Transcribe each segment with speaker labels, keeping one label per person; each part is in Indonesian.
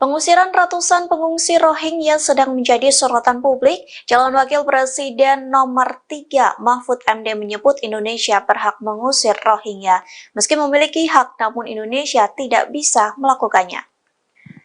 Speaker 1: Pengusiran ratusan pengungsi Rohingya sedang menjadi sorotan publik. Calon Wakil Presiden nomor 3 Mahfud MD menyebut Indonesia berhak mengusir Rohingya. Meski memiliki hak, namun Indonesia tidak bisa melakukannya.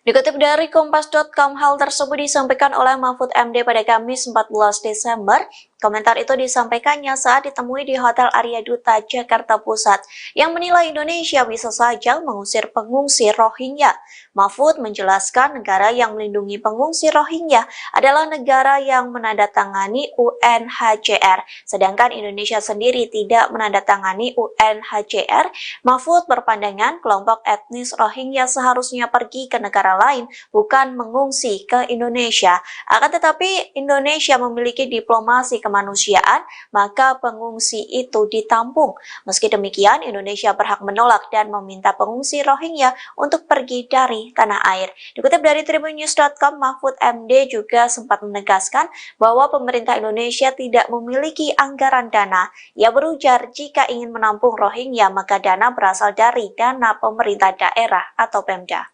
Speaker 1: Dikutip dari Kompas.com, hal tersebut disampaikan oleh Mahfud MD pada Kamis 14 Desember. Komentar itu disampaikannya saat ditemui di Hotel Arya Duta, Jakarta Pusat, yang menilai Indonesia bisa saja mengusir pengungsi Rohingya. Mahfud menjelaskan negara yang melindungi pengungsi Rohingya adalah negara yang menandatangani UNHCR, sedangkan Indonesia sendiri tidak menandatangani UNHCR. Mahfud berpandangan kelompok etnis Rohingya seharusnya pergi ke negara lain, bukan mengungsi ke Indonesia. Akan tetapi Indonesia memiliki diplomasi kemanusiaan, maka pengungsi itu ditampung. Meski demikian, Indonesia berhak menolak dan meminta pengungsi Rohingya untuk pergi dari tanah air. Dikutip dari tribunnews.com, Mahfud MD juga sempat menegaskan bahwa pemerintah Indonesia tidak memiliki anggaran dana. Ia berujar jika ingin menampung Rohingya, maka dana berasal dari dana pemerintah daerah atau Pemda.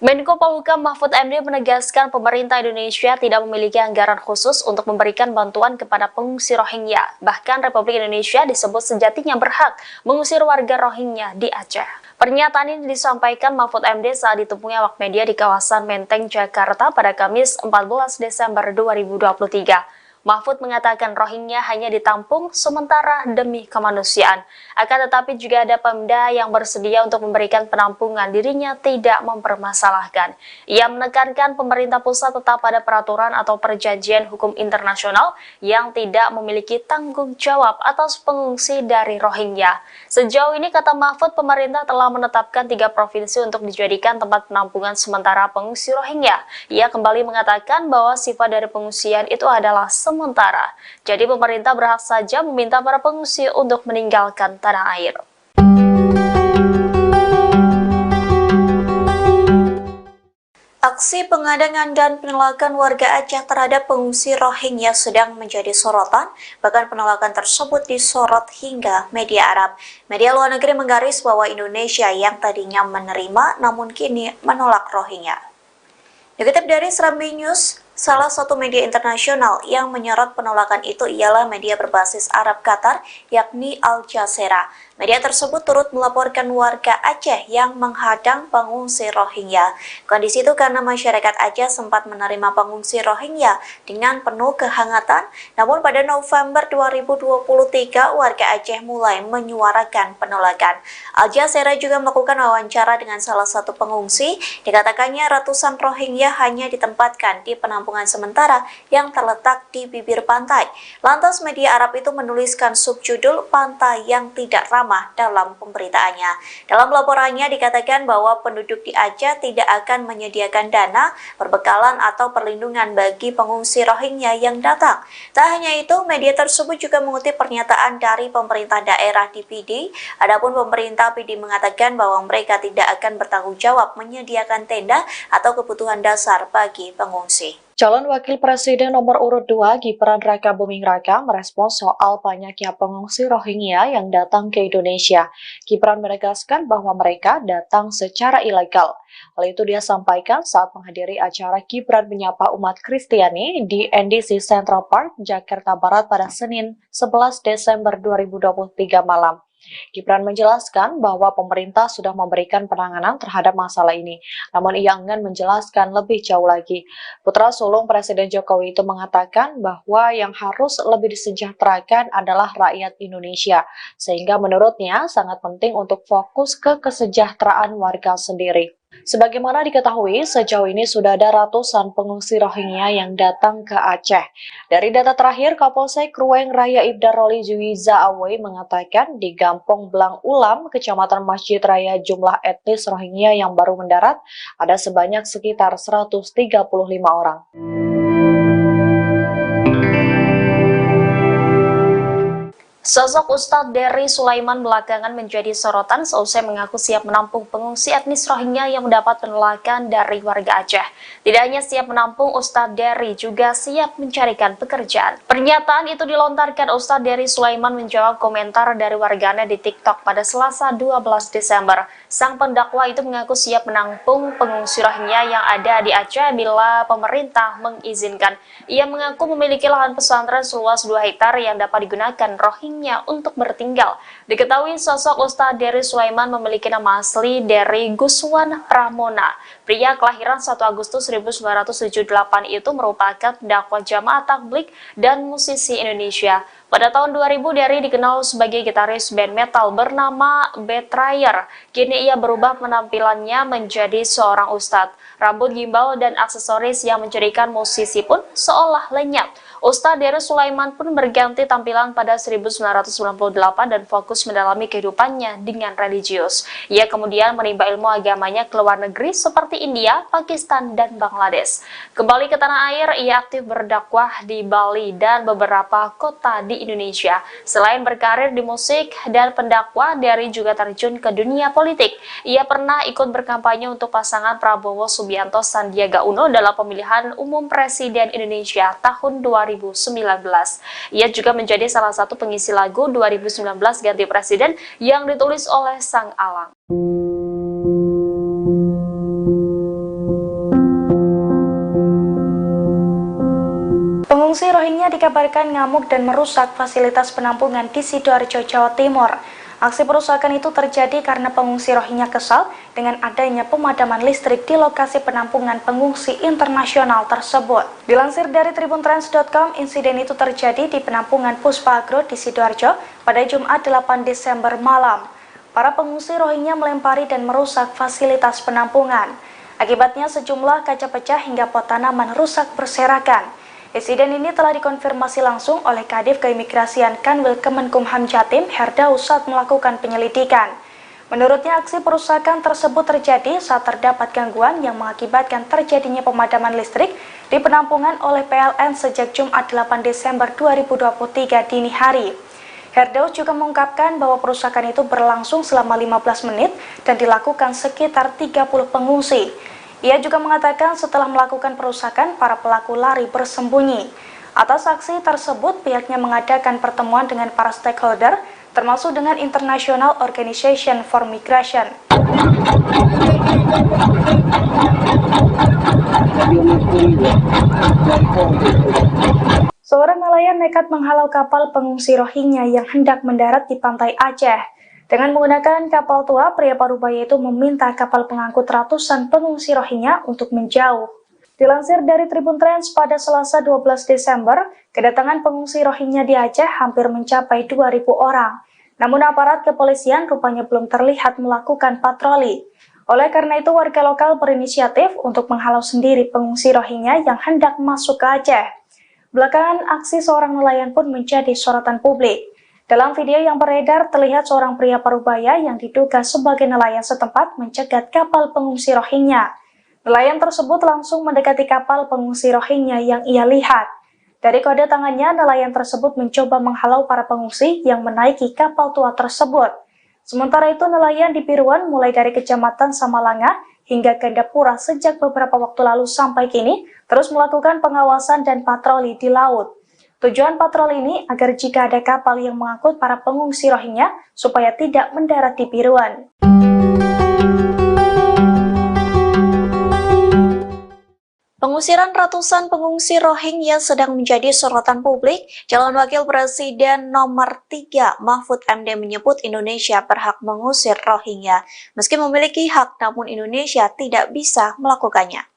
Speaker 1: Menko Polhukam Mahfud MD menegaskan pemerintah Indonesia tidak memiliki anggaran khusus untuk memberikan bantuan kepada pengungsi Rohingya. Bahkan Republik Indonesia disebut sejatinya berhak mengusir warga Rohingya di Aceh. Pernyataan ini disampaikan Mahfud MD saat ditemui awak media di kawasan Menteng, Jakarta pada Kamis 14 Desember 2023. Mahfud mengatakan Rohingya hanya ditampung sementara demi kemanusiaan. Akan tetapi juga ada Pemda yang bersedia untuk memberikan penampungan, dirinya tidak mempermasalahkan. Ia menekankan pemerintah pusat tetap pada peraturan atau perjanjian hukum internasional yang tidak memiliki tanggung jawab atas pengungsi dari Rohingya. Sejauh ini, kata Mahfud, pemerintah telah menetapkan 3 provinsi untuk dijadikan tempat penampungan sementara pengungsi Rohingya. Ia kembali mengatakan bahwa sifat dari pengungsian itu adalah sementara. Jadi pemerintah berhak saja meminta para pengungsi untuk meninggalkan tanah air. Aksi pengadangan dan penolakan warga Aceh terhadap pengungsi Rohingya sedang menjadi sorotan, bahkan penolakan tersebut disorot hingga media Arab. Media luar negeri menggaris bahwa Indonesia yang tadinya menerima namun kini menolak Rohingya. Dikutip dari Serambi News, salah satu media internasional yang menyorot penolakan itu ialah media berbasis Arab Qatar, yakni Al Jazeera. Media tersebut turut melaporkan warga Aceh yang menghadang pengungsi Rohingya. Kondisi itu karena masyarakat Aceh sempat menerima pengungsi Rohingya dengan penuh kehangatan, namun pada November 2023 warga Aceh mulai menyuarakan penolakan. Al Jazeera juga melakukan wawancara dengan salah satu pengungsi. Dikatakannya ratusan Rohingya hanya ditempatkan di penampungan sementara yang terletak di bibir pantai. Lantas media Arab itu menuliskan subjudul "Pantai yang Tidak Ramah" dalam pemberitaannya. Dalam laporannya dikatakan bahwa penduduk di Aceh tidak akan menyediakan dana, perbekalan atau perlindungan bagi pengungsi Rohingya yang datang. Tak hanya itu, media tersebut juga mengutip pernyataan dari pemerintah daerah di PD. Adapun pemerintah PD mengatakan bahwa mereka tidak akan bertanggung jawab menyediakan tenda atau kebutuhan dasar bagi pengungsi. Calon Wakil Presiden nomor urut 2 Gibran Rakabuming Raka merespons soal banyaknya pengungsi Rohingya yang datang ke Indonesia. Gibran menegaskan bahwa mereka datang secara ilegal. Hal itu dia sampaikan saat menghadiri acara Gibran menyapa umat Kristiani di NDC Central Park, Jakarta Barat pada Senin 11 Desember 2023 malam. Gibran menjelaskan bahwa pemerintah sudah memberikan penanganan terhadap masalah ini, namun ia enggan menjelaskan lebih jauh lagi. Putra sulung Presiden Jokowi itu mengatakan bahwa yang harus lebih disejahterakan adalah rakyat Indonesia, sehingga menurutnya sangat penting untuk fokus ke kesejahteraan warga sendiri. Sebagaimana diketahui, sejauh ini sudah ada ratusan pengungsi Rohingya yang datang ke Aceh. Dari data terakhir, Kapolsek Ruweng Raya Ibda Roli Juwiza Awe mengatakan di Gampong Blang Ulam, Kecamatan Masjid Raya, jumlah etnis Rohingya yang baru mendarat ada sebanyak sekitar 135 orang. Sosok Ustadz Dery Sulaiman belakangan menjadi sorotan seusai mengaku siap menampung pengungsi etnis Rohingya yang mendapat penolakan dari warga Aceh. Tidak hanya siap menampung, Ustadz Dery juga siap mencarikan pekerjaan. Pernyataan itu dilontarkan Ustadz Dery Sulaiman menjawab komentar dari warganet di TikTok pada Selasa 12 Desember. Sang pendakwa itu mengaku siap menampung pengungsi Rohingya yang ada di Aceh bila pemerintah mengizinkan. Ia mengaku memiliki lahan pesantren seluas 2 hektar yang dapat digunakan Rohingya untuk bertinggal. Diketahui sosok Ustadz Dery Sulaiman memiliki nama asli Dery Guswan Pramona. Pria kelahiran 1 Agustus 1978 itu merupakan pendakwa Jamaah Tabligh dan musisi Indonesia. Pada tahun 2000, Dery dikenal sebagai gitaris band metal bernama Betrayer. Kini ia berubah penampilannya menjadi seorang ustadz. Rambut gimbal dan aksesoris yang menjadikan musisi pun seolah lenyap. Ustadz Dery Sulaiman pun berganti tampilan pada 1998 dan fokus mendalami kehidupannya dengan religius. Ia kemudian menimba ilmu agamanya ke luar negeri seperti India, Pakistan, dan Bangladesh. Kembali ke tanah air, ia aktif berdakwah di Bali dan beberapa kota di Indonesia. Selain berkarir di musik dan pendakwah, Dery juga terjun ke dunia politik. Ia pernah ikut berkampanye untuk pasangan Prabowo Subianto Sandiaga Uno dalam pemilihan umum Presiden Indonesia tahun 2019. Ia juga menjadi salah satu pengisi lagu 2019 Ganti Presiden yang ditulis oleh Sang Alang. Pengungsi Rohingya dikabarkan ngamuk dan merusak fasilitas penampungan di Sidoarjo, Jawa Timur. Aksi perusakan itu terjadi karena pengungsi Rohingya kesal dengan adanya pemadaman listrik di lokasi penampungan pengungsi internasional tersebut. Dilansir dari tribuntrans.com, insiden itu terjadi di penampungan Puspa Agro di Sidoarjo pada Jumat 8 Desember malam. Para pengungsi Rohingya melempari dan merusak fasilitas penampungan. Akibatnya sejumlah kaca pecah hingga pot tanaman rusak berserakan. Insiden ini telah dikonfirmasi langsung oleh Kadif Keimigrasian Kanwil Kemenkumham Jatim, Herdaus, saat melakukan penyelidikan. Menurutnya, aksi perusakan tersebut terjadi saat terdapat gangguan yang mengakibatkan terjadinya pemadaman listrik di penampungan oleh PLN sejak Jumat 8 Desember 2023 dini hari. Herdaus juga mengungkapkan bahwa perusakan itu berlangsung selama 15 menit dan dilakukan sekitar 30 pengungsi. Ia juga mengatakan setelah melakukan perusakan, para pelaku lari bersembunyi. Atas aksi tersebut, pihaknya mengadakan pertemuan dengan para stakeholder, termasuk dengan International Organization for Migration. Seorang nelayan nekat menghalau kapal pengungsi Rohingya yang hendak mendarat di pantai Aceh. Dengan menggunakan kapal tua, pria parubaya itu meminta kapal pengangkut ratusan pengungsi Rohingya untuk menjauh. Dilansir dari Tribun Trans pada Selasa 12 Desember, kedatangan pengungsi Rohingya di Aceh hampir mencapai 2.000 orang. Namun aparat kepolisian rupanya belum terlihat melakukan patroli. Oleh karena itu, warga lokal berinisiatif untuk menghalau sendiri pengungsi Rohingya yang hendak masuk ke Aceh. Belakangan, aksi seorang nelayan pun menjadi sorotan publik. Dalam video yang beredar, terlihat seorang pria parubaya yang diduga sebagai nelayan setempat mencegat kapal pengungsi Rohingya. Nelayan tersebut langsung mendekati kapal pengungsi Rohingya yang ia lihat. Dari kode tangannya, nelayan tersebut mencoba menghalau para pengungsi yang menaiki kapal tua tersebut. Sementara itu, nelayan di Piruan mulai dari Kecamatan Samalanga hingga Gandapura sejak beberapa waktu lalu sampai kini terus melakukan pengawasan dan patroli di laut. Tujuan patroli ini agar jika ada kapal yang mengangkut para pengungsi Rohingya supaya tidak mendarat di Piruan. Pengusiran ratusan pengungsi Rohingya sedang menjadi sorotan publik. Calon Wakil Presiden nomor 3 Mahfud MD menyebut Indonesia berhak mengusir Rohingya. Meski memiliki hak, namun Indonesia tidak bisa melakukannya.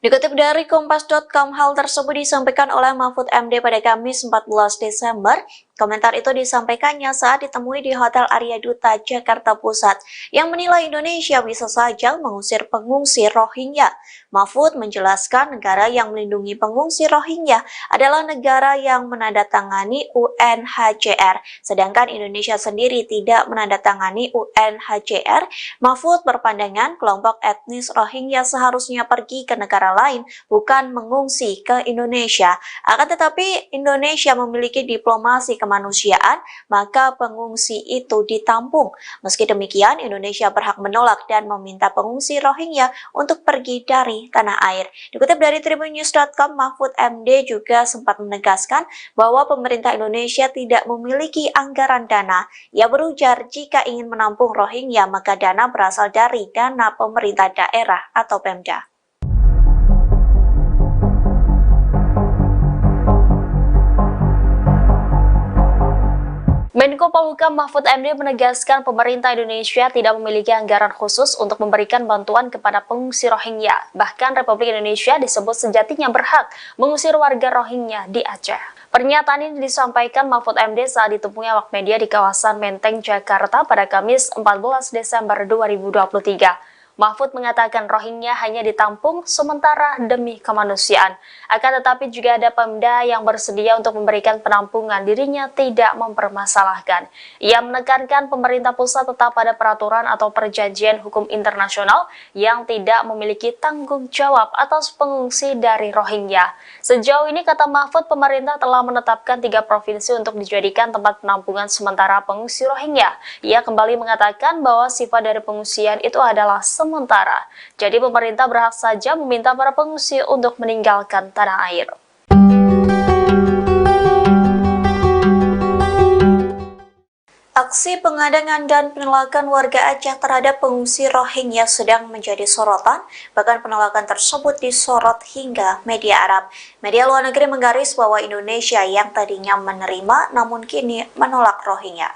Speaker 1: Dikutip dari Kompas.com, hal tersebut disampaikan oleh Mahfud MD pada Kamis 14 Desember. Komentar itu disampaikannya saat ditemui di Hotel Arya Duta, Jakarta Pusat, yang menilai Indonesia bisa saja mengusir pengungsi Rohingya. Mahfud menjelaskan negara yang melindungi pengungsi Rohingya adalah negara yang menandatangani UNHCR, sedangkan Indonesia sendiri tidak menandatangani UNHCR. Mahfud berpandangan kelompok etnis Rohingya seharusnya pergi ke negara negara lain, bukan mengungsi ke Indonesia. Akan tetapi Indonesia memiliki diplomasi kemanusiaan, maka pengungsi itu ditampung. Meski demikian, Indonesia berhak menolak dan meminta pengungsi Rohingya untuk pergi dari tanah air. Dikutip dari tribunnews.com, Mahfud MD juga sempat menegaskan bahwa pemerintah Indonesia tidak memiliki anggaran dana. Ia berujar jika ingin menampung Rohingya maka dana berasal dari dana pemerintah daerah atau Pemda. Menko Polhukam Mahfud MD menegaskan pemerintah Indonesia tidak memiliki anggaran khusus untuk memberikan bantuan kepada pengungsi Rohingya. Bahkan Republik Indonesia disebut sejatinya berhak mengusir warga Rohingya di Aceh. Pernyataan ini disampaikan Mahfud MD saat ditemui awak media di kawasan Menteng, Jakarta pada Kamis 14 Desember 2023. Mahfud mengatakan Rohingya hanya ditampung sementara demi kemanusiaan. Akan tetapi juga ada Pemda yang bersedia untuk memberikan penampungan, dirinya tidak mempermasalahkan. Ia menekankan pemerintah pusat tetap pada peraturan atau perjanjian hukum internasional yang tidak memiliki tanggung jawab atas pengungsi dari Rohingya. Sejauh ini, kata Mahfud, pemerintah telah menetapkan 3 provinsi untuk dijadikan tempat penampungan sementara pengungsi Rohingya. Ia kembali mengatakan bahwa sifat dari pengungsian itu adalah sementara. Jadi pemerintah berhak saja meminta para pengungsi untuk meninggalkan tanah air. Aksi pengadangan dan penolakan warga Aceh terhadap pengungsi Rohingya sedang menjadi sorotan, bahkan penolakan tersebut disorot hingga media Arab. Media luar negeri menggaris bahwa Indonesia yang tadinya menerima namun kini menolak Rohingya.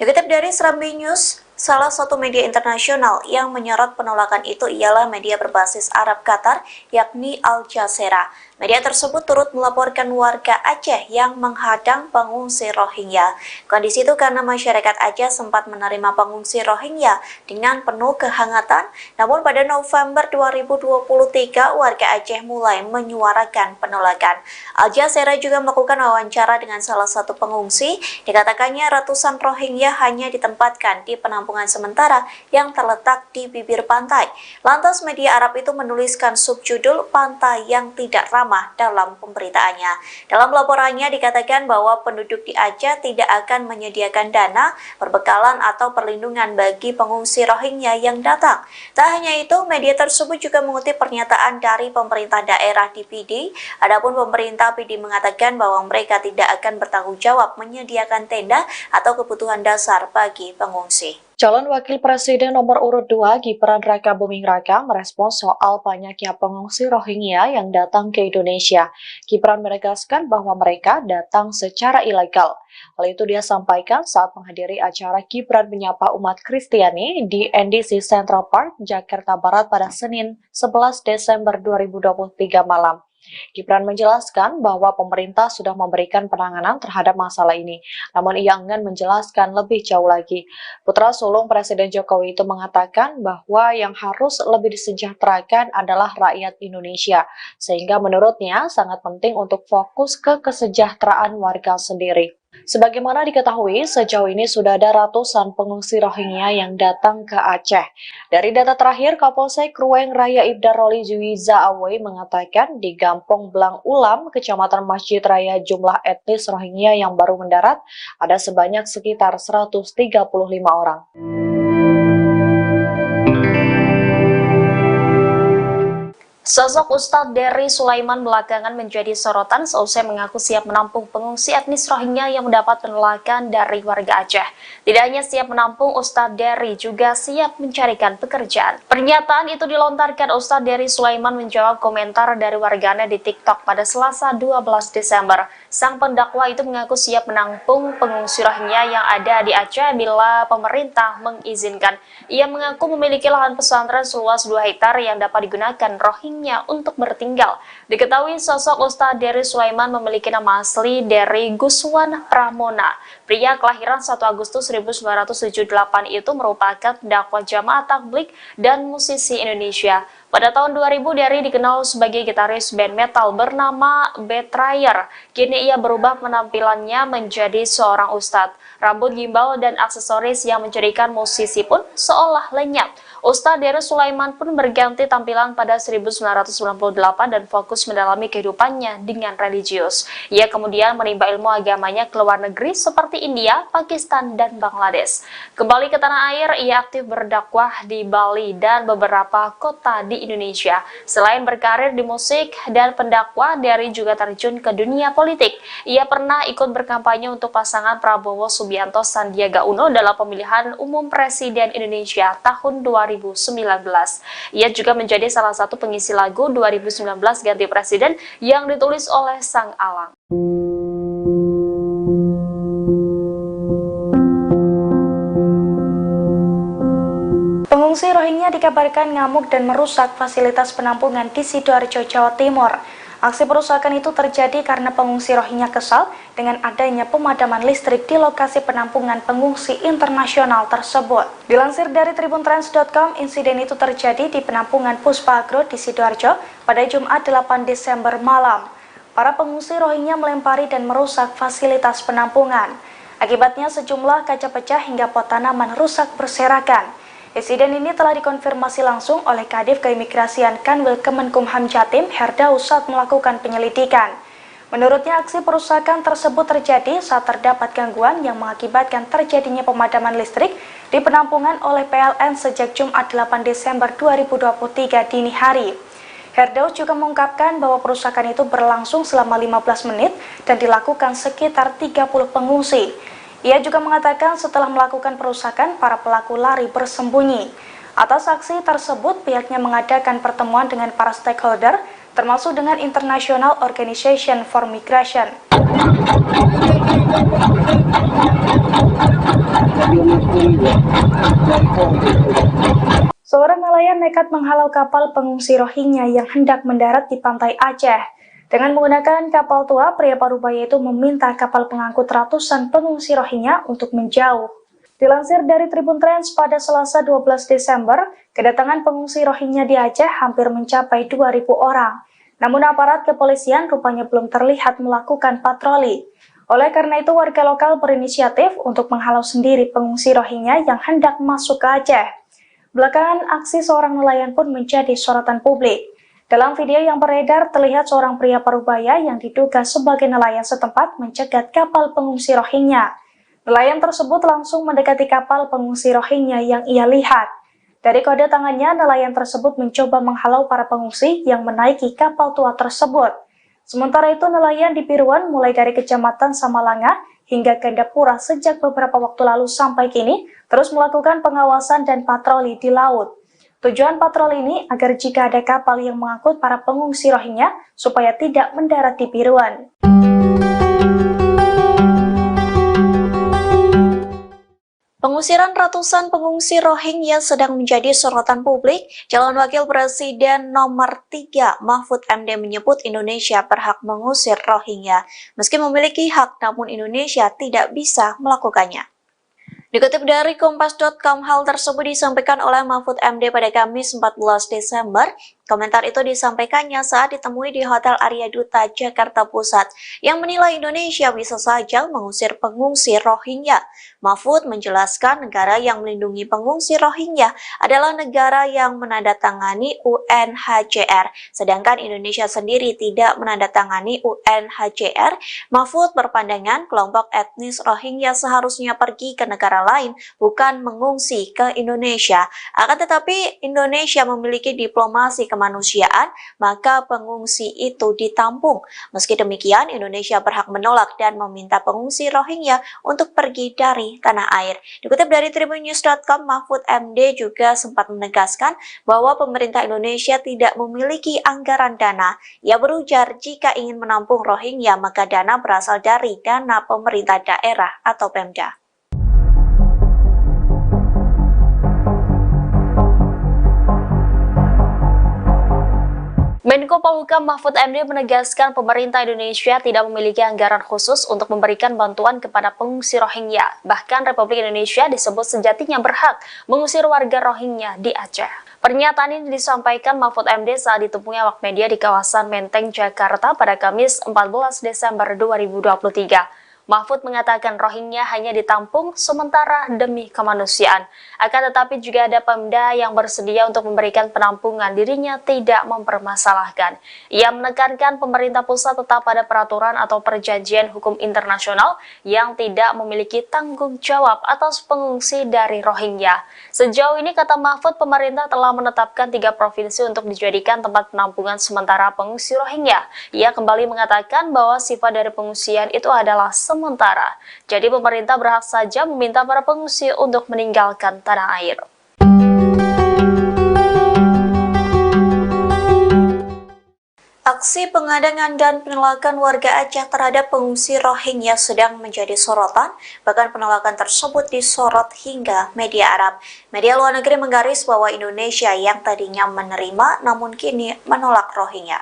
Speaker 1: Dikutip dari Serambi News, salah satu media internasional yang menyorot penolakan itu ialah media berbasis Arab Qatar, yakni Al Jazeera. Media tersebut turut melaporkan warga Aceh yang menghadang pengungsi Rohingya. Kondisi itu karena masyarakat Aceh sempat menerima pengungsi Rohingya dengan penuh kehangatan, namun pada November 2023 warga Aceh mulai menyuarakan penolakan. Al Jazeera juga melakukan wawancara dengan salah satu pengungsi. Dikatakannya ratusan Rohingya hanya ditempatkan di penampungan sementara yang terletak di bibir pantai. Lantas media Arab itu menuliskan subjudul "Pantai yang Tidak Ramah" dalam pemberitaannya. Dalam laporannya dikatakan bahwa penduduk di Aceh tidak akan menyediakan dana, perbekalan atau perlindungan bagi pengungsi Rohingya yang datang. Tak hanya itu, media tersebut juga mengutip pernyataan dari pemerintah daerah di PD. Adapun pemerintah PD mengatakan bahwa mereka tidak akan bertanggung jawab menyediakan tenda atau kebutuhan dasar bagi pengungsi.
Speaker 2: Calon Wakil Presiden nomor urut 2 Gibran Rakabuming Raka merespons soal banyaknya pengungsi Rohingya yang datang ke Indonesia. Gibran menegaskan bahwa mereka datang secara ilegal. Hal itu dia sampaikan saat menghadiri acara Gibran menyapa umat Kristiani di NDC Central Park, Jakarta Barat pada Senin 11 Desember 2023 malam. Gibran menjelaskan bahwa pemerintah sudah memberikan penanganan terhadap masalah ini, namun ia enggan menjelaskan lebih jauh lagi. Putra sulung Presiden Jokowi itu mengatakan bahwa yang harus lebih disejahterakan adalah rakyat Indonesia, sehingga menurutnya sangat penting untuk fokus ke kesejahteraan warga sendiri. Sebagaimana diketahui, sejauh ini sudah ada ratusan pengungsi Rohingya yang datang ke Aceh. Dari data terakhir, Kapolsek Ruweng Raya Ibda Roli Juwiza Awei mengatakan di Gampong Blang Ulam, Kecamatan Masjid Raya, jumlah etnis Rohingya yang baru mendarat ada sebanyak sekitar 135 orang.
Speaker 1: Sosok Ustadz Dery Sulaiman belakangan menjadi sorotan seusai mengaku siap menampung pengungsi etnis Rohingya yang mendapat penolakan dari warga Aceh. Tidak hanya siap menampung, Ustadz Dery juga siap mencarikan pekerjaan. Pernyataan itu dilontarkan Ustadz Dery Sulaiman menjawab komentar dari warganet di TikTok pada Selasa 12 Desember. Sang pendakwa itu mengaku siap menampung pengungsi Rohingya yang ada di Aceh bila pemerintah mengizinkan. Ia mengaku memiliki lahan pesantren seluas 2 hektar yang dapat digunakan Rohingya untuk bertinggal. Diketahui sosok Ustadz Dery Sulaiman memiliki nama asli Dery Guswan Pramona. Pria kelahiran 1 Agustus 1978 itu merupakan pendakwa Jamaah Tabligh dan musisi Indonesia. Pada tahun 2000, Dery dikenal sebagai gitaris band metal bernama Betrayer. Kini ia berubah penampilannya menjadi seorang ustadz. Rambut gimbal dan aksesoris yang menjadikan musisi pun seolah lenyap.
Speaker 2: Ustadz Darus Sulaiman pun berganti tampilan pada 1998 dan fokus mendalami kehidupannya dengan religius. Ia kemudian menimba ilmu agamanya ke luar negeri seperti India, Pakistan, dan Bangladesh. Kembali ke tanah air, ia aktif berdakwah di Bali dan beberapa kota di Indonesia. Selain berkarir di musik dan pendakwah, Dari juga terjun ke dunia politik. Ia pernah ikut berkampanye untuk pasangan Prabowo Subianto Sandiaga Uno dalam pemilihan umum Presiden Indonesia tahun 2019. Ia juga menjadi salah satu pengisi lagu 2019 Ganti Presiden yang ditulis oleh Sang Alang.
Speaker 3: Pengungsi Rohingya dikabarkan ngamuk dan merusak fasilitas penampungan di Sidoarjo, Jawa Timur. Aksi perusakan itu terjadi karena pengungsi Rohingya kesal dengan adanya pemadaman listrik di lokasi penampungan pengungsi internasional tersebut. Dilansir dari tribuntrans.com, insiden itu terjadi di penampungan Puspa Agro di Sidoarjo pada Jumat 8 Desember malam. Para pengungsi Rohingya melempari dan merusak fasilitas penampungan. Akibatnya sejumlah kaca pecah hingga pot tanaman rusak berserakan. Insiden ini telah dikonfirmasi langsung oleh Kadif Keimigrasian Kanwil Kemenkumham Jatim, Herdaus, saat melakukan penyelidikan. Menurutnya, aksi perusakan tersebut terjadi saat terdapat gangguan yang mengakibatkan terjadinya pemadaman listrik di penampungan oleh PLN sejak Jumat 8 Desember 2023 dini hari. Herdaus juga mengungkapkan bahwa perusakan itu berlangsung selama 15 menit dan dilakukan sekitar 30 pengungsi. Ia juga mengatakan setelah melakukan perusakan, para pelaku lari bersembunyi. Atas aksi tersebut, pihaknya mengadakan pertemuan dengan para stakeholder, termasuk dengan International Organization for Migration. Seorang nelayan nekat menghalau kapal pengungsi Rohingya yang hendak mendarat di pantai Aceh. Dengan menggunakan kapal tua, pria parubaya itu meminta kapal pengangkut ratusan pengungsi Rohingya untuk menjauh. Dilansir dari Tribun Trans, pada Selasa 12 Desember, kedatangan pengungsi Rohingya di Aceh hampir mencapai 2.000 orang. Namun aparat kepolisian rupanya belum terlihat melakukan patroli. Oleh karena itu, warga lokal berinisiatif untuk menghalau sendiri pengungsi Rohingya yang hendak masuk ke Aceh. Belakangan, aksi seorang nelayan pun menjadi sorotan publik. Dalam video yang beredar, terlihat seorang pria parubaya yang diduga sebagai nelayan setempat mencegat kapal pengungsi Rohingya. Nelayan tersebut langsung mendekati kapal pengungsi Rohingya yang ia lihat. Dari kode tangannya, nelayan tersebut mencoba menghalau para pengungsi yang menaiki kapal tua tersebut. Sementara itu, nelayan di Piruan mulai dari Kecamatan Samalanga hingga Gandapura sejak beberapa waktu lalu sampai kini terus melakukan pengawasan dan patroli di laut. Tujuan patroli ini agar jika ada kapal yang mengangkut para pengungsi Rohingya supaya tidak mendarat di Piruan.
Speaker 1: Pengusiran ratusan pengungsi Rohingya sedang menjadi sorotan publik. Calon Wakil Presiden nomor 3 Mahfud MD menyebut Indonesia berhak mengusir Rohingya. Meski memiliki hak, namun Indonesia tidak bisa melakukannya. Dikutip dari Kompas.com, hal tersebut disampaikan oleh Mahfud MD pada Kamis 14 Desember. Komentar itu disampaikannya saat ditemui di Hotel Arya Duta, Jakarta Pusat, yang menilai Indonesia bisa saja mengusir pengungsi Rohingya. Mahfud menjelaskan negara yang melindungi pengungsi Rohingya adalah negara yang menandatangani UNHCR, sedangkan Indonesia sendiri tidak menandatangani UNHCR. Mahfud berpandangan kelompok etnis Rohingya seharusnya pergi ke negara lain, bukan mengungsi ke Indonesia. Akan tetapi Indonesia memiliki diplomasi kemanusiaan, maka pengungsi itu ditampung. Meski demikian, Indonesia berhak menolak dan meminta pengungsi Rohingya untuk pergi dari tanah air. Dikutip dari tribunnews.com, Mahfud MD juga sempat menegaskan bahwa pemerintah Indonesia tidak memiliki anggaran dana. Ia berujar jika ingin menampung Rohingya, maka dana berasal dari dana pemerintah daerah atau Pemda.
Speaker 2: Menko Polhukam Mahfud MD menegaskan pemerintah Indonesia tidak memiliki anggaran khusus untuk memberikan bantuan kepada pengungsi Rohingya. Bahkan Republik Indonesia disebut sejatinya berhak mengusir warga Rohingya di Aceh. Pernyataan ini disampaikan Mahfud MD saat ditemui awak media di kawasan Menteng, Jakarta pada Kamis 14 Desember 2023.
Speaker 1: Mahfud mengatakan Rohingya hanya ditampung sementara demi kemanusiaan. Akan tetapi juga ada Pemda yang bersedia untuk memberikan penampungan, dirinya tidak mempermasalahkan. Ia menekankan pemerintah pusat tetap pada peraturan atau perjanjian hukum internasional yang tidak memiliki tanggung jawab atas pengungsi dari Rohingya. Sejauh ini, kata Mahfud, pemerintah telah menetapkan 3 provinsi untuk dijadikan tempat penampungan sementara pengungsi Rohingya. Ia kembali mengatakan bahwa sifat dari pengungsian itu adalah sementara. Jadi pemerintah berhak saja meminta para pengungsi untuk meninggalkan tanah air. Aksi pengadangan dan penolakan warga Aceh terhadap pengungsi Rohingya sedang menjadi sorotan, bahkan penolakan tersebut disorot hingga media Arab. Media luar negeri menggaris bahwa Indonesia yang tadinya menerima namun kini menolak Rohingya.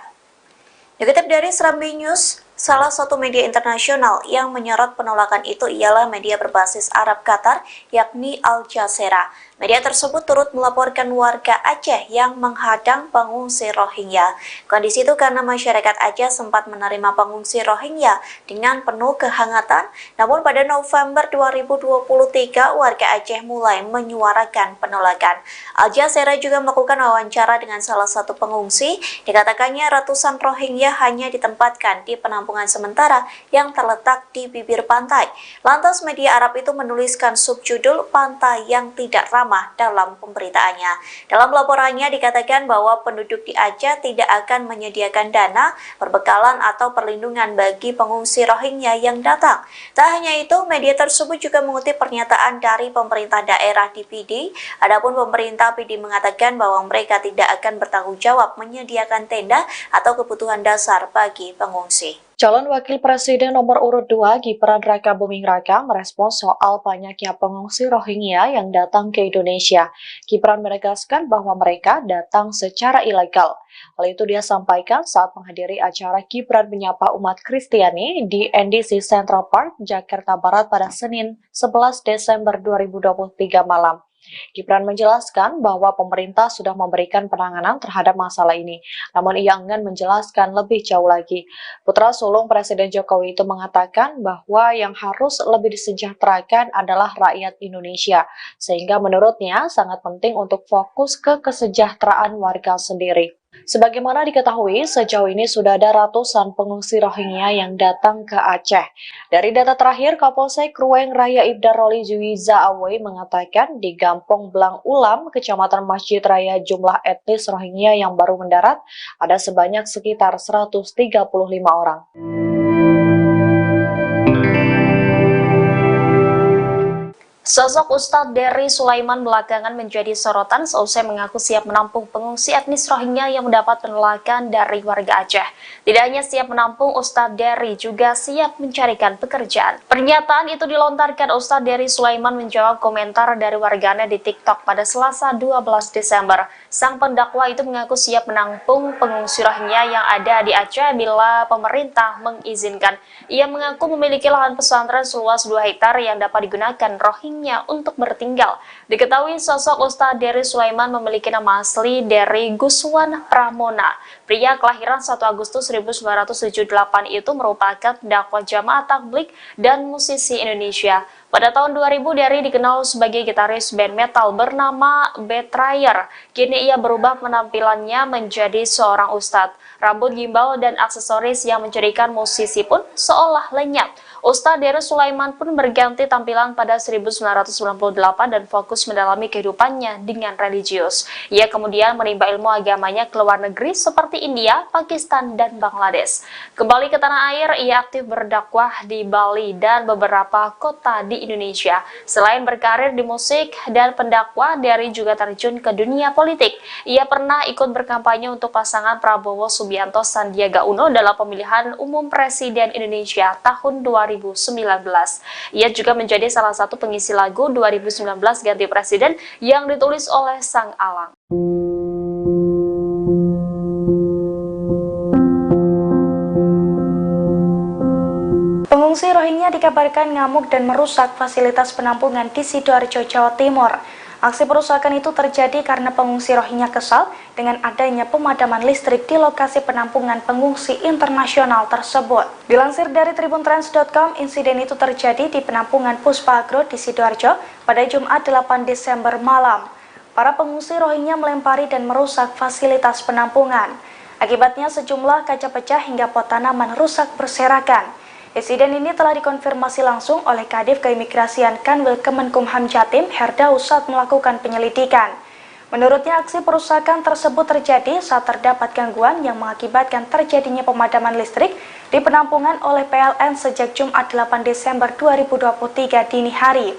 Speaker 1: Dikutip dari Serambi News, salah satu media internasional yang menyorot penolakan itu ialah media berbasis Arab Qatar, yakni Al Jazeera. Media tersebut turut melaporkan warga Aceh yang menghadang pengungsi Rohingya. Kondisi itu karena masyarakat Aceh sempat menerima pengungsi Rohingya dengan penuh kehangatan, namun pada November 2023 warga Aceh mulai menyuarakan penolakan. Al Jazeera juga melakukan wawancara dengan salah satu pengungsi. Dikatakannya ratusan Rohingya hanya ditempatkan di penampungan sementara yang terletak di bibir pantai. Lantas media Arab itu menuliskan subjudul "Pantai yang Tidak Ramah" dalam pemberitaannya. Dalam laporannya dikatakan bahwa penduduk di Aceh tidak akan menyediakan dana, perbekalan atau perlindungan bagi pengungsi Rohingya yang datang. Tak hanya itu, media tersebut juga mengutip pernyataan dari pemerintah daerah di PD. Adapun pemerintah PD mengatakan bahwa mereka tidak akan bertanggung jawab menyediakan tenda atau kebutuhan dasar bagi pengungsi.
Speaker 2: Calon Wakil Presiden nomor urut 2 Gibran Rakabuming Raka merespons soal banyaknya pengungsi Rohingya yang datang ke Indonesia. Gibran menegaskan bahwa mereka datang secara ilegal. Hal itu dia sampaikan saat menghadiri acara Gibran menyapa umat Kristiani di NDC Central Park, Jakarta Barat pada Senin 11 Desember 2023 malam. Gibran menjelaskan bahwa pemerintah sudah memberikan penanganan terhadap masalah ini, namun ia enggan menjelaskan lebih jauh lagi. Putra sulung Presiden Jokowi itu mengatakan bahwa yang harus lebih disejahterakan adalah rakyat Indonesia, sehingga menurutnya sangat penting untuk fokus ke kesejahteraan warga sendiri. Sebagaimana diketahui, sejauh ini sudah ada ratusan pengungsi Rohingya yang datang ke Aceh. Dari data terakhir, Kapolsek Ruweng Raya Ibda Roli Juwiza Awe mengatakan di Gampong Blang Ulam, Kecamatan Masjid Raya, jumlah etnis Rohingya yang baru mendarat ada sebanyak sekitar 135 orang.
Speaker 1: Sosok Ustadz Dery Sulaiman belakangan menjadi sorotan seusai mengaku siap menampung pengungsi etnis Rohingya yang mendapat penolakan dari warga Aceh. Tidak hanya siap menampung, Ustadz Dery juga siap mencarikan pekerjaan. Pernyataan itu dilontarkan Ustadz Dery Sulaiman menjawab komentar dari warganya di TikTok pada Selasa 12 Desember. Sang pendakwa itu mengaku siap menampung pengungsi Rohingya yang ada di Aceh bila pemerintah mengizinkan. Ia mengaku memiliki lahan pesantren seluas 2 hektar yang dapat digunakan Rohingya untuk bertinggal. Diketahui sosok Ustadz Dery Sulaiman memiliki nama asli Dery Guswan Pramona. Pria kelahiran 1 Agustus 1978 itu merupakan pendakwa jamaah tabligh dan musisi Indonesia. Pada tahun 2000, Dery dikenal sebagai gitaris band metal bernama Betrayer. Kini ia berubah penampilannya menjadi seorang ustadz. Rambut gimbal dan aksesoris yang menjadikan musisi pun seolah lenyap. Ustadz Dery Sulaiman pun berganti tampilan pada 1998 dan fokus mendalami kehidupannya dengan religius. Ia kemudian menimba ilmu agamanya ke luar negeri seperti India, Pakistan, dan Bangladesh. Kembali ke tanah air, ia aktif berdakwah di Bali dan beberapa kota di Indonesia. Selain berkarir di musik dan pendakwah, Dery juga terjun ke dunia politik. Ia pernah ikut berkampanye untuk pasangan Prabowo Subianto Sandiaga Uno dalam pemilihan umum Presiden Indonesia tahun 2019. Ia juga menjadi salah satu pengisi lagu 2019 Ganti Presiden yang ditulis oleh Sang Alang. Pengungsi Rohingya dikabarkan ngamuk dan merusak fasilitas penampungan di Sidoarjo, Jawa Timur.
Speaker 3: Aksi perusakan itu terjadi karena pengungsi Rohingya kesal dengan adanya pemadaman listrik di lokasi penampungan pengungsi internasional tersebut. Dilansir dari tribuntrans.com, insiden itu terjadi di penampungan Puspa Agro di Sidoarjo pada Jumat 8 Desember malam. Para pengungsi Rohingya melempari dan merusak fasilitas penampungan. Akibatnya sejumlah kaca pecah hingga pot tanaman rusak berserakan. Insiden ini telah dikonfirmasi langsung oleh Kadif Keimigrasian Kanwil Kemenkumham Jatim, Herdaus, saat melakukan penyelidikan. Menurutnya, aksi perusakan tersebut terjadi saat terdapat gangguan yang mengakibatkan terjadinya pemadaman listrik di penampungan oleh PLN sejak Jumat 8 Desember 2023 dini hari.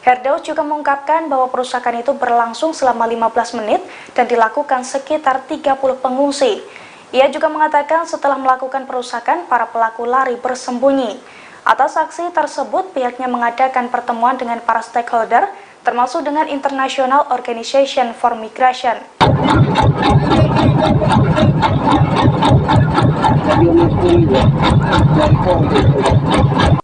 Speaker 3: Herdaus juga mengungkapkan bahwa perusakan itu berlangsung selama 15 menit dan dilakukan sekitar 30 pengungsi. Ia juga mengatakan setelah melakukan perusakan, para pelaku lari bersembunyi. Atas aksi tersebut, pihaknya mengadakan pertemuan dengan para stakeholder, termasuk dengan International Organization for Migration.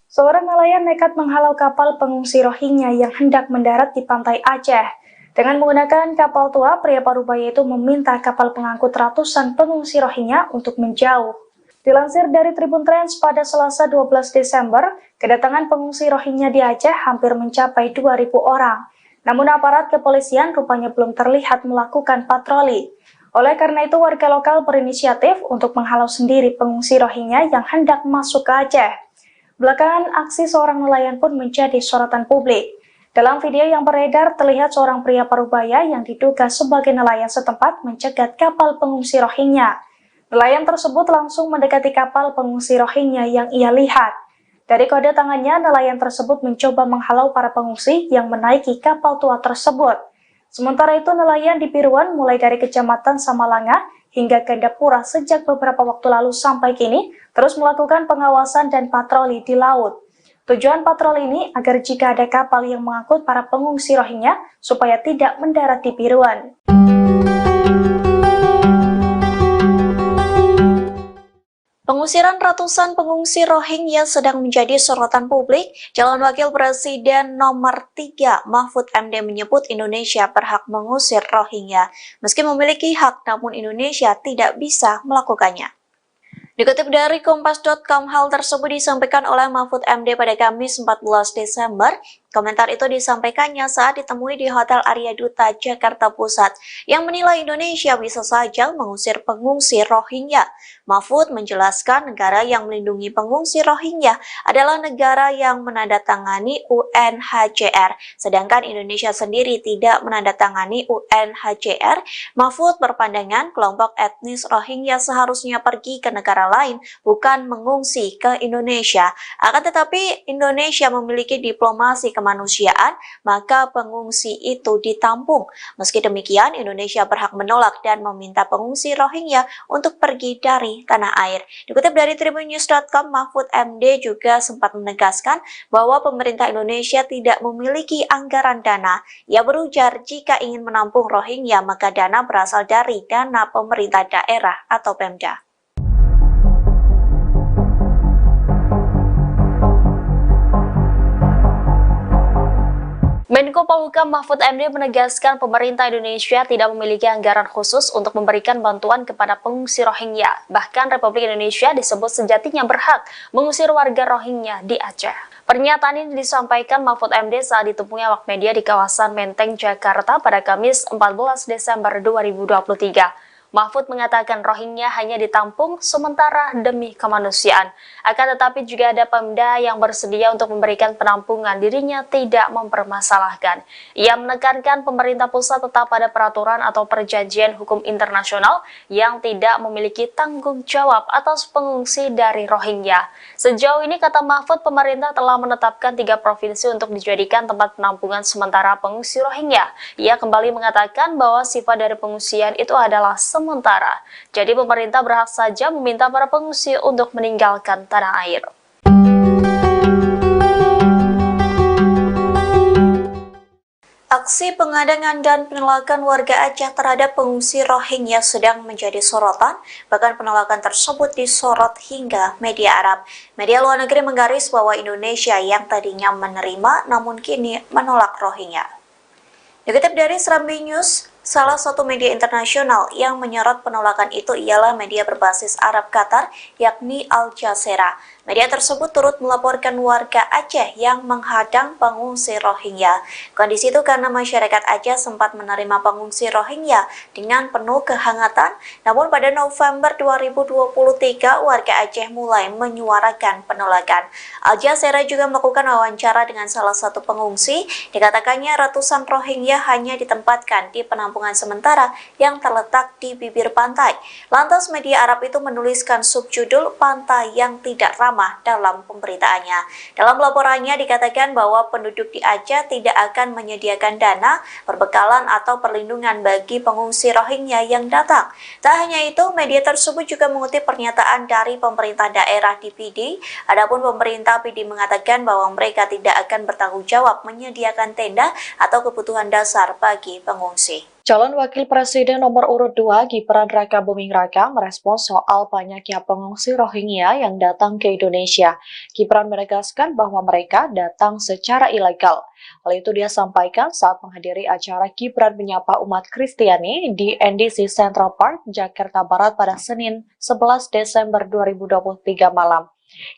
Speaker 3: Seorang nelayan nekat menghalau kapal pengungsi Rohingya yang hendak mendarat di pantai Aceh. Dengan menggunakan kapal tua, pria parubaya itu meminta kapal pengangkut ratusan pengungsi Rohingya untuk menjauh. Dilansir dari Tribun Trans, pada Selasa 12 Desember, kedatangan pengungsi Rohingya di Aceh hampir mencapai 2.000 orang. Namun aparat kepolisian rupanya belum terlihat melakukan patroli. Oleh karena itu, warga lokal berinisiatif untuk menghalau sendiri pengungsi Rohingya yang hendak masuk ke Aceh. Belakangan, aksi seorang nelayan pun menjadi sorotan publik. Dalam video yang beredar, terlihat seorang pria parubaya yang diduga sebagai nelayan setempat mencegat kapal pengungsi Rohingya. Nelayan tersebut langsung mendekati kapal pengungsi Rohingya yang ia lihat. Dari kode tangannya, nelayan tersebut mencoba menghalau para pengungsi yang menaiki kapal tua tersebut. Sementara itu, nelayan di Piruan mulai dari Kecamatan Samalanga hingga Gandapura sejak beberapa waktu lalu sampai kini terus melakukan pengawasan dan patroli di laut. Tujuan patroli ini agar jika ada kapal yang mengangkut para pengungsi Rohingya supaya tidak mendarat di Piruan.
Speaker 1: Pengusiran ratusan pengungsi Rohingya sedang menjadi sorotan publik. Calon Wakil Presiden nomor 3 Mahfud MD menyebut Indonesia berhak mengusir Rohingya. Meski memiliki hak, namun Indonesia tidak bisa melakukannya. Dikutip dari Kompas.com, hal tersebut disampaikan oleh Mahfud MD pada Kamis 14 Desember. Komentar itu disampaikannya saat ditemui di Hotel Arya Duta, Jakarta Pusat, yang menilai Indonesia bisa saja mengusir pengungsi Rohingya. Mahfud menjelaskan negara yang melindungi pengungsi Rohingya adalah negara yang menandatangani UNHCR, sedangkan Indonesia sendiri tidak menandatangani UNHCR. Mahfud berpandangan kelompok etnis Rohingya seharusnya pergi ke negara lain, bukan mengungsi ke Indonesia. Akan tetapi Indonesia memiliki diplomasi kemanusiaan, maka pengungsi itu ditampung. Meski demikian, Indonesia berhak menolak dan meminta pengungsi Rohingya untuk pergi dari tanah air. Dikutip dari tribunnews.com, Mahfud MD juga sempat menegaskan bahwa pemerintah Indonesia tidak memiliki anggaran dana. Ia berujar jika ingin menampung Rohingya, maka dana berasal dari dana pemerintah daerah atau Pemda.
Speaker 2: Menko Polhukam Mahfud MD menegaskan pemerintah Indonesia tidak memiliki anggaran khusus untuk memberikan bantuan kepada pengungsi Rohingya. Bahkan Republik Indonesia disebut sejatinya berhak mengusir warga Rohingya di Aceh. Pernyataan ini disampaikan Mahfud MD saat ditemui awak media di kawasan Menteng, Jakarta pada Kamis 14 Desember 2023. Mahfud mengatakan Rohingya hanya ditampung sementara demi kemanusiaan. Akan tetapi juga ada Pemda yang bersedia untuk memberikan penampungan, dirinya tidak mempermasalahkan. Ia menekankan pemerintah pusat tetap pada peraturan atau perjanjian hukum internasional yang tidak memiliki tanggung jawab atas pengungsi dari Rohingya. Sejauh ini, kata Mahfud, pemerintah telah menetapkan 3 provinsi untuk dijadikan tempat penampungan sementara pengungsi Rohingya. Ia kembali mengatakan bahwa sifat dari pengungsian itu adalah sementara. Jadi pemerintah berhak saja meminta para pengungsi untuk meninggalkan tanah air.
Speaker 1: Aksi pengadangan dan penolakan warga Aceh terhadap pengungsi Rohingya sedang menjadi sorotan, bahkan penolakan tersebut disorot hingga media Arab. Media luar negeri menggaris bahwa Indonesia yang tadinya menerima namun kini menolak Rohingya. Dikutip dari Serambi News, salah satu media internasional yang menyorot penolakan itu ialah media berbasis Arab Qatar, yakni Al Jazeera. Media tersebut turut melaporkan warga Aceh yang menghadang pengungsi Rohingya. Kondisi itu karena masyarakat Aceh sempat menerima pengungsi Rohingya dengan penuh kehangatan, namun pada November 2023 warga Aceh mulai menyuarakan penolakan. Al Jazeera juga melakukan wawancara dengan salah satu pengungsi, dikatakannya ratusan Rohingya hanya ditempatkan di penampungan sementara yang terletak di bibir pantai. Lantas media Arab itu menuliskan subjudul "Pantai yang Tidak Ramah" dalam pemberitaannya. Dalam laporannya dikatakan bahwa penduduk di Aceh tidak akan menyediakan dana, perbekalan atau perlindungan bagi pengungsi Rohingya yang datang. Tak hanya itu, media tersebut juga mengutip pernyataan dari pemerintah daerah di PD. Adapun pemerintah PD mengatakan bahwa mereka tidak akan bertanggung jawab menyediakan tenda atau kebutuhan dasar bagi pengungsi.
Speaker 2: Calon Wakil Presiden nomor urut 2 Gibran Raka Buming Raka merespons soal banyaknya pengungsi Rohingya yang datang ke Indonesia. Gibran menegaskan bahwa mereka datang secara ilegal. Hal itu dia sampaikan saat menghadiri acara Gibran menyapa umat Kristiani di NDC Central Park, Jakarta Barat pada Senin 11 Desember 2023 malam.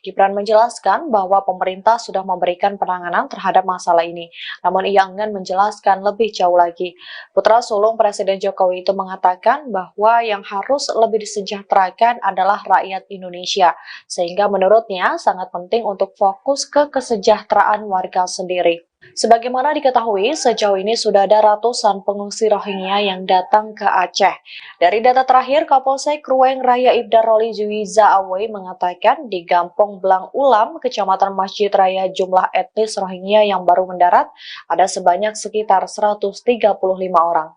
Speaker 2: Gibran menjelaskan bahwa pemerintah sudah memberikan penanganan terhadap masalah ini, namun ia enggan menjelaskan lebih jauh lagi. Putra sulung Presiden Jokowi itu mengatakan bahwa yang harus lebih disejahterakan adalah rakyat Indonesia, sehingga menurutnya sangat penting untuk fokus ke kesejahteraan warga sendiri. Sebagaimana diketahui, sejauh ini sudah ada ratusan pengungsi Rohingya yang datang ke Aceh. Dari data terakhir, Kapolsek Ruweng Raya Ibda Roli Juwiza Awe mengatakan di Gampong Blang Ulam, Kecamatan Masjid Raya, jumlah etnis Rohingya yang baru mendarat ada sebanyak sekitar 135 orang.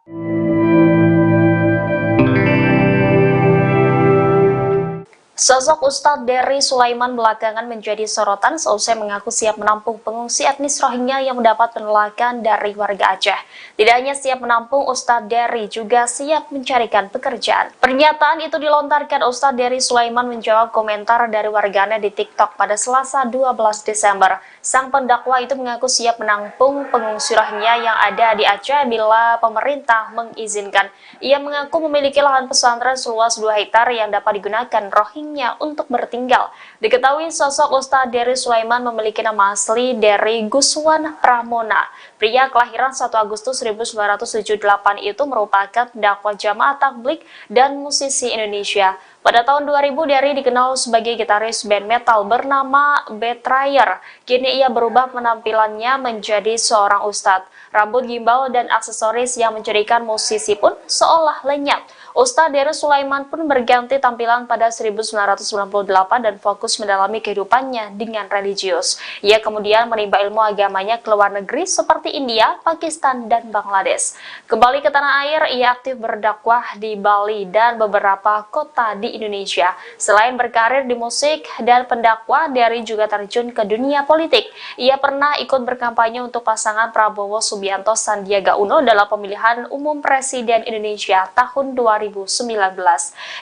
Speaker 3: Sosok Ustadz Dery Sulaiman belakangan menjadi sorotan seusai mengaku siap menampung pengungsi etnis Rohingya yang mendapat penolakan dari warga Aceh. Tidak hanya siap menampung, Ustadz Dery juga siap mencarikan pekerjaan. Pernyataan itu dilontarkan Ustadz Dery Sulaiman menjawab komentar dari warganet di TikTok pada Selasa 12 Desember. Sang pendakwa itu mengaku siap menampung pengungsi Rohingya yang ada di Aceh bila pemerintah mengizinkan. Ia mengaku memiliki lahan pesantren seluas 2 hektar yang dapat digunakan Rohingya untuk bertinggal. Diketahui sosok Ustadz Dery Sulaiman memiliki nama asli Dery Guswan Pramona. Pria kelahiran 1 Agustus 1978 itu merupakan pendakwa jamaah tabligh dan musisi Indonesia. Pada tahun 2000, Dery dikenal sebagai gitaris band metal bernama Betrayer. Kini ia berubah penampilannya menjadi seorang ustadz. Rambut gimbal dan aksesoris yang menjadikan musisi pun seolah lenyap. Ustadz Dery Sulaiman pun berganti tampilan pada 1998 dan fokus mendalami kehidupannya dengan religius. Ia kemudian menimba ilmu agamanya ke luar negeri seperti India, Pakistan, dan Bangladesh. Kembali ke tanah air, ia aktif berdakwah di Bali dan beberapa kota di Indonesia. Selain berkarir di musik dan pendakwah, Dery juga terjun ke dunia politik. Ia pernah ikut berkampanye untuk pasangan Prabowo Subianto Sandiaga Uno dalam pemilihan umum Presiden Indonesia tahun 2019.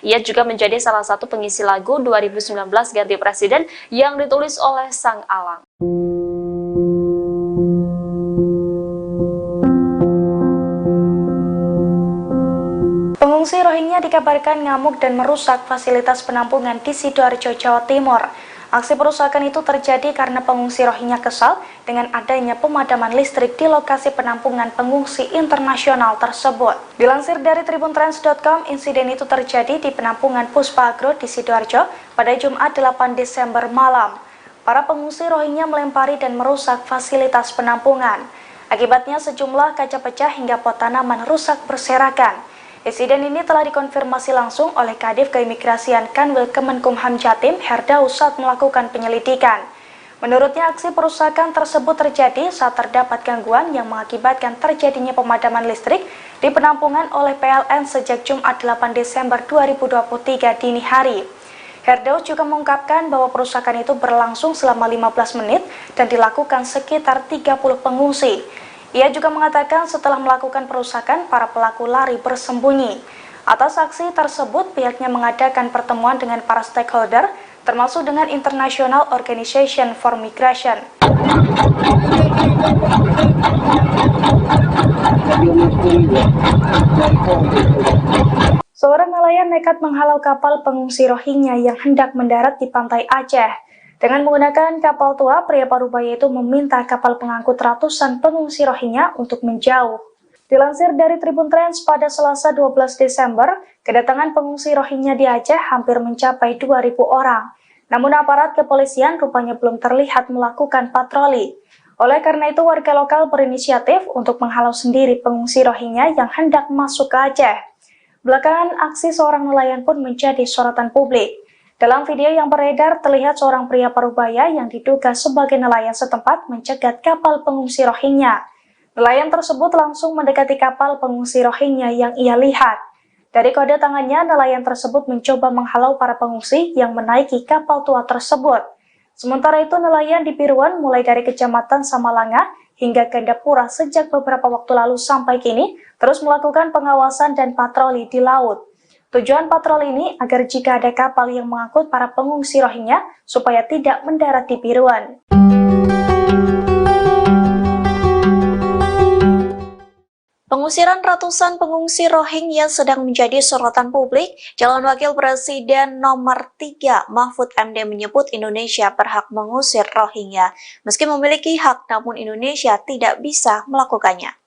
Speaker 3: Ia juga menjadi salah satu pengisi lagu 2019 Ganti Presiden yang ditulis oleh Sang Alang. Pengungsi Rohingya dikabarkan ngamuk dan merusak fasilitas penampungan di Sidoarjo, Jawa Timur. Aksi perusakan itu terjadi karena pengungsi Rohingya kesal dengan adanya pemadaman listrik di lokasi penampungan pengungsi internasional tersebut. Dilansir dari tribuntrans.com, insiden itu terjadi di penampungan Puspa Agro di Sidoarjo pada Jumat 8 Desember malam. Para pengungsi Rohingya melempari dan merusak fasilitas penampungan. Akibatnya sejumlah kaca pecah hingga pot tanaman rusak berserakan. Insiden ini telah dikonfirmasi langsung oleh Kadif Keimigrasian Kanwil Kemenkumham Jatim, Herdaus, saat melakukan penyelidikan. Menurutnya, aksi perusakan tersebut terjadi saat terdapat gangguan yang mengakibatkan terjadinya pemadaman listrik di penampungan oleh PLN sejak Jumat 8 Desember 2023 dini hari. Herdaus juga mengungkapkan bahwa perusakan itu berlangsung selama 15 menit dan dilakukan sekitar 30 pengungsi. Ia juga mengatakan setelah melakukan perusakan, para pelaku lari bersembunyi. Atas aksi tersebut, pihaknya mengadakan pertemuan dengan para stakeholder termasuk dengan International Organization for Migration. Seorang nelayan nekat menghalau kapal pengungsi Rohingya yang hendak mendarat di pantai Aceh. Dengan menggunakan kapal tua, pria parubaya itu meminta kapal pengangkut ratusan pengungsi Rohingya untuk menjauh. Dilansir dari Tribun Trends pada Selasa 12 Desember, kedatangan pengungsi Rohingya di Aceh hampir mencapai 2.000 orang. Namun aparat kepolisian rupanya belum terlihat melakukan patroli. Oleh karena itu, warga lokal berinisiatif untuk menghalau sendiri pengungsi Rohingya yang hendak masuk ke Aceh. Belakangan, aksi seorang nelayan pun menjadi sorotan publik. Dalam video yang beredar, terlihat seorang pria parubaya yang diduga sebagai nelayan setempat mencegat kapal pengungsi Rohingya. Nelayan tersebut langsung mendekati kapal pengungsi Rohingya yang ia lihat. Dari kode tangannya, nelayan tersebut mencoba menghalau para pengungsi yang menaiki kapal tua tersebut. Sementara itu, nelayan di Piruan mulai dari Kecamatan Samalanga hingga Gandapura sejak beberapa waktu lalu sampai kini terus melakukan pengawasan dan patroli di laut. Tujuan patroli ini agar jika ada kapal yang mengangkut para pengungsi Rohingya supaya tidak mendarat di Piruan.
Speaker 1: Pengusiran ratusan pengungsi Rohingya sedang menjadi sorotan publik. Calon Wakil Presiden nomor 3 Mahfud MD menyebut Indonesia berhak mengusir Rohingya. Meski memiliki hak, namun Indonesia tidak bisa melakukannya.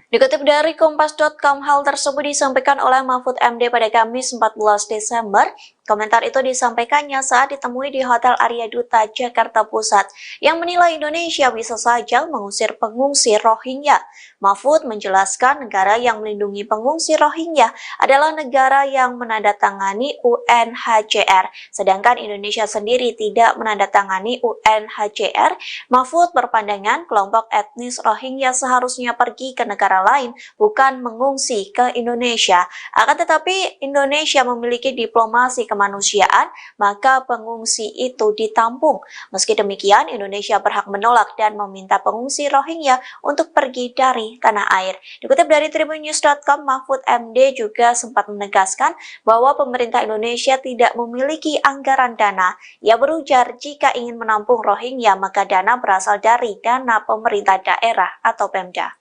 Speaker 1: Dikutip dari Kompas.com, hal tersebut disampaikan oleh Mahfud MD pada Kamis 14 Desember. Komentar itu disampaikannya saat ditemui di Hotel Arya Duta, Jakarta Pusat, yang menilai Indonesia bisa saja mengusir pengungsi Rohingya. Mahfud menjelaskan negara yang melindungi pengungsi Rohingya adalah negara yang menandatangani UNHCR, sedangkan Indonesia sendiri tidak menandatangani UNHCR. Mahfud berpandangan kelompok etnis Rohingya seharusnya pergi ke negara lain, bukan mengungsi ke Indonesia. Akan tetapi Indonesia memiliki diplomasi kemanusiaan, maka pengungsi itu ditampung. Meski demikian, Indonesia berhak menolak dan meminta pengungsi Rohingya untuk pergi dari tanah air. Dikutip dari tribunnews.com, Mahfud MD juga sempat menegaskan bahwa pemerintah Indonesia tidak memiliki anggaran dana. Ia berujar jika ingin menampung Rohingya, maka dana berasal dari dana pemerintah daerah atau Pemda.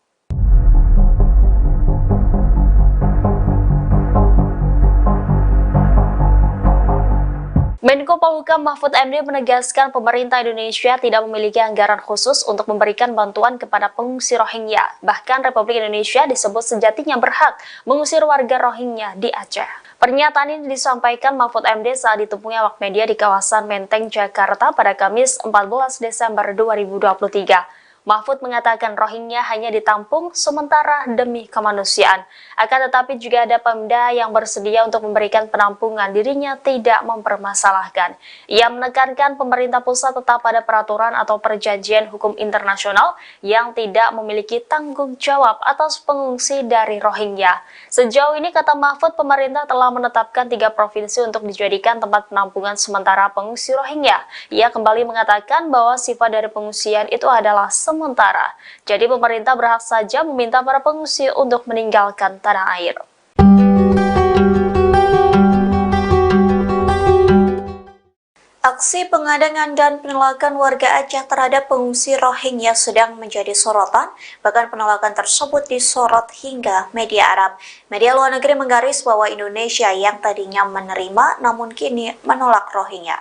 Speaker 2: Menko Polhukam Mahfud MD menegaskan pemerintah Indonesia tidak memiliki anggaran khusus untuk memberikan bantuan kepada pengungsi Rohingya. Bahkan Republik Indonesia disebut sejatinya berhak mengusir warga Rohingya di Aceh. Pernyataan ini disampaikan Mahfud MD saat ditemui awak media di kawasan Menteng, Jakarta pada Kamis 14 Desember 2023. Mahfud mengatakan Rohingya hanya ditampung sementara demi kemanusiaan. Akan tetapi juga ada Pemda yang bersedia untuk memberikan penampungan, dirinya tidak mempermasalahkan. Ia menekankan pemerintah pusat tetap pada peraturan atau perjanjian hukum internasional yang tidak memiliki tanggung jawab atas pengungsi dari Rohingya. Sejauh ini, kata Mahfud, pemerintah telah menetapkan 3 provinsi untuk dijadikan tempat penampungan sementara pengungsi Rohingya. Ia kembali mengatakan bahwa sifat dari pengungsian itu adalah sementara. Jadi pemerintah berhak saja meminta para pengungsi untuk meninggalkan tanah air.
Speaker 1: Aksi pengadangan dan penolakan warga Aceh terhadap pengungsi Rohingya sedang menjadi sorotan, bahkan penolakan tersebut disorot hingga media Arab. Media luar negeri menggaris bahwa Indonesia yang tadinya menerima namun kini menolak Rohingya.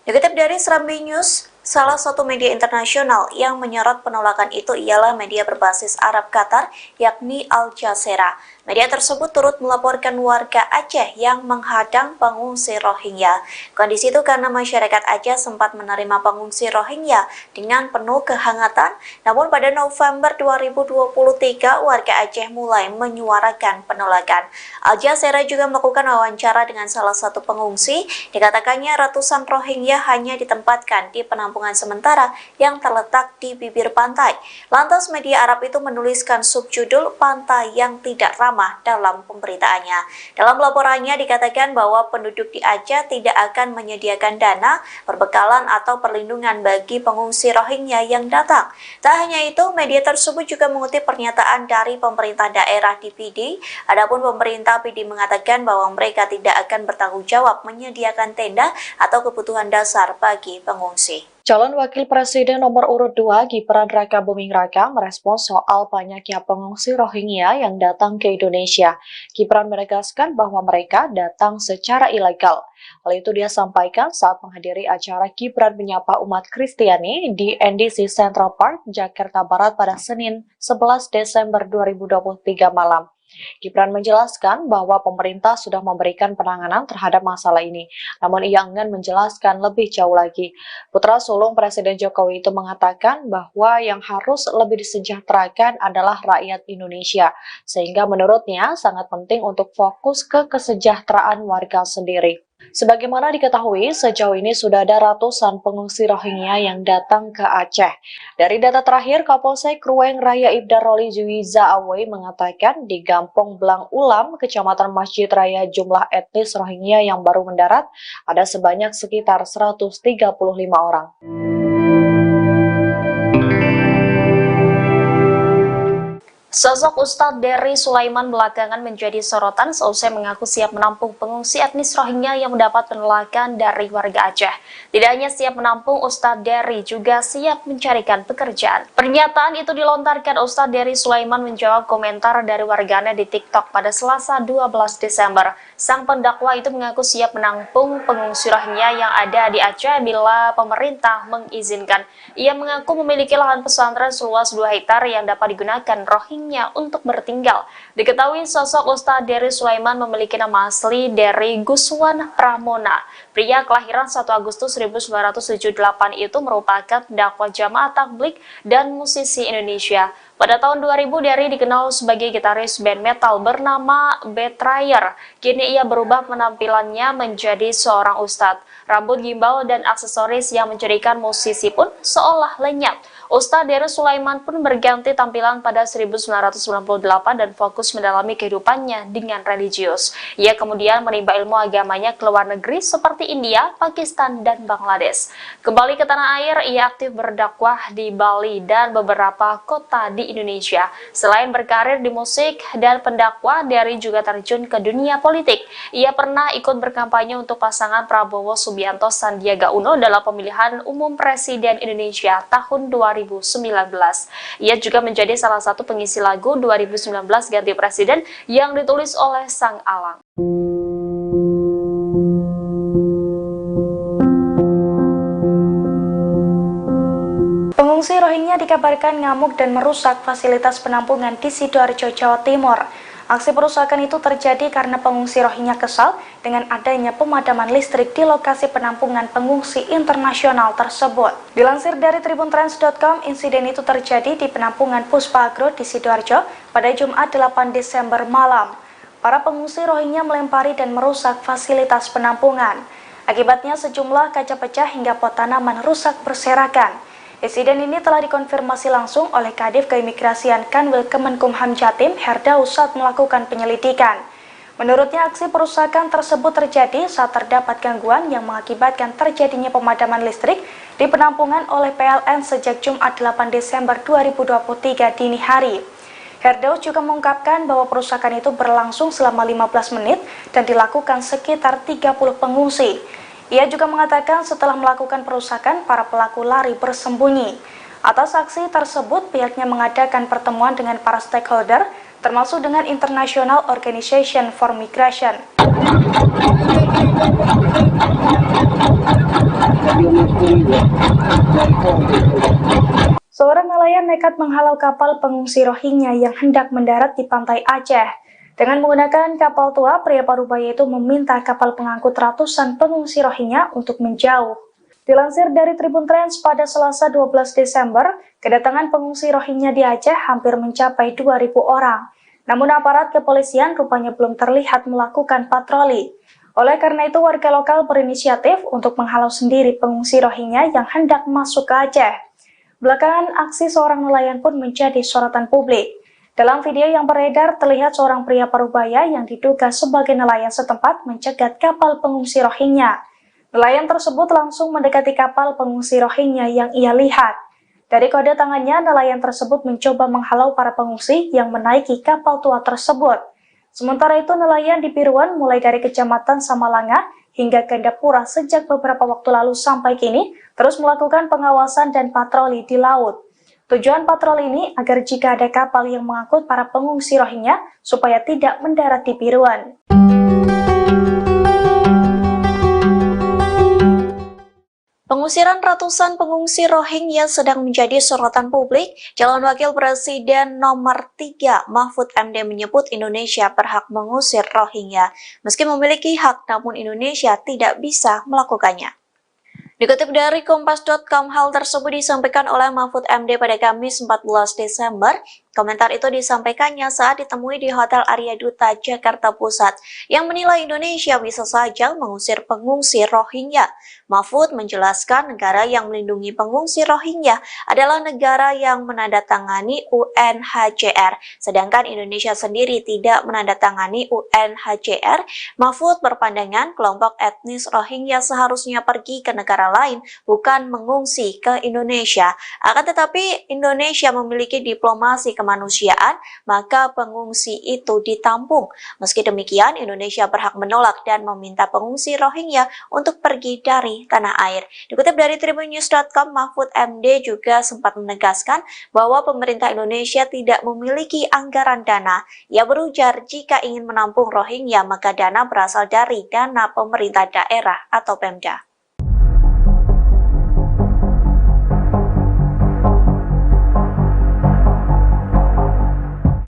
Speaker 1: Dikutip dari Serambi News, salah satu media internasional yang menyorot penolakan itu ialah media berbasis Arab Qatar, yakni Al Jazeera. Media tersebut turut melaporkan warga Aceh yang menghadang pengungsi Rohingya. Kondisi itu karena masyarakat Aceh sempat menerima pengungsi Rohingya dengan penuh kehangatan, namun pada November 2023 warga Aceh mulai menyuarakan penolakan. Al Jazeera juga melakukan wawancara dengan salah satu pengungsi. Dikatakannya ratusan Rohingya hanya ditempatkan di penampungan sementara yang terletak di bibir pantai. Lantas media Arab itu menuliskan subjudul "Pantai yang tidak ramah ramah dalam pemberitaannya. Dalam laporannya dikatakan bahwa penduduk di Aceh tidak akan menyediakan dana, perbekalan atau perlindungan bagi pengungsi Rohingya yang datang. Tak hanya itu, media tersebut juga mengutip pernyataan dari pemerintah daerah di PD. Adapun pemerintah PD mengatakan bahwa mereka tidak akan bertanggung jawab menyediakan tenda atau kebutuhan dasar bagi pengungsi.
Speaker 2: Calon Wakil Presiden nomor urut 2 Gibran Raka Buming Raka merespons soal banyaknya pengungsi Rohingya yang datang ke Indonesia. Gibran menegaskan bahwa mereka datang secara ilegal. Hal itu dia sampaikan saat menghadiri acara Gibran menyapa umat Kristiani di NDC Central Park, Jakarta Barat pada Senin 11 Desember 2023 malam. Gibran menjelaskan bahwa pemerintah sudah memberikan penanganan terhadap masalah ini, namun ia enggan menjelaskan lebih jauh lagi. Putra sulung Presiden Jokowi itu mengatakan bahwa yang harus lebih disejahterakan adalah rakyat Indonesia, sehingga menurutnya sangat penting untuk fokus ke kesejahteraan warga sendiri. Sebagaimana diketahui, sejauh ini sudah ada ratusan pengungsi Rohingya yang datang ke Aceh. Dari data terakhir, Kapolsek Ruweng Raya Ibda Roli Juwiza Awe mengatakan di Gampong Blang Ulam, Kecamatan Masjid Raya, jumlah etnis Rohingya yang baru mendarat ada sebanyak sekitar 135 orang.
Speaker 1: Sosok Ustadz Dery Sulaiman belakangan menjadi sorotan seusai mengaku siap menampung pengungsi etnis Rohingya yang mendapat penolakan dari warga Aceh. Tidak hanya siap menampung, Ustadz Dery juga siap mencarikan pekerjaan. Pernyataan itu dilontarkan Ustadz Dery Sulaiman menjawab komentar dari warganet di TikTok pada Selasa 12 Desember. Sang pendakwa itu mengaku siap menampung pengungsi Rohingya yang ada di Aceh bila pemerintah mengizinkan. Ia mengaku memiliki lahan pesantren seluas 2 hektar yang dapat digunakan Rohingya untuk bertinggal. Diketahui sosok Ustadz Dery Sulaiman memiliki nama asli Dery Guswan Pramona. Pria kelahiran 1 Agustus 1978 itu merupakan pendakwa jamaah tabligh dan musisi Indonesia. Pada tahun 2000, Dery dikenal sebagai gitaris band metal bernama Betrayer. Kini ia berubah penampilannya menjadi seorang ustadz. Rambut gimbal dan aksesoris yang menjadikan musisi pun seolah lenyap. Ustadz Dery Sulaiman pun berganti tampilan pada 1998 dan fokus mendalami kehidupannya dengan religius. Ia kemudian menimba ilmu agamanya ke luar negeri seperti India, Pakistan, dan Bangladesh. Kembali ke tanah air, ia aktif berdakwah di Bali dan beberapa kota di Indonesia. Selain berkarir di musik dan pendakwah, Dery juga terjun ke dunia politik. Ia pernah ikut berkampanye untuk pasangan Prabowo Subianto Sandiaga Uno dalam pemilihan umum Presiden Indonesia tahun 2019. Ia juga menjadi salah satu pengisi lagu 2019 Ganti Presiden yang ditulis oleh Sang Alang.
Speaker 3: Pengungsi Rohingya dikabarkan ngamuk dan merusak fasilitas penampungan di Sidoarjo, Jawa Timur. Aksi perusakan itu terjadi karena pengungsi Rohingya kesal dengan adanya pemadaman listrik di lokasi penampungan pengungsi internasional tersebut. Dilansir dari tribuntrans.com, insiden itu terjadi di penampungan Puspa Agro di Sidoarjo pada Jumat 8 Desember malam. Para pengungsi Rohingya melempari dan merusak fasilitas penampungan. Akibatnya sejumlah kaca pecah hingga pot tanaman rusak berserakan. Insiden ini telah dikonfirmasi langsung oleh Kadif Keimigrasian Kanwil Kemenkumham Jatim Herdaus saat melakukan penyelidikan. Menurutnya, aksi perusakan tersebut terjadi saat terdapat gangguan yang mengakibatkan terjadinya pemadaman listrik di penampungan oleh PLN sejak Jumat 8 Desember 2023 dini hari. Herdaus juga mengungkapkan bahwa perusakan itu berlangsung selama 15 menit dan dilakukan sekitar 30 pengungsi. Ia juga mengatakan setelah melakukan perusakan, para pelaku lari bersembunyi. Atas aksi tersebut, pihaknya mengadakan pertemuan dengan para stakeholder, termasuk dengan International Organization for Migration. Seorang nelayan nekat menghalau kapal pengungsi Rohingya yang hendak mendarat di pantai Aceh. Dengan menggunakan kapal tua, pria parubaya itu meminta kapal pengangkut ratusan pengungsi Rohingya untuk menjauh. Dilansir dari Tribun Trans pada Selasa 12 Desember, kedatangan pengungsi Rohingya di Aceh hampir mencapai 2.000 orang. Namun aparat kepolisian rupanya belum terlihat melakukan patroli. Oleh karena itu, warga lokal berinisiatif untuk menghalau sendiri pengungsi Rohingya yang hendak masuk ke Aceh. Belakangan, aksi seorang nelayan pun menjadi sorotan publik. Dalam video yang beredar, terlihat seorang pria parubaya yang diduga sebagai nelayan setempat mencegat kapal pengungsi Rohingya. Nelayan tersebut langsung mendekati kapal pengungsi Rohingya yang ia lihat. Dari kode tangannya, nelayan tersebut mencoba menghalau para pengungsi yang menaiki kapal tua tersebut. Sementara itu, nelayan di Piruan mulai dari Kecamatan Samalanga hingga Gandapura sejak beberapa waktu lalu sampai kini terus melakukan pengawasan dan patroli di laut. Tujuan patroli ini agar jika ada kapal yang mengangkut para pengungsi Rohingya supaya tidak mendarat di Piruan.
Speaker 1: Pengusiran ratusan pengungsi Rohingya sedang menjadi sorotan publik. Calon Wakil Presiden nomor 3 Mahfud MD menyebut Indonesia berhak mengusir Rohingya. Meski memiliki hak, namun Indonesia tidak bisa melakukannya. Dikutip dari Kompas.com, hal tersebut disampaikan oleh Mahfud MD pada Kamis 14 Desember. Komentar itu disampaikannya saat ditemui di Hotel Arya Duta, Jakarta Pusat, yang menilai Indonesia bisa saja mengusir pengungsi Rohingya. Mahfud menjelaskan negara yang melindungi pengungsi Rohingya adalah negara yang menandatangani UNHCR, sedangkan Indonesia sendiri tidak menandatangani UNHCR. Mahfud berpandangan kelompok etnis Rohingya seharusnya pergi ke negara lain, bukan mengungsi ke Indonesia. Akan tetapi Indonesia memiliki diplomasi kemanusiaan, maka pengungsi itu ditampung. Meski demikian, Indonesia berhak menolak dan meminta pengungsi Rohingya untuk pergi dari tanah air. Dikutip dari tribunnews.com, Mahfud MD juga sempat menegaskan bahwa pemerintah Indonesia tidak memiliki anggaran dana. Ia berujar jika ingin menampung Rohingya, maka dana berasal dari dana pemerintah daerah atau Pemda.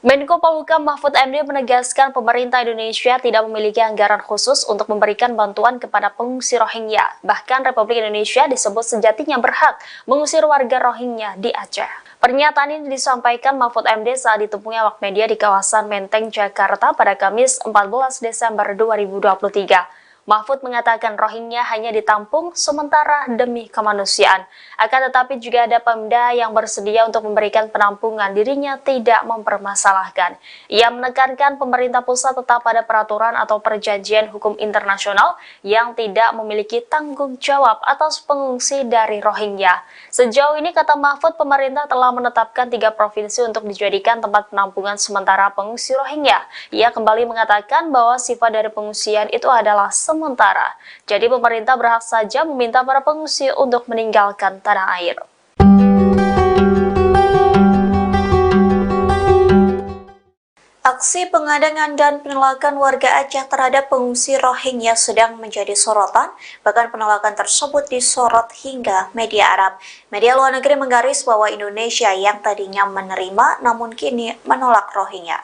Speaker 2: Menko Polhukam Mahfud MD menegaskan pemerintah Indonesia tidak memiliki anggaran khusus untuk memberikan bantuan kepada pengungsi Rohingya. Bahkan Republik Indonesia disebut sejatinya berhak mengusir warga Rohingya di Aceh. Pernyataan ini disampaikan Mahfud MD saat ditemui awak media di kawasan Menteng, Jakarta pada Kamis 14 Desember 2023. Mahfud mengatakan Rohingya hanya ditampung sementara demi kemanusiaan. Akan tetapi juga ada Pemda yang bersedia untuk memberikan penampungan, dirinya tidak mempermasalahkan. Ia menekankan pemerintah pusat tetap pada peraturan atau perjanjian hukum internasional yang tidak memiliki tanggung jawab atas pengungsi dari Rohingya. Sejauh ini, kata Mahfud, pemerintah telah menetapkan 3 provinsi untuk dijadikan tempat penampungan sementara pengungsi Rohingya. Ia kembali mengatakan bahwa sifat dari pengungsian itu adalah sementara. Jadi pemerintah berhak saja meminta para pengungsi untuk meninggalkan tanah air.
Speaker 1: Aksi pengadangan dan penolakan warga Aceh terhadap pengungsi Rohingya sedang menjadi sorotan, bahkan penolakan tersebut disorot hingga media Arab. Media luar negeri menggaris bahwa Indonesia yang tadinya menerima namun kini menolak Rohingya.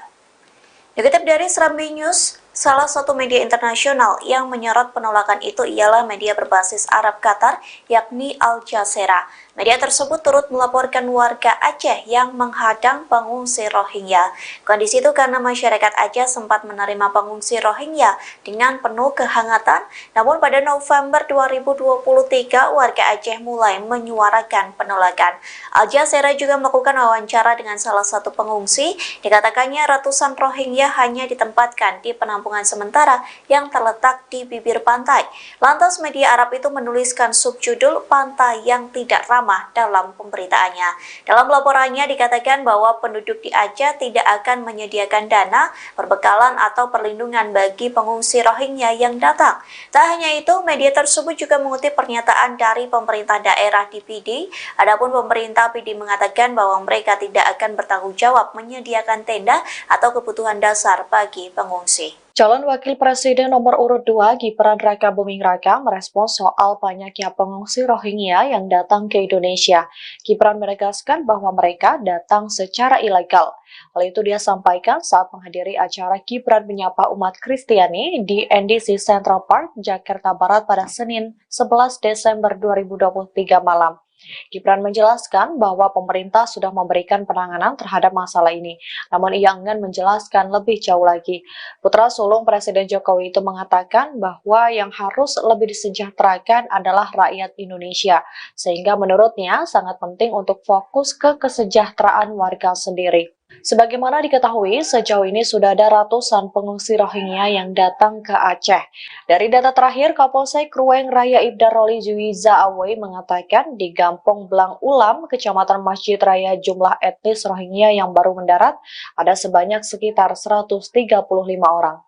Speaker 1: Dikutip dari Serambi News, salah satu media internasional yang menyorot penolakan itu ialah media berbasis Arab Qatar, yakni Al Jazeera. Media tersebut turut melaporkan warga Aceh yang menghadang pengungsi Rohingya. Kondisi itu karena masyarakat Aceh sempat menerima pengungsi Rohingya dengan penuh kehangatan, namun pada November 2023 warga Aceh mulai menyuarakan penolakan. Al Jazeera juga melakukan wawancara dengan salah satu pengungsi. Dikatakannya ratusan Rohingya hanya ditempatkan di penampungan sementara yang terletak di bibir pantai. Lantas media Arab itu menuliskan subjudul "Pantai yang Tidak Ramah" dalam pemberitaannya. Dalam laporannya dikatakan bahwa penduduk di Aceh tidak akan menyediakan dana, perbekalan atau perlindungan bagi pengungsi Rohingya yang datang. Tak hanya itu, media tersebut juga mengutip pernyataan dari pemerintah daerah di PD. Adapun pemerintah PD mengatakan bahwa mereka tidak akan bertanggung jawab menyediakan tenda atau kebutuhan dasar bagi pengungsi.
Speaker 2: Calon Wakil Presiden nomor urut 2 Gibran Raka Buming Raka merespons soal banyaknya pengungsi Rohingya yang datang ke Indonesia. Gibran menegaskan bahwa mereka datang secara ilegal. Hal itu dia sampaikan saat menghadiri acara Gibran menyapa umat Kristiani di NDC Central Park, Jakarta Barat pada Senin 11 Desember 2023 malam. Gibran menjelaskan bahwa pemerintah sudah memberikan penanganan terhadap masalah ini, namun ia enggan menjelaskan lebih jauh lagi. Putra sulung Presiden Jokowi itu mengatakan bahwa yang harus lebih disejahterakan adalah rakyat Indonesia, sehingga menurutnya sangat penting untuk fokus ke kesejahteraan warga sendiri. Sebagaimana diketahui, sejauh ini sudah ada ratusan pengungsi Rohingya yang datang ke Aceh. Dari data terakhir, Kapolsek Ruweng Raya Ibda Roli Juwiza Awoi mengatakan di Gampong Blang Ulam, Kecamatan Masjid Raya, jumlah etnis Rohingya yang baru mendarat ada sebanyak sekitar 135 orang.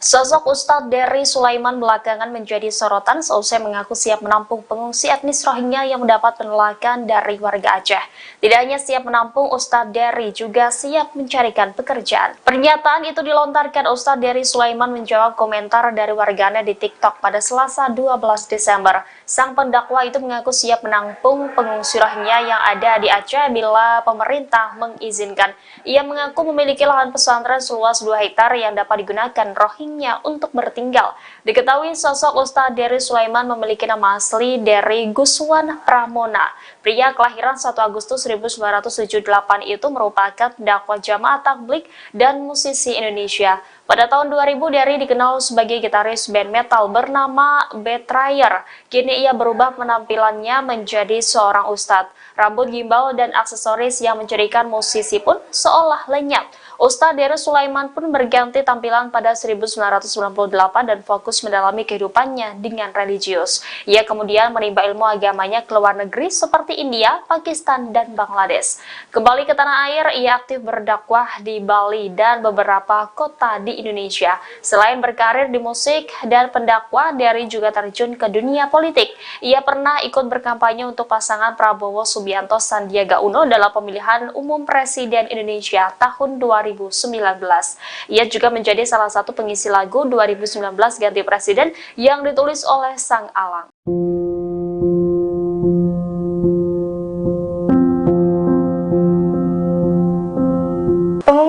Speaker 1: Sosok Ustadz Dery Sulaiman belakangan menjadi sorotan seusai mengaku siap menampung pengungsi etnis Rohingya yang mendapat penolakan dari warga Aceh. Tidak hanya siap menampung, Ustadz Dery juga siap mencarikan pekerjaan. Pernyataan itu dilontarkan Ustadz Dery Sulaiman menjawab komentar dari warganet di TikTok pada Selasa 12 Desember. Sang pendakwa itu mengaku siap menampung pengungsi Rohingya yang ada di Aceh bila pemerintah mengizinkan. Ia mengaku memiliki lahan pesantren seluas 2 hektar yang dapat digunakan Rohingya untuk bertinggal. Diketahui sosok Ustadz Dery Sulaiman memiliki nama asli Dery Guswan Pramona. Pria kelahiran 1 Agustus 1978 itu merupakan pendakwa jamaah tabligh dan musisi Indonesia. Pada tahun 2000, Dery dikenal sebagai gitaris band metal bernama Betrayer. Kini ia berubah penampilannya menjadi seorang ustadz. Rambut gimbal dan aksesoris yang menjadikan musisi pun seolah lenyap. Ustadz Dery Sulaiman pun berganti tampilan pada 1998 dan fokus mendalami kehidupannya dengan religius. Ia kemudian menimba ilmu agamanya ke luar negeri seperti India, Pakistan, dan Bangladesh. Kembali ke tanah air, ia aktif berdakwah di Bali dan beberapa kota di Indonesia. Selain berkarir di musik dan pendakwah, Dery juga terjun ke dunia politik. Ia pernah ikut berkampanye untuk pasangan Prabowo Subianto Sandiaga Uno dalam pemilihan umum Presiden Indonesia tahun 2019. Ia juga menjadi salah satu pengisi lagu 2019 Ganti Presiden yang ditulis oleh Sang Alang.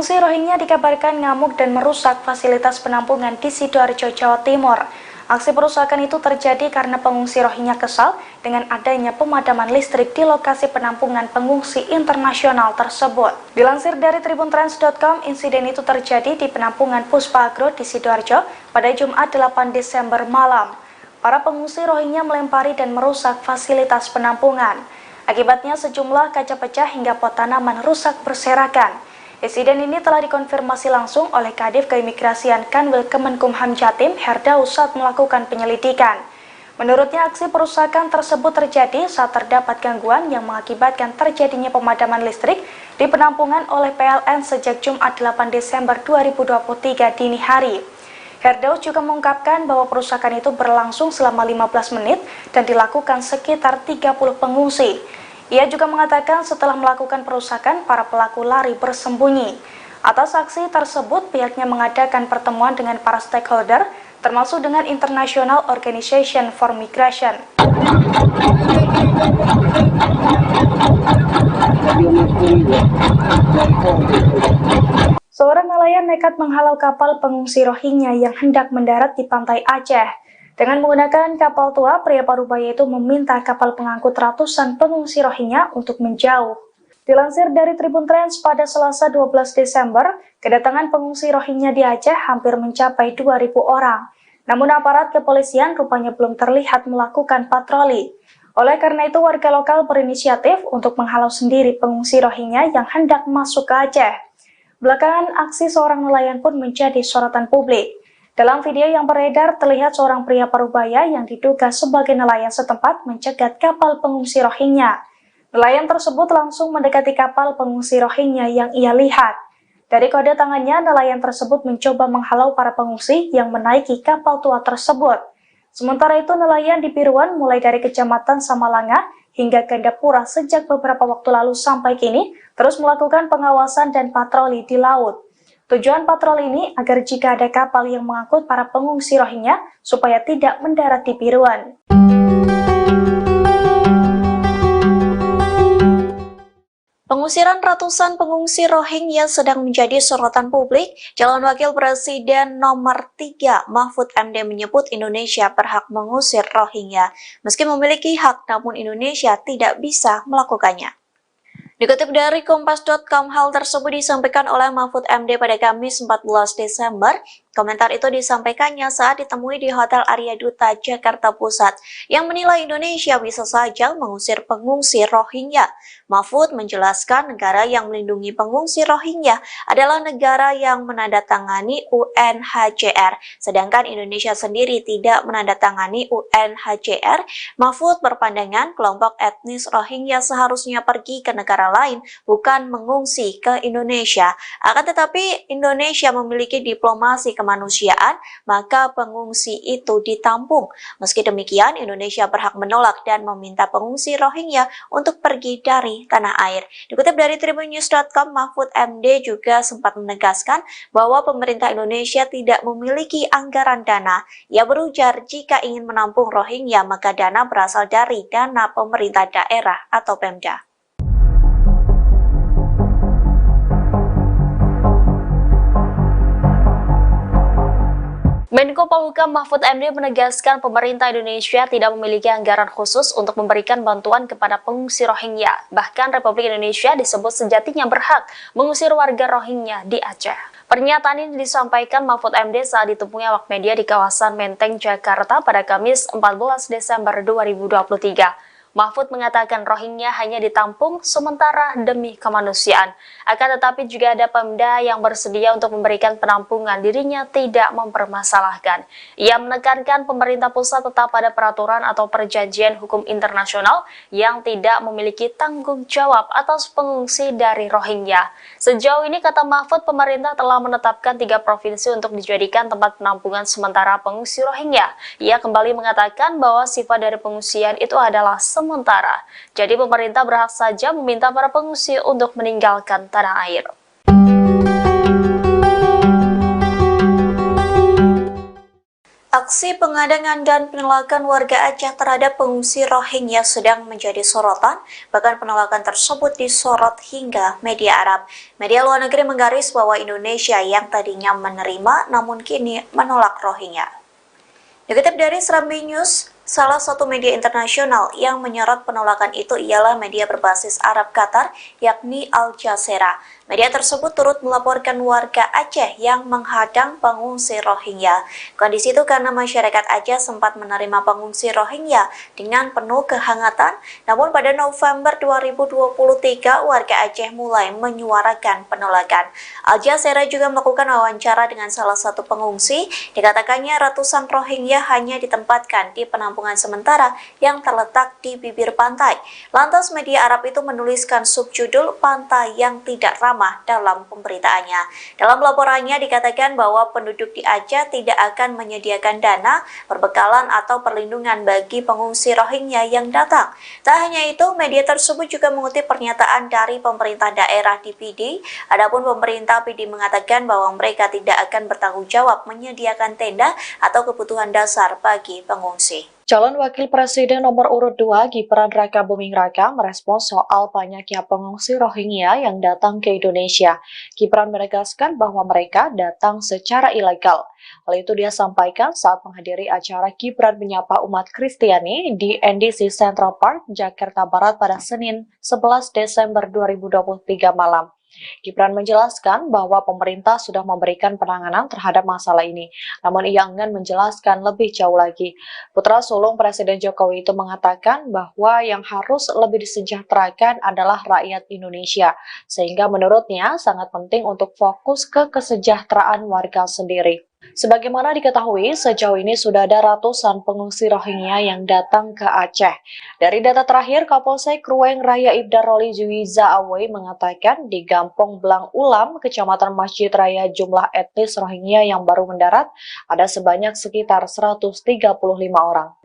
Speaker 3: Pengungsi Rohingya dikabarkan ngamuk dan merusak fasilitas penampungan di Sidoarjo, Jawa Timur. Aksi perusakan itu terjadi karena pengungsi Rohingya kesal dengan adanya pemadaman listrik di lokasi penampungan pengungsi internasional tersebut. Dilansir dari tribuntrans.com, insiden itu terjadi di penampungan Puspa Agro di Sidoarjo pada Jumat 8 Desember malam. Para pengungsi Rohingya melempari dan merusak fasilitas penampungan. Akibatnya sejumlah kaca pecah hingga pot tanaman rusak berserakan. Insiden ini telah dikonfirmasi langsung oleh Kadif Keimigrasian Kanwil Kemenkumham Jatim, Herdaus, saat melakukan penyelidikan. Menurutnya, aksi perusakan tersebut terjadi saat terdapat gangguan yang mengakibatkan terjadinya pemadaman listrik di penampungan oleh PLN sejak Jumat 8 Desember 2023 dini hari. Herdaus juga mengungkapkan bahwa perusakan itu berlangsung selama 15 menit dan dilakukan sekitar 30 pengungsi. Ia juga mengatakan setelah melakukan perusakan, para pelaku lari bersembunyi. Atas aksi tersebut, pihaknya mengadakan pertemuan dengan para stakeholder, termasuk dengan International Organization for Migration. Seorang nelayan nekat menghalau kapal pengungsi Rohingya yang hendak mendarat di pantai Aceh. Dengan menggunakan kapal tua, pria parubaya itu meminta kapal pengangkut ratusan pengungsi Rohingya untuk menjauh. Dilansir dari Tribun Trans pada Selasa 12 Desember, kedatangan pengungsi Rohingya di Aceh hampir mencapai 2.000 orang. Namun aparat kepolisian rupanya belum terlihat melakukan patroli. Oleh karena itu, warga lokal berinisiatif untuk menghalau sendiri pengungsi Rohingya yang hendak masuk ke Aceh. Belakangan, aksi seorang nelayan pun menjadi sorotan publik. Dalam video yang beredar, terlihat seorang pria parubaya yang diduga sebagai nelayan setempat mencegat kapal pengungsi Rohingya. Nelayan tersebut langsung mendekati kapal pengungsi Rohingya yang ia lihat. Dari kode tangannya, nelayan tersebut mencoba menghalau para pengungsi yang menaiki kapal tua tersebut. Sementara itu, nelayan di Piruan mulai dari Kecamatan Samalanga hingga Gandapura sejak beberapa waktu lalu sampai kini terus melakukan pengawasan dan patroli di laut. Tujuan patroli ini agar jika ada kapal yang mengangkut para pengungsi Rohingya supaya tidak mendarat di Piruan.
Speaker 1: Pengusiran ratusan pengungsi Rohingya sedang menjadi sorotan publik. Calon Wakil Presiden nomor 3 Mahfud MD menyebut Indonesia berhak mengusir Rohingya. Meski memiliki hak, namun Indonesia tidak bisa melakukannya. Dikutip dari Kompas.com, hal tersebut disampaikan oleh Mahfud MD pada Kamis 14 Desember. Komentar itu disampaikannya saat ditemui di Hotel Arya Duta, Jakarta Pusat, yang menilai Indonesia bisa saja mengusir pengungsi Rohingya. Mahfud menjelaskan negara yang melindungi pengungsi Rohingya adalah negara yang menandatangani UNHCR, sedangkan Indonesia sendiri tidak menandatangani UNHCR. Mahfud berpandangan kelompok etnis Rohingya seharusnya pergi ke negara lain, bukan mengungsi ke Indonesia. Akan tetapi Indonesia memiliki diplomasi kemanusiaan, maka pengungsi itu ditampung. Meski demikian, Indonesia berhak menolak dan meminta pengungsi Rohingya untuk pergi dari tanah air. Dikutip dari tribunnews.com, Mahfud MD juga sempat menegaskan bahwa pemerintah Indonesia tidak memiliki anggaran dana. Ia berujar jika ingin menampung Rohingya, maka dana berasal dari dana pemerintah daerah atau Pemda.
Speaker 2: Menko Polhukam Mahfud MD menegaskan pemerintah Indonesia tidak memiliki anggaran khusus untuk memberikan bantuan kepada pengungsi Rohingya. Bahkan Republik Indonesia disebut sejatinya berhak mengusir warga Rohingya di Aceh. Pernyataan ini disampaikan Mahfud MD saat ditemui awak media di kawasan Menteng, Jakarta pada Kamis 14 Desember 2023. Mahfud mengatakan Rohingya hanya ditampung sementara demi kemanusiaan. Akan tetapi juga ada Pemda yang bersedia untuk memberikan penampungan, dirinya tidak mempermasalahkan. Ia menekankan pemerintah pusat tetap pada peraturan atau perjanjian hukum internasional yang tidak memiliki tanggung jawab atas pengungsi dari Rohingya. Sejauh ini, kata Mahfud, pemerintah telah menetapkan 3 provinsi untuk dijadikan tempat penampungan sementara pengungsi Rohingya. Ia kembali mengatakan bahwa sifat dari pengungsian itu adalah sementara. Jadi pemerintah berhak saja meminta para pengungsi untuk meninggalkan tanah air.
Speaker 1: Aksi pengadangan dan penolakan warga Aceh terhadap pengungsi Rohingya sedang menjadi sorotan, bahkan penolakan tersebut disorot hingga media Arab. Media luar negeri menggaris bahwa Indonesia yang tadinya menerima namun kini menolak Rohingya. Dikutip dari Serambi News, salah satu media internasional yang menyorot penolakan itu ialah media berbasis Arab Qatar, yakni Al Jazeera. Media tersebut turut melaporkan warga Aceh yang menghadang pengungsi Rohingya. Kondisi itu karena masyarakat Aceh sempat menerima pengungsi Rohingya dengan penuh kehangatan, namun pada November 2023 warga Aceh mulai menyuarakan penolakan. Al Jazeera juga melakukan wawancara dengan salah satu pengungsi. Dikatakannya ratusan Rohingya hanya ditempatkan di penampungan sementara yang terletak di bibir pantai. Lantas media Arab itu menuliskan subjudul "Pantai yang Tidak Ramah" dalam pemberitaannya. Dalam laporannya dikatakan bahwa penduduk di Aceh tidak akan menyediakan dana, perbekalan atau perlindungan bagi pengungsi Rohingya yang datang. Tak hanya itu, media tersebut juga mengutip pernyataan dari pemerintah daerah di PD. Adapun pemerintah PD mengatakan bahwa mereka tidak akan bertanggung jawab menyediakan tenda atau kebutuhan dasar bagi pengungsi.
Speaker 2: Calon Wakil Presiden nomor urut 2 Gibran Rakabuming Raka merespons soal banyaknya pengungsi Rohingya yang datang ke Indonesia. Gibran menegaskan bahwa mereka datang secara ilegal. Hal itu dia sampaikan saat menghadiri acara Gibran menyapa umat Kristiani di NDC Central Park, Jakarta Barat pada Senin 11 Desember 2023 malam. Gibran menjelaskan bahwa pemerintah sudah memberikan penanganan terhadap masalah ini, namun ia enggan menjelaskan lebih jauh lagi. Putra sulung Presiden Jokowi itu mengatakan bahwa yang harus lebih disejahterakan adalah rakyat Indonesia, sehingga menurutnya sangat penting untuk fokus ke kesejahteraan warga sendiri. Sebagaimana diketahui, sejauh ini sudah ada ratusan pengungsi Rohingya yang datang ke Aceh. Dari data terakhir, Kapolsek Ruweng Raya Ibda Roli Juwiza Awei mengatakan di Gampong Blang Ulam, Kecamatan Masjid Raya, jumlah etnis Rohingya yang baru mendarat ada sebanyak sekitar 135 orang.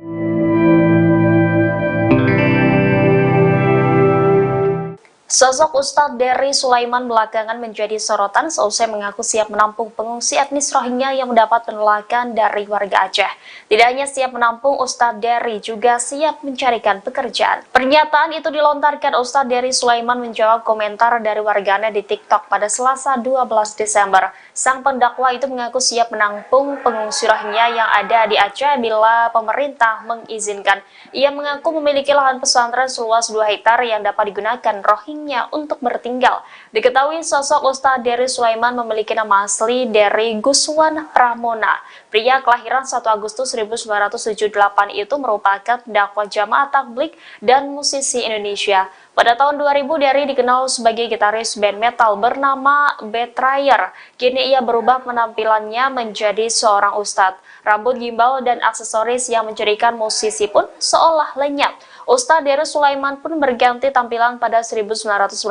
Speaker 2: Sosok Ustadz Dery Sulaiman belakangan menjadi sorotan seusai mengaku siap menampung pengungsi etnis Rohingya yang mendapat penolakan dari warga Aceh. Tidak hanya siap menampung, Ustadz Dery juga siap mencarikan pekerjaan. Pernyataan itu dilontarkan Ustadz Dery Sulaiman menjawab komentar dari warganet di TikTok pada Selasa 12 Desember.
Speaker 1: Sang pendakwa itu mengaku siap menampung pengungsi Rohingya yang ada di Aceh bila pemerintah mengizinkan. Ia mengaku memiliki lahan pesantren seluas 2 hektar yang dapat digunakan Rohingya untuk bertinggal. Diketahui sosok Ustadz Dery Sulaiman memiliki nama asli Dery Guswan Pramona. Pria kelahiran 1 Agustus 1978 itu merupakan pendakwa jamaah tabligh dan musisi Indonesia. Pada tahun 2000, Dery dikenal sebagai gitaris band metal bernama Betrayer. Kini ia berubah penampilannya menjadi seorang ustadz. Rambut gimbal dan aksesoris yang menjadikan musisi pun seolah lenyap. Ustadz Dery Sulaiman pun berganti tampilan pada 1998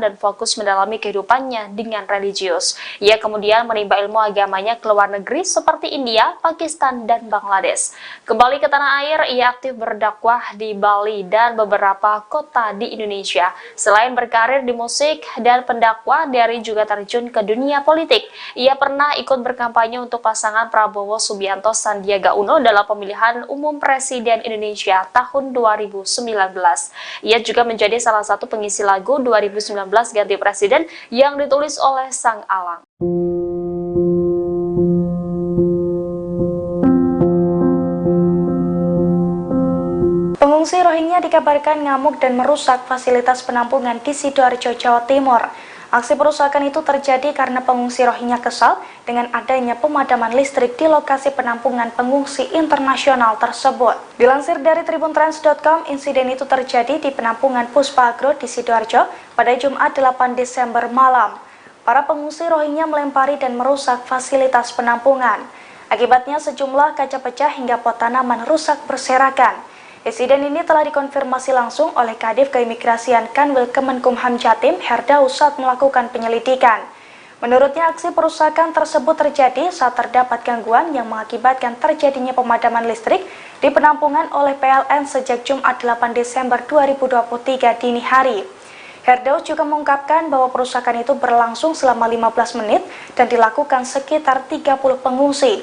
Speaker 1: dan fokus mendalami kehidupannya dengan religius. Ia kemudian menimba ilmu agamanya ke luar negeri seperti India, Pakistan, dan Bangladesh. Kembali ke tanah air, ia aktif berdakwah di Bali dan beberapa kota di Indonesia. Selain berkarir di musik dan pendakwah, Dery juga terjun ke dunia politik. Ia pernah ikut berkampanye untuk pasangan Prabowo Subianto Sandiaga Uno dalam pemilihan umum Presiden Indonesia tahun 2019. Ia juga menjadi salah satu pengisi lagu 2019 Ganti Presiden yang ditulis oleh Sang Alang.
Speaker 3: Pengungsi Rohingya dikabarkan ngamuk dan merusak fasilitas penampungan di Sidoarjo, Jawa Timur. Aksi perusakan itu terjadi karena pengungsi Rohingya kesal dengan adanya pemadaman listrik di lokasi penampungan pengungsi internasional tersebut. Dilansir dari tribuntrans.com, insiden itu terjadi di penampungan Puspa Agro di Sidoarjo pada Jumat 8 Desember malam. Para pengungsi Rohingya melempari dan merusak fasilitas penampungan. Akibatnya sejumlah kaca pecah hingga pot tanaman rusak berserakan. Insiden ini telah dikonfirmasi langsung oleh Kadif Keimigrasian Kanwil Kemenkumham Jatim, Herdaus, saat melakukan penyelidikan. Menurutnya, aksi perusakan tersebut terjadi saat terdapat gangguan yang mengakibatkan terjadinya pemadaman listrik di penampungan oleh PLN sejak Jumat 8 Desember 2023 dini hari. Herdaus juga mengungkapkan bahwa perusakan itu berlangsung selama 15 menit dan dilakukan sekitar 30 pengungsi.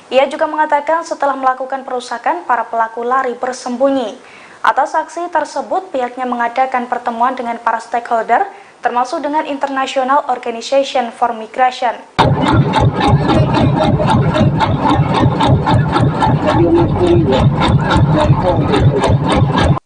Speaker 3: Ia juga mengatakan setelah melakukan perusakan, para pelaku lari bersembunyi. Atas aksi tersebut, pihaknya mengadakan pertemuan dengan para stakeholder, termasuk dengan International Organization for Migration.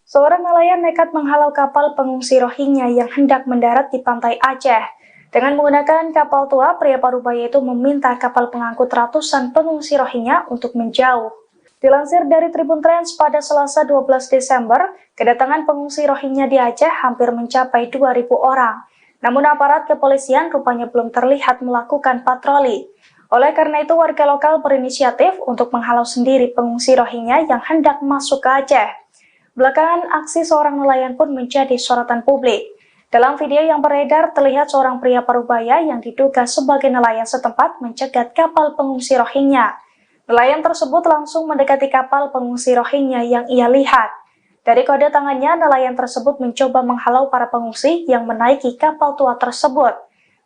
Speaker 3: Seorang nelayan nekat menghalau kapal pengungsi Rohingya yang hendak mendarat di pantai Aceh. Dengan menggunakan kapal tua, pria parubaya itu meminta kapal pengangkut ratusan pengungsi Rohingya untuk menjauh. Dilansir dari Tribun Trans, pada Selasa 12 Desember, kedatangan pengungsi Rohingya di Aceh hampir mencapai 2.000 orang. Namun aparat kepolisian rupanya belum terlihat melakukan patroli. Oleh karena itu, warga lokal berinisiatif untuk menghalau sendiri pengungsi Rohingya yang hendak masuk ke Aceh. Belakangan, aksi seorang nelayan pun menjadi sorotan publik. Dalam video yang beredar, terlihat seorang pria parubaya yang diduga sebagai nelayan setempat mencegat kapal pengungsi Rohingya. Nelayan tersebut langsung mendekati kapal pengungsi Rohingya yang ia lihat. Dari kode tangannya, nelayan tersebut mencoba menghalau para pengungsi yang menaiki kapal tua tersebut.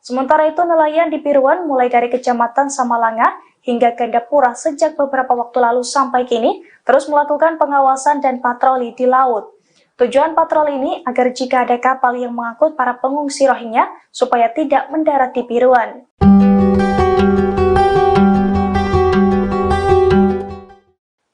Speaker 3: Sementara itu, nelayan di Piruan mulai dari Kecamatan Samalanga hingga Gandapura sejak beberapa waktu lalu sampai kini terus melakukan pengawasan dan patroli di laut. Tujuan patroli ini agar jika ada kapal yang mengangkut para pengungsi Rohingya supaya tidak mendarat di Piruan.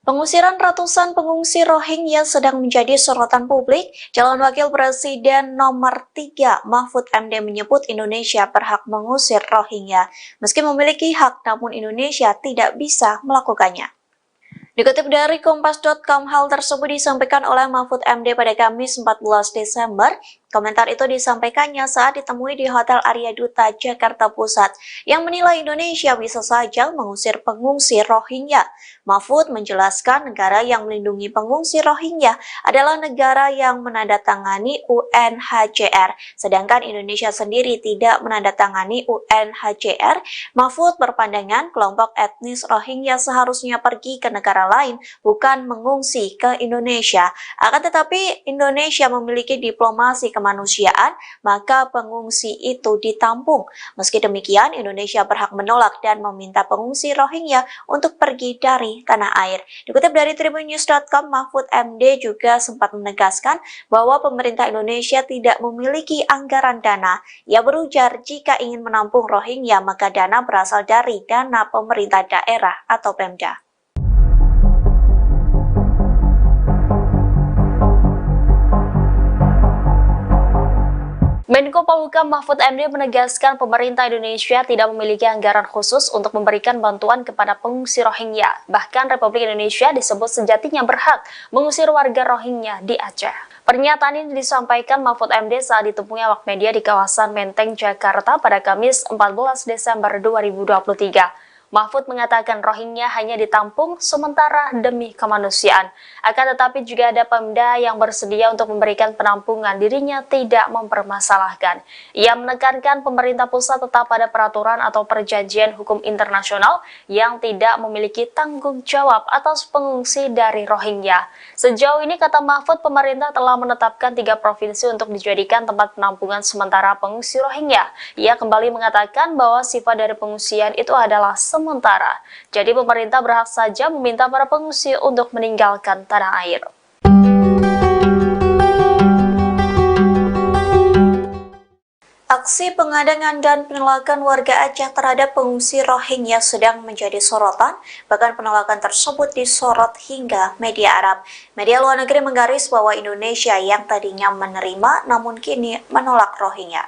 Speaker 1: Pengusiran ratusan pengungsi Rohingya sedang menjadi sorotan publik. Calon Wakil Presiden nomor 3 Mahfud MD menyebut Indonesia berhak mengusir Rohingya. Meski memiliki hak, namun Indonesia tidak bisa melakukannya. Dikutip dari Kompas.com, hal tersebut disampaikan oleh Mahfud MD pada Kamis 14 Desember. Komentar itu disampaikannya saat ditemui di Hotel Arya Duta, Jakarta Pusat, yang menilai Indonesia bisa saja mengusir pengungsi Rohingya. Mahfud menjelaskan negara yang melindungi pengungsi Rohingya adalah negara yang menandatangani UNHCR, sedangkan Indonesia sendiri tidak menandatangani UNHCR. Mahfud berpandangan kelompok etnis Rohingya seharusnya pergi ke negara lain, bukan mengungsi ke Indonesia. Akan tetapi, Indonesia memiliki diplomasi kemanusiaan, maka pengungsi itu ditampung. Meski demikian, Indonesia berhak menolak dan meminta pengungsi Rohingya untuk pergi dari tanah air. Dikutip dari tribunnews.com, Mahfud MD juga sempat menegaskan bahwa pemerintah Indonesia tidak memiliki anggaran dana. Ia berujar jika ingin menampung Rohingya, maka dana berasal dari dana pemerintah daerah atau Pemda.
Speaker 2: Menko Polhukam Mahfud MD menegaskan pemerintah Indonesia tidak memiliki anggaran khusus untuk memberikan bantuan kepada pengungsi Rohingya. Bahkan Republik Indonesia disebut sejatinya berhak mengusir warga Rohingya di Aceh. Pernyataan ini disampaikan Mahfud MD saat ditemui awak media di kawasan Menteng, Jakarta pada Kamis 14 Desember 2023. Mahfud mengatakan Rohingya hanya ditampung sementara demi kemanusiaan. Akan tetapi juga ada Pemda yang bersedia untuk memberikan penampungan, dirinya tidak mempermasalahkan. Ia menekankan pemerintah pusat tetap pada peraturan atau perjanjian hukum internasional yang tidak memiliki tanggung jawab atas pengungsi dari Rohingya. Sejauh ini, kata Mahfud, pemerintah telah menetapkan 3 provinsi untuk dijadikan tempat penampungan sementara pengungsi Rohingya. Ia kembali mengatakan bahwa sifat dari pengungsian itu adalah sementara. Jadi pemerintah berhak saja meminta para pengungsi untuk meninggalkan tanah air.
Speaker 1: Aksi pengadangan dan penolakan warga Aceh terhadap pengungsi Rohingya sedang menjadi sorotan, bahkan penolakan tersebut disorot hingga media Arab. Media luar negeri menggaris bahwa Indonesia yang tadinya menerima namun kini menolak Rohingya.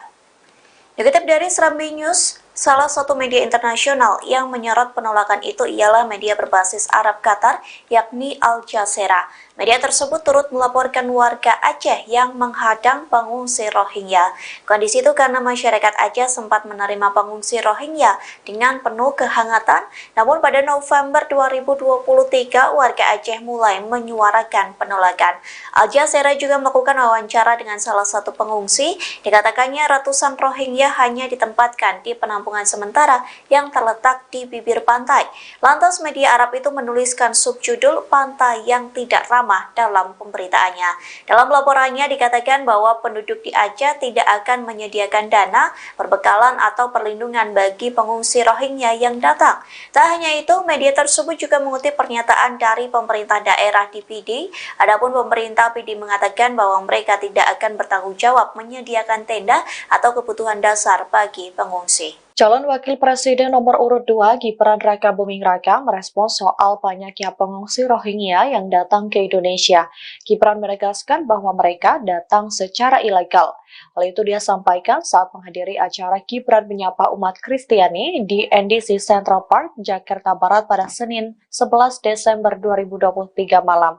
Speaker 1: Dikutip dari Serambi News, salah satu media internasional yang menyorot penolakan itu ialah media berbasis Arab Qatar, yakni Al Jazeera. Media tersebut turut melaporkan warga Aceh yang menghadang pengungsi Rohingya. Kondisi itu karena masyarakat Aceh sempat menerima pengungsi Rohingya dengan penuh kehangatan, namun pada November 2023 warga Aceh mulai menyuarakan penolakan. Al Jazeera juga melakukan wawancara dengan salah satu pengungsi. Dikatakannya ratusan Rohingya hanya ditempatkan di penampungan sementara yang terletak di bibir pantai. Lantas media Arab itu menuliskan subjudul "Pantai yang Tidak Ramah" dalam pemberitaannya. Dalam laporannya dikatakan bahwa penduduk di Aceh tidak akan menyediakan dana, perbekalan atau perlindungan bagi pengungsi Rohingya yang datang. Tak hanya itu, media tersebut juga mengutip pernyataan dari pemerintah daerah di PD. Adapun pemerintah PD mengatakan bahwa mereka tidak akan bertanggung jawab menyediakan tenda atau kebutuhan dasar bagi pengungsi.
Speaker 2: Calon Wakil Presiden nomor urut 2 Gibran Rakabuming Raka merespons soal banyaknya pengungsi Rohingya yang datang ke Indonesia. Gibran menegaskan bahwa mereka datang secara ilegal. Hal itu dia sampaikan saat menghadiri acara Gibran menyapa umat Kristiani di NDC Central Park, Jakarta Barat pada Senin 11 Desember 2023 malam.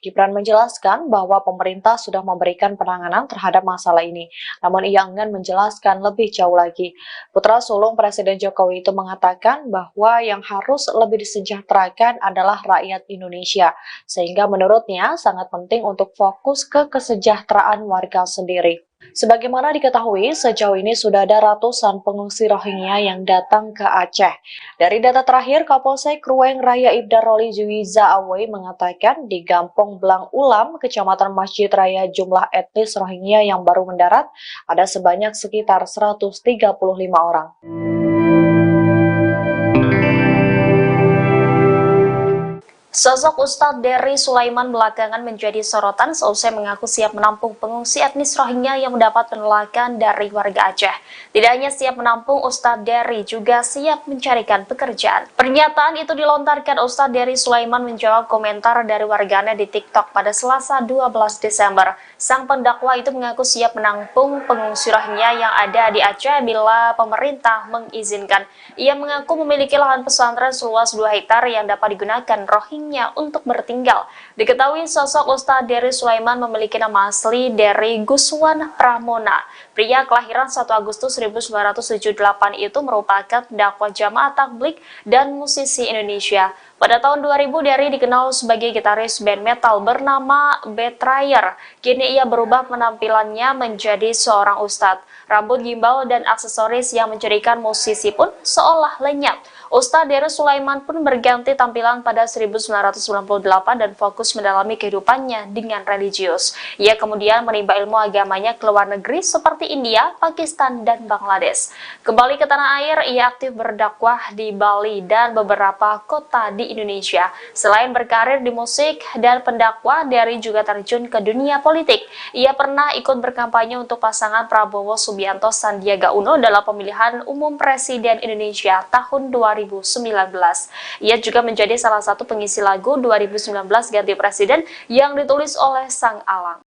Speaker 2: Gibran menjelaskan bahwa pemerintah sudah memberikan penanganan terhadap masalah ini, namun ia enggan menjelaskan lebih jauh lagi. Putra sulung Presiden Jokowi itu mengatakan bahwa yang harus lebih disejahterakan adalah rakyat Indonesia, sehingga menurutnya sangat penting untuk fokus ke kesejahteraan warga sendiri. Sebagaimana diketahui, sejauh ini sudah ada ratusan pengungsi Rohingya yang datang ke Aceh. Dari data terakhir, Kapolsek Ruweng Raya Ibda Roli Juwiza Awei mengatakan di Gampong Blang Ulam, Kecamatan Masjid Raya, jumlah etnis Rohingya yang baru mendarat ada sebanyak sekitar 135 orang. Sosok Ustadz Dery Sulaiman belakangan menjadi sorotan seusai mengaku siap menampung pengungsi etnis Rohingya yang mendapat penolakan dari warga Aceh. Tidak hanya siap menampung, Ustadz Dery juga siap mencarikan pekerjaan. Pernyataan itu dilontarkan Ustadz Dery Sulaiman menjawab komentar dari warganya di TikTok pada Selasa 12 Desember. Sang pendakwa itu mengaku siap menampung pengungsi Rohingya yang ada di Aceh bila pemerintah mengizinkan. Ia mengaku memiliki lahan pesantren seluas 2 hektar yang dapat digunakan Rohingya untuk bertinggal. Diketahui sosok Ustadz Dery Sulaiman memiliki nama asli Dery Guswan Pramona. Pria kelahiran 1 Agustus 1978 itu merupakan pendakwa jamaah tabligh dan musisi Indonesia. Pada tahun 2000, Derry dikenal sebagai gitaris band metal bernama Betrayer. Kini ia berubah penampilannya menjadi seorang ustadz. Rambut gimbal dan aksesoris yang menjadikan musisi pun seolah lenyap. Ustadz Derry Sulaiman pun berganti tampilan pada 1998 dan fokus mendalami kehidupannya dengan religius. Ia kemudian menimba ilmu agamanya ke luar negeri seperti India, Pakistan, dan Bangladesh. Kembali ke tanah air, ia aktif berdakwah di Bali dan beberapa kota di Indonesia. Selain berkarir di musik dan pendakwah, Derry juga terjun ke dunia politik. Ia pernah ikut berkampanye untuk pasangan Prabowo Subianto Sandiaga Uno dalam pemilihan umum Presiden Indonesia tahun 2019. Ia juga menjadi salah satu pengisi lagu 2019 Ganti Presiden yang ditulis oleh Sang Alang.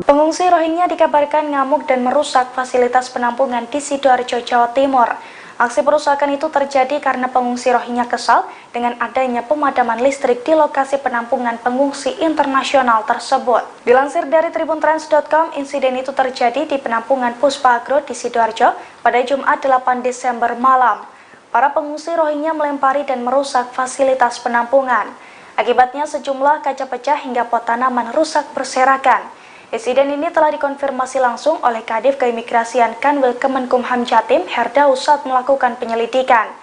Speaker 3: Pengungsi Rohingya dikabarkan ngamuk dan merusak fasilitas penampungan di Sidoarjo, Jawa Timur. Aksi perusakan itu terjadi karena pengungsi Rohingya kesal dengan adanya pemadaman listrik di lokasi penampungan pengungsi internasional tersebut. Dilansir dari tribuntrans.com, insiden itu terjadi di penampungan Puspa Agro di Sidoarjo pada Jumat 8 Desember malam. Para pengungsi Rohingya melempari dan merusak fasilitas penampungan. Akibatnya sejumlah kaca pecah hingga pot tanaman rusak berserakan. Insiden ini telah dikonfirmasi langsung oleh Kadif Keimigrasian Kanwil Kemenkumham Jatim, Herdaus, saat melakukan penyelidikan.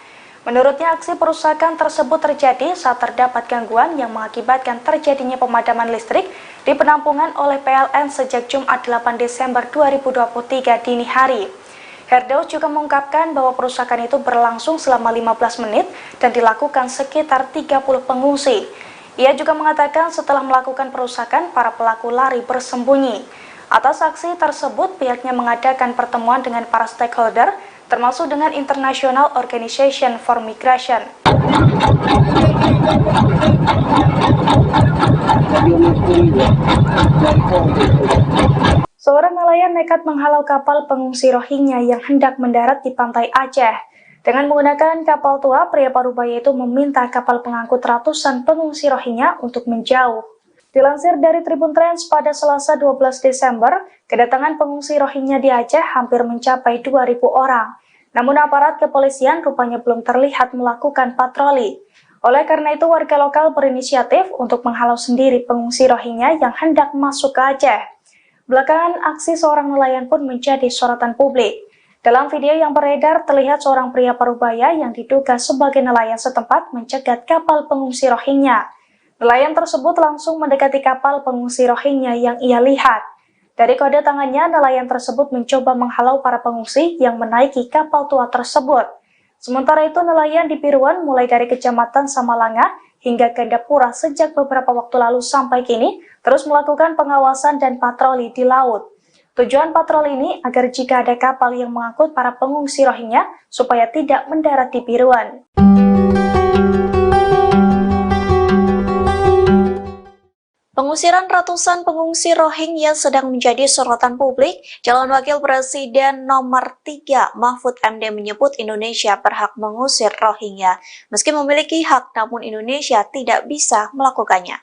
Speaker 3: Menurutnya, aksi perusakan tersebut terjadi saat terdapat gangguan yang mengakibatkan terjadinya pemadaman listrik di penampungan oleh PLN sejak Jumat 8 Desember 2023 dini hari. Herdaus juga mengungkapkan bahwa perusakan itu berlangsung selama 15 menit dan dilakukan sekitar 30 pengungsi. Ia juga mengatakan setelah melakukan perusakan, para pelaku lari bersembunyi. Atas aksi tersebut, pihaknya mengadakan pertemuan dengan para stakeholder, termasuk dengan International Organization for Migration. Seorang nelayan nekat menghalau kapal pengungsi Rohingya yang hendak mendarat di pantai Aceh. Dengan menggunakan kapal tua, pria parubaya itu meminta kapal pengangkut ratusan pengungsi Rohingya untuk menjauh. Dilansir dari Tribun Trans, pada Selasa 12 Desember, kedatangan pengungsi Rohingya di Aceh hampir mencapai 2.000 orang. Namun aparat kepolisian rupanya belum terlihat melakukan patroli. Oleh karena itu, warga lokal berinisiatif untuk menghalau sendiri pengungsi Rohingya yang hendak masuk ke Aceh. Belakangan, aksi seorang nelayan pun menjadi sorotan publik. Dalam video yang beredar, terlihat seorang pria parubaya yang diduga sebagai nelayan setempat mencegat kapal pengungsi Rohingya. Nelayan tersebut langsung mendekati kapal pengungsi Rohingya yang ia lihat. Dari kode tangannya, nelayan tersebut mencoba menghalau para pengungsi yang menaiki kapal tua tersebut. Sementara itu, nelayan di Piruan mulai dari Kecamatan Samalanga hingga Gandapura sejak beberapa waktu lalu sampai kini terus melakukan pengawasan dan patroli di laut. Tujuan patroli ini agar jika ada kapal yang mengangkut para pengungsi Rohingya supaya tidak mendarat di Piruan.
Speaker 1: Pengusiran ratusan pengungsi Rohingya sedang menjadi sorotan publik. Calon Wakil Presiden nomor 3 Mahfud MD menyebut Indonesia berhak mengusir Rohingya. Meski memiliki hak, namun Indonesia tidak bisa melakukannya.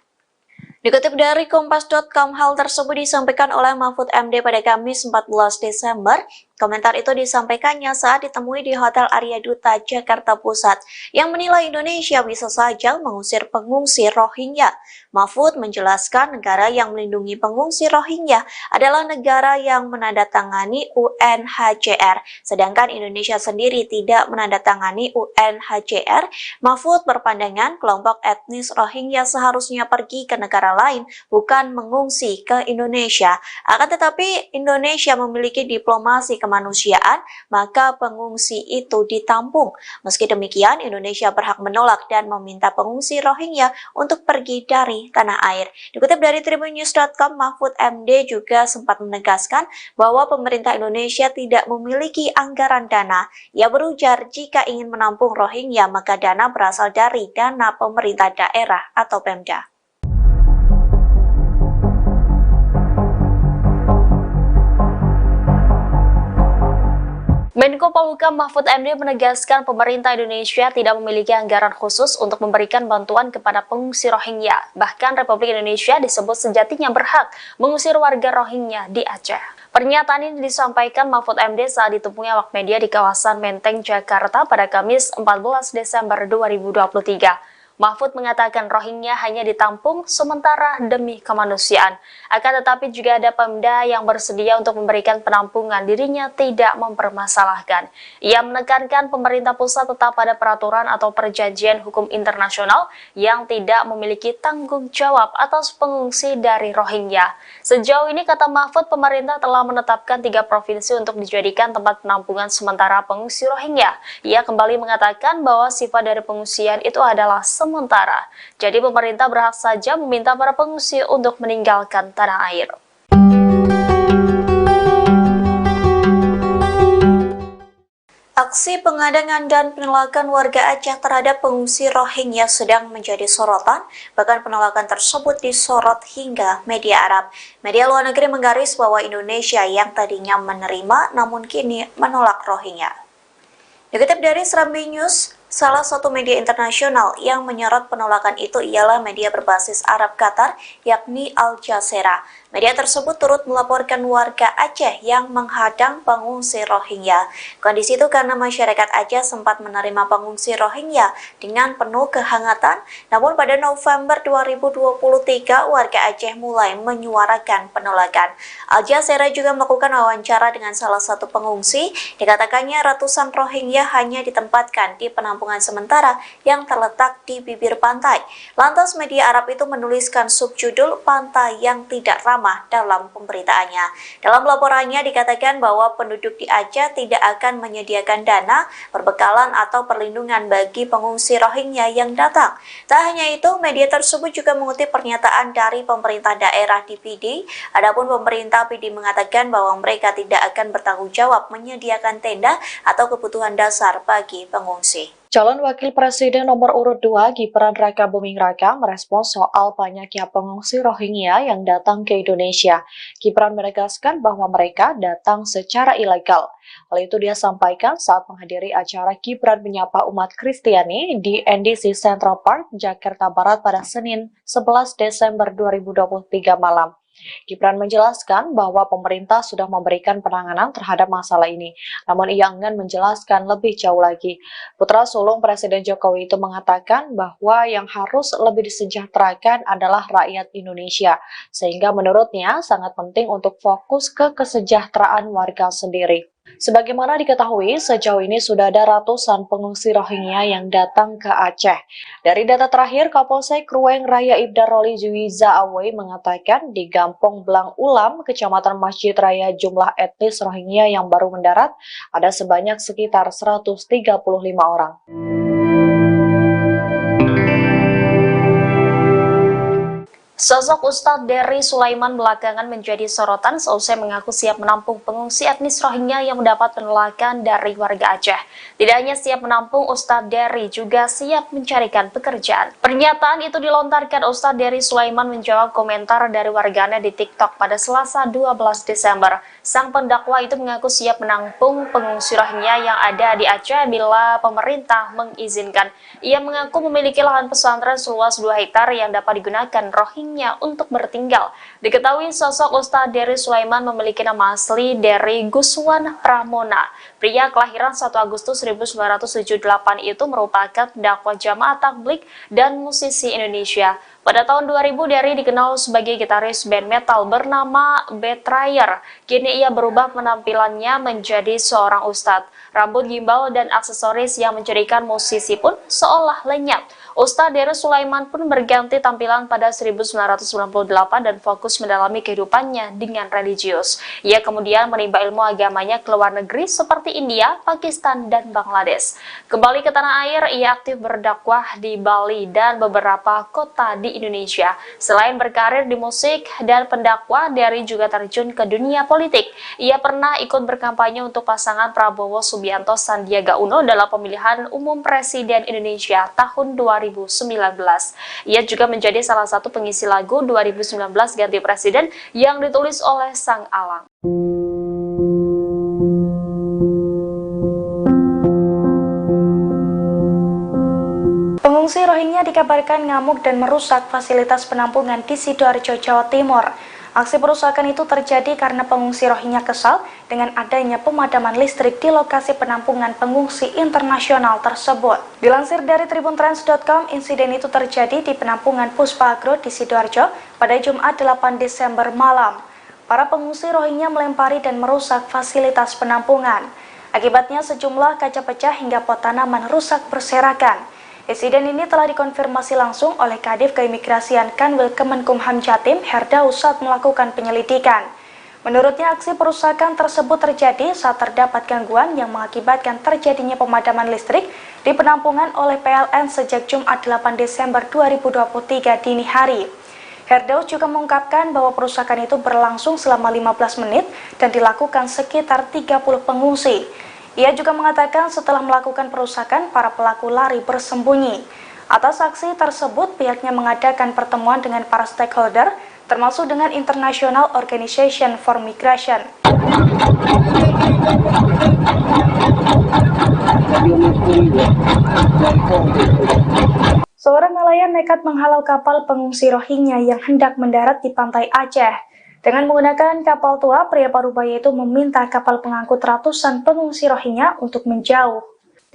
Speaker 1: Dikutip dari Kompas.com, hal tersebut disampaikan oleh Mahfud MD pada Kamis 14 Desember. Komentar itu disampaikannya saat ditemui di Hotel Arya Duta, Jakarta Pusat, yang menilai Indonesia bisa saja mengusir pengungsi Rohingya. Mahfud menjelaskan negara yang melindungi pengungsi Rohingya adalah negara yang menandatangani UNHCR, sedangkan Indonesia sendiri tidak menandatangani UNHCR. Mahfud berpandangan kelompok etnis Rohingya seharusnya pergi ke negara lain, bukan mengungsi ke Indonesia. Akan tetapi Indonesia memiliki diplomasi kemanusiaan, maka pengungsi itu ditampung. Meski demikian, Indonesia berhak menolak dan meminta pengungsi Rohingya untuk pergi dari tanah air. Dikutip dari tribunnews.com, Mahfud MD juga sempat menegaskan bahwa pemerintah Indonesia tidak memiliki anggaran dana. Ia berujar jika ingin menampung Rohingya, maka dana berasal dari dana pemerintah daerah atau Pemda.
Speaker 2: Menko Polhukam Mahfud MD menegaskan pemerintah Indonesia tidak memiliki anggaran khusus untuk memberikan bantuan kepada pengungsi Rohingya. Bahkan Republik Indonesia disebut sejatinya berhak mengusir warga Rohingya di Aceh.
Speaker 1: Pernyataan ini disampaikan Mahfud MD saat ditemui awak media di kawasan Menteng, Jakarta pada Kamis 14 Desember 2023. Mahfud mengatakan Rohingya hanya ditampung sementara demi kemanusiaan. Akan tetapi juga ada Pemda yang bersedia untuk memberikan penampungan, dirinya tidak mempermasalahkan. Ia menekankan pemerintah pusat tetap pada peraturan atau perjanjian hukum internasional yang tidak memiliki tanggung jawab atas pengungsi dari Rohingya. Sejauh ini, kata Mahfud, pemerintah telah menetapkan 3 provinsi untuk dijadikan tempat penampungan sementara pengungsi Rohingya. Ia kembali mengatakan bahwa sifat dari pengungsian itu adalah sementara. Jadi pemerintah berhak saja meminta para pengungsi untuk meninggalkan tanah air. Aksi pengadangan dan penolakan warga Aceh terhadap pengungsi Rohingya sedang menjadi sorotan, bahkan penolakan tersebut disorot hingga media Arab. Media luar negeri menggaris bahwa Indonesia yang tadinya menerima namun kini menolak Rohingya. Dikutip dari Serambi News, salah satu media internasional yang menyorot penolakan itu ialah media berbasis Arab Qatar, yakni Al Jazeera. Media tersebut turut melaporkan warga Aceh yang menghadang pengungsi Rohingya. Kondisi itu karena masyarakat Aceh sempat menerima pengungsi Rohingya dengan penuh kehangatan, namun pada November 2023 warga Aceh mulai menyuarakan penolakan. Al Jazeera juga melakukan wawancara dengan salah satu pengungsi. Dikatakannya ratusan Rohingya hanya ditempatkan di penampungan sementara yang terletak di bibir pantai. Lantas media Arab itu menuliskan subjudul "Pantai yang Tidak Ramah" dalam pemberitaannya. Dalam laporannya dikatakan bahwa penduduk di Aceh tidak akan menyediakan dana, perbekalan atau perlindungan bagi pengungsi Rohingya yang datang. Tak hanya itu, media tersebut juga mengutip pernyataan dari pemerintah daerah di PD. Adapun pemerintah PD mengatakan bahwa mereka tidak akan bertanggung jawab menyediakan tenda atau kebutuhan dasar bagi pengungsi.
Speaker 2: Calon Wakil Presiden nomor urut 2 Gibran Raka Buming Raka merespons soal banyaknya pengungsi Rohingya yang datang ke Indonesia. Gibran menegaskan bahwa mereka datang secara ilegal. Hal itu dia sampaikan saat menghadiri acara Gibran menyapa umat Kristiani di NDC Central Park, Jakarta Barat pada Senin 11 Desember 2023 malam. Gibran menjelaskan bahwa pemerintah sudah memberikan penanganan terhadap masalah ini, namun ia enggan menjelaskan lebih jauh lagi. Putra sulung Presiden Jokowi itu mengatakan bahwa yang harus lebih disejahterakan adalah rakyat Indonesia, sehingga menurutnya sangat penting untuk fokus ke kesejahteraan warga sendiri. Sebagaimana diketahui, sejauh ini sudah ada ratusan pengungsi Rohingya yang datang ke Aceh. Dari data terakhir, Kapolsek Ruweng Raya Ibda Roli Juwiza Awe mengatakan di Gampong Blang Ulam, Kecamatan Masjid Raya, jumlah etnis Rohingya yang baru mendarat ada sebanyak sekitar 135 orang.
Speaker 1: Sosok Ustadz Dery Sulaiman belakangan menjadi sorotan seusai mengaku siap menampung pengungsi etnis Rohingya yang mendapat penolakan dari warga Aceh. Tidak hanya siap menampung, Ustadz Dery juga siap mencarikan pekerjaan. Pernyataan itu dilontarkan Ustadz Dery Sulaiman menjawab komentar dari warganet di TikTok pada Selasa 12 Desember. Sang pendakwa itu mengaku siap menampung pengungsi Rohingya yang ada di Aceh bila pemerintah mengizinkan. Ia mengaku memiliki lahan pesantren seluas 2 hektar yang dapat digunakan Rohingya untuk bertinggal. Diketahui sosok Ustadz Dery Sulaiman memiliki nama asli Dery Guswan Pramona. Pria kelahiran 1 Agustus 1978 itu merupakan pendakwa jamaah tabligh dan musisi Indonesia. Pada tahun 2000, Dery dikenal sebagai gitaris band metal bernama Betrayer. Kini ia berubah penampilannya menjadi seorang ustadz. Rambut gimbal dan aksesoris yang menjadikan musisi pun seolah lenyap. Ustadz Dery Sulaiman pun berganti tampilan pada 1998 dan fokus mendalami kehidupannya dengan religius. Ia kemudian menimba ilmu agamanya ke luar negeri seperti India, Pakistan, dan Bangladesh. Kembali ke tanah air, ia aktif berdakwah di Bali dan beberapa kota di Indonesia. Selain berkarir di musik dan pendakwah, Dery juga terjun ke dunia politik. Ia pernah ikut berkampanye untuk pasangan Prabowo Subianto Sandiaga Uno dalam pemilihan umum Presiden Indonesia tahun 2019. Ia juga menjadi salah satu pengisi lagu 2019 Ganti Presiden yang ditulis oleh Sang Alang.
Speaker 3: Pengungsi Rohingya dikabarkan ngamuk dan merusak fasilitas penampungan di Sidoarjo, Jawa Timur. Aksi perusakan itu terjadi karena pengungsi Rohingya kesal dengan adanya pemadaman listrik di lokasi penampungan pengungsi internasional tersebut. Dilansir dari tribuntrans.com, insiden itu terjadi di penampungan Puspa Agro di Sidoarjo pada Jumat 8 Desember malam. Para pengungsi Rohingya melempari dan merusak fasilitas penampungan. Akibatnya sejumlah kaca pecah hingga pot tanaman rusak berserakan. Insiden ini telah dikonfirmasi langsung oleh Kadif Keimigrasian Kanwil Kemenkumham Jatim, Herdaus, saat melakukan penyelidikan. Menurutnya, aksi perusakan tersebut terjadi saat terdapat gangguan yang mengakibatkan terjadinya pemadaman listrik di penampungan oleh PLN sejak Jumat 8 Desember 2023 dini hari. Herdaus juga mengungkapkan bahwa perusakan itu berlangsung selama 15 menit dan dilakukan sekitar 30 pengungsi. Ia juga mengatakan setelah melakukan perusakan, para pelaku lari bersembunyi. Atas aksi tersebut, pihaknya mengadakan pertemuan dengan para stakeholder, termasuk dengan International Organization for Migration. Seorang nelayan nekat menghalau kapal pengungsi Rohingya yang hendak mendarat di pantai Aceh. Dengan menggunakan kapal tua, pria Parubaya itu meminta kapal pengangkut ratusan pengungsi Rohingya untuk menjauh.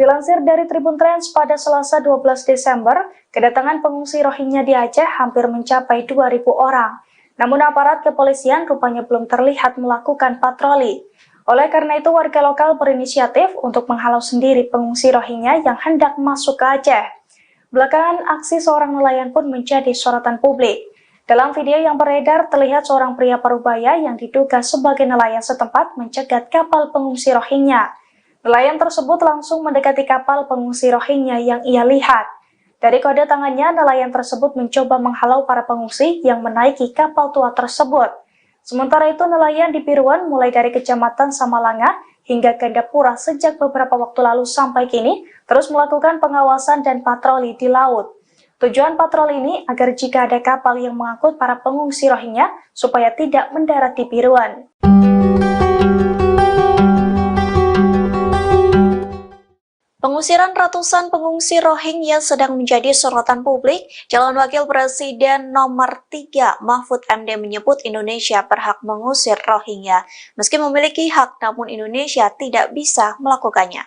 Speaker 3: Dilansir dari Tribun Trans, pada Selasa 12 Desember, kedatangan pengungsi Rohingya di Aceh hampir mencapai 2.000 orang. Namun aparat kepolisian rupanya belum terlihat melakukan patroli. Oleh karena itu, warga lokal berinisiatif untuk menghalau sendiri pengungsi Rohingya yang hendak masuk ke Aceh. Belakangan, aksi seorang nelayan pun menjadi sorotan publik. Dalam video yang beredar, terlihat seorang pria Parubaya yang diduga sebagai nelayan setempat mencegat kapal pengungsi Rohingya. Nelayan tersebut langsung mendekati kapal pengungsi Rohingya yang ia lihat. Dari kode tangannya, nelayan tersebut mencoba menghalau para pengungsi yang menaiki kapal tua tersebut. Sementara itu, nelayan di Piruan mulai dari Kecamatan Samalanga hingga Gandapura sejak beberapa waktu lalu sampai kini terus melakukan pengawasan dan patroli di laut. Tujuan patroli ini agar jika ada kapal yang mengangkut para pengungsi Rohingya supaya tidak mendarat di Piruan.
Speaker 1: Pengusiran ratusan pengungsi Rohingya sedang menjadi sorotan publik. Calon Wakil Presiden nomor 3 Mahfud MD menyebut Indonesia berhak mengusir Rohingya. Meski memiliki hak, namun Indonesia tidak bisa melakukannya.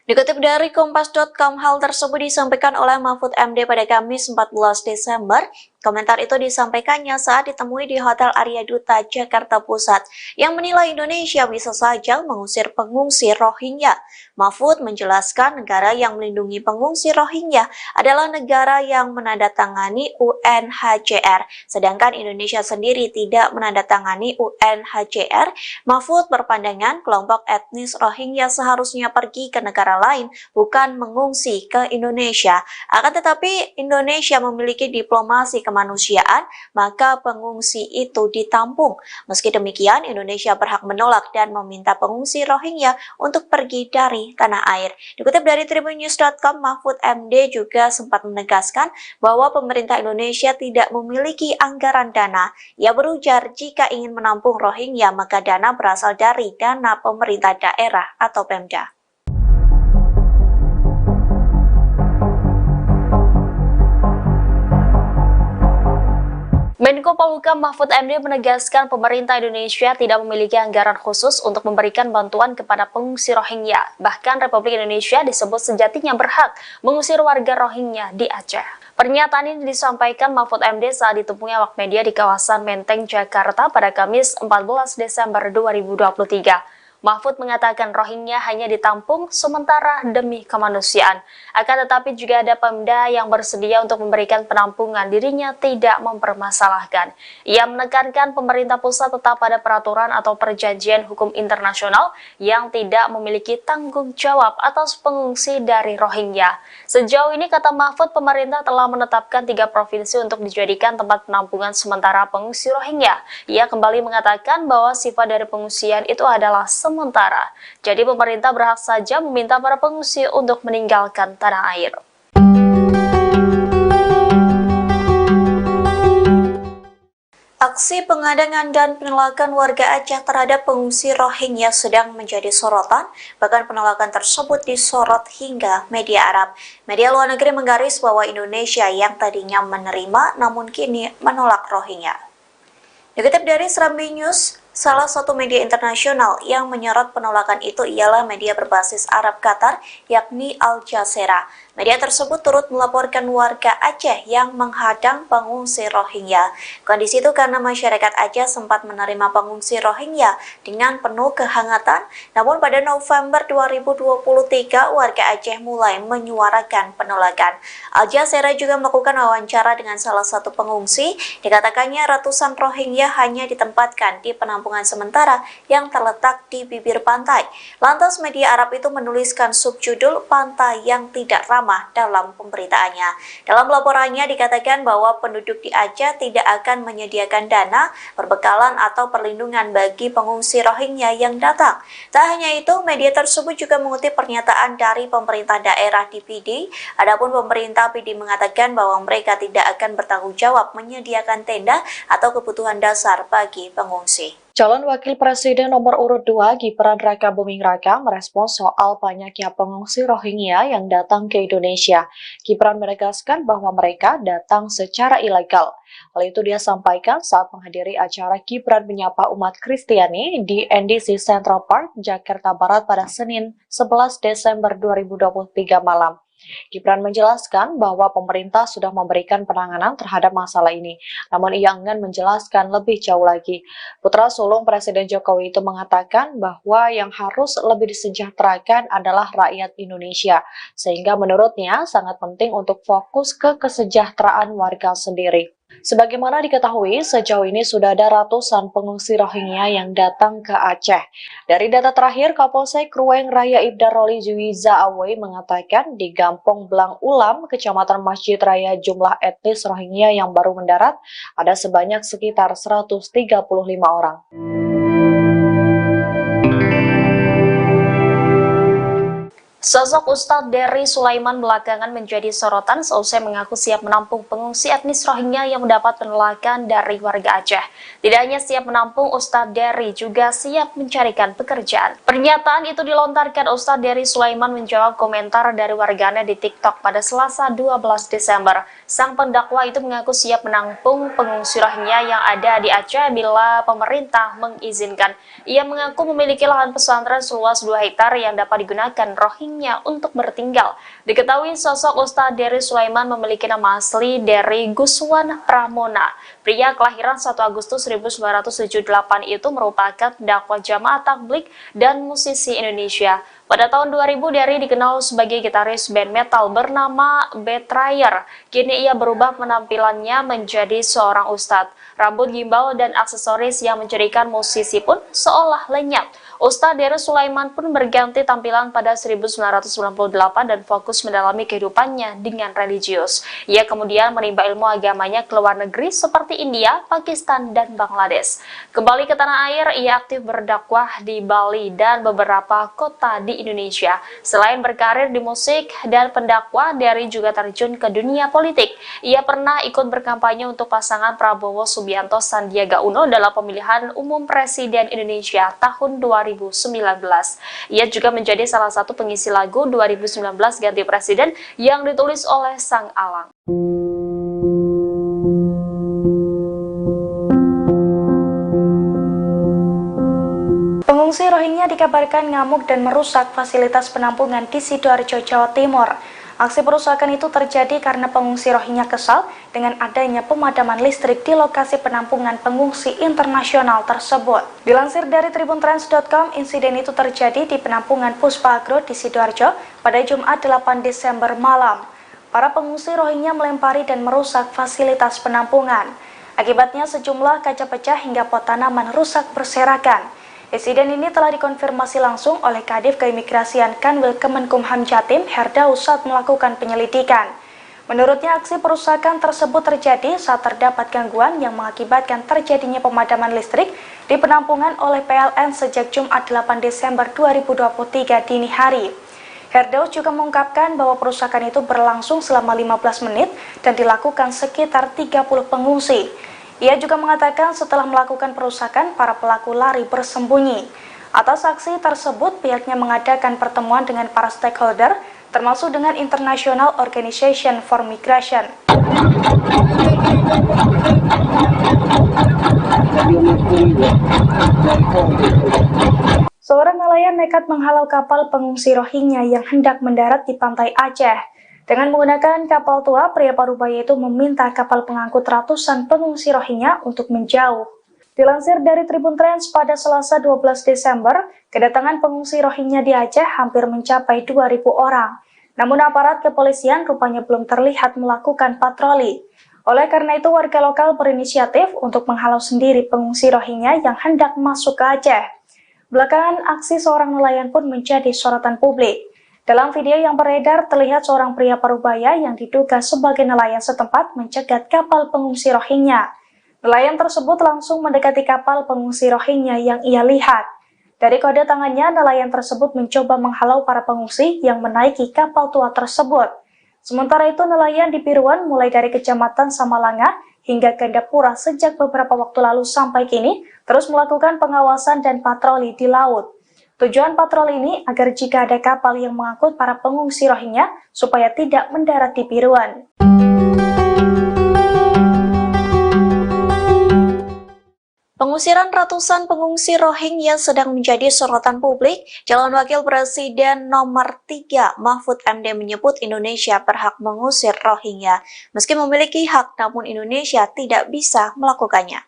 Speaker 1: Dikutip dari Kompas.com, hal tersebut disampaikan oleh Mahfud MD pada Kamis 14 Desember. Komentar itu disampaikannya saat ditemui di Hotel Arya Duta, Jakarta Pusat, yang menilai Indonesia bisa saja mengusir pengungsi Rohingya. Mahfud menjelaskan negara yang melindungi pengungsi Rohingya adalah negara yang menandatangani UNHCR, sedangkan Indonesia sendiri tidak menandatangani UNHCR. Mahfud berpandangan kelompok etnis Rohingya seharusnya pergi ke negara lain, bukan mengungsi ke Indonesia. Akan tetapi Indonesia memiliki diplomasi kemanusiaan, maka pengungsi itu ditampung. Meski demikian, Indonesia berhak menolak dan meminta pengungsi Rohingya untuk pergi dari tanah air. Dikutip dari tribunnews.com, Mahfud MD juga sempat menegaskan bahwa pemerintah Indonesia tidak memiliki anggaran dana. Ia berujar jika ingin menampung Rohingya, maka dana berasal dari dana pemerintah daerah atau Pemda.
Speaker 2: Menko Polhukam Mahfud MD menegaskan pemerintah Indonesia tidak memiliki anggaran khusus untuk memberikan bantuan kepada pengungsi Rohingya. Bahkan Republik Indonesia disebut sejatinya berhak mengusir warga Rohingya di Aceh. Pernyataan ini disampaikan Mahfud MD saat ditemui awak media di kawasan Menteng, Jakarta pada Kamis 14 Desember 2023. Mahfud mengatakan Rohingya hanya ditampung sementara demi kemanusiaan. Akan tetapi juga ada Pemda yang bersedia untuk memberikan penampungan, dirinya tidak mempermasalahkan. Ia menekankan pemerintah pusat tetap pada peraturan atau perjanjian hukum internasional yang tidak memiliki tanggung jawab atas pengungsi dari Rohingya. Sejauh ini, kata Mahfud, pemerintah telah menetapkan 3 provinsi untuk dijadikan tempat penampungan sementara pengungsi Rohingya. Ia kembali mengatakan bahwa sifat dari pengungsian itu adalah sementara. Jadi pemerintah berhak saja meminta para pengungsi untuk meninggalkan tanah air.
Speaker 1: Aksi pengadangan dan penolakan warga Aceh terhadap pengungsi Rohingya sedang menjadi sorotan, bahkan penolakan tersebut disorot hingga media Arab. Media luar negeri menggaris bahwa Indonesia yang tadinya menerima namun kini menolak Rohingya. Dikutip dari Serambi News, salah satu media internasional yang menyorot penolakan itu ialah media berbasis Arab Qatar, yakni Al Jazeera. Media tersebut turut melaporkan warga Aceh yang menghadang pengungsi Rohingya. Kondisi itu karena masyarakat Aceh sempat menerima pengungsi Rohingya dengan penuh kehangatan, namun pada November 2023 warga Aceh mulai menyuarakan penolakan. Al Jazeera juga melakukan wawancara dengan salah satu pengungsi, dikatakannya ratusan Rohingya hanya ditempatkan di penampungan sementara yang terletak di bibir pantai. Lantas media Arab itu menuliskan subjudul "Pantai yang Tidak Ramah" dalam pemberitaannya. Dalam laporannya dikatakan bahwa penduduk di Aceh tidak akan menyediakan dana, perbekalan atau perlindungan bagi pengungsi Rohingya yang datang. Tak hanya itu, media tersebut juga mengutip pernyataan dari pemerintah daerah di PD. Adapun pemerintah PD mengatakan bahwa mereka tidak akan bertanggung jawab menyediakan tenda atau kebutuhan dasar bagi pengungsi.
Speaker 2: Calon Wakil Presiden nomor urut 2 Gibran Rakabuming Raka merespons soal banyaknya pengungsi Rohingya yang datang ke Indonesia. Gibran menegaskan bahwa mereka datang secara ilegal. Hal itu dia sampaikan saat menghadiri acara Gibran menyapa umat Kristiani di NDC Central Park, Jakarta Barat pada Senin 11 Desember 2023 malam. Gibran menjelaskan bahwa pemerintah sudah memberikan penanganan terhadap masalah ini, namun ia enggan menjelaskan lebih jauh lagi. Putra sulung Presiden Jokowi itu mengatakan bahwa yang harus lebih disejahterakan adalah rakyat Indonesia, sehingga menurutnya sangat penting untuk fokus ke kesejahteraan warga sendiri. Sebagaimana diketahui, sejauh ini sudah ada ratusan pengungsi Rohingya yang datang ke Aceh. Dari data terakhir, Kapolsek Ruweng Raya Ibda Roli Juwiza Awe mengatakan di Gampong Blang Ulam, Kecamatan Masjid Raya, jumlah etnis Rohingya yang baru mendarat ada sebanyak sekitar 135 orang.
Speaker 3: Sosok Ustadz Dery Sulaiman belakangan menjadi sorotan seusai mengaku siap menampung pengungsi etnis Rohingya yang mendapat penolakan dari warga Aceh. Tidak hanya siap menampung, Ustadz Dery juga siap mencarikan pekerjaan. Pernyataan itu dilontarkan Ustadz Dery Sulaiman menjawab komentar dari warganet di TikTok pada Selasa 12 Desember. Sang pendakwa itu mengaku siap menampung pengungsi Rohingya yang ada di Aceh bila pemerintah mengizinkan. Ia mengaku memiliki lahan pesantren seluas 2 hektar yang dapat digunakan Rohingya untuk bertinggal. Diketahui sosok Ustadz Dery Sulaiman memiliki nama asli Dery Guswan Pramona. Pria kelahiran 1 Agustus 1978 itu merupakan dakwah jamaah tabligh dan musisi Indonesia. Pada tahun 2000, Dery dikenal sebagai gitaris band metal bernama Betrayer. Kini ia berubah penampilannya menjadi seorang ustadz. Rambut gimbal dan aksesoris yang menjadikan musisi pun seolah lenyap. Ustadz Dery Sulaiman pun berganti tampilan pada 1998 dan fokus mendalami kehidupannya dengan religius. Ia kemudian menimba ilmu agamanya ke luar negeri seperti India, Pakistan, dan Bangladesh. Kembali ke tanah air, ia aktif berdakwah di Bali dan beberapa kota di Indonesia. Selain berkarir di musik dan pendakwah, Dery juga terjun ke dunia politik. Ia pernah ikut berkampanye untuk pasangan Prabowo Subianto Sandiaga Uno dalam pemilihan umum Presiden Indonesia tahun 2019. Ia juga menjadi salah satu pengisi lagu 2019 Ganti Presiden yang ditulis oleh Sang Alang.
Speaker 4: Pengungsi Rohingya dikabarkan ngamuk dan merusak fasilitas penampungan di Sidoarjo, Jawa Timur. Aksi perusakan itu terjadi karena pengungsi Rohingya kesal dengan adanya pemadaman listrik di lokasi penampungan pengungsi internasional tersebut. Dilansir dari tribuntrans.com, insiden itu terjadi di penampungan Puspa Agro di Sidoarjo pada Jumat 8 Desember malam. Para pengungsi Rohingya melempari dan merusak fasilitas penampungan. Akibatnya sejumlah kaca pecah hingga pot tanaman rusak berserakan. Insiden ini telah dikonfirmasi langsung oleh Kadif Keimigrasian Kanwil Kemenkumham Jatim, Herdaus, saat melakukan penyelidikan. Menurutnya, aksi perusakan tersebut terjadi saat terdapat gangguan yang mengakibatkan terjadinya pemadaman listrik di penampungan oleh PLN sejak Jumat 8 Desember 2023 dini hari. Herdaus juga mengungkapkan bahwa perusakan itu berlangsung selama 15 menit dan dilakukan sekitar 30 pengungsi. Ia juga mengatakan setelah melakukan perusakan, para pelaku lari bersembunyi. Atas aksi tersebut, pihaknya mengadakan pertemuan dengan para stakeholder
Speaker 3: termasuk dengan International Organization for Migration. Seorang nelayan nekat menghalau kapal pengungsi Rohingya yang hendak mendarat di pantai Aceh. Dengan menggunakan kapal tua, pria parubaya itu meminta kapal pengangkut ratusan pengungsi Rohingya untuk menjauh. Dilansir dari Tribun Trends pada Selasa 12 Desember, kedatangan pengungsi Rohingya di Aceh hampir mencapai 2.000 orang. Namun aparat kepolisian rupanya belum terlihat melakukan patroli. Oleh karena itu, warga lokal berinisiatif untuk menghalau sendiri pengungsi Rohingya yang hendak masuk ke Aceh. Belakangan, aksi seorang nelayan pun menjadi sorotan publik. Dalam video yang beredar, terlihat seorang pria parubaya yang diduga sebagai nelayan setempat mencegat kapal pengungsi Rohingya. Nelayan tersebut langsung mendekati kapal pengungsi Rohingya yang ia lihat. Dari kode tangannya, nelayan tersebut mencoba menghalau para pengungsi yang menaiki kapal tua tersebut. Sementara itu, nelayan di Piruan mulai dari Kecamatan Samalanga hingga Gandapura sejak beberapa waktu lalu sampai kini terus melakukan pengawasan dan patroli di laut. Tujuan patroli ini agar jika ada kapal yang mengangkut para pengungsi Rohingya supaya tidak mendarat di Piruan.
Speaker 1: Pengusiran ratusan pengungsi Rohingya sedang menjadi sorotan publik. Calon Wakil Presiden nomor 3 Mahfud MD menyebut Indonesia berhak mengusir Rohingya. Meski memiliki hak, namun Indonesia tidak bisa melakukannya.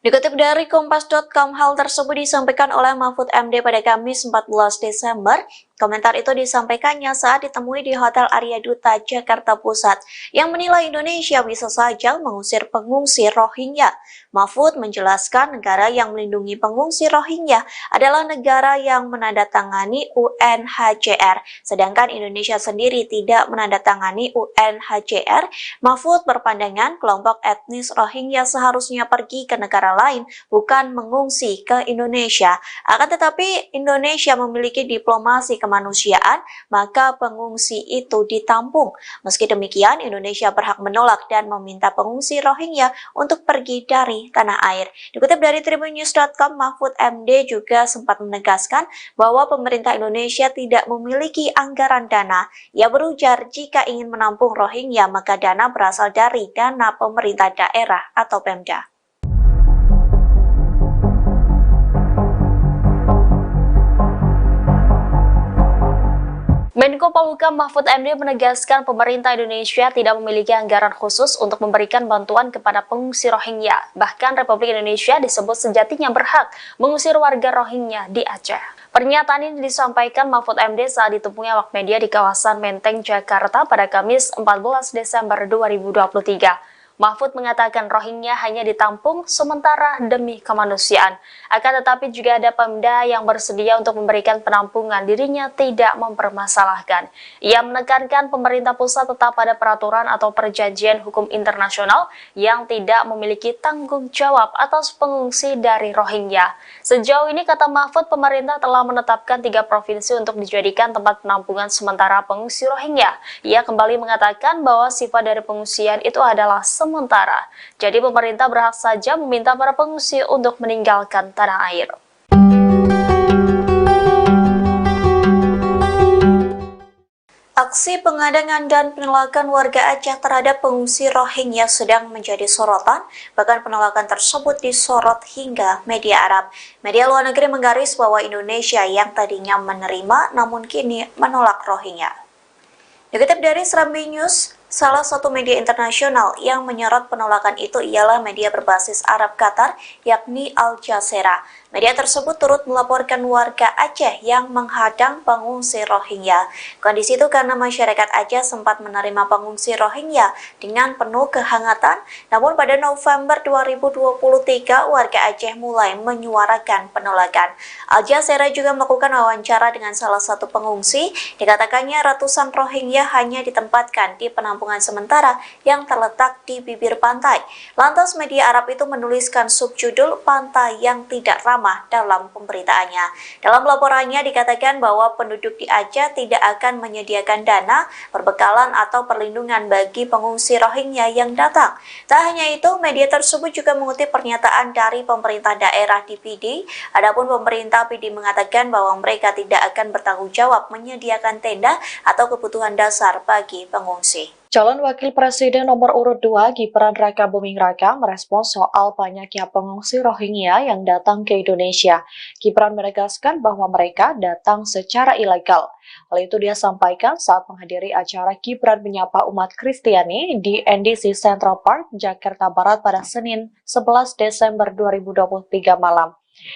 Speaker 1: Dikutip dari Kompas.com, hal tersebut disampaikan oleh Mahfud MD pada Kamis 14 Desember. Komentar itu disampaikannya saat ditemui di Hotel Arya Duta, Jakarta Pusat, yang menilai Indonesia bisa saja mengusir pengungsi Rohingya. Mahfud menjelaskan negara yang melindungi pengungsi Rohingya adalah negara yang menandatangani UNHCR, sedangkan Indonesia sendiri tidak menandatangani UNHCR. Mahfud berpandangan kelompok etnis Rohingya seharusnya pergi ke negara lain, bukan mengungsi ke Indonesia. Akan tetapi Indonesia memiliki diplomasi kemanusiaan, maka pengungsi itu ditampung. Meski demikian, Indonesia berhak menolak dan meminta pengungsi Rohingya untuk pergi dari tanah air. Dikutip dari tribunnews.com, Mahfud MD juga sempat menegaskan bahwa pemerintah Indonesia tidak memiliki anggaran dana. Ia berujar jika ingin menampung Rohingya, maka dana berasal dari dana pemerintah daerah atau Pemda. Menko Polhukam Mahfud MD menegaskan pemerintah Indonesia tidak memiliki anggaran khusus untuk memberikan bantuan kepada pengungsi Rohingya. Bahkan Republik Indonesia disebut sejatinya berhak mengusir warga Rohingya di Aceh. Pernyataan ini disampaikan Mahfud MD saat ditemui awak media di kawasan Menteng, Jakarta pada Kamis 14 Desember 2023. Mahfud mengatakan Rohingya hanya ditampung sementara demi kemanusiaan. Akan tetapi juga ada Pemda yang bersedia untuk memberikan penampungan, dirinya tidak mempermasalahkan. Ia menekankan pemerintah pusat tetap pada peraturan atau perjanjian hukum internasional yang tidak memiliki tanggung jawab atas pengungsi dari Rohingya. Sejauh ini, kata Mahfud, pemerintah telah menetapkan 3 provinsi untuk dijadikan tempat penampungan sementara pengungsi Rohingya. Ia kembali mengatakan bahwa sifat dari pengungsian itu adalah sementara. Jadi pemerintah berhak saja meminta para pengungsi untuk meninggalkan tanah air. Aksi pengadangan dan penolakan warga Aceh terhadap pengungsi Rohingya sedang menjadi sorotan, bahkan penolakan tersebut disorot hingga media Arab. Media luar negeri menggaris bahwa Indonesia yang tadinya menerima namun kini menolak Rohingya. Dikutip dari Serambi News, salah satu media internasional yang menyorot penolakan itu ialah media berbasis Arab Qatar, yakni Al Jazeera. Media tersebut turut melaporkan warga Aceh yang menghadang pengungsi Rohingya. Kondisi itu karena masyarakat Aceh sempat menerima pengungsi Rohingya dengan penuh kehangatan, namun pada November 2023 warga Aceh mulai menyuarakan penolakan. Al Jazeera juga melakukan wawancara dengan salah satu pengungsi. Dikatakannya ratusan Rohingya hanya ditempatkan di penampungan sementara yang terletak di bibir pantai. Lantas media Arab itu menuliskan subjudul "Pantai yang Tidak Ramah nama dalam pemberitaannya. Dalam laporannya dikatakan bahwa penduduk di Aceh tidak akan menyediakan dana, perbekalan atau perlindungan bagi pengungsi Rohingya yang datang. Tak hanya itu, media tersebut juga mengutip pernyataan dari pemerintah daerah di PD. Adapun pemerintah PD mengatakan bahwa mereka tidak akan bertanggung jawab menyediakan tenda atau kebutuhan dasar bagi pengungsi.
Speaker 2: Calon Wakil Presiden nomor urut 2 Gibran Raka Buming Raka merespons soal banyaknya pengungsi Rohingya yang datang ke Indonesia. Gibran menegaskan bahwa mereka datang secara ilegal. Hal itu dia sampaikan saat menghadiri acara Gibran menyapa umat Kristiani di NDC Central Park, Jakarta Barat pada Senin 11 Desember 2023 malam.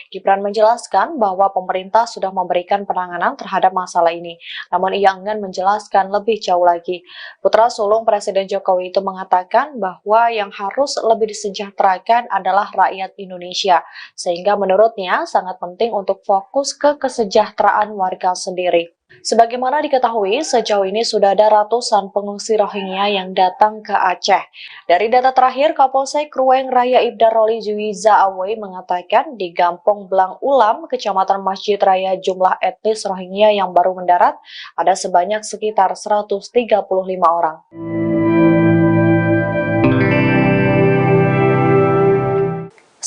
Speaker 2: Gibran menjelaskan bahwa pemerintah sudah memberikan penanganan terhadap masalah ini, namun ia enggan menjelaskan lebih jauh lagi. Putra sulung Presiden Jokowi itu mengatakan bahwa yang harus lebih disejahterakan adalah rakyat Indonesia, sehingga menurutnya sangat penting untuk fokus ke kesejahteraan warga sendiri. Sebagaimana diketahui, sejauh ini sudah ada ratusan pengungsi Rohingya yang datang ke Aceh. Dari data terakhir, Kapolsek Ruweng Raya Ibda Roli Juwiza Awe mengatakan di Gampong Blang Ulam, Kecamatan Masjid Raya, jumlah etnis Rohingya yang baru mendarat ada sebanyak sekitar 135 orang.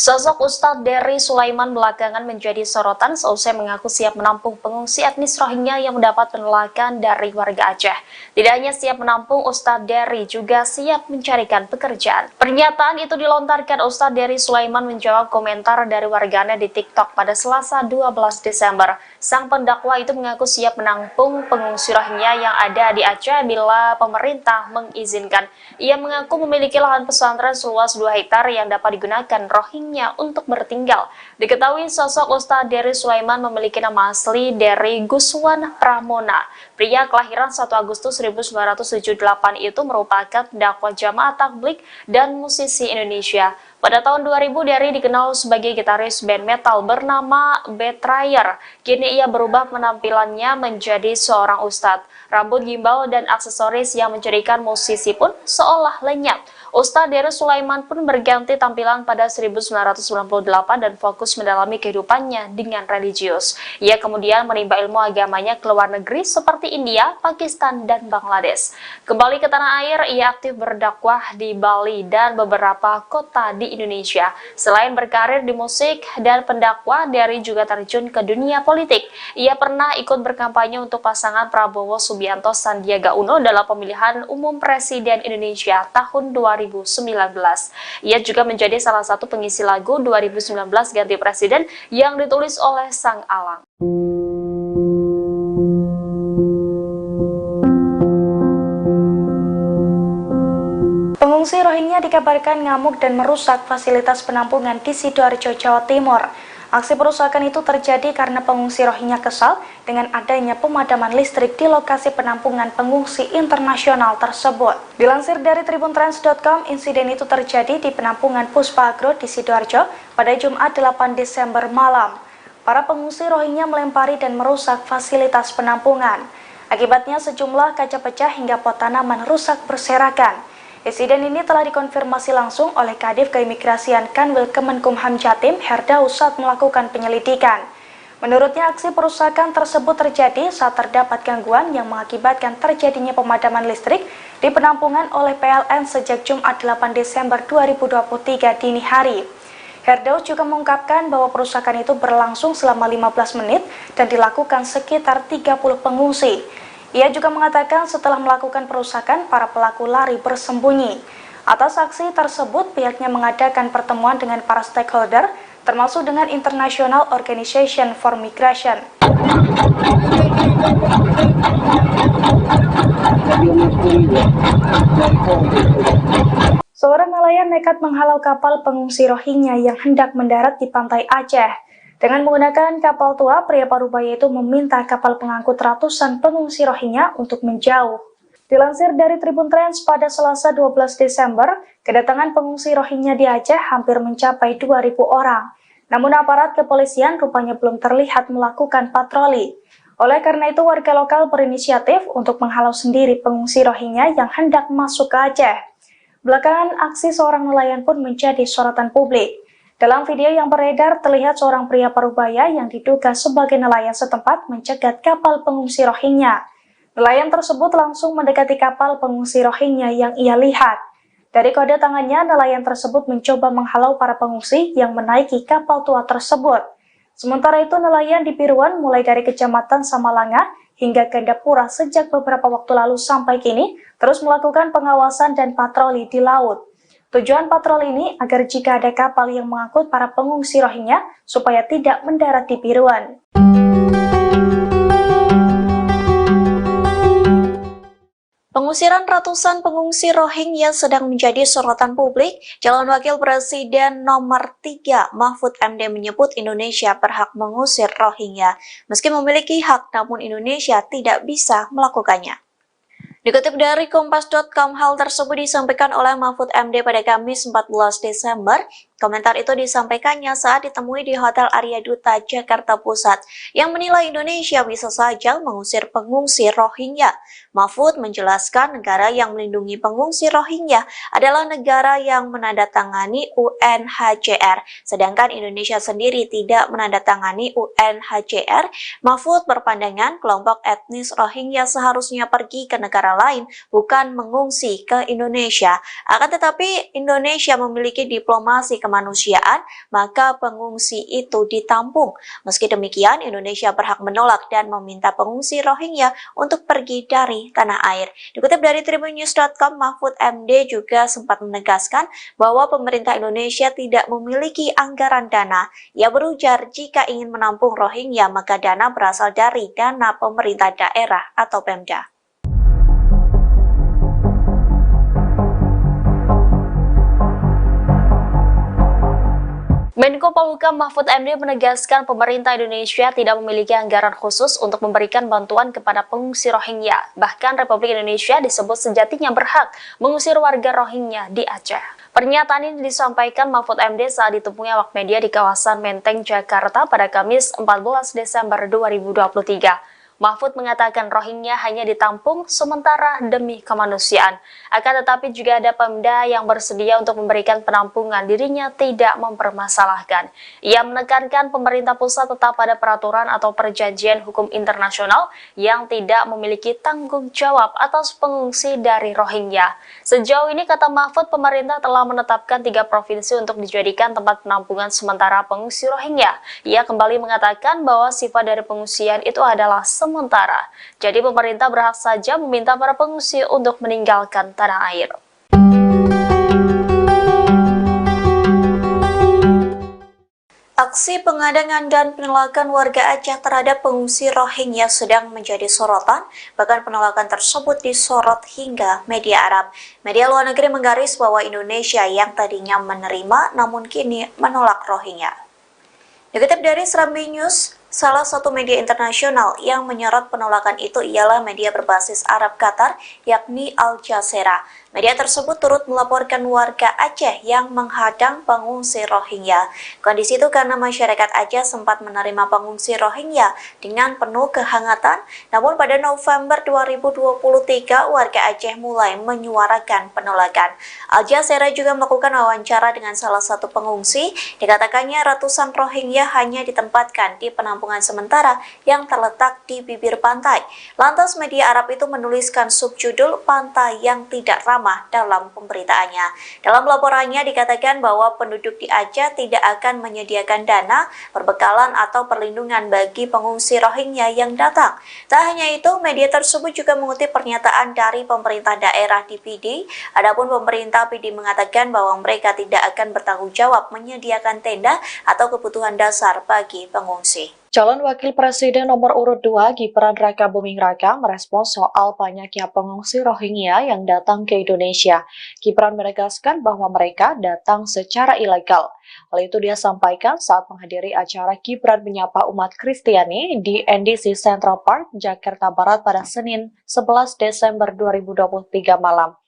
Speaker 1: Sosok Ustadz Dery Sulaiman belakangan menjadi sorotan seusai mengaku siap menampung pengungsi etnis Rohingya yang mendapat penolakan dari warga Aceh. Tidak hanya siap menampung, Ustadz Dery juga siap mencarikan pekerjaan. Pernyataan itu dilontarkan Ustadz Dery Sulaiman menjawab komentar dari warganet di TikTok pada Selasa 12 Desember. Sang pendakwa itu mengaku siap menampung pengungsi Rohingya yang ada di Aceh bila pemerintah mengizinkan. Ia mengaku memiliki lahan pesantren seluas 2 hektar yang dapat digunakan Rohingya untuk bertinggal. Diketahui sosok Ustadz Dery Sulaiman memiliki nama asli Dery Guswan Pramona. Pria kelahiran 1 Agustus 1978 itu merupakan pendakwa Jamaah Tabligh dan musisi Indonesia. Pada tahun 2000, Dery dikenal sebagai gitaris band metal bernama Betrayer. Kini ia berubah penampilannya menjadi seorang ustadz. Rambut gimbal dan aksesoris yang menjadikan musisi pun seolah lenyap. Ustadz Dery Sulaiman pun berganti tampilan pada 1998 dan fokus mendalami kehidupannya dengan religius. Ia kemudian menimba ilmu agamanya ke luar negeri seperti India, Pakistan, dan Bangladesh. Kembali ke tanah air, ia aktif berdakwah di Bali dan beberapa kota di Indonesia. Selain berkarir di musik dan pendakwah, Dery juga terjun ke dunia politik. Ia pernah ikut berkampanye untuk pasangan Prabowo Subianto Sandiaga Uno dalam pemilihan umum Presiden Indonesia tahun 2019. Ia juga menjadi salah satu pengisi lagu 2019 Ganti Presiden yang ditulis oleh Sang Alang.
Speaker 3: Pengungsi Rohingya dikabarkan ngamuk dan merusak fasilitas penampungan di Sidoarjo, Jawa Timur. Aksi perusakan itu terjadi karena pengungsi Rohingya kesal dengan adanya pemadaman listrik di lokasi penampungan pengungsi internasional tersebut. Dilansir dari tribuntrans.com, insiden itu terjadi di penampungan Puspa Agro di Sidoarjo pada Jumat 8 Desember malam. Para pengungsi Rohingya melempari dan merusak fasilitas penampungan. Akibatnya sejumlah kaca pecah hingga pot tanaman rusak berserakan. Insiden ini telah dikonfirmasi langsung oleh Kadif Keimigrasian Kanwil Kemenkumham Jatim, Herdaus, saat melakukan penyelidikan. Menurutnya, aksi perusakan tersebut terjadi saat terdapat gangguan yang mengakibatkan terjadinya pemadaman listrik di penampungan oleh PLN sejak Jumat 8 Desember 2023 dini hari. Herdaus juga mengungkapkan bahwa perusakan itu berlangsung selama 15 menit dan dilakukan sekitar 30 pengungsi. Ia juga mengatakan setelah melakukan perusakan, para pelaku lari bersembunyi. Atas aksi tersebut, pihaknya mengadakan pertemuan dengan para stakeholder, termasuk dengan International Organization for Migration. Seorang nelayan nekat menghalau kapal pengungsi Rohingya yang hendak mendarat di pantai Aceh. Dengan menggunakan kapal tua, pria parubaya itu meminta kapal pengangkut ratusan pengungsi Rohingya untuk menjauh. Dilansir dari Tribun Trans pada Selasa 12 Desember, kedatangan pengungsi Rohingya di Aceh hampir mencapai 2.000 orang. Namun aparat kepolisian rupanya belum terlihat melakukan patroli. Oleh karena itu, warga lokal berinisiatif untuk menghalau sendiri pengungsi Rohingya yang hendak masuk ke Aceh. Belakangan, aksi seorang nelayan pun menjadi sorotan publik. Dalam video yang beredar, terlihat seorang pria parubaya yang diduga sebagai nelayan setempat mencegat kapal pengungsi Rohingya. Nelayan tersebut langsung mendekati kapal pengungsi Rohingya yang ia lihat. Dari kode tangannya, nelayan tersebut mencoba menghalau para pengungsi yang menaiki kapal tua tersebut. Sementara itu, nelayan di Piruan mulai dari Kecamatan Samalanga hingga Gandapura sejak beberapa waktu lalu sampai kini terus melakukan pengawasan dan patroli di laut. Tujuan patroli ini agar jika ada kapal yang mengangkut para pengungsi Rohingya supaya tidak mendarat di Piruan.
Speaker 1: Pengusiran ratusan pengungsi Rohingya sedang menjadi sorotan publik. Calon Wakil Presiden nomor 3 Mahfud MD menyebut Indonesia berhak mengusir Rohingya. Meski memiliki hak, namun Indonesia tidak bisa melakukannya. Dikutip dari Kompas.com, hal tersebut disampaikan oleh Mahfud MD pada Kamis 14 Desember. Komentar itu disampaikannya saat ditemui di Hotel Arya Duta, Jakarta Pusat, yang menilai Indonesia bisa saja mengusir pengungsi Rohingya. Mahfud menjelaskan negara yang melindungi pengungsi Rohingya adalah negara yang menandatangani UNHCR, sedangkan Indonesia sendiri tidak menandatangani UNHCR. Mahfud berpandangan kelompok etnis Rohingya seharusnya pergi ke negara lain, bukan mengungsi ke Indonesia. Akan tetapi Indonesia memiliki diplomasi kemanusiaan, maka pengungsi itu ditampung. Meski demikian, Indonesia berhak menolak dan meminta pengungsi Rohingya untuk pergi dari tanah air. Dikutip dari tribunnews.com, Mahfud MD juga sempat menegaskan bahwa pemerintah Indonesia tidak memiliki anggaran dana. Ia berujar jika ingin menampung Rohingya, maka dana berasal dari dana pemerintah daerah atau Pemda.
Speaker 2: Menko Polhukam Mahfud MD menegaskan pemerintah Indonesia tidak memiliki anggaran khusus untuk memberikan bantuan kepada pengungsi Rohingya. Bahkan Republik Indonesia disebut sejatinya berhak mengusir warga Rohingya di Aceh. Pernyataan ini disampaikan Mahfud MD saat ditemui awak media di kawasan Menteng, Jakarta pada Kamis 14 Desember 2023. Mahfud mengatakan Rohingya hanya ditampung sementara demi kemanusiaan. Akan tetapi juga ada Pemda yang bersedia untuk memberikan penampungan, dirinya tidak mempermasalahkan. Ia menekankan pemerintah pusat tetap pada peraturan atau perjanjian hukum internasional yang tidak memiliki tanggung jawab atas pengungsi dari Rohingya. Sejauh ini, kata Mahfud, pemerintah telah menetapkan 3 provinsi untuk dijadikan tempat penampungan sementara pengungsi Rohingya. Ia kembali mengatakan bahwa sifat dari pengungsian itu adalah sementara. Jadi pemerintah berhak saja meminta para pengungsi untuk meninggalkan tanah air.
Speaker 1: Aksi pengadangan dan penolakan warga Aceh terhadap pengungsi Rohingya sedang menjadi sorotan, bahkan penolakan tersebut disorot hingga media Arab. Media luar negeri menggaris bahwa Indonesia yang tadinya menerima namun kini menolak Rohingya. Dikutip dari Serambi News, salah satu media internasional yang menyorot penolakan itu ialah media berbasis Arab Qatar, yakni Al Jazeera. Media tersebut turut melaporkan warga Aceh yang menghadang pengungsi Rohingya. Kondisi itu karena masyarakat Aceh sempat menerima pengungsi Rohingya dengan penuh kehangatan, namun pada November 2023 warga Aceh mulai menyuarakan penolakan. Al Jazeera juga melakukan wawancara dengan salah satu pengungsi. Dikatakannya ratusan Rohingya hanya ditempatkan di penampungan sementara yang terletak di bibir pantai. Lantas media Arab itu menuliskan subjudul "Pantai yang Tidak Ramah" dalam pemberitaannya. Dalam laporannya dikatakan bahwa penduduk di Aceh tidak akan menyediakan dana, perbekalan atau perlindungan bagi pengungsi Rohingya yang datang. Tak hanya itu, media tersebut juga mengutip pernyataan dari pemerintah daerah di PD. Adapun pemerintah PD mengatakan bahwa mereka tidak akan bertanggung jawab menyediakan tenda atau kebutuhan dasar bagi pengungsi.
Speaker 2: Calon Wakil Presiden nomor urut 2 Gibran Rakabuming Raka merespons soal banyaknya pengungsi Rohingya yang datang ke Indonesia. Gibran menegaskan bahwa mereka datang secara ilegal. Hal itu dia sampaikan saat menghadiri acara Gibran menyapa umat Kristiani di NDC Central Park, Jakarta Barat pada Senin 11 Desember 2023 malam.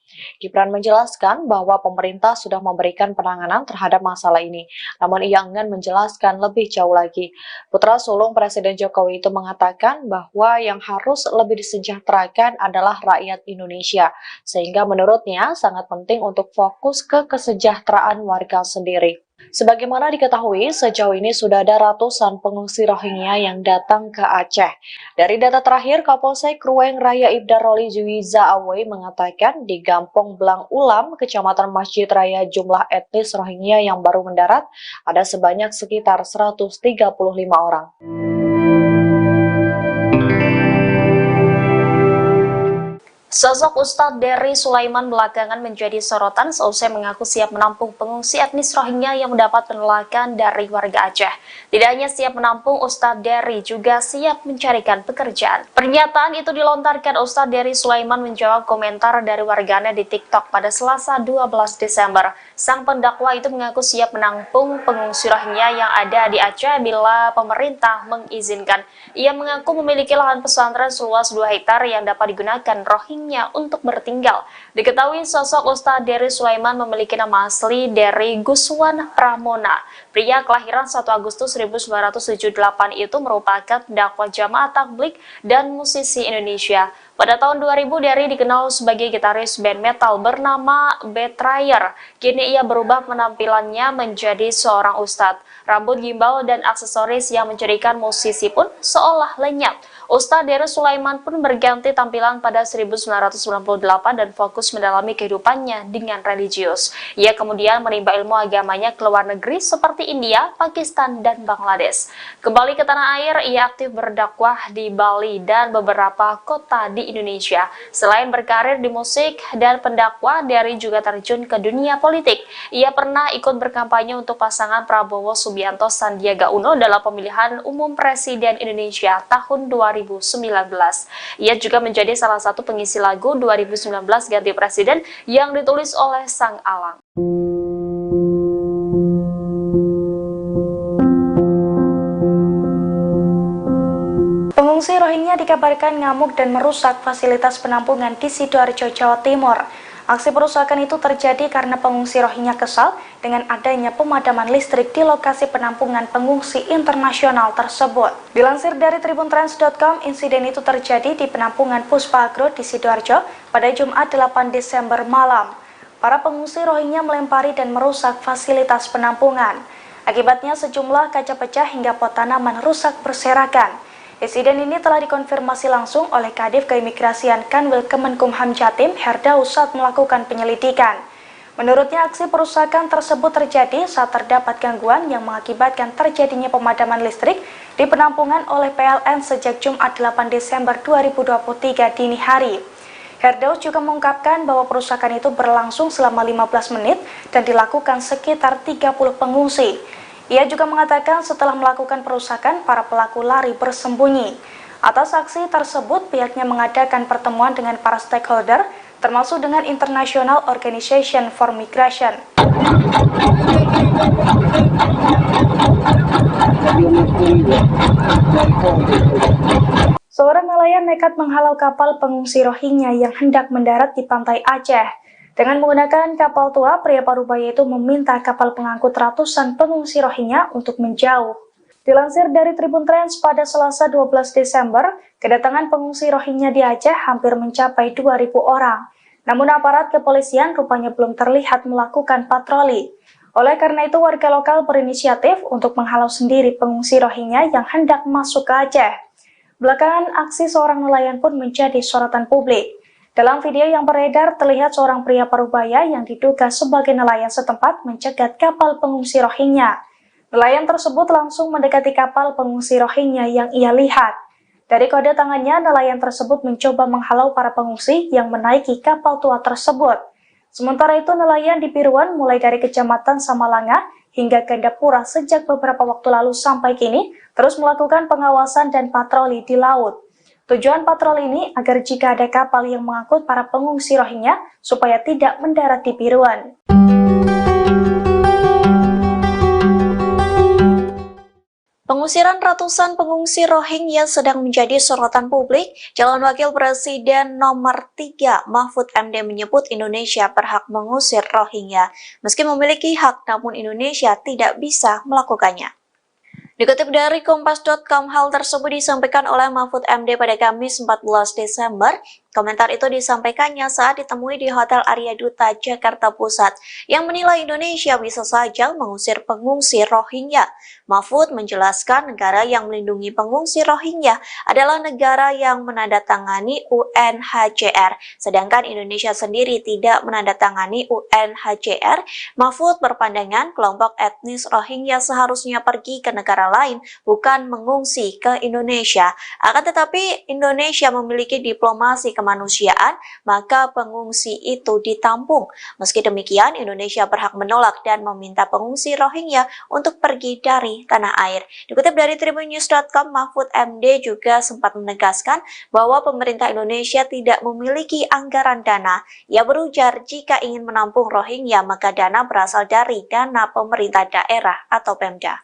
Speaker 2: Gibran menjelaskan bahwa pemerintah sudah memberikan penanganan terhadap masalah ini, namun ia enggan menjelaskan lebih jauh lagi. Putra sulung Presiden Jokowi itu mengatakan bahwa yang harus lebih disejahterakan adalah rakyat Indonesia, sehingga menurutnya sangat penting untuk fokus ke kesejahteraan warga sendiri. Sebagaimana diketahui, sejauh ini sudah ada ratusan pengungsi Rohingya yang datang ke Aceh. Dari data terakhir, Kapolsek Ruweng Raya Ibda Roli Juwiza Awei mengatakan di Gampong Belang Ulam, Kecamatan Masjid Raya, jumlah etnis Rohingya yang baru mendarat ada sebanyak sekitar 135 orang.
Speaker 1: Sosok Ustadz Dery Sulaiman belakangan menjadi sorotan seusai mengaku siap menampung pengungsi etnis Rohingya yang mendapat penolakan dari warga Aceh. Tidak hanya siap menampung, Ustadz Dery juga siap mencarikan pekerjaan. Pernyataan itu dilontarkan Ustadz Dery Sulaiman menjawab komentar dari warganet di TikTok pada Selasa 12 Desember. Sang pendakwa itu mengaku siap menampung pengungsi Rohingya yang ada di Aceh bila pemerintah mengizinkan. Ia mengaku memiliki lahan pesantren seluas 2 hektar yang dapat digunakan Rohingya untuk bertinggal. Diketahui sosok Ustadz Dery Sulaiman memiliki nama asli Dery Guswan Pramona. Pria kelahiran 1 Agustus 1978 itu merupakan pendakwa jamaah tabligh dan musisi Indonesia. Pada tahun 2000, Dery dikenal sebagai gitaris band metal bernama Betrayer. Kini ia berubah penampilannya menjadi seorang ustadz. Rambut gimbal dan aksesoris yang menjadikan musisi pun seolah lenyap. Ustadz Dery Sulaiman pun berganti tampilan pada 1998 dan fokus mendalami kehidupannya dengan religius. Ia kemudian menimba ilmu agamanya ke luar negeri seperti India, Pakistan, dan Bangladesh. Kembali ke tanah air, ia aktif berdakwah di Bali dan beberapa kota di Indonesia. Selain berkarir di musik dan pendakwah, Dery juga terjun ke dunia politik. Ia pernah ikut berkampanye untuk pasangan Prabowo Subianto Sandiaga Uno dalam pemilihan umum Presiden Indonesia tahun 2019. Ia juga menjadi salah satu pengisi lagu 2019 Ganti Presiden yang ditulis oleh Sang Alang.
Speaker 3: Pengungsi Rohingya dikabarkan ngamuk dan merusak fasilitas penampungan di Sidoarjo, Jawa Timur. Aksi perusakan itu terjadi karena pengungsi Rohingya kesal dengan adanya pemadaman listrik di lokasi penampungan pengungsi internasional tersebut. Dilansir dari tribuntrans.com, insiden itu terjadi di penampungan Puspa Agro di Sidoarjo pada Jumat 8 Desember malam. Para pengungsi Rohingya melempari dan merusak fasilitas penampungan. Akibatnya sejumlah kaca pecah hingga pot tanaman rusak berserakan. Insiden ini telah dikonfirmasi langsung oleh Kadif Keimigrasian Kanwil Kemenkumham Jatim Herdaus saat melakukan penyelidikan. Menurutnya, aksi perusakan tersebut terjadi saat terdapat gangguan yang mengakibatkan terjadinya pemadaman listrik di penampungan oleh PLN sejak Jumat 8 Desember 2023 dini hari. Herdaus juga mengungkapkan bahwa perusakan itu berlangsung selama 15 menit dan dilakukan sekitar 30 pengungsi. Ia juga mengatakan setelah melakukan perusakan, para pelaku lari bersembunyi. Atas aksi tersebut, pihaknya mengadakan pertemuan dengan para stakeholder, termasuk dengan International Organization for Migration. Seorang nelayan nekat menghalau kapal pengungsi Rohingya yang hendak mendarat di pantai Aceh. Dengan menggunakan kapal tua, pria parubaya itu meminta kapal pengangkut ratusan pengungsi Rohingya untuk menjauh. Dilansir dari Tribun Trans pada Selasa 12 Desember, kedatangan pengungsi Rohingya di Aceh hampir mencapai 2.000 orang. Namun aparat kepolisian rupanya belum terlihat melakukan patroli. Oleh karena itu, warga lokal berinisiatif untuk menghalau sendiri pengungsi Rohingya yang hendak masuk ke Aceh. Belakangan, aksi seorang nelayan pun menjadi sorotan publik. Dalam video yang beredar, terlihat seorang pria parubaya yang diduga sebagai nelayan setempat mencegat kapal pengungsi Rohingya. Nelayan tersebut langsung mendekati kapal pengungsi Rohingya yang ia lihat. Dari kode tangannya, nelayan tersebut mencoba menghalau para pengungsi yang menaiki kapal tua tersebut. Sementara itu, nelayan di Piruan mulai dari Kecamatan Samalanga hingga Gandapura sejak beberapa waktu lalu sampai kini terus melakukan pengawasan dan patroli di laut. Tujuan patroli ini agar jika ada kapal yang mengangkut para pengungsi Rohingya supaya tidak mendarat di Piruan.
Speaker 1: Pengusiran ratusan pengungsi Rohingya sedang menjadi sorotan publik. Calon Wakil Presiden nomor 3 Mahfud MD menyebut Indonesia berhak mengusir Rohingya. Meski memiliki hak, namun Indonesia tidak bisa melakukannya. Dikutip dari Kompas.com, hal tersebut disampaikan oleh Mahfud MD pada Kamis 14 Desember Komentar itu disampaikannya saat ditemui di Hotel Arya Duta, Jakarta Pusat, yang menilai Indonesia bisa saja mengusir pengungsi Rohingya. Mahfud menjelaskan negara yang melindungi pengungsi Rohingya adalah negara yang menandatangani UNHCR, sedangkan Indonesia sendiri tidak menandatangani UNHCR. Mahfud berpandangan kelompok etnis Rohingya seharusnya pergi ke negara lain, bukan mengungsi ke Indonesia. Akan tetapi Indonesia memiliki diplomasi kemanusiaan, maka pengungsi itu ditampung. Meski demikian, Indonesia berhak menolak dan meminta pengungsi Rohingya untuk pergi dari tanah air. Dikutip dari tribunnews.com, Mahfud MD juga sempat menegaskan bahwa pemerintah Indonesia tidak memiliki anggaran dana. Ia berujar jika ingin menampung Rohingya, maka dana berasal dari dana pemerintah daerah atau Pemda.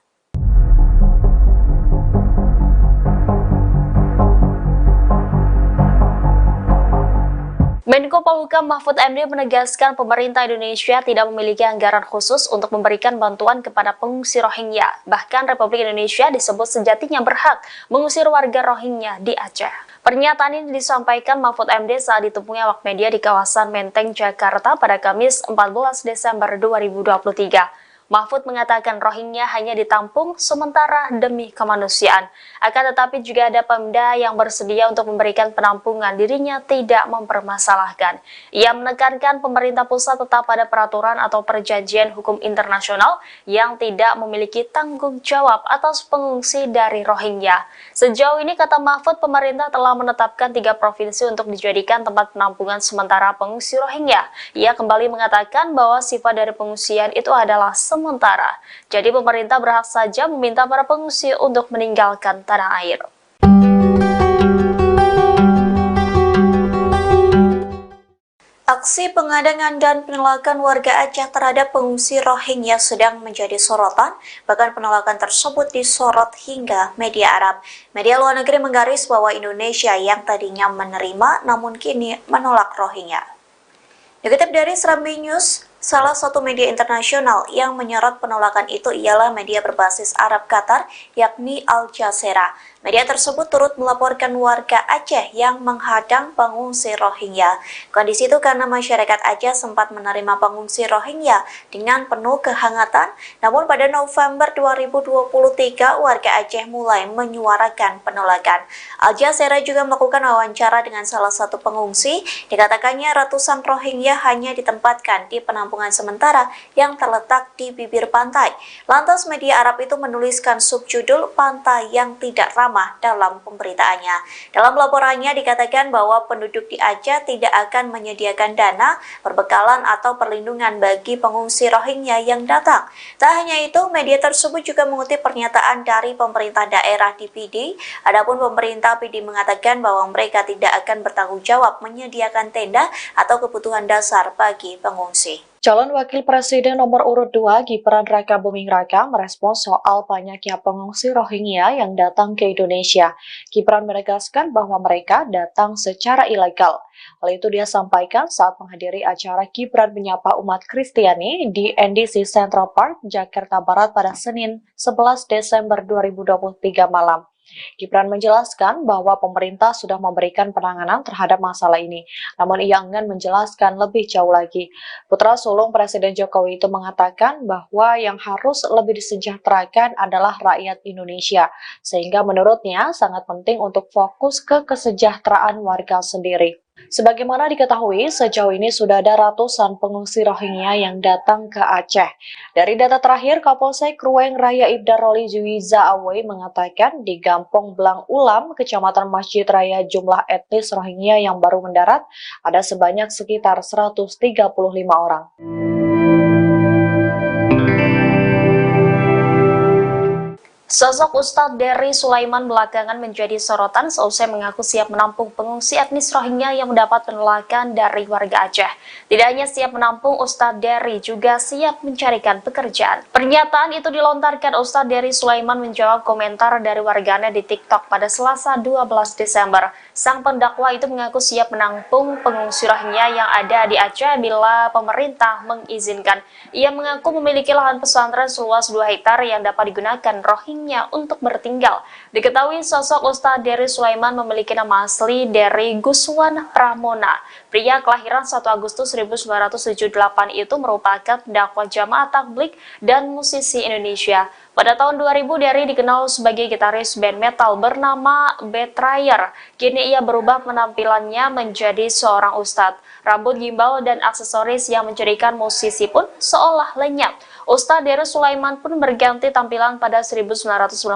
Speaker 2: Menko Polhukam Mahfud MD menegaskan pemerintah Indonesia tidak memiliki anggaran khusus untuk memberikan bantuan kepada pengungsi Rohingya. Bahkan Republik Indonesia disebut sejatinya berhak mengusir warga Rohingya di Aceh. Pernyataan ini disampaikan Mahfud MD saat ditemui awak media di kawasan Menteng, Jakarta pada Kamis 14 Desember 2023. Mahfud mengatakan Rohingya hanya ditampung sementara demi kemanusiaan. Akan tetapi juga ada Pemda yang bersedia untuk memberikan penampungan, dirinya tidak mempermasalahkan. Ia menekankan pemerintah pusat tetap pada peraturan atau perjanjian hukum internasional yang tidak memiliki tanggung jawab atas pengungsi dari Rohingya. Sejauh ini, kata Mahfud, pemerintah telah menetapkan 3 provinsi untuk dijadikan tempat penampungan sementara pengungsi Rohingya. Ia kembali mengatakan bahwa sifat dari pengungsian itu adalah sementara. Jadi pemerintah berhak saja meminta para pengungsi untuk meninggalkan tanah air.
Speaker 1: Aksi pengadangan dan penolakan warga Aceh terhadap pengungsi Rohingya sedang menjadi sorotan, bahkan penolakan tersebut disorot hingga media Arab. Media luar negeri menggaris bahwa Indonesia yang tadinya menerima namun kini menolak Rohingya. Dikutip dari Serambi News, salah satu media internasional yang menyorot penolakan itu ialah media berbasis Arab Qatar, yakni Al Jazeera. Media tersebut turut melaporkan warga Aceh yang menghadang pengungsi Rohingya. Kondisi itu karena masyarakat Aceh sempat menerima pengungsi Rohingya dengan penuh kehangatan, namun pada November 2023 warga Aceh mulai menyuarakan penolakan. Al Jazeera juga melakukan wawancara dengan salah satu pengungsi. Dikatakannya ratusan Rohingya hanya ditempatkan di penampungan sementara yang terletak di bibir pantai. Lantas media Arab itu menuliskan subjudul "Pantai yang Tidak Ramah" dalam pemberitaannya. Dalam laporannya dikatakan bahwa penduduk di Aceh tidak akan menyediakan dana, perbekalan atau perlindungan bagi pengungsi Rohingya yang datang. Tak hanya itu, media tersebut juga mengutip pernyataan dari pemerintah daerah di PD. Adapun pemerintah PD mengatakan bahwa mereka tidak akan bertanggung jawab menyediakan tenda atau kebutuhan dasar bagi pengungsi.
Speaker 2: Calon Wakil Presiden nomor urut 2 Gibran Raka Buming Raka merespons soal banyaknya pengungsi Rohingya yang datang ke Indonesia. Gibran menegaskan bahwa mereka datang secara ilegal. Hal itu dia sampaikan saat menghadiri acara Gibran menyapa umat Kristiani di NDC Central Park, Jakarta Barat pada Senin 11 Desember 2023 malam. Gibran menjelaskan bahwa pemerintah sudah memberikan penanganan terhadap masalah ini, namun ia enggan menjelaskan lebih jauh lagi. Putra sulung Presiden Jokowi itu mengatakan bahwa yang harus lebih disejahterakan adalah rakyat Indonesia, sehingga menurutnya sangat penting untuk fokus ke kesejahteraan warga sendiri. Sebagaimana diketahui, sejauh ini sudah ada ratusan pengungsi Rohingya yang datang ke Aceh. Dari data terakhir, Kapolsek Ruweng Raya Ibda Roli Juwiza Awe mengatakan di Gampong Blang Ulam, Kecamatan Masjid Raya, jumlah etnis Rohingya yang baru mendarat ada sebanyak sekitar 135 orang. Sosok Ustadz Dery Sulaiman belakangan menjadi sorotan seusai mengaku siap menampung pengungsi etnis Rohingya yang mendapat penolakan dari warga Aceh. Tidak hanya siap menampung, Ustadz Dery juga siap mencarikan pekerjaan. Pernyataan itu dilontarkan Ustadz Dery Sulaiman menjawab komentar dari warganet di TikTok pada Selasa 12 Desember. Sang pendakwa itu mengaku siap menampung pengungsi Rohingya yang ada di Aceh bila pemerintah mengizinkan. Ia mengaku memiliki lahan pesantren seluas 2 hektar yang dapat digunakan Rohingya
Speaker 5: Rohingya untuk bertinggal. Diketahui sosok Ustadz Dery Sulaiman memiliki nama asli Dery Guswan Pramona. Pria kelahiran 1 Agustus 1978 itu merupakan dakwah jamaah tabligh dan musisi Indonesia. Pada tahun 2000, Dery dikenal sebagai gitaris band metal bernama Betrayer. Kini ia berubah penampilannya menjadi seorang ustadz. Rambut gimbal dan aksesoris yang menjadikan musisi pun seolah lenyap. Ustadz Dery Sulaiman pun berganti tampilan pada 1998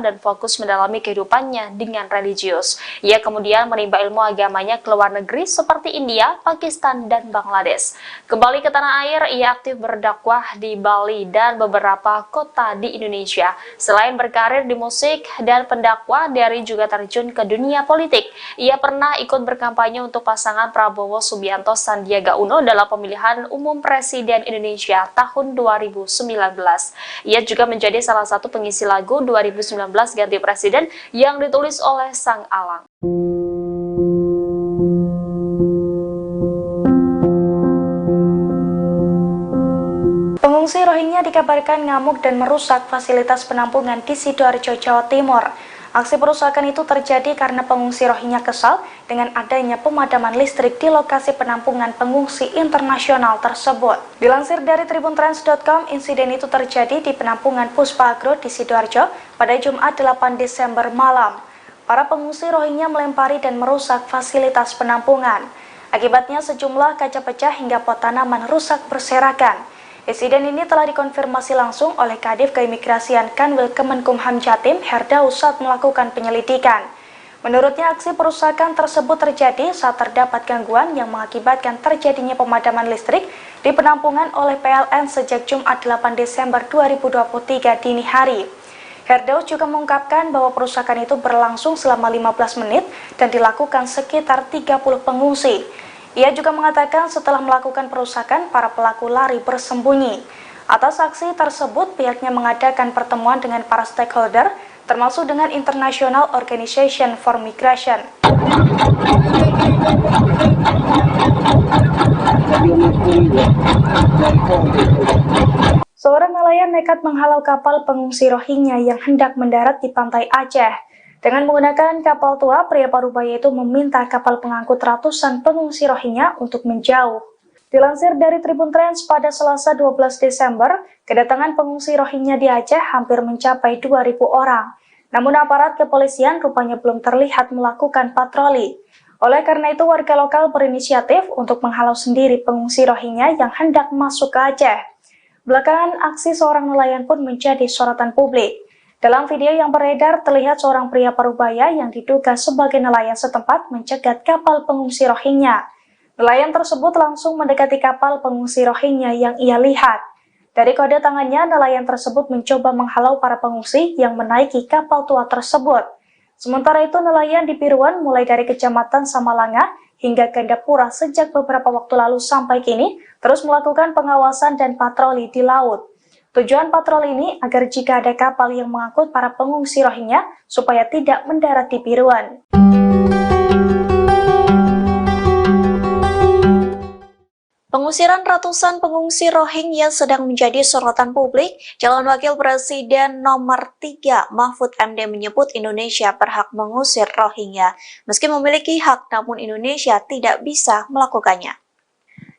Speaker 5: dan fokus mendalami kehidupannya dengan religius. Ia kemudian menimba ilmu agamanya ke luar negeri seperti India, Pakistan, dan Bangladesh. Kembali ke tanah air, ia aktif berdakwah di Bali dan beberapa kota di Indonesia. Selain berkarir di musik dan pendakwah, Dery juga terjun ke dunia politik. Ia pernah ikut berkampanye untuk pasangan Prabowo Subianto Sandiaga Uno dalam pemilihan umum Presiden Indonesia tahun 2019. Ia juga menjadi salah satu pengisi lagu 2019 Ganti Presiden yang ditulis oleh Sang Alang.
Speaker 3: Pengungsi Rohingya dikabarkan ngamuk dan merusak fasilitas penampungan di Sidoarjo, Jawa Timur. Aksi perusakan itu terjadi karena pengungsi Rohingya kesal dengan adanya pemadaman listrik di lokasi penampungan pengungsi internasional tersebut. Dilansir dari tribuntrans.com, insiden itu terjadi di penampungan Puspa Agro di Sidoarjo pada Jumat 8 Desember malam. Para pengungsi Rohingya melempari dan merusak fasilitas penampungan. Akibatnya sejumlah kaca pecah hingga pot tanaman rusak berserakan. Insiden ini telah dikonfirmasi langsung oleh Kadif Keimigrasian Kanwil Kemenkumham Jatim Herdaus saat melakukan penyelidikan. Menurutnya, aksi perusakan tersebut terjadi saat terdapat gangguan yang mengakibatkan terjadinya pemadaman listrik di penampungan oleh PLN sejak Jumat 8 Desember 2023 dini hari. Herdaus juga mengungkapkan bahwa perusakan itu berlangsung selama 15 menit dan dilakukan sekitar 30 pengungsi. Ia juga mengatakan setelah melakukan perusakan, para pelaku lari bersembunyi. Atas aksi tersebut, pihaknya mengadakan pertemuan dengan para stakeholder, termasuk dengan International Organization for Migration. Seorang nelayan nekat menghalau kapal pengungsi Rohingya yang hendak mendarat di pantai Aceh. Dengan menggunakan kapal tua, pria parubaya itu meminta kapal pengangkut ratusan pengungsi Rohingya untuk menjauh. Dilansir dari Tribun Trans pada Selasa 12 Desember, kedatangan pengungsi Rohingya di Aceh hampir mencapai 2.000 orang. Namun aparat kepolisian rupanya belum terlihat melakukan patroli. Oleh karena itu, warga lokal berinisiatif untuk menghalau sendiri pengungsi Rohingya yang hendak masuk ke Aceh. Belakangan, aksi seorang nelayan pun menjadi sorotan publik. Dalam video yang beredar, terlihat seorang pria parubaya yang diduga sebagai nelayan setempat mencegat kapal pengungsi Rohingya. Nelayan tersebut langsung mendekati kapal pengungsi Rohingya yang ia lihat. Dari kode tangannya, nelayan tersebut mencoba menghalau para pengungsi yang menaiki kapal tua tersebut. Sementara itu, nelayan di Piruan mulai dari Kecamatan Samalanga hingga Gandapura sejak beberapa waktu lalu sampai kini terus melakukan pengawasan dan patroli di laut. Tujuan patroli ini agar jika ada kapal yang mengangkut para pengungsi Rohingya supaya tidak mendarat di Piruan.
Speaker 1: Pengusiran ratusan pengungsi Rohingya sedang menjadi sorotan publik. Calon Wakil Presiden nomor 3 Mahfud MD menyebut Indonesia berhak mengusir Rohingya. Meski memiliki hak, namun Indonesia tidak bisa melakukannya.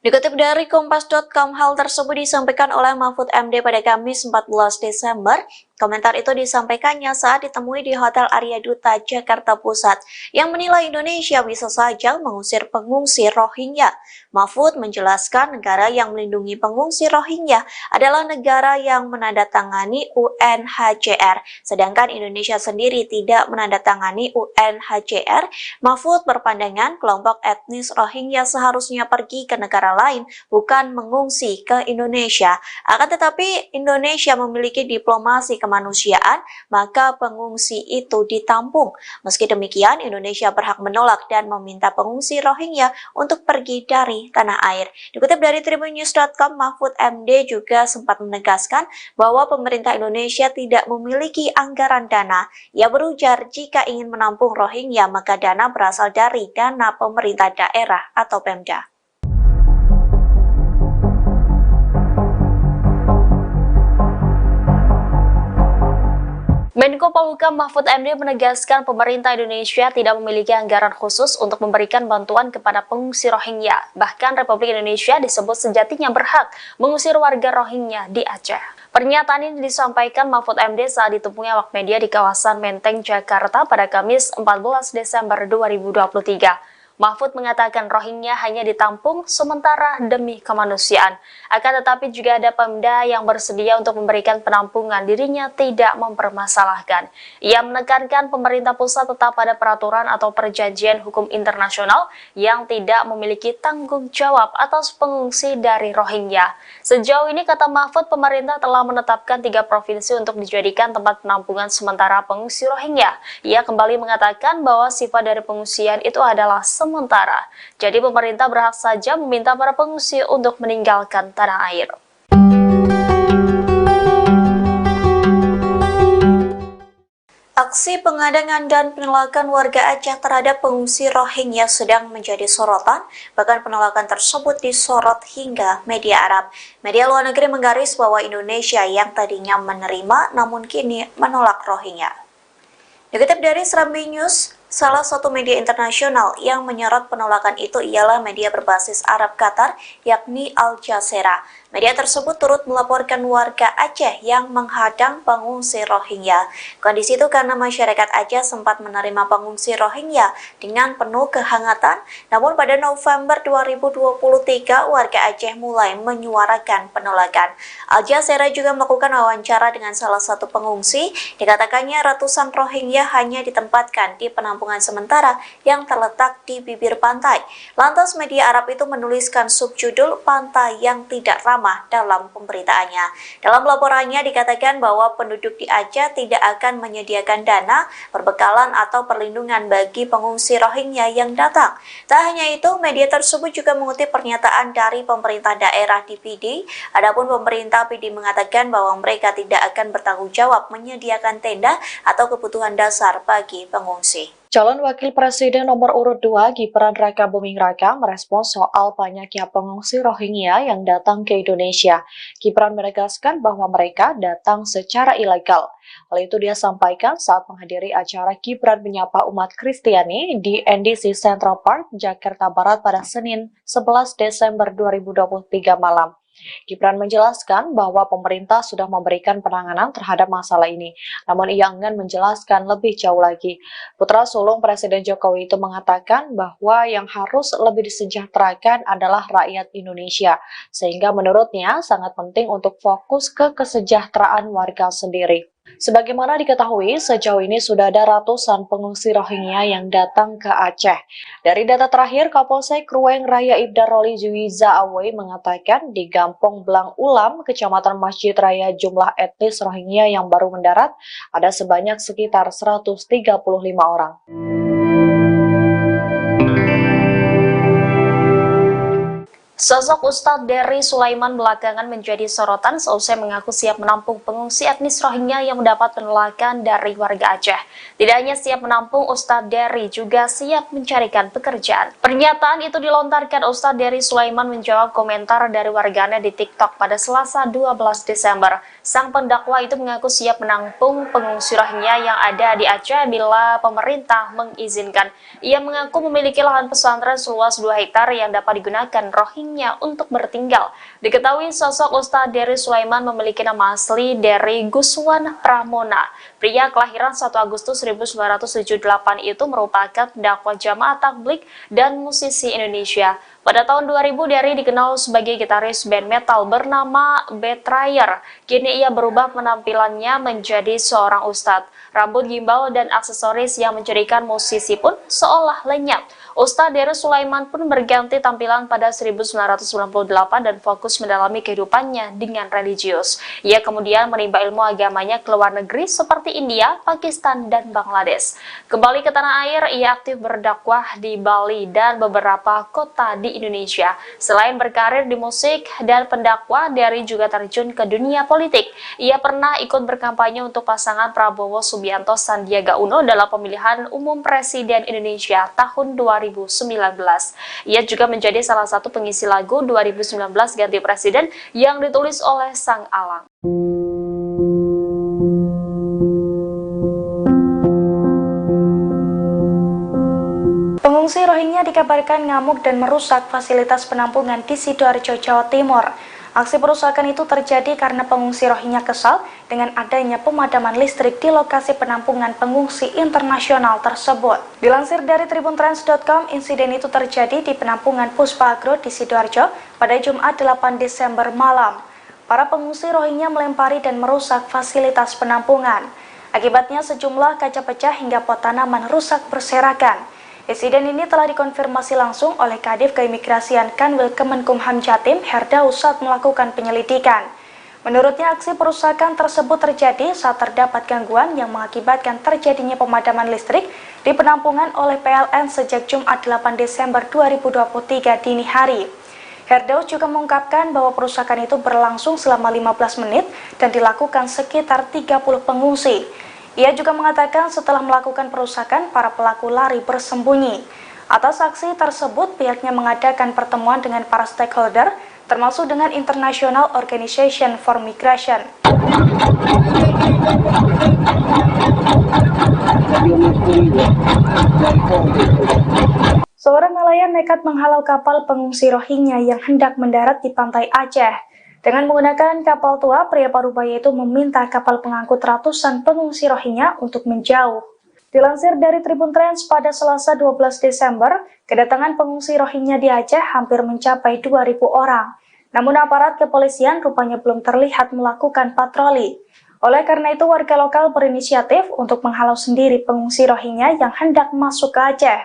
Speaker 1: Dikutip dari Kompas.com, hal tersebut disampaikan oleh Mahfud MD pada Kamis 14 Desember. Komentar itu disampaikannya saat ditemui di Hotel Arya Duta, Jakarta Pusat, yang menilai Indonesia bisa saja mengusir pengungsi Rohingya. Mahfud menjelaskan negara yang melindungi pengungsi Rohingya adalah negara yang menandatangani UNHCR, sedangkan Indonesia sendiri tidak menandatangani UNHCR. Mahfud berpandangan kelompok etnis Rohingya seharusnya pergi ke negara lain, bukan mengungsi ke Indonesia. Akan tetapi Indonesia memiliki diplomasi kemanusiaan, maka pengungsi itu ditampung. Meski demikian, Indonesia berhak menolak dan meminta pengungsi Rohingya untuk pergi dari tanah air. Dikutip dari tribunnews.com, Mahfud MD juga sempat menegaskan bahwa pemerintah Indonesia tidak memiliki anggaran dana. Ia berujar jika ingin menampung Rohingya, maka dana berasal dari dana pemerintah daerah atau Pemda.
Speaker 5: Menko Polhukam Mahfud MD menegaskan pemerintah Indonesia tidak memiliki anggaran khusus untuk memberikan bantuan kepada pengungsi Rohingya. Bahkan Republik Indonesia disebut sejatinya berhak mengusir warga Rohingya di Aceh. Pernyataan ini disampaikan Mahfud MD saat ditemui awak media di kawasan Menteng, Jakarta pada Kamis 14 Desember 2023. Mahfud mengatakan Rohingya hanya ditampung sementara demi kemanusiaan. Akan tetapi juga ada Pemda yang bersedia untuk memberikan penampungan, dirinya tidak mempermasalahkan. Ia menekankan pemerintah pusat tetap pada peraturan atau perjanjian hukum internasional yang tidak memiliki tanggung jawab atas pengungsi dari Rohingya. Sejauh ini, kata Mahfud, pemerintah telah menetapkan 3 provinsi untuk dijadikan tempat penampungan sementara pengungsi Rohingya. Ia kembali mengatakan bahwa sifat dari pengungsian itu adalah sementara. Jadi pemerintah berhak saja meminta para pengungsi untuk meninggalkan tanah air.
Speaker 1: Aksi pengadangan dan penolakan warga Aceh terhadap pengungsi Rohingya sedang menjadi sorotan, bahkan penolakan tersebut disorot hingga media Arab. Media luar negeri menggaris bahwa Indonesia yang tadinya menerima namun kini menolak Rohingya. Dikutip dari Serambi News, salah satu media internasional yang menyorot penolakan itu ialah media berbasis Arab Qatar, yakni Al Jazeera. Media tersebut turut melaporkan warga Aceh yang menghadang pengungsi Rohingya. Kondisi itu karena masyarakat Aceh sempat menerima pengungsi Rohingya dengan penuh kehangatan, namun pada November 2023 warga Aceh mulai menyuarakan penolakan. Al Jazeera juga melakukan wawancara dengan salah satu pengungsi. Dikatakannya ratusan Rohingya hanya ditempatkan di penampungan sementara yang terletak di bibir pantai. Lantas media Arab itu menuliskan subjudul "Pantai yang Tidak Ramah" dalam pemberitaannya. Dalam laporannya dikatakan bahwa penduduk di Aceh tidak akan menyediakan dana, perbekalan atau perlindungan bagi pengungsi Rohingya yang datang. Tak hanya itu, media tersebut juga mengutip pernyataan dari pemerintah daerah di PD. Adapun pemerintah PD mengatakan bahwa mereka tidak akan bertanggung jawab menyediakan tenda atau kebutuhan dasar bagi pengungsi.
Speaker 2: Calon Wakil Presiden nomor urut 2 Gibran Raka Buming Raka merespons soal banyaknya pengungsi Rohingya yang datang ke Indonesia. Gibran menegaskan bahwa mereka datang secara ilegal. Hal itu dia sampaikan saat menghadiri acara Gibran menyapa umat Kristiani di NDC Central Park, Jakarta Barat pada Senin 11 Desember 2023 malam. Gibran menjelaskan bahwa pemerintah sudah memberikan penanganan terhadap masalah ini, namun ia enggan menjelaskan lebih jauh lagi. Putra sulung Presiden Jokowi itu mengatakan bahwa yang harus lebih disejahterakan adalah rakyat Indonesia, sehingga menurutnya sangat penting untuk fokus ke kesejahteraan warga sendiri. Sebagaimana diketahui, sejauh ini sudah ada ratusan pengungsi Rohingya yang datang ke Aceh. Dari data terakhir, Kapolsek Ruweng Raya Ibda Roli Juwiza Awe mengatakan di Gampong Blang Ulam, Kecamatan Masjid Raya, jumlah etnis Rohingya yang baru mendarat ada sebanyak sekitar 135 orang.
Speaker 5: Sosok Ustadz Dery Sulaiman belakangan menjadi sorotan seusai mengaku siap menampung pengungsi etnis Rohingya yang mendapat penolakan dari warga Aceh. Tidak hanya siap menampung, Ustadz Dery juga siap mencarikan pekerjaan. Pernyataan itu dilontarkan Ustadz Dery Sulaiman menjawab komentar dari warganet di TikTok pada Selasa 12 Desember. Sang pendakwa itu mengaku siap menampung pengungsi Rohingya yang ada di Aceh bila pemerintah mengizinkan. Ia mengaku memiliki lahan pesantren seluas 2 hektar yang dapat digunakan Rohingya untuk bertinggal. Diketahui sosok Ustadz Dery Sulaiman memiliki nama asli Dery Guswan Pramona. Pria kelahiran 1 Agustus 1978 itu merupakan dakwah jamaah tabligh dan musisi Indonesia. Pada tahun 2000, Dery dikenal sebagai gitaris band metal bernama Betrayer. Kini ia berubah penampilannya menjadi seorang ustadz. Rambut gimbal dan aksesoris yang mencirikan musisi pun seolah lenyap. Ustadz Dery Sulaiman pun berganti tampilan pada 1998 dan fokus mendalami kehidupannya dengan religius. Ia kemudian menimba ilmu agamanya ke luar negeri seperti India, Pakistan, dan Bangladesh. Kembali ke tanah air, ia aktif berdakwah di Bali dan beberapa kota di Indonesia. Selain berkarir di musik dan pendakwah, Dery juga terjun ke dunia politik. Ia pernah ikut berkampanye untuk pasangan Prabowo Subianto Sandiaga Uno dalam pemilihan umum Presiden Indonesia tahun 2019. Ia juga menjadi salah satu pengisi lagu 2019 Ganti Presiden yang ditulis oleh Sang Alang.
Speaker 3: Pengungsi Rohingya dikabarkan ngamuk dan merusak fasilitas penampungan di Sidoarjo, Jawa Timur. Aksi perusakan itu terjadi karena pengungsi Rohingya kesal dengan adanya pemadaman listrik di lokasi penampungan pengungsi internasional tersebut. Dilansir dari tribuntrans.com, insiden itu terjadi di penampungan Puspa Agro di Sidoarjo pada Jumat 8 Desember malam. Para pengungsi Rohingya melempari dan merusak fasilitas penampungan. Akibatnya sejumlah kaca pecah hingga pot tanaman rusak berserakan. Insiden ini telah dikonfirmasi langsung oleh Kadif Keimigrasian Kanwil Kemenkumham Jatim, Herdaus, saat melakukan penyelidikan. Menurutnya, aksi perusakan tersebut terjadi saat terdapat gangguan yang mengakibatkan terjadinya pemadaman listrik di penampungan oleh PLN sejak Jumat 8 Desember 2023 dini hari. Herdaus juga mengungkapkan bahwa perusakan itu berlangsung selama 15 menit dan dilakukan sekitar 30 pengungsi. Ia juga mengatakan setelah melakukan perusakan, para pelaku lari bersembunyi. Atas aksi tersebut, pihaknya mengadakan pertemuan dengan para stakeholder, termasuk dengan International Organization for Migration. Seorang nelayan nekat menghalau kapal pengungsi Rohingya yang hendak mendarat di pantai Aceh. Dengan menggunakan kapal tua, pria parubaya itu meminta kapal pengangkut ratusan pengungsi Rohingya untuk menjauh. Dilansir dari Tribun Trans, pada Selasa 12 Desember, kedatangan pengungsi Rohingya di Aceh hampir mencapai 2.000 orang. Namun aparat kepolisian rupanya belum terlihat melakukan patroli. Oleh karena itu, warga lokal berinisiatif untuk menghalau sendiri pengungsi Rohingya yang hendak masuk ke Aceh.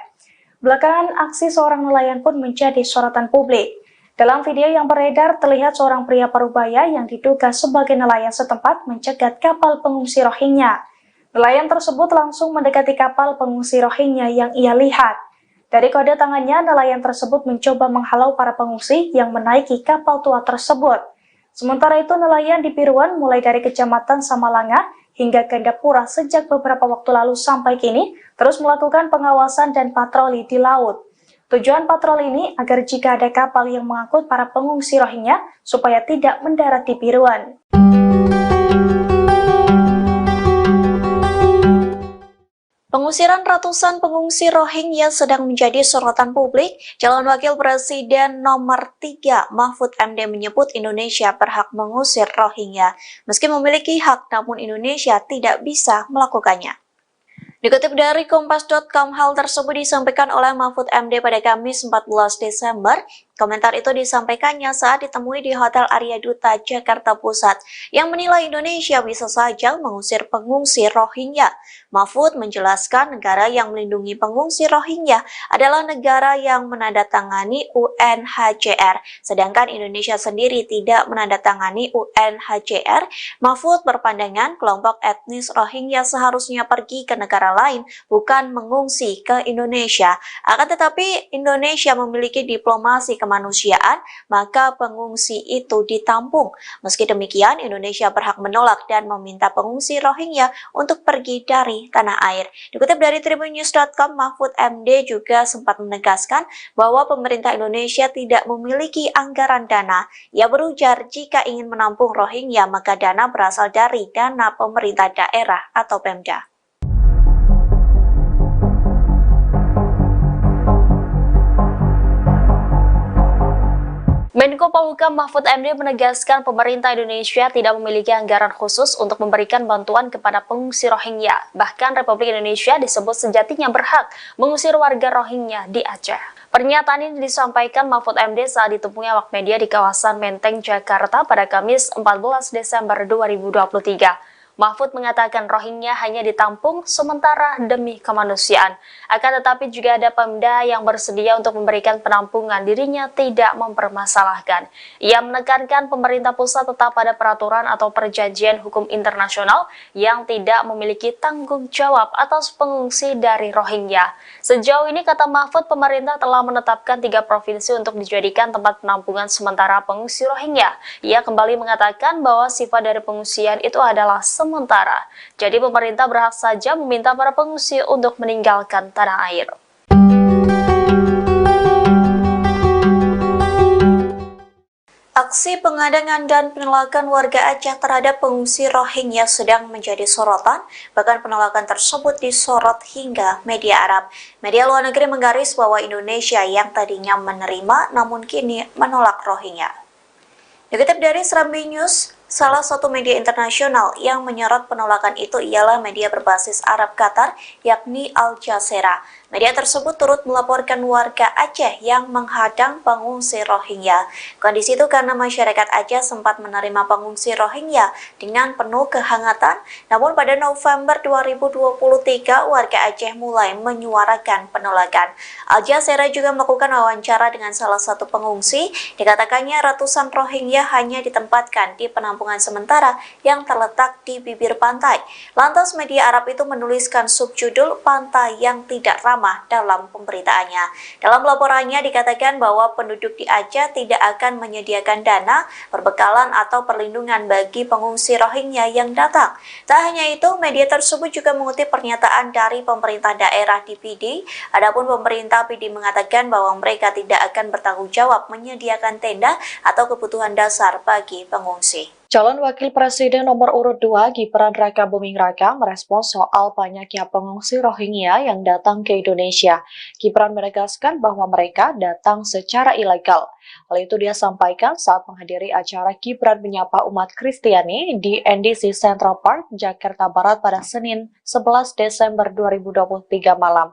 Speaker 3: Belakangan, aksi seorang nelayan pun menjadi sorotan publik. Dalam video yang beredar, terlihat seorang pria parubaya yang diduga sebagai nelayan setempat mencegat kapal pengungsi Rohingya. Nelayan tersebut langsung mendekati kapal pengungsi Rohingya yang ia lihat. Dari kode tangannya, nelayan tersebut mencoba menghalau para pengungsi yang menaiki kapal tua tersebut. Sementara itu, nelayan di Piruan mulai dari Kecamatan Samalanga hingga Gandapura sejak beberapa waktu lalu sampai kini terus melakukan pengawasan dan patroli di laut. Tujuan patroli ini agar jika ada kapal yang mengangkut para pengungsi Rohingya supaya tidak mendarat di Piruan.
Speaker 1: Pengusiran ratusan pengungsi Rohingya sedang menjadi sorotan publik. Calon Wakil Presiden nomor 3 Mahfud MD menyebut Indonesia berhak mengusir Rohingya. Meski memiliki hak, namun Indonesia tidak bisa melakukannya. Dikutip dari Kompas.com, hal tersebut disampaikan oleh Mahfud MD pada Kamis 14 Desember. Komentar itu disampaikannya saat ditemui di Hotel Arya Duta, Jakarta Pusat, yang menilai Indonesia bisa saja mengusir pengungsi Rohingya. Mahfud menjelaskan negara yang melindungi pengungsi Rohingya adalah negara yang menandatangani UNHCR, sedangkan Indonesia sendiri tidak menandatangani UNHCR. Mahfud berpandangan kelompok etnis Rohingya seharusnya pergi ke negara lain, bukan mengungsi ke Indonesia. Akan tetapi Indonesia memiliki diplomasi kemanusiaan, maka pengungsi itu ditampung. Meski demikian, Indonesia berhak menolak dan meminta pengungsi Rohingya untuk pergi dari tanah air. Dikutip dari tribunnews.com, Mahfud MD juga sempat menegaskan bahwa pemerintah Indonesia tidak memiliki anggaran dana. Ia berujar jika ingin menampung Rohingya, maka dana berasal dari dana pemerintah daerah atau Pemda.
Speaker 5: Menko Polhukam Mahfud MD menegaskan pemerintah Indonesia tidak memiliki anggaran khusus untuk memberikan bantuan kepada pengungsi Rohingya. Bahkan Republik Indonesia disebut sejatinya berhak mengusir warga Rohingya di Aceh. Pernyataan ini disampaikan Mahfud MD saat ditemui awak media di kawasan Menteng, Jakarta pada Kamis 14 Desember 2023. Mahfud mengatakan Rohingya hanya ditampung sementara demi kemanusiaan. Akan tetapi juga ada Pemda yang bersedia untuk memberikan penampungan, dirinya tidak mempermasalahkan. Ia menekankan pemerintah pusat tetap pada peraturan atau perjanjian hukum internasional yang tidak memiliki tanggung jawab atas pengungsi dari Rohingya. Sejauh ini, kata Mahfud, pemerintah telah menetapkan 3 provinsi untuk dijadikan tempat penampungan sementara pengungsi Rohingya. Ia kembali mengatakan bahwa sifat dari pengungsian itu adalah sementara. Jadi pemerintah berhak saja meminta para pengungsi untuk meninggalkan tanah air.
Speaker 1: Aksi pengadangan dan penolakan warga Aceh terhadap pengungsi Rohingya sedang menjadi sorotan, bahkan penolakan tersebut disorot hingga media Arab. Media luar negeri menggaris bahwa Indonesia yang tadinya menerima namun kini menolak Rohingya. Dikutip dari Serambi News, salah satu media internasional yang menyorot penolakan itu ialah media berbasis Arab Qatar, yakni Al Jazeera. Media tersebut turut melaporkan warga Aceh yang menghadang pengungsi Rohingya. Kondisi itu karena masyarakat Aceh sempat menerima pengungsi Rohingya dengan penuh kehangatan, namun pada November 2023 warga Aceh mulai menyuarakan penolakan. Al Jazeera juga melakukan wawancara dengan salah satu pengungsi. Dikatakannya ratusan Rohingya hanya ditempatkan di penampungan sementara yang terletak di bibir pantai. Lantas media Arab itu menuliskan subjudul "Pantai yang Tidak Ramah" dalam pemberitaannya. Dalam laporannya dikatakan bahwa penduduk di Aceh tidak akan menyediakan dana, perbekalan atau perlindungan bagi pengungsi Rohingya yang datang. Tak hanya itu, media tersebut juga mengutip pernyataan dari pemerintah daerah di PD. Adapun pemerintah PD mengatakan bahwa mereka tidak akan bertanggung jawab menyediakan tenda atau kebutuhan dasar bagi pengungsi.
Speaker 2: Calon Wakil Presiden nomor urut 2 Gibran Rakabuming Raka merespons soal banyaknya pengungsi Rohingya yang datang ke Indonesia. Gibran menegaskan bahwa mereka datang secara ilegal. Hal itu dia sampaikan saat menghadiri acara Gibran menyapa umat Kristiani di NDC Central Park, Jakarta Barat pada Senin 11 Desember 2023 malam.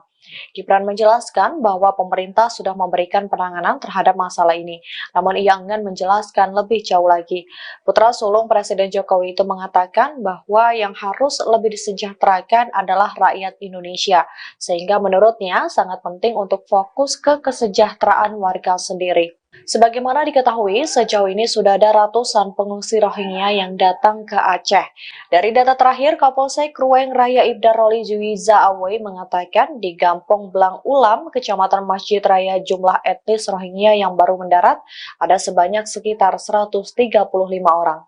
Speaker 2: Gibran menjelaskan bahwa pemerintah sudah memberikan penanganan terhadap masalah ini, namun ia enggan menjelaskan lebih jauh lagi. Putra sulung Presiden Jokowi itu mengatakan bahwa yang harus lebih disejahterakan adalah rakyat Indonesia, sehingga menurutnya sangat penting untuk fokus ke kesejahteraan warga sendiri. Sebagaimana diketahui, sejauh ini sudah ada ratusan pengungsi Rohingya yang datang ke Aceh. Dari data terakhir, Kapolsek Ruweng Raya Ibda Roli Juwiza Awei mengatakan di Gampong Blang Ulam, Kecamatan Masjid Raya, jumlah etnis Rohingya yang baru mendarat ada sebanyak sekitar 135 orang.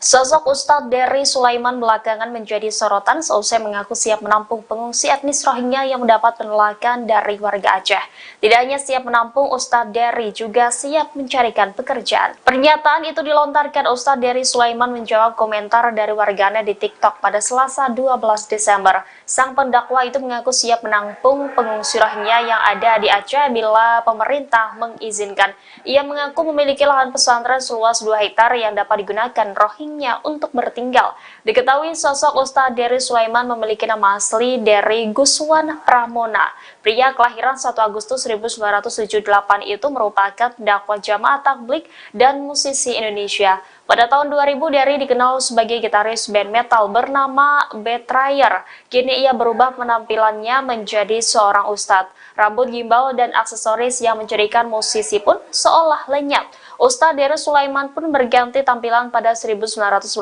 Speaker 5: Sosok Ustadz Dery Sulaiman belakangan menjadi sorotan seusai mengaku siap menampung pengungsi etnis Rohingya yang mendapat penolakan dari warga Aceh. Tidak hanya siap menampung, Ustadz Dery juga siap mencarikan pekerjaan. Pernyataan itu dilontarkan Ustadz Dery Sulaiman menjawab komentar dari warganet di TikTok pada Selasa 12 Desember. Sang pendakwa itu mengaku siap menampung pengungsi Rohingya yang ada di Aceh bila pemerintah mengizinkan. Ia mengaku memiliki lahan pesantren seluas 2 hektar yang dapat digunakan Rohingya untuk bertinggal. Diketahui sosok Ustadz Dery Sulaiman memiliki nama asli Dery Guswan Pramona. Pria kelahiran 1 Agustus 1978 itu merupakan dakwah jamaah tabligh dan musisi Indonesia. Pada tahun 2000, Dery dikenal sebagai gitaris band metal bernama Betrayer. Kini ia berubah penampilannya menjadi seorang ustadz. Rambut gimbal dan aksesoris yang menjadikan musisi pun seolah lenyap. Ustadz Dery Sulaiman pun berganti tampilan pada 1998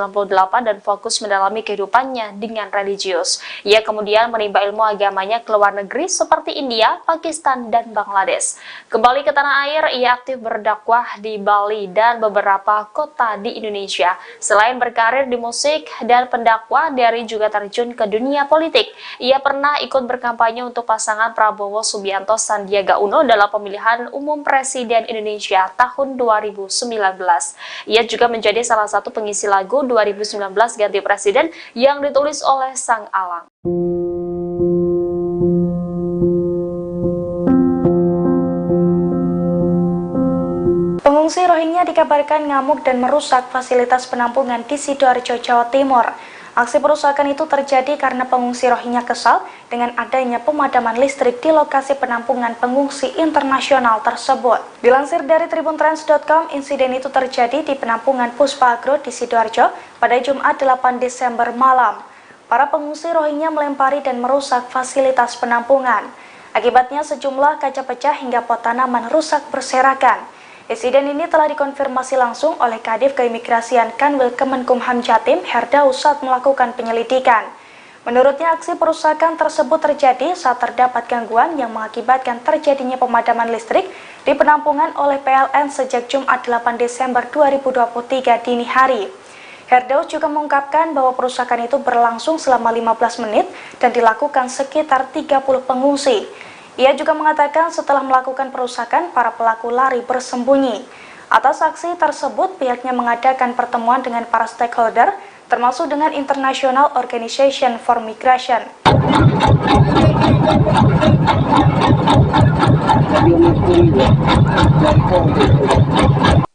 Speaker 5: dan fokus mendalami kehidupannya dengan religius. Ia kemudian menimba ilmu agamanya ke luar negeri seperti India, Pakistan, dan Bangladesh. Kembali ke tanah air, ia aktif berdakwah di Bali dan beberapa kota di Indonesia. Selain berkarir di musik dan pendakwah, Dery juga terjun ke dunia politik. Ia pernah ikut berkampanye untuk pasangan Prabowo Subianto Sandiaga Uno dalam pemilihan umum Presiden Indonesia tahun 2019. Ia juga menjadi salah satu pengisi lagu 2019 Ganti Presiden yang ditulis oleh Sang Alang.
Speaker 3: Pengungsi Rohingya dikabarkan ngamuk dan merusak fasilitas penampungan di Sidoarjo, Jawa Timur. Aksi perusakan itu terjadi karena pengungsi Rohingya kesal dengan adanya pemadaman listrik di lokasi penampungan pengungsi internasional tersebut. Dilansir dari tribuntrans.com, insiden itu terjadi di penampungan Puspa Agro di Sidoarjo pada Jumat 8 Desember malam. Para pengungsi Rohingya melempari dan merusak fasilitas penampungan. Akibatnya sejumlah kaca pecah hingga pot tanaman rusak berserakan. Insiden ini telah dikonfirmasi langsung oleh Kadif Keimigrasian Kanwil Kemenkumham Jatim, Herdaus, saat melakukan penyelidikan. Menurutnya, aksi perusakan tersebut terjadi saat terdapat gangguan yang mengakibatkan terjadinya pemadaman listrik di penampungan oleh PLN sejak Jumat 8 Desember 2023 dini hari. Herdaus juga mengungkapkan bahwa perusakan itu berlangsung selama 15 menit dan dilakukan sekitar 30 pengungsi. Ia juga mengatakan setelah melakukan perusakan, para pelaku lari bersembunyi. Atas aksi tersebut, pihaknya mengadakan pertemuan dengan para stakeholder, termasuk dengan International Organization for Migration.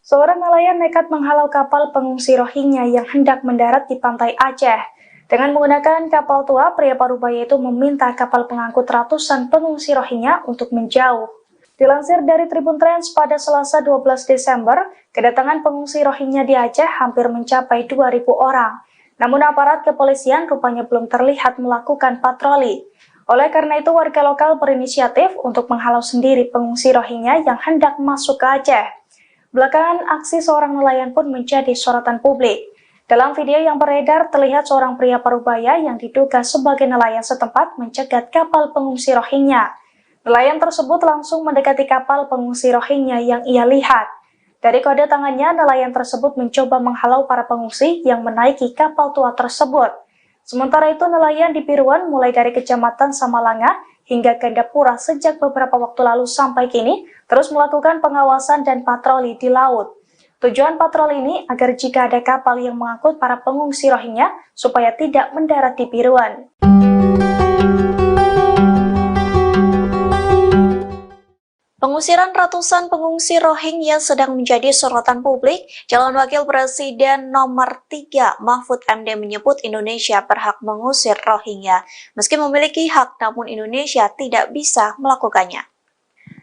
Speaker 3: Seorang nelayan nekat menghalau kapal pengungsi Rohingya yang hendak mendarat di pantai Aceh. Dengan menggunakan kapal tua, pria parubaya itu meminta kapal pengangkut ratusan pengungsi Rohingya untuk menjauh. Dilansir dari Tribun Trends pada Selasa 12 Desember, kedatangan pengungsi Rohingya di Aceh hampir mencapai 2.000 orang. Namun aparat kepolisian rupanya belum terlihat melakukan patroli. Oleh karena itu, warga lokal berinisiatif untuk menghalau sendiri pengungsi Rohingya yang hendak masuk ke Aceh. Belakangan, aksi seorang nelayan pun menjadi sorotan publik. Dalam video yang beredar, terlihat seorang pria parubaya yang diduga sebagai nelayan setempat mencegat kapal pengungsi Rohingya. Nelayan tersebut langsung mendekati kapal pengungsi Rohingya yang ia lihat. Dari kode tangannya, nelayan tersebut mencoba menghalau para pengungsi yang menaiki kapal tua tersebut. Sementara itu, nelayan di Piruan mulai dari Kecamatan Samalanga hingga Gandapura sejak beberapa waktu lalu sampai kini terus melakukan pengawasan dan patroli di laut. Tujuan patroli ini agar jika ada kapal yang mengangkut para pengungsi Rohingya supaya tidak mendarat di Piruan.
Speaker 1: Pengusiran ratusan pengungsi Rohingya sedang menjadi sorotan publik. Calon Wakil Presiden nomor 3 Mahfud MD menyebut Indonesia berhak mengusir Rohingya. Meski memiliki hak, namun Indonesia tidak bisa melakukannya.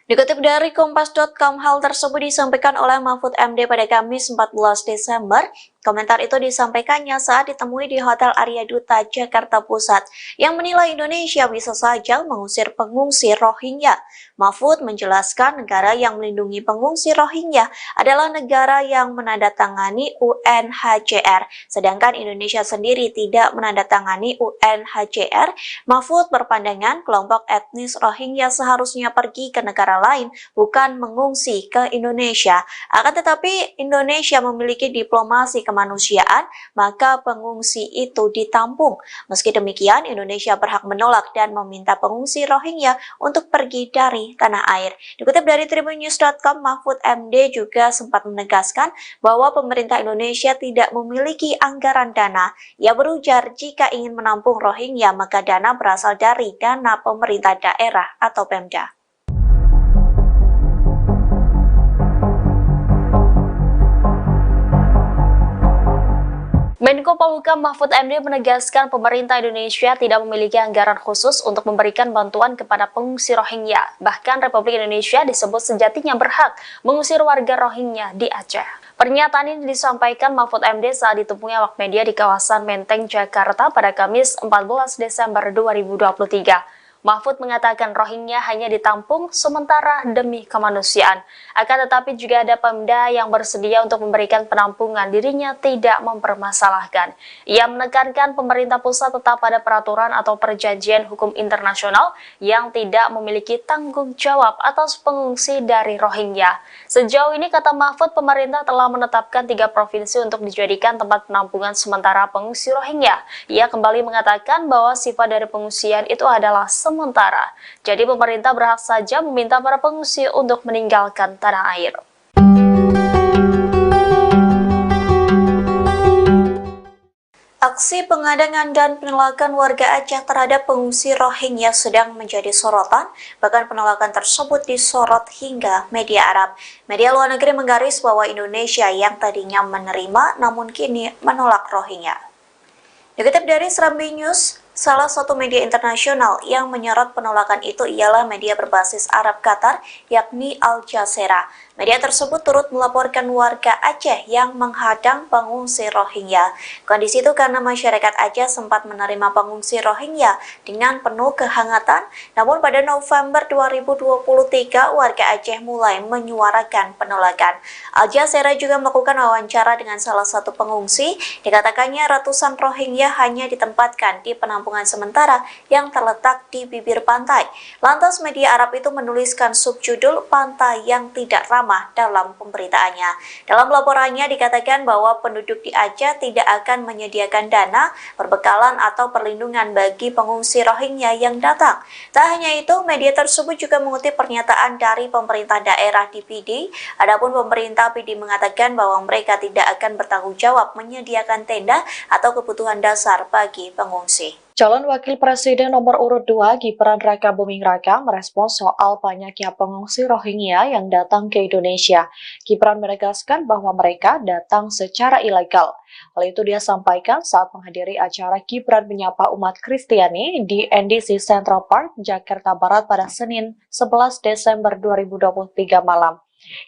Speaker 1: Dikutip dari Kompas.com, hal tersebut disampaikan oleh Mahfud MD pada Kamis 14 Desember. Komentar itu disampaikannya saat ditemui di Hotel Arya Duta, Jakarta Pusat, yang menilai Indonesia bisa saja mengusir pengungsi Rohingya. Mahfud menjelaskan negara yang melindungi pengungsi Rohingya adalah negara yang menandatangani UNHCR, sedangkan Indonesia sendiri tidak menandatangani UNHCR. Mahfud berpandangan kelompok etnis Rohingya seharusnya pergi ke negara lain, bukan mengungsi ke Indonesia. Akan tetapi Indonesia memiliki diplomasi kemanusiaan, maka pengungsi itu ditampung. Meski demikian, Indonesia berhak menolak dan meminta pengungsi Rohingya untuk pergi dari tanah air. Dikutip dari tribunnews.com, Mahfud MD juga sempat menegaskan bahwa pemerintah Indonesia tidak memiliki anggaran dana. Ia berujar jika ingin menampung Rohingya, maka dana berasal dari dana pemerintah daerah atau Pemda.
Speaker 5: Menko Polhukam Mahfud MD menegaskan pemerintah Indonesia tidak memiliki anggaran khusus untuk memberikan bantuan kepada pengungsi Rohingya. Bahkan Republik Indonesia disebut sejatinya berhak mengusir warga Rohingya di Aceh. Pernyataan ini disampaikan Mahfud MD saat ditemui awak media di kawasan Menteng, Jakarta pada Kamis 14 Desember 2023. Mahfud mengatakan Rohingya hanya ditampung sementara demi kemanusiaan. Akan tetapi juga ada Pemda yang bersedia untuk memberikan penampungan, dirinya tidak mempermasalahkan. Ia menekankan pemerintah pusat tetap pada peraturan atau perjanjian hukum internasional yang tidak memiliki tanggung jawab atas pengungsi dari Rohingya. Sejauh ini, kata Mahfud, pemerintah telah menetapkan 3 provinsi untuk dijadikan tempat penampungan sementara pengungsi Rohingya. Ia kembali mengatakan bahwa sifat dari pengungsian itu adalah sementara. Jadi pemerintah berhak saja meminta para pengungsi untuk meninggalkan tanah air.
Speaker 1: Aksi pengadangan dan penolakan warga Aceh terhadap pengungsi Rohingya sedang menjadi sorotan, bahkan penolakan tersebut disorot hingga media Arab. Media luar negeri menggaris bahwa Indonesia yang tadinya menerima namun kini menolak Rohingya. Dikutip dari Serambi News, salah satu media internasional yang menyorot penolakan itu ialah media berbasis Arab Qatar, yakni Al Jazeera. Media tersebut turut melaporkan warga Aceh yang menghadang pengungsi Rohingya. Kondisi itu karena masyarakat Aceh sempat menerima pengungsi Rohingya dengan penuh kehangatan, namun pada November 2023 warga Aceh mulai menyuarakan penolakan. Al Jazeera juga melakukan wawancara dengan salah satu pengungsi. Dikatakannya ratusan Rohingya hanya ditempatkan di penampungan penampungan sementara yang terletak di bibir pantai. Lantas media Arab itu menuliskan subjudul "Pantai yang Tidak Ramah" dalam pemberitaannya. Dalam laporannya dikatakan bahwa penduduk di Aceh tidak akan menyediakan dana, perbekalan atau perlindungan bagi pengungsi Rohingya yang datang. Tak hanya itu, media tersebut juga mengutip pernyataan dari pemerintah daerah di PD. Adapun pemerintah PD mengatakan bahwa mereka tidak akan bertanggung jawab menyediakan tenda atau kebutuhan dasar bagi pengungsi.
Speaker 2: Calon Wakil Presiden nomor urut 2 Gibran Raka Buming Raka merespons soal banyaknya pengungsi Rohingya yang datang ke Indonesia. Gibran menegaskan bahwa mereka datang secara ilegal. Hal itu dia sampaikan saat menghadiri acara Gibran menyapa umat Kristiani di NDC Central Park, Jakarta Barat pada Senin 11 Desember 2023 malam.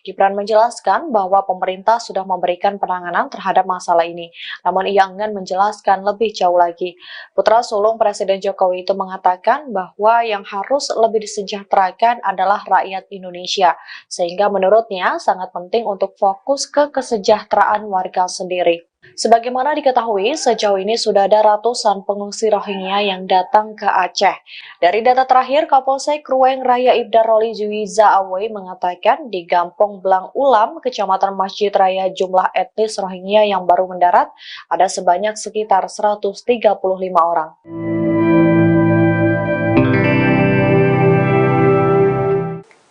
Speaker 2: Gibran menjelaskan bahwa pemerintah sudah memberikan penanganan terhadap masalah ini, namun ia enggan menjelaskan lebih jauh lagi. Putra sulung Presiden Jokowi itu mengatakan bahwa yang harus lebih disejahterakan adalah rakyat Indonesia, sehingga menurutnya sangat penting untuk fokus ke kesejahteraan warga sendiri. Sebagaimana diketahui, sejauh ini sudah ada ratusan pengungsi Rohingya yang datang ke Aceh. Dari data terakhir, Kapolsek Ruweng Raya Ibda Roli Juwiza Awe mengatakan di Gampong Blang Ulam, Kecamatan Masjid Raya, jumlah etnis Rohingya yang baru mendarat ada sebanyak sekitar 135 orang.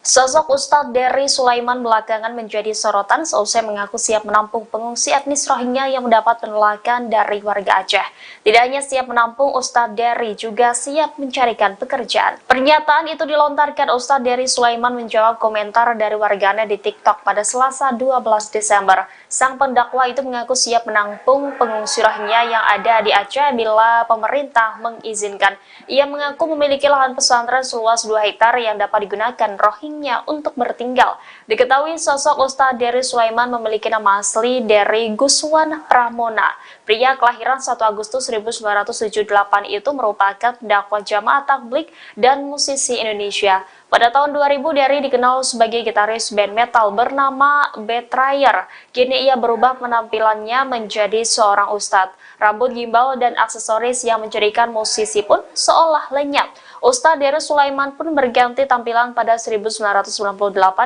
Speaker 5: Sosok Ustadz Dery Sulaiman belakangan menjadi sorotan seusai mengaku siap menampung pengungsi etnis Rohingya yang mendapat penolakan dari warga Aceh. Tidak hanya siap menampung, Ustadz Dery juga siap mencarikan pekerjaan. Pernyataan itu dilontarkan Ustadz Dery Sulaiman menjawab komentar dari warganya di TikTok pada Selasa 12 Desember. Sang pendakwa itu mengaku siap menampung pengungsi Rohingya yang ada di Aceh bila pemerintah mengizinkan. Ia mengaku memiliki lahan pesantren seluas 2 hektar yang dapat digunakan Rohingya untuk bertinggal. Diketahui sosok Ustadz Dery Sulaiman memiliki nama asli Dery Guswan Pramona. Pria kelahiran 1 Agustus 1978 itu merupakan pendakwa jamaah tabligh dan musisi Indonesia. Pada tahun 2000, Dery dikenal sebagai gitaris band metal bernama Betrayer. Kini ia berubah penampilannya menjadi seorang ustadz. Rambut gimbal dan aksesoris yang menjadikan musisi pun seolah lenyap. Ustadz Dery Sulaiman pun berganti tampilan pada 1998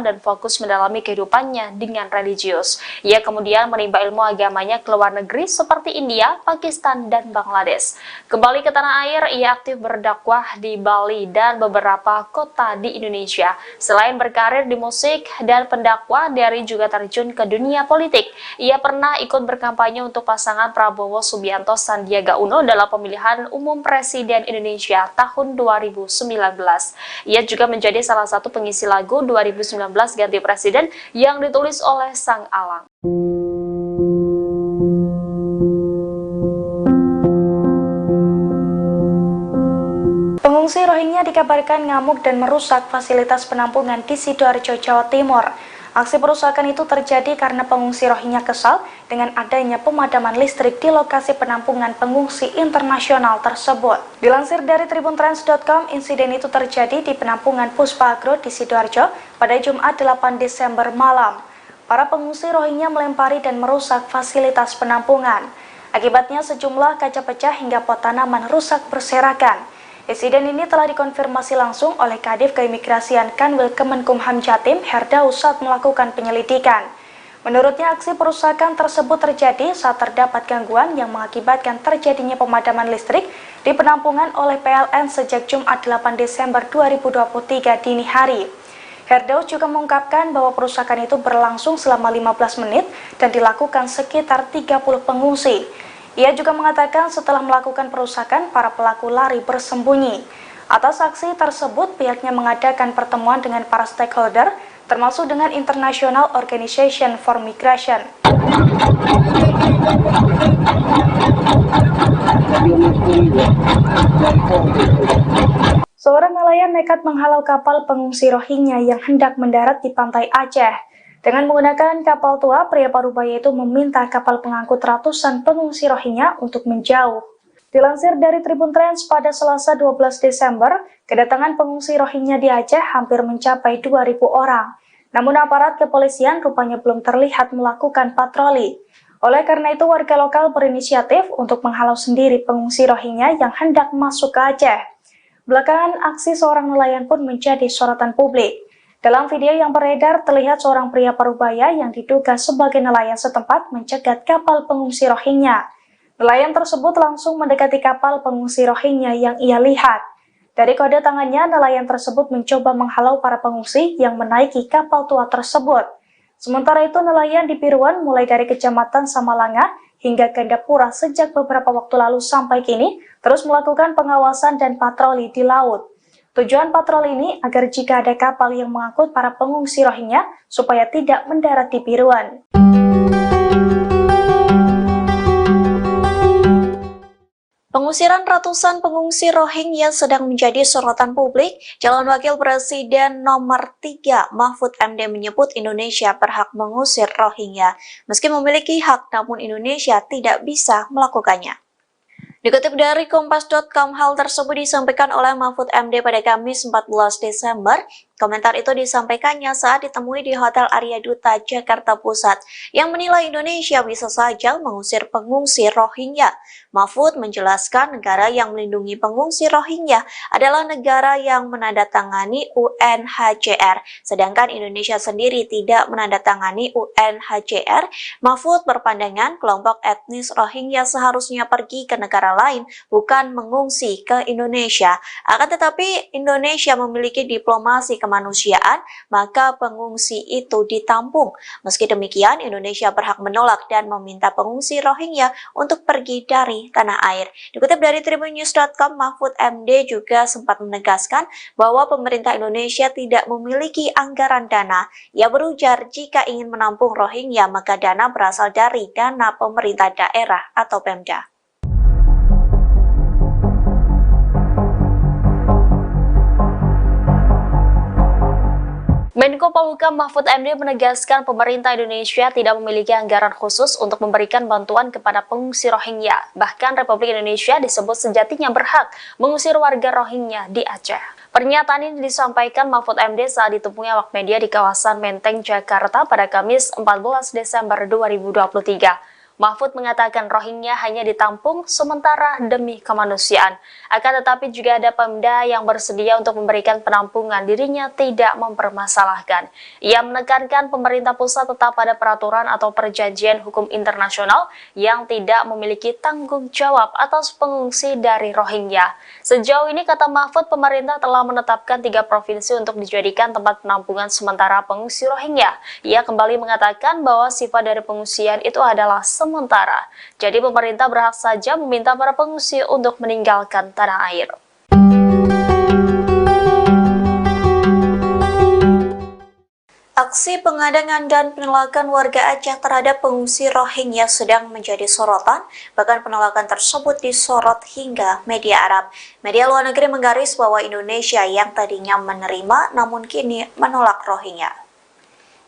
Speaker 5: dan fokus mendalami kehidupannya dengan religius. Ia kemudian menimba ilmu agamanya ke luar negeri seperti India, Pakistan, dan Bangladesh. Kembali ke tanah air, ia aktif berdakwah di Bali dan beberapa kota di Indonesia. Selain berkarir di musik dan pendakwah, Dery juga terjun ke dunia politik. Ia pernah ikut berkampanye untuk pasangan Prabowo Subianto Sandiaga Uno dalam pemilihan umum Presiden Indonesia tahun 2019. Ia juga menjadi salah satu pengisi lagu 2019 Ganti Presiden yang ditulis oleh Sang Alang.
Speaker 3: Pengungsi Rohingya dikabarkan ngamuk dan merusak fasilitas penampungan di Sidoarjo, Jawa Timur. Aksi perusakan itu terjadi karena pengungsi Rohingya kesal dengan adanya pemadaman listrik di lokasi penampungan pengungsi internasional tersebut. Dilansir dari tribuntrans.com, insiden itu terjadi di penampungan Puspa Agro di Sidoarjo pada Jumat 8 Desember malam. Para pengungsi Rohingya melempari dan merusak fasilitas penampungan. Akibatnya sejumlah kaca pecah hingga pot tanaman rusak berserakan. Insiden ini telah dikonfirmasi langsung oleh Kadif Keimigrasian Kanwil Kemenkumham Jatim, Herdaus, saat melakukan penyelidikan. Menurutnya, aksi perusakan tersebut terjadi saat terdapat gangguan yang mengakibatkan terjadinya pemadaman listrik di penampungan oleh PLN sejak Jumat 8 Desember 2023 dini hari. Herdaus juga mengungkapkan bahwa perusakan itu berlangsung selama 15 menit dan dilakukan sekitar 30 pengungsi. Ia juga mengatakan setelah melakukan perusakan, para pelaku lari bersembunyi. Atas aksi tersebut, pihaknya mengadakan pertemuan dengan para stakeholder, termasuk dengan International Organization for Migration. Seorang nelayan nekat menghalau kapal pengungsi Rohingya yang hendak mendarat di pantai Aceh. Dengan menggunakan kapal tua, pria parubaya itu meminta kapal pengangkut ratusan pengungsi Rohingya untuk menjauh. Dilansir dari Tribun Trans pada Selasa 12 Desember, kedatangan pengungsi Rohingya di Aceh hampir mencapai 2.000 orang. Namun aparat kepolisian rupanya belum terlihat melakukan patroli. Oleh karena itu, warga lokal berinisiatif untuk menghalau sendiri pengungsi Rohingya yang hendak masuk ke Aceh. Belakangan, aksi seorang nelayan pun menjadi sorotan publik. Dalam video yang beredar, terlihat seorang pria parubaya yang diduga sebagai nelayan setempat mencegat kapal pengungsi Rohingya. Nelayan tersebut langsung mendekati kapal pengungsi Rohingya yang ia lihat. Dari kode tangannya, nelayan tersebut mencoba menghalau para pengungsi yang menaiki kapal tua tersebut. Sementara itu, nelayan di Biruan mulai dari Kecamatan Samalanga hingga Gandapura sejak beberapa waktu lalu sampai kini terus melakukan pengawasan dan patroli di laut. Tujuan patroli ini agar jika ada kapal yang mengangkut para pengungsi Rohingya supaya tidak mendarat di Biruan.
Speaker 1: Pengusiran ratusan pengungsi Rohingya sedang menjadi sorotan publik. Calon Wakil Presiden nomor 3 Mahfud MD menyebut Indonesia berhak mengusir Rohingya. Meski memiliki hak, namun Indonesia tidak bisa melakukannya. Dikutip dari Kompas.com, hal tersebut disampaikan oleh Mahfud MD pada Kamis 14 Desember. Komentar itu disampaikannya saat ditemui di Hotel Arya Duta, Jakarta Pusat, yang menilai Indonesia bisa saja mengusir pengungsi Rohingya. Mahfud menjelaskan negara yang melindungi pengungsi Rohingya adalah negara yang menandatangani UNHCR, sedangkan Indonesia sendiri tidak menandatangani UNHCR. Mahfud berpandangan kelompok etnis Rohingya seharusnya pergi ke negara lain, bukan mengungsi ke Indonesia. Akan tetapi, Indonesia memiliki diplomasi kemanusiaan, maka pengungsi itu ditampung. Meski demikian, Indonesia berhak menolak dan meminta pengungsi Rohingya untuk pergi dari tanah air. Dikutip dari tribunnews.com, Mahfud MD juga sempat menegaskan bahwa pemerintah Indonesia tidak memiliki anggaran dana. Ia berujar jika ingin menampung Rohingya, maka dana berasal dari dana pemerintah daerah atau Pemda.
Speaker 5: Menko Polhukam Mahfud MD menegaskan pemerintah Indonesia tidak memiliki anggaran khusus untuk memberikan bantuan kepada pengungsi Rohingya. Bahkan Republik Indonesia disebut sejatinya berhak mengusir warga Rohingya di Aceh. Pernyataan ini disampaikan Mahfud MD saat ditemui awak media di kawasan Menteng, Jakarta pada Kamis 14 Desember 2023. Mahfud mengatakan Rohingya hanya ditampung sementara demi kemanusiaan. Akan tetapi juga ada Pemda yang bersedia untuk memberikan penampungan, dirinya tidak mempermasalahkan. Ia menekankan pemerintah pusat tetap pada peraturan atau perjanjian hukum internasional yang tidak memiliki tanggung jawab atas pengungsi dari Rohingya. Sejauh ini, kata Mahfud, pemerintah telah menetapkan 3 provinsi untuk dijadikan tempat penampungan sementara pengungsi Rohingya. Ia kembali mengatakan bahwa sifat dari pengungsian itu adalah sementara. Jadi pemerintah berhak saja meminta para pengungsi untuk meninggalkan tanah air.
Speaker 1: Aksi pengadangan dan penolakan warga Aceh terhadap pengungsi Rohingya sedang menjadi sorotan, bahkan penolakan tersebut disorot hingga media Arab. Media luar negeri menggaris bahwa Indonesia yang tadinya menerima namun kini menolak Rohingya.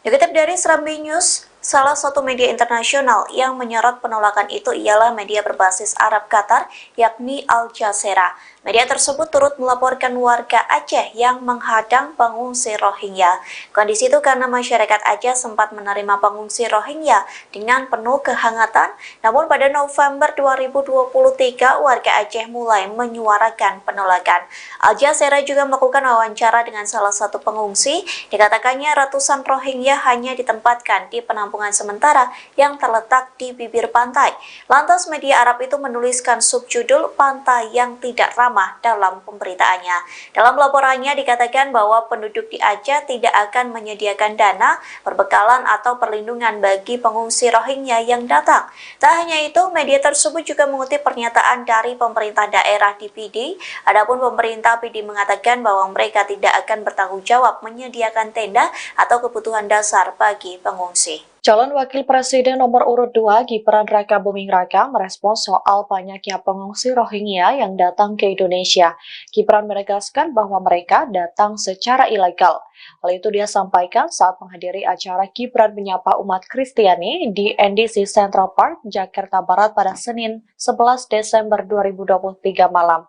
Speaker 1: Dikutip dari Serambi News, salah satu media internasional yang menyorot penolakan itu ialah media berbasis Arab Qatar, yakni Al Jazeera. Media tersebut turut melaporkan warga Aceh yang menghadang pengungsi Rohingya. Kondisi itu karena masyarakat Aceh sempat menerima pengungsi Rohingya dengan penuh kehangatan, namun pada November 2023 warga Aceh mulai menyuarakan penolakan. Al Jazeera juga melakukan wawancara dengan salah satu pengungsi. Dikatakannya ratusan Rohingya hanya ditempatkan di penampungan sementara yang terletak di bibir pantai. Lantas media Arab itu menuliskan subjudul "Pantai yang Tidak Ramah" dalam pemberitaannya. Dalam laporannya dikatakan bahwa penduduk di Aceh tidak akan menyediakan dana, perbekalan atau perlindungan bagi pengungsi Rohingya yang datang. Tak hanya itu, media tersebut juga mengutip pernyataan dari pemerintah daerah di PD. Adapun pemerintah PD mengatakan bahwa mereka tidak akan bertanggung jawab menyediakan tenda atau kebutuhan dasar bagi pengungsi.
Speaker 2: Calon Wakil Presiden nomor urut 2 Gibran Rakabuming Raka merespons soal banyaknya pengungsi Rohingya yang datang ke Indonesia. Gibran menegaskan bahwa mereka datang secara ilegal. Hal itu dia sampaikan saat menghadiri acara Gibran menyapa umat Kristiani di NDC Central Park, Jakarta Barat pada Senin 11 Desember 2023 malam.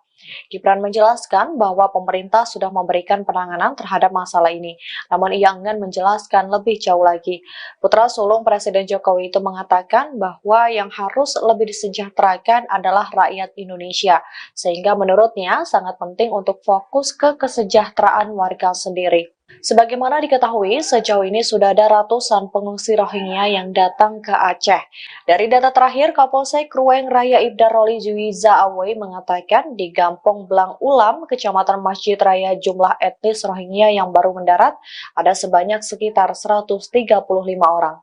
Speaker 2: Gibran menjelaskan bahwa pemerintah sudah memberikan penanganan terhadap masalah ini, namun ia enggan menjelaskan lebih jauh lagi. Putra sulung Presiden Jokowi itu mengatakan bahwa yang harus lebih disejahterakan adalah rakyat Indonesia, sehingga menurutnya sangat penting untuk fokus ke kesejahteraan warga sendiri. Sebagaimana diketahui, sejauh ini sudah ada ratusan pengungsi Rohingya yang datang ke Aceh. Dari data terakhir, Kapolsek Ruweng Raya Ibda Roli Juwiza Awe mengatakan di Gampong Blang Ulam, Kecamatan Masjid Raya, jumlah etnis Rohingya yang baru mendarat ada sebanyak sekitar 135 orang.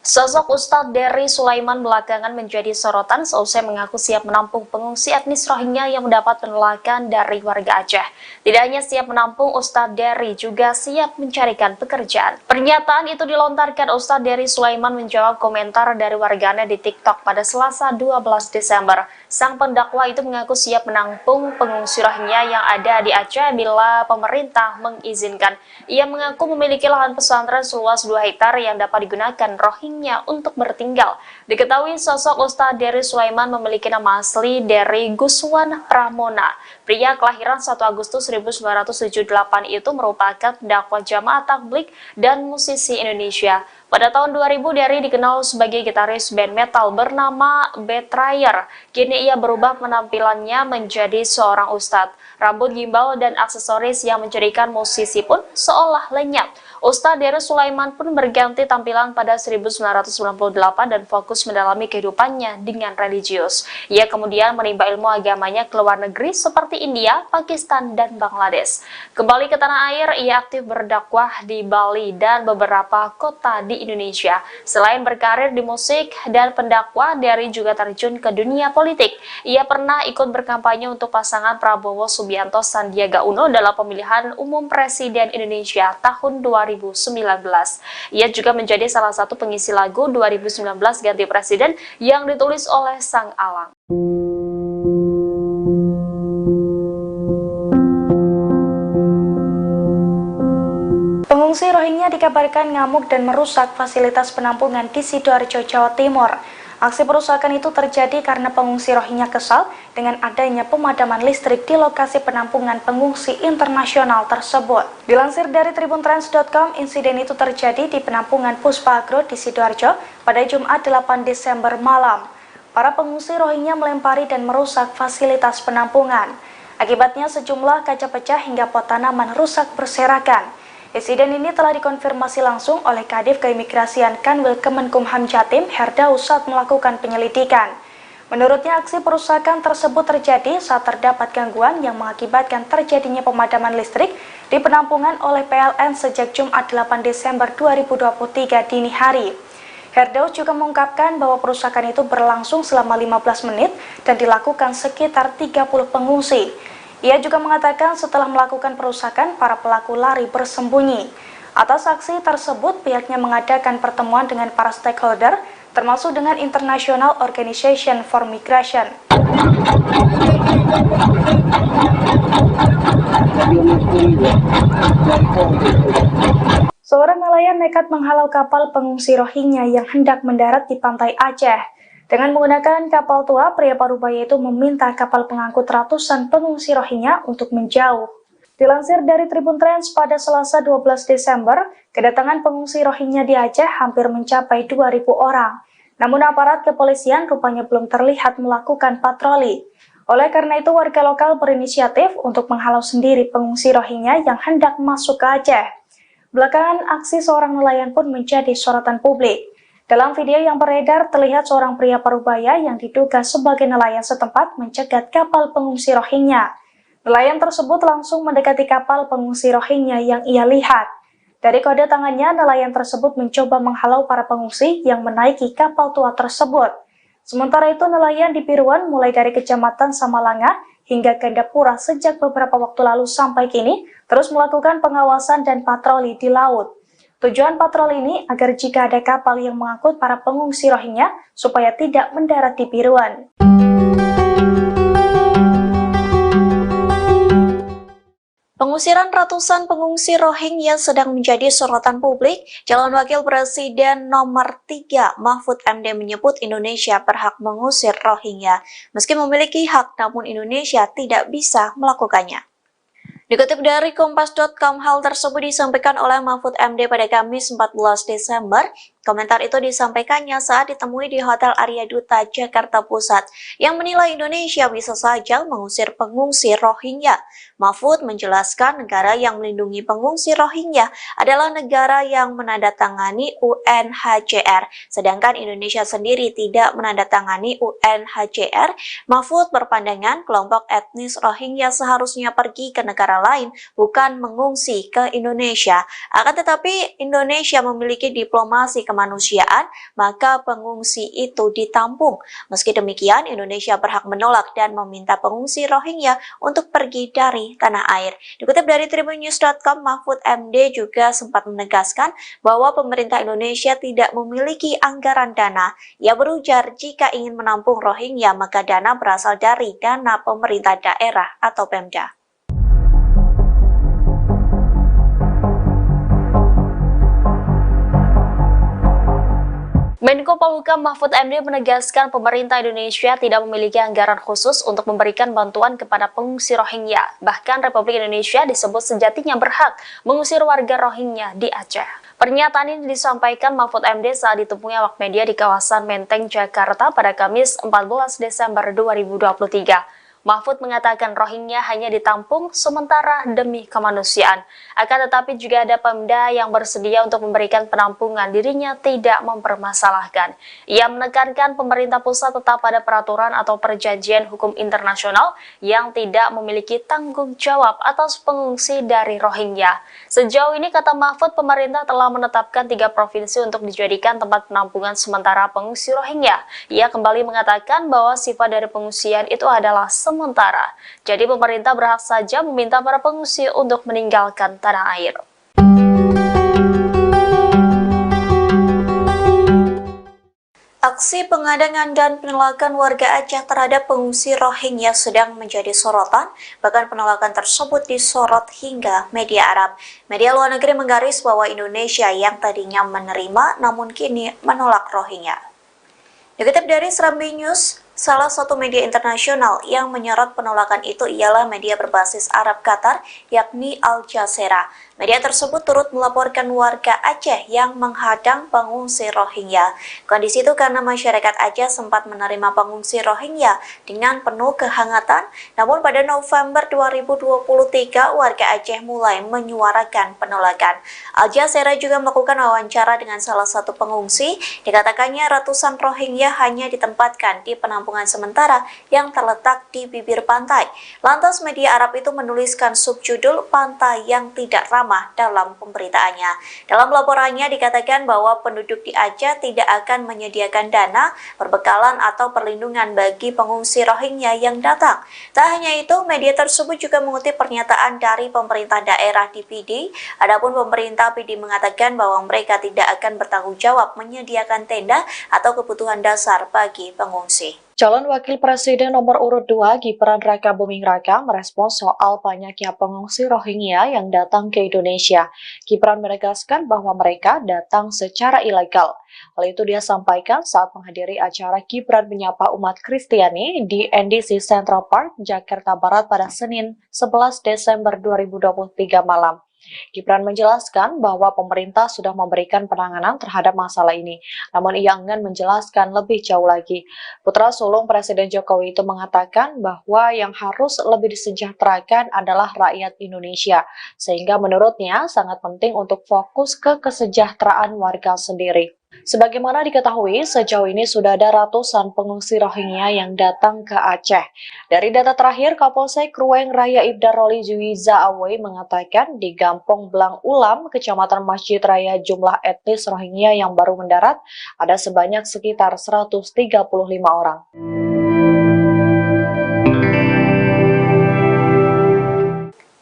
Speaker 5: Sosok Ustadz Dery Sulaiman belakangan menjadi sorotan seusai mengaku siap menampung pengungsi etnis Rohingya yang mendapat penolakan dari warga Aceh. Tidak hanya siap menampung, Ustadz Dery juga siap mencarikan pekerjaan. Pernyataan itu dilontarkan Ustadz Dery Sulaiman menjawab komentar dari warganya di TikTok pada Selasa 12 Desember. Sang pendakwa itu mengaku siap menampung pengungsi Rohingya yang ada di Aceh bila pemerintah mengizinkan. Ia mengaku memiliki lahan pesantren seluas 2 hektar yang dapat digunakan Rohingya untuk bertinggal. Diketahui sosok Ustadz Dery Sulaiman memiliki nama asli Dery Guswan Pramona. Pria kelahiran 1 Agustus 1978 itu merupakan dakwah jamaah tabligh dan musisi Indonesia. Pada tahun 2000, Dery dikenal sebagai gitaris band metal bernama Betrayer. Kini ia berubah penampilannya menjadi seorang ustadz. Rambut gimbal dan aksesoris yang menjadikan musisi pun seolah lenyap. Ustadz Dery Sulaiman pun berganti tampilan pada 1998 dan fokus mendalami kehidupannya dengan religius. Ia kemudian menimba ilmu agamanya ke luar negeri seperti India, Pakistan, dan Bangladesh. Kembali ke tanah air, ia aktif berdakwah di Bali dan beberapa kota di Indonesia. Selain berkarir di musik dan pendakwah, Dery juga terjun ke dunia politik. Ia pernah ikut berkampanye untuk pasangan Prabowo Subianto Sandiaga Uno dalam pemilihan umum Presiden Indonesia tahun 2019. Ia juga menjadi salah satu pengisi lagu 2019 Ganti Presiden yang ditulis oleh Sang Alang.
Speaker 3: Pengungsi Rohingya dikabarkan ngamuk dan merusak fasilitas penampungan di Sidoarjo, Jawa Timur. Aksi perusakan itu terjadi karena pengungsi Rohingya kesal dengan adanya pemadaman listrik di lokasi penampungan pengungsi internasional tersebut. Dilansir dari tribuntrans.com, insiden itu terjadi di penampungan Puspa Agro di Sidoarjo pada Jumat 8 Desember malam. Para pengungsi Rohingya melempari dan merusak fasilitas penampungan. Akibatnya sejumlah kaca pecah hingga pot tanaman rusak berserakan. Insiden ini telah dikonfirmasi langsung oleh Kadif Keimigrasian Kanwil Kemenkumham Jatim, Herdaus, saat melakukan penyelidikan. Menurutnya, aksi perusakan tersebut terjadi saat terdapat gangguan yang mengakibatkan terjadinya pemadaman listrik di penampungan oleh PLN sejak Jumat 8 Desember 2023 dini hari. Herdaus juga mengungkapkan bahwa perusakan itu berlangsung selama 15 menit dan dilakukan sekitar 30 pengungsi. Ia juga mengatakan setelah melakukan perusakan, para pelaku lari bersembunyi. Atas aksi tersebut, pihaknya mengadakan pertemuan dengan para stakeholder, termasuk dengan International Organization for Migration. Seorang nelayan nekat menghalau kapal pengungsi Rohingya yang hendak mendarat di pantai Aceh. Dengan menggunakan kapal tua, pria parubaya itu meminta kapal pengangkut ratusan pengungsi Rohingya untuk menjauh. Dilansir dari Tribun Trans pada Selasa 12 Desember, kedatangan pengungsi Rohingya di Aceh hampir mencapai 2.000 orang. Namun aparat kepolisian rupanya belum terlihat melakukan patroli. Oleh karena itu, warga lokal berinisiatif untuk menghalau sendiri pengungsi Rohingya yang hendak masuk ke Aceh. Belakangan, aksi seorang nelayan pun menjadi sorotan publik. Dalam video yang beredar, terlihat seorang pria parubaya yang diduga sebagai nelayan setempat mencegat kapal pengungsi Rohingya. Nelayan tersebut langsung mendekati kapal pengungsi Rohingya yang ia lihat. Dari kode tangannya, nelayan tersebut mencoba menghalau para pengungsi yang menaiki kapal tua tersebut. Sementara itu, nelayan di Piruan mulai dari Kecamatan Samalanga hingga Gandapura sejak beberapa waktu lalu sampai kini terus melakukan pengawasan dan patroli di laut. Tujuan patroli ini agar jika ada kapal yang mengangkut para pengungsi Rohingya supaya tidak mendarat di Piruan.
Speaker 1: Pengusiran ratusan pengungsi Rohingya sedang menjadi sorotan publik. Calon Wakil Presiden nomor 3 Mahfud MD menyebut Indonesia berhak mengusir Rohingya. Meski memiliki hak, namun Indonesia tidak bisa melakukannya. Dikutip dari Kompas.com, hal tersebut disampaikan oleh Mahfud MD pada Kamis 14 Desember. Komentar itu disampaikannya saat ditemui di Hotel Arya Duta, Jakarta Pusat, yang menilai Indonesia bisa saja mengusir pengungsi Rohingya. Mahfud menjelaskan negara yang melindungi pengungsi Rohingya adalah negara yang menandatangani UNHCR, sedangkan Indonesia sendiri tidak menandatangani UNHCR. Mahfud berpandangan kelompok etnis Rohingya seharusnya pergi ke negara lain, bukan mengungsi ke Indonesia. Akan tetapi Indonesia memiliki diplomasi kemanusiaan, maka pengungsi itu ditampung. Meski demikian, Indonesia berhak menolak dan meminta pengungsi Rohingya untuk pergi dari tanah air. Dikutip dari tribunnews.com, Mahfud MD juga sempat menegaskan bahwa pemerintah Indonesia tidak memiliki anggaran dana. Ia berujar jika ingin menampung Rohingya, maka dana berasal dari dana pemerintah daerah atau Pemda.
Speaker 5: Menko Polhukam Mahfud MD menegaskan pemerintah Indonesia tidak memiliki anggaran khusus untuk memberikan bantuan kepada pengungsi Rohingya. Bahkan Republik Indonesia disebut sejatinya berhak mengusir warga Rohingya di Aceh. Pernyataan ini disampaikan Mahfud MD saat ditemui awak media di kawasan Menteng, Jakarta pada Kamis 14 Desember 2023. Mahfud mengatakan Rohingya hanya ditampung sementara demi kemanusiaan. Akan tetapi juga ada Pemda yang bersedia untuk memberikan penampungan, dirinya tidak mempermasalahkan. Ia menekankan pemerintah pusat tetap pada peraturan atau perjanjian hukum internasional yang tidak memiliki tanggung jawab atas pengungsi dari Rohingya. Sejauh ini, kata Mahfud, pemerintah telah menetapkan 3 provinsi untuk dijadikan tempat penampungan sementara pengungsi Rohingya. Ia kembali mengatakan bahwa sifat dari pengungsian itu adalah sementara. Jadi pemerintah berhak saja meminta para pengungsi untuk meninggalkan tanah air.
Speaker 1: Aksi pengadangan dan penolakan warga Aceh terhadap pengungsi Rohingya sedang menjadi sorotan, bahkan penolakan tersebut disorot hingga media Arab. Media luar negeri menggaris bahwa Indonesia yang tadinya menerima namun kini menolak Rohingya. Dikutip dari Serambi News, salah satu media internasional yang menyorot penolakan itu ialah media berbasis Arab Qatar, yakni Al Jazeera. Media tersebut turut melaporkan warga Aceh yang menghadang pengungsi Rohingya. Kondisi itu karena masyarakat Aceh sempat menerima pengungsi Rohingya dengan penuh kehangatan, namun pada November 2023 warga Aceh mulai menyuarakan penolakan. Al Jazeera juga melakukan wawancara dengan salah satu pengungsi. Dikatakannya ratusan Rohingya hanya ditempatkan di penampungan sementara yang terletak di bibir pantai. Lantas media Arab itu menuliskan subjudul "Pantai yang Tidak Ramah" dalam pemberitaannya. Dalam laporannya dikatakan bahwa penduduk di Aceh tidak akan menyediakan dana, perbekalan atau perlindungan bagi pengungsi Rohingya yang datang. Tak hanya itu, media tersebut juga mengutip pernyataan dari pemerintah daerah di PD. Adapun pemerintah PD mengatakan bahwa mereka tidak akan bertanggung jawab menyediakan tenda atau kebutuhan dasar bagi pengungsi.
Speaker 2: Calon Wakil Presiden nomor urut 2 Gibran Rakabuming Raka merespons soal banyaknya pengungsi Rohingya yang datang ke Indonesia. Gibran menegaskan bahwa mereka datang secara ilegal. Hal itu dia sampaikan saat menghadiri acara Gibran menyapa umat Kristiani di NDC Central Park, Jakarta Barat pada Senin 11 Desember 2023 malam. Gibran menjelaskan bahwa pemerintah sudah memberikan penanganan terhadap masalah ini, namun ia enggan menjelaskan lebih jauh lagi. Putra sulung Presiden Jokowi itu mengatakan bahwa yang harus lebih disejahterakan adalah rakyat Indonesia, sehingga menurutnya sangat penting untuk fokus ke kesejahteraan warga sendiri. Sebagaimana diketahui, sejauh ini sudah ada ratusan pengungsi Rohingya yang datang ke Aceh. Dari data terakhir, Kapolsek Ruweng Raya Ibda Roli Juwiza Awe mengatakan di Gampong Blang Ulam, Kecamatan Masjid Raya, jumlah etnis Rohingya yang baru mendarat ada sebanyak sekitar 135 orang.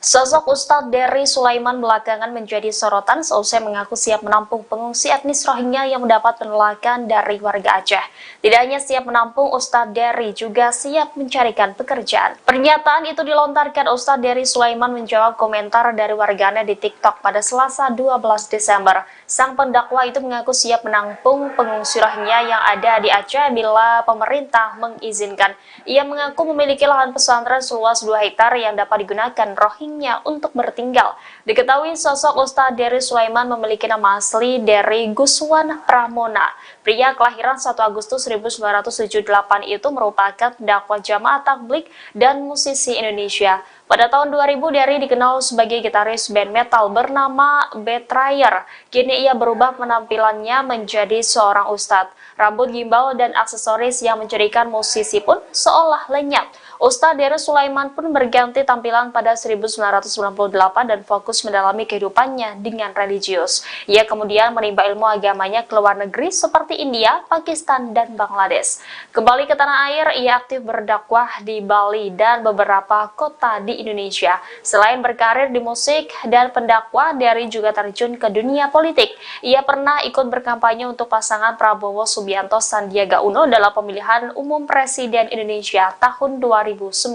Speaker 5: Sosok Ustadz Dery Sulaiman belakangan menjadi sorotan seusai mengaku siap menampung pengungsi etnis Rohingya yang mendapat penolakan dari warga Aceh. Tidak hanya siap menampung, Ustadz Dery juga siap mencarikan pekerjaan. Pernyataan itu dilontarkan Ustadz Dery Sulaiman menjawab komentar dari warganya di TikTok pada Selasa 12 Desember. Sang pendakwa itu mengaku siap menampung pengungsi Rohingya yang ada di Aceh bila pemerintah mengizinkan. Ia mengaku memiliki lahan pesantren seluas 2 hektar yang dapat digunakan Rohingya untuk bertinggal. Diketahui sosok Ustadz Dery Sulaiman memiliki nama asli Dery Guswan Pramona. Pria kelahiran 1 Agustus 1978 itu merupakan dakwah jamaah tabligh dan musisi Indonesia. Pada tahun 2000, Dery dikenal sebagai gitaris band metal bernama Betrayer. Kini ia berubah penampilannya menjadi seorang ustadz. Rambut gimbal dan aksesoris yang menjadikan musisi pun seolah lenyap. Ustadz Dery Sulaiman pun berganti tampilan pada 1998 dan fokus mendalami kehidupannya dengan religius. Ia kemudian menimba ilmu agamanya ke luar negeri seperti India, Pakistan, dan Bangladesh. Kembali ke tanah air, ia aktif berdakwah di Bali dan beberapa kota di Indonesia. Selain berkarir di musik dan pendakwah, Dery juga terjun ke dunia politik. Ia pernah ikut berkampanye untuk pasangan Prabowo Subianto Sandiaga Uno dalam pemilihan umum Presiden Indonesia tahun 2019.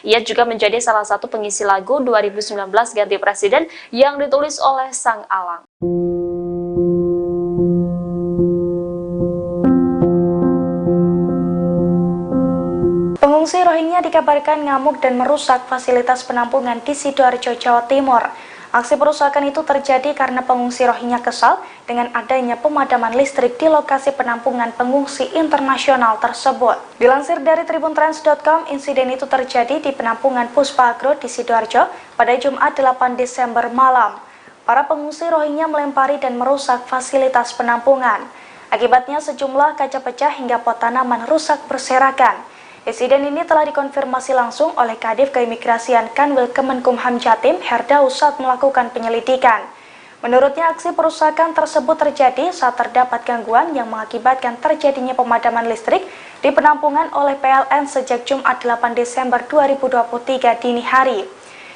Speaker 5: Ia juga menjadi salah satu pengisi lagu 2019 Ganti Presiden yang ditulis oleh Sang Alang.
Speaker 3: Pengungsi Rohingya dikabarkan ngamuk dan merusak fasilitas penampungan di Sidoarjo, Jawa Timur. Aksi perusakan itu terjadi karena pengungsi Rohingya kesal dengan adanya pemadaman listrik di lokasi penampungan pengungsi internasional tersebut. Dilansir dari tribuntrans.com, insiden itu terjadi di penampungan Puspa Agro di Sidoarjo pada Jumat 8 Desember malam. Para pengungsi Rohingya melempari dan merusak fasilitas penampungan. Akibatnya sejumlah kaca pecah hingga pot tanaman rusak berserakan. Insiden ini telah dikonfirmasi langsung oleh Kadif Keimigrasian Kanwil Kemenkumham Jatim, Herdaus, saat melakukan penyelidikan. Menurutnya, aksi perusakan tersebut terjadi saat terdapat gangguan yang mengakibatkan terjadinya pemadaman listrik di penampungan oleh PLN sejak Jumat 8 Desember 2023 dini hari.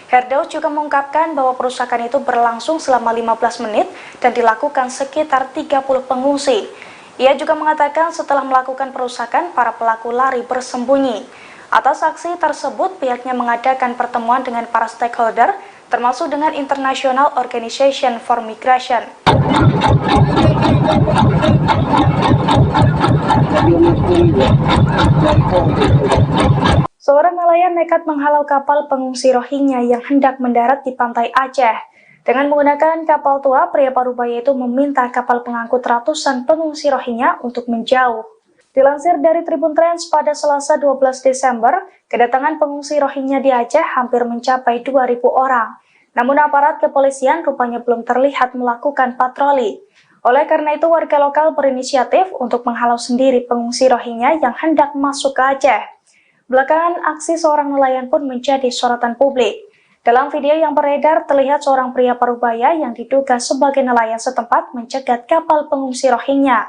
Speaker 3: Herdaus juga mengungkapkan bahwa perusakan itu berlangsung selama 15 menit dan dilakukan sekitar 30 pengungsi. Ia juga mengatakan setelah melakukan perusakan, para pelaku lari bersembunyi. Atas aksi tersebut, pihaknya mengadakan pertemuan dengan para stakeholder, termasuk dengan International Organization for Migration. Seorang nelayan nekat menghalau kapal pengungsi Rohingya yang hendak mendarat di pantai Aceh. Dengan menggunakan kapal tua, pria parubaya itu meminta kapal pengangkut ratusan pengungsi Rohingya untuk menjauh. Dilansir dari Tribun Trans pada Selasa 12 Desember, kedatangan pengungsi Rohingya di Aceh hampir mencapai 2.000 orang. Namun aparat kepolisian rupanya belum terlihat melakukan patroli. Oleh karena itu, warga lokal berinisiatif untuk menghalau sendiri pengungsi Rohingya yang hendak masuk ke Aceh. Belakangan, aksi seorang nelayan pun menjadi sorotan publik. Dalam video yang beredar, terlihat seorang pria parubaya yang diduga sebagai nelayan setempat mencegat kapal pengungsi Rohingya.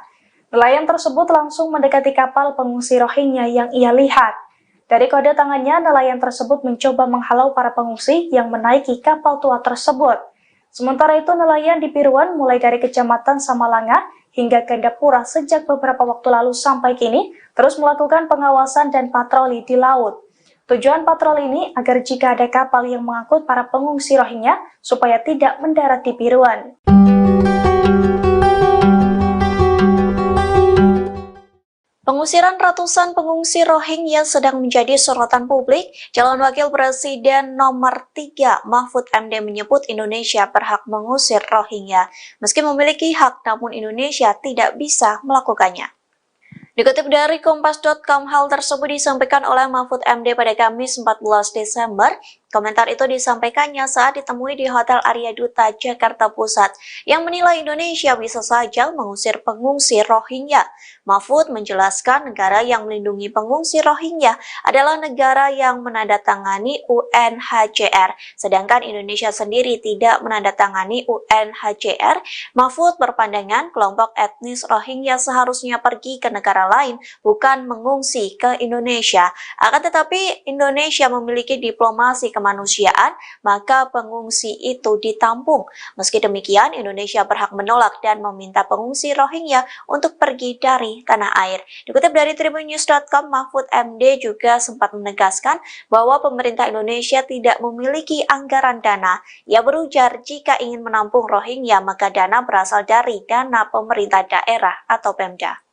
Speaker 3: Nelayan tersebut langsung mendekati kapal pengungsi Rohingya yang ia lihat. Dari kode tangannya, nelayan tersebut mencoba menghalau para pengungsi yang menaiki kapal tua tersebut. Sementara itu, nelayan di Piruan mulai dari Kecamatan Samalanga hingga Gandapura sejak beberapa waktu lalu sampai kini terus melakukan pengawasan dan patroli di laut. Tujuan patroli ini agar jika ada kapal yang mengangkut para pengungsi Rohingya supaya tidak mendarat di Piruan.
Speaker 1: Pengusiran ratusan pengungsi Rohingya sedang menjadi sorotan publik. Calon Wakil Presiden nomor 3 Mahfud MD menyebut Indonesia berhak mengusir Rohingya. Meski memiliki hak, namun Indonesia tidak bisa melakukannya. Dikutip dari Kompas.com, hal tersebut disampaikan oleh Mahfud MD pada Kamis 14 Desember. Komentar itu disampaikannya saat ditemui di Hotel Arya Duta, Jakarta Pusat, yang menilai Indonesia bisa saja mengusir pengungsi Rohingya. Mahfud menjelaskan negara yang melindungi pengungsi Rohingya adalah negara yang menandatangani UNHCR, sedangkan Indonesia sendiri tidak menandatangani UNHCR. Mahfud berpandangan kelompok etnis Rohingya seharusnya pergi ke negara lain, bukan mengungsi ke Indonesia. Akan tetapi, Indonesia memiliki diplomasi kemanusiaan, maka pengungsi itu ditampung. Meski demikian, Indonesia berhak menolak dan meminta pengungsi Rohingya untuk pergi dari tanah air. Dikutip dari tribunnews.com, Mahfud MD juga sempat menegaskan bahwa pemerintah Indonesia tidak memiliki anggaran dana. Ia berujar jika ingin menampung Rohingya, maka dana berasal dari dana pemerintah daerah atau Pemda.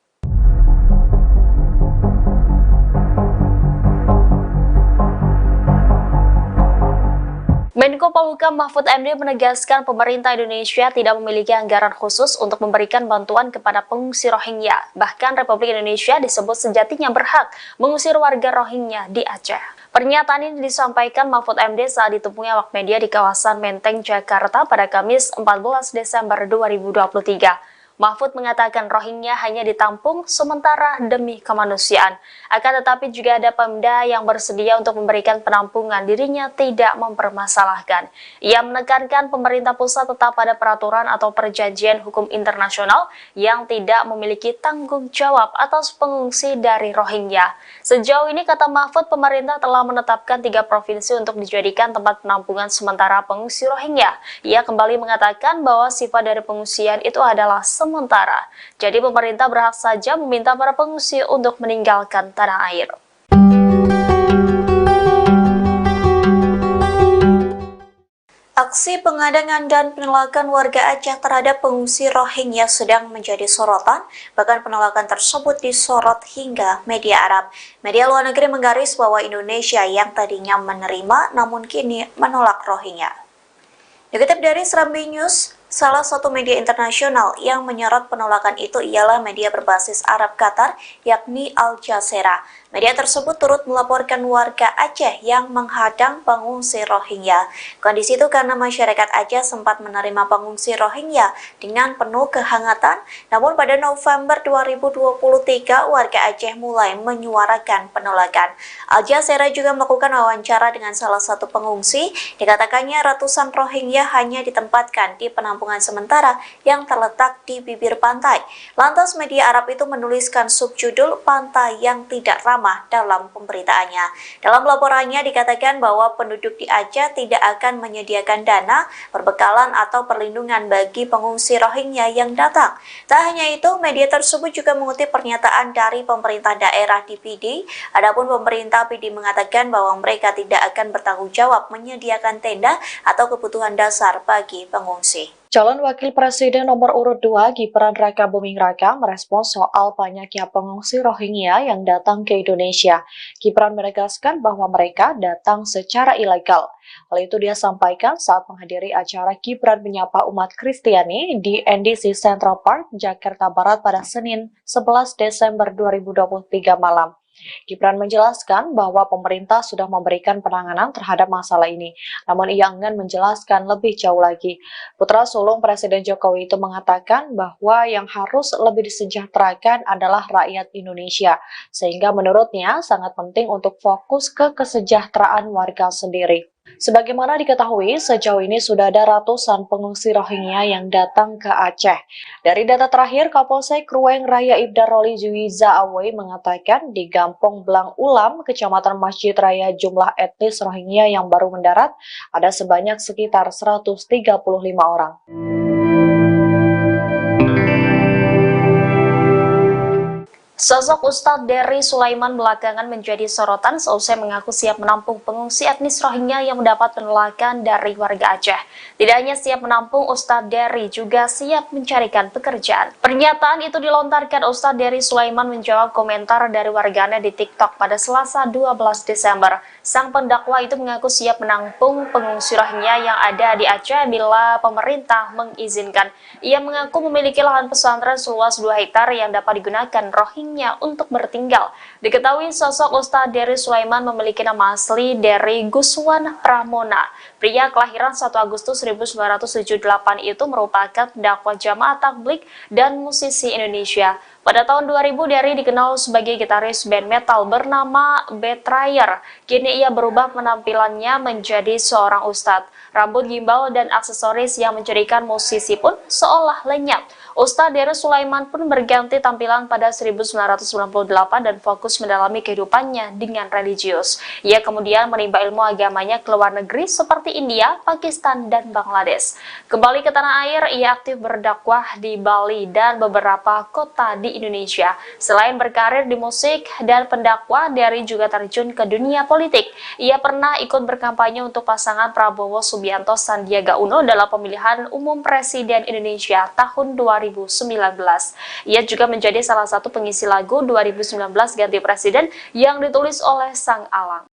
Speaker 5: Menko Polhukam Mahfud MD menegaskan pemerintah Indonesia tidak memiliki anggaran khusus untuk memberikan bantuan kepada pengungsi Rohingya. Bahkan Republik Indonesia disebut sejatinya berhak mengusir warga Rohingya di Aceh. Pernyataan ini disampaikan Mahfud MD saat ditemui awak media di kawasan Menteng, Jakarta pada Kamis 14 Desember 2023. Mahfud mengatakan Rohingya hanya ditampung sementara demi kemanusiaan. Akan tetapi juga ada Pemda yang bersedia untuk memberikan penampungan, dirinya tidak mempermasalahkan. Ia menekankan pemerintah pusat tetap pada peraturan atau perjanjian hukum internasional yang tidak memiliki tanggung jawab atas pengungsi dari Rohingya. Sejauh ini, kata Mahfud, pemerintah telah menetapkan 3 provinsi untuk dijadikan tempat penampungan sementara pengungsi Rohingya. Ia kembali mengatakan bahwa sifat dari pengungsian itu adalah sementara. Jadi pemerintah berhak saja meminta para pengungsi untuk meninggalkan tanah air.
Speaker 1: Aksi pengadangan dan penolakan warga Aceh terhadap pengungsi Rohingya sedang menjadi sorotan, bahkan penolakan tersebut disorot hingga media Arab. Media luar negeri menggaris bahwa Indonesia yang tadinya menerima namun kini menolak Rohingya. Dikutip dari Serambi News, salah satu media internasional yang menyorot penolakan itu ialah media berbasis Arab Qatar, yakni Al Jazeera. Media tersebut turut melaporkan warga Aceh yang menghadang pengungsi Rohingya. Kondisi itu karena masyarakat Aceh sempat menerima pengungsi Rohingya dengan penuh kehangatan, namun pada November 2023 warga Aceh mulai menyuarakan penolakan. Al Jazeera juga melakukan wawancara dengan salah satu pengungsi. Dikatakannya ratusan Rohingya hanya ditempatkan di penampungan sementara yang terletak di bibir pantai. Lantas media Arab itu menuliskan subjudul "Pantai yang Tidak Ramah" dalam pemberitaannya. Dalam laporannya dikatakan bahwa penduduk di Aceh tidak akan menyediakan dana, perbekalan atau perlindungan bagi pengungsi Rohingya yang datang. Tak hanya itu, media tersebut juga mengutip pernyataan dari pemerintah daerah di PD. Adapun pemerintah PD mengatakan bahwa mereka tidak akan bertanggung jawab menyediakan tenda atau kebutuhan dasar bagi pengungsi.
Speaker 2: Calon Wakil Presiden nomor urut 2 Gibran Rakabuming Raka merespons soal banyaknya pengungsi Rohingya yang datang ke Indonesia. Gibran menegaskan bahwa mereka datang secara ilegal. Hal itu dia sampaikan saat menghadiri acara Gibran menyapa umat Kristiani di NDC Central Park, Jakarta Barat pada Senin 11 Desember 2023 malam. Gibran menjelaskan bahwa pemerintah sudah memberikan penanganan terhadap masalah ini, namun ia enggan menjelaskan lebih jauh lagi. Putra sulung Presiden Jokowi itu mengatakan bahwa yang harus lebih disejahterakan adalah rakyat Indonesia, sehingga menurutnya sangat penting untuk fokus ke kesejahteraan warga sendiri. Sebagaimana diketahui, sejauh ini sudah ada ratusan pengungsi Rohingya yang datang ke Aceh. Dari data terakhir, Kapolsek Ruweng Raya Ibda Roli Juwiza Awe mengatakan di Gampong Blang Ulam, Kecamatan Masjid Raya, jumlah etnis Rohingya yang baru mendarat ada sebanyak sekitar 135 orang.
Speaker 5: Sosok Ustadz Dery Sulaiman belakangan menjadi sorotan seusai mengaku siap menampung pengungsi etnis Rohingya yang mendapat penolakan dari warga Aceh. Tidak hanya siap menampung, Ustadz Dery juga siap mencarikan pekerjaan. Pernyataan itu dilontarkan Ustadz Dery Sulaiman menjawab komentar dari warganya di TikTok pada Selasa 12 Desember. Sang pendakwa itu mengaku siap menampung pengungsi Rohingya yang ada di Aceh bila pemerintah mengizinkan. Ia mengaku memiliki lahan pesantren seluas 2 hektar yang dapat digunakan Rohingya untuk bertinggal. Diketahui sosok Ustadz Dery Sulaiman memiliki nama asli Dery Guswan Pramona. Pria kelahiran 1 Agustus 1978 itu merupakan dakwah jamaah tabligh dan musisi Indonesia. Pada tahun 2000, Dery dikenal sebagai gitaris band metal bernama Betrayer. Kini ia berubah penampilannya menjadi seorang ustadz. Rambut gimbal dan aksesoris yang menjadikan musisi pun seolah lenyap. Ustadz Deris Sulaiman pun berganti tampilan pada 1998 dan fokus mendalami kehidupannya dengan religius. Ia kemudian menimba ilmu agamanya ke luar negeri seperti India, Pakistan, dan Bangladesh. Kembali ke tanah air, ia aktif berdakwah di Bali dan beberapa kota di Indonesia. Selain berkarir di musik dan pendakwah, Dery juga terjun ke dunia politik. Ia pernah ikut berkampanye untuk pasangan Prabowo Subianto Sandiaga Uno dalam pemilihan umum Presiden Indonesia tahun 2019. Ia juga menjadi salah satu pengisi lagu 2019 Ganti Presiden yang ditulis oleh Sang Alang.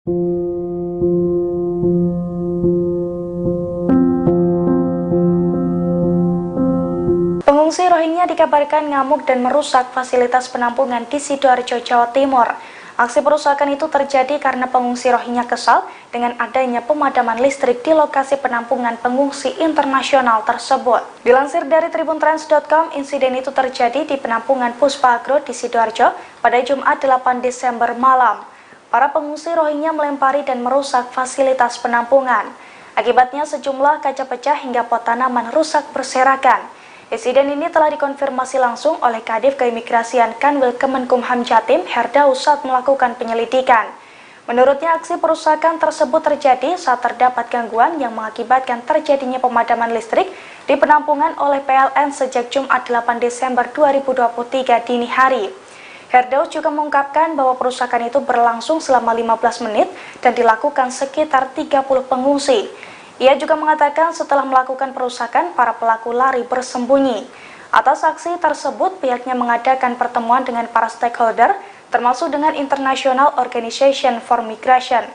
Speaker 3: Pengungsi Rohingya dikabarkan ngamuk dan merusak fasilitas penampungan di Sidoarjo, Jawa Timur. Aksi perusakan itu terjadi karena pengungsi Rohingya kesal dengan adanya pemadaman listrik di lokasi penampungan pengungsi internasional tersebut. Dilansir dari tribuntrans.com, insiden itu terjadi di penampungan Puspa Agro di Sidoarjo pada Jumat 8 Desember malam. Para pengungsi Rohingya melempari dan merusak fasilitas penampungan. Akibatnya sejumlah kaca pecah hingga pot tanaman rusak berserakan. Insiden ini telah dikonfirmasi langsung oleh Kadif Keimigrasian Kanwil Kemenkumham Jatim, Herdaus, saat melakukan penyelidikan. Menurutnya, aksi perusakan tersebut terjadi saat terdapat gangguan yang mengakibatkan terjadinya pemadaman listrik di penampungan oleh PLN sejak Jumat 8 Desember 2023 dini hari. Herdaus juga mengungkapkan bahwa perusakan itu berlangsung selama 15 menit dan dilakukan sekitar 30 pengungsi. Ia juga mengatakan setelah melakukan perusakan, para pelaku lari bersembunyi. Atas aksi tersebut, pihaknya mengadakan pertemuan dengan para stakeholder, termasuk dengan International Organization for Migration.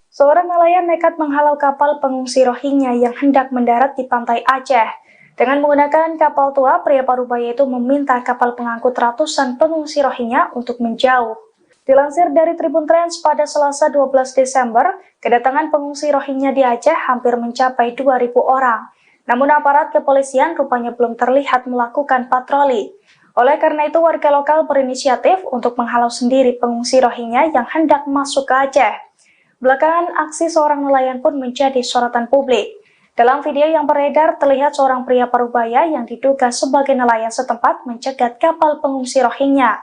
Speaker 3: Seorang nelayan nekat menghalau kapal pengungsi Rohingya yang hendak mendarat di pantai Aceh. Dengan menggunakan kapal tua, pria parubaya itu meminta kapal pengangkut ratusan pengungsi Rohingya untuk menjauh. Dilansir dari Tribun Trans, pada Selasa 12 Desember, kedatangan pengungsi Rohingya di Aceh hampir mencapai 2.000 orang. Namun aparat kepolisian rupanya belum terlihat melakukan patroli. Oleh karena itu, warga lokal berinisiatif untuk menghalau sendiri pengungsi Rohingya yang hendak masuk ke Aceh. Belakangan, aksi seorang nelayan pun menjadi sorotan publik. Dalam video yang beredar, terlihat seorang pria parubaya yang diduga sebagai nelayan setempat mencegat kapal pengungsi Rohingya.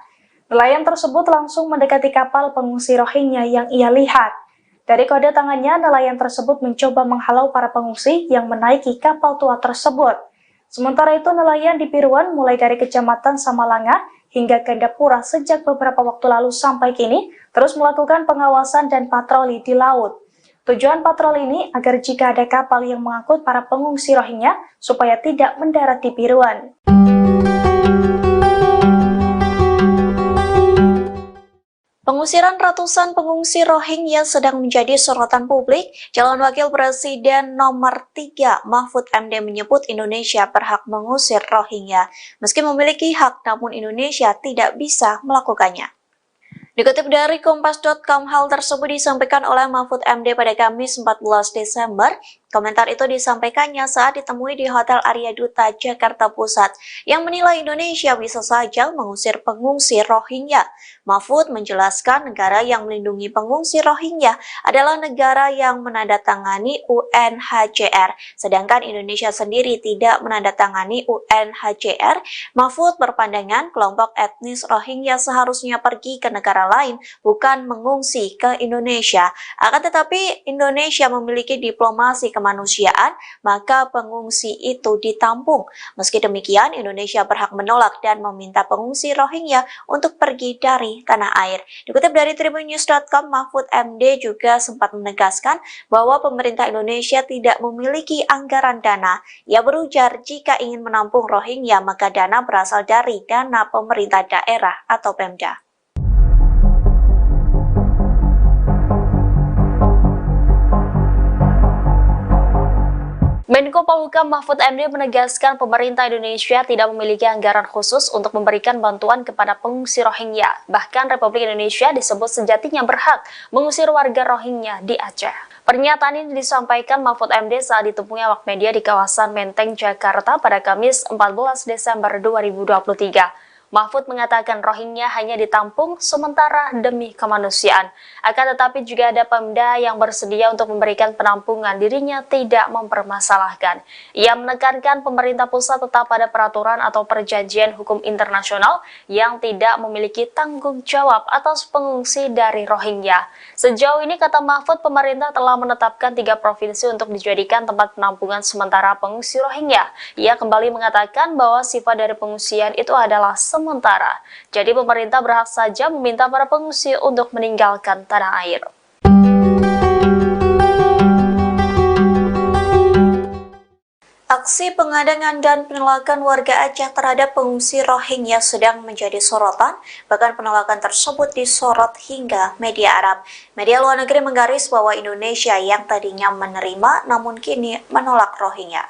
Speaker 3: Nelayan tersebut langsung mendekati kapal pengungsi Rohingya yang ia lihat. Dari kode tangannya, nelayan tersebut mencoba menghalau para pengungsi yang menaiki kapal tua tersebut. Sementara itu, nelayan di Piruan mulai dari Kecamatan Samalanga hingga Gandapura sejak beberapa waktu lalu sampai kini terus melakukan pengawasan dan patroli di laut. Tujuan patroli ini agar jika ada kapal yang mengangkut para pengungsi Rohingya supaya tidak mendarat di Piruan.
Speaker 1: Pengusiran ratusan pengungsi Rohingya sedang menjadi sorotan publik. Calon Wakil Presiden nomor 3 Mahfud MD menyebut Indonesia berhak mengusir Rohingya. Meski memiliki hak, namun Indonesia tidak bisa melakukannya. Dikutip dari Kompas.com, hal tersebut disampaikan oleh Mahfud MD pada Kamis 14 Desember. Komentar itu disampaikannya saat ditemui di Hotel Arya Duta, Jakarta Pusat, yang menilai Indonesia bisa saja mengusir pengungsi Rohingya. Mahfud menjelaskan negara yang melindungi pengungsi Rohingya adalah negara yang menandatangani UNHCR, sedangkan Indonesia sendiri tidak menandatangani UNHCR. Mahfud berpandangan kelompok etnis Rohingya seharusnya pergi ke negara lain, bukan mengungsi ke Indonesia. Akan tetapi Indonesia memiliki diplomasi kemanusiaan, maka pengungsi itu ditampung. Meski demikian, Indonesia berhak menolak dan meminta pengungsi Rohingya untuk pergi dari tanah air. Dikutip dari tribunnews.com, Mahfud MD juga sempat menegaskan bahwa pemerintah Indonesia tidak memiliki anggaran dana. Ia berujar jika ingin menampung Rohingya, maka dana berasal dari dana pemerintah daerah atau Pemda.
Speaker 5: Menko Polhukam Mahfud MD menegaskan pemerintah Indonesia tidak memiliki anggaran khusus untuk memberikan bantuan kepada pengungsi Rohingya. Bahkan Republik Indonesia disebut sejatinya berhak mengusir warga Rohingya di Aceh. Pernyataan ini disampaikan Mahfud MD saat ditemui awak media di kawasan Menteng, Jakarta pada Kamis 14 Desember 2023. Mahfud mengatakan Rohingya hanya ditampung sementara demi kemanusiaan. Akan tetapi juga ada Pemda yang bersedia untuk memberikan penampungan, dirinya tidak mempermasalahkan. Ia menekankan pemerintah pusat tetap pada peraturan atau perjanjian hukum internasional yang tidak memiliki tanggung jawab atas pengungsi dari Rohingya. Sejauh ini, kata Mahfud, pemerintah telah menetapkan 3 provinsi untuk dijadikan tempat penampungan sementara pengungsi Rohingya. Ia kembali mengatakan bahwa sifat dari pengungsian itu adalah sementara. Jadi pemerintah berhak saja meminta para pengungsi untuk meninggalkan tanah air.
Speaker 1: Aksi pengadangan dan penolakan warga Aceh terhadap pengungsi Rohingya sedang menjadi sorotan, bahkan penolakan tersebut disorot hingga media Arab. Media luar negeri menggaris bahwa Indonesia yang tadinya menerima namun kini menolak Rohingya.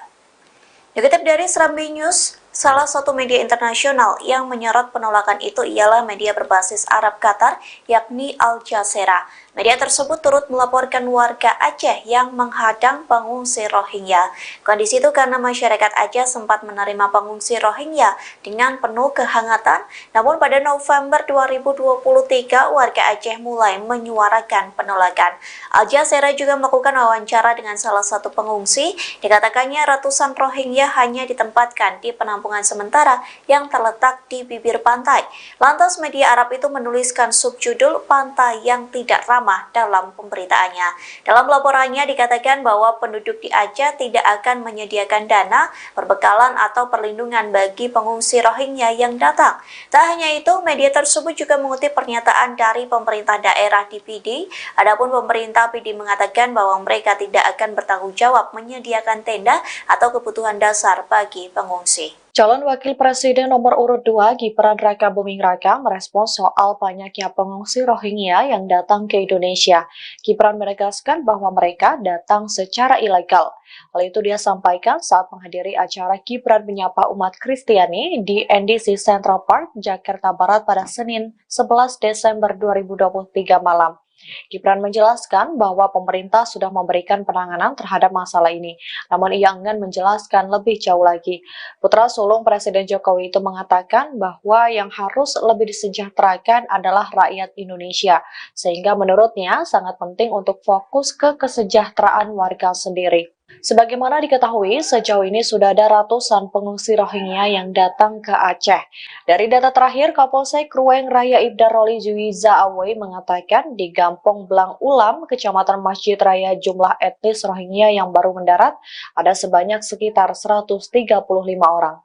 Speaker 1: Dikutip dari Serambi News, salah satu media internasional yang menyorot penolakan itu ialah media berbasis Arab Qatar, yakni Al Jazeera. Media tersebut turut melaporkan warga Aceh yang menghadang pengungsi Rohingya. Kondisi itu karena masyarakat Aceh sempat menerima pengungsi Rohingya dengan penuh kehangatan, namun pada November 2023 warga Aceh mulai menyuarakan penolakan. Al Jazeera juga melakukan wawancara dengan salah satu pengungsi. Dikatakannya ratusan Rohingya hanya ditempatkan di penampungan sementara yang terletak di bibir pantai. Lantas media Arab itu menuliskan subjudul "Pantai yang Tidak Ramah" dalam pemberitaannya. Dalam laporannya dikatakan bahwa penduduk di Aceh tidak akan menyediakan dana, perbekalan atau perlindungan bagi pengungsi Rohingya yang datang. Tak hanya itu, media tersebut juga mengutip pernyataan dari pemerintah daerah di PD. Adapun pemerintah PD mengatakan bahwa mereka tidak akan bertanggung jawab menyediakan tenda atau kebutuhan dasar bagi pengungsi.
Speaker 2: Calon Wakil Presiden nomor urut 2 Gibran Raka Buming Raka merespons soal banyaknya pengungsi Rohingya yang datang ke Indonesia. Gibran menegaskan bahwa mereka datang secara ilegal. Hal itu dia sampaikan saat menghadiri acara Gibran menyapa umat Kristiani di NDC Central Park, Jakarta Barat pada Senin 11 Desember 2023 malam. Gibran menjelaskan bahwa pemerintah sudah memberikan penanganan terhadap masalah ini, namun ia enggan menjelaskan lebih jauh lagi. Putra sulung Presiden Jokowi itu mengatakan bahwa yang harus lebih disejahterakan adalah rakyat Indonesia, sehingga menurutnya sangat penting untuk fokus ke kesejahteraan warga sendiri. Sebagaimana diketahui, sejauh ini sudah ada ratusan pengungsi Rohingya yang datang ke Aceh. Dari data terakhir, Kapolsek Ruweng Raya Ibda Roli Juwiza Awe mengatakan di Gampong Blang Ulam, Kecamatan Masjid Raya, jumlah etnis Rohingya yang baru mendarat ada sebanyak sekitar 135 orang.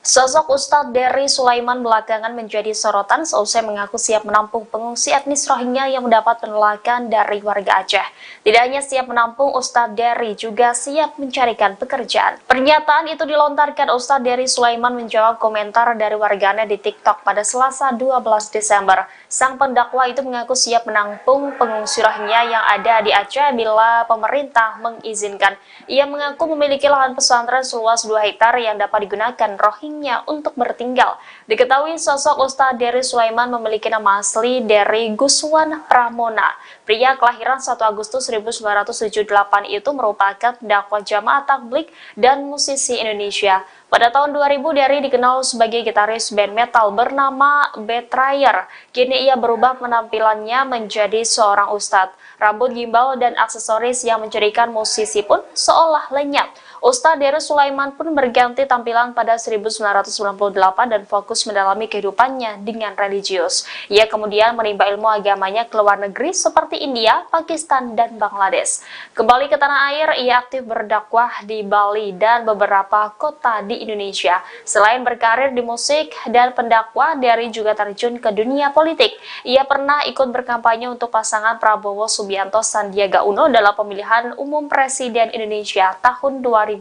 Speaker 5: Sosok Ustadz Dery Sulaiman belakangan menjadi sorotan seusai mengaku siap menampung pengungsi etnis Rohingya yang mendapat penolakan dari warga Aceh. Tidak hanya siap menampung, Ustadz Dery juga siap mencarikan pekerjaan. Pernyataan itu dilontarkan Ustadz Dery Sulaiman menjawab komentar dari warganet di TikTok pada Selasa 12 Desember. Sang pendakwa itu mengaku siap menampung pengungsi Rohingya yang ada di Aceh bila pemerintah mengizinkan. Ia mengaku memiliki lahan pesantren seluas 2 hektar yang dapat digunakan Rohingya untuk bertinggal. Diketahui sosok Ustadz Dery Sulaiman memiliki nama asli Dery Guswan Pramona. Pria kelahiran 1 Agustus 1978 itu merupakan dakwah jamaah tabligh dan musisi Indonesia. Pada tahun 2000, Dery dikenal sebagai gitaris band metal bernama Betrayer. Kini ia berubah penampilannya menjadi seorang ustadz. Rambut gimbal dan aksesoris yang menjadikan musisi pun seolah lenyap. Ustadz Dery Sulaiman pun berganti tampilan pada 1998 dan fokus mendalami kehidupannya dengan religius. Ia kemudian menimba ilmu agamanya ke luar negeri seperti India, Pakistan, dan Bangladesh. Kembali ke tanah air, ia aktif berdakwah di Bali dan beberapa kota di Indonesia. Selain berkarir di musik dan pendakwah, Dery juga terjun ke dunia politik. Ia pernah ikut berkampanye untuk pasangan Prabowo Subianto Sandiaga Uno dalam pemilihan umum Presiden Indonesia tahun 2019.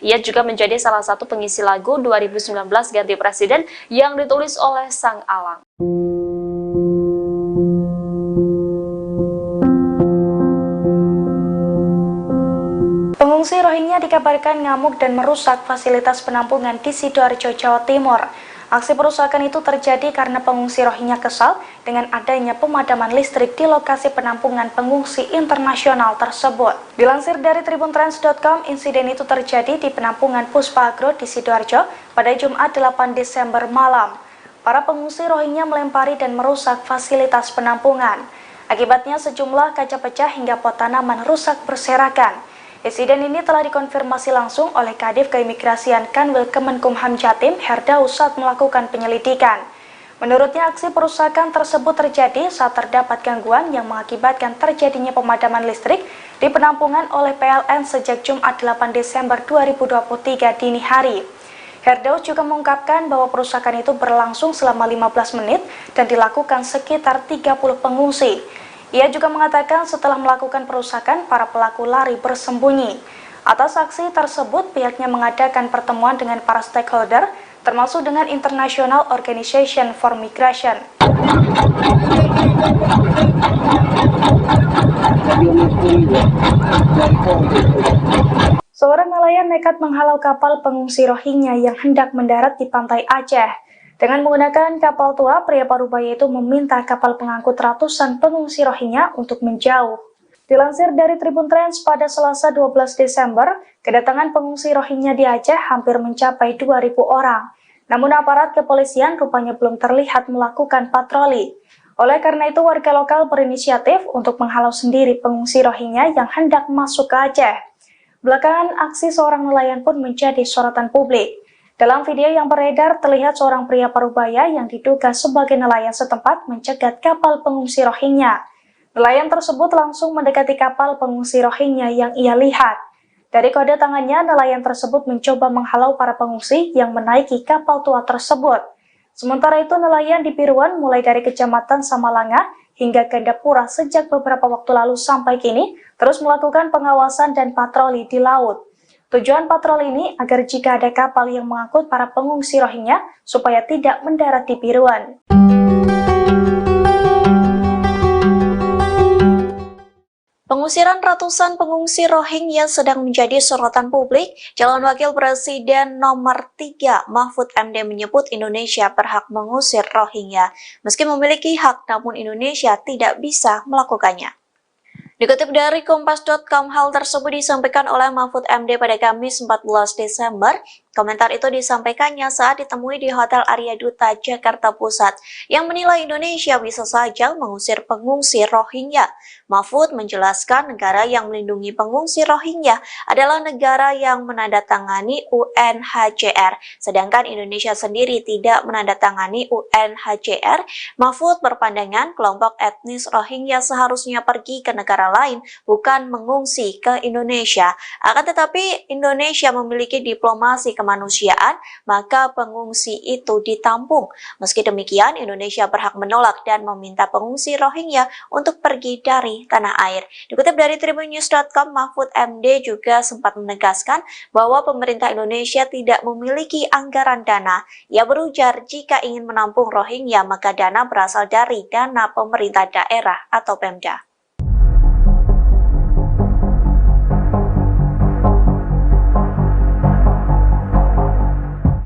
Speaker 5: Ia juga menjadi salah satu pengisi lagu 2019 Ganti Presiden yang ditulis oleh Sang Alang.
Speaker 3: Pengungsi Rohingya dikabarkan ngamuk dan merusak fasilitas penampungan di Sidoarjo, Jawa Timur. Aksi perusakan itu terjadi karena pengungsi Rohingya kesal dengan adanya pemadaman listrik di lokasi penampungan pengungsi internasional tersebut. Dilansir dari tribuntrans.com, insiden itu terjadi di penampungan Puspa Agro di Sidoarjo pada Jumat 8 Desember malam. Para pengungsi Rohingya melempari dan merusak fasilitas penampungan. Akibatnya sejumlah kaca pecah hingga pot tanaman rusak berserakan. Insiden ini telah dikonfirmasi langsung oleh Kadif Keimigrasian Kanwil Kemenkumham Jatim, Herdaus, saat melakukan penyelidikan. Menurutnya, aksi perusakan tersebut terjadi saat terdapat gangguan yang mengakibatkan terjadinya pemadaman listrik di penampungan oleh PLN sejak Jumat 8 Desember 2023 dini hari. Herdaus juga mengungkapkan bahwa perusakan itu berlangsung selama 15 menit dan dilakukan sekitar 30 pengungsi. Ia juga mengatakan setelah melakukan perusakan, para pelaku lari bersembunyi. Atas aksi tersebut, pihaknya mengadakan pertemuan dengan para stakeholder, termasuk dengan International Organization for Migration. Seorang nelayan nekat menghalau kapal pengungsi Rohingya yang hendak mendarat di pantai Aceh. Dengan menggunakan kapal tua, pria Parubaya itu meminta kapal pengangkut ratusan pengungsi Rohingya untuk menjauh. Dilansir dari Tribun Trans, pada Selasa 12 Desember, kedatangan pengungsi Rohingya di Aceh hampir mencapai 2.000 orang. Namun aparat kepolisian rupanya belum terlihat melakukan patroli. Oleh karena itu, warga lokal berinisiatif untuk menghalau sendiri pengungsi Rohingya yang hendak masuk ke Aceh. Belakangan, aksi seorang nelayan pun menjadi sorotan publik. Dalam video yang beredar, terlihat seorang pria Parubaya yang diduga sebagai nelayan setempat mencegat kapal pengungsi Rohingya. Nelayan tersebut langsung mendekati kapal pengungsi Rohingya yang ia lihat. Dari kode tangannya, nelayan tersebut mencoba menghalau para pengungsi yang menaiki kapal tua tersebut. Sementara itu, nelayan di Piruan mulai dari Kecamatan Samalanga hingga Gandapura sejak beberapa waktu lalu sampai kini terus melakukan pengawasan dan patroli di laut. Tujuan patroli ini agar jika ada kapal yang mengangkut para pengungsi Rohingya supaya tidak mendarat di Piruan.
Speaker 1: Pengusiran ratusan pengungsi Rohingya sedang menjadi sorotan publik. Calon Wakil Presiden nomor 3 Mahfud MD menyebut Indonesia berhak mengusir Rohingya. Meski memiliki hak, namun Indonesia tidak bisa melakukannya. Dikutip dari Kompas.com, hal tersebut disampaikan oleh Mahfud MD pada Kamis 14 Desember. Komentar itu disampaikannya saat ditemui di Hotel Arya Duta, Jakarta Pusat, yang menilai Indonesia bisa saja mengusir pengungsi Rohingya. Mahfud menjelaskan negara yang melindungi pengungsi Rohingya adalah negara yang menandatangani UNHCR, sedangkan Indonesia sendiri tidak menandatangani UNHCR. Mahfud berpandangan kelompok etnis Rohingya seharusnya pergi ke negara lain, bukan mengungsi ke Indonesia. Akan tetapi Indonesia memiliki diplomasi kemanusiaan, maka pengungsi itu ditampung. Meski demikian, Indonesia berhak menolak dan meminta pengungsi Rohingya untuk pergi dari tanah air. Dikutip dari tribunnews.com, Mahfud MD juga sempat menegaskan bahwa pemerintah Indonesia tidak memiliki anggaran dana. Ia berujar jika ingin menampung Rohingya, maka dana berasal dari dana pemerintah daerah atau Pemda.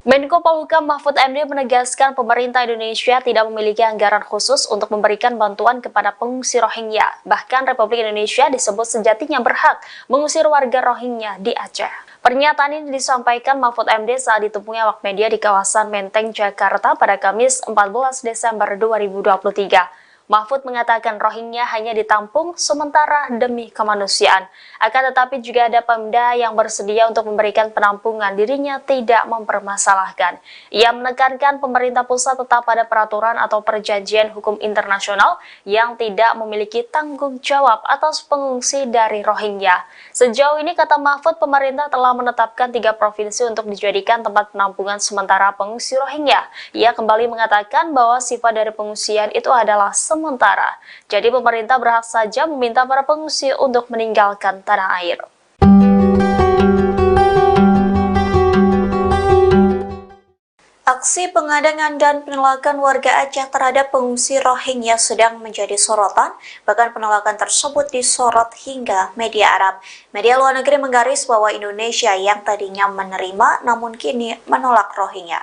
Speaker 5: Menko Polhukam Mahfud MD menegaskan pemerintah Indonesia tidak memiliki anggaran khusus untuk memberikan bantuan kepada pengungsi Rohingya. Bahkan Republik Indonesia disebut sejatinya berhak mengusir warga Rohingya di Aceh. Pernyataan ini disampaikan Mahfud MD saat ditemui awak media di kawasan Menteng, Jakarta pada Kamis 14 Desember 2023. Mahfud mengatakan Rohingya hanya ditampung sementara demi kemanusiaan. Akan tetapi juga ada Pemda yang bersedia untuk memberikan penampungan, dirinya tidak mempermasalahkan. Ia menekankan pemerintah pusat tetap pada peraturan atau perjanjian hukum internasional yang tidak memiliki tanggung jawab atas pengungsi dari Rohingya. Sejauh ini, kata Mahfud, pemerintah telah menetapkan 3 provinsi untuk dijadikan tempat penampungan sementara pengungsi Rohingya. Ia kembali mengatakan bahwa sifat dari pengungsian itu adalah sementara. Jadi pemerintah berhak saja meminta para pengungsi untuk meninggalkan tanah air.
Speaker 1: Aksi pengadangan dan penolakan warga Aceh terhadap pengungsi Rohingya sedang menjadi sorotan, bahkan penolakan tersebut disorot hingga media Arab. Media luar negeri menggaris bahwa Indonesia yang tadinya menerima namun kini menolak Rohingya.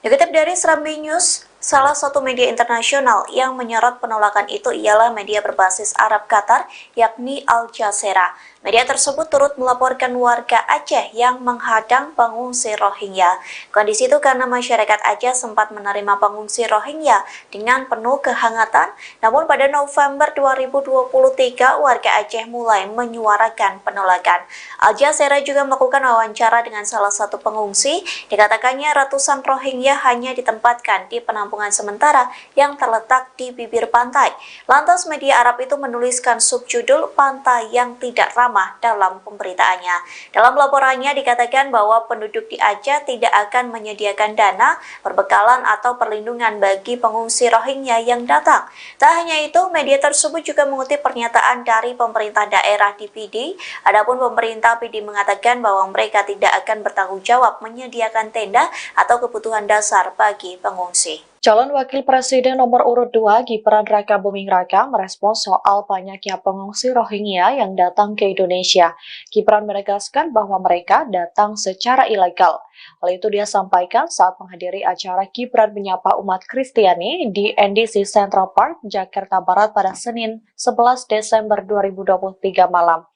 Speaker 1: Dikutip dari Serambi News, salah satu media internasional yang menyorot penolakan itu ialah media berbasis Arab Qatar, yakni Al Jazeera. Media tersebut turut melaporkan warga Aceh yang menghadang pengungsi Rohingya. Kondisi itu karena masyarakat Aceh sempat menerima pengungsi Rohingya dengan penuh kehangatan, namun pada November 2023 warga Aceh mulai menyuarakan penolakan. Al Jazeera juga melakukan wawancara dengan salah satu pengungsi. Dikatakannya ratusan Rohingya hanya ditempatkan di penampungan sementara yang terletak di bibir pantai. Lantas media Arab itu menuliskan subjudul "Pantai yang Tidak Ramah" dalam pemberitaannya. Dalam laporannya dikatakan bahwa penduduk di Aceh tidak akan menyediakan dana, perbekalan atau perlindungan bagi pengungsi Rohingya yang datang. Tak hanya itu, media tersebut juga mengutip pernyataan dari pemerintah daerah di PD. Adapun pemerintah PD mengatakan bahwa mereka tidak akan bertanggung jawab menyediakan tenda atau kebutuhan dasar bagi pengungsi.
Speaker 2: Calon Wakil Presiden nomor urut 2 Gibran Raka Buming Raka merespons soal banyaknya pengungsi Rohingya yang datang ke Indonesia. Gibran menegaskan bahwa mereka datang secara ilegal. Hal itu dia sampaikan saat menghadiri acara Gibran menyapa umat Kristiani di NDC Central Park, Jakarta Barat pada Senin 11 Desember 2023 malam.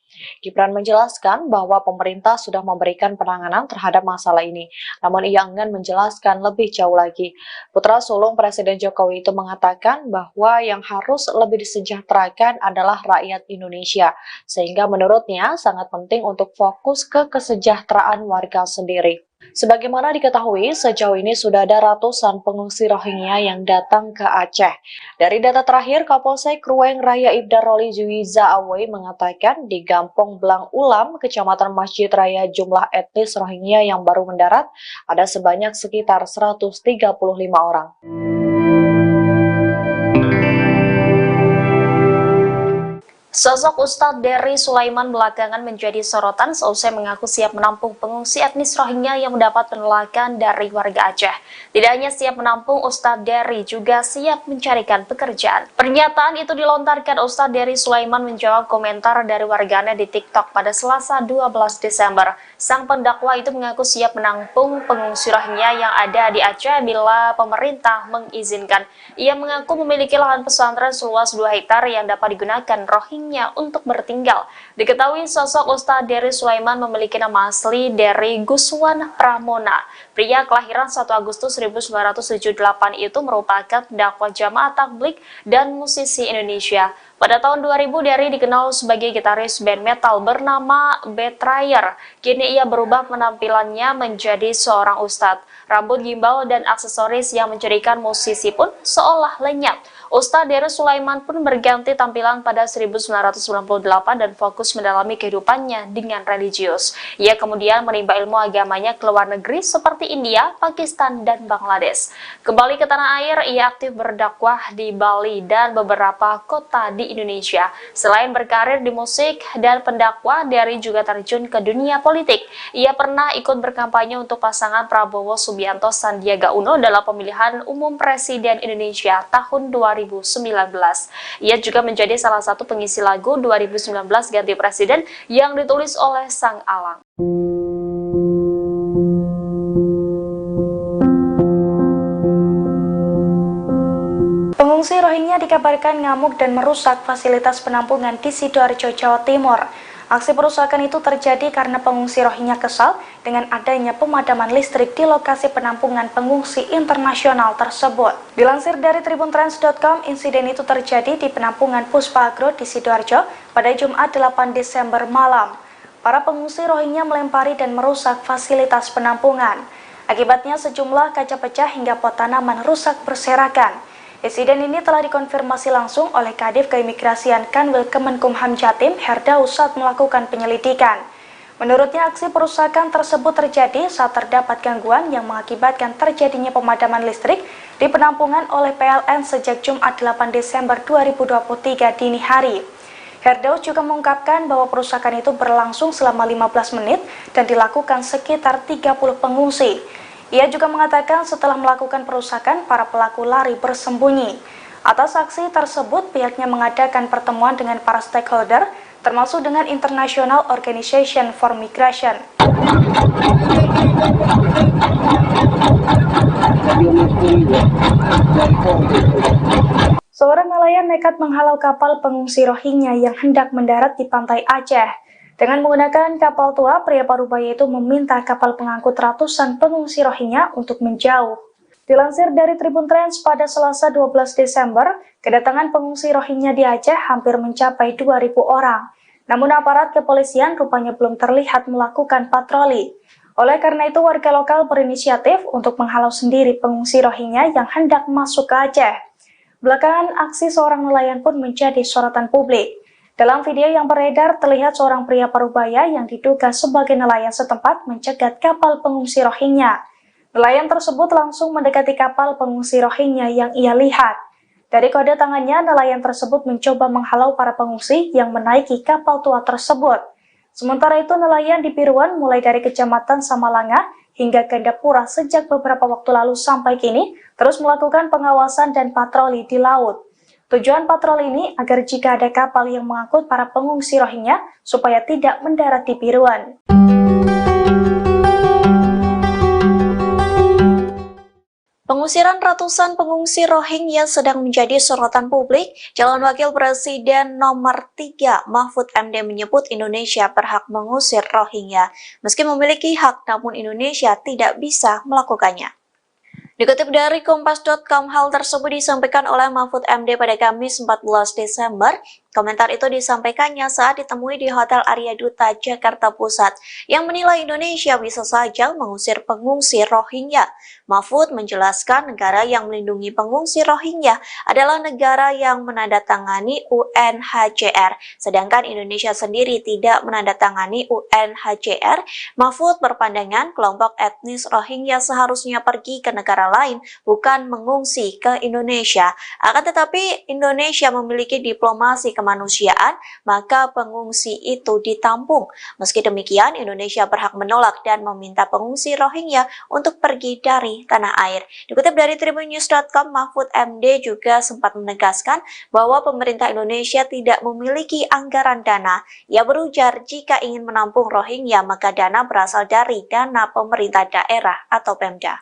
Speaker 2: Gibran menjelaskan bahwa pemerintah sudah memberikan penanganan terhadap masalah ini, namun ia enggan menjelaskan lebih jauh lagi. Putra sulung Presiden Jokowi itu mengatakan bahwa yang harus lebih disejahterakan adalah rakyat Indonesia, sehingga menurutnya sangat penting untuk fokus ke kesejahteraan warga sendiri. Sebagaimana diketahui, sejauh ini sudah ada ratusan pengungsi Rohingya yang datang ke Aceh. Dari data terakhir, Kapolsek Ruweng Raya Ibda Roli Juwiza Awe mengatakan di Gampong Blang Ulam, Kecamatan Masjid Raya, jumlah etnis Rohingya yang baru mendarat ada sebanyak sekitar 135 orang.
Speaker 5: Sosok Ustadz Dery Sulaiman belakangan menjadi sorotan seusai mengaku siap menampung pengungsi etnis Rohingya yang mendapat penolakan dari warga Aceh. Tidak hanya siap menampung, Ustadz Dery juga siap mencarikan pekerjaan. Pernyataan itu dilontarkan Ustadz Dery Sulaiman menjawab komentar dari warganet di TikTok pada Selasa 12 Desember. Sang pendakwa itu mengaku siap menampung pengungsi Rohingya yang ada di Aceh bila pemerintah mengizinkan. Ia mengaku memiliki lahan pesantren seluas 2 hektar yang dapat digunakan Rohingya untuk bertinggal. Diketahui sosok Ustadz Dery Sulaiman memiliki nama asli Dery Guswan Pramona. Pria kelahiran 1 Agustus 1978 itu merupakan dakwah jamaah tabligh dan musisi Indonesia. Pada tahun 2000, Dery dikenal sebagai gitaris band metal bernama Betrayer. Kini ia berubah penampilannya menjadi seorang ustadz. Rambut gimbal dan aksesoris yang menjadikan musisi pun seolah lenyap. Ustadz Dery Sulaiman pun berganti tampilan pada 1998 dan fokus mendalami kehidupannya dengan religius. Ia kemudian menimba ilmu agamanya ke luar negeri seperti India, Pakistan, dan Bangladesh. Kembali ke tanah air, ia aktif berdakwah di Bali dan beberapa kota di Indonesia. Selain berkarir di musik dan pendakwah, Dery juga terjun ke dunia politik. Ia pernah ikut berkampanye untuk pasangan Prabowo Subianto Sandiaga Uno dalam pemilihan umum Presiden Indonesia tahun 2019. Ia juga menjadi salah satu pengisi lagu 2019 Ganti Presiden yang ditulis oleh Sang Alang.
Speaker 3: Pengungsi Rohingya dikabarkan ngamuk dan merusak fasilitas penampungan di Sidoarjo, Jawa Timur. Aksi perusakan itu terjadi karena pengungsi Rohingya kesal dengan adanya pemadaman listrik di lokasi penampungan pengungsi internasional tersebut. Dilansir dari tribuntrans.com, insiden itu terjadi di penampungan Puspa Agro di Sidoarjo pada Jumat 8 Desember malam. Para pengungsi Rohingya melempari dan merusak fasilitas penampungan. Akibatnya sejumlah kaca pecah hingga pot tanaman rusak berserakan. Insiden ini telah dikonfirmasi langsung oleh Kadif Keimigrasian Kanwil Kemenkumham Jatim, Herdaus, saat melakukan penyelidikan. Menurutnya, aksi perusakan tersebut terjadi saat terdapat gangguan yang mengakibatkan terjadinya pemadaman listrik di penampungan oleh PLN sejak Jumat 8 Desember 2023 dini hari. Herdaus juga mengungkapkan bahwa perusakan itu berlangsung selama 15 menit dan dilakukan sekitar 30 pengungsi. Ia juga mengatakan setelah melakukan perusakan, para pelaku lari bersembunyi. Atas aksi tersebut, pihaknya mengadakan pertemuan dengan para stakeholder termasuk dengan International Organization for Migration. Seorang nelayan nekat menghalau kapal pengungsi Rohingya yang hendak mendarat di pantai Aceh. Dengan menggunakan kapal tua, pria parubaya itu meminta kapal pengangkut ratusan pengungsi Rohingya untuk menjauh. Dilansir dari Tribun Trends pada Selasa 12 Desember, kedatangan pengungsi Rohingya di Aceh hampir mencapai 2.000 orang. Namun aparat kepolisian rupanya belum terlihat melakukan patroli. Oleh karena itu, warga lokal berinisiatif untuk menghalau sendiri pengungsi Rohingya yang hendak masuk ke Aceh. Belakangan, aksi seorang nelayan pun menjadi sorotan publik. Dalam video yang beredar, terlihat seorang pria parubaya yang diduga sebagai nelayan setempat mencegat kapal pengungsi Rohingya. Nelayan tersebut langsung mendekati kapal pengungsi Rohingya yang ia lihat. Dari kode tangannya, nelayan tersebut mencoba menghalau para pengungsi yang menaiki kapal tua tersebut. Sementara itu, nelayan di Piruan mulai dari Kecamatan Samalanga hingga Gandapura sejak beberapa waktu lalu sampai kini terus melakukan pengawasan dan patroli di laut. Tujuan patroli ini agar jika ada kapal yang mengangkut para pengungsi Rohingya supaya tidak mendarat di Piruan.
Speaker 1: Pengusiran ratusan pengungsi Rohingya sedang menjadi sorotan publik. Calon Wakil Presiden nomor 3 Mahfud MD menyebut Indonesia berhak mengusir Rohingya. Meski memiliki hak, namun Indonesia tidak bisa melakukannya. Dikutip dari Kompas.com, hal tersebut disampaikan oleh Mahfud MD pada Kamis 14 Desember. Komentar itu disampaikannya saat ditemui di Hotel Arya Duta, Jakarta Pusat, yang menilai Indonesia bisa saja mengusir pengungsi Rohingya. Mahfud menjelaskan negara yang melindungi pengungsi Rohingya adalah negara yang menandatangani UNHCR, sedangkan Indonesia sendiri tidak menandatangani UNHCR. Mahfud berpandangan kelompok etnis Rohingya seharusnya pergi ke negara lain, bukan mengungsi ke Indonesia. Akan tetapi Indonesia memiliki diplomasi kemanusiaan, maka pengungsi itu ditampung. Meski demikian, Indonesia berhak menolak dan meminta pengungsi Rohingya untuk pergi dari tanah air. Dikutip dari tribunnews.com, Mahfud MD juga sempat menegaskan bahwa pemerintah Indonesia tidak memiliki anggaran dana. Ia berujar jika ingin menampung Rohingya, maka dana berasal dari dana pemerintah daerah atau Pemda.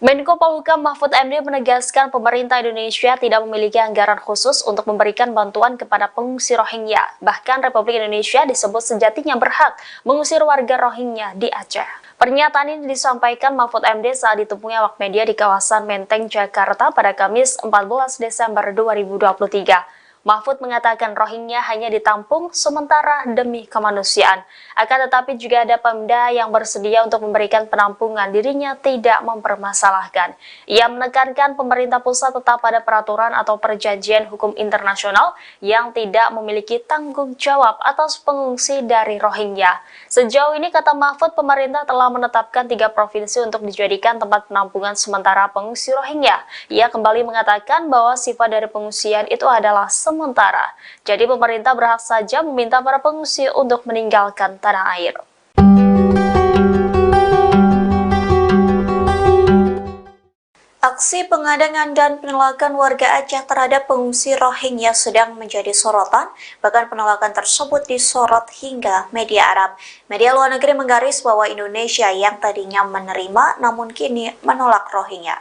Speaker 5: Menko Polhukam Mahfud MD menegaskan pemerintah Indonesia tidak memiliki anggaran khusus untuk memberikan bantuan kepada pengungsi Rohingya. Bahkan Republik Indonesia disebut sejatinya berhak mengusir warga Rohingya di Aceh. Pernyataan ini disampaikan Mahfud MD saat ditemui awak media di kawasan Menteng, Jakarta pada Kamis 14 Desember 2023. Mahfud mengatakan Rohingya hanya ditampung sementara demi kemanusiaan. Akan tetapi juga ada Pemda yang bersedia untuk memberikan penampungan, dirinya tidak mempermasalahkan. Ia menekankan pemerintah pusat tetap pada peraturan atau perjanjian hukum internasional yang tidak memiliki tanggung jawab atas pengungsi dari Rohingya. Sejauh ini, kata Mahfud, pemerintah telah menetapkan 3 provinsi untuk dijadikan tempat penampungan sementara pengungsi Rohingya. Ia kembali mengatakan bahwa sifat dari pengungsian itu adalah sementara. Jadi pemerintah berhak saja meminta para pengungsi untuk meninggalkan tanah air.
Speaker 1: Aksi pengadangan dan penolakan warga Aceh terhadap pengungsi Rohingya sedang menjadi sorotan, bahkan penolakan tersebut disorot hingga media Arab. Media luar negeri menggaris bahwa Indonesia yang tadinya menerima namun kini menolak Rohingya.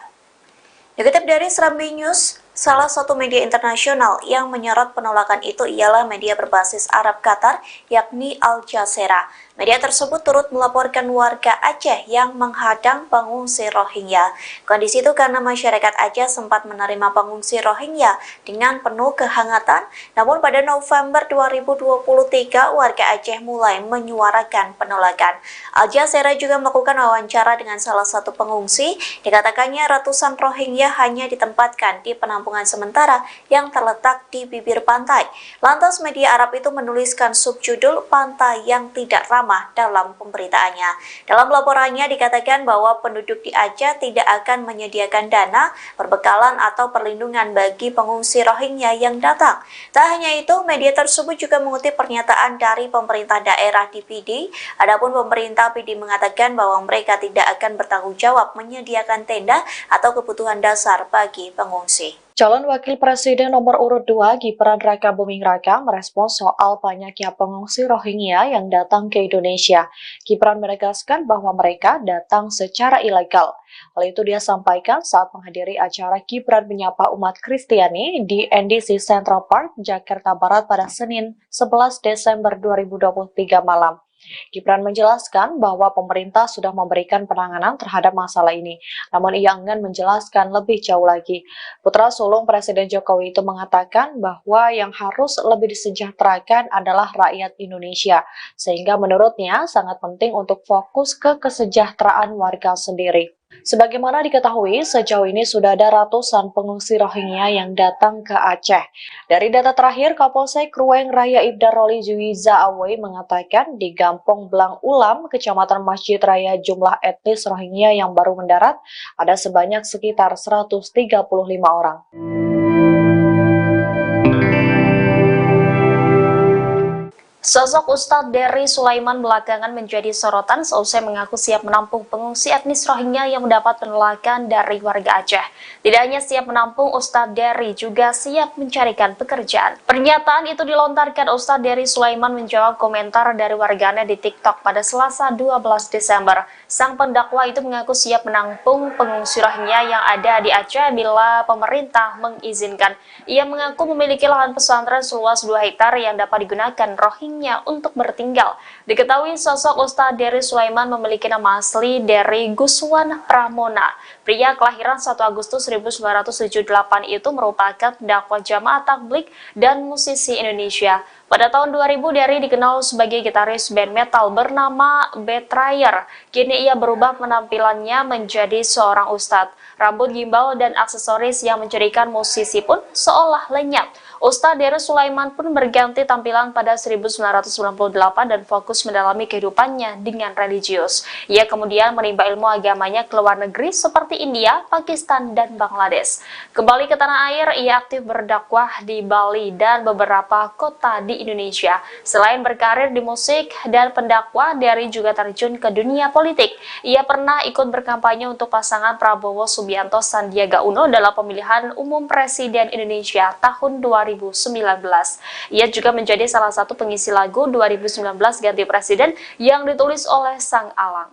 Speaker 1: Dikutip dari Serambi News, salah satu media internasional yang menyorot penolakan itu ialah media berbasis Arab Qatar, yakni Al Jazeera. Media tersebut turut melaporkan warga Aceh yang menghadang pengungsi Rohingya. Kondisi itu karena masyarakat Aceh sempat menerima pengungsi Rohingya dengan penuh kehangatan, namun pada November 2023 warga Aceh mulai menyuarakan penolakan. Al Jazeera juga melakukan wawancara dengan salah satu pengungsi. Dikatakannya ratusan Rohingya hanya ditempatkan di penampungan penampungan sementara yang terletak di bibir pantai. Lantas media Arab itu menuliskan subjudul "Pantai yang Tidak Ramah" dalam pemberitaannya. Dalam laporannya dikatakan bahwa penduduk di Aceh tidak akan menyediakan dana, perbekalan atau perlindungan bagi pengungsi Rohingya yang datang. Tak hanya itu, media tersebut juga mengutip pernyataan dari pemerintah daerah di PD. Adapun pemerintah PD mengatakan bahwa mereka tidak akan bertanggung jawab menyediakan tenda atau kebutuhan dasar bagi pengungsi.
Speaker 2: Calon Wakil Presiden nomor urut 2 Gibran Raka Buming Raka merespons soal banyaknya pengungsi Rohingya yang datang ke Indonesia. Gibran menegaskan bahwa mereka datang secara ilegal. Hal itu dia sampaikan saat menghadiri acara Gibran menyapa umat Kristiani di NDC Central Park, Jakarta Barat pada Senin 11 Desember 2023 malam. Gibran menjelaskan bahwa pemerintah sudah memberikan penanganan terhadap masalah ini, namun ia enggan menjelaskan lebih jauh lagi. Putra sulung Presiden Jokowi itu mengatakan bahwa yang harus lebih disejahterakan adalah rakyat Indonesia, sehingga menurutnya sangat penting untuk fokus ke kesejahteraan warga sendiri. Sebagaimana diketahui, sejauh ini sudah ada ratusan pengungsi Rohingya yang datang ke Aceh. Dari data terakhir, Kapolsek Ruweng Raya Ibda Roli Juwiza Awe mengatakan di Gampong Blang Ulam, Kecamatan Masjid Raya, jumlah etnis Rohingya yang baru mendarat ada sebanyak sekitar 135 orang.
Speaker 5: Sosok Ustadz Dery Sulaiman belakangan menjadi sorotan seusai mengaku siap menampung pengungsi etnis Rohingya yang mendapat penolakan dari warga Aceh. Tidak hanya siap menampung, Ustadz Dery juga siap mencarikan pekerjaan. Pernyataan itu dilontarkan Ustadz Dery Sulaiman menjawab komentar dari warganet di TikTok pada Selasa 12 Desember. Sang pendakwa itu mengaku siap menampung pengungsi Rohingya yang ada di Aceh bila pemerintah mengizinkan. Ia mengaku memiliki lahan pesantren seluas 2 hektar yang dapat digunakan Rohingya untuk bertinggal. Diketahui sosok Ustadz Dery Sulaiman memiliki nama asli Dery Guswan Pramona. Pria kelahiran 1 Agustus 1978 itu merupakan dakwah jamaah tabligh dan musisi Indonesia. Pada tahun 2000, Dery dikenal sebagai gitaris band metal bernama Betrayer. Kini ia berubah penampilannya menjadi seorang ustadz. Rambut gimbal dan aksesoris yang menjadikan musisi pun seolah lenyap. Ustadz Dery Sulaiman pun berganti tampilan pada 1998 dan fokus mendalami kehidupannya dengan religius. Ia kemudian menimba ilmu agamanya ke luar negeri seperti India, Pakistan, dan Bangladesh. Kembali ke tanah air, ia aktif berdakwah di Bali dan beberapa kota di Indonesia. Selain berkarir di musik dan pendakwah, Dery juga terjun ke dunia politik. Ia pernah ikut berkampanye untuk pasangan Prabowo Subianto Sandiaga Uno dalam pemilihan umum Presiden Indonesia tahun 2019. Ia juga menjadi salah satu pengisi lagu 2019 Ganti Presiden yang ditulis oleh Sang Alang.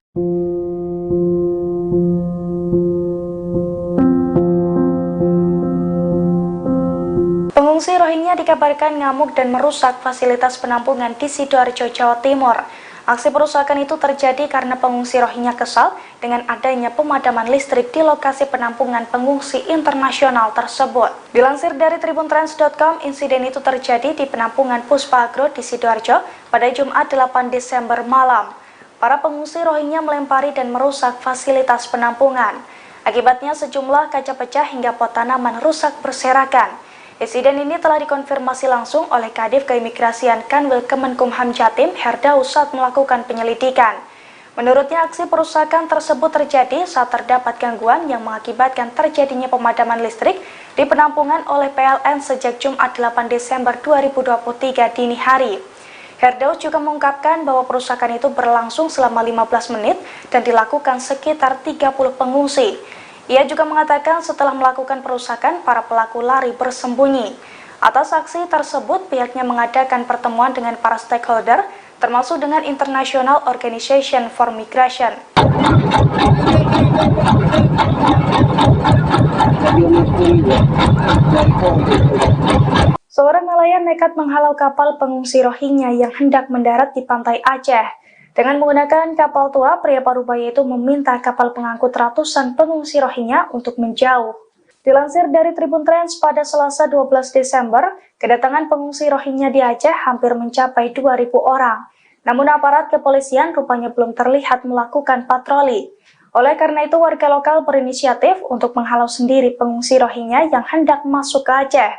Speaker 3: Pengungsi Rohingya dikabarkan ngamuk dan merusak fasilitas penampungan di Sidoarjo, Jawa Timur. Aksi perusakan itu terjadi karena pengungsi Rohingya kesal dengan adanya pemadaman listrik di lokasi penampungan pengungsi internasional tersebut. Dilansir dari tribuntrans.com, insiden itu terjadi di penampungan Puspa Agro di Sidoarjo pada Jumat 8 Desember malam. Para pengungsi Rohingya melempari dan merusak fasilitas penampungan. Akibatnya sejumlah kaca pecah hingga pot tanaman rusak berserakan. Insiden ini telah dikonfirmasi langsung oleh Kadif Keimigrasian Kanwil Kemenkumham Jatim Herdaus saat melakukan penyelidikan. Menurutnya, aksi perusakan tersebut terjadi saat terdapat gangguan yang mengakibatkan terjadinya pemadaman listrik di penampungan oleh PLN sejak Jumat 8 Desember 2023 dini hari. Herdaus juga mengungkapkan bahwa perusakan itu berlangsung selama 15 menit dan dilakukan sekitar 30 pengungsi. Ia juga mengatakan setelah melakukan perusakan, para pelaku lari bersembunyi. Atas aksi tersebut, pihaknya mengadakan pertemuan dengan para stakeholder, termasuk dengan International Organization for Migration. Seorang nelayan nekat menghalau kapal pengungsi Rohingya yang hendak mendarat di pantai Aceh. Dengan menggunakan kapal tua, pria parubaya itu meminta kapal pengangkut ratusan pengungsi Rohingya untuk menjauh. Dilansir dari Tribun Trans pada Selasa 12 Desember, kedatangan pengungsi Rohingya di Aceh hampir mencapai 2.000 orang. Namun aparat kepolisian rupanya belum terlihat melakukan patroli. Oleh karena itu, warga lokal berinisiatif untuk menghalau sendiri pengungsi Rohingya yang hendak masuk ke Aceh.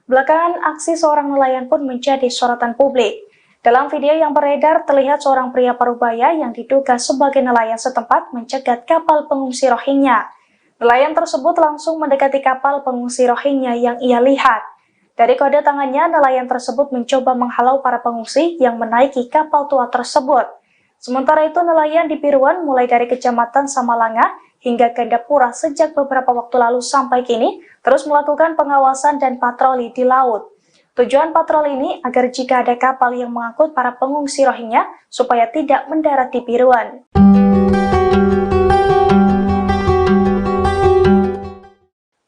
Speaker 3: Belakangan, aksi seorang nelayan pun menjadi sorotan publik. Dalam video yang beredar, terlihat seorang pria parubaya yang diduga sebagai nelayan setempat mencegat kapal pengungsi Rohingya. Nelayan tersebut langsung mendekati kapal pengungsi Rohingya yang ia lihat. Dari kode tangannya, nelayan tersebut mencoba menghalau para pengungsi yang menaiki kapal tua tersebut. Sementara itu, nelayan di Piruan mulai dari Kecamatan Samalanga hingga Gandapura sejak beberapa waktu lalu sampai kini terus melakukan pengawasan dan patroli di laut. Tujuan patroli ini agar jika ada kapal yang mengangkut para pengungsi Rohingya supaya tidak mendarat di Piruan.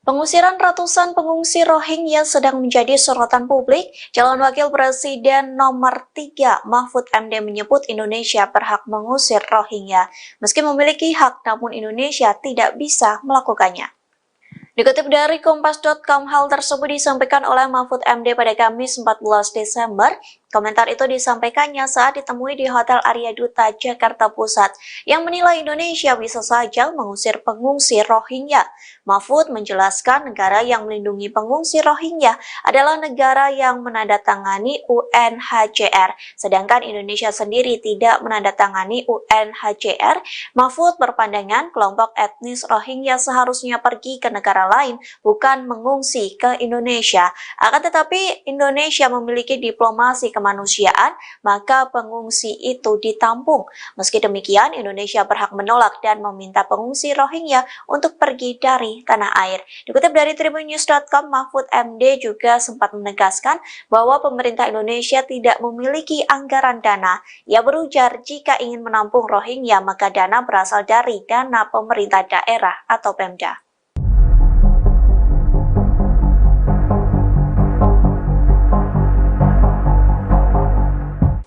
Speaker 1: Pengusiran ratusan pengungsi Rohingya sedang menjadi sorotan publik. Calon Wakil Presiden nomor 3 Mahfud MD menyebut Indonesia berhak mengusir Rohingya. Meski memiliki hak, namun Indonesia tidak bisa melakukannya. Dikutip dari Kompas.com, hal tersebut disampaikan oleh Mahfud MD pada Kamis 14 Desember. Komentar itu disampaikannya saat ditemui di Hotel Arya Duta, Jakarta Pusat, yang menilai Indonesia bisa saja mengusir pengungsi Rohingya. Mahfud menjelaskan negara yang melindungi pengungsi Rohingya adalah negara yang menandatangani UNHCR, sedangkan Indonesia sendiri tidak menandatangani UNHCR. Mahfud berpandangan kelompok etnis Rohingya seharusnya pergi ke negara lain, bukan mengungsi ke Indonesia. Akan tetapi Indonesia memiliki diplomasi kemanusiaan, maka pengungsi itu ditampung. Meski demikian, Indonesia berhak menolak dan meminta pengungsi Rohingya untuk pergi dari tanah air. Dikutip dari tribunnews.com, Mahfud MD juga sempat menegaskan bahwa pemerintah Indonesia tidak memiliki anggaran dana. Ia berujar jika ingin menampung Rohingya, maka dana berasal dari dana pemerintah daerah atau Pemda.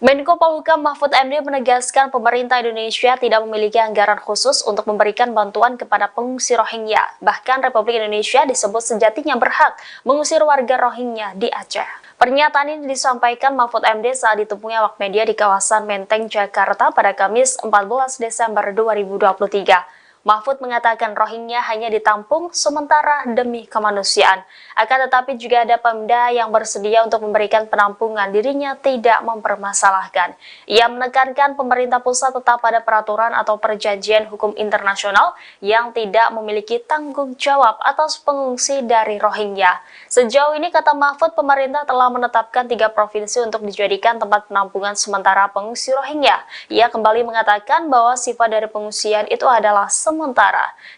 Speaker 5: Menko Polhukam Mahfud MD menegaskan pemerintah Indonesia tidak memiliki anggaran khusus untuk memberikan bantuan kepada pengungsi Rohingya. Bahkan Republik Indonesia disebut sejatinya berhak mengusir warga Rohingya di Aceh. Pernyataan ini disampaikan Mahfud MD saat ditemui awak media di kawasan Menteng, Jakarta pada Kamis 14 Desember 2023. Mahfud mengatakan Rohingya hanya ditampung sementara demi kemanusiaan. Akan tetapi juga ada Pemda yang bersedia untuk memberikan penampungan, dirinya tidak mempermasalahkan. Ia menekankan pemerintah pusat tetap pada peraturan atau perjanjian hukum internasional yang tidak memiliki tanggung jawab atas pengungsi dari Rohingya. Sejauh ini, kata Mahfud, pemerintah telah menetapkan 3 provinsi untuk dijadikan tempat penampungan sementara pengungsi Rohingya. Ia kembali mengatakan bahwa sifat dari pengungsian itu adalah sementara.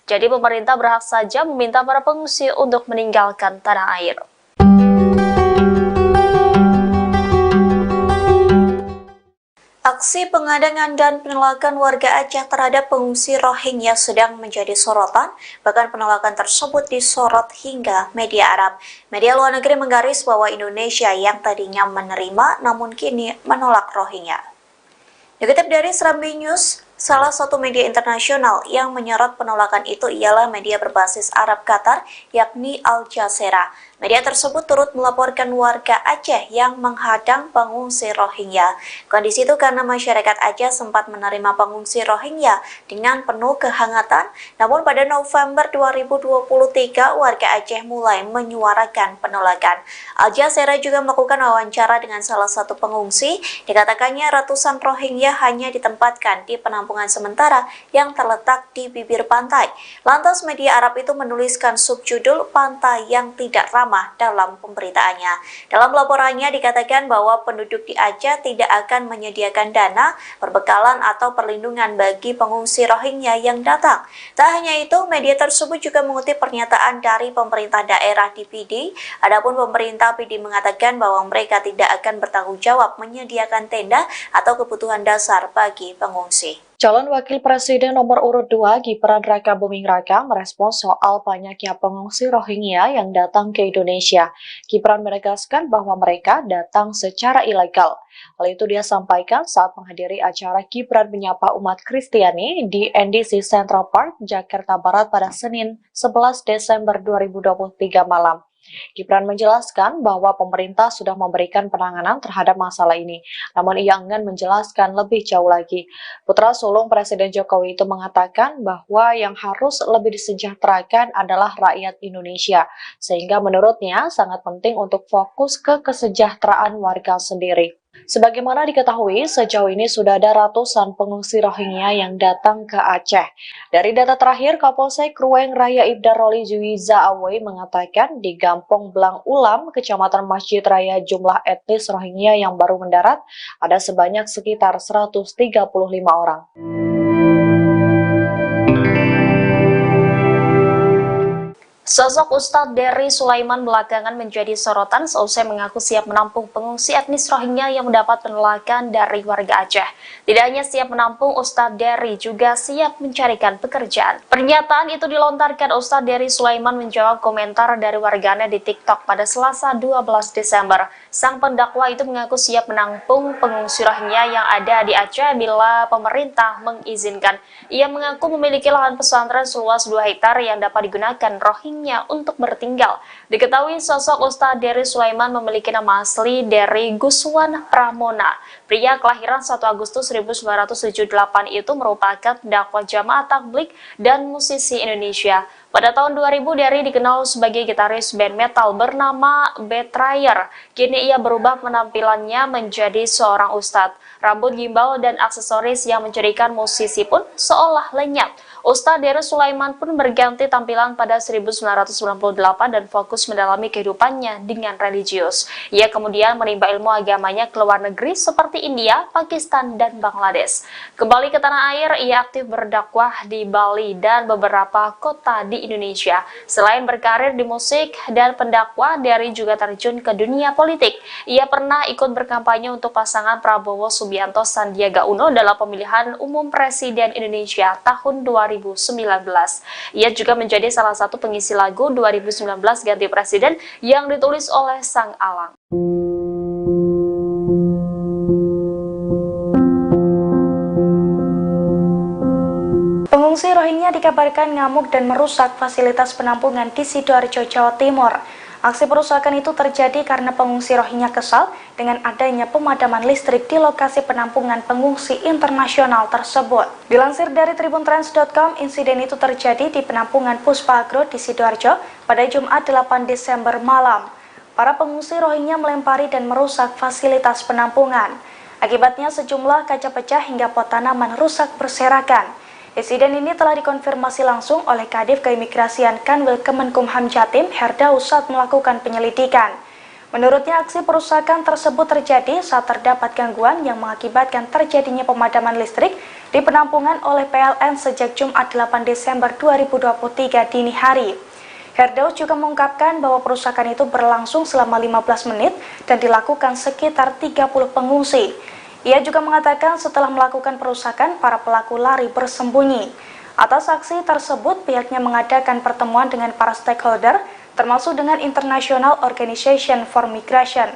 Speaker 5: Jadi pemerintah berhak saja meminta para pengungsi untuk meninggalkan tanah air.
Speaker 1: Aksi pengadangan dan penolakan warga Aceh terhadap pengungsi Rohingya sedang menjadi sorotan, bahkan penolakan tersebut disorot hingga media Arab. Media luar negeri menggaris bahwa Indonesia yang tadinya menerima namun kini menolak Rohingya. Dikutip dari Serambi News, salah satu media internasional yang menyorot penolakan itu ialah media berbasis Arab Qatar, yakni Al Jazeera. Media tersebut turut melaporkan warga Aceh yang menghadang pengungsi Rohingya. Kondisi itu karena masyarakat Aceh sempat menerima pengungsi Rohingya dengan penuh kehangatan, namun pada November 2023 warga Aceh mulai menyuarakan penolakan. Al Jazeera juga melakukan wawancara dengan salah satu pengungsi. Dikatakannya ratusan Rohingya hanya ditempatkan di penampungan sementara yang terletak di bibir pantai. Lantas media Arab itu menuliskan subjudul "Pantai yang Tidak Ramah" dalam pemberitaannya. Dalam laporannya dikatakan bahwa penduduk di Aceh tidak akan menyediakan dana, perbekalan atau perlindungan bagi pengungsi Rohingya yang datang. Tak hanya itu, media tersebut juga mengutip pernyataan dari pemerintah daerah di PD. Adapun pemerintah PD mengatakan bahwa mereka tidak akan bertanggung jawab menyediakan tenda atau kebutuhan dasar bagi pengungsi.
Speaker 2: Calon Wakil Presiden nomor urut 2 Gibran Raka Buming Raka merespons soal banyaknya pengungsi Rohingya yang datang ke Indonesia. Gibran menegaskan bahwa mereka datang secara ilegal. Hal itu dia sampaikan saat menghadiri acara Gibran menyapa umat Kristiani di NDC Central Park, Jakarta Barat pada Senin 11 Desember 2023 malam. Gibran menjelaskan bahwa pemerintah sudah memberikan penanganan terhadap masalah ini, namun ia enggan menjelaskan lebih jauh lagi. Putra sulung Presiden Jokowi itu mengatakan bahwa yang harus lebih disejahterakan adalah rakyat Indonesia, sehingga menurutnya sangat penting untuk fokus ke kesejahteraan warga sendiri. Sebagaimana diketahui, sejauh ini sudah ada ratusan pengungsi Rohingya yang datang ke Aceh. Dari data terakhir, Kapolsek Ruweng Raya Ibda Roli Juwiza Awe mengatakan di Gampong Blang Ulam, Kecamatan Masjid Raya, jumlah etnis Rohingya yang baru mendarat ada sebanyak sekitar 135 orang.
Speaker 5: Sosok Ustadz Dery Sulaiman belakangan menjadi sorotan seusai mengaku siap menampung pengungsi etnis Rohingya yang mendapat penolakan dari warga Aceh. Tidak hanya siap menampung, Ustadz Dery juga siap mencarikan pekerjaan. Pernyataan itu dilontarkan Ustadz Dery Sulaiman menjawab komentar dari warganet di TikTok pada Selasa 12 Desember. Sang pendakwa itu mengaku siap menampung pengungsi Rohingya yang ada di Aceh bila pemerintah mengizinkan. Ia mengaku memiliki lahan pesantren seluas 2 hektar yang dapat digunakan Rohingya untuk bertinggal. Diketahui sosok Ustadz Dery Sulaiman memiliki nama asli Dery Guswan Pramona. Pria kelahiran 1 Agustus 1978 itu merupakan dakwah jamaah tabligh dan musisi Indonesia. Pada tahun 2000, Dery dikenal sebagai gitaris band metal bernama Betrayer. Kini ia berubah penampilannya menjadi seorang ustadz. Rambut gimbal dan aksesoris yang menjadikan musisi pun seolah lenyap. Ustadz Dery Sulaiman pun berganti tampilan pada 1998 dan fokus mendalami kehidupannya dengan religius. Ia kemudian menimba ilmu agamanya ke luar negeri seperti India, Pakistan, dan Bangladesh. Kembali ke tanah air, ia aktif berdakwah di Bali dan beberapa kota di Indonesia. Selain berkarir di musik dan pendakwah, Dery juga terjun ke dunia politik. Ia pernah ikut berkampanye untuk pasangan Prabowo Subianto Sandiaga Uno dalam pemilihan umum Presiden Indonesia tahun 2019. Ia juga menjadi salah satu pengisi lagu 2019 Ganti Presiden yang ditulis oleh Sang Alang.
Speaker 3: Pengungsi Rohingya dikabarkan ngamuk dan merusak fasilitas penampungan di Sidoarjo, Jawa Timur. Aksi perusakan itu terjadi karena pengungsi Rohingya kesal dengan adanya pemadaman listrik di lokasi penampungan pengungsi internasional tersebut. Dilansir dari tribuntrans.com, insiden itu terjadi di penampungan Puspa Agro di Sidoarjo pada Jumat 8 Desember malam. Para pengungsi Rohingya melempari dan merusak fasilitas penampungan. Akibatnya sejumlah kaca pecah hingga pot tanaman rusak berserakan. Insiden ini telah dikonfirmasi langsung oleh Kadif Keimigrasian Kanwil Kemenkumham Jatim, Herdaus, saat melakukan penyelidikan. Menurutnya, aksi perusakan tersebut terjadi saat terdapat gangguan yang mengakibatkan terjadinya pemadaman listrik di penampungan oleh PLN sejak Jumat 8 Desember 2023 dini hari. Herdaus juga mengungkapkan bahwa perusakan itu berlangsung selama 15 menit dan dilakukan sekitar 30 pengungsi. Ia juga mengatakan setelah melakukan perusakan, para pelaku lari bersembunyi. Atas aksi tersebut, pihaknya mengadakan pertemuan dengan para stakeholder, termasuk dengan International Organization for Migration.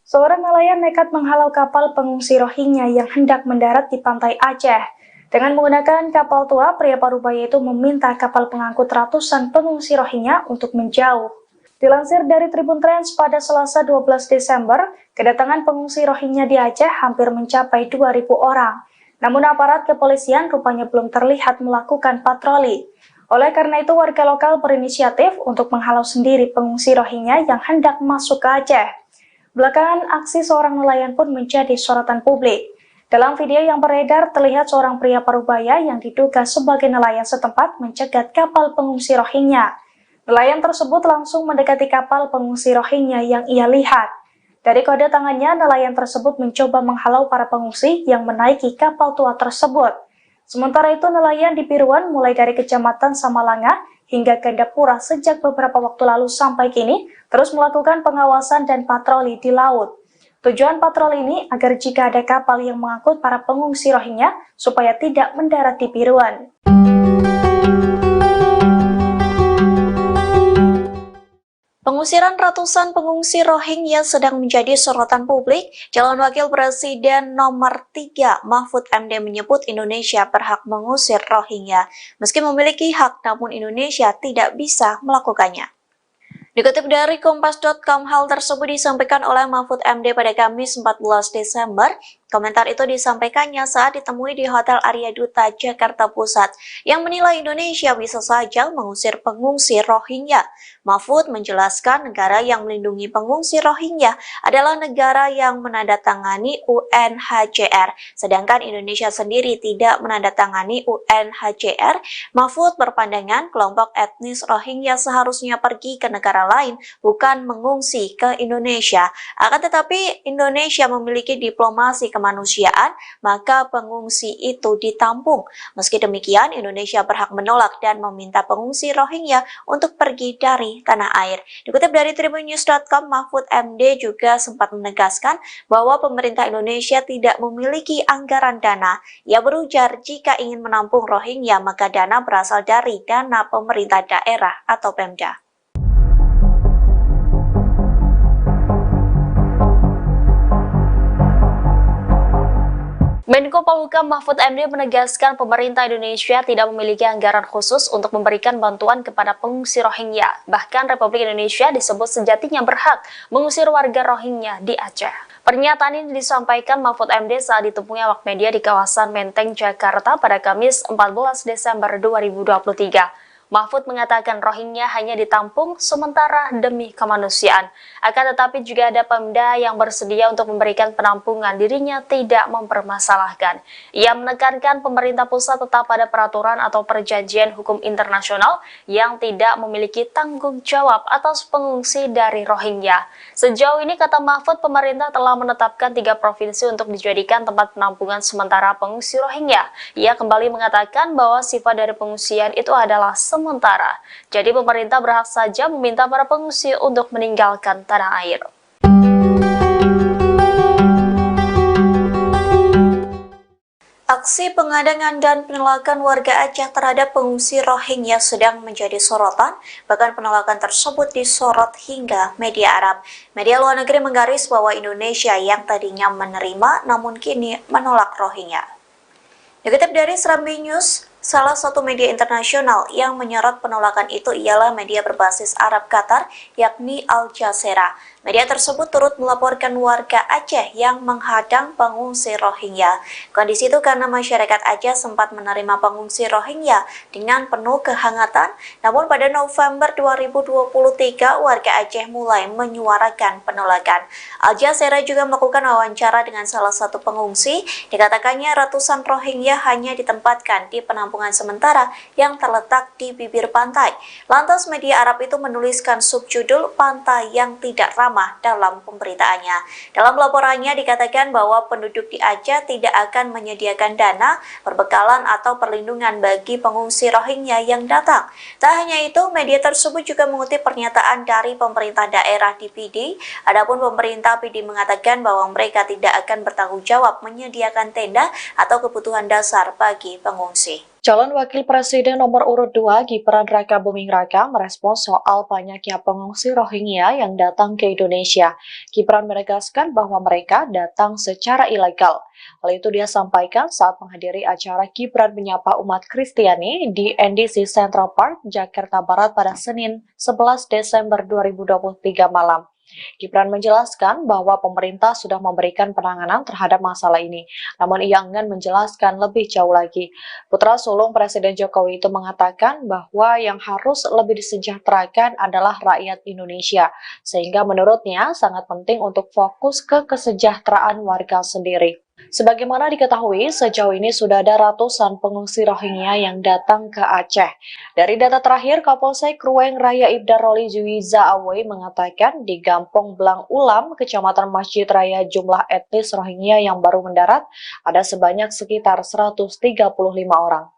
Speaker 3: Seorang nelayan nekat menghalau kapal pengungsi Rohingya yang hendak mendarat di pantai Aceh. Dengan menggunakan kapal tua, pria parubaya itu meminta kapal pengangkut ratusan pengungsi Rohingya untuk menjauh. Dilansir dari Tribun Trans pada Selasa 12 Desember, kedatangan pengungsi Rohingya di Aceh hampir mencapai 2.000 orang. Namun aparat kepolisian rupanya belum terlihat melakukan patroli. Oleh karena itu, warga lokal berinisiatif untuk menghalau sendiri pengungsi Rohingya yang hendak masuk ke Aceh. Belakangan, aksi seorang nelayan pun menjadi sorotan publik. Dalam video yang beredar, terlihat seorang pria parubaya yang diduga sebagai nelayan setempat mencegat kapal pengungsi Rohingya. Nelayan tersebut langsung mendekati kapal pengungsi Rohingya yang ia lihat. Dari kode tangannya, nelayan tersebut mencoba menghalau para pengungsi yang menaiki kapal tua tersebut. Sementara itu, nelayan di Piruan mulai dari Kecamatan Samalanga hingga Gandapura sejak beberapa waktu lalu sampai kini terus melakukan pengawasan dan patroli di laut. Tujuan patroli ini agar jika ada kapal yang mengangkut para pengungsi Rohingya supaya tidak mendarat di Piruan.
Speaker 1: Pengusiran ratusan pengungsi Rohingya sedang menjadi sorotan publik. Calon Wakil Presiden nomor 3 Mahfud MD menyebut Indonesia berhak mengusir Rohingya. Meski memiliki hak, namun Indonesia tidak bisa melakukannya. Dikutip dari Kompas.com, hal tersebut disampaikan oleh Mahfud MD pada Kamis 14 Desember. Komentar itu disampaikannya saat ditemui di Hotel Arya Duta, Jakarta Pusat, yang menilai Indonesia bisa saja mengusir pengungsi Rohingya. Mahfud menjelaskan negara yang melindungi pengungsi Rohingya adalah negara yang menandatangani UNHCR, sedangkan Indonesia sendiri tidak menandatangani UNHCR. Mahfud berpandangan kelompok etnis Rohingya seharusnya pergi ke negara lain, bukan mengungsi ke Indonesia. Akan tetapi Indonesia memiliki diplomasi kemanusiaan, maka pengungsi itu ditampung. Meski demikian, Indonesia berhak menolak dan meminta pengungsi Rohingya untuk pergi dari tanah air. Dikutip dari tribunnews.com, Mahfud MD juga sempat menegaskan bahwa pemerintah Indonesia tidak memiliki anggaran dana. Ia berujar jika ingin menampung Rohingya, maka dana berasal dari dana pemerintah daerah atau Pemda.
Speaker 5: Menko Polhukam Mahfud MD menegaskan pemerintah Indonesia tidak memiliki anggaran khusus untuk memberikan bantuan kepada pengungsi Rohingya. Bahkan Republik Indonesia disebut sejatinya berhak mengusir warga Rohingya di Aceh. Pernyataan ini disampaikan Mahfud MD saat ditemui awak media di kawasan Menteng, Jakarta pada Kamis 14 Desember 2023. Mahfud mengatakan Rohingya hanya ditampung sementara demi kemanusiaan. Akan tetapi juga ada Pemda yang bersedia untuk memberikan penampungan, dirinya tidak mempermasalahkan. Ia menekankan pemerintah pusat tetap pada peraturan atau perjanjian hukum internasional yang tidak memiliki tanggung jawab atas pengungsi dari Rohingya. Sejauh ini, kata Mahfud, pemerintah telah menetapkan 3 provinsi untuk dijadikan tempat penampungan sementara pengungsi Rohingya. Ia kembali mengatakan bahwa sifat dari pengungsian itu adalah sementara. Jadi pemerintah berhak saja meminta para pengungsi untuk meninggalkan tanah air.
Speaker 1: Aksi pengadangan dan penolakan warga Aceh terhadap pengungsi Rohingya sedang menjadi sorotan, bahkan penolakan tersebut disorot hingga media Arab. Media luar negeri menggaris bahwa Indonesia yang tadinya menerima namun kini menolak Rohingya. Dikutip dari Serambi News, salah satu media internasional yang menyorot penolakan itu ialah media berbasis Arab Qatar, yakni Al Jazeera. Media tersebut turut melaporkan warga Aceh yang menghadang pengungsi Rohingya. Kondisi itu karena masyarakat Aceh sempat menerima pengungsi Rohingya dengan penuh kehangatan, namun pada November 2023 warga Aceh mulai menyuarakan penolakan. Al Jazeera juga melakukan wawancara dengan salah satu pengungsi. Dikatakannya ratusan Rohingya hanya ditempatkan di penampungan sementara yang terletak di bibir pantai. Lantas media Arab itu menuliskan subjudul "Pantai yang Tidak Ramah" dalam pemberitaannya. Dalam laporannya dikatakan bahwa penduduk di Aceh tidak akan menyediakan dana, perbekalan atau perlindungan bagi pengungsi Rohingya yang datang. Tak hanya itu, media tersebut juga mengutip pernyataan dari pemerintah daerah di PD. Adapun pemerintah PD mengatakan bahwa mereka tidak akan bertanggung jawab menyediakan tenda atau kebutuhan dasar bagi pengungsi.
Speaker 2: Calon Wakil Presiden nomor urut 2 Gibran Rakabuming Raka merespons soal banyaknya pengungsi Rohingya yang datang ke Indonesia. Gibran menegaskan bahwa mereka datang secara ilegal. Hal itu dia sampaikan saat menghadiri acara Gibran menyapa umat Kristiani di NDC Central Park, Jakarta Barat pada Senin 11 Desember 2023 malam. Gibran menjelaskan bahwa pemerintah sudah memberikan penanganan terhadap masalah ini, namun ia enggan menjelaskan lebih jauh lagi. Putra sulung Presiden Jokowi itu mengatakan bahwa yang harus lebih disejahterakan adalah rakyat Indonesia, sehingga menurutnya sangat penting untuk fokus ke kesejahteraan warga sendiri. Sebagaimana diketahui, sejauh ini sudah ada ratusan pengungsi Rohingya yang datang ke Aceh. Dari data terakhir, Kapolsek Ruweng Raya Ibda Roli Juwiza Awe mengatakan di Gampong Blang Ulam, Kecamatan Masjid Raya, jumlah etnis Rohingya yang baru mendarat ada sebanyak sekitar 135 orang.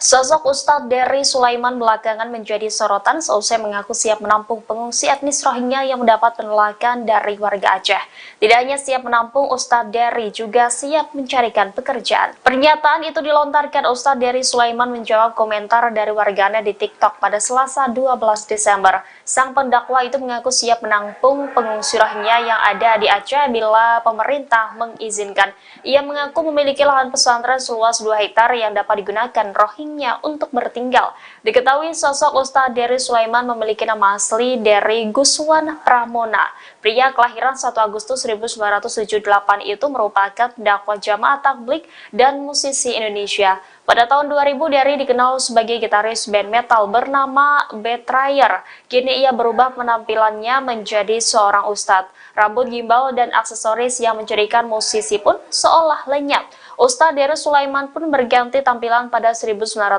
Speaker 5: Sosok Ustadz Dery Sulaiman belakangan menjadi sorotan seusai mengaku siap menampung pengungsi etnis Rohingya yang mendapat penolakan dari warga Aceh. Tidak hanya siap menampung, Ustadz Dery juga siap mencarikan pekerjaan. Pernyataan itu dilontarkan Ustadz Dery Sulaiman menjawab komentar dari warganet di TikTok pada Selasa 12 Desember. Sang pendakwa itu mengaku siap menampung pengungsi Rohingya yang ada di Aceh bila pemerintah mengizinkan. Ia mengaku memiliki lahan pesantren seluas 2 hektar yang dapat digunakan Rohingya untuk bertinggal. Diketahui sosok Ustadz Dery Sulaiman memiliki nama asli Dery Guswan Pramona. Pria kelahiran 1 Agustus 1978 itu merupakan dakwah jamaah tabligh dan musisi Indonesia. Pada tahun 2000, Dery dikenal sebagai gitaris band metal bernama Betrayer. Kini ia berubah penampilannya menjadi seorang ustadz. Rambut gimbal dan aksesoris yang menjadikan musisi pun seolah lenyap. Ustadz Dery Sulaiman pun berganti tampilan pada 1998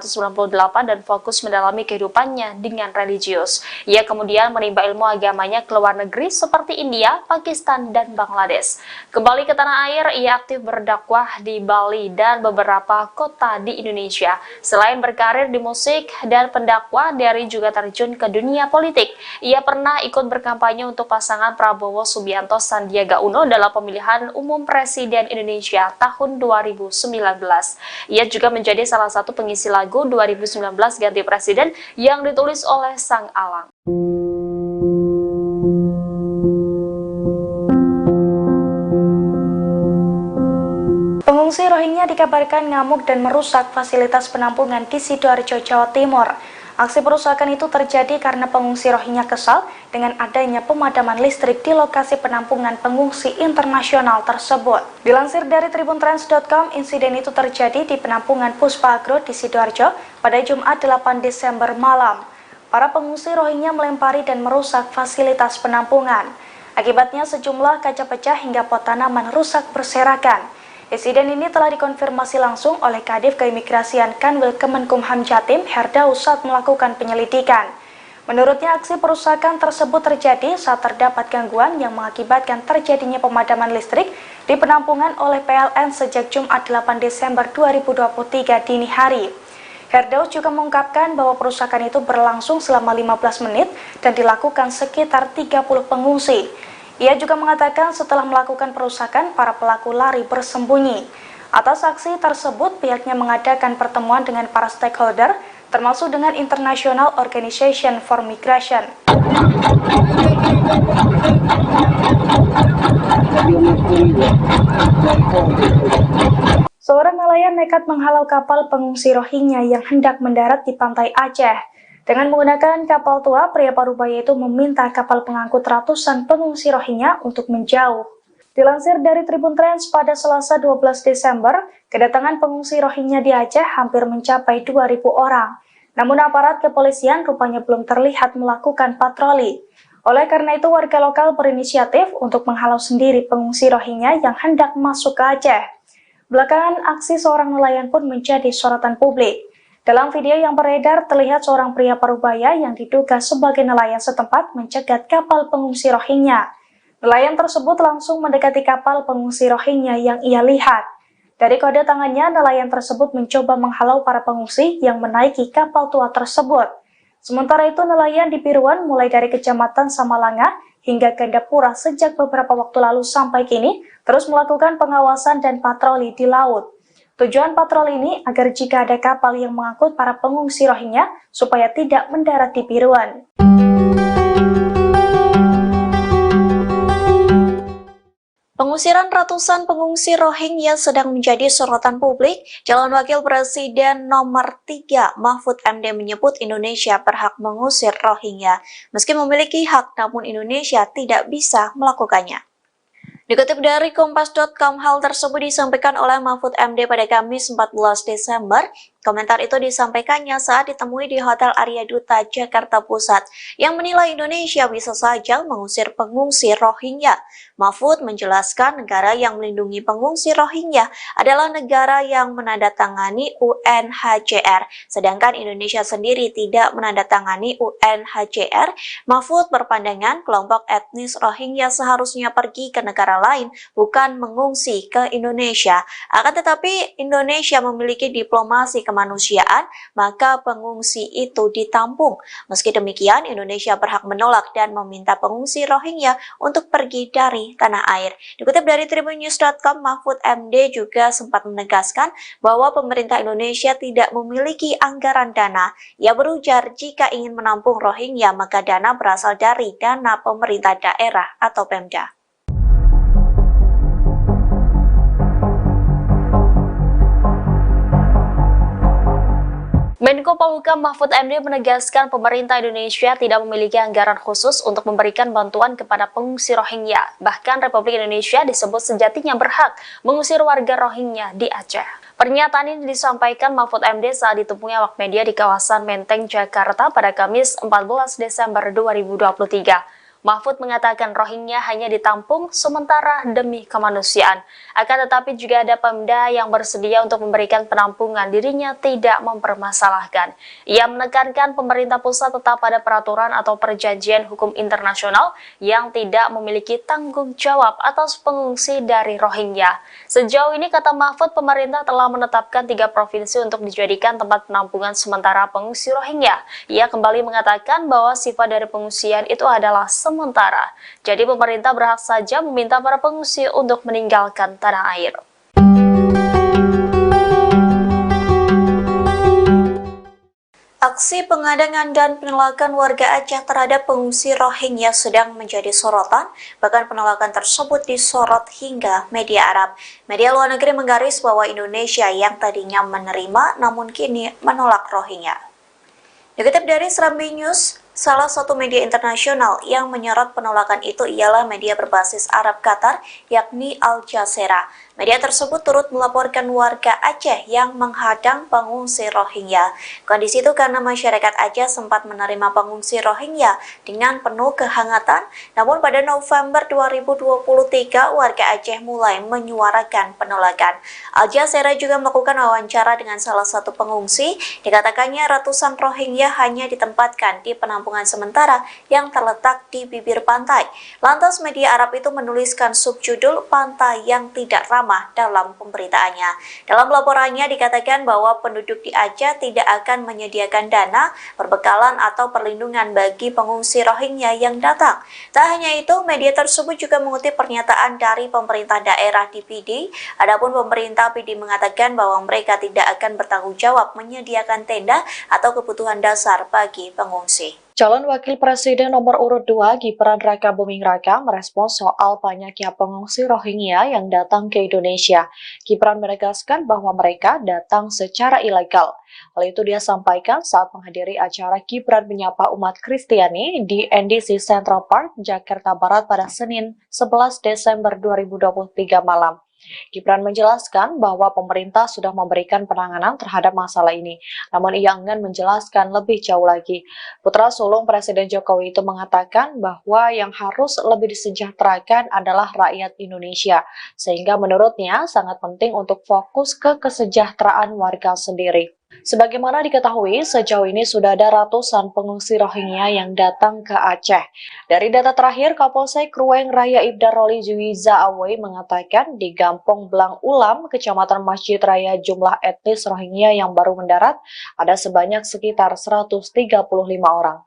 Speaker 5: dan fokus mendalami kehidupannya dengan religius. Ia kemudian menimba ilmu agamanya ke luar negeri seperti India, Pakistan, dan Bangladesh. Kembali ke tanah air, ia aktif berdakwah di Bali dan beberapa kota di Indonesia. Selain berkarir di musik dan pendakwah, Dery juga terjun ke dunia politik. Ia pernah ikut berkampanye untuk pasangan Prabowo Subianto Sandiaga Uno dalam pemilihan umum Presiden Indonesia tahun 2019. Ia juga menjadi salah satu pengisi lagu 2019 Ganti Presiden yang ditulis oleh Sang Alang.
Speaker 3: Pengungsi Rohingya dikabarkan ngamuk dan merusak fasilitas penampungan di Sidoarjo, Jawa Timur. Aksi perusakan itu terjadi karena pengungsi Rohingya kesal dengan adanya pemadaman listrik di lokasi penampungan pengungsi internasional tersebut. Dilansir dari tribuntrans.com, insiden itu terjadi di penampungan Puspa Agro di Sidoarjo pada Jumat 8 Desember malam. Para pengungsi Rohingya melempari dan merusak fasilitas penampungan. Akibatnya sejumlah kaca pecah hingga pot tanaman rusak berserakan. Insiden ini telah dikonfirmasi langsung oleh Kadif Keimigrasian Kanwil Kemenkumham Jatim, Herdaus, saat melakukan penyelidikan. Menurutnya, aksi perusakan tersebut terjadi saat terdapat gangguan yang mengakibatkan terjadinya pemadaman listrik di penampungan oleh PLN sejak Jumat 8 Desember 2023 dini hari. Herdaus juga mengungkapkan bahwa perusakan itu berlangsung selama 15 menit dan dilakukan sekitar 30 pengungsi. Ia juga mengatakan setelah melakukan perusakan, para pelaku lari bersembunyi. Atas aksi tersebut, pihaknya mengadakan pertemuan dengan para stakeholder, termasuk dengan International Organization for Migration. Seorang nelayan nekat menghalau kapal pengungsi Rohingya yang hendak mendarat di pantai Aceh. Dengan menggunakan kapal tua, pria parubaya itu meminta kapal pengangkut ratusan pengungsi Rohingya untuk menjauh. Dilansir dari Tribun Trans pada Selasa 12 Desember, kedatangan pengungsi Rohingya di Aceh hampir mencapai 2.000 orang. Namun aparat kepolisian rupanya belum terlihat melakukan patroli. Oleh karena itu, warga lokal berinisiatif untuk menghalau sendiri pengungsi Rohingya yang hendak masuk ke Aceh. Belakangan, aksi seorang nelayan pun menjadi sorotan publik. Dalam video yang beredar, terlihat seorang pria parubaya yang diduga sebagai nelayan setempat mencegat kapal pengungsi Rohingya. Nelayan tersebut langsung mendekati kapal pengungsi Rohingya yang ia lihat. Dari kode tangannya, nelayan tersebut mencoba menghalau para pengungsi yang menaiki kapal tua tersebut. Sementara itu, nelayan di Piruan mulai dari Kecamatan Samalanga hingga Gandapura sejak beberapa waktu lalu sampai kini terus melakukan pengawasan dan patroli di laut. Tujuan patroli ini agar jika ada kapal yang mengangkut para pengungsi Rohingya supaya tidak mendarat di Piruan.
Speaker 1: Pengusiran ratusan pengungsi Rohingya sedang menjadi sorotan publik. Calon Wakil Presiden nomor 3 Mahfud MD menyebut Indonesia berhak mengusir Rohingya. Meski memiliki hak, namun Indonesia tidak bisa melakukannya. Dikutip dari Kompas.com, hal tersebut disampaikan oleh Mahfud MD pada Kamis 14 Desember. Komentar itu disampaikannya saat ditemui di Hotel Arya Duta, Jakarta Pusat, yang menilai Indonesia bisa saja mengusir pengungsi Rohingya. Mahfud menjelaskan negara yang melindungi pengungsi Rohingya adalah negara yang menandatangani UNHCR, sedangkan Indonesia sendiri tidak menandatangani UNHCR. Mahfud berpandangan kelompok etnis Rohingya seharusnya pergi ke negara lain, bukan mengungsi ke Indonesia. Akan tetapi, Indonesia memiliki diplomasi kemanusiaan, maka pengungsi itu ditampung. Meski demikian, Indonesia berhak menolak dan meminta pengungsi Rohingya untuk pergi dari tanah air. Dikutip dari tribunnews.com, Mahfud MD juga sempat menegaskan bahwa pemerintah Indonesia tidak memiliki anggaran dana. Ia berujar jika ingin menampung Rohingya, maka dana berasal dari dana pemerintah daerah atau Pemda.
Speaker 5: Menko Polhukam Mahfud MD menegaskan pemerintah Indonesia tidak memiliki anggaran khusus untuk memberikan bantuan kepada pengungsi Rohingya. Bahkan Republik Indonesia disebut sejatinya berhak mengusir warga Rohingya di Aceh. Pernyataan ini disampaikan Mahfud MD saat ditemui awak media di kawasan Menteng, Jakarta pada Kamis 14 Desember 2023. Mahfud mengatakan Rohingya hanya ditampung sementara demi kemanusiaan. Akan tetapi juga ada Pemda yang bersedia untuk memberikan penampungan, dirinya tidak mempermasalahkan. Ia menekankan pemerintah pusat tetap pada peraturan atau perjanjian hukum internasional yang tidak memiliki tanggung jawab atas pengungsi dari Rohingya. Sejauh ini, kata Mahfud, pemerintah telah menetapkan 3 provinsi untuk dijadikan tempat penampungan sementara pengungsi Rohingya. Ia kembali mengatakan bahwa sifat dari pengungsian itu adalah sementara. Jadi pemerintah berhak saja meminta para pengungsi untuk meninggalkan tanah air.
Speaker 1: Aksi pengadangan dan penolakan warga Aceh terhadap pengungsi Rohingya sedang menjadi sorotan, bahkan penolakan tersebut disorot hingga media Arab. Media luar negeri menggaris bahwa Indonesia yang tadinya menerima namun kini menolak Rohingya. Dikutip dari Serambi News, salah satu media internasional yang menyorot penolakan itu ialah media berbasis Arab Qatar, yakni Al Jazeera. Media tersebut turut melaporkan warga Aceh yang menghadang pengungsi Rohingya. Kondisi itu karena masyarakat Aceh sempat menerima pengungsi Rohingya dengan penuh kehangatan, namun pada November 2023 warga Aceh mulai menyuarakan penolakan. Al Jazeera juga melakukan wawancara dengan salah satu pengungsi. Dikatakannya ratusan Rohingya hanya ditempatkan di penampungan sementara yang terletak di bibir pantai. Lantas media Arab itu menuliskan subjudul "Pantai yang Tidak Ramah" dalam pemberitaannya. Dalam laporannya dikatakan bahwa penduduk di Aceh tidak akan menyediakan dana, perbekalan atau perlindungan bagi pengungsi Rohingya yang datang. Tak hanya itu, media tersebut juga mengutip pernyataan dari pemerintah daerah di PD. Adapun pemerintah PD mengatakan bahwa mereka tidak akan bertanggung jawab menyediakan tenda atau kebutuhan dasar bagi pengungsi.
Speaker 2: Calon Wakil Presiden nomor urut 2 Gibran Rakabuming Raka merespons soal banyaknya pengungsi Rohingya yang datang ke Indonesia. Gibran menegaskan bahwa mereka datang secara ilegal. Hal itu dia sampaikan saat menghadiri acara Gibran menyapa umat Kristiani di NDC Central Park, Jakarta Barat pada Senin 11 Desember 2023 malam. Gibran menjelaskan bahwa pemerintah sudah memberikan penanganan terhadap masalah ini, namun ia enggan menjelaskan lebih jauh lagi. Putra sulung Presiden Jokowi itu mengatakan bahwa yang harus lebih disejahterakan adalah rakyat Indonesia, sehingga menurutnya sangat penting untuk fokus ke kesejahteraan warga sendiri. Sebagaimana diketahui, sejauh ini sudah ada ratusan pengungsi Rohingya yang datang ke Aceh. Dari data terakhir, Kapolsek Ruweng Raya Ibda Roli Juwiza Awei mengatakan di Gampong Blang Ulam, Kecamatan Masjid Raya, jumlah etnis Rohingya yang baru mendarat ada sebanyak sekitar 135 orang.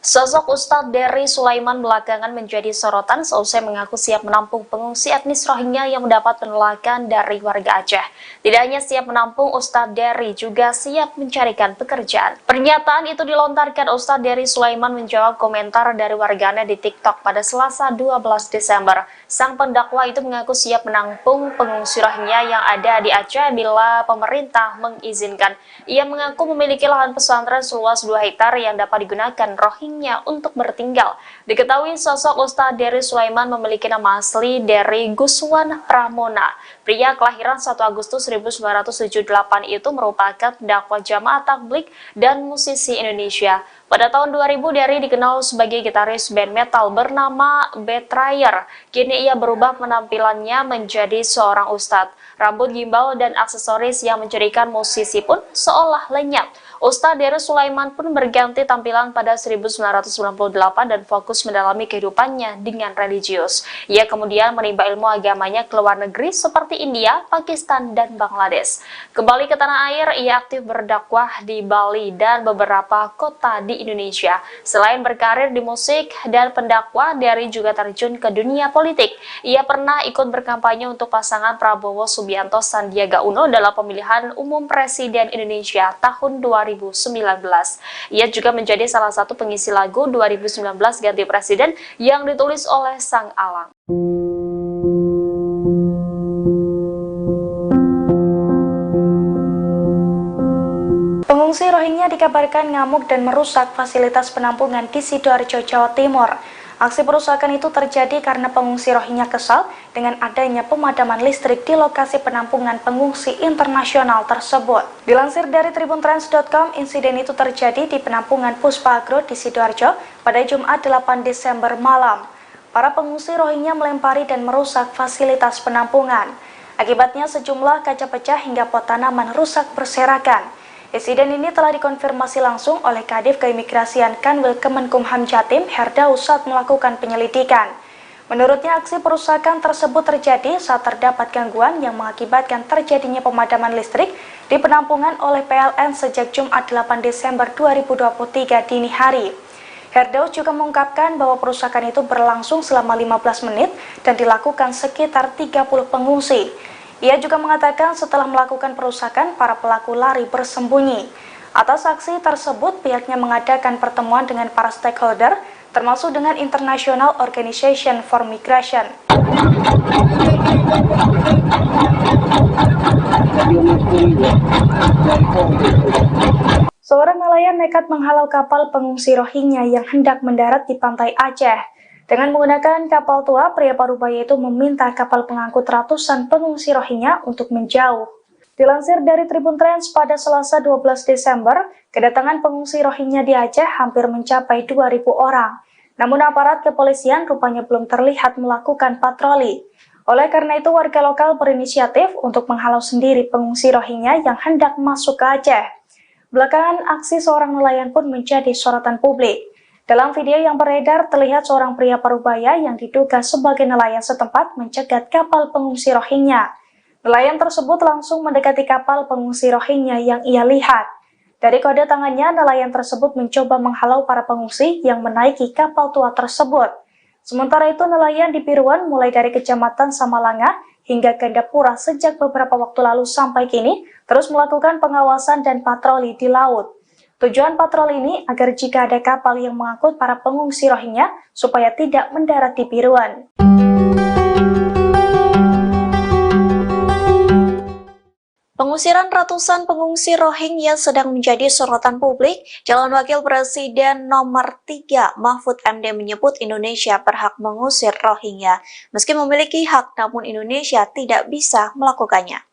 Speaker 5: Sosok Ustadz Dery Sulaiman belakangan menjadi sorotan seusai mengaku siap menampung pengungsi etnis Rohingya yang mendapat penolakan dari warga Aceh. Tidak hanya siap menampung, Ustadz Dery juga siap mencarikan pekerjaan. Pernyataan itu dilontarkan Ustadz Dery Sulaiman menjawab komentar dari warganet di TikTok pada Selasa 12 Desember. Sang pendakwa itu mengaku siap menampung pengungsi Rohingya yang ada di Aceh bila pemerintah mengizinkan. Ia mengaku memiliki lahan pesantren seluas 2 hektar yang dapat digunakan Rohingya untuk bertinggal. Diketahui sosok Ustadz Dery Sulaiman memiliki nama asli Dery Guswan Pramona. Pria kelahiran 1 Agustus 1978 itu merupakan dakwah jamaah tabligh dan musisi Indonesia. Pada tahun 2000, Dery dikenal sebagai gitaris band metal bernama Betrayer. Kini ia berubah penampilannya menjadi seorang ustadz. Rambut gimbal dan aksesoris yang menjadikan musisi pun seolah lenyap. Ustadz Dery Sulaiman pun berganti tampilan pada 1998 dan fokus mendalami kehidupannya dengan religius. Ia kemudian menimba ilmu agamanya ke luar negeri seperti India, Pakistan, dan Bangladesh. Kembali ke tanah air, ia aktif berdakwah di Bali dan beberapa kota di Indonesia. Selain berkarir di musik dan pendakwah, Dery juga terjun ke dunia politik. Ia pernah ikut berkampanye untuk pasangan Prabowo Subianto Sandiaga Uno dalam pemilihan umum Presiden Indonesia tahun 2019. Ia juga menjadi salah satu pengisi lagu 2019 Ganti Presiden yang ditulis oleh Sang Alang.
Speaker 3: Pengungsi Rohingya dikabarkan ngamuk dan merusak fasilitas penampungan di Sidoarjo, Jawa Timur. Aksi perusakan itu terjadi karena pengungsi Rohingya kesal dengan adanya pemadaman listrik di lokasi penampungan pengungsi internasional tersebut. Dilansir dari tribuntrans.com, insiden itu terjadi di penampungan Puspa Agro di Sidoarjo pada Jumat 8 Desember malam. Para pengungsi Rohingya melempari dan merusak fasilitas penampungan. Akibatnya sejumlah kaca pecah hingga pot tanaman rusak berserakan. Insiden ini telah dikonfirmasi langsung oleh Kadif Keimigrasian Kanwil Kemenkumham Jatim, Herdaus, saat melakukan penyelidikan. Menurutnya, aksi perusakan tersebut terjadi saat terdapat gangguan yang mengakibatkan terjadinya pemadaman listrik di penampungan oleh PLN sejak Jumat 8 Desember 2023 dini hari. Herdaus juga mengungkapkan bahwa perusakan itu berlangsung selama 15 menit dan dilakukan sekitar 30 pengungsi. Ia juga mengatakan setelah melakukan perusakan, para pelaku lari bersembunyi. Atas aksi tersebut, pihaknya mengadakan pertemuan dengan para stakeholder, termasuk dengan International Organization for Migration. Seorang nelayan nekat menghalau kapal pengungsi Rohingya yang hendak mendarat di pantai Aceh. Dengan menggunakan kapal tua, pria parubaya itu meminta kapal pengangkut ratusan pengungsi Rohingya untuk menjauh. Dilansir dari Tribun Trans, pada Selasa 12 Desember, kedatangan pengungsi Rohingya di Aceh hampir mencapai 2.000 orang. Namun aparat kepolisian rupanya belum terlihat melakukan patroli. Oleh karena itu, warga lokal berinisiatif untuk menghalau sendiri pengungsi Rohingya yang hendak masuk ke Aceh. Belakangan, aksi seorang nelayan pun menjadi sorotan publik. Dalam video yang beredar, terlihat seorang pria parubaya yang diduga sebagai nelayan setempat mencegat kapal pengungsi Rohingya. Nelayan tersebut langsung mendekati kapal pengungsi Rohingya yang ia lihat. Dari kode tangannya, nelayan tersebut mencoba menghalau para pengungsi yang menaiki kapal tua tersebut. Sementara itu, nelayan di Piruan mulai dari Kecamatan Samalanga hingga Gandapura sejak beberapa waktu lalu sampai kini terus melakukan pengawasan dan patroli di laut. Tujuan patroli ini agar jika ada kapal yang mengangkut para pengungsi Rohingya supaya tidak mendarat di Piruan.
Speaker 1: Pengusiran ratusan pengungsi Rohingya sedang menjadi sorotan publik. Calon Wakil Presiden nomor 3 Mahfud MD menyebut Indonesia berhak mengusir Rohingya. Meski memiliki hak, namun Indonesia tidak bisa melakukannya.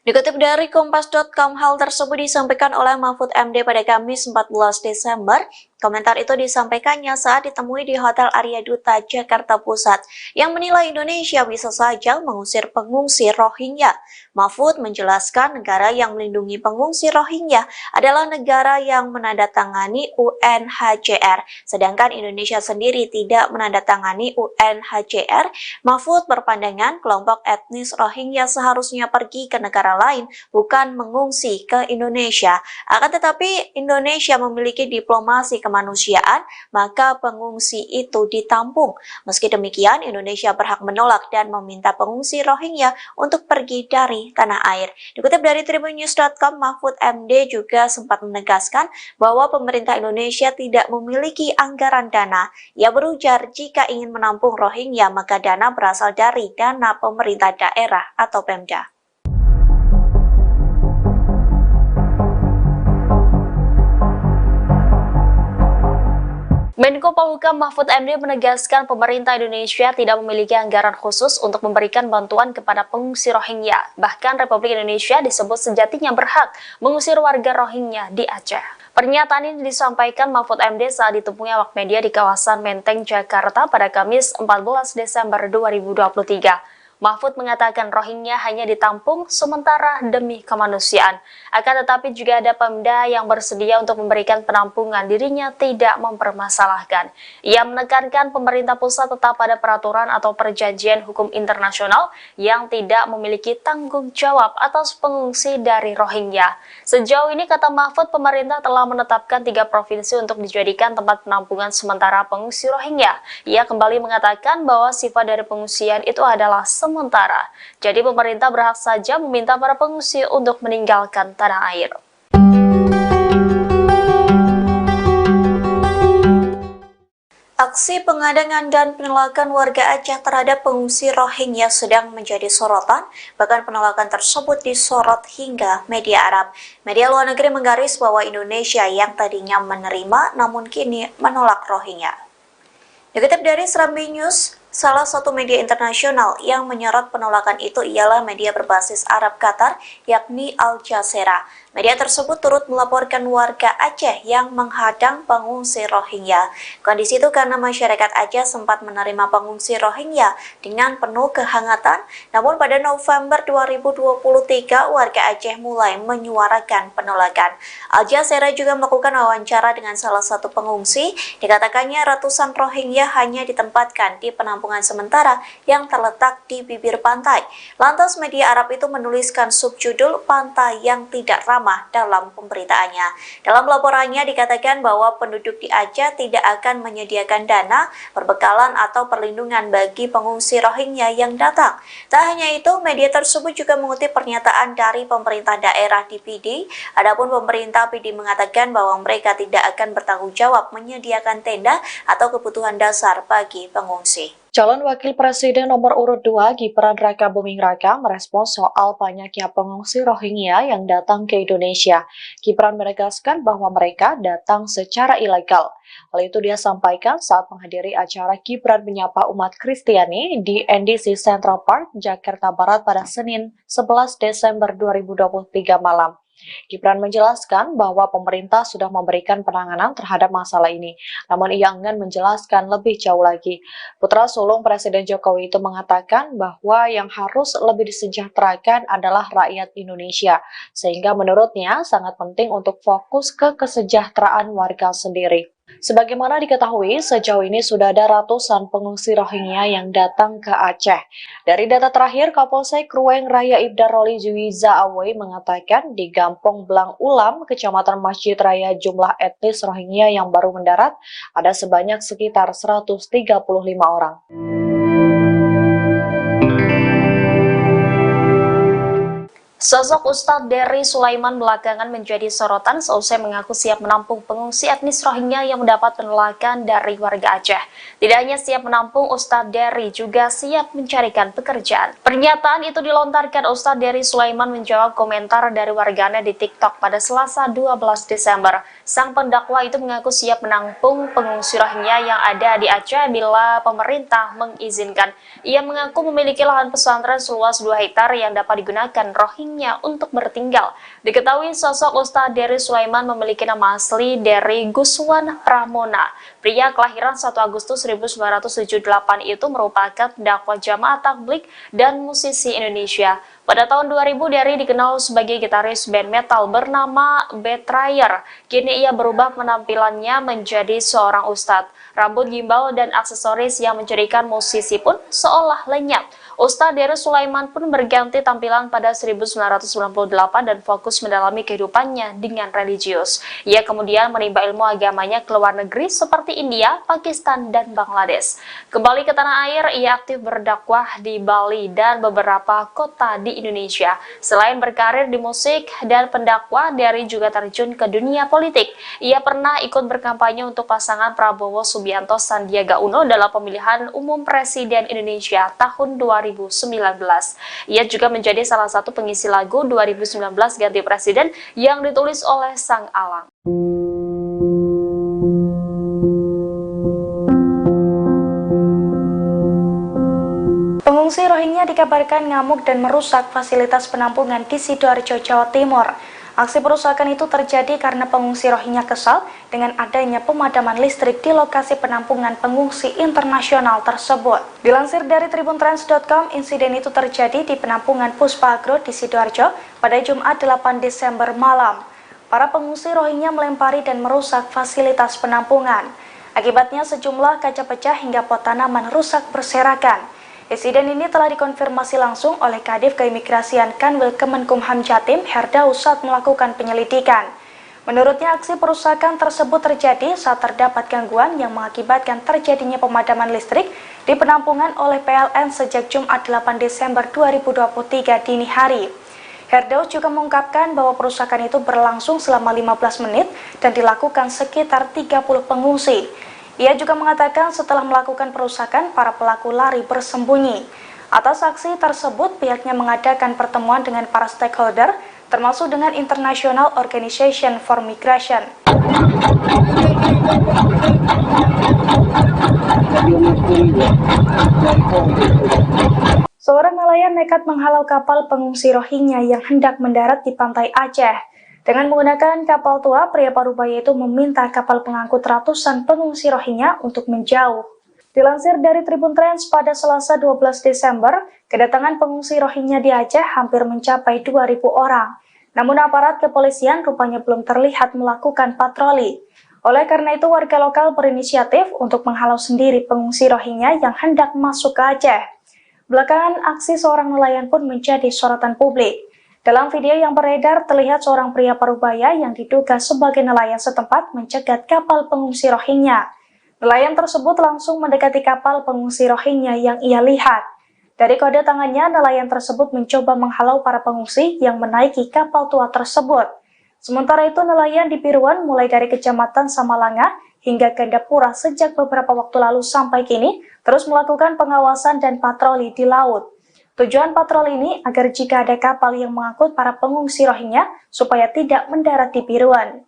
Speaker 1: Dikutip dari Kompas.com, hal tersebut disampaikan oleh Mahfud MD pada Kamis 14 Desember. Komentar itu disampaikannya saat ditemui di Hotel Arya Duta, Jakarta Pusat, yang menilai Indonesia bisa saja mengusir pengungsi Rohingya. Mahfud menjelaskan negara yang melindungi pengungsi Rohingya adalah negara yang menandatangani UNHCR, sedangkan Indonesia sendiri tidak menandatangani UNHCR. Mahfud berpandangan kelompok etnis Rohingya seharusnya pergi ke negara lain, bukan mengungsi ke Indonesia. Akan tetapi Indonesia memiliki diplomasi kemanusiaan, maka pengungsi itu ditampung. Meski demikian, Indonesia berhak menolak dan meminta pengungsi Rohingya untuk pergi dari tanah air. Dikutip dari tribunnews.com, Mahfud MD juga sempat menegaskan bahwa pemerintah Indonesia tidak memiliki anggaran dana. Ia berujar jika ingin menampung Rohingya, maka dana berasal dari dana pemerintah daerah atau Pemda.
Speaker 5: Menko Polhukam Mahfud MD menegaskan pemerintah Indonesia tidak memiliki anggaran khusus untuk memberikan bantuan kepada pengungsi Rohingya. Bahkan Republik Indonesia disebut sejatinya berhak mengusir warga Rohingya di Aceh. Pernyataan ini disampaikan Mahfud MD saat ditemui awak media di kawasan Menteng, Jakarta pada Kamis 14 Desember 2023. Mahfud mengatakan Rohingya hanya ditampung sementara demi kemanusiaan. Akan tetapi juga ada Pemda yang bersedia untuk memberikan penampungan, dirinya tidak mempermasalahkan. Ia menekankan pemerintah pusat tetap pada peraturan atau perjanjian hukum internasional yang tidak memiliki tanggung jawab atas pengungsi dari Rohingya. Sejauh ini, kata Mahfud, pemerintah telah menetapkan 3 provinsi untuk dijadikan tempat penampungan sementara pengungsi Rohingya. Ia kembali mengatakan bahwa sifat dari pengungsian itu adalah sementara. Jadi pemerintah berhak saja meminta para pengungsi untuk meninggalkan tanah air.
Speaker 1: Aksi pengadangan dan penolakan warga Aceh terhadap pengungsi Rohingya sedang menjadi sorotan, bahkan penolakan tersebut disorot hingga media Arab. Media luar negeri menggaris bahwa Indonesia yang tadinya menerima namun kini menolak Rohingya. Dikutip dari Serambi News, salah satu media internasional yang menyorot penolakan itu ialah media berbasis Arab Qatar, yakni Al Jazeera. Media tersebut turut melaporkan warga Aceh yang menghadang pengungsi Rohingya. Kondisi itu karena masyarakat Aceh sempat menerima pengungsi Rohingya dengan penuh kehangatan, namun pada November 2023 warga Aceh mulai menyuarakan penolakan. Al Jazeera juga melakukan wawancara dengan salah satu pengungsi. Dikatakannya ratusan Rohingya hanya ditempatkan di penampungan sementara yang terletak di bibir pantai. Lantas media Arab itu menuliskan subjudul "Pantai yang Tidak Ramah" dalam pemberitaannya. Dalam laporannya dikatakan bahwa penduduk di Aceh tidak akan menyediakan dana, perbekalan atau perlindungan bagi pengungsi Rohingya yang datang. Tak hanya itu, media tersebut juga mengutip pernyataan dari pemerintah daerah di PD. Adapun pemerintah PD mengatakan bahwa mereka tidak akan bertanggung jawab menyediakan tenda atau kebutuhan dasar bagi pengungsi.
Speaker 2: Calon Wakil Presiden nomor urut 2 Gibran Rakabuming Raka merespons soal banyaknya pengungsi Rohingya yang datang ke Indonesia. Gibran menegaskan bahwa mereka datang secara ilegal. Hal itu dia sampaikan saat menghadiri acara Gibran menyapa umat Kristiani di NDC Central Park, Jakarta Barat pada Senin 11 Desember 2023 malam. Gibran menjelaskan bahwa pemerintah sudah memberikan penanganan terhadap masalah ini, namun ia enggan menjelaskan lebih jauh lagi. Putra sulung Presiden Jokowi itu mengatakan bahwa yang harus lebih disejahterakan adalah rakyat Indonesia, sehingga menurutnya sangat penting untuk fokus ke kesejahteraan warga sendiri. Sebagaimana diketahui, sejauh ini sudah ada ratusan pengungsi Rohingya yang datang ke Aceh. Dari data terakhir, Kapolsek Ruweng Raya Ibda Roli Juwiza Awei mengatakan di Gampong Blang Ulam, Kecamatan Masjid Raya, jumlah etnis Rohingya yang baru mendarat ada sebanyak sekitar 135 orang.
Speaker 5: Sosok Ustadz Dery Sulaiman belakangan menjadi sorotan seusai mengaku siap menampung pengungsi etnis Rohingya yang mendapat penolakan dari warga Aceh. Tidak hanya siap menampung, Ustadz Dery juga siap mencarikan pekerjaan. Pernyataan itu dilontarkan Ustadz Dery Sulaiman menjawab komentar dari warganet di TikTok pada Selasa 12 Desember. Sang pendakwa itu mengaku siap menampung pengungsi Rohingya yang ada di Aceh bila pemerintah mengizinkan. Ia mengaku memiliki lahan pesantren seluas 2 hektar yang dapat digunakan Rohingya untuk bertinggal. Diketahui sosok Ustadz Dery Sulaiman memiliki nama asli Dery Guswan Pramona. Pria kelahiran 1 Agustus 1978 itu merupakan dakwah jamaah tabligh dan musisi Indonesia. Pada tahun 2000, Dery dikenal sebagai gitaris band metal bernama Betrayer. Kini ia berubah penampilannya menjadi seorang ustadz. Rambut gimbal dan aksesoris yang menjadikan musisi pun seolah lenyap. Ustadz Dery Sulaiman pun berganti tampilan pada 1998 dan fokus mendalami kehidupannya dengan religius. Ia kemudian menimba ilmu agamanya ke luar negeri seperti India, Pakistan, dan Bangladesh. Kembali ke tanah air, ia aktif berdakwah di Bali dan beberapa kota di Indonesia. Selain berkarir di musik dan pendakwah, Dery juga terjun ke dunia politik. Ia pernah ikut berkampanye untuk pasangan Prabowo Subianto Sandiaga Uno dalam pemilihan umum Presiden Indonesia tahun 2019. Ia juga menjadi salah satu pengisi lagu 2019 Ganti Presiden yang ditulis oleh Sang Alang.
Speaker 3: Pengungsi Rohingya dikabarkan ngamuk dan merusak fasilitas penampungan di Sidoarjo, Jawa Timur. Aksi perusakan itu terjadi karena pengungsi Rohingya kesal dengan adanya pemadaman listrik di lokasi penampungan pengungsi internasional tersebut. Dilansir dari tribuntrans.com, insiden itu terjadi di penampungan Puspa Agro di Sidoarjo pada Jumat 8 Desember malam. Para pengungsi Rohingya melempari dan merusak fasilitas penampungan. Akibatnya sejumlah kaca pecah hingga pot tanaman rusak berserakan. Insiden ini telah dikonfirmasi langsung oleh Kadif Keimigrasian Kanwil Kemenkumham Jatim, Herdaus, saat melakukan penyelidikan. Menurutnya, aksi perusakan tersebut terjadi saat terdapat gangguan yang mengakibatkan terjadinya pemadaman listrik di penampungan oleh PLN sejak Jumat 8 Desember 2023 dini hari. Herdaus juga mengungkapkan bahwa perusakan itu berlangsung selama 15 menit dan dilakukan sekitar 30 pengungsi. Ia juga mengatakan setelah melakukan perusakan, para pelaku lari bersembunyi. Atas aksi tersebut, pihaknya mengadakan pertemuan dengan para stakeholder, termasuk dengan International Organization for Migration. Seorang nelayan nekat menghalau kapal pengungsi Rohingya yang hendak mendarat di pantai Aceh. Dengan menggunakan kapal tua, pria parubaya itu meminta kapal pengangkut ratusan pengungsi Rohingya untuk menjauh. Dilansir dari Tribun Trans, pada Selasa 12 Desember, kedatangan pengungsi Rohingya di Aceh hampir mencapai 2.000 orang. Namun aparat kepolisian rupanya belum terlihat melakukan patroli. Oleh karena itu, warga lokal berinisiatif untuk menghalau sendiri pengungsi Rohingya yang hendak masuk ke Aceh. Belakangan, aksi seorang nelayan pun menjadi sorotan publik. Dalam video yang beredar, terlihat seorang pria parubaya yang diduga sebagai nelayan setempat mencegat kapal pengungsi Rohingya. Nelayan tersebut langsung mendekati kapal pengungsi Rohingya yang ia lihat. Dari kode tangannya, nelayan tersebut mencoba menghalau para pengungsi yang menaiki kapal tua tersebut. Sementara itu, nelayan di Piruan mulai dari Kecamatan Samalanga hingga Gandapura sejak beberapa waktu lalu sampai kini terus melakukan pengawasan dan patroli di laut. Tujuan patroli ini agar jika ada kapal yang mengangkut para pengungsi Rohingya supaya tidak mendarat di Piruan.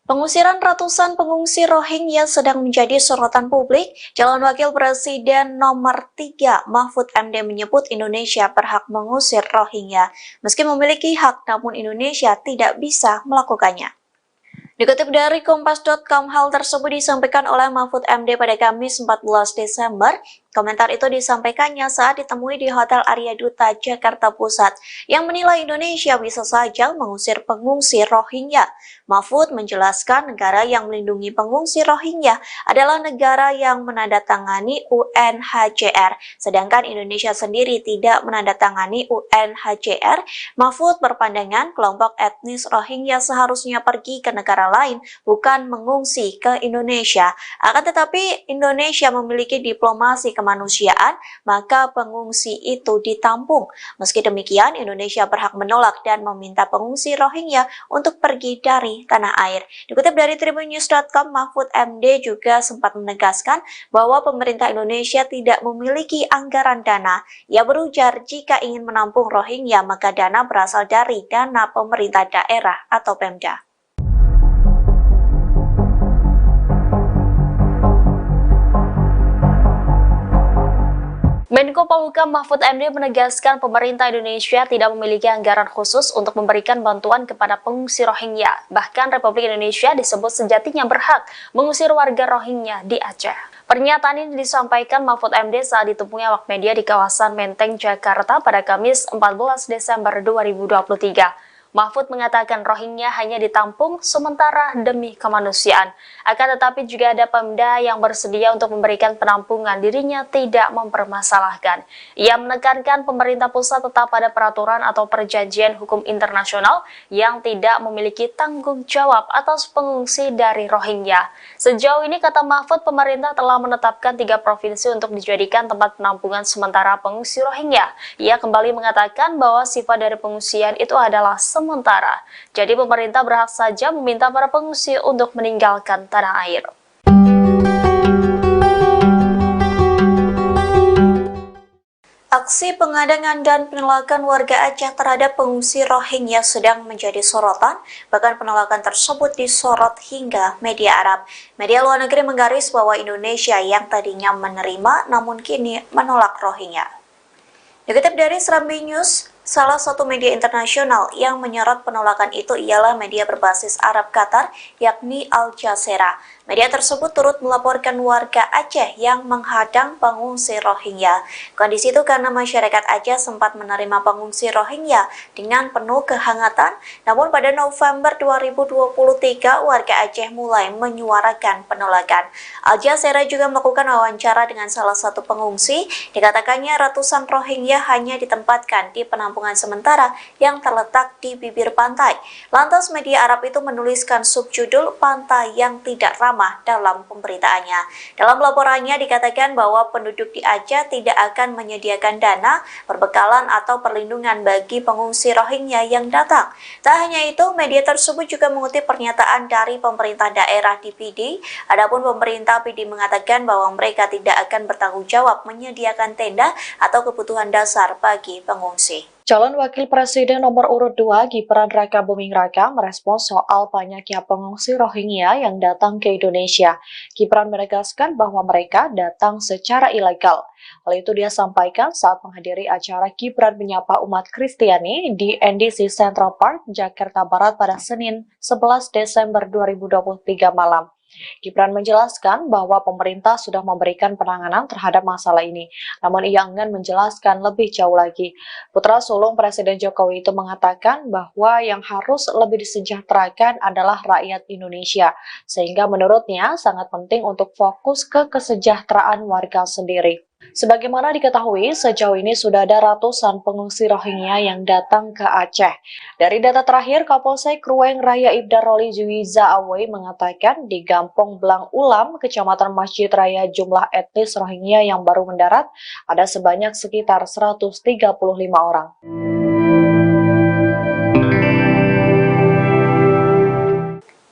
Speaker 1: Pengusiran ratusan pengungsi Rohingya sedang menjadi sorotan publik. Calon Wakil Presiden nomor 3 Mahfud MD menyebut Indonesia berhak mengusir Rohingya. Meski memiliki hak, namun Indonesia tidak bisa melakukannya. Dikutip dari Kompas.com, hal tersebut disampaikan oleh Mahfud MD pada Kamis 14 Desember. Komentar itu disampaikannya saat ditemui di Hotel Arya Duta, Jakarta Pusat, yang menilai Indonesia bisa saja mengusir pengungsi Rohingya. Mahfud menjelaskan negara yang melindungi pengungsi Rohingya adalah negara yang menandatangani UNHCR, sedangkan Indonesia sendiri tidak menandatangani UNHCR. Mahfud berpandangan kelompok etnis Rohingya seharusnya pergi ke negara lain, bukan mengungsi ke Indonesia. Akan tetapi Indonesia memiliki diplomasi kemanusiaan, maka pengungsi itu ditampung. Meski demikian, Indonesia berhak menolak dan meminta pengungsi Rohingya untuk pergi dari tanah air. Dikutip dari tribunnews.com, Mahfud MD juga sempat menegaskan bahwa pemerintah Indonesia tidak memiliki anggaran dana. Ia berujar jika ingin menampung Rohingya, maka dana berasal dari dana pemerintah daerah atau Pemda.
Speaker 5: Menko Polhukam Mahfud MD menegaskan pemerintah Indonesia tidak memiliki anggaran khusus untuk memberikan bantuan kepada pengungsi Rohingya. Bahkan Republik Indonesia disebut sejatinya berhak mengusir warga Rohingya di Aceh. Pernyataan ini disampaikan Mahfud MD saat ditemui awak media di kawasan Menteng, Jakarta pada Kamis 14 Desember 2023. Mahfud mengatakan Rohingya hanya ditampung sementara demi kemanusiaan. Akan tetapi juga ada Pemda yang bersedia untuk memberikan penampungan, dirinya tidak mempermasalahkan. Ia menekankan pemerintah pusat tetap pada peraturan atau perjanjian hukum internasional yang tidak memiliki tanggung jawab atas pengungsi dari Rohingya. Sejauh ini, kata Mahfud, pemerintah telah menetapkan 3 provinsi untuk dijadikan tempat penampungan sementara pengungsi Rohingya. Ia kembali mengatakan bahwa sifat dari pengungsian itu adalah sementara. Jadi pemerintah berhak saja meminta para pengungsi untuk meninggalkan tanah air.
Speaker 1: Aksi pengadangan dan penolakan warga Aceh terhadap pengungsi Rohingya sedang menjadi sorotan, bahkan penolakan tersebut disorot hingga media Arab. Media luar negeri menggaris bahwa Indonesia yang tadinya menerima namun kini menolak Rohingya. Dikutip dari Serambi News, salah satu media internasional yang menyorot penolakan itu ialah media berbasis Arab Qatar, yakni Al Jazeera. Media tersebut turut melaporkan warga Aceh yang menghadang pengungsi Rohingya. Kondisi itu karena masyarakat Aceh sempat menerima pengungsi Rohingya dengan penuh kehangatan, namun pada November 2023 warga Aceh mulai menyuarakan penolakan. Al Jazeera juga melakukan wawancara dengan salah satu pengungsi. Dikatakannya ratusan Rohingya hanya ditempatkan di penampungan sementara yang terletak di bibir pantai. Lantas media Arab itu menuliskan subjudul "Pantai yang Tidak Ramah" dalam pemberitaannya. Dalam laporannya dikatakan bahwa penduduk di Aceh tidak akan menyediakan dana, perbekalan atau perlindungan bagi pengungsi Rohingya yang datang. Tak hanya itu, media tersebut juga mengutip pernyataan dari pemerintah daerah di PD. Adapun pemerintah PD mengatakan bahwa mereka tidak akan bertanggung jawab menyediakan tenda atau kebutuhan dasar bagi pengungsi.
Speaker 2: Calon Wakil Presiden nomor urut 2 Gibran Rakabuming Raka merespons soal banyaknya pengungsi Rohingya yang datang ke Indonesia. Gibran menegaskan bahwa mereka datang secara ilegal. Hal itu dia sampaikan saat menghadiri acara Gibran menyapa umat Kristiani di NDC Central Park, Jakarta Barat pada Senin 11 Desember 2023 malam. Gibran menjelaskan bahwa pemerintah sudah memberikan penanganan terhadap masalah ini, namun ia enggan menjelaskan lebih jauh lagi. Putra sulung Presiden Jokowi itu mengatakan bahwa yang harus lebih disejahterakan adalah rakyat Indonesia, sehingga menurutnya sangat penting untuk fokus ke kesejahteraan warga sendiri. Sebagaimana diketahui, sejauh ini sudah ada ratusan pengungsi Rohingya yang datang ke Aceh. Dari data terakhir, Kapolsek Ruweng Raya Ibda Roli Juwiza Awei mengatakan di Gampong Blang Ulam, Kecamatan Masjid Raya, jumlah etnis Rohingya yang baru mendarat ada sebanyak sekitar 135 orang.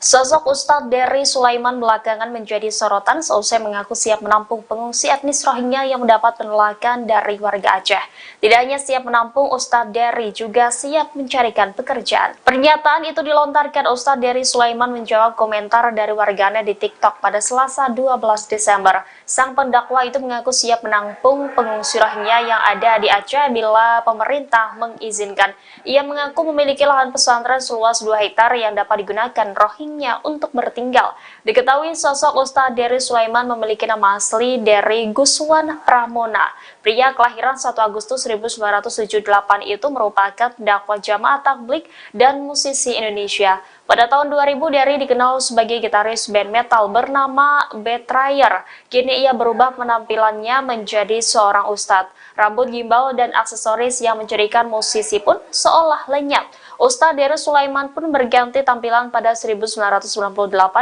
Speaker 5: Sosok Ustadz Dery Sulaiman belakangan menjadi sorotan seusai mengaku siap menampung pengungsi etnis Rohingya yang mendapat penolakan dari warga Aceh. Tidak hanya siap menampung, Ustadz Dery juga siap mencarikan pekerjaan. Pernyataan itu dilontarkan Ustadz Dery Sulaiman menjawab komentar dari warganet di TikTok pada Selasa 12 Desember. Sang pendakwa itu mengaku siap menampung pengungsi Rohingya yang ada di Aceh bila pemerintah mengizinkan. Ia mengaku memiliki lahan pesantren seluas 2 hektar yang dapat digunakan Rohingya untuk bertinggal. Diketahui sosok Ustadz Dery Sulaiman memiliki nama asli Dery Guswan Pramona. Pria kelahiran 1 Agustus 1978 itu merupakan dakwah jamaah tabligh dan musisi Indonesia. Pada tahun 2000, Dery dikenal sebagai gitaris band metal bernama Betrayer. Kini ia berubah penampilannya menjadi seorang ustadz. Rambut gimbal dan aksesoris yang menjadikan musisi pun seolah lenyap. Ustadz Dery Sulaiman pun berganti tampilan pada 1998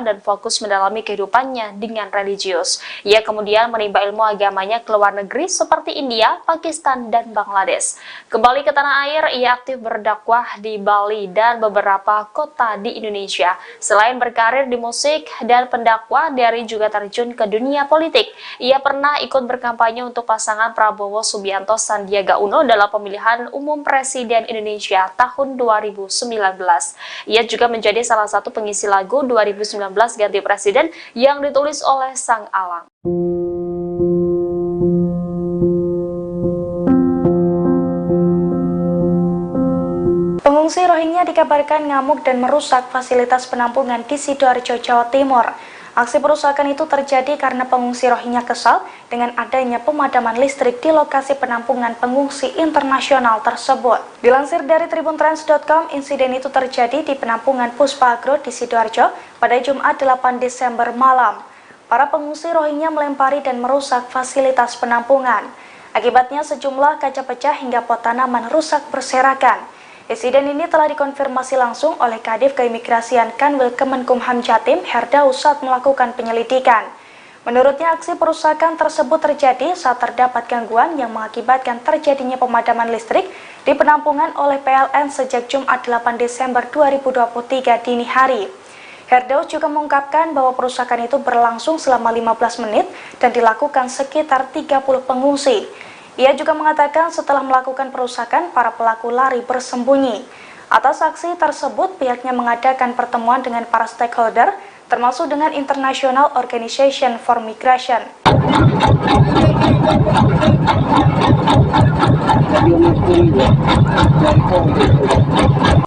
Speaker 5: dan fokus mendalami kehidupannya dengan religius. Ia kemudian menimba ilmu agamanya ke luar negeri seperti India, Pakistan, dan Bangladesh. Kembali ke tanah air, ia aktif berdakwah di Bali dan beberapa kota di Indonesia. Selain berkarir di musik dan pendakwah, Dery juga terjun ke dunia politik. Ia pernah ikut berkampanye untuk pasangan Prabowo Subianto Sandiaga Uno dalam pemilihan umum Presiden Indonesia tahun 2019. Ia juga menjadi salah satu pengisi lagu 2019 Ganti Presiden yang ditulis oleh Sang Alang.
Speaker 3: Pengungsi Rohingya dikabarkan ngamuk dan merusak fasilitas penampungan di Sidoarjo, Jawa Timur. Aksi perusakan itu terjadi karena pengungsi Rohingya kesal dengan adanya pemadaman listrik di lokasi penampungan pengungsi internasional tersebut. Dilansir dari tribuntrans.com, insiden itu terjadi di penampungan Puspa Agro di Sidoarjo pada Jumat 8 Desember malam. Para pengungsi Rohingya melempari dan merusak fasilitas penampungan. Akibatnya sejumlah kaca pecah hingga pot tanaman rusak berserakan. Insiden ini telah dikonfirmasi langsung oleh Kadif Keimigrasian Kanwil Kemenkumham Jatim, Herdaus, saat melakukan penyelidikan. Menurutnya, aksi perusakan tersebut terjadi saat terdapat gangguan yang mengakibatkan terjadinya pemadaman listrik di penampungan oleh PLN sejak Jumat 8 Desember 2023 dini hari. Herdaus juga mengungkapkan bahwa perusakan itu berlangsung selama 15 menit dan dilakukan sekitar 30 pengungsi. Ia juga mengatakan setelah melakukan perusakan, para pelaku lari bersembunyi. Atas aksi tersebut, pihaknya mengadakan pertemuan dengan para stakeholder, termasuk dengan International Organization for Migration.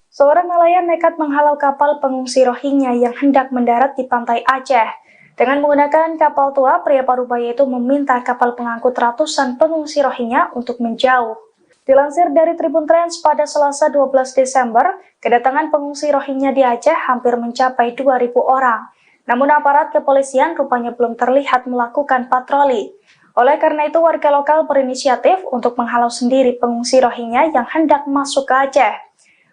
Speaker 3: Seorang nelayan nekat menghalau kapal pengungsi Rohingya yang hendak mendarat di pantai Aceh. Dengan menggunakan kapal tua, pria parubaya itu meminta kapal pengangkut ratusan pengungsi Rohingya untuk menjauh. Dilansir dari Tribun Trends pada Selasa 12 Desember, kedatangan pengungsi Rohingya di Aceh hampir mencapai 2.000 orang. Namun aparat kepolisian rupanya belum terlihat melakukan patroli. Oleh karena itu, warga lokal berinisiatif untuk menghalau sendiri pengungsi Rohingya yang hendak masuk ke Aceh.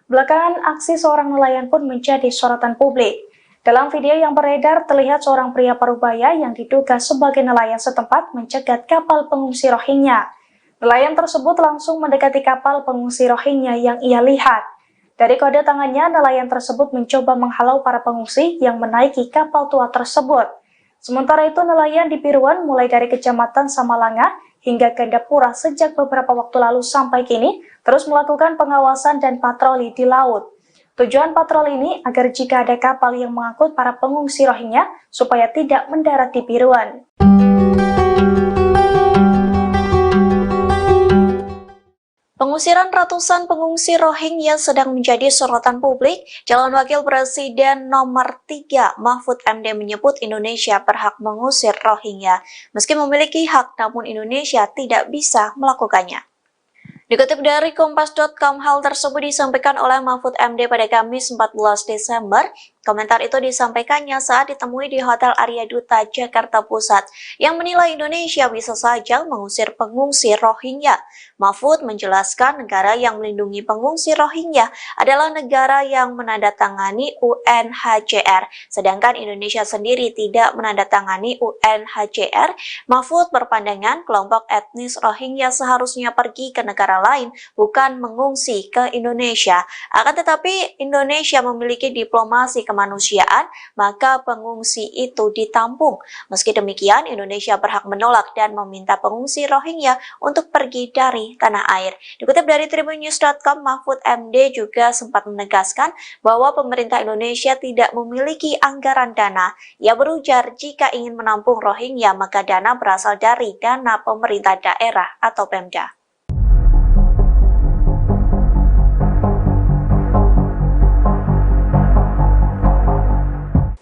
Speaker 3: Belakangan, aksi seorang nelayan pun menjadi sorotan publik. Dalam video yang beredar, terlihat seorang pria parubaya yang diduga sebagai nelayan setempat mencegat kapal pengungsi Rohingya. Nelayan tersebut langsung mendekati kapal pengungsi Rohingya yang ia lihat. Dari kode tangannya, nelayan tersebut mencoba menghalau para pengungsi yang menaiki kapal tua tersebut. Sementara itu, nelayan di Piruan mulai dari Kecamatan Samalanga hingga Gandapura sejak beberapa waktu lalu sampai kini terus melakukan pengawasan dan patroli di laut. Tujuan patroli ini agar jika ada kapal yang mengangkut para pengungsi Rohingya supaya tidak mendarat di Piruan.
Speaker 1: Pengusiran ratusan pengungsi Rohingya sedang menjadi sorotan publik. Calon Wakil Presiden nomor 3 Mahfud MD menyebut Indonesia berhak mengusir Rohingya. Meski memiliki hak, namun Indonesia tidak bisa melakukannya. Dikutip dari Kompas.com, hal tersebut disampaikan oleh Mahfud MD pada Kamis 14 Desember. Komentar itu disampaikannya saat ditemui di Hotel Arya Duta, Jakarta Pusat, yang menilai Indonesia bisa saja mengusir pengungsi Rohingya. Mahfud menjelaskan negara yang melindungi pengungsi Rohingya adalah negara yang menandatangani UNHCR, sedangkan Indonesia sendiri tidak menandatangani UNHCR. Mahfud berpandangan kelompok etnis Rohingya seharusnya pergi ke negara lain, bukan mengungsi ke Indonesia. Akan tetapi Indonesia memiliki diplomasi kemanusiaan, maka pengungsi itu ditampung. Meski demikian, Indonesia berhak menolak dan meminta pengungsi Rohingya untuk pergi dari tanah air. Dikutip dari tribunnews.com, Mahfud MD juga sempat menegaskan bahwa pemerintah Indonesia tidak memiliki anggaran dana. Ia berujar jika ingin menampung Rohingya, maka dana berasal dari dana pemerintah daerah atau Pemda.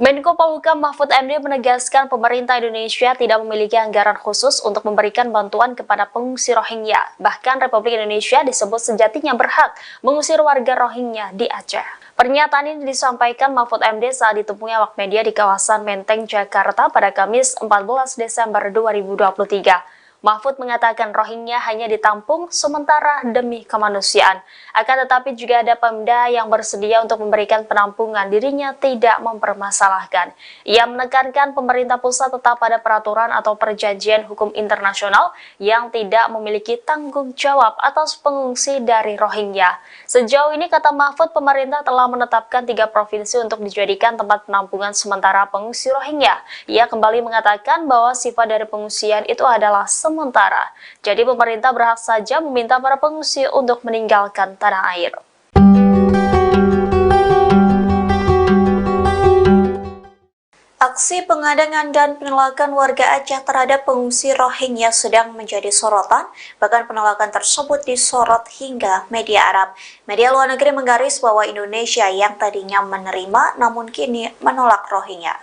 Speaker 5: Menko Polhukam Mahfud MD menegaskan pemerintah Indonesia tidak memiliki anggaran khusus untuk memberikan bantuan kepada pengungsi Rohingya. Bahkan Republik Indonesia disebut sejatinya berhak mengusir warga Rohingya di Aceh. Pernyataan ini disampaikan Mahfud MD saat ditemui awak media di kawasan Menteng, Jakarta pada Kamis 14 Desember 2023. Mahfud mengatakan Rohingya hanya ditampung sementara demi kemanusiaan. Akan tetapi juga ada Pemda yang bersedia untuk memberikan penampungan, dirinya tidak mempermasalahkan. Ia menekankan pemerintah pusat tetap pada peraturan atau perjanjian hukum internasional yang tidak memiliki tanggung jawab atas pengungsi dari Rohingya. Sejauh ini, kata Mahfud, pemerintah telah menetapkan 3 provinsi untuk dijadikan tempat penampungan sementara pengungsi Rohingya. Ia kembali mengatakan bahwa sifat dari pengungsian itu adalah sementara. Jadi pemerintah berhak saja meminta para pengungsi untuk meninggalkan tanah air.
Speaker 1: Aksi pengadangan dan penolakan warga Aceh terhadap pengungsi Rohingya sedang menjadi sorotan, bahkan penolakan tersebut disorot hingga media Arab. Media luar negeri menggaris bahwa Indonesia yang tadinya menerima namun kini menolak Rohingya.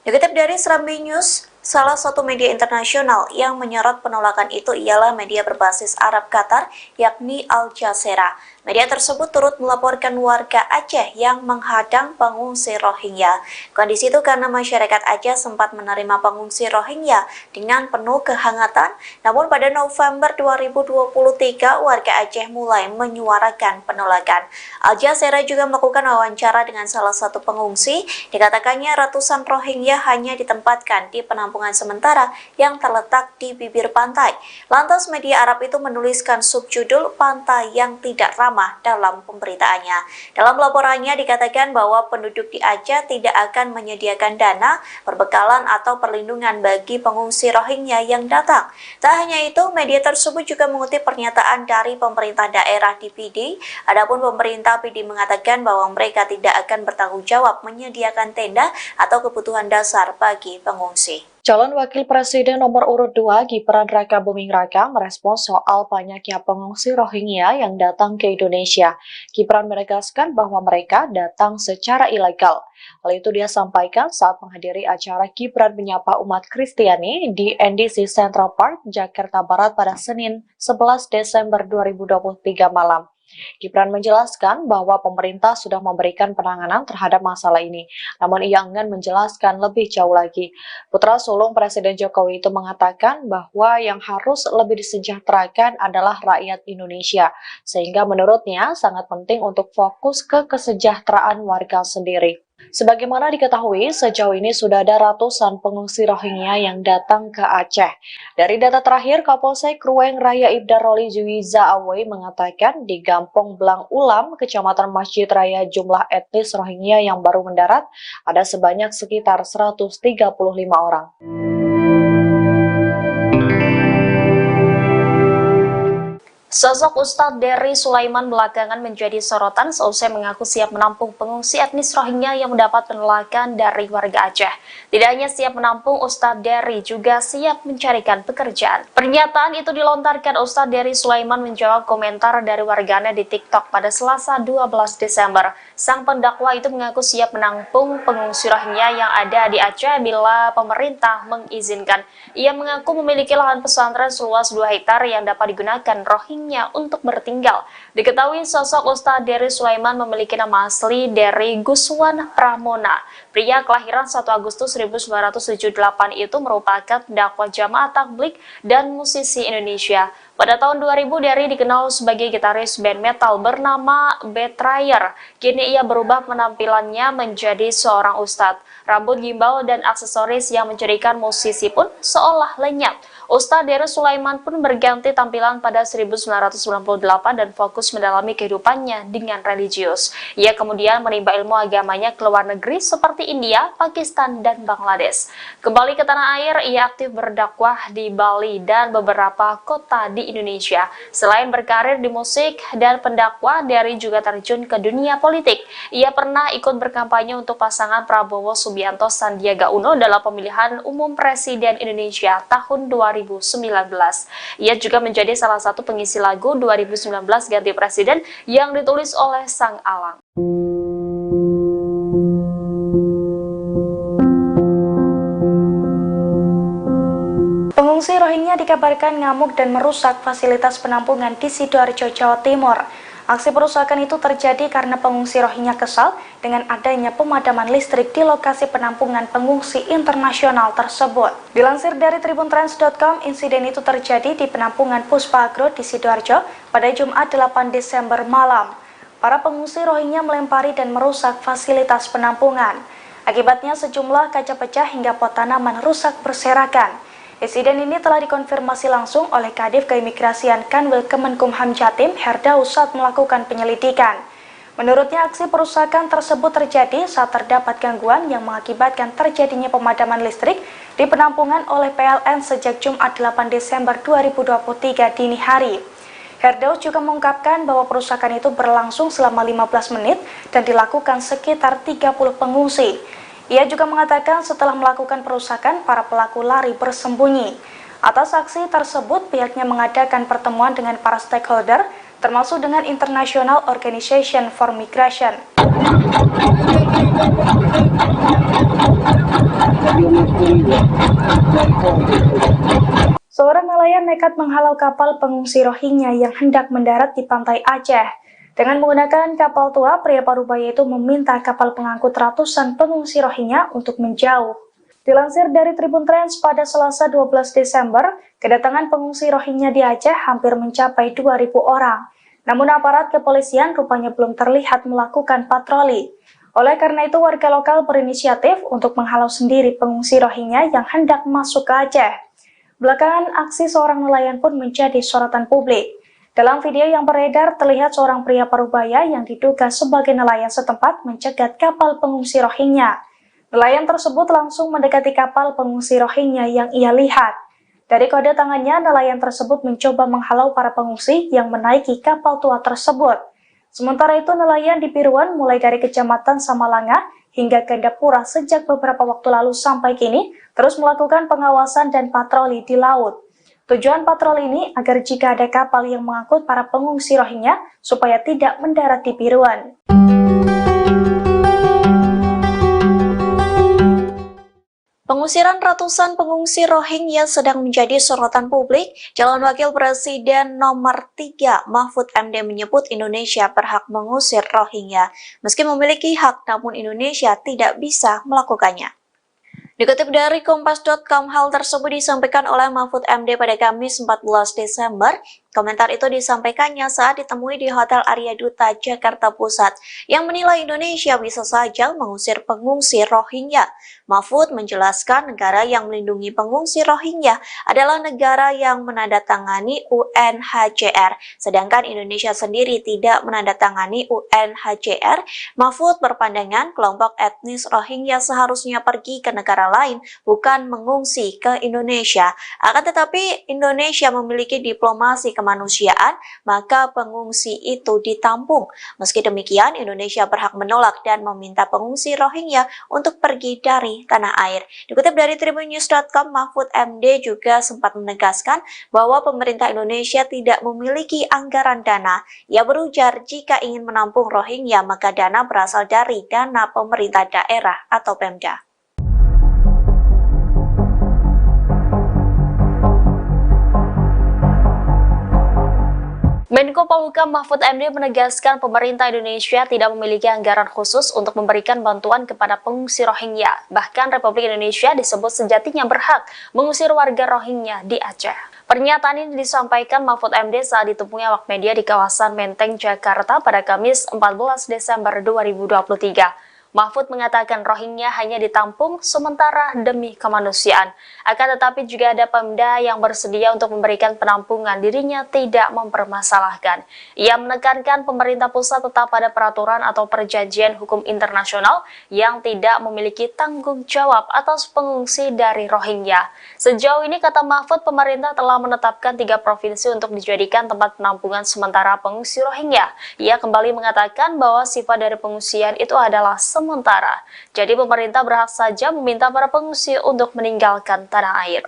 Speaker 1: Dikutip dari Serambi News, salah satu media internasional yang menyorot penolakan itu ialah media berbasis Arab Qatar, yakni Al Jazeera. Media tersebut turut melaporkan warga Aceh yang menghadang pengungsi Rohingya. Kondisi itu karena masyarakat Aceh sempat menerima pengungsi Rohingya dengan penuh kehangatan, namun pada November 2023 warga Aceh mulai menyuarakan penolakan. Al Jazeera juga melakukan wawancara dengan salah satu pengungsi. Dikatakannya ratusan Rohingya hanya ditempatkan di penampungan sementara yang terletak di bibir pantai. Lantas media Arab itu menuliskan subjudul "Pantai yang Tidak Ramah" dalam pemberitaannya. Dalam laporannya dikatakan bahwa penduduk di Aceh tidak akan menyediakan dana, perbekalan atau perlindungan bagi pengungsi Rohingya yang datang. Tak hanya itu, media tersebut juga mengutip pernyataan dari pemerintah daerah di PD. Adapun pemerintah PD mengatakan bahwa mereka tidak akan bertanggung jawab menyediakan tenda atau kebutuhan dasar bagi pengungsi.
Speaker 2: Calon Wakil Presiden nomor urut 2 Gibran Rakabuming Raka merespons soal banyaknya pengungsi Rohingya yang datang ke Indonesia. Gibran menegaskan bahwa mereka datang secara ilegal. Hal itu dia sampaikan saat menghadiri acara Gibran menyapa umat Kristiani di NDC Central Park, Jakarta Barat pada Senin 11 Desember 2023 malam. Gibran menjelaskan bahwa pemerintah sudah memberikan penanganan terhadap masalah ini, namun ia enggan menjelaskan lebih jauh lagi. Putra sulung Presiden Jokowi itu mengatakan bahwa yang harus lebih disejahterakan adalah rakyat Indonesia, sehingga menurutnya sangat penting untuk fokus ke kesejahteraan warga sendiri. Sebagaimana diketahui, sejauh ini sudah ada ratusan pengungsi Rohingya yang datang ke Aceh. Dari data terakhir, Kapolsek Ruweng Raya Ibda Roli Juwiza Awe mengatakan di Gampong Blang Ulam, Kecamatan Masjid Raya, jumlah etnis Rohingya yang baru mendarat ada sebanyak sekitar 135 orang.
Speaker 5: Sosok Ustadz Dery Sulaiman belakangan menjadi sorotan seusai mengaku siap menampung pengungsi etnis Rohingya yang mendapat penolakan dari warga Aceh. Tidak hanya siap menampung, Ustadz Dery juga siap mencarikan pekerjaan. Pernyataan itu dilontarkan Ustadz Dery Sulaiman menjawab komentar dari warganet di TikTok pada Selasa 12 Desember. Sang pendakwa itu mengaku siap menampung pengungsi Rohingya yang ada di Aceh bila pemerintah mengizinkan. Ia mengaku memiliki lahan pesantren seluas 2 hektar yang dapat digunakan Rohingya untuk bertinggal. Diketahui sosok Ustadz Dery Sulaiman memiliki nama asli Dery Guswan Pramona. Pria kelahiran 1 Agustus 1978 itu merupakan dakwah jamaah tabligh dan musisi Indonesia. Pada tahun 2000, Dery dikenal sebagai gitaris band metal bernama Betrayer. Kini ia berubah penampilannya menjadi seorang ustadz. Rambut gimbal dan aksesoris yang menjadikan musisi pun seolah lenyap. Ustadz Dery Sulaiman pun berganti tampilan pada 1998 dan fokus mendalami kehidupannya dengan religius. Ia kemudian menimba ilmu agamanya ke luar negeri seperti India, Pakistan, dan Bangladesh. Kembali ke tanah air, ia aktif berdakwah di Bali dan beberapa kota di Indonesia. Selain berkarir di musik dan pendakwah, Dery juga terjun ke dunia politik. Ia pernah ikut berkampanye untuk pasangan Prabowo Subianto Sandiaga Uno dalam pemilihan umum Presiden Indonesia tahun 2019. Ia juga menjadi salah satu pengisi lagu 2019 Ganti Presiden yang ditulis oleh Sang Alang.
Speaker 3: Pengungsi Rohingya dikabarkan ngamuk dan merusak fasilitas penampungan di Sidoarjo, Jawa Timur. Aksi perusakan itu terjadi karena pengungsi Rohingya kesal dengan adanya pemadaman listrik di lokasi penampungan pengungsi internasional tersebut. Dilansir dari tribuntrans.com, insiden itu terjadi di penampungan Puspa Agro di Sidoarjo pada Jumat 8 Desember malam. Para pengungsi Rohingya melempari dan merusak fasilitas penampungan. Akibatnya sejumlah kaca pecah hingga pot tanaman rusak berserakan. Insiden ini telah dikonfirmasi langsung oleh Kadif Keimigrasian Kanwil Kemenkumham Jatim Herdaus saat melakukan penyelidikan. Menurutnya, aksi perusakan tersebut terjadi saat terdapat gangguan yang mengakibatkan terjadinya pemadaman listrik di penampungan oleh PLN sejak Jumat 8 Desember 2023 dini hari. Herdaus juga mengungkapkan bahwa perusakan itu berlangsung selama 15 menit dan dilakukan sekitar 30 pengungsi. Ia juga mengatakan setelah melakukan perusakan, para pelaku lari bersembunyi. Atas aksi tersebut, pihaknya mengadakan pertemuan dengan para stakeholder, termasuk dengan International Organization for Migration. Seorang nelayan nekat menghalau kapal pengungsi Rohingya yang hendak mendarat di pantai Aceh. Dengan menggunakan kapal tua, pria parubaya itu meminta kapal pengangkut ratusan pengungsi Rohingya untuk menjauh. Dilansir dari Tribun Trans pada Selasa 12 Desember, kedatangan pengungsi Rohingya di Aceh hampir mencapai 2.000 orang. Namun aparat kepolisian rupanya belum terlihat melakukan patroli. Oleh karena itu, warga lokal berinisiatif untuk menghalau sendiri pengungsi Rohingya yang hendak masuk ke Aceh. Belakangan, aksi seorang nelayan pun menjadi sorotan publik. Dalam video yang beredar, terlihat seorang pria parubaya yang diduga sebagai nelayan setempat mencegat kapal pengungsi Rohingya. Nelayan tersebut langsung mendekati kapal pengungsi Rohingya yang ia lihat. Dari kode tangannya, nelayan tersebut mencoba menghalau para pengungsi yang menaiki kapal tua tersebut. Sementara itu, nelayan di Piruan mulai dari Kecamatan Samalanga hingga Gandapura sejak beberapa waktu lalu sampai kini terus melakukan pengawasan dan patroli di laut. Tujuan patroli ini agar jika ada kapal yang mengangkut para pengungsi Rohingya supaya tidak mendarat di Biruan.
Speaker 1: Pengusiran ratusan pengungsi Rohingya sedang menjadi sorotan publik. Calon Wakil Presiden nomor 3 Mahfud MD menyebut Indonesia berhak mengusir Rohingya. Meski memiliki hak, namun Indonesia tidak bisa melakukannya. Dikutip dari Kompas.com, hal tersebut disampaikan oleh Mahfud MD pada Kamis 14 Desember. Komentar itu disampaikannya saat ditemui di Hotel Arya Duta, Jakarta Pusat, yang menilai Indonesia bisa saja mengusir pengungsi Rohingya. Mahfud menjelaskan negara yang melindungi pengungsi Rohingya adalah negara yang menandatangani UNHCR, sedangkan Indonesia sendiri tidak menandatangani UNHCR. Mahfud berpandangan kelompok etnis Rohingya seharusnya pergi ke negara lain, bukan mengungsi ke Indonesia. Akan tetapi Indonesia memiliki diplomasi kemanusiaan, maka pengungsi itu ditampung. Meski demikian, Indonesia berhak menolak dan meminta pengungsi Rohingya untuk pergi dari tanah air. Dikutip dari tribunnews.com, Mahfud MD juga sempat menegaskan bahwa pemerintah Indonesia tidak memiliki anggaran dana. Ia berujar jika ingin menampung Rohingya, maka dana berasal dari dana pemerintah daerah atau Pemda.
Speaker 5: Menko Polhukam Mahfud MD menegaskan pemerintah Indonesia tidak memiliki anggaran khusus untuk memberikan bantuan kepada pengungsi Rohingya. Bahkan Republik Indonesia disebut sejatinya berhak mengusir warga Rohingya di Aceh. Pernyataan ini disampaikan Mahfud MD saat ditemui awak media di kawasan Menteng, Jakarta pada Kamis 14 Desember 2023. Mahfud mengatakan Rohingya hanya ditampung sementara demi kemanusiaan. Akan tetapi juga ada Pemda yang bersedia untuk memberikan penampungan, dirinya tidak mempermasalahkan. Ia menekankan pemerintah pusat tetap pada peraturan atau perjanjian hukum internasional yang tidak memiliki tanggung jawab atas pengungsi dari Rohingya. Sejauh ini, kata Mahfud, pemerintah telah menetapkan 3 provinsi untuk dijadikan tempat penampungan sementara pengungsi Rohingya. Ia kembali mengatakan bahwa sifat dari pengungsian itu adalah sementara. Jadi pemerintah berhak saja meminta para pengungsi untuk meninggalkan tanah air.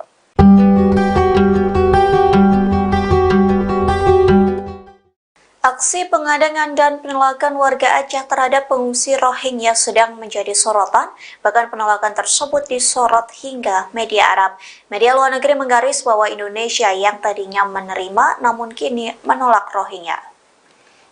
Speaker 1: Aksi pengadangan dan penolakan warga Aceh terhadap pengungsi Rohingya sedang menjadi sorotan, bahkan penolakan tersebut disorot hingga media Arab. Media luar negeri menggaris bahwa Indonesia yang tadinya menerima namun kini menolak Rohingya.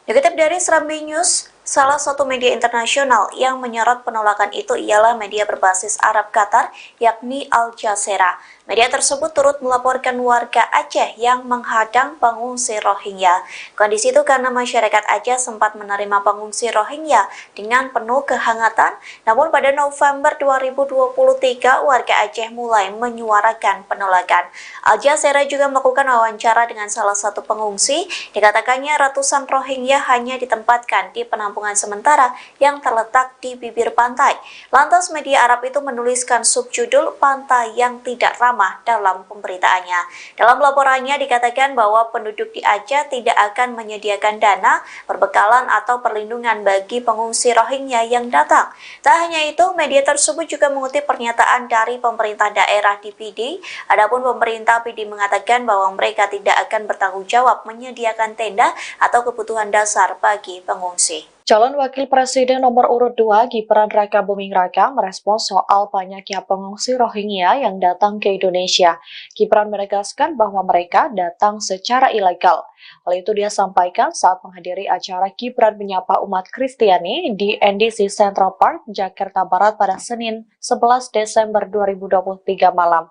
Speaker 1: Dikutip dari Serambi News, salah satu media internasional yang menyorot penolakan itu ialah media berbasis Arab Qatar, yakni Al Jazeera. Media tersebut turut melaporkan warga Aceh yang menghadang pengungsi Rohingya. Kondisi itu karena masyarakat Aceh sempat menerima pengungsi Rohingya dengan penuh kehangatan, namun pada November 2023 warga Aceh mulai menyuarakan penolakan. Al Jazeera juga melakukan wawancara dengan salah satu pengungsi. Dikatakannya ratusan Rohingya hanya ditempatkan di penampungan sementara yang terletak di bibir pantai. Lantas media Arab itu menuliskan subjudul "Pantai yang Tidak Ramah" dalam pemberitaannya. Dalam laporannya dikatakan bahwa penduduk di Aceh tidak akan menyediakan dana, perbekalan atau perlindungan bagi pengungsi Rohingya yang datang. Tak hanya itu, media tersebut juga mengutip pernyataan dari pemerintah daerah di PD. Adapun pemerintah PD mengatakan bahwa mereka tidak akan bertanggung jawab menyediakan tenda atau kebutuhan dasar bagi pengungsi.
Speaker 2: Calon Wakil Presiden nomor urut 2 Gibran Rakabuming Raka merespons soal banyaknya pengungsi Rohingya yang datang ke Indonesia. Gibran menegaskan bahwa mereka datang secara ilegal. Hal itu dia sampaikan saat menghadiri acara Gibran menyapa umat Kristiani di NDC Central Park, Jakarta Barat pada Senin 11 Desember 2023 malam.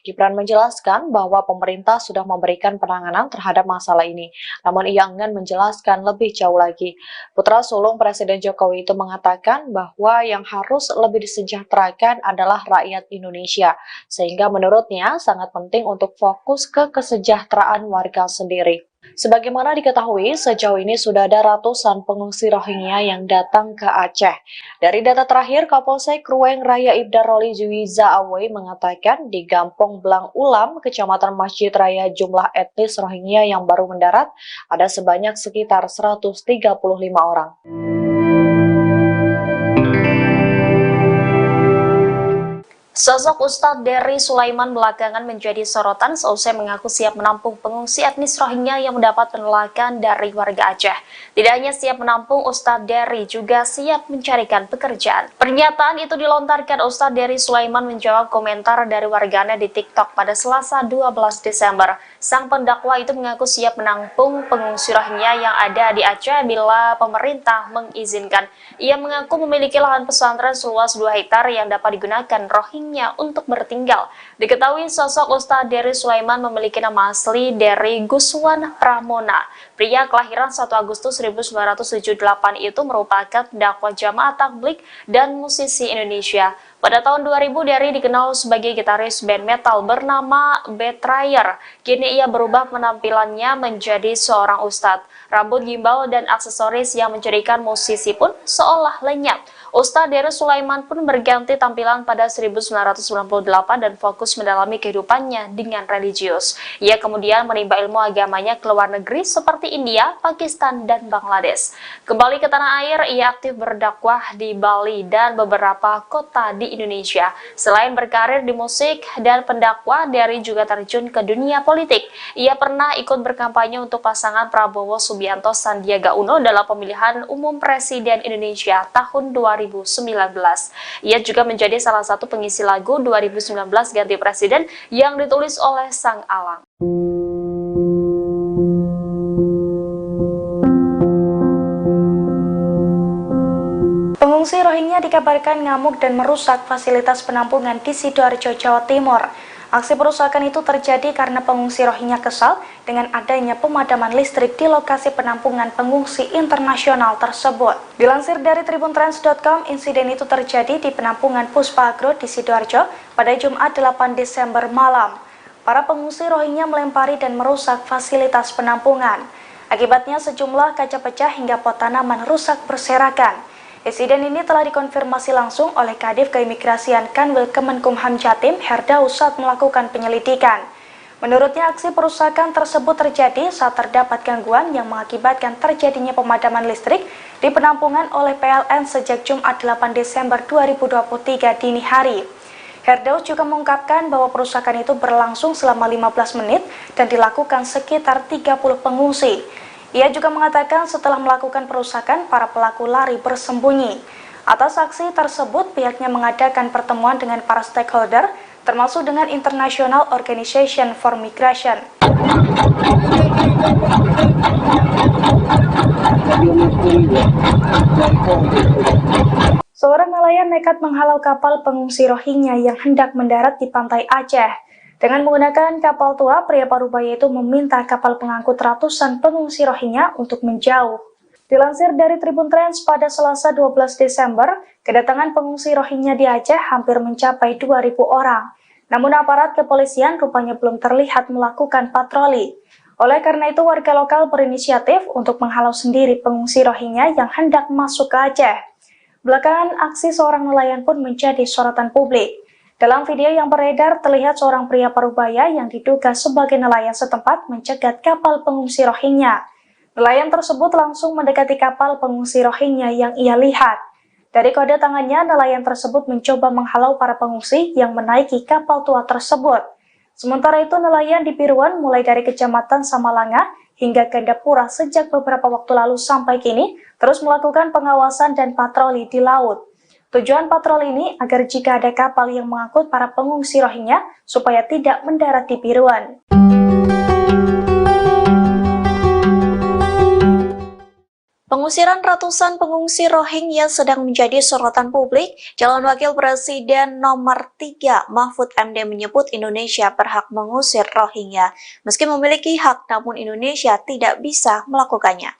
Speaker 2: Gibran menjelaskan bahwa pemerintah sudah memberikan penanganan terhadap masalah ini, namun ia enggan menjelaskan lebih jauh lagi. Putra sulung Presiden Jokowi itu mengatakan bahwa yang harus lebih disejahterakan adalah rakyat Indonesia, sehingga menurutnya sangat penting untuk fokus ke kesejahteraan warga sendiri. Sebagaimana diketahui, sejauh ini sudah ada ratusan pengungsi Rohingya yang datang ke Aceh. Dari data terakhir, Kapolsek Ruweng Raya Ibda Roli Juwiza Awei mengatakan di Gampong Blang Ulam, Kecamatan Masjid Raya, jumlah etnis Rohingya yang baru mendarat ada sebanyak sekitar 135 orang.
Speaker 5: Sosok Ustadz Dery Sulaiman belakangan menjadi sorotan seusai mengaku siap menampung pengungsi etnis Rohingya yang mendapat penolakan dari warga Aceh. Tidak hanya siap menampung, Ustadz Dery juga siap mencarikan pekerjaan. Pernyataan itu dilontarkan Ustadz Dery Sulaiman menjawab komentar dari warganet di TikTok pada Selasa 12 Desember. Sang pendakwa itu mengaku siap menampung pengungsi Rohingya yang ada di Aceh bila pemerintah mengizinkan. Ia mengaku memiliki lahan pesantren seluas 2 hektar yang dapat digunakan Rohingya untuk bertinggal. Diketahui sosok Ustadz Dery Sulaiman memiliki nama asli Dery Guswan Pramona. Pria kelahiran 1 Agustus 1978 itu merupakan dakwah jamaah tabligh dan musisi Indonesia. Pada tahun 2000, Dery dikenal sebagai gitaris band metal bernama Betrayer. Kini ia berubah penampilannya menjadi seorang ustadz. Rambut gimbal dan aksesoris yang menjadikan musisi pun seolah lenyap. Ustadz Dery Sulaiman pun berganti tampilan pada 1998 dan fokus mendalami kehidupannya dengan religius. Ia kemudian menimba ilmu agamanya ke luar negeri seperti India, Pakistan, dan Bangladesh. Kembali ke tanah air, ia aktif berdakwah di Bali dan beberapa kota di Indonesia. Selain berkarir di musik dan pendakwah, Dery juga terjun ke dunia politik. Ia pernah ikut berkampanye untuk pasangan Prabowo Subianto Sandiaga Uno dalam pemilihan umum Presiden Indonesia tahun 2019. Ia juga menjadi salah satu pengisi lagu 2019 Ganti Presiden yang ditulis oleh Sang Alang.
Speaker 3: Pengungsi Rohingya dikabarkan ngamuk dan merusak fasilitas penampungan di Sidoarjo, Jawa Timur. Aksi perusakan itu terjadi karena pengungsi Rohingya kesal dengan adanya pemadaman listrik di lokasi penampungan pengungsi internasional tersebut. Dilansir dari tribuntrans.com, insiden itu terjadi di penampungan Puspa Agro di Sidoarjo pada Jumat 8 Desember malam. Para pengungsi Rohingya melempari dan merusak fasilitas penampungan. Akibatnya sejumlah kaca pecah hingga pot tanaman rusak berserakan. Insiden ini telah dikonfirmasi langsung oleh Kadif Keimigrasian Kanwil Kemenkumham Jatim, Herdaus, saat melakukan penyelidikan. Menurutnya, aksi perusakan tersebut terjadi saat terdapat gangguan yang mengakibatkan terjadinya pemadaman listrik di penampungan oleh PLN sejak Jumat 8 Desember 2023 dini hari. Herdaus juga mengungkapkan bahwa perusakan itu berlangsung selama 15 menit dan dilakukan sekitar 30 pengungsi. Ia juga mengatakan setelah melakukan perusakan, para pelaku lari bersembunyi. Atas aksi tersebut, pihaknya mengadakan pertemuan dengan para stakeholder, termasuk dengan International Organization for Migration. Seorang nelayan nekat menghalau kapal pengungsi Rohingya yang hendak mendarat di pantai Aceh. Dengan menggunakan kapal tua, pria parubaya itu meminta kapal pengangkut ratusan pengungsi Rohingya untuk menjauh. Dilansir dari Tribun Trans pada Selasa 12 Desember, kedatangan pengungsi Rohingya di Aceh hampir mencapai 2.000 orang. Namun aparat kepolisian rupanya belum terlihat melakukan patroli. Oleh karena itu, warga lokal berinisiatif untuk menghalau sendiri pengungsi Rohingya yang hendak masuk ke Aceh. Belakangan, aksi seorang nelayan pun menjadi sorotan publik. Dalam video yang beredar, terlihat seorang pria parubaya yang diduga sebagai nelayan setempat mencegat kapal pengungsi Rohingya. Nelayan tersebut langsung mendekati kapal pengungsi Rohingya yang ia lihat. Dari kode tangannya, nelayan tersebut mencoba menghalau para pengungsi yang menaiki kapal tua tersebut. Sementara itu, nelayan di Piruan mulai dari Kecamatan Samalanga hingga Gandapura sejak beberapa waktu lalu sampai kini terus melakukan pengawasan dan patroli di laut. Tujuan patroli ini agar jika ada kapal yang mengangkut para pengungsi Rohingya supaya tidak mendarat di Piruan.
Speaker 1: Pengusiran ratusan pengungsi Rohingya sedang menjadi sorotan publik. Calon Wakil Presiden nomor 3 Mahfud MD menyebut Indonesia berhak mengusir Rohingya. Meski memiliki hak, namun Indonesia tidak bisa melakukannya.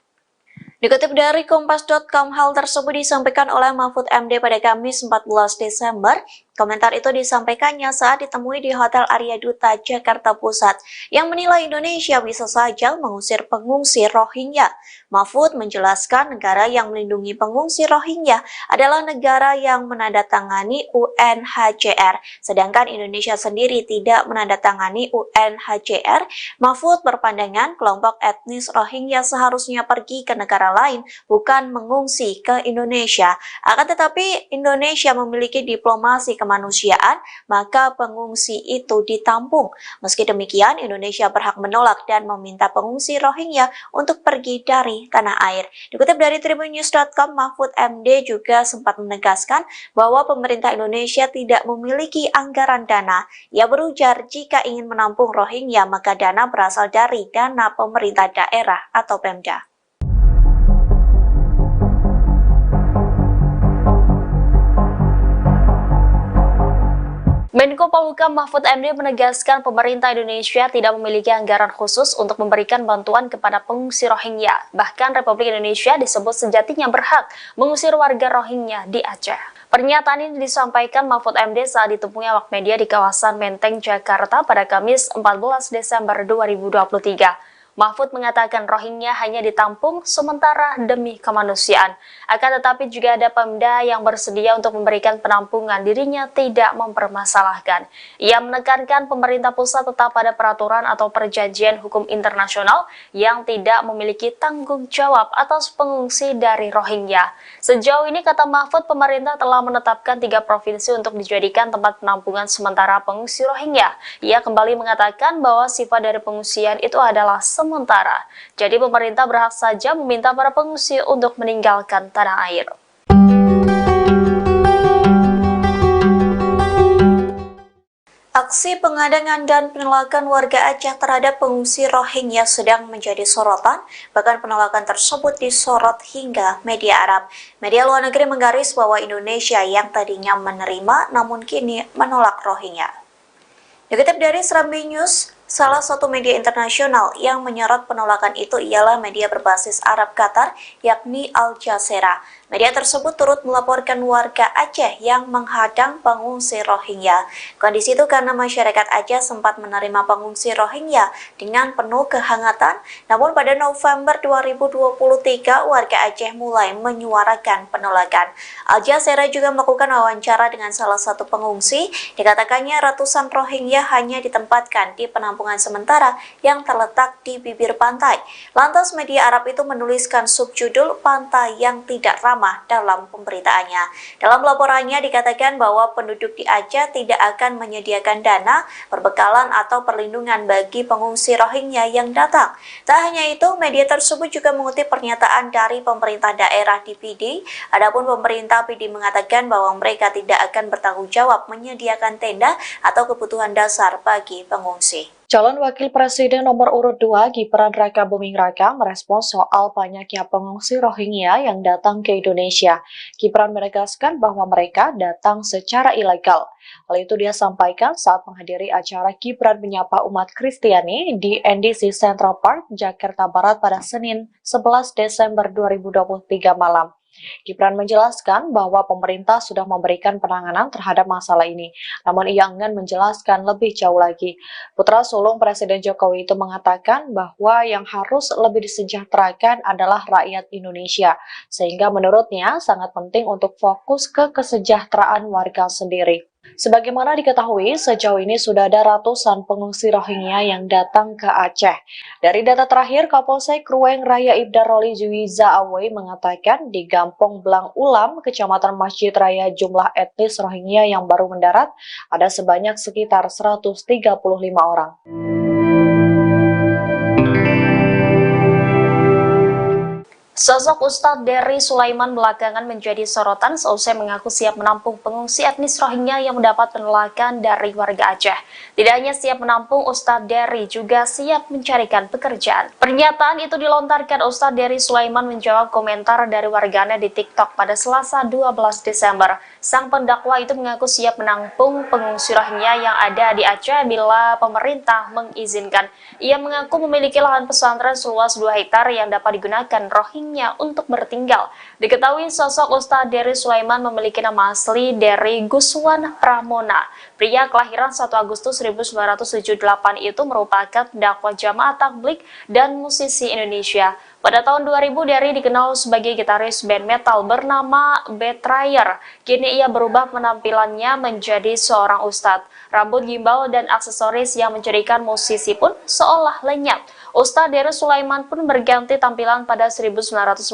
Speaker 1: Dikutip dari Kompas.com, hal tersebut disampaikan oleh Mahfud MD pada Kamis 14 Desember. Komentar itu disampaikannya saat ditemui di Hotel Arya Duta, Jakarta Pusat, yang menilai Indonesia bisa saja mengusir pengungsi Rohingya. Mahfud menjelaskan negara yang melindungi pengungsi Rohingya adalah negara yang menandatangani UNHCR, sedangkan Indonesia sendiri tidak menandatangani UNHCR. Mahfud berpandangan kelompok etnis Rohingya seharusnya pergi ke negara lain, bukan mengungsi ke Indonesia. Akan tetapi, Indonesia memiliki diplomasi kemanusiaan, maka pengungsi itu ditampung. Meski demikian, Indonesia berhak menolak dan meminta pengungsi Rohingya untuk pergi dari tanah air. Dikutip dari tribunnews.com, Mahfud MD juga sempat menegaskan bahwa pemerintah Indonesia tidak memiliki anggaran dana. Ia berujar jika ingin menampung Rohingya, maka dana berasal dari dana pemerintah daerah atau Pemda.
Speaker 5: Menko Polhukam Mahfud MD menegaskan pemerintah Indonesia tidak memiliki anggaran khusus untuk memberikan bantuan kepada pengungsi Rohingya. Bahkan Republik Indonesia disebut sejatinya berhak mengusir warga Rohingya di Aceh. Pernyataan ini disampaikan Mahfud MD saat ditemui awak media di kawasan Menteng, Jakarta pada Kamis 14 Desember 2023. Mahfud mengatakan Rohingya hanya ditampung sementara demi kemanusiaan. Akan tetapi juga ada Pemda yang bersedia untuk memberikan penampungan, dirinya tidak mempermasalahkan. Ia menekankan pemerintah pusat tetap pada peraturan atau perjanjian hukum internasional yang tidak memiliki tanggung jawab atas pengungsi dari Rohingya. Sejauh ini, kata Mahfud, pemerintah telah menetapkan 3 provinsi untuk dijadikan tempat penampungan sementara pengungsi Rohingya. Ia kembali mengatakan bahwa sifat dari pengungsian itu adalah sementara. Jadi pemerintah berhak saja meminta para pengungsi untuk meninggalkan tanah air.
Speaker 1: Aksi pengadangan dan penolakan warga Aceh terhadap pengungsi Rohingya sedang menjadi sorotan, bahkan penolakan tersebut disorot hingga media Arab. Media luar negeri menggaris bahwa Indonesia yang tadinya menerima namun kini menolak Rohingya. Dikutip dari Serambi News, salah satu media internasional yang menyorot penolakan itu ialah media berbasis Arab Qatar, yakni Al Jazeera. Media tersebut turut melaporkan warga Aceh yang menghadang pengungsi Rohingya. Kondisi itu karena masyarakat Aceh sempat menerima pengungsi Rohingya dengan penuh kehangatan, namun pada November 2023 warga Aceh mulai menyuarakan penolakan. Al Jazeera juga melakukan wawancara dengan salah satu pengungsi. Dikatakannya ratusan Rohingya hanya ditempatkan di penampungan sementara yang terletak di bibir pantai. Lantas media Arab itu menuliskan subjudul "Pantai yang Tidak Ramah" dalam pemberitaannya. Dalam laporannya dikatakan bahwa penduduk di Aceh tidak akan menyediakan dana, perbekalan atau perlindungan bagi pengungsi Rohingya yang datang. Tak hanya itu, media tersebut juga mengutip pernyataan dari pemerintah daerah di PD. Adapun pemerintah PD mengatakan bahwa mereka tidak akan bertanggung jawab menyediakan tenda atau kebutuhan dasar bagi pengungsi.
Speaker 2: Calon Wakil Presiden nomor urut 2 Gibran Raka Buming Raka merespons soal banyaknya pengungsi Rohingya yang datang ke Indonesia. Gibran menegaskan bahwa mereka datang secara ilegal. Hal itu dia sampaikan saat menghadiri acara Gibran menyapa umat Kristiani di NDC Central Park, Jakarta Barat pada Senin 11 Desember 2023 malam. Gibran menjelaskan bahwa pemerintah sudah memberikan penanganan terhadap masalah ini, namun ia enggan menjelaskan lebih jauh lagi. Putra sulung Presiden Jokowi itu mengatakan bahwa yang harus lebih disejahterakan adalah rakyat Indonesia, sehingga menurutnya sangat penting untuk fokus ke kesejahteraan warga sendiri. Sebagaimana diketahui, sejauh ini sudah ada ratusan pengungsi Rohingya yang datang ke Aceh. Dari data terakhir, Kapolsek Ruweng Raya Ibda Roli Juwiza Awei mengatakan di Gampong Blang Ulam, Kecamatan Masjid Raya, jumlah etnis Rohingya yang baru mendarat ada sebanyak sekitar 135 orang.
Speaker 5: Sosok Ustadz Dery Sulaiman belakangan menjadi sorotan seusai mengaku siap menampung pengungsi etnis Rohingya yang mendapat penolakan dari warga Aceh. Tidak hanya siap menampung, Ustadz Dery juga siap mencarikan pekerjaan. Pernyataan itu dilontarkan Ustadz Dery Sulaiman menjawab komentar dari warganet di TikTok pada Selasa 12 Desember. Sang pendakwa itu mengaku siap menampung pengungsi Rohingya yang ada di Aceh bila pemerintah mengizinkan. Ia mengaku memiliki lahan pesantren seluas 2 hektar yang dapat digunakan Rohingya untuk bertinggal. Diketahui sosok Ustadz Dery Sulaiman memiliki nama asli Dery Guswan Pramona. Pria kelahiran 1 Agustus 1978 itu merupakan dakwah jamaah tabligh dan musisi Indonesia. Pada tahun 2000, Dery dikenal sebagai gitaris band metal bernama Betrayer. Kini ia berubah penampilannya menjadi seorang ustadz. Rambut gimbal dan aksesoris yang menjadikan musisi pun seolah lenyap. Ustadz Deris Sulaiman pun berganti tampilan pada 1998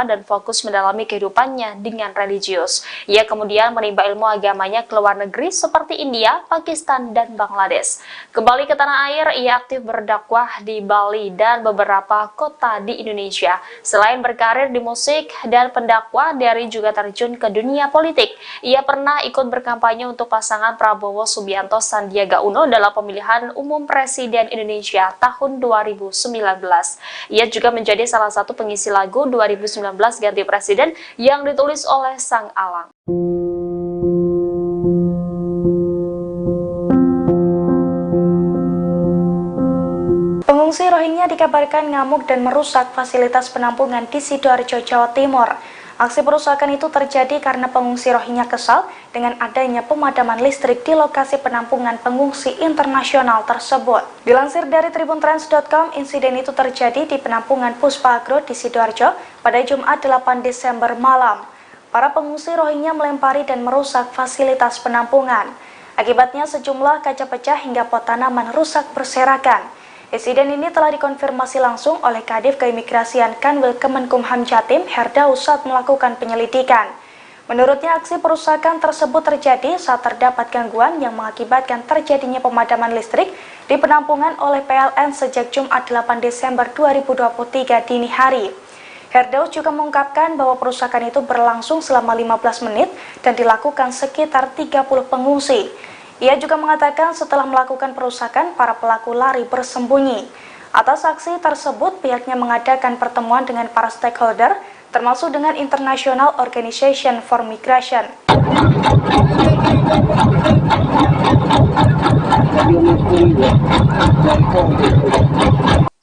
Speaker 5: dan fokus mendalami kehidupannya dengan religius. Ia kemudian menimba ilmu agamanya ke luar negeri seperti India, Pakistan, dan Bangladesh. Kembali ke tanah air, ia aktif berdakwah di Bali dan beberapa kota di Indonesia. Selain berkarir di musik dan pendakwah, Dery juga terjun ke dunia politik. Ia pernah ikut berkampanye untuk pasangan Prabowo Subianto Sandiaga Uno dalam pemilihan umum Presiden Indonesia tahun 2019. Ia juga menjadi salah satu pengisi lagu 2019 Ganti Presiden yang ditulis oleh Sang Alang.
Speaker 3: Pengungsi Rohingya dikabarkan ngamuk dan merusak fasilitas penampungan di Sidoarjo, Jawa Timur. Aksi perusakan itu terjadi karena pengungsi Rohingya kesal dengan adanya pemadaman listrik di lokasi penampungan pengungsi internasional tersebut. Dilansir dari tribuntrans.com, insiden itu terjadi di penampungan Puspa Agro di Sidoarjo pada Jumat 8 Desember malam. Para pengungsi Rohingya melempari dan merusak fasilitas penampungan. Akibatnya sejumlah kaca pecah hingga pot tanaman rusak berserakan. Insiden ini telah dikonfirmasi langsung oleh Kadif Keimigrasian Kanwil Kemenkumham Jatim, Herdaus, saat melakukan penyelidikan. Menurutnya, aksi perusakan tersebut terjadi saat terdapat gangguan yang mengakibatkan terjadinya pemadaman listrik di penampungan oleh PLN sejak Jumat 8 Desember 2023 dini hari. Herdaus juga mengungkapkan bahwa perusakan itu berlangsung selama 15 menit dan dilakukan sekitar 30 pengungsi. Ia juga mengatakan setelah melakukan perusakan, para pelaku lari bersembunyi. Atas aksi tersebut, pihaknya mengadakan pertemuan dengan para stakeholder, termasuk dengan International Organization for Migration.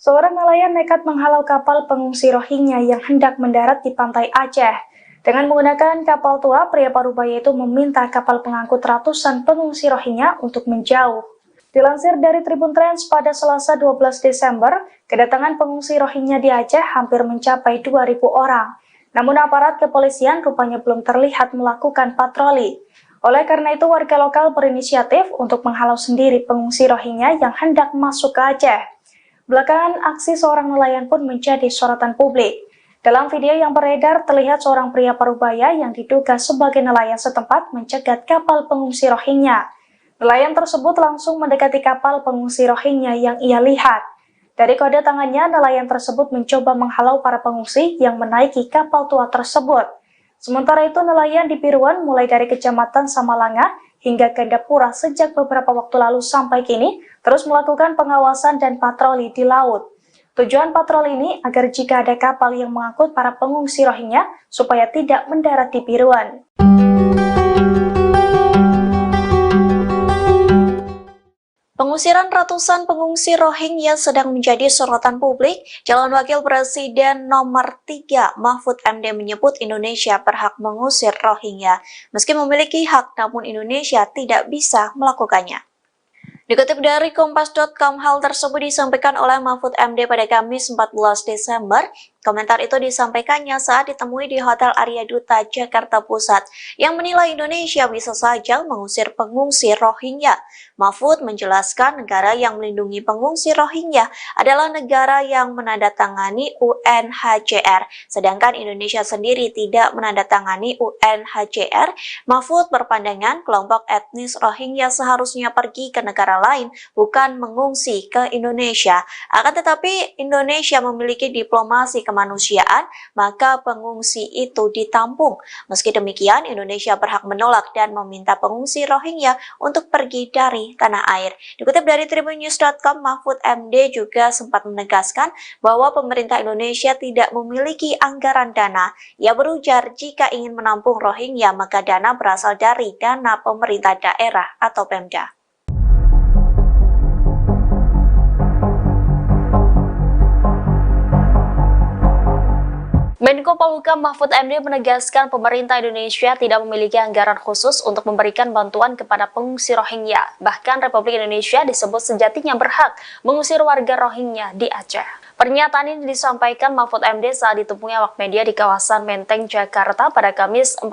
Speaker 3: Seorang nelayan nekat menghalau kapal pengungsi Rohingya yang hendak mendarat di pantai Aceh. Dengan menggunakan kapal tua, pria parubaya itu meminta kapal pengangkut ratusan pengungsi Rohingya untuk menjauh. Dilansir dari Tribun Trans, pada Selasa 12 Desember, kedatangan pengungsi Rohingya di Aceh hampir mencapai 2.000 orang. Namun aparat kepolisian rupanya belum terlihat melakukan patroli. Oleh karena itu, warga lokal berinisiatif untuk menghalau sendiri pengungsi Rohingya yang hendak masuk ke Aceh. Belakangan, aksi seorang nelayan pun menjadi sorotan publik. Dalam video yang beredar, terlihat seorang pria parubaya yang diduga sebagai nelayan setempat mencegat kapal pengungsi Rohingya. Nelayan tersebut langsung mendekati kapal pengungsi Rohingya yang ia lihat. Dari kode tangannya, nelayan tersebut mencoba menghalau para pengungsi yang menaiki kapal tua tersebut. Sementara itu, nelayan di Piruan mulai dari Kecamatan Samalanga hingga Gandapura sejak beberapa waktu lalu sampai kini terus melakukan pengawasan dan patroli di laut. Tujuan patroli ini agar jika ada kapal yang mengangkut para pengungsi Rohingya supaya tidak mendarat di Piruan.
Speaker 1: Pengusiran ratusan pengungsi Rohingya sedang menjadi sorotan publik. Calon Wakil Presiden nomor 3 Mahfud MD menyebut Indonesia berhak mengusir Rohingya. Meski memiliki hak, namun Indonesia tidak bisa melakukannya. Dikutip dari Kompas.com, hal tersebut disampaikan oleh Mahfud MD pada Kamis 14 Desember. Komentar itu disampaikannya saat ditemui di Hotel Arya Duta, Jakarta Pusat, yang menilai Indonesia bisa saja mengusir pengungsi Rohingya. Mahfud menjelaskan negara yang melindungi pengungsi Rohingya adalah negara yang menandatangani UNHCR, sedangkan Indonesia sendiri tidak menandatangani UNHCR. Mahfud berpandangan kelompok etnis Rohingya seharusnya pergi ke negara lain, bukan mengungsi ke Indonesia. Akan tetapi Indonesia memiliki diplomasi kemanusiaan, maka pengungsi itu ditampung. Meski demikian, Indonesia berhak menolak dan meminta pengungsi Rohingya untuk pergi dari tanah air. Dikutip dari tribunnews.com, Mahfud MD juga sempat menegaskan bahwa pemerintah Indonesia tidak memiliki anggaran dana. Ia berujar jika ingin menampung Rohingya, maka dana berasal dari dana pemerintah daerah atau Pemda.
Speaker 5: Menko Polhukam Mahfud MD menegaskan pemerintah Indonesia tidak memiliki anggaran khusus untuk memberikan bantuan kepada pengungsi Rohingya. Bahkan Republik Indonesia disebut sejatinya berhak mengusir warga Rohingya di Aceh. Pernyataan ini disampaikan Mahfud MD saat ditemui awak media di kawasan Menteng, Jakarta pada Kamis 14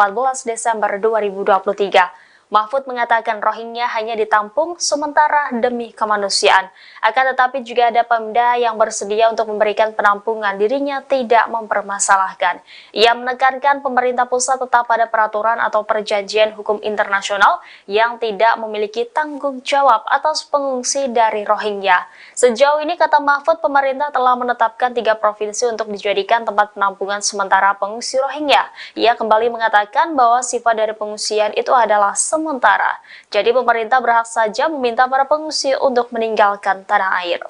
Speaker 5: Desember 2023. Mahfud mengatakan Rohingya hanya ditampung sementara demi kemanusiaan. Akan tetapi juga ada Pemda yang bersedia untuk memberikan penampungan, dirinya tidak mempermasalahkan. Ia menekankan pemerintah pusat tetap pada peraturan atau perjanjian hukum internasional yang tidak memiliki tanggung jawab atas pengungsi dari Rohingya. Sejauh ini, kata Mahfud, pemerintah telah menetapkan 3 provinsi untuk dijadikan tempat penampungan sementara pengungsi Rohingya. Ia kembali mengatakan bahwa sifat dari pengungsian itu adalah sementara. Jadi pemerintah berhak saja meminta para pengungsi untuk meninggalkan tanah air.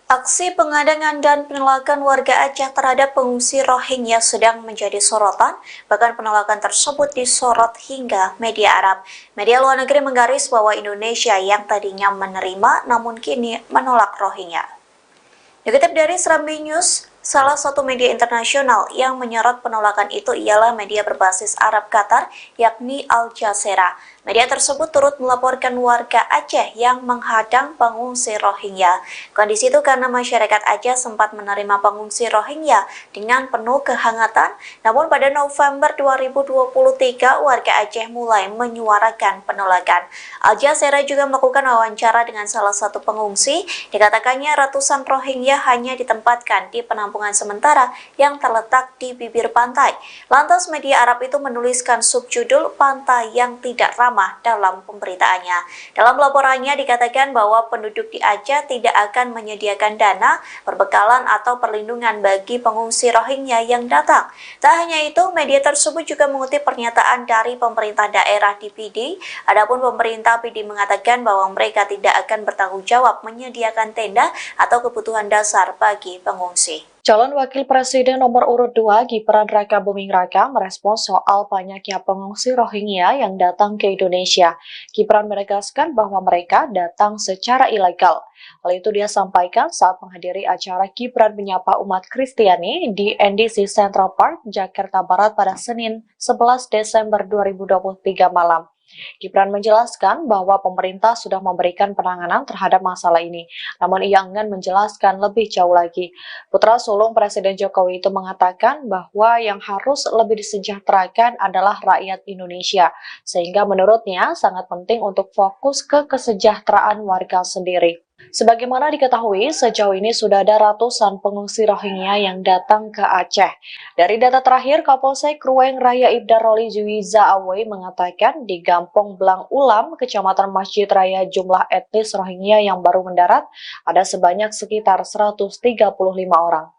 Speaker 1: Aksi pengadangan dan penolakan warga Aceh terhadap pengungsi Rohingya sedang menjadi sorotan, bahkan penolakan tersebut disorot hingga media Arab. Media luar negeri menggaris bahwa Indonesia yang tadinya menerima namun kini menolak Rohingya. Dikutip dari Serambi News, salah satu media internasional yang menyorot penolakan itu ialah media berbasis Arab Qatar, yakni Al Jazeera. Media tersebut turut melaporkan warga Aceh yang menghadang pengungsi Rohingya. Kondisi itu karena masyarakat Aceh sempat menerima pengungsi Rohingya dengan penuh kehangatan, namun pada November 2023 warga Aceh mulai menyuarakan penolakan. Al Jazeera juga melakukan wawancara dengan salah satu pengungsi. Dikatakannya ratusan Rohingya hanya ditempatkan di penampungan sementara yang terletak di bibir pantai. Lantas media Arab itu menuliskan subjudul "Pantai yang Tidak Ramah" dalam pemberitaannya. Dalam laporannya dikatakan bahwa penduduk di Aceh tidak akan menyediakan dana, perbekalan atau perlindungan bagi pengungsi Rohingya yang datang. Tak hanya itu, media tersebut juga mengutip pernyataan dari pemerintah daerah di PD. Adapun pemerintah PD mengatakan bahwa mereka tidak akan bertanggung jawab menyediakan tenda atau kebutuhan dasar bagi pengungsi.
Speaker 2: Calon Wakil Presiden nomor urut 2 Gibran Rakabuming Raka merespons soal banyaknya pengungsi Rohingya yang datang ke Indonesia. Gibran menegaskan bahwa mereka datang secara ilegal. Hal itu dia sampaikan saat menghadiri acara Gibran menyapa umat Kristiani di NDC Central Park, Jakarta Barat pada Senin 11 Desember 2023 malam. Gibran menjelaskan bahwa pemerintah sudah memberikan penanganan terhadap masalah ini, namun ia enggan menjelaskan lebih jauh lagi. Putra sulung Presiden Jokowi itu mengatakan bahwa yang harus lebih disejahterakan adalah rakyat Indonesia, sehingga menurutnya sangat penting untuk fokus ke kesejahteraan warga sendiri. Sebagaimana diketahui, sejauh ini sudah ada ratusan pengungsi Rohingya yang datang ke Aceh. Dari data terakhir, Kapolsek Ruweng Raya Ibda Roli Juwiza Awe mengatakan di Gampong Blang Ulam, Kecamatan Masjid Raya, jumlah etnis Rohingya yang baru mendarat ada sebanyak sekitar 135 orang.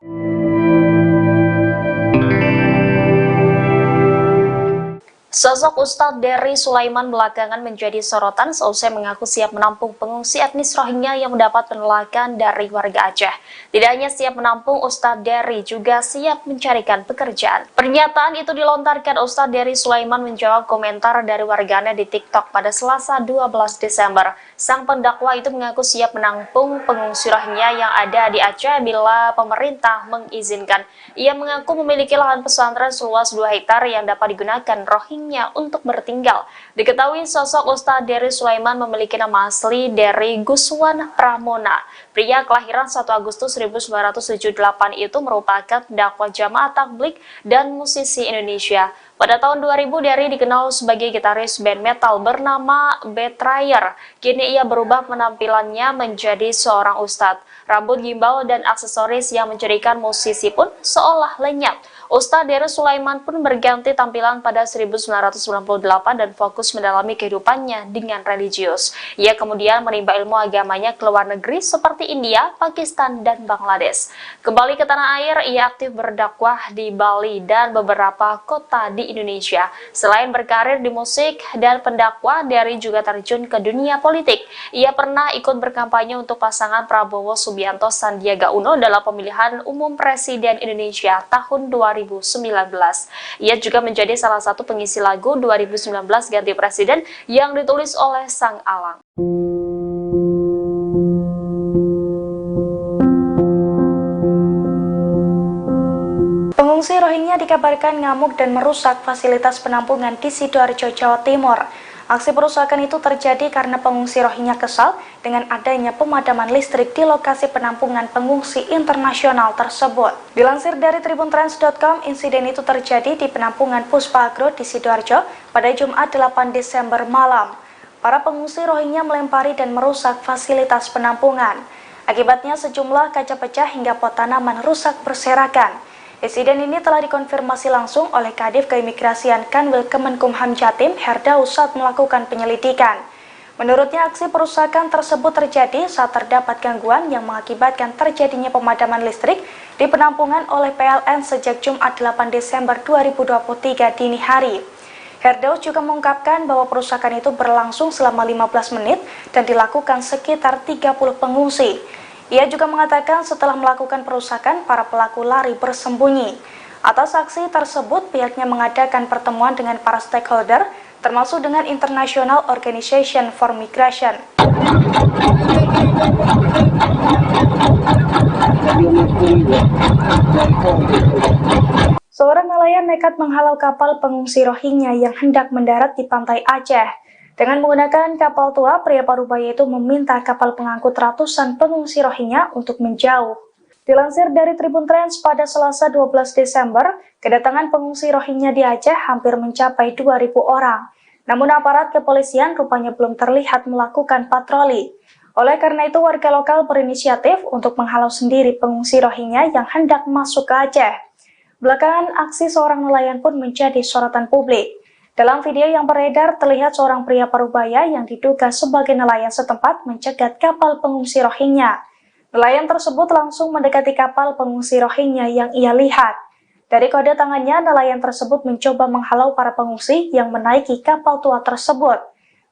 Speaker 5: Sosok Ustadz Dery Sulaiman belakangan menjadi sorotan seusai mengaku siap menampung pengungsi etnis Rohingya yang mendapat penolakan dari warga Aceh. Tidak hanya siap menampung, Ustadz Dery juga siap mencarikan pekerjaan. Pernyataan itu dilontarkan Ustadz Dery Sulaiman menjawab komentar dari warganet di TikTok pada Selasa 12 Desember. Sang pendakwa itu mengaku siap menampung pengungsi Rohingya yang ada di Aceh bila pemerintah mengizinkan. Ia mengaku memiliki lahan pesantren seluas 2 hektar yang dapat digunakan Rohingya untuk bertinggal. Diketahui sosok Ustadz Dery Sulaiman memiliki nama asli Dery Guswan Pramona. Pria kelahiran 1 Agustus 1978 itu merupakan dakwah jamaah tabligh dan musisi Indonesia. Pada tahun 2000, Dery dikenal sebagai gitaris band metal bernama Betrayer. Kini ia berubah penampilannya menjadi seorang ustadz. Rambut gimbal dan aksesoris yang menjadikan musisi pun seolah lenyap. Ustadz Dery Sulaiman pun berganti tampilan pada 1998 dan fokus mendalami kehidupannya dengan religius. Ia kemudian menimba ilmu agamanya ke luar negeri seperti India, Pakistan, dan Bangladesh. Kembali ke tanah air, ia aktif berdakwah di Bali dan beberapa kota di Indonesia. Selain berkarir di musik dan pendakwah, Dery juga terjun ke dunia politik. Ia pernah ikut berkampanye untuk pasangan Prabowo Subianto Sandiaga Uno dalam pemilihan umum Presiden Indonesia tahun 2019. Ia juga menjadi salah satu pengisi lagu 2019 Ganti Presiden yang ditulis oleh Sang Alang.
Speaker 3: Pengungsi Rohingya dikabarkan ngamuk dan merusak fasilitas penampungan di Sidoarjo, Jawa Timur. Aksi perusakan itu terjadi karena pengungsi Rohingya kesal dengan adanya pemadaman listrik di lokasi penampungan pengungsi internasional tersebut. Dilansir dari tribuntrans.com, insiden itu terjadi di penampungan Puspa Agro di Sidoarjo pada Jumat 8 Desember malam. Para pengungsi Rohingya melempari dan merusak fasilitas penampungan. Akibatnya sejumlah kaca pecah hingga pot tanaman rusak berserakan. Insiden ini telah dikonfirmasi langsung oleh Kadif Keimigrasian Kanwil Kemenkumham Jatim, Herdaus, saat melakukan penyelidikan. Menurutnya, aksi perusakan tersebut terjadi saat terdapat gangguan yang mengakibatkan terjadinya pemadaman listrik di penampungan oleh PLN sejak Jumat 8 Desember 2023 dini hari. Herdaus juga mengungkapkan bahwa perusakan itu berlangsung selama 15 menit dan dilakukan sekitar 30 pengungsi. Ia juga mengatakan setelah melakukan perusakan, para pelaku lari bersembunyi. Atas aksi tersebut, pihaknya mengadakan pertemuan dengan para stakeholder, termasuk dengan International Organization for Migration. Seorang nelayan nekat menghalau kapal pengungsi Rohingya yang hendak mendarat di pantai Aceh. Dengan menggunakan kapal tua, pria parubaya itu meminta kapal pengangkut ratusan pengungsi Rohingya untuk menjauh. Dilansir dari Tribun Trans, pada Selasa 12 Desember, kedatangan pengungsi Rohingya di Aceh hampir mencapai 2.000 orang. Namun aparat kepolisian rupanya belum terlihat melakukan patroli. Oleh karena itu, warga lokal berinisiatif untuk menghalau sendiri pengungsi Rohingya yang hendak masuk ke Aceh. Belakangan, aksi seorang nelayan pun menjadi sorotan publik. Dalam video yang beredar, terlihat seorang pria parubaya yang diduga sebagai nelayan setempat mencegat kapal pengungsi Rohingya. Nelayan tersebut langsung mendekati kapal pengungsi Rohingya yang ia lihat. Dari kode tangannya, nelayan tersebut mencoba menghalau para pengungsi yang menaiki kapal tua tersebut.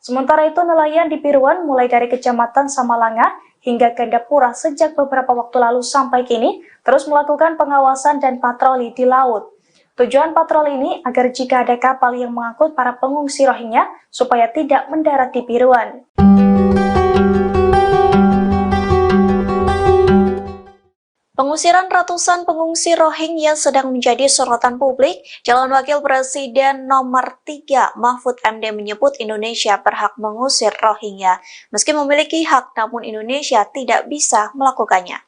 Speaker 3: Sementara itu, nelayan di Piruan mulai dari Kecamatan Samalanga hingga Gandapura sejak beberapa waktu lalu sampai kini terus melakukan pengawasan dan patroli di laut. Tujuan patroli ini agar jika ada kapal yang mengangkut para pengungsi Rohingya supaya tidak mendarat di Piruan.
Speaker 1: Pengusiran ratusan pengungsi Rohingya sedang menjadi sorotan publik. Calon Wakil Presiden nomor 3 Mahfud MD menyebut Indonesia berhak mengusir Rohingya. Meski memiliki hak, namun Indonesia tidak bisa melakukannya.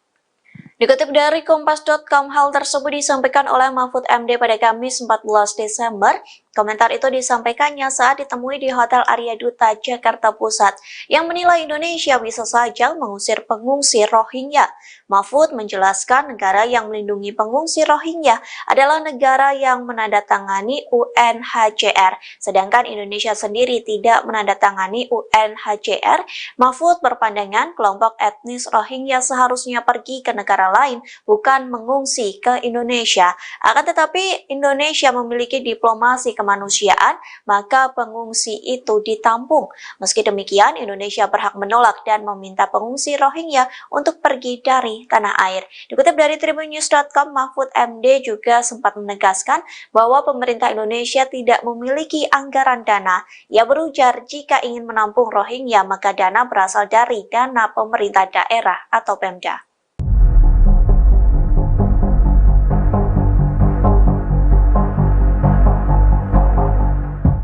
Speaker 1: Dikutip dari Kompas.com, hal tersebut disampaikan oleh Mahfud MD pada Kamis 14 Desember. Komentar itu disampaikannya saat ditemui di Hotel Arya Duta, Jakarta Pusat, yang menilai Indonesia bisa saja mengusir pengungsi Rohingya. Mahfud menjelaskan negara yang melindungi pengungsi Rohingya adalah negara yang menandatangani UNHCR, sedangkan Indonesia sendiri tidak menandatangani UNHCR. Mahfud berpandangan kelompok etnis Rohingya seharusnya pergi ke negara lain, bukan mengungsi ke Indonesia. Akan tetapi Indonesia memiliki diplomasi kemanusiaan, maka pengungsi itu ditampung. Meski demikian, Indonesia berhak menolak dan meminta pengungsi Rohingya untuk pergi dari tanah air. Dikutip dari tribunnews.com, Mahfud MD juga sempat menegaskan bahwa pemerintah Indonesia tidak memiliki anggaran dana. Ia berujar jika ingin menampung Rohingya, maka dana berasal dari dana pemerintah daerah atau Pemda.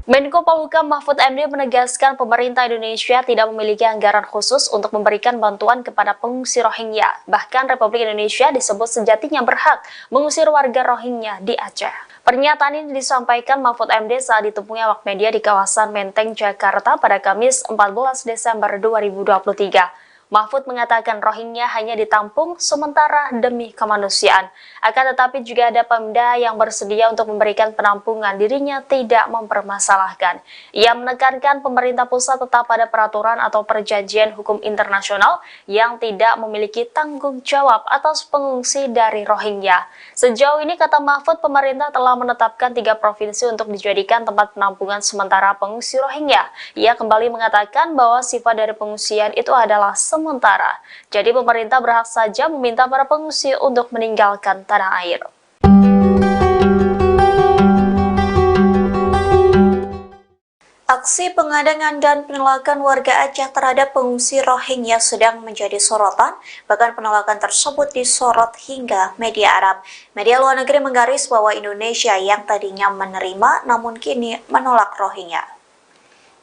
Speaker 5: Menko Polhukam Mahfud MD menegaskan pemerintah Indonesia tidak memiliki anggaran khusus untuk memberikan bantuan kepada pengungsi Rohingya. Bahkan Republik Indonesia disebut sejatinya berhak mengusir warga Rohingya di Aceh. Pernyataan ini disampaikan Mahfud MD saat ditemui awak media di kawasan Menteng, Jakarta pada Kamis 14 Desember 2023. Mahfud mengatakan Rohingya hanya ditampung sementara demi kemanusiaan. Akan tetapi juga ada Pemda yang bersedia untuk memberikan penampungan, dirinya tidak mempermasalahkan. Ia menekankan pemerintah pusat tetap pada peraturan atau perjanjian hukum internasional yang tidak memiliki tanggung jawab atas pengungsi dari Rohingya. Sejauh ini, kata Mahfud, pemerintah telah menetapkan 3 provinsi untuk dijadikan tempat penampungan sementara pengungsi Rohingya. Ia kembali mengatakan bahwa sifat dari pengungsian itu adalah sementara. Jadi pemerintah berhak saja meminta para pengungsi untuk meninggalkan tanah air.
Speaker 1: Aksi pengadangan dan penolakan warga Aceh terhadap pengungsi Rohingya sedang menjadi sorotan, bahkan penolakan tersebut disorot hingga media Arab. Media luar negeri menggaris bahwa Indonesia yang tadinya menerima namun kini menolak Rohingya.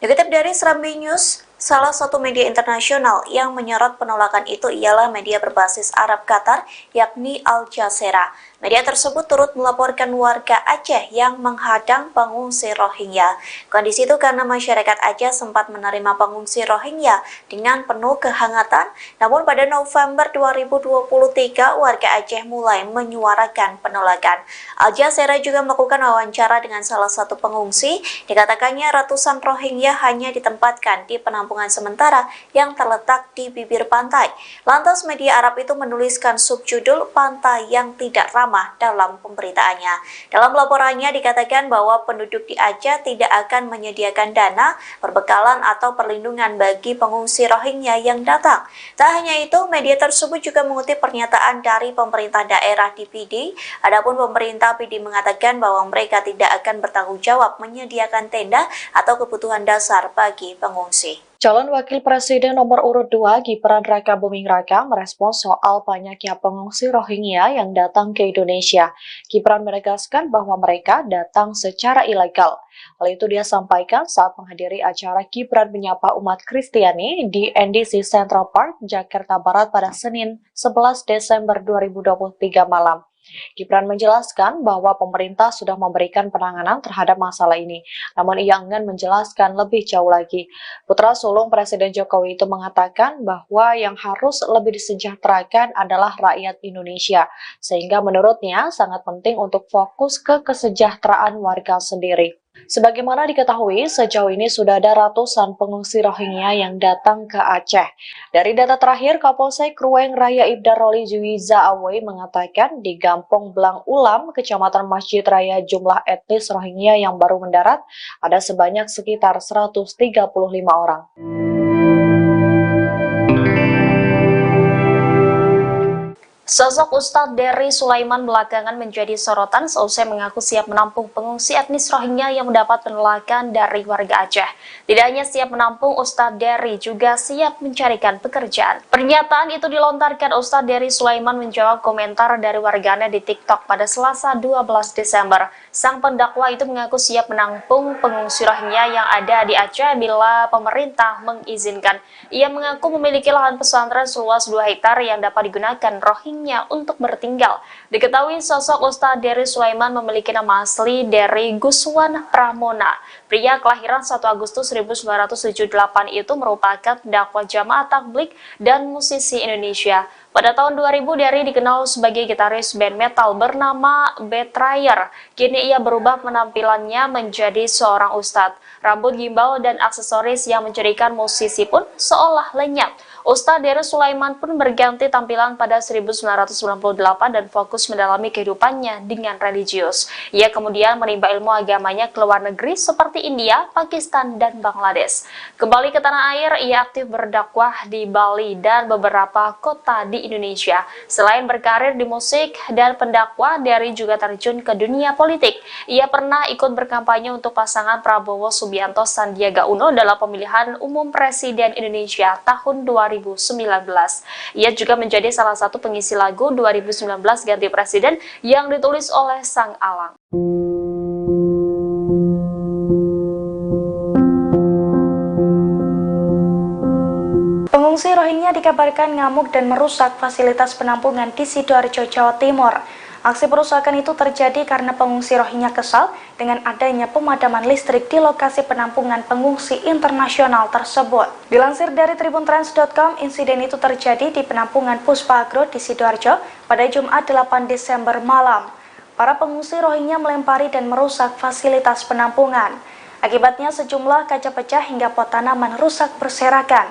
Speaker 1: Dikutip dari Serambi News, salah satu media internasional yang menyorot penolakan itu ialah media berbasis Arab Qatar, yakni Al Jazeera. Media tersebut turut melaporkan warga Aceh yang menghadang pengungsi Rohingya. Kondisi itu karena masyarakat Aceh sempat menerima pengungsi Rohingya dengan penuh kehangatan, namun pada November 2023 warga Aceh mulai menyuarakan penolakan. Al Jazeera juga melakukan wawancara dengan salah satu pengungsi. Dikatakannya ratusan Rohingya hanya ditempatkan di penampungan sementara yang terletak di bibir pantai. Lantas media Arab itu menuliskan subjudul "Pantai yang Tidak Ramah" dalam pemberitaannya. Dalam laporannya dikatakan bahwa penduduk di Aceh tidak akan menyediakan dana, perbekalan atau perlindungan bagi pengungsi Rohingya yang datang. Tak hanya itu, media tersebut juga mengutip pernyataan dari pemerintah daerah di PD. Adapun pemerintah PD mengatakan bahwa mereka tidak akan bertanggung jawab menyediakan tenda atau kebutuhan dasar bagi pengungsi.
Speaker 2: Calon Wakil Presiden nomor urut 2 Gibran Raka Buming Raka merespons soal banyaknya pengungsi Rohingya yang datang ke Indonesia. Gibran menegaskan bahwa mereka datang secara ilegal. Hal itu dia sampaikan saat menghadiri acara Gibran menyapa umat Kristiani di NDC Central Park, Jakarta Barat pada Senin 11 Desember 2023 malam. Gibran menjelaskan bahwa pemerintah sudah memberikan penanganan terhadap masalah ini, namun ia enggan menjelaskan lebih jauh lagi. Putra sulung Presiden Jokowi itu mengatakan bahwa yang harus lebih disejahterakan adalah rakyat Indonesia, sehingga menurutnya sangat penting untuk fokus ke kesejahteraan warga sendiri. Sebagaimana diketahui, sejauh ini sudah ada ratusan pengungsi Rohingya yang datang ke Aceh. Dari data terakhir, Kapolsek Ruweng Raya Ibda Roli Juwiza Awe mengatakan di Gampong Blang Ulam, Kecamatan Masjid Raya, jumlah etnis Rohingya yang baru mendarat ada sebanyak sekitar 135 orang.
Speaker 5: Sosok Ustadz Dery Sulaiman belakangan menjadi sorotan seusai mengaku siap menampung pengungsi etnis Rohingya yang mendapat penolakan dari warga Aceh. Tidak hanya siap menampung, Ustadz Dery juga siap mencarikan pekerjaan. Pernyataan itu dilontarkan Ustadz Dery Sulaiman menjawab komentar dari warganya di TikTok pada Selasa 12 Desember. Sang pendakwa itu mengaku siap menampung pengungsi Rohingya yang ada di Aceh bila pemerintah mengizinkan. Ia mengaku memiliki lahan pesantren seluas 2 hektar yang dapat digunakan Rohingya untuk bertinggal. Diketahui sosok Ustadz Dery Sulaiman memiliki nama asli Dery Guswan Pramona. Pria kelahiran 1 Agustus 1978 itu merupakan dakwah jamaah tabligh dan musisi Indonesia. Pada tahun 2000, Dery dikenal sebagai gitaris band metal bernama Betrayer. Kini ia berubah penampilannya menjadi seorang ustadz. Rambut gimbal dan aksesoris yang menjadikan musisi pun seolah lenyap. Ustadz Dery Sulaiman pun berganti tampilan pada 1998 dan fokus mendalami kehidupannya dengan religius. Ia kemudian menimba ilmu agamanya ke luar negeri seperti India, Pakistan, dan Bangladesh. Kembali ke tanah air, ia aktif berdakwah di Bali dan beberapa kota di Indonesia. Selain berkarir di musik dan pendakwah, Dery juga terjun ke dunia politik. Ia pernah ikut berkampanye untuk pasangan Prabowo Subianto Sandiaga Uno dalam pemilihan umum Presiden Indonesia tahun 2019. Ia juga menjadi salah satu pengisi lagu 2019 Ganti Presiden yang ditulis oleh Sang Alang.
Speaker 3: Pengungsi Rohingya dikabarkan ngamuk dan merusak fasilitas penampungan di Sidoarjo, Jawa Timur. Aksi perusakan itu terjadi karena pengungsi Rohingya kesal dengan adanya pemadaman listrik di lokasi penampungan pengungsi internasional tersebut. Dilansir dari tribuntrans.com, insiden itu terjadi di penampungan Puspa Agro di Sidoarjo pada Jumat 8 Desember malam. Para pengungsi Rohingya melempari dan merusak fasilitas penampungan. Akibatnya sejumlah kaca pecah hingga pot tanaman rusak berserakan.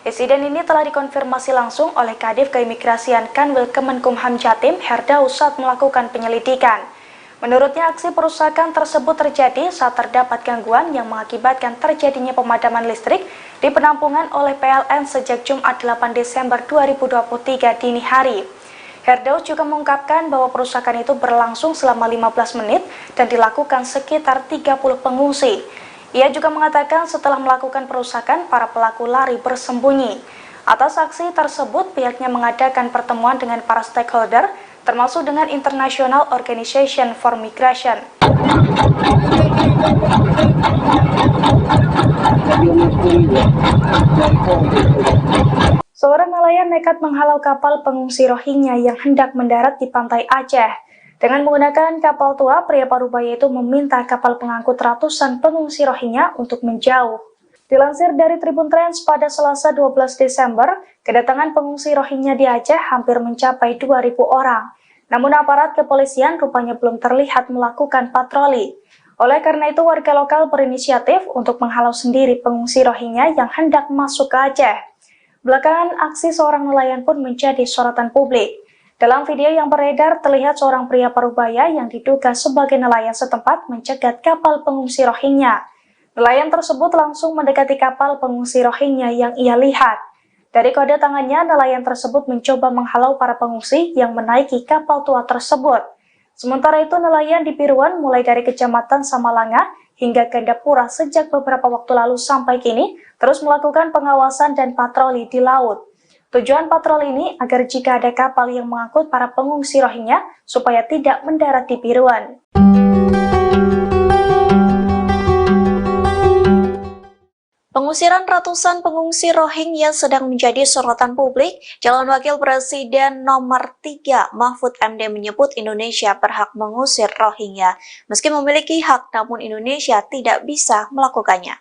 Speaker 3: Insiden ini telah dikonfirmasi langsung oleh Kadif Keimigrasian Kanwil Kemenkumham Jatim, Herdaus, saat melakukan penyelidikan. Menurutnya, aksi perusakan tersebut terjadi saat terdapat gangguan yang mengakibatkan terjadinya pemadaman listrik di penampungan oleh PLN sejak Jumat 8 Desember 2023 dini hari. Herdaus juga mengungkapkan bahwa perusakan itu berlangsung selama 15 menit dan dilakukan sekitar 30 pengungsi. Ia juga mengatakan setelah melakukan perusakan, para pelaku lari bersembunyi. Atas aksi tersebut, pihaknya mengadakan pertemuan dengan para stakeholder, termasuk dengan International Organization for Migration. Seorang nelayan nekat menghalau kapal pengungsi Rohingya yang hendak mendarat di pantai Aceh. Dengan menggunakan kapal tua, pria parubaya itu meminta kapal pengangkut ratusan pengungsi Rohingya untuk menjauh. Dilansir dari Tribun Trends pada Selasa 12 Desember, kedatangan pengungsi Rohingya di Aceh hampir mencapai 2.000 orang. Namun aparat kepolisian rupanya belum terlihat melakukan patroli. Oleh karena itu, warga lokal berinisiatif untuk menghalau sendiri pengungsi Rohingya yang hendak masuk ke Aceh. Belakangan, aksi seorang nelayan pun menjadi sorotan publik. Dalam video yang beredar, terlihat seorang pria parubaya yang diduga sebagai nelayan setempat mencegat kapal pengungsi Rohingya. Nelayan tersebut langsung mendekati kapal pengungsi Rohingya yang ia lihat. Dari kode tangannya, nelayan tersebut mencoba menghalau para pengungsi yang menaiki kapal tua tersebut. Sementara itu, nelayan di Biruan mulai dari Kecamatan Samalanga hingga Gandapura sejak beberapa waktu lalu sampai kini terus melakukan pengawasan dan patroli di laut. Tujuan patroli ini agar jika ada kapal yang mengangkut para pengungsi Rohingya supaya tidak mendarat di Biruan.
Speaker 1: Pengusiran ratusan pengungsi Rohingya sedang menjadi sorotan publik. Calon Wakil Presiden nomor 3 Mahfud MD menyebut Indonesia berhak mengusir Rohingya. Meski memiliki hak, namun Indonesia tidak bisa melakukannya.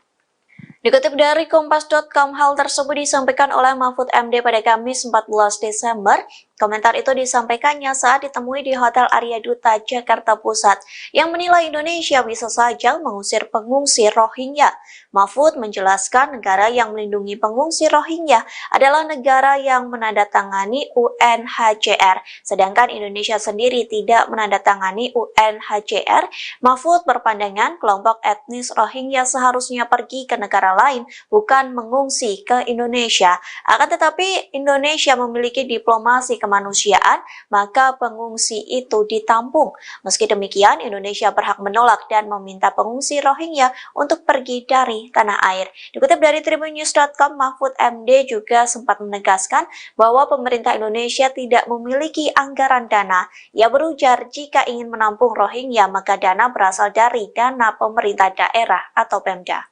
Speaker 1: Dikutip dari Kompas.com, hal tersebut disampaikan oleh Mahfud MD pada Kamis 14 Desember. Komentar itu disampaikannya saat ditemui di Hotel Arya Duta, Jakarta Pusat, yang menilai Indonesia bisa saja mengusir pengungsi Rohingya. Mahfud menjelaskan negara yang melindungi pengungsi Rohingya adalah negara yang menandatangani UNHCR, sedangkan Indonesia sendiri tidak menandatangani UNHCR. Mahfud berpandangan kelompok etnis Rohingya seharusnya pergi ke negara lain, bukan mengungsi ke Indonesia. Akan tetapi Indonesia memiliki diplomasi kemanusiaan, maka pengungsi itu ditampung. Meski demikian, Indonesia berhak menolak dan meminta pengungsi Rohingya untuk pergi dari tanah air. Dikutip dari tribunnews.com, Mahfud MD juga sempat menegaskan bahwa pemerintah Indonesia tidak memiliki anggaran dana. Ia berujar jika ingin menampung Rohingya, maka dana berasal dari dana pemerintah daerah atau Pemda.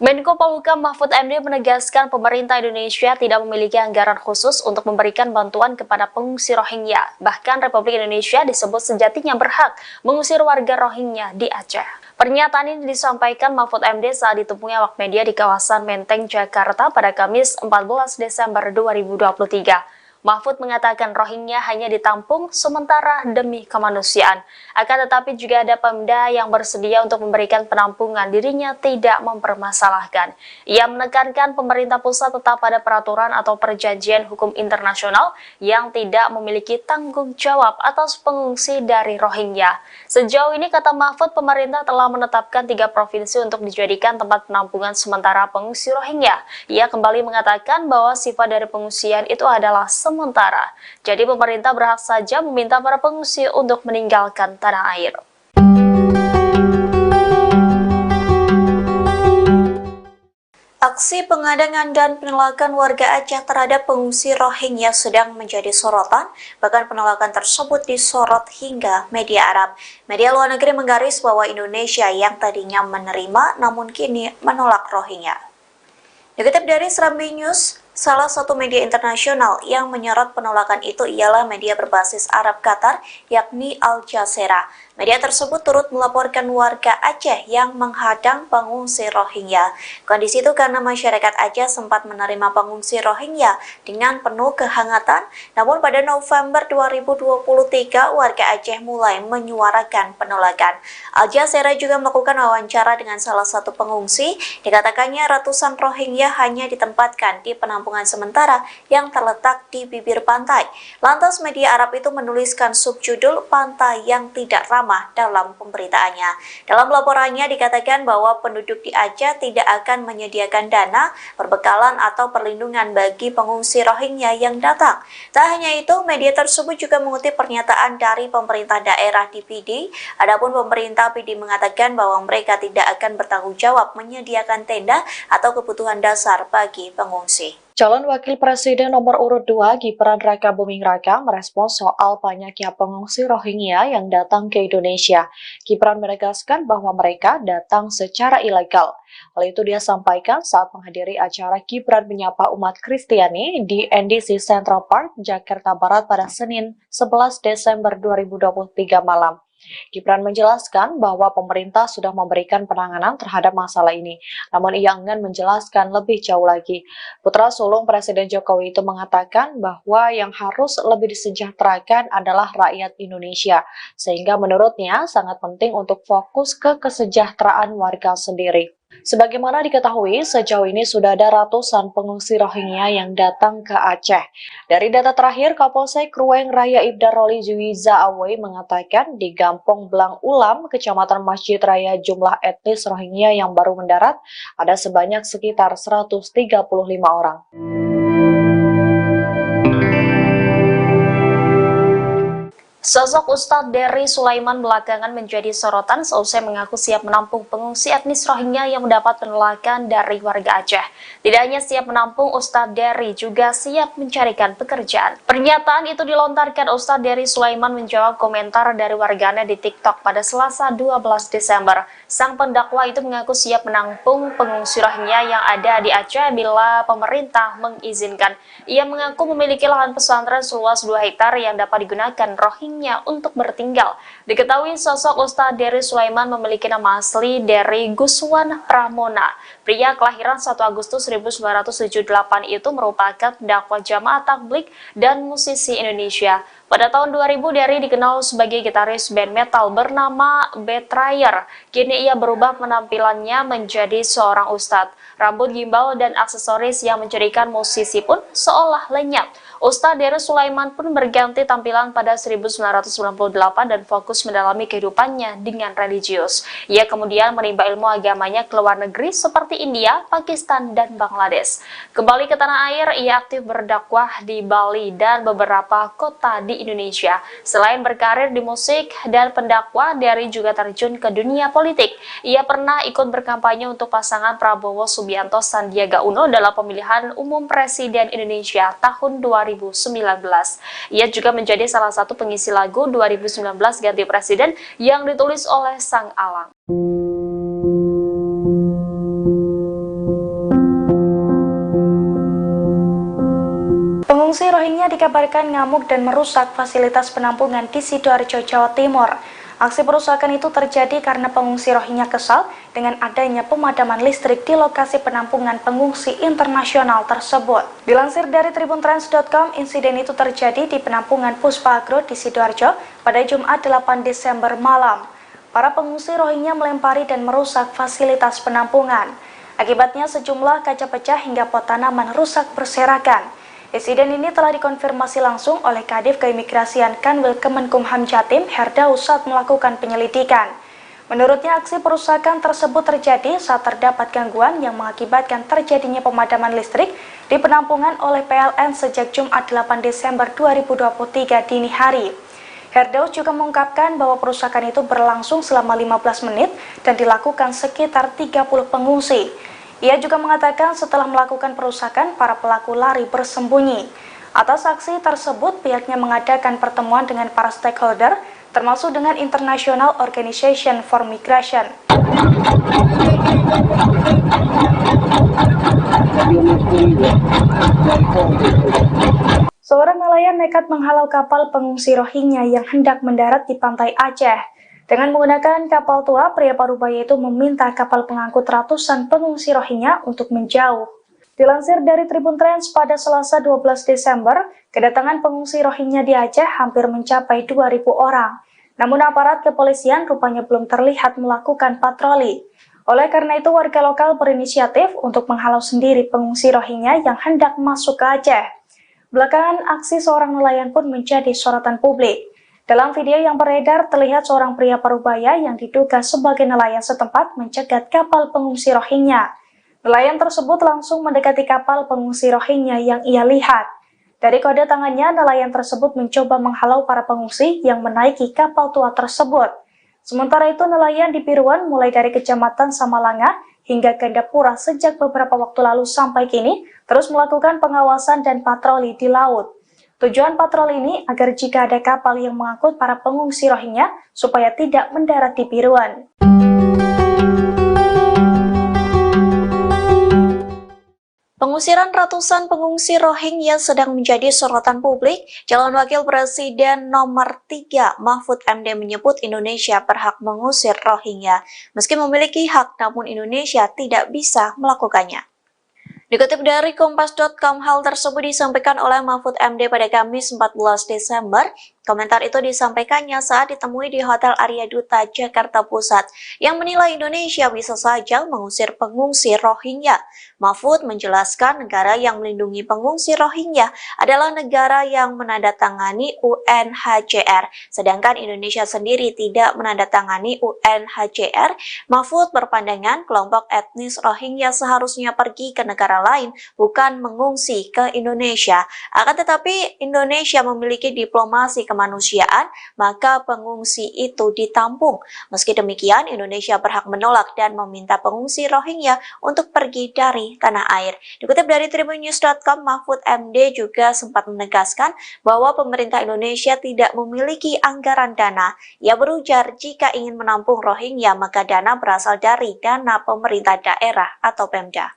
Speaker 5: Menko Polhukam Mahfud MD menegaskan pemerintah Indonesia tidak memiliki anggaran khusus untuk memberikan bantuan kepada pengungsi Rohingya. Bahkan Republik Indonesia disebut sejatinya berhak mengusir warga Rohingya di Aceh. Pernyataan ini disampaikan Mahfud MD saat ditemui awak media di kawasan Menteng, Jakarta pada Kamis 14 Desember 2023. Mahfud mengatakan Rohingya hanya ditampung sementara demi kemanusiaan. Akan tetapi juga ada Pemda yang bersedia untuk memberikan penampungan, dirinya tidak mempermasalahkan. Ia menekankan pemerintah pusat tetap pada peraturan atau perjanjian hukum internasional yang tidak memiliki tanggung jawab atas pengungsi dari Rohingya. Sejauh ini, kata Mahfud, pemerintah telah menetapkan 3 provinsi untuk dijadikan tempat penampungan sementara pengungsi Rohingya. Ia kembali mengatakan bahwa sifat dari pengungsian itu adalah sementara. Jadi pemerintah berhak saja meminta para pengungsi untuk meninggalkan tanah air.
Speaker 1: Aksi pengadangan dan penolakan warga Aceh terhadap pengungsi Rohingya sedang menjadi sorotan, bahkan penolakan tersebut disorot hingga media Arab. Media luar negeri menggaris bahwa Indonesia yang tadinya menerima namun kini menolak Rohingya. Dikutip dari Serambi News, salah satu media internasional yang menyorot penolakan itu ialah media berbasis Arab Qatar, yakni Al Jazeera. Media tersebut turut melaporkan warga Aceh yang menghadang pengungsi Rohingya. Kondisi itu karena masyarakat Aceh sempat menerima pengungsi Rohingya dengan penuh kehangatan, namun pada November 2023 warga Aceh mulai menyuarakan penolakan. Al Jazeera juga melakukan wawancara dengan salah satu pengungsi. Dikatakannya ratusan Rohingya hanya ditempatkan di penampungan sementara yang terletak di bibir pantai. Lantas media Arab itu menuliskan subjudul "Pantai yang Tidak Ramah" dalam pemberitaannya. Dalam laporannya dikatakan bahwa penduduk di Aceh tidak akan menyediakan dana, perbekalan atau perlindungan bagi pengungsi Rohingya yang datang. Tak hanya itu, media tersebut juga mengutip pernyataan dari pemerintah daerah di PD. Adapun pemerintah PD mengatakan bahwa mereka tidak akan bertanggung jawab menyediakan tenda atau kebutuhan dasar bagi pengungsi.
Speaker 2: Calon Wakil Presiden nomor urut 2 Gibran Rakabuming Raka merespons soal banyaknya pengungsi Rohingya yang datang ke Indonesia. Gibran menegaskan bahwa mereka datang secara ilegal. Hal itu dia sampaikan saat menghadiri acara Gibran menyapa umat Kristiani di NDC Central Park, Jakarta Barat pada Senin 11 Desember 2023 malam. Gibran menjelaskan bahwa pemerintah sudah memberikan penanganan terhadap masalah ini, namun ia enggan menjelaskan lebih jauh lagi. Putra sulung Presiden Jokowi itu mengatakan bahwa yang harus lebih disejahterakan adalah rakyat Indonesia, sehingga menurutnya sangat penting untuk fokus ke kesejahteraan warga sendiri. Sebagaimana diketahui, sejauh ini sudah ada ratusan pengungsi Rohingya yang datang ke Aceh. Dari data terakhir, Kapolsek Ruweng Raya Ibda Roli Juwiza Awei mengatakan di Gampong Blang Ulam, Kecamatan Masjid Raya, jumlah etnis Rohingya yang baru mendarat ada sebanyak sekitar 135 orang.
Speaker 5: Sosok Ustadz Dery Sulaiman belakangan menjadi sorotan seusai mengaku siap menampung pengungsi etnis Rohingya yang mendapat penolakan dari warga Aceh. Tidak hanya siap menampung, Ustadz Dery juga siap mencarikan pekerjaan. Pernyataan itu dilontarkan Ustadz Dery Sulaiman menjawab komentar dari warganet di TikTok pada Selasa 12 Desember. Sang pendakwa itu mengaku siap menampung pengungsi Rohingya yang ada di Aceh bila pemerintah mengizinkan. Ia mengaku memiliki lahan pesantren seluas 2 hektar yang dapat digunakan Rohingya untuk bertinggal. Diketahui sosok Ustadz Dery Sulaiman memiliki nama asli Dery Guswan Pramona. Pria kelahiran 1 Agustus 1978 itu merupakan dakwah jamaah tabligh dan musisi Indonesia. Pada tahun 2000, Dery dikenal sebagai gitaris band metal bernama Betrayer. Kini ia berubah penampilannya menjadi seorang ustadz. Rambut gimbal dan aksesoris yang menjadikan musisi pun seolah lenyap. Ustadz Dery Sulaiman pun berganti tampilan pada 1998 dan fokus mendalami kehidupannya dengan religius. Ia kemudian menimba ilmu agamanya ke luar negeri seperti India, Pakistan, dan Bangladesh. Kembali ke tanah air, ia aktif berdakwah di Bali dan beberapa kota di Indonesia. Selain berkarir di musik dan pendakwah, Dery juga terjun ke dunia politik. Ia pernah ikut berkampanye untuk pasangan Prabowo Subianto Sandiaga Uno dalam pemilihan umum Presiden Indonesia tahun 2019. Ia juga menjadi salah satu pengisi lagu 2019 Ganti Presiden yang ditulis oleh Sang Alang.
Speaker 3: Pengungsi Rohingya dikabarkan ngamuk dan merusak fasilitas penampungan di Sidoarjo, Jawa Timur. Aksi perusakan itu terjadi karena pengungsi Rohingya kesal dengan adanya pemadaman listrik di lokasi penampungan pengungsi internasional tersebut. Dilansir dari tribuntrans.com, insiden itu terjadi di penampungan Puspa Agro di Sidoarjo pada Jumat 8 Desember malam. Para pengungsi Rohingya melempari dan merusak fasilitas penampungan. Akibatnya sejumlah kaca pecah hingga pot tanaman rusak berserakan. Insiden ini telah dikonfirmasi langsung oleh Kadif Keimigrasian Kanwil Kemenkumham Jatim Herdaus saat melakukan penyelidikan. Menurutnya, aksi perusakan tersebut terjadi saat terdapat gangguan yang mengakibatkan terjadinya pemadaman listrik di penampungan oleh PLN sejak Jumat 8 Desember 2023 dini hari. Herdaus juga mengungkapkan bahwa perusakan itu berlangsung selama 15 menit dan dilakukan sekitar 30 pengungsi. Ia juga mengatakan setelah melakukan perusakan, para pelaku lari bersembunyi. Atas aksi tersebut, pihaknya mengadakan pertemuan dengan para stakeholder, termasuk dengan International Organization for Migration. Seorang nelayan nekat menghalau kapal pengungsi Rohingya yang hendak mendarat di pantai Aceh. Dengan menggunakan kapal tua, pria parubaya itu meminta kapal pengangkut ratusan pengungsi Rohingya untuk menjauh. Dilansir dari Tribun Trans pada Selasa 12 Desember, kedatangan pengungsi Rohingya di Aceh hampir mencapai 2.000 orang. Namun aparat kepolisian rupanya belum terlihat melakukan patroli. Oleh karena itu, warga lokal berinisiatif untuk menghalau sendiri pengungsi Rohingya yang hendak masuk ke Aceh. Belakangan, aksi seorang nelayan pun menjadi sorotan publik. Dalam video yang beredar, terlihat seorang pria parubaya yang diduga sebagai nelayan setempat mencegat kapal pengungsi Rohingya. Nelayan tersebut langsung mendekati kapal pengungsi Rohingya yang ia lihat. Dari kode tangannya, nelayan tersebut mencoba menghalau para pengungsi yang menaiki kapal tua tersebut. Sementara itu, nelayan di Piruan mulai dari Kecamatan Samalanga hingga Gandapura sejak beberapa waktu lalu sampai kini terus melakukan pengawasan dan patroli di laut. Tujuan patroli ini agar jika ada kapal yang mengangkut para pengungsi Rohingya supaya tidak mendarat di Piruan.
Speaker 1: Pengusiran ratusan pengungsi Rohingya sedang menjadi sorotan publik. Calon Wakil Presiden nomor 3 Mahfud MD menyebut Indonesia berhak mengusir Rohingya. Meski memiliki hak, namun Indonesia tidak bisa melakukannya. Dikutip dari Kompas.com, hal tersebut disampaikan oleh Mahfud MD pada Kamis 14 Desember. Komentar itu disampaikannya saat ditemui di Hotel Arya Duta, Jakarta Pusat, yang menilai Indonesia bisa saja mengusir pengungsi Rohingya. Mahfud menjelaskan negara yang melindungi pengungsi Rohingya adalah negara yang menandatangani UNHCR, sedangkan Indonesia sendiri tidak menandatangani UNHCR. Mahfud berpandangan kelompok etnis Rohingya seharusnya pergi ke negara lain, bukan mengungsi ke Indonesia. Akan tetapi Indonesia memiliki diplomasi kemanusiaan, maka pengungsi itu ditampung. Meski demikian, Indonesia berhak menolak dan meminta pengungsi Rohingya untuk pergi dari tanah air. Dikutip dari tribunnews.com, Mahfud MD juga sempat menegaskan bahwa pemerintah Indonesia tidak memiliki anggaran dana. Ia berujar jika ingin menampung Rohingya, maka dana berasal dari dana pemerintah daerah atau Pemda.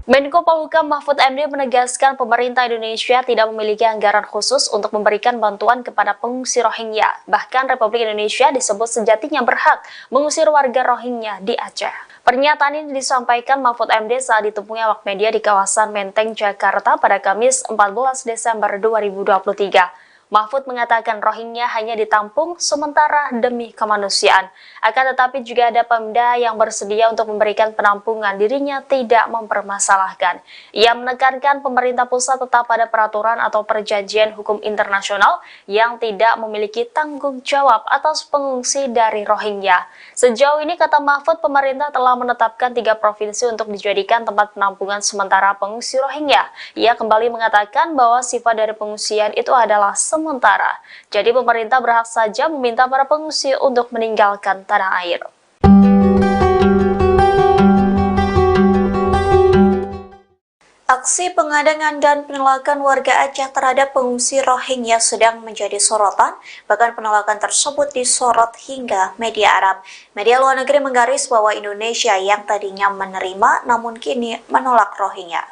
Speaker 5: Menko Polhukam Mahfud MD menegaskan pemerintah Indonesia tidak memiliki anggaran khusus untuk memberikan bantuan kepada pengungsi Rohingya. Bahkan Republik Indonesia disebut sejatinya berhak mengusir warga Rohingya di Aceh. Pernyataan ini disampaikan Mahfud MD saat ditemui awak media di kawasan Menteng, Jakarta pada Kamis 14 Desember 2023. Mahfud mengatakan Rohingya hanya ditampung sementara demi kemanusiaan. Akan tetapi juga ada Pemda yang bersedia untuk memberikan penampungan, dirinya tidak mempermasalahkan. Ia menekankan pemerintah pusat tetap pada peraturan atau perjanjian hukum internasional yang tidak memiliki tanggung jawab atas pengungsi dari Rohingya. Sejauh ini, kata Mahfud, pemerintah telah menetapkan 3 provinsi untuk dijadikan tempat penampungan sementara pengungsi Rohingya. Ia kembali mengatakan bahwa sifat dari pengungsian itu adalah sementara. Jadi pemerintah berhak saja meminta para pengungsi untuk meninggalkan tanah air.
Speaker 1: Aksi pengadangan dan penolakan warga Aceh terhadap pengungsi Rohingya sedang menjadi sorotan, bahkan penolakan tersebut disorot hingga media Arab. Media luar negeri menggaris bahwa Indonesia yang tadinya menerima namun kini menolak Rohingya.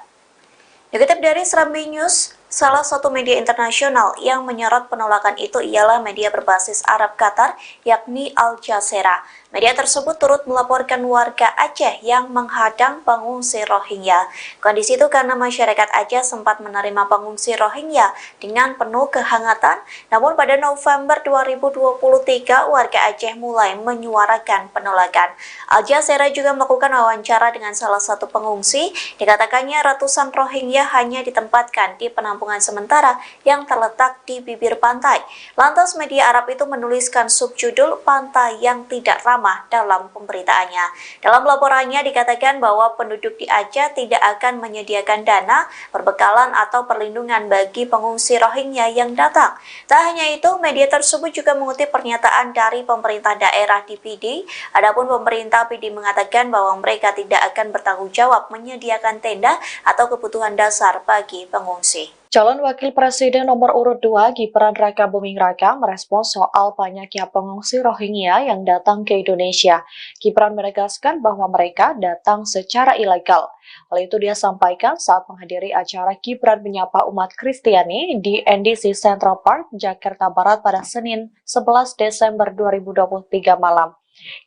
Speaker 1: Dikutip dari Serambi News, salah satu media internasional yang menyorot penolakan itu ialah media berbasis Arab Qatar, yakni Al Jazeera. Media tersebut turut melaporkan warga Aceh yang menghadang pengungsi Rohingya. Kondisi itu karena masyarakat Aceh sempat menerima pengungsi Rohingya dengan penuh kehangatan, namun pada November 2023 warga Aceh mulai menyuarakan penolakan. Al Jazeera juga melakukan wawancara dengan salah satu pengungsi. Dikatakannya ratusan Rohingya hanya ditempatkan di penampungan sementara yang terletak di bibir pantai. Lantas media Arab itu menuliskan subjudul "Pantai yang Tidak Ramah" dalam pemberitaannya. Dalam laporannya dikatakan bahwa penduduk di Aceh tidak akan menyediakan dana, perbekalan atau perlindungan bagi pengungsi Rohingya yang datang. Tak hanya itu, media tersebut juga mengutip pernyataan dari pemerintah daerah di PD. Adapun pemerintah PD mengatakan bahwa mereka tidak akan bertanggung jawab menyediakan tenda atau kebutuhan dasar bagi pengungsi.
Speaker 2: Calon Wakil Presiden nomor urut 2 Gibran Rakabuming Raka merespons soal banyaknya pengungsi Rohingya yang datang ke Indonesia. Gibran menegaskan bahwa mereka datang secara ilegal. Hal itu dia sampaikan saat menghadiri acara Gibran menyapa umat Kristiani di NDC Central Park, Jakarta Barat pada Senin 11 Desember 2023 malam.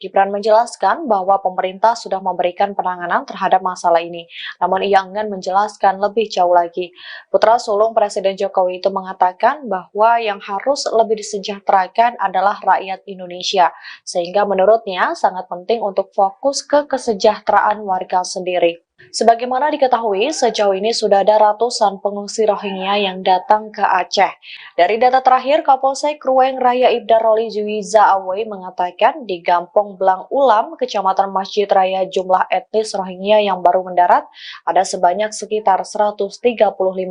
Speaker 2: Gibran menjelaskan bahwa pemerintah sudah memberikan penanganan terhadap masalah ini, namun ia enggan menjelaskan lebih jauh lagi. Putra sulung Presiden Jokowi itu mengatakan bahwa yang harus lebih disejahterakan adalah rakyat Indonesia, sehingga menurutnya sangat penting untuk fokus ke kesejahteraan warga sendiri. Sebagaimana diketahui, sejauh ini sudah ada ratusan pengungsi Rohingya yang datang ke Aceh. Dari data terakhir, Kapolsek Ruweng Raya Ibda Roli Juwiza Awei mengatakan di Gampong Blang Ulam, Kecamatan Masjid Raya, jumlah etnis Rohingya yang baru mendarat ada sebanyak sekitar 135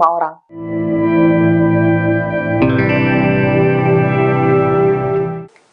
Speaker 2: orang.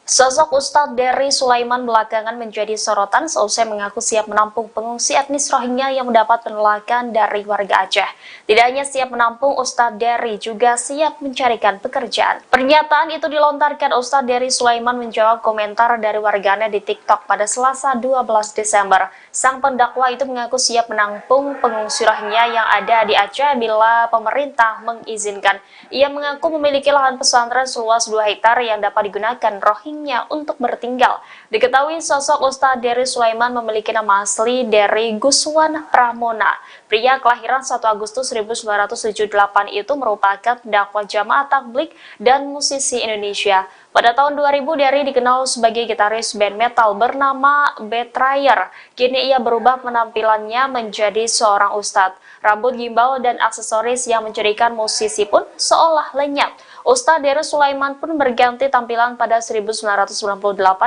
Speaker 5: Sosok Ustadz Dery Sulaiman belakangan menjadi sorotan seusai mengaku siap menampung pengungsi etnis Rohingya yang mendapat penolakan dari warga Aceh. Tidak hanya siap menampung, Ustadz Dery juga siap mencarikan pekerjaan. Pernyataan itu dilontarkan Ustadz Dery Sulaiman menjawab komentar dari warganet di TikTok pada Selasa 12 Desember. Sang pendakwa itu mengaku siap menampung pengungsi Rohingya yang ada di Aceh bila pemerintah mengizinkan. Ia mengaku memiliki lahan pesantren seluas 2 hektar yang dapat digunakan Rohingya untuk bertinggal. Diketahui sosok Ustadz Dery Sulaiman memiliki nama asli Dery Guswan Pramona. Pria kelahiran 1 Agustus 1978 itu merupakan dakwah jamaah tabligh dan musisi Indonesia. Pada tahun 2000, Dery dikenal sebagai gitaris band metal bernama Betrayer. Kini ia berubah penampilannya menjadi seorang ustadz. Rambut gimbal dan aksesoris yang menjadikan musisi pun seolah lenyap. Ustadz Dery Sulaiman pun berganti tampilan pada 1998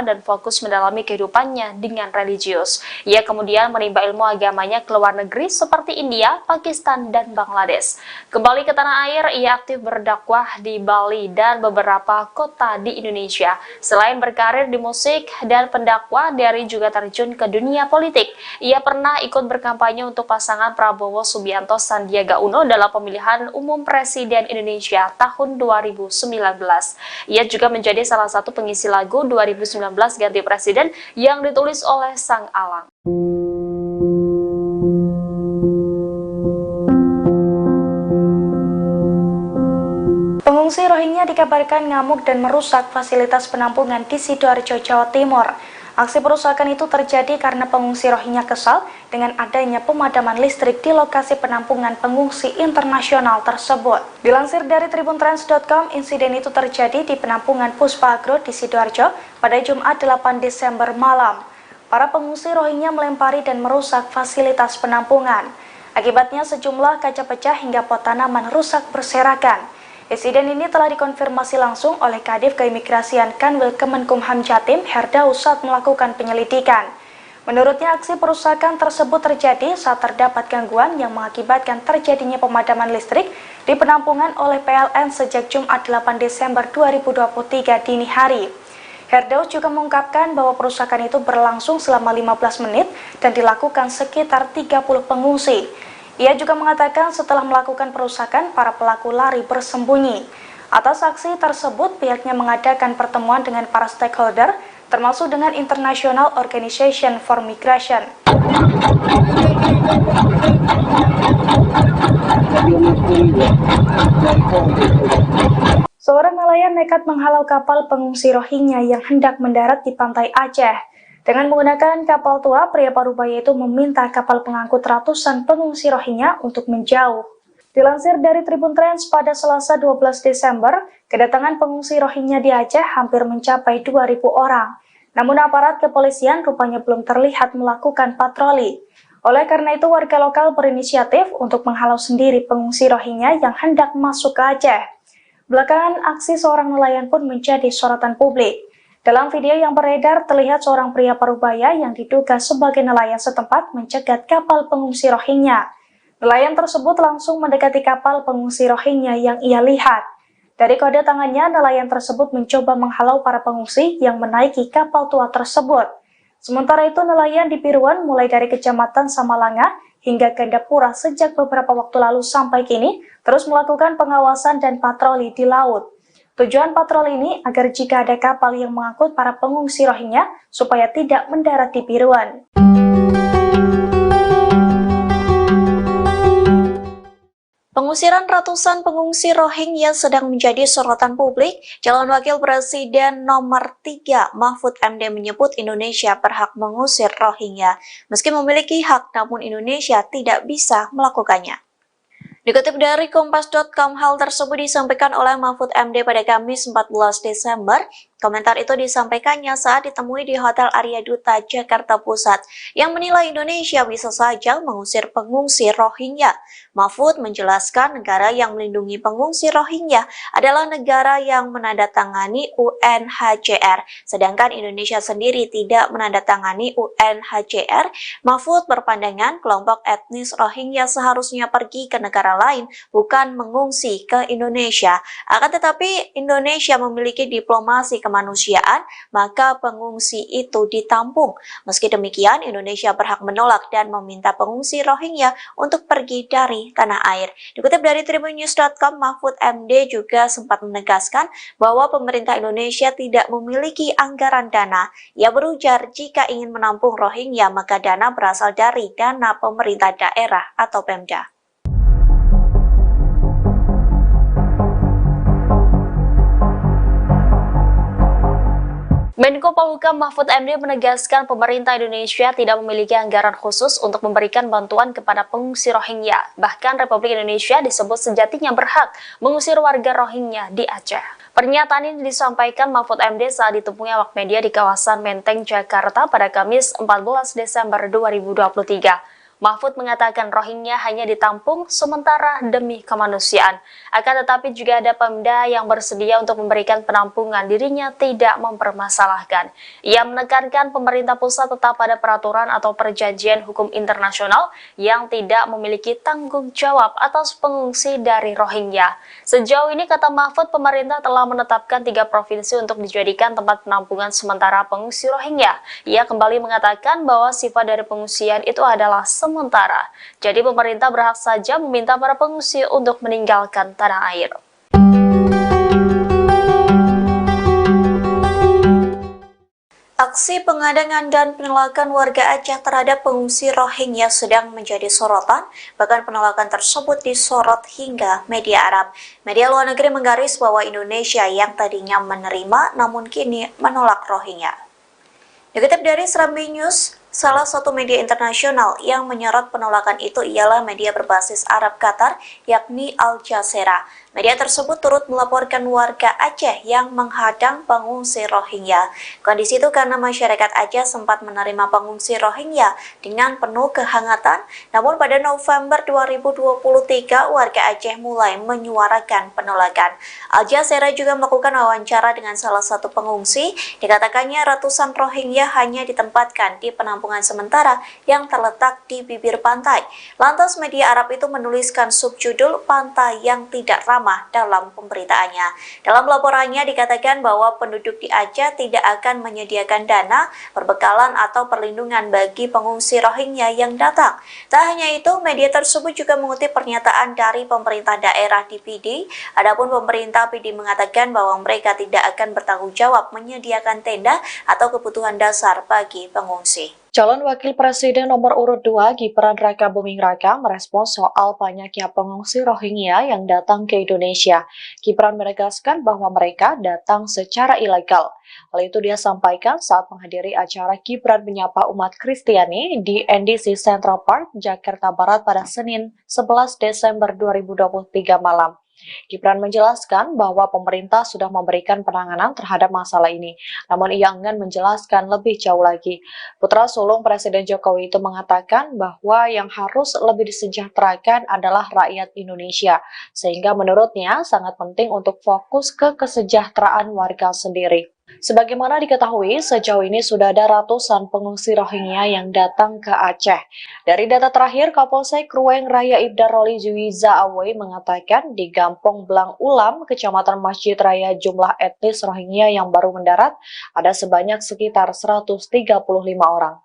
Speaker 5: dan fokus mendalami kehidupannya dengan religius. Ia kemudian menimba ilmu agamanya ke luar negeri seperti India, Pakistan, dan Bangladesh. Kembali ke tanah air, ia aktif berdakwah di Bali dan beberapa kota di Indonesia. Selain berkarir di musik dan pendakwah, Dery juga terjun ke dunia politik. Ia pernah ikut berkampanye untuk pasangan Prabowo Subianto Sandiaga Uno dalam pemilihan umum Presiden Indonesia tahun 2019. Ia juga menjadi salah satu pengisi lagu 2019 Ganti Presiden yang ditulis oleh Sang Alang.
Speaker 3: Pengungsi Rohingya dikabarkan ngamuk dan merusak fasilitas penampungan di Sidoarjo, Jawa Timur. Aksi perusakan itu terjadi karena pengungsi Rohingya kesal dengan adanya pemadaman listrik di lokasi penampungan pengungsi internasional tersebut. Dilansir dari tribuntrans.com, insiden itu terjadi di penampungan Puspa Agro di Sidoarjo pada Jumat 8 Desember malam. Para pengungsi Rohingya melempari dan merusak fasilitas penampungan. Akibatnya sejumlah kaca pecah hingga pot tanaman rusak berserakan. Insiden ini telah dikonfirmasi langsung oleh Kadif Keimigrasian Kanwil Kemenkumham Jatim, Herdaus, saat melakukan penyelidikan. Menurutnya, aksi perusakan tersebut terjadi saat terdapat gangguan yang mengakibatkan terjadinya pemadaman listrik di penampungan oleh PLN sejak Jumat 8 Desember 2023 dini hari. Herdaus juga mengungkapkan bahwa perusakan itu berlangsung selama 15 menit dan dilakukan sekitar 30 pengungsi. Ia juga mengatakan setelah melakukan perusakan, para pelaku lari bersembunyi. Atas aksi tersebut, pihaknya mengadakan pertemuan dengan para stakeholder, termasuk dengan International Organization for Migration. Seorang nelayan nekat menghalau kapal pengungsi Rohingya yang hendak mendarat di pantai Aceh. Dengan menggunakan kapal tua, pria parubaya itu meminta kapal pengangkut ratusan pengungsi Rohingya untuk menjauh. Dilansir dari Tribun Trans pada Selasa 12 Desember, kedatangan pengungsi Rohingya di Aceh hampir mencapai 2.000 orang. Namun aparat kepolisian rupanya belum terlihat melakukan patroli. Oleh karena itu, warga lokal berinisiatif untuk menghalau sendiri pengungsi Rohingya yang hendak masuk ke Aceh. Belakangan, aksi seorang nelayan pun menjadi sorotan publik. Dalam video yang beredar, terlihat seorang pria parubaya yang diduga sebagai nelayan setempat mencegat kapal pengungsi Rohingya. Nelayan tersebut langsung mendekati kapal pengungsi Rohingya yang ia lihat. Dari kode tangannya, nelayan tersebut mencoba menghalau para pengungsi yang menaiki kapal tua tersebut. Sementara itu, nelayan di Piruan mulai dari Kecamatan Samalanga hingga Gandapura sejak beberapa waktu lalu sampai kini terus melakukan pengawasan dan patroli di laut. Tujuan patroli ini agar jika ada kapal yang mengangkut para pengungsi Rohingya supaya tidak mendarat di Piruan.
Speaker 1: Pengusiran ratusan pengungsi Rohingya sedang menjadi sorotan publik. Calon Wakil Presiden nomor 3 Mahfud MD menyebut Indonesia berhak mengusir Rohingya. Meski memiliki hak, namun Indonesia tidak bisa melakukannya. Dikutip dari Kompas.com, hal tersebut disampaikan oleh Mahfud MD pada Kamis 14 Desember Komentar itu disampaikannya saat ditemui di Hotel Arya Duta, Jakarta Pusat, yang menilai Indonesia bisa saja mengusir pengungsi Rohingya. Mahfud menjelaskan negara yang melindungi pengungsi Rohingya adalah negara yang menandatangani UNHCR, sedangkan Indonesia sendiri tidak menandatangani UNHCR. Mahfud berpandangan kelompok etnis Rohingya seharusnya pergi ke negara lain, bukan mengungsi ke Indonesia. Akan tetapi, Indonesia memiliki diplomasi kemanusiaan, maka pengungsi itu ditampung. Meski demikian, Indonesia berhak menolak dan meminta pengungsi Rohingya untuk pergi dari tanah air. Dikutip dari tribunnews.com, Mahfud MD juga sempat menegaskan bahwa pemerintah Indonesia tidak memiliki anggaran dana. Ia berujar jika ingin menampung Rohingya, maka dana berasal dari dana pemerintah daerah atau Pemda.
Speaker 5: Menko Polhukam Mahfud MD menegaskan pemerintah Indonesia tidak memiliki anggaran khusus untuk memberikan bantuan kepada pengungsi Rohingya. Bahkan Republik Indonesia disebut sejatinya berhak mengusir warga Rohingya di Aceh. Pernyataan ini disampaikan Mahfud MD saat ditemui awak media di kawasan Menteng, Jakarta pada Kamis 14 Desember 2023. Mahfud mengatakan Rohingya hanya ditampung sementara demi kemanusiaan. Akan tetapi juga ada Pemda yang bersedia untuk memberikan penampungan, dirinya tidak mempermasalahkan. Ia menekankan pemerintah pusat tetap pada peraturan atau perjanjian hukum internasional yang tidak memiliki tanggung jawab atas pengungsi dari Rohingya. Sejauh ini, kata Mahfud, pemerintah telah menetapkan 3 provinsi untuk dijadikan tempat penampungan sementara pengungsi Rohingya. Ia kembali mengatakan bahwa sifat dari pengungsian itu adalah sementara. Jadi pemerintah berhak saja meminta para pengungsi untuk meninggalkan tanah air.
Speaker 1: Aksi pengadangan dan penolakan warga Aceh terhadap pengungsi Rohingya sedang menjadi sorotan, bahkan penolakan tersebut disorot hingga media Arab. Media luar negeri menggaris bahwa Indonesia yang tadinya menerima namun kini menolak Rohingya. Dikutip dari Serambi News, salah satu media internasional yang menyorot penolakan itu ialah media berbasis Arab Qatar, yakni Al Jazeera. Media tersebut turut melaporkan warga Aceh yang menghadang pengungsi Rohingya. Kondisi itu karena masyarakat Aceh sempat menerima pengungsi Rohingya dengan penuh kehangatan, namun pada November 2023 warga Aceh mulai menyuarakan penolakan. Al Jazeera juga melakukan wawancara dengan salah satu pengungsi. Dikatakannya ratusan Rohingya hanya ditempatkan di penampungan sementara yang terletak di bibir pantai. Lantas media Arab itu menuliskan subjudul "Pantai yang Tidak Ramah" dalam pemberitaannya. Dalam laporannya dikatakan bahwa penduduk di Aceh tidak akan menyediakan dana, perbekalan atau perlindungan bagi pengungsi Rohingya yang datang. Tak hanya itu, media tersebut juga mengutip pernyataan dari pemerintah daerah di PD. Adapun pemerintah PD mengatakan bahwa mereka tidak akan bertanggung jawab menyediakan tenda atau kebutuhan dasar bagi pengungsi.
Speaker 2: Calon Wakil Presiden nomor urut 2 Gibran Raka Buming Raka merespons soal banyaknya pengungsi Rohingya yang datang ke Indonesia. Gibran menegaskan bahwa mereka datang secara ilegal. Hal itu dia sampaikan saat menghadiri acara Gibran menyapa umat Kristiani di NDC Central Park, Jakarta Barat pada Senin 11 Desember 2023 malam. Gibran menjelaskan bahwa pemerintah sudah memberikan penanganan terhadap masalah ini, namun ia enggan menjelaskan lebih jauh lagi. Putra sulung Presiden Jokowi itu mengatakan bahwa yang harus lebih disejahterakan adalah rakyat Indonesia, sehingga menurutnya sangat penting untuk fokus ke kesejahteraan warga sendiri. Sebagaimana diketahui, sejauh ini sudah ada ratusan pengungsi Rohingya yang datang ke Aceh. Dari data terakhir, Kapolsek Ruweng Raya Ibda Roli Juwiza Awe mengatakan di Gampong Blang Ulam, Kecamatan Masjid Raya, jumlah etnis Rohingya yang baru mendarat ada sebanyak sekitar 135 orang.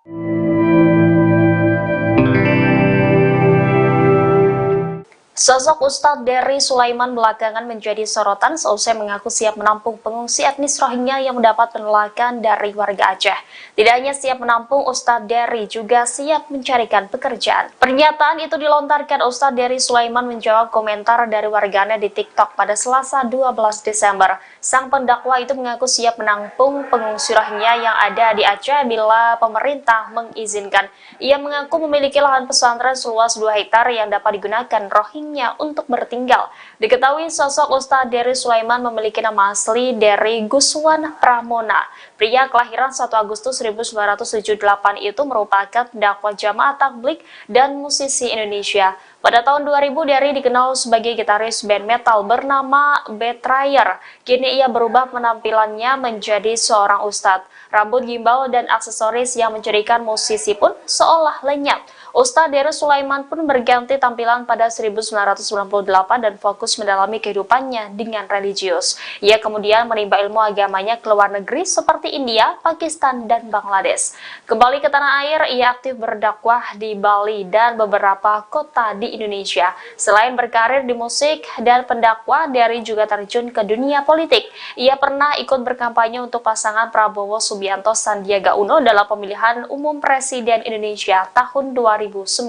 Speaker 5: Sosok Ustadz Dery Sulaiman belakangan menjadi sorotan seusai mengaku siap menampung pengungsi etnis Rohingya yang mendapat penolakan dari warga Aceh. Tidak hanya siap menampung, Ustadz Dery juga siap mencarikan pekerjaan. Pernyataan itu dilontarkan Ustadz Dery Sulaiman menjawab komentar dari warganet di TikTok pada Selasa 12 Desember. Sang pendakwa itu mengaku siap menampung pengungsi Rohingya yang ada di Aceh bila pemerintah mengizinkan. Ia mengaku memiliki lahan pesantren seluas 2 hektar yang dapat digunakan Rohingya Rohingya untuk bertinggal. Diketahui sosok Ustadz Dery Sulaiman memiliki nama asli Dery Guswan Pramona. Pria kelahiran 1 Agustus 1978 itu merupakan dakwah jamaah tabligh dan musisi Indonesia. Pada tahun 2000, Dery dikenal sebagai gitaris band metal bernama Betrayer. Kini ia berubah penampilannya menjadi seorang ustadz. Rambut gimbal dan aksesoris yang menjadikan musisi pun seolah lenyap. Ustadz Dery Sulaiman pun berganti tampilan pada 1998 dan fokus mendalami kehidupannya dengan religius. Ia kemudian menimba ilmu agamanya ke luar negeri seperti India, Pakistan, dan Bangladesh. Kembali ke tanah air, ia aktif berdakwah di Bali dan beberapa kota di Indonesia. Selain berkarir di musik dan pendakwah, Dery juga terjun ke dunia politik. Ia pernah ikut berkampanye untuk pasangan Prabowo Subianto Sandiaga Uno dalam pemilihan umum Presiden Indonesia tahun 2019.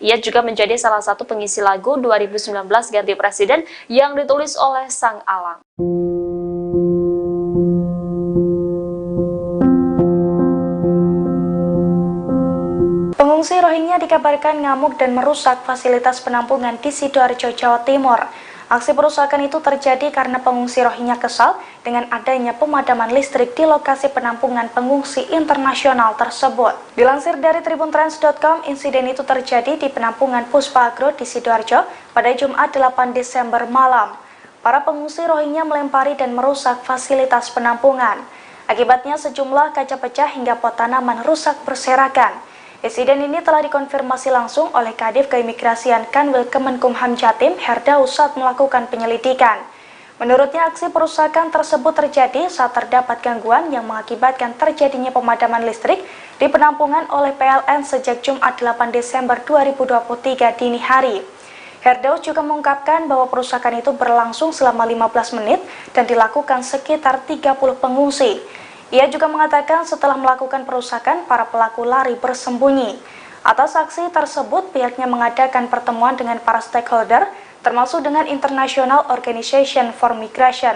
Speaker 5: Ia juga menjadi salah satu pengisi lagu 2019 Ganti Presiden yang ditulis oleh Sang Alang.
Speaker 3: Pengungsi Rohingya dikabarkan ngamuk dan merusak fasilitas penampungan di Sidoarjo, Jawa Timur. Aksi perusakan itu terjadi karena pengungsi Rohingya kesal dengan adanya pemadaman listrik di lokasi penampungan pengungsi internasional tersebut. Dilansir dari tribuntrans.com, insiden itu terjadi di penampungan Puspa Agro di Sidoarjo pada Jumat 8 Desember malam. Para pengungsi Rohingya melempari dan merusak fasilitas penampungan. Akibatnya sejumlah kaca pecah hingga pot tanaman rusak berserakan. Insiden ini telah dikonfirmasi langsung oleh Kadif Keimigrasian Kanwil Kemenkumham Jatim, Herdaus, saat melakukan penyelidikan. Menurutnya, aksi perusakan tersebut terjadi saat terdapat gangguan yang mengakibatkan terjadinya pemadaman listrik di penampungan oleh PLN sejak Jumat 8 Desember 2023 dini hari. Herdaus juga mengungkapkan bahwa perusakan itu berlangsung selama 15 menit dan dilakukan sekitar 30 pengungsi. Ia juga mengatakan setelah melakukan perusakan, para pelaku lari bersembunyi. Atas aksi tersebut, pihaknya mengadakan pertemuan dengan para stakeholder, termasuk dengan International Organization for Migration.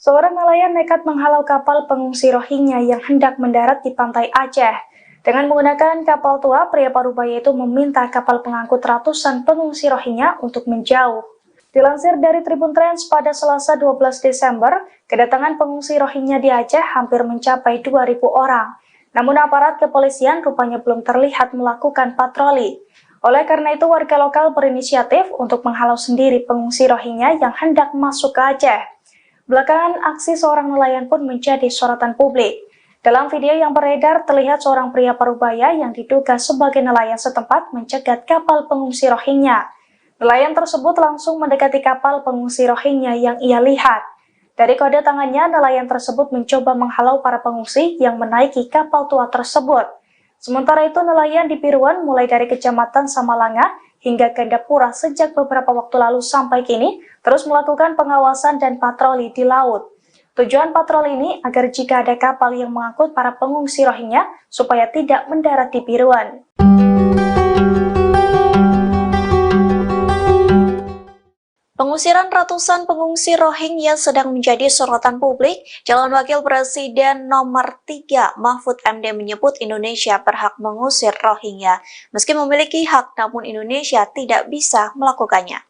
Speaker 3: Seorang nelayan nekat menghalau kapal pengungsi Rohingya yang hendak mendarat di pantai Aceh. Dengan menggunakan kapal tua, pria parubaya itu meminta kapal pengangkut ratusan pengungsi Rohingya untuk menjauh. Dilansir dari Tribun Trans, pada Selasa 12 Desember, kedatangan pengungsi Rohingya di Aceh hampir mencapai 2.000 orang. Namun aparat kepolisian rupanya belum terlihat melakukan patroli. Oleh karena itu, warga lokal berinisiatif untuk menghalau sendiri pengungsi Rohingya yang hendak masuk ke Aceh. Belakangan, aksi seorang nelayan pun menjadi sorotan publik. Dalam video yang beredar, terlihat seorang pria parubaya yang diduga sebagai nelayan setempat mencegat kapal pengungsi Rohingya. Nelayan tersebut langsung mendekati kapal pengungsi Rohingya yang ia lihat. Dari kode tangannya, nelayan tersebut mencoba menghalau para pengungsi yang menaiki kapal tua tersebut. Sementara itu, nelayan di Piruan mulai dari Kecamatan Samalanga hingga Gandapura sejak beberapa waktu lalu sampai kini terus melakukan pengawasan dan patroli di laut. Tujuan patroli ini agar jika ada kapal yang mengangkut para pengungsi Rohingya supaya tidak mendarat di Piruan.
Speaker 1: Pengusiran ratusan pengungsi Rohingya sedang menjadi sorotan publik. Calon Wakil Presiden nomor 3 Mahfud MD menyebut Indonesia berhak mengusir Rohingya. Meski memiliki hak, namun Indonesia tidak bisa melakukannya.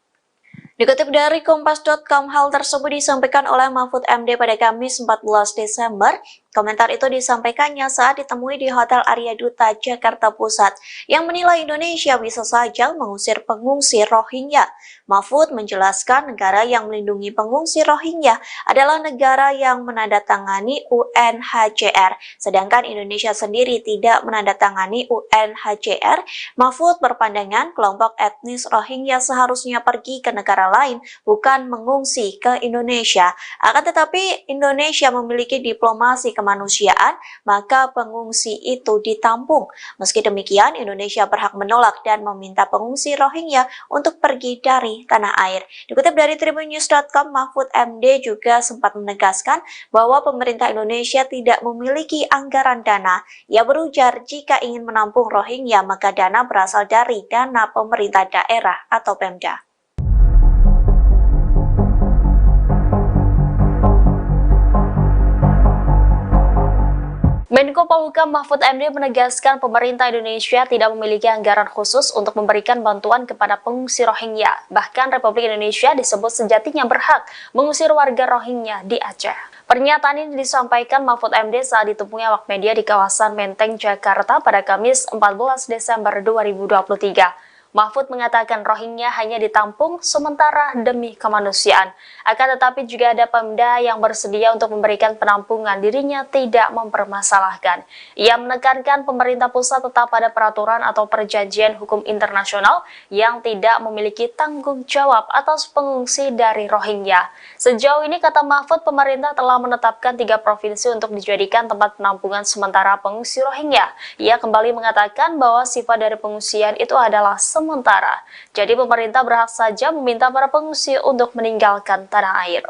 Speaker 1: Dikutip dari Kompas.com, hal tersebut disampaikan oleh Mahfud MD pada Kamis 14 Desember. Komentar itu disampaikannya saat ditemui di Hotel Arya Duta, Jakarta Pusat, yang menilai Indonesia bisa saja mengusir pengungsi Rohingya. Mahfud menjelaskan negara yang melindungi pengungsi Rohingya adalah negara yang menandatangani UNHCR, sedangkan Indonesia sendiri tidak menandatangani UNHCR. Mahfud berpandangan kelompok etnis Rohingya seharusnya pergi ke negara lain, bukan mengungsi ke Indonesia. Akan tetapi Indonesia memiliki diplomasi kemanusiaan, maka pengungsi itu ditampung. Meski demikian, Indonesia berhak menolak dan meminta pengungsi Rohingya untuk pergi dari tanah air. Dikutip dari tribunnews.com, Mahfud MD juga sempat menegaskan bahwa pemerintah Indonesia tidak memiliki anggaran dana. Ia berujar jika ingin menampung Rohingya, maka dana berasal dari dana pemerintah daerah atau Pemda.
Speaker 5: Menko Polhukam Mahfud MD menegaskan pemerintah Indonesia tidak memiliki anggaran khusus untuk memberikan bantuan kepada pengungsi Rohingya. Bahkan Republik Indonesia disebut sejatinya berhak mengusir warga Rohingya di Aceh. Pernyataan ini disampaikan Mahfud MD saat ditemui awak media di kawasan Menteng, Jakarta pada Kamis 14 Desember 2023. Mahfud mengatakan Rohingya hanya ditampung sementara demi kemanusiaan. Akan tetapi juga ada Pemda yang bersedia untuk memberikan penampungan, dirinya tidak mempermasalahkan. Ia menekankan pemerintah pusat tetap pada peraturan atau perjanjian hukum internasional yang tidak memiliki tanggung jawab atas pengungsi dari Rohingya. Sejauh ini, kata Mahfud, pemerintah telah menetapkan 3 provinsi untuk dijadikan tempat penampungan sementara pengungsi Rohingya. Ia kembali mengatakan bahwa sifat dari pengungsian itu adalah sementara. Jadi pemerintah berhak saja meminta para pengungsi untuk meninggalkan tanah air.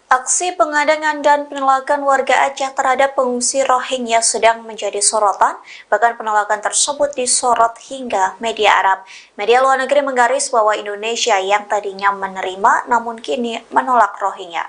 Speaker 1: Aksi pengadangan dan penolakan warga Aceh terhadap pengungsi Rohingya sedang menjadi sorotan, bahkan penolakan tersebut disorot hingga media Arab. Media luar negeri menggaris bahwa Indonesia yang tadinya menerima namun kini menolak Rohingya.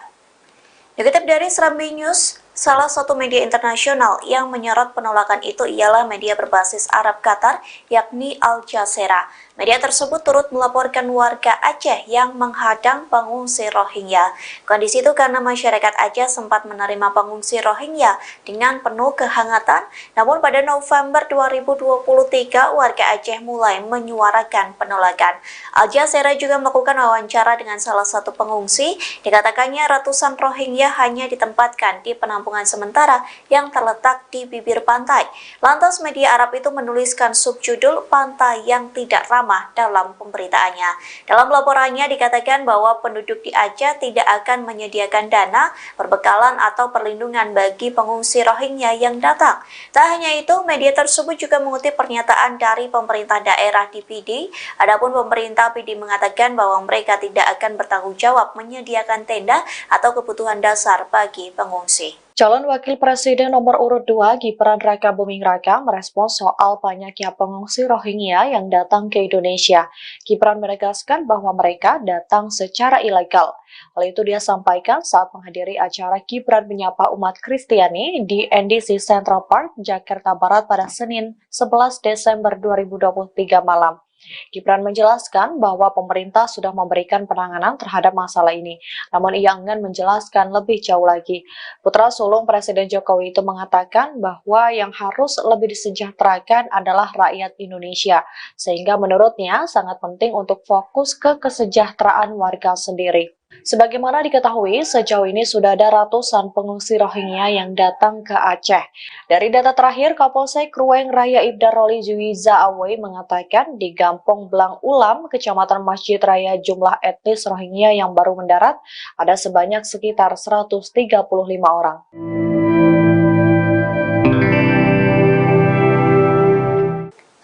Speaker 1: Dikutip dari Serambi News, salah satu media internasional yang menyorot penolakan itu ialah media berbasis Arab Qatar, yakni Al Jazeera. Media tersebut turut melaporkan warga Aceh yang menghadang pengungsi Rohingya. Kondisi itu karena masyarakat Aceh sempat menerima pengungsi Rohingya dengan penuh kehangatan, namun pada November 2023 warga Aceh mulai menyuarakan penolakan. Al Jazeera juga melakukan wawancara dengan salah satu pengungsi. Dikatakannya ratusan Rohingya hanya ditempatkan di penampungan sementara yang terletak di bibir pantai. Lantas media Arab itu menuliskan subjudul "Pantai yang Tidak Ramah" dalam pemberitaannya. Dalam laporannya dikatakan bahwa penduduk di Aceh tidak akan menyediakan dana, perbekalan atau perlindungan bagi pengungsi Rohingya yang datang. Tak hanya itu, media tersebut juga mengutip pernyataan dari pemerintah daerah di PD. Adapun pemerintah PD mengatakan bahwa mereka tidak akan bertanggung jawab menyediakan tenda atau kebutuhan dasar bagi pengungsi.
Speaker 2: Calon Wakil Presiden nomor urut 2 Gibran Rakabuming Raka merespons soal banyaknya pengungsi Rohingya yang datang ke Indonesia. Gibran menegaskan bahwa mereka datang secara ilegal. Hal itu dia sampaikan saat menghadiri acara Gibran menyapa umat Kristiani di NDC Central Park, Jakarta Barat pada Senin 11 Desember 2023 malam. Gibran menjelaskan bahwa pemerintah sudah memberikan penanganan terhadap masalah ini, namun ia enggan menjelaskan lebih jauh lagi. Putra sulung Presiden Jokowi itu mengatakan bahwa yang harus lebih disejahterakan adalah rakyat Indonesia, sehingga menurutnya sangat penting untuk fokus ke kesejahteraan warga sendiri. Sebagaimana diketahui, sejauh ini sudah ada ratusan pengungsi Rohingya yang datang ke Aceh. Dari data terakhir, Kapolsek Ruweng Raya Ibda Roli Juwiza Awe mengatakan di Gampong Blang Ulam, Kecamatan Masjid Raya, jumlah etnis Rohingya yang baru mendarat ada sebanyak sekitar 135 orang.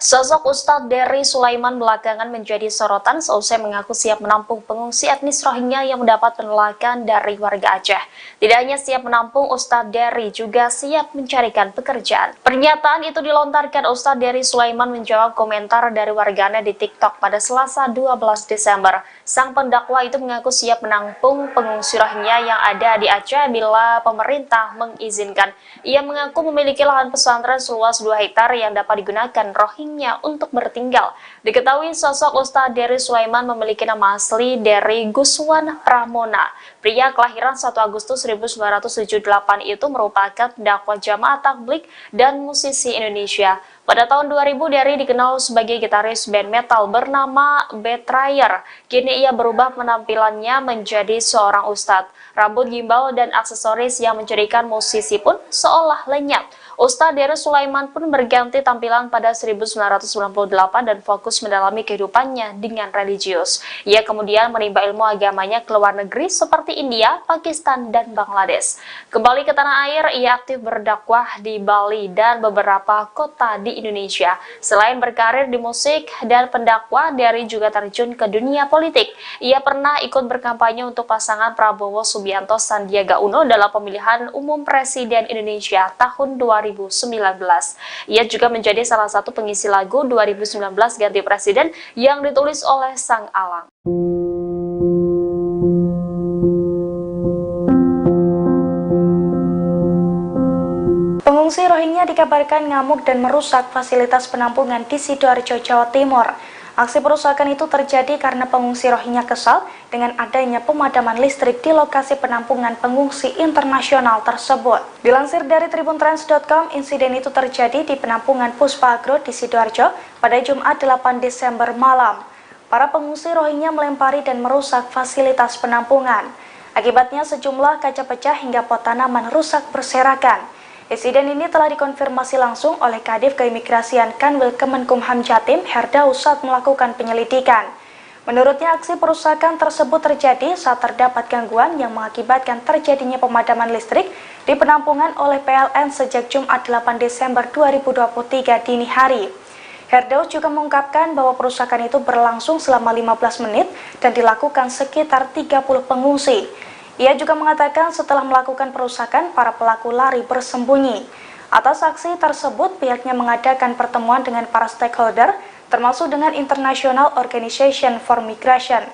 Speaker 5: Sosok Ustadz Dery Sulaiman belakangan menjadi sorotan seusai mengaku siap menampung pengungsi etnis Rohingya yang mendapat penolakan dari warga Aceh. Tidak hanya siap menampung, Ustadz Dery juga siap mencarikan pekerjaan. Pernyataan itu dilontarkan Ustadz Dery Sulaiman menjawab komentar dari warganya di TikTok pada Selasa 12 Desember. Sang pendakwa itu mengaku siap menampung pengungsi Rohingya yang ada di Aceh bila pemerintah mengizinkan. Ia mengaku memiliki lahan pesantren seluas 2 hektar yang dapat digunakan Rohingya untuk bertinggal. Diketahui sosok Ustadz Dery Sulaiman memiliki nama asli Dery Guswan Pramona. Pria kelahiran 1 Agustus 1978 itu merupakan dakwah jamaah tabligh dan musisi Indonesia. Pada tahun 2000, Dery dikenal sebagai gitaris band metal bernama Betrayer. Kini ia berubah penampilannya menjadi seorang ustadz. Rambut gimbal dan aksesoris yang menjadikan musisi pun seolah lenyap. Ustadz Dery Sulaiman pun berganti tampilan pada 1998 dan fokus mendalami kehidupannya dengan religius. Ia kemudian menimba ilmu agamanya ke luar negeri seperti India, Pakistan, dan Bangladesh. Kembali ke tanah air, ia aktif berdakwah di Bali dan beberapa kota di Indonesia. Selain berkarir di musik dan pendakwah, Dery juga terjun ke dunia politik. Ia pernah ikut berkampanye untuk pasangan Prabowo Subianto Sandiaga Uno dalam pemilihan umum Presiden Indonesia tahun 2019. Ia juga menjadi salah satu pengisi lagu 2019 Ganti Presiden yang ditulis oleh Sang Alang.
Speaker 3: Pengungsi Rohingya dikabarkan ngamuk dan merusak fasilitas penampungan di Sidoarjo, Jawa Timur. Aksi perusakan itu terjadi karena pengungsi Rohingya kesal dengan adanya pemadaman listrik di lokasi penampungan pengungsi internasional tersebut. Dilansir dari tribuntrans.com, insiden itu terjadi di penampungan Puspa Agro di Sidoarjo pada Jumat 8 Desember malam. Para pengungsi Rohingya melempari dan merusak fasilitas penampungan. Akibatnya sejumlah kaca pecah hingga pot tanaman rusak berserakan. Insiden ini telah dikonfirmasi langsung oleh Kadif Keimigrasian Kanwil Kemenkumham Jatim, Herdaus, saat melakukan penyelidikan. Menurutnya, aksi perusakan tersebut terjadi saat terdapat gangguan yang mengakibatkan terjadinya pemadaman listrik di penampungan oleh PLN sejak Jumat 8 Desember 2023 dini hari. Herdaus juga mengungkapkan bahwa perusakan itu berlangsung selama 15 menit dan dilakukan sekitar 30 pengungsi. Ia juga mengatakan setelah melakukan perusakan, para pelaku lari bersembunyi. Atas aksi tersebut, pihaknya mengadakan pertemuan dengan para stakeholder, termasuk dengan International Organization for Migration.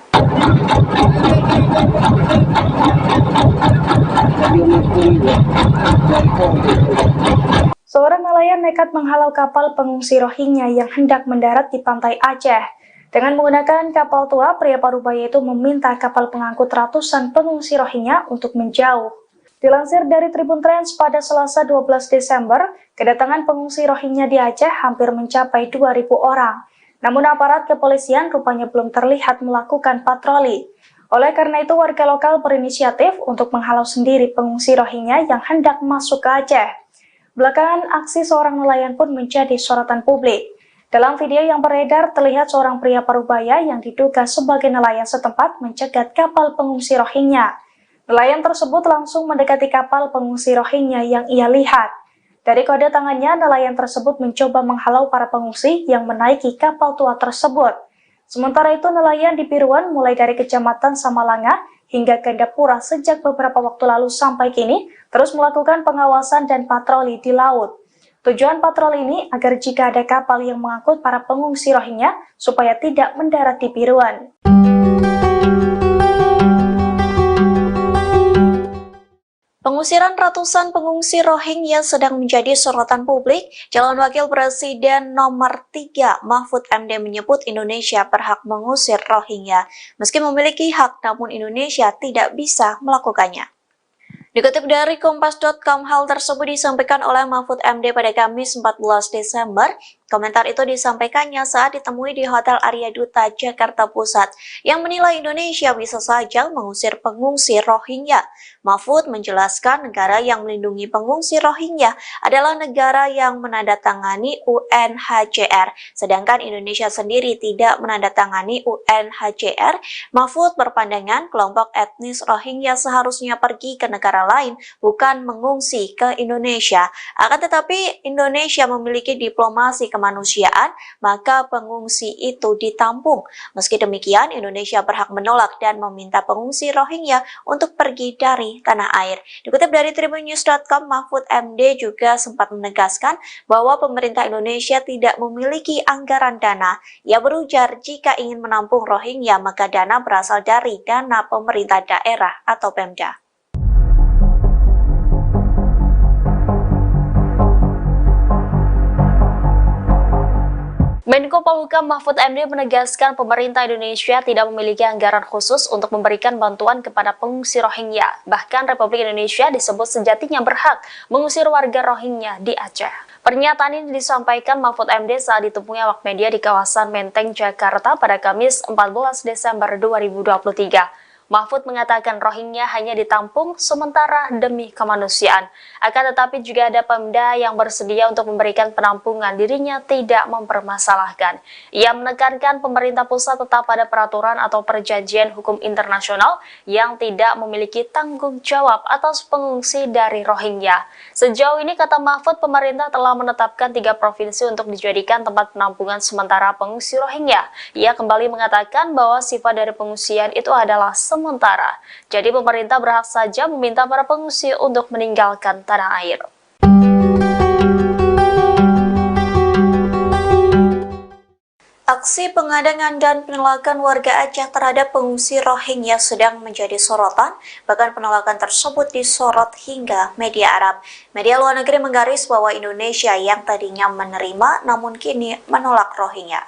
Speaker 3: Seorang nelayan nekat menghalau kapal pengungsi Rohingya yang hendak mendarat di pantai Aceh. Dengan menggunakan kapal tua, pria parubaya itu meminta kapal pengangkut ratusan pengungsi Rohingya untuk menjauh. Dilansir dari Tribun Trans, pada Selasa 12 Desember, kedatangan pengungsi Rohingya di Aceh hampir mencapai 2.000 orang. Namun aparat kepolisian rupanya belum terlihat melakukan patroli. Oleh karena itu, warga lokal berinisiatif untuk menghalau sendiri pengungsi Rohingya yang hendak masuk ke Aceh. Belakangan, aksi seorang nelayan pun menjadi sorotan publik. Dalam video yang beredar, terlihat seorang pria parubaya yang diduga sebagai nelayan setempat mencegat kapal pengungsi Rohingya. Nelayan tersebut langsung mendekati kapal pengungsi Rohingya yang ia lihat. Dari kode tangannya, nelayan tersebut mencoba menghalau para pengungsi yang menaiki kapal tua tersebut. Sementara itu, nelayan di Piruan mulai dari Kecamatan Samalanga hingga Gandapura sejak beberapa waktu lalu sampai kini terus melakukan pengawasan dan patroli di laut. Tujuan patroli ini agar jika ada kapal yang mengangkut para pengungsi Rohingya supaya tidak mendarat di Piruan.
Speaker 1: Pengusiran ratusan pengungsi Rohingya sedang menjadi sorotan publik. Calon Wakil Presiden nomor 3 Mahfud MD menyebut Indonesia berhak mengusir Rohingya. Meski memiliki hak, namun Indonesia tidak bisa melakukannya. Dikutip dari Kompas.com, hal tersebut disampaikan oleh Mahfud MD pada Kamis 14 Desember. Komentar itu disampaikannya saat ditemui di Hotel Arya Duta, Jakarta Pusat, yang menilai Indonesia bisa saja mengusir pengungsi Rohingya. Mahfud menjelaskan negara yang melindungi pengungsi Rohingya adalah negara yang menandatangani UNHCR, sedangkan Indonesia sendiri tidak menandatangani UNHCR. Mahfud berpandangan kelompok etnis Rohingya seharusnya pergi ke negara lain, bukan mengungsi ke Indonesia. Akan tetapi Indonesia memiliki diplomasi kemanusiaan, maka pengungsi itu ditampung. Meski demikian, Indonesia berhak menolak dan meminta pengungsi Rohingya untuk pergi dari tanah air. Dikutip dari tribunnews.com, Mahfud MD juga sempat menegaskan bahwa pemerintah Indonesia tidak memiliki anggaran dana. Ia berujar jika ingin menampung Rohingya, maka dana berasal dari dana pemerintah daerah atau Pemda.
Speaker 5: Menko Polhukam Mahfud MD menegaskan pemerintah Indonesia tidak memiliki anggaran khusus untuk memberikan bantuan kepada pengungsi Rohingya. Bahkan Republik Indonesia disebut sejatinya berhak mengusir warga Rohingya di Aceh. Pernyataan ini disampaikan Mahfud MD saat ditemui awak media di kawasan Menteng, Jakarta pada Kamis 14 Desember 2023. Mahfud mengatakan Rohingya hanya ditampung sementara demi kemanusiaan. Akan tetapi juga ada Pemda yang bersedia untuk memberikan penampungan, dirinya tidak mempermasalahkan. Ia menekankan pemerintah pusat tetap pada peraturan atau perjanjian hukum internasional yang tidak memiliki tanggung jawab atas pengungsi dari Rohingya. Sejauh ini, kata Mahfud, pemerintah telah menetapkan 3 provinsi untuk dijadikan tempat penampungan sementara pengungsi Rohingya. Ia kembali mengatakan bahwa sifat dari pengungsian itu adalah sementara. Jadi pemerintah berhak saja meminta para pengungsi untuk meninggalkan tanah air.
Speaker 1: Aksi pengadangan dan penolakan warga Aceh terhadap pengungsi Rohingya sedang menjadi sorotan, bahkan penolakan tersebut disorot hingga media Arab. Media luar negeri menggaris bahwa Indonesia yang tadinya menerima namun kini menolak Rohingya.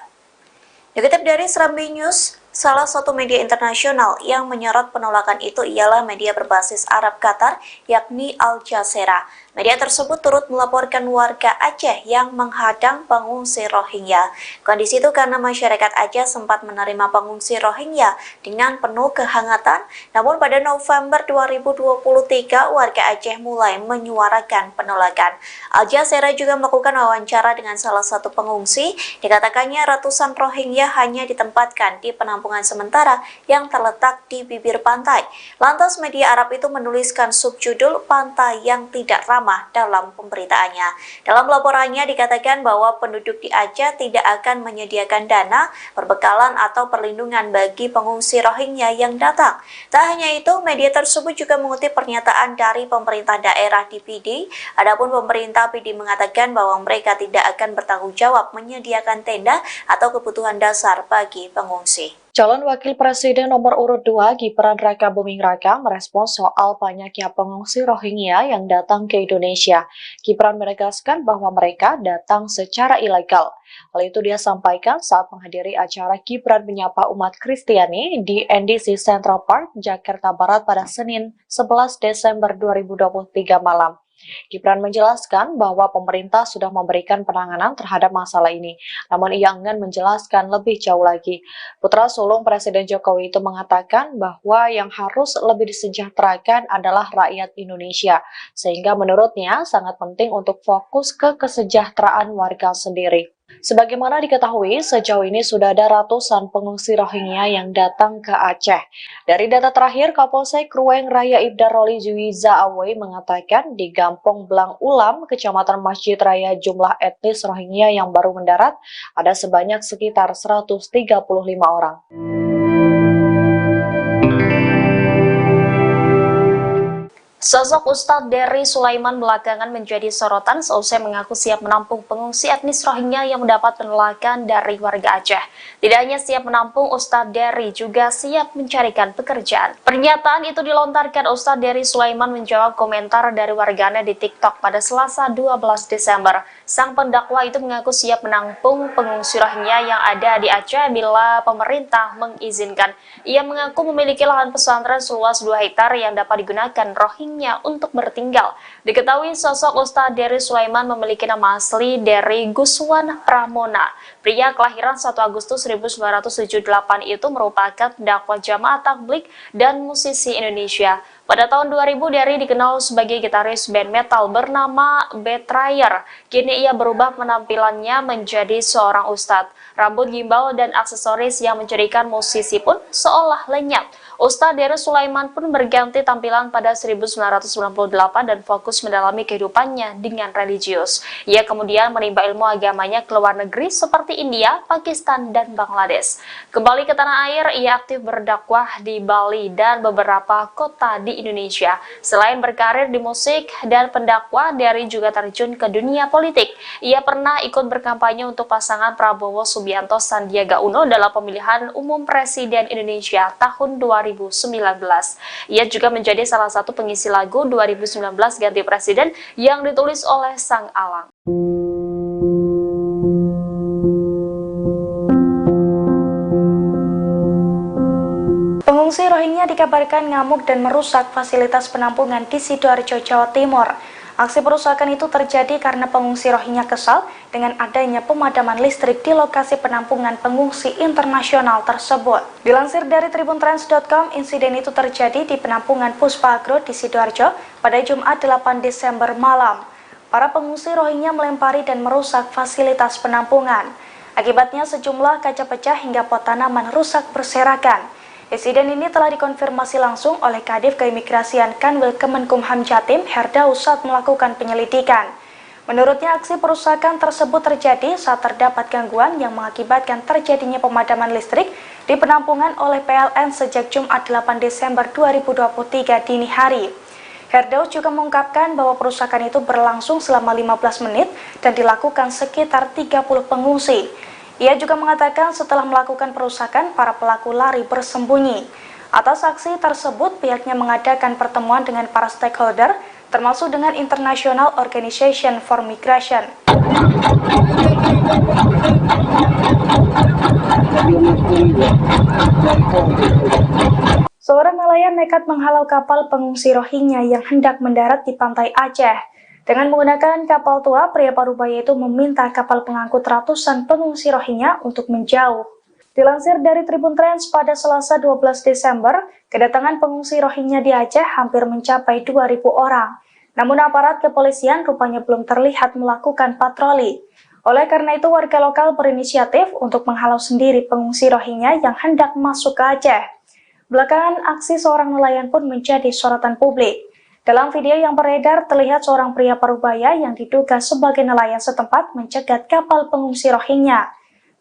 Speaker 1: Dikutip dari Serambi News, salah satu media internasional yang menyorot penolakan itu ialah media berbasis Arab Qatar, yakni Al Jazeera. Media tersebut turut melaporkan warga Aceh yang menghadang pengungsi Rohingya. Kondisi itu karena masyarakat Aceh sempat menerima pengungsi Rohingya dengan penuh kehangatan, namun pada November 2023 warga Aceh mulai menyuarakan penolakan. Al Jazeera juga melakukan wawancara dengan salah satu pengungsi. Dikatakannya ratusan Rohingya hanya ditempatkan di penampungan sementara yang terletak di bibir pantai. Lantas media Arab itu menuliskan subjudul "Pantai yang Tidak Ramah" dalam pemberitaannya. Dalam laporannya dikatakan bahwa penduduk di Aceh tidak akan menyediakan dana, perbekalan atau perlindungan bagi pengungsi Rohingya yang datang. Tak hanya itu, media tersebut juga mengutip pernyataan dari pemerintah daerah di PD. Adapun pemerintah PD mengatakan bahwa mereka tidak akan bertanggung jawab menyediakan tenda atau kebutuhan dasar bagi pengungsi.
Speaker 2: Calon Wakil Presiden nomor urut 2 Gibran Raka Buming Raka merespons soal banyaknya pengungsi Rohingya yang datang ke Indonesia. Gibran menegaskan bahwa mereka datang secara ilegal. Hal itu dia sampaikan saat menghadiri acara Gibran menyapa umat Kristiani di NDC Central Park, Jakarta Barat pada Senin 11 Desember 2023 malam. Gibran menjelaskan bahwa pemerintah sudah memberikan penanganan terhadap masalah ini, namun ia enggan menjelaskan lebih jauh lagi. Putra sulung Presiden Jokowi itu mengatakan bahwa yang harus lebih disejahterakan adalah rakyat Indonesia, sehingga menurutnya sangat penting untuk fokus ke kesejahteraan warga sendiri. Sebagaimana diketahui, sejauh ini sudah ada ratusan pengungsi Rohingya yang datang ke Aceh. Dari data terakhir, Kapolsek Ruweng Raya Ibda Roli Juwiza Awe mengatakan di Gampong Blang Ulam, Kecamatan Masjid Raya, jumlah etnis Rohingya yang baru mendarat ada sebanyak sekitar 135 orang.
Speaker 5: Sosok Ustadz Dery Sulaiman belakangan menjadi sorotan seusai mengaku siap menampung pengungsi etnis Rohingya yang mendapat penolakan dari warga Aceh. Tidak hanya siap menampung, Ustadz Dery juga siap mencarikan pekerjaan. Pernyataan itu dilontarkan Ustadz Dery Sulaiman menjawab komentar dari warganet di TikTok pada Selasa 12 Desember. Sang pendakwa itu mengaku siap menampung pengungsi Rohingya yang ada di Aceh bila pemerintah mengizinkan. Ia mengaku memiliki lahan pesantren seluas 2 hektar yang dapat digunakan Rohingya untuk bertinggal. Diketahui sosok Ustadz Dery Sulaiman memiliki nama asli Dery Guswan Pramona. Pria kelahiran 1 Agustus 1978 itu merupakan dakwah jamaah tabligh dan musisi Indonesia. Pada tahun 2000, Dery dikenal sebagai gitaris band metal bernama Betrayer. Kini ia berubah penampilannya menjadi seorang ustadz. Rambut gimbal dan aksesoris yang menjadikan musisi pun seolah lenyap. Ustadz Dery Sulaiman pun berganti tampilan pada 1998 dan fokus mendalami kehidupannya dengan religius. Ia kemudian menimba ilmu agamanya ke luar negeri seperti India, Pakistan, dan Bangladesh. Kembali ke tanah air, ia aktif berdakwah di Bali dan beberapa kota di Indonesia. Selain berkarir di musik dan pendakwah, Dery juga terjun ke dunia politik. Ia pernah ikut berkampanye untuk pasangan Prabowo Subianto Sandiaga Uno dalam pemilihan umum Presiden Indonesia tahun 2019. Ia juga menjadi salah satu pengisi lagu 2019 Ganti Presiden yang ditulis oleh Sang Alang.
Speaker 3: Pengungsi Rohingya dikabarkan ngamuk dan merusak fasilitas penampungan di Sidoarjo, Jawa Timur. Aksi perusakan itu terjadi karena pengungsi Rohingya kesal dengan adanya pemadaman listrik di lokasi penampungan pengungsi internasional tersebut. Dilansir dari tribuntrans.com, insiden itu terjadi di penampungan Puspa Agro di Sidoarjo pada Jumat 8 Desember malam. Para pengungsi Rohingya melempari dan merusak fasilitas penampungan. Akibatnya sejumlah kaca pecah hingga pot tanaman rusak berserakan. Insiden ini telah dikonfirmasi langsung oleh Kadif Keimigrasian Kanwil Kemenkumham Jatim, Herdaus, saat melakukan penyelidikan. Menurutnya, aksi perusakan tersebut terjadi saat terdapat gangguan yang mengakibatkan terjadinya pemadaman listrik di penampungan oleh PLN sejak Jumat 8 Desember 2023 dini hari. Herdaus juga mengungkapkan bahwa perusakan itu berlangsung selama 15 menit dan dilakukan sekitar 30 pengungsi. Ia juga mengatakan setelah melakukan perusakan, para pelaku lari bersembunyi. Atas aksi tersebut, pihaknya mengadakan pertemuan dengan para stakeholder, termasuk dengan International Organization for Migration. Seorang nelayan nekat menghalau kapal pengungsi Rohingya yang hendak mendarat di pantai Aceh. Dengan menggunakan kapal tua, pria parubaya itu meminta kapal pengangkut ratusan pengungsi Rohingya untuk menjauh. Dilansir dari Tribun Trends pada Selasa 12 Desember, kedatangan pengungsi Rohingya di Aceh hampir mencapai 2.000 orang. Namun aparat kepolisian rupanya belum terlihat melakukan patroli. Oleh karena itu, warga lokal berinisiatif untuk menghalau sendiri pengungsi Rohingya yang hendak masuk ke Aceh. Belakangan, aksi seorang nelayan pun menjadi sorotan publik. Dalam video yang beredar, terlihat seorang pria parubaya yang diduga sebagai nelayan setempat mencegat kapal pengungsi Rohingya.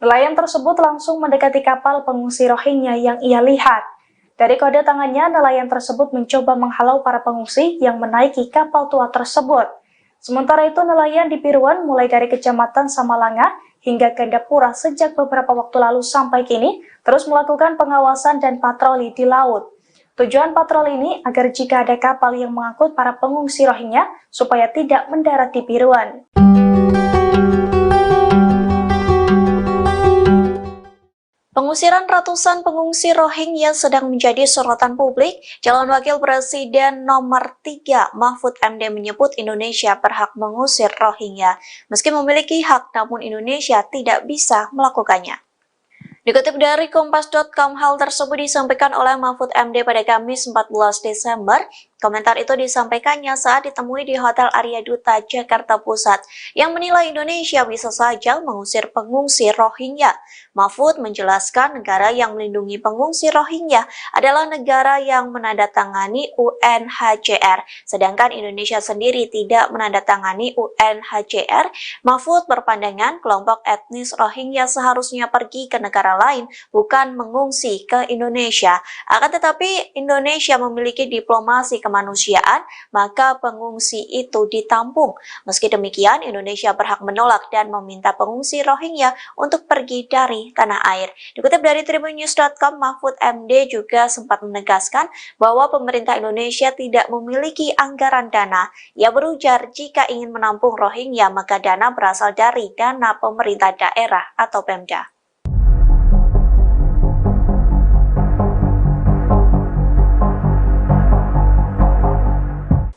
Speaker 3: Nelayan tersebut langsung mendekati kapal pengungsi Rohingya yang ia lihat. Dari kode tangannya, nelayan tersebut mencoba menghalau para pengungsi yang menaiki kapal tua tersebut. Sementara itu, nelayan di Piruan mulai dari Kecamatan Samalanga hingga Gandapura sejak beberapa waktu lalu sampai kini terus melakukan pengawasan dan patroli di laut. Tujuan patroli ini agar jika ada kapal yang mengangkut para pengungsi Rohingya supaya tidak mendarat di Piruan.
Speaker 1: Pengusiran ratusan pengungsi Rohingya sedang menjadi sorotan publik. Calon Wakil Presiden nomor 3 Mahfud MD menyebut Indonesia berhak mengusir Rohingya. Meski memiliki hak, namun Indonesia tidak bisa melakukannya. Dikutip dari Kompas.com, hal tersebut disampaikan oleh Mahfud MD pada Kamis 14 Desember. Komentar itu disampaikannya saat ditemui di Hotel Arya Duta, Jakarta Pusat, yang menilai Indonesia bisa saja mengusir pengungsi Rohingya. Mahfud menjelaskan negara yang melindungi pengungsi Rohingya adalah negara yang menandatangani UNHCR, sedangkan Indonesia sendiri tidak menandatangani UNHCR. Mahfud berpandangan kelompok etnis Rohingya seharusnya pergi ke negara lain, bukan mengungsi ke Indonesia. Akan tetapi Indonesia memiliki diplomasi kemanusiaan, maka pengungsi itu ditampung. Meski demikian, Indonesia berhak menolak dan meminta pengungsi Rohingya untuk pergi dari tanah air. Dikutip dari tribunnews.com, Mahfud MD juga sempat menegaskan bahwa pemerintah Indonesia tidak memiliki anggaran dana. Ia berujar jika ingin menampung Rohingya, maka dana berasal dari dana pemerintah daerah atau Pemda.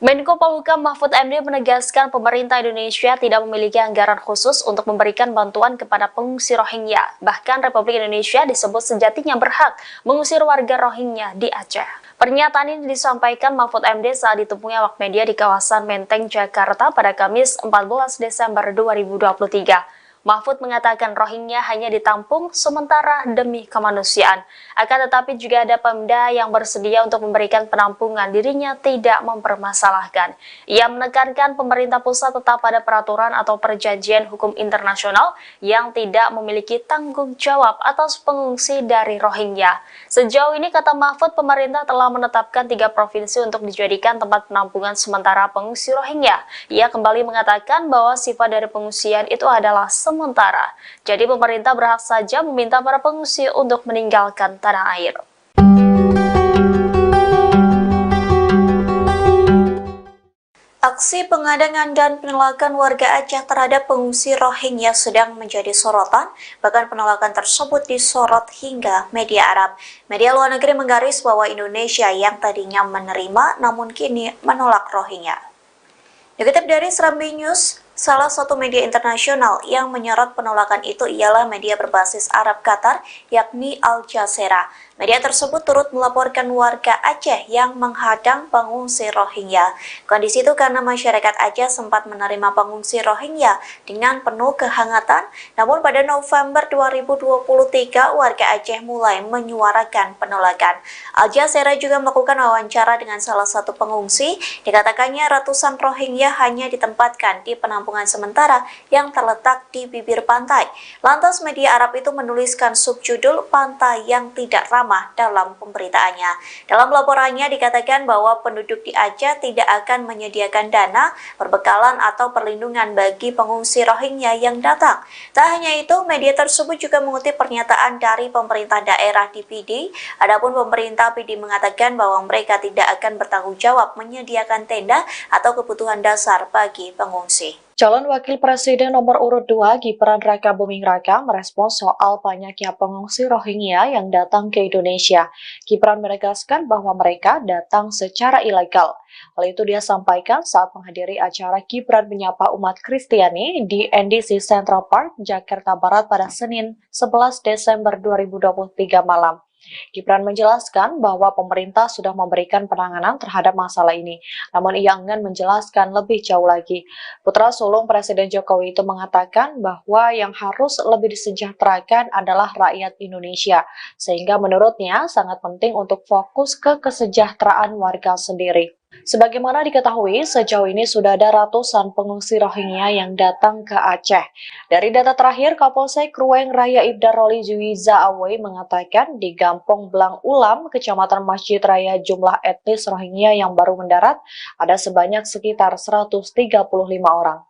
Speaker 5: Menko Polhukam Mahfud MD menegaskan pemerintah Indonesia tidak memiliki anggaran khusus untuk memberikan bantuan kepada pengungsi Rohingya. Bahkan Republik Indonesia disebut sejatinya berhak mengusir warga Rohingya di Aceh. Pernyataan ini disampaikan Mahfud MD saat ditemui awak media di kawasan Menteng, Jakarta pada Kamis 14 Desember 2023. Mahfud mengatakan Rohingya hanya ditampung sementara demi kemanusiaan. Akan tetapi juga ada Pemda yang bersedia untuk memberikan penampungan, dirinya tidak mempermasalahkan. Ia menekankan pemerintah pusat tetap pada peraturan atau perjanjian hukum internasional yang tidak memiliki tanggung jawab atas pengungsi dari Rohingya. Sejauh ini, kata Mahfud, pemerintah telah menetapkan 3 provinsi untuk dijadikan tempat penampungan sementara pengungsi Rohingya. Ia kembali mengatakan bahwa sifat dari pengungsian itu adalah sementara. Jadi pemerintah berhak saja meminta para pengungsi untuk meninggalkan tanah air.
Speaker 1: Aksi pengadangan dan penolakan warga Aceh terhadap pengungsi Rohingya sedang menjadi sorotan, bahkan penolakan tersebut disorot hingga media Arab. Media luar negeri menggaris bahwa Indonesia yang tadinya menerima namun kini menolak Rohingya. Dikutip dari Serambi News, salah satu media internasional yang menyorot penolakan itu ialah media berbasis Arab Qatar, yakni Al Jazeera. Media tersebut turut melaporkan warga Aceh yang menghadang pengungsi Rohingya. Kondisi itu karena masyarakat Aceh sempat menerima pengungsi Rohingya dengan penuh kehangatan, namun pada November 2023 warga Aceh mulai menyuarakan penolakan. Al Jazeera juga melakukan wawancara dengan salah satu pengungsi. Dikatakannya ratusan Rohingya hanya ditempatkan di penampungan sementara yang terletak di bibir pantai. Lantas media Arab itu menuliskan subjudul "Pantai yang tidak ramah ramah dalam pemberitaannya. Dalam laporannya dikatakan bahwa penduduk di Aceh tidak akan menyediakan dana, perbekalan atau perlindungan bagi pengungsi Rohingya yang datang. Tak hanya itu, media tersebut juga mengutip pernyataan dari pemerintah daerah di PD. Adapun pemerintah PD mengatakan bahwa mereka tidak akan bertanggung jawab menyediakan tenda atau kebutuhan dasar bagi pengungsi.
Speaker 2: Calon Wakil Presiden nomor urut 2 Gibran Raka Buming Raka merespons soal banyaknya pengungsi Rohingya yang datang ke Indonesia. Gibran menegaskan bahwa mereka datang secara ilegal. Hal itu dia sampaikan saat menghadiri acara Gibran menyapa umat Kristiani di NDC Central Park, Jakarta Barat pada Senin 11 Desember 2023 malam. Gibran menjelaskan bahwa pemerintah sudah memberikan penanganan terhadap masalah ini, namun ia enggan menjelaskan lebih jauh lagi. Putra sulung Presiden Jokowi itu mengatakan bahwa yang harus lebih disejahterakan adalah rakyat Indonesia, sehingga menurutnya sangat penting untuk fokus ke kesejahteraan warga sendiri. Sebagaimana diketahui, sejauh ini sudah ada ratusan pengungsi Rohingya yang datang ke Aceh. Dari data terakhir, Kapolsek Ruweng Raya Ibda Roli Juwiza Awe mengatakan di Gampong Blang Ulam, Kecamatan Masjid Raya, jumlah etnis Rohingya yang baru mendarat ada sebanyak sekitar 135 orang.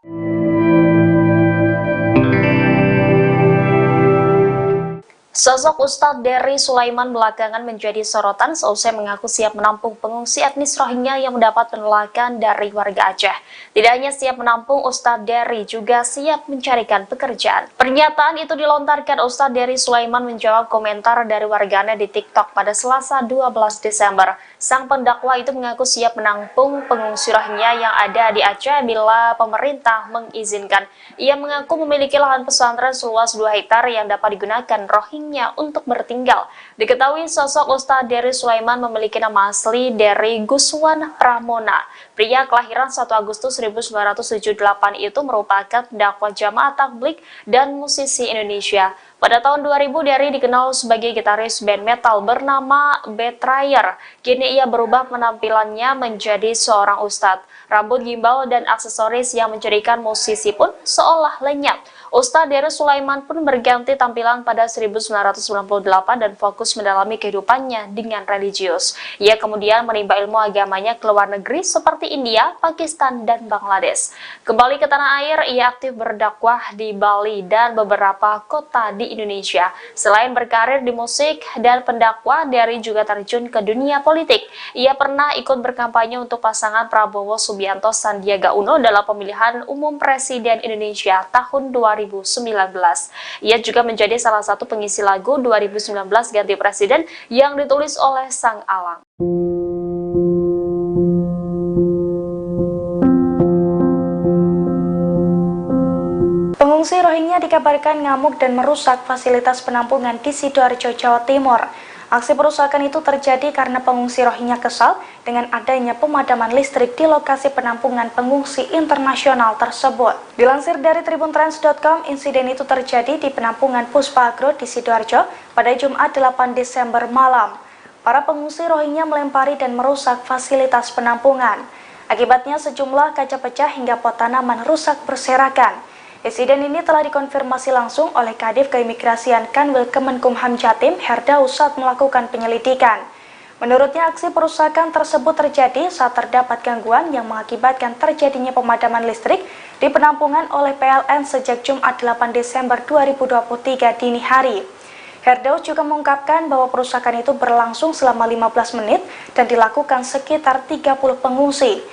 Speaker 5: Sosok Ustadz Dery Sulaiman belakangan menjadi sorotan seusai mengaku siap menampung pengungsi etnis Rohingya yang mendapat penolakan dari warga Aceh. Tidak hanya siap menampung, Ustadz Dery juga siap mencarikan pekerjaan. Pernyataan itu dilontarkan Ustadz Dery Sulaiman menjawab komentar dari warganet di TikTok pada Selasa 12 Desember. Sang pendakwa itu mengaku siap menampung pengungsi Rohingya yang ada di Aceh bila pemerintah mengizinkan. Ia mengaku memiliki lahan pesantren seluas 2 hektar yang dapat digunakan Rohingya untuk bertinggal. Diketahui sosok Ustadz Dery Sulaiman memiliki nama asli Dery Guswan Pramona. Pria kelahiran 1 Agustus 1978 itu merupakan dakwah jamaah tabligh dan musisi Indonesia. Pada tahun 2000, Dery dikenal sebagai gitaris band metal bernama Betrayer. Kini ia berubah penampilannya menjadi seorang ustadz. Rambut gimbal dan aksesoris yang menjadikan musisi pun seolah lenyap. Ustadz Dery Sulaiman pun berganti tampilan pada 1998 dan fokus mendalami kehidupannya dengan religius. Ia kemudian menimba ilmu agamanya ke luar negeri seperti India, Pakistan, dan Bangladesh. Kembali ke tanah air, ia aktif berdakwah di Bali dan beberapa kota di Indonesia. Selain berkarir di musik dan pendakwah, Dery juga terjun ke dunia politik. Ia pernah ikut berkampanye untuk pasangan Prabowo Subianto Sandiaga Uno dalam pemilihan umum Presiden Indonesia tahun 2019. Ia juga menjadi salah satu pengisi lagu 2019 Ganti Presiden yang ditulis oleh Sang Alang.
Speaker 3: Pengungsi Rohingya dikabarkan ngamuk dan merusak fasilitas penampungan di Sidoarjo, Jawa Timur. Aksi perusakan itu terjadi karena pengungsi Rohingya kesal dengan adanya pemadaman listrik di lokasi penampungan pengungsi internasional tersebut. Dilansir dari tribuntrans.com, insiden itu terjadi di penampungan Puspa Agro di Sidoarjo pada Jumat 8 Desember malam. Para pengungsi Rohingya melempari dan merusak fasilitas penampungan. Akibatnya sejumlah kaca pecah hingga pot tanaman rusak berserakan. Insiden ini telah dikonfirmasi langsung oleh Kadif Keimigrasian Kanwil Kemenkumham Jatim Herdaus saat melakukan penyelidikan. Menurutnya, aksi perusakan tersebut terjadi saat terdapat gangguan yang mengakibatkan terjadinya pemadaman listrik di penampungan oleh PLN sejak Jumat 8 Desember 2023 dini hari. Herdaus juga mengungkapkan bahwa perusakan itu berlangsung selama 15 menit dan dilakukan sekitar 30 pengungsi.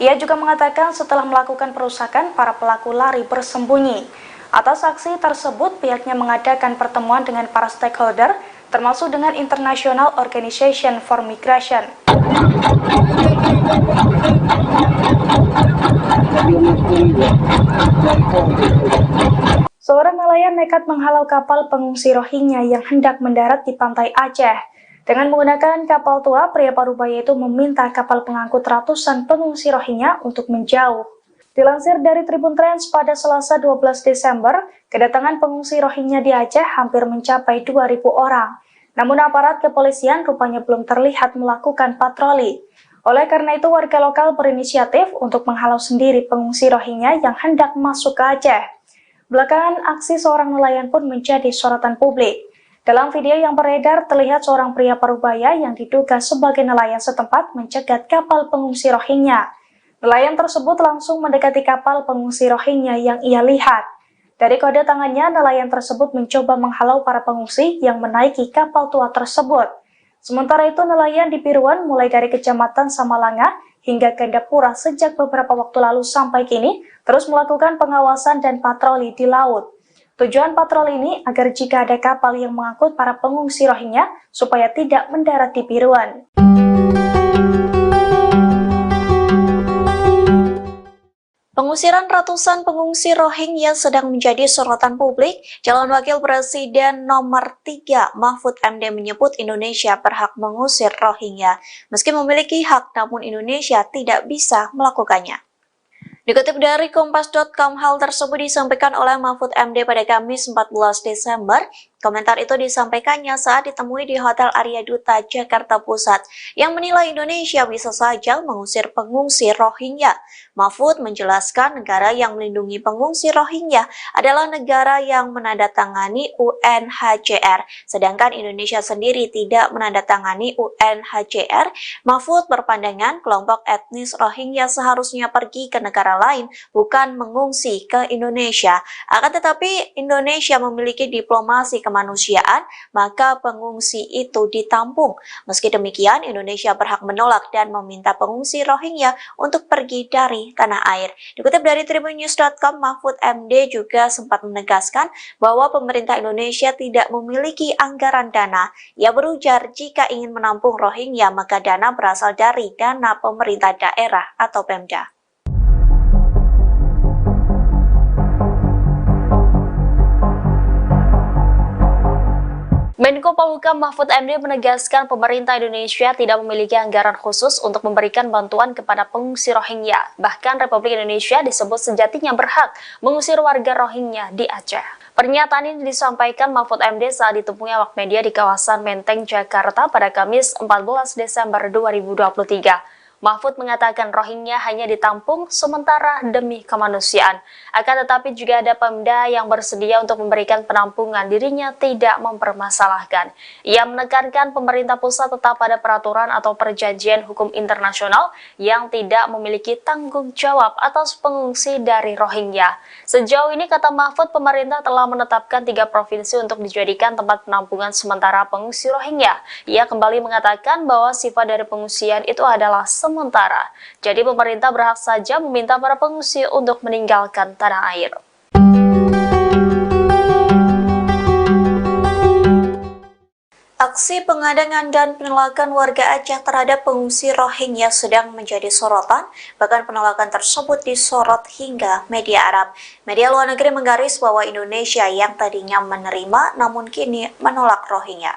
Speaker 3: Ia juga mengatakan setelah melakukan perusakan, para pelaku lari bersembunyi. Atas aksi tersebut, pihaknya mengadakan pertemuan dengan para stakeholder, termasuk dengan International Organization for Migration. Seorang nelayan nekat menghalau kapal pengungsi Rohingya yang hendak mendarat di pantai Aceh. Dengan menggunakan kapal tua, pria parubaya itu meminta kapal pengangkut ratusan pengungsi Rohingya untuk menjauh. Dilansir dari Tribun Trans pada Selasa 12 Desember, kedatangan pengungsi Rohingya di Aceh hampir mencapai 2.000 orang. Namun aparat kepolisian rupanya belum terlihat melakukan patroli. Oleh karena itu, warga lokal berinisiatif untuk menghalau sendiri pengungsi Rohingya yang hendak masuk ke Aceh. Belakangan, aksi seorang nelayan pun menjadi sorotan publik. Dalam video yang beredar, terlihat seorang pria parubaya yang diduga sebagai nelayan setempat mencegat kapal pengungsi Rohingya. Nelayan tersebut langsung mendekati kapal pengungsi Rohingya yang ia lihat. Dari kode tangannya, nelayan tersebut mencoba menghalau para pengungsi yang menaiki kapal tua tersebut. Sementara itu, nelayan di Piruan mulai dari Kecamatan Samalanga hingga Gandapura sejak beberapa waktu lalu sampai kini terus melakukan pengawasan dan patroli di laut. Tujuan patroli ini agar jika ada kapal yang mengangkut para pengungsi Rohingya supaya tidak mendarat di Piruan.
Speaker 1: Pengusiran ratusan pengungsi Rohingya sedang menjadi sorotan publik. Calon Wakil Presiden nomor 3 Mahfud MD menyebut Indonesia berhak mengusir Rohingya. Meski memiliki hak, namun Indonesia tidak bisa melakukannya. Dikutip dari Kompas.com, hal tersebut disampaikan oleh Mahfud MD pada Kamis 14 Desember. Komentar itu disampaikannya saat ditemui di Hotel Arya Duta, Jakarta Pusat, yang menilai Indonesia bisa saja mengusir pengungsi Rohingya. Mahfud menjelaskan negara yang melindungi pengungsi Rohingya adalah negara yang menandatangani UNHCR, sedangkan Indonesia sendiri tidak menandatangani UNHCR. Mahfud berpandangan kelompok etnis Rohingya seharusnya pergi ke negara lain, bukan mengungsi ke Indonesia. Akan tetapi Indonesia memiliki diplomasi kemanusiaan, maka pengungsi itu ditampung. Meski demikian, Indonesia berhak menolak dan meminta pengungsi Rohingya untuk pergi dari tanah air. Dikutip dari tribunnews.com, Mahfud MD juga sempat menegaskan bahwa pemerintah Indonesia tidak memiliki anggaran dana. Ia berujar jika ingin menampung Rohingya, maka dana berasal dari dana pemerintah daerah atau Pemda.
Speaker 5: Menko Polhukam Mahfud MD menegaskan pemerintah Indonesia tidak memiliki anggaran khusus untuk memberikan bantuan kepada pengungsi Rohingya. Bahkan Republik Indonesia disebut sejatinya berhak mengusir warga Rohingya di Aceh. Pernyataan ini disampaikan Mahfud MD saat ditemui awak media di kawasan Menteng, Jakarta pada Kamis 14 Desember 2023. Mahfud mengatakan Rohingya hanya ditampung sementara demi kemanusiaan. Akan tetapi juga ada Pemda yang bersedia untuk memberikan penampungan, dirinya tidak mempermasalahkan. Ia menekankan pemerintah pusat tetap pada peraturan atau perjanjian hukum internasional yang tidak memiliki tanggung jawab atas pengungsi dari Rohingya. Sejauh ini, kata Mahfud, pemerintah telah menetapkan 3 provinsi untuk dijadikan tempat penampungan sementara pengungsi Rohingya. Ia kembali mengatakan bahwa sifat dari pengungsian itu adalah sementara. Jadi pemerintah berhak saja meminta para pengungsi untuk meninggalkan tanah air.
Speaker 1: Aksi pengadangan dan penolakan warga Aceh terhadap pengungsi Rohingya sedang menjadi sorotan, bahkan penolakan tersebut disorot hingga media Arab. Media luar negeri menggaris bahwa Indonesia yang tadinya menerima namun kini menolak Rohingya.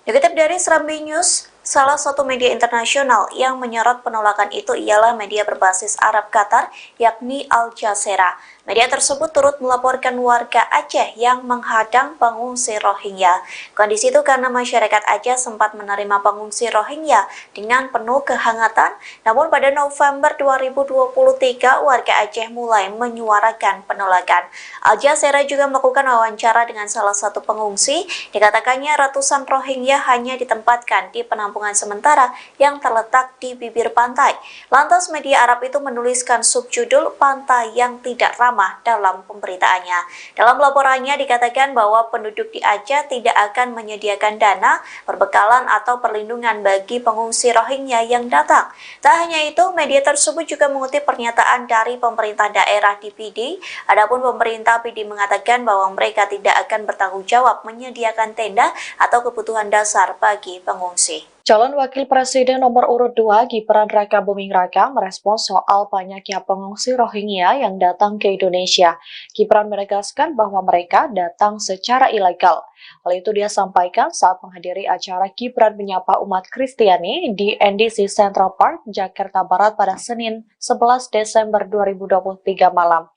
Speaker 1: Dikutip dari Serambi News, salah satu media internasional yang menyorot penolakan itu ialah media berbasis Arab Qatar, yakni Al Jazeera. Media tersebut turut melaporkan warga Aceh yang menghadang pengungsi Rohingya. Kondisi itu karena masyarakat Aceh sempat menerima pengungsi Rohingya dengan penuh kehangatan, namun pada November 2023 warga Aceh mulai menyuarakan penolakan. Al Jazeera juga melakukan wawancara dengan salah satu pengungsi. Dikatakannya ratusan Rohingya hanya ditempatkan di penampungan sementara yang terletak di bibir pantai. Lantas media Arab itu menuliskan subjudul "Pantai yang Tidak Ramah" dalam pemberitaannya. Dalam laporannya dikatakan bahwa penduduk di Aceh tidak akan menyediakan dana, perbekalan atau perlindungan bagi pengungsi Rohingya yang datang. Tak hanya itu, media tersebut juga mengutip pernyataan dari pemerintah daerah di PD. Adapun pemerintah PD mengatakan bahwa mereka tidak akan bertanggung jawab menyediakan tenda atau kebutuhan dasar bagi pengungsi.
Speaker 2: Calon Wakil Presiden nomor urut 2 Gibran Raka Buming Raka merespons soal banyaknya pengungsi Rohingya yang datang ke Indonesia. Gibran menegaskan bahwa mereka datang secara ilegal. Hal itu dia sampaikan saat menghadiri acara Gibran menyapa umat Kristiani di NDC Central Park, Jakarta Barat pada Senin 11 Desember 2023 malam.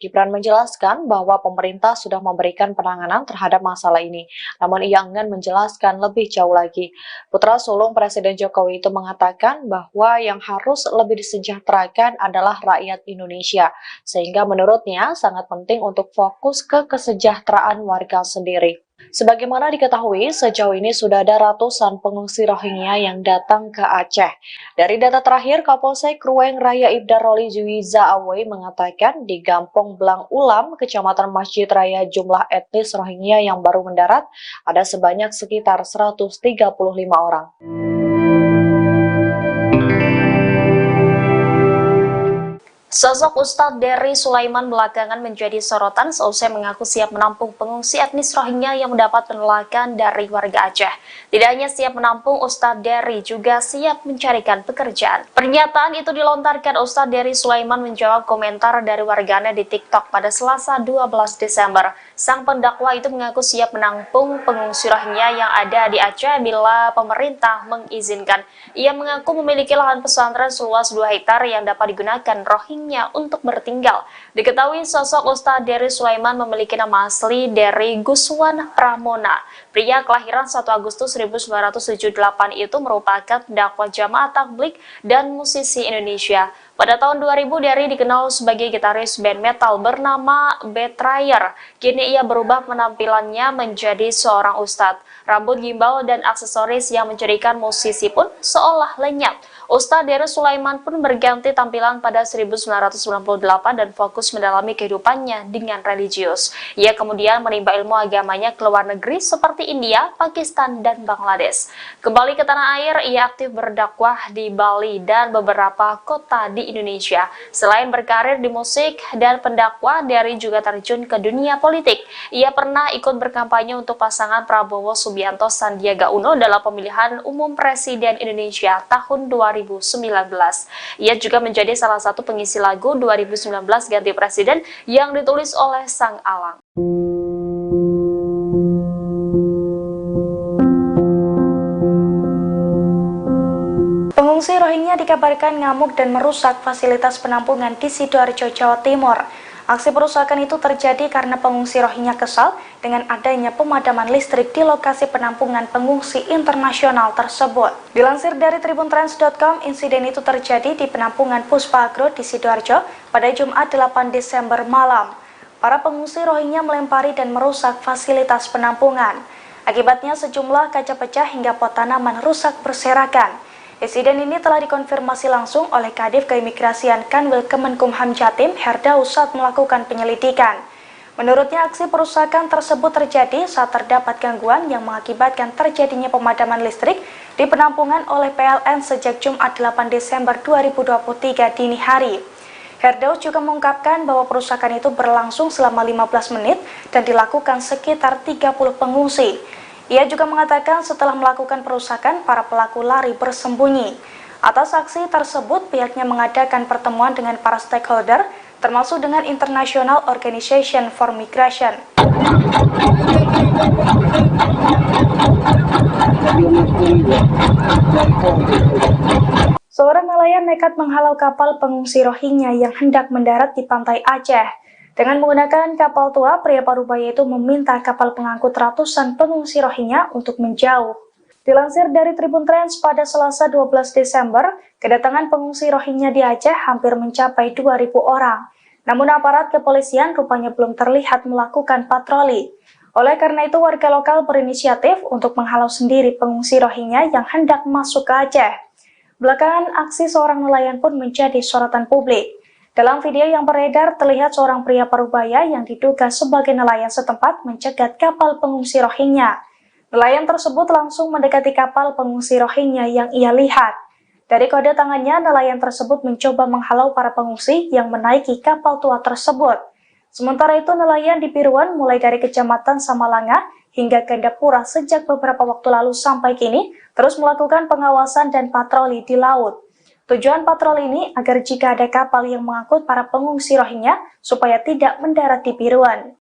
Speaker 2: Gibran menjelaskan bahwa pemerintah sudah memberikan penanganan terhadap masalah ini, namun ia enggan menjelaskan lebih jauh lagi. Putra sulung Presiden Jokowi itu mengatakan bahwa yang harus lebih disejahterakan adalah rakyat Indonesia, sehingga menurutnya sangat penting untuk fokus ke kesejahteraan warga sendiri. Sebagaimana diketahui, sejauh ini sudah ada ratusan pengungsi Rohingya yang datang ke Aceh. Dari data terakhir, Kapolsek Ruweng Raya Ibda Roli Juwiza Awei mengatakan di Gampong Blang Ulam, Kecamatan Masjid Raya, jumlah etnis Rohingya yang baru mendarat ada sebanyak sekitar 135 orang.
Speaker 5: Sosok Ustadz Dery Sulaiman belakangan menjadi sorotan seusai mengaku siap menampung pengungsi etnis Rohingya yang mendapat penolakan dari warga Aceh. Tidak hanya siap menampung, Ustadz Dery juga siap mencarikan pekerjaan. Pernyataan itu dilontarkan Ustadz Dery Sulaiman menjawab komentar dari warganet di TikTok pada Selasa 12 Desember. Sang pendakwa itu mengaku siap menampung pengungsi Rohingya yang ada di Aceh bila pemerintah mengizinkan. Ia mengaku memiliki lahan pesantren seluas 2 hektar yang dapat digunakan Rohingya untuk bertinggal. Diketahui sosok Ustadz Dery Sulaiman memiliki nama asli Dery Guswan Pramona. Pria kelahiran 1 Agustus 1978 itu merupakan dakwah jamaah tabligh dan musisi Indonesia. Pada tahun 2000, Dery dikenal sebagai gitaris band metal bernama Betrayer. Kini ia berubah penampilannya menjadi seorang ustadz. Rambut gimbal dan aksesoris yang menjadikan musisi pun seolah lenyap. Ustadz Dery Sulaiman pun berganti tampilan pada 1998 dan fokus mendalami kehidupannya dengan religius. Ia kemudian menimba ilmu agamanya ke luar negeri seperti India, Pakistan, dan Bangladesh. Kembali ke tanah air, ia aktif berdakwah di Bali dan beberapa kota di Indonesia. Selain berkarir di musik dan pendakwah, Dery juga terjun ke dunia politik. Ia pernah ikut berkampanye untuk pasangan Prabowo Subianto Sandiaga Uno dalam pemilihan umum Presiden Indonesia tahun 2019. Ia juga menjadi salah satu pengisi lagu 2019 Ganti Presiden yang ditulis oleh Sang Alang.
Speaker 3: Pengungsi Rohingya dikabarkan ngamuk dan merusak fasilitas penampungan di Sidoarjo, Jawa Timur. Aksi perusakan itu terjadi karena pengungsi Rohingya kesal dengan adanya pemadaman listrik di lokasi penampungan pengungsi internasional tersebut. Dilansir dari tribuntrans.com, insiden itu terjadi di penampungan Puspa Agro di Sidoarjo pada Jumat 8 Desember malam. Para pengungsi Rohingya melempari dan merusak fasilitas penampungan. Akibatnya sejumlah kaca pecah hingga pot tanaman rusak berserakan. Insiden ini telah dikonfirmasi langsung oleh Kadif Keimigrasian Kanwil Kemenkumham Jatim Herdaus saat melakukan penyelidikan. Menurutnya, aksi perusakan tersebut terjadi saat terdapat gangguan yang mengakibatkan terjadinya pemadaman listrik di penampungan oleh PLN sejak Jumat 8 Desember 2023 dini hari. Herdaus juga mengungkapkan bahwa perusakan itu berlangsung selama 15 menit dan dilakukan sekitar 30 pengungsi. Ia juga mengatakan setelah melakukan perusakan, para pelaku lari bersembunyi. Atas aksi tersebut, pihaknya mengadakan pertemuan dengan para stakeholder, termasuk dengan International Organization for Migration. Seorang nelayan nekat menghalau kapal pengungsi Rohingya yang hendak mendarat di pantai Aceh. Dengan menggunakan kapal tua, pria parubaya itu meminta kapal pengangkut ratusan pengungsi Rohingya untuk menjauh. Dilansir dari Tribun Trans pada Selasa 12 Desember, kedatangan pengungsi Rohingya di Aceh hampir mencapai 2.000 orang. Namun aparat kepolisian rupanya belum terlihat melakukan patroli. Oleh karena itu, warga lokal berinisiatif untuk menghalau sendiri pengungsi Rohingya yang hendak masuk ke Aceh. Belakangan, aksi seorang nelayan pun menjadi sorotan publik. Dalam video yang beredar, terlihat seorang pria parubaya yang diduga sebagai nelayan setempat mencegat kapal pengungsi Rohingya. Nelayan tersebut langsung mendekati kapal pengungsi Rohingya yang ia lihat. Dari kode tangannya, nelayan tersebut mencoba menghalau para pengungsi yang menaiki kapal tua tersebut. Sementara itu, nelayan di Piruan mulai dari Kecamatan Samalanga hingga Gandapura sejak beberapa waktu lalu sampai kini terus melakukan pengawasan dan patroli di laut. Tujuan patroli ini agar jika ada kapal yang mengangkut para pengungsi Rohingya supaya tidak mendarat di Piruan.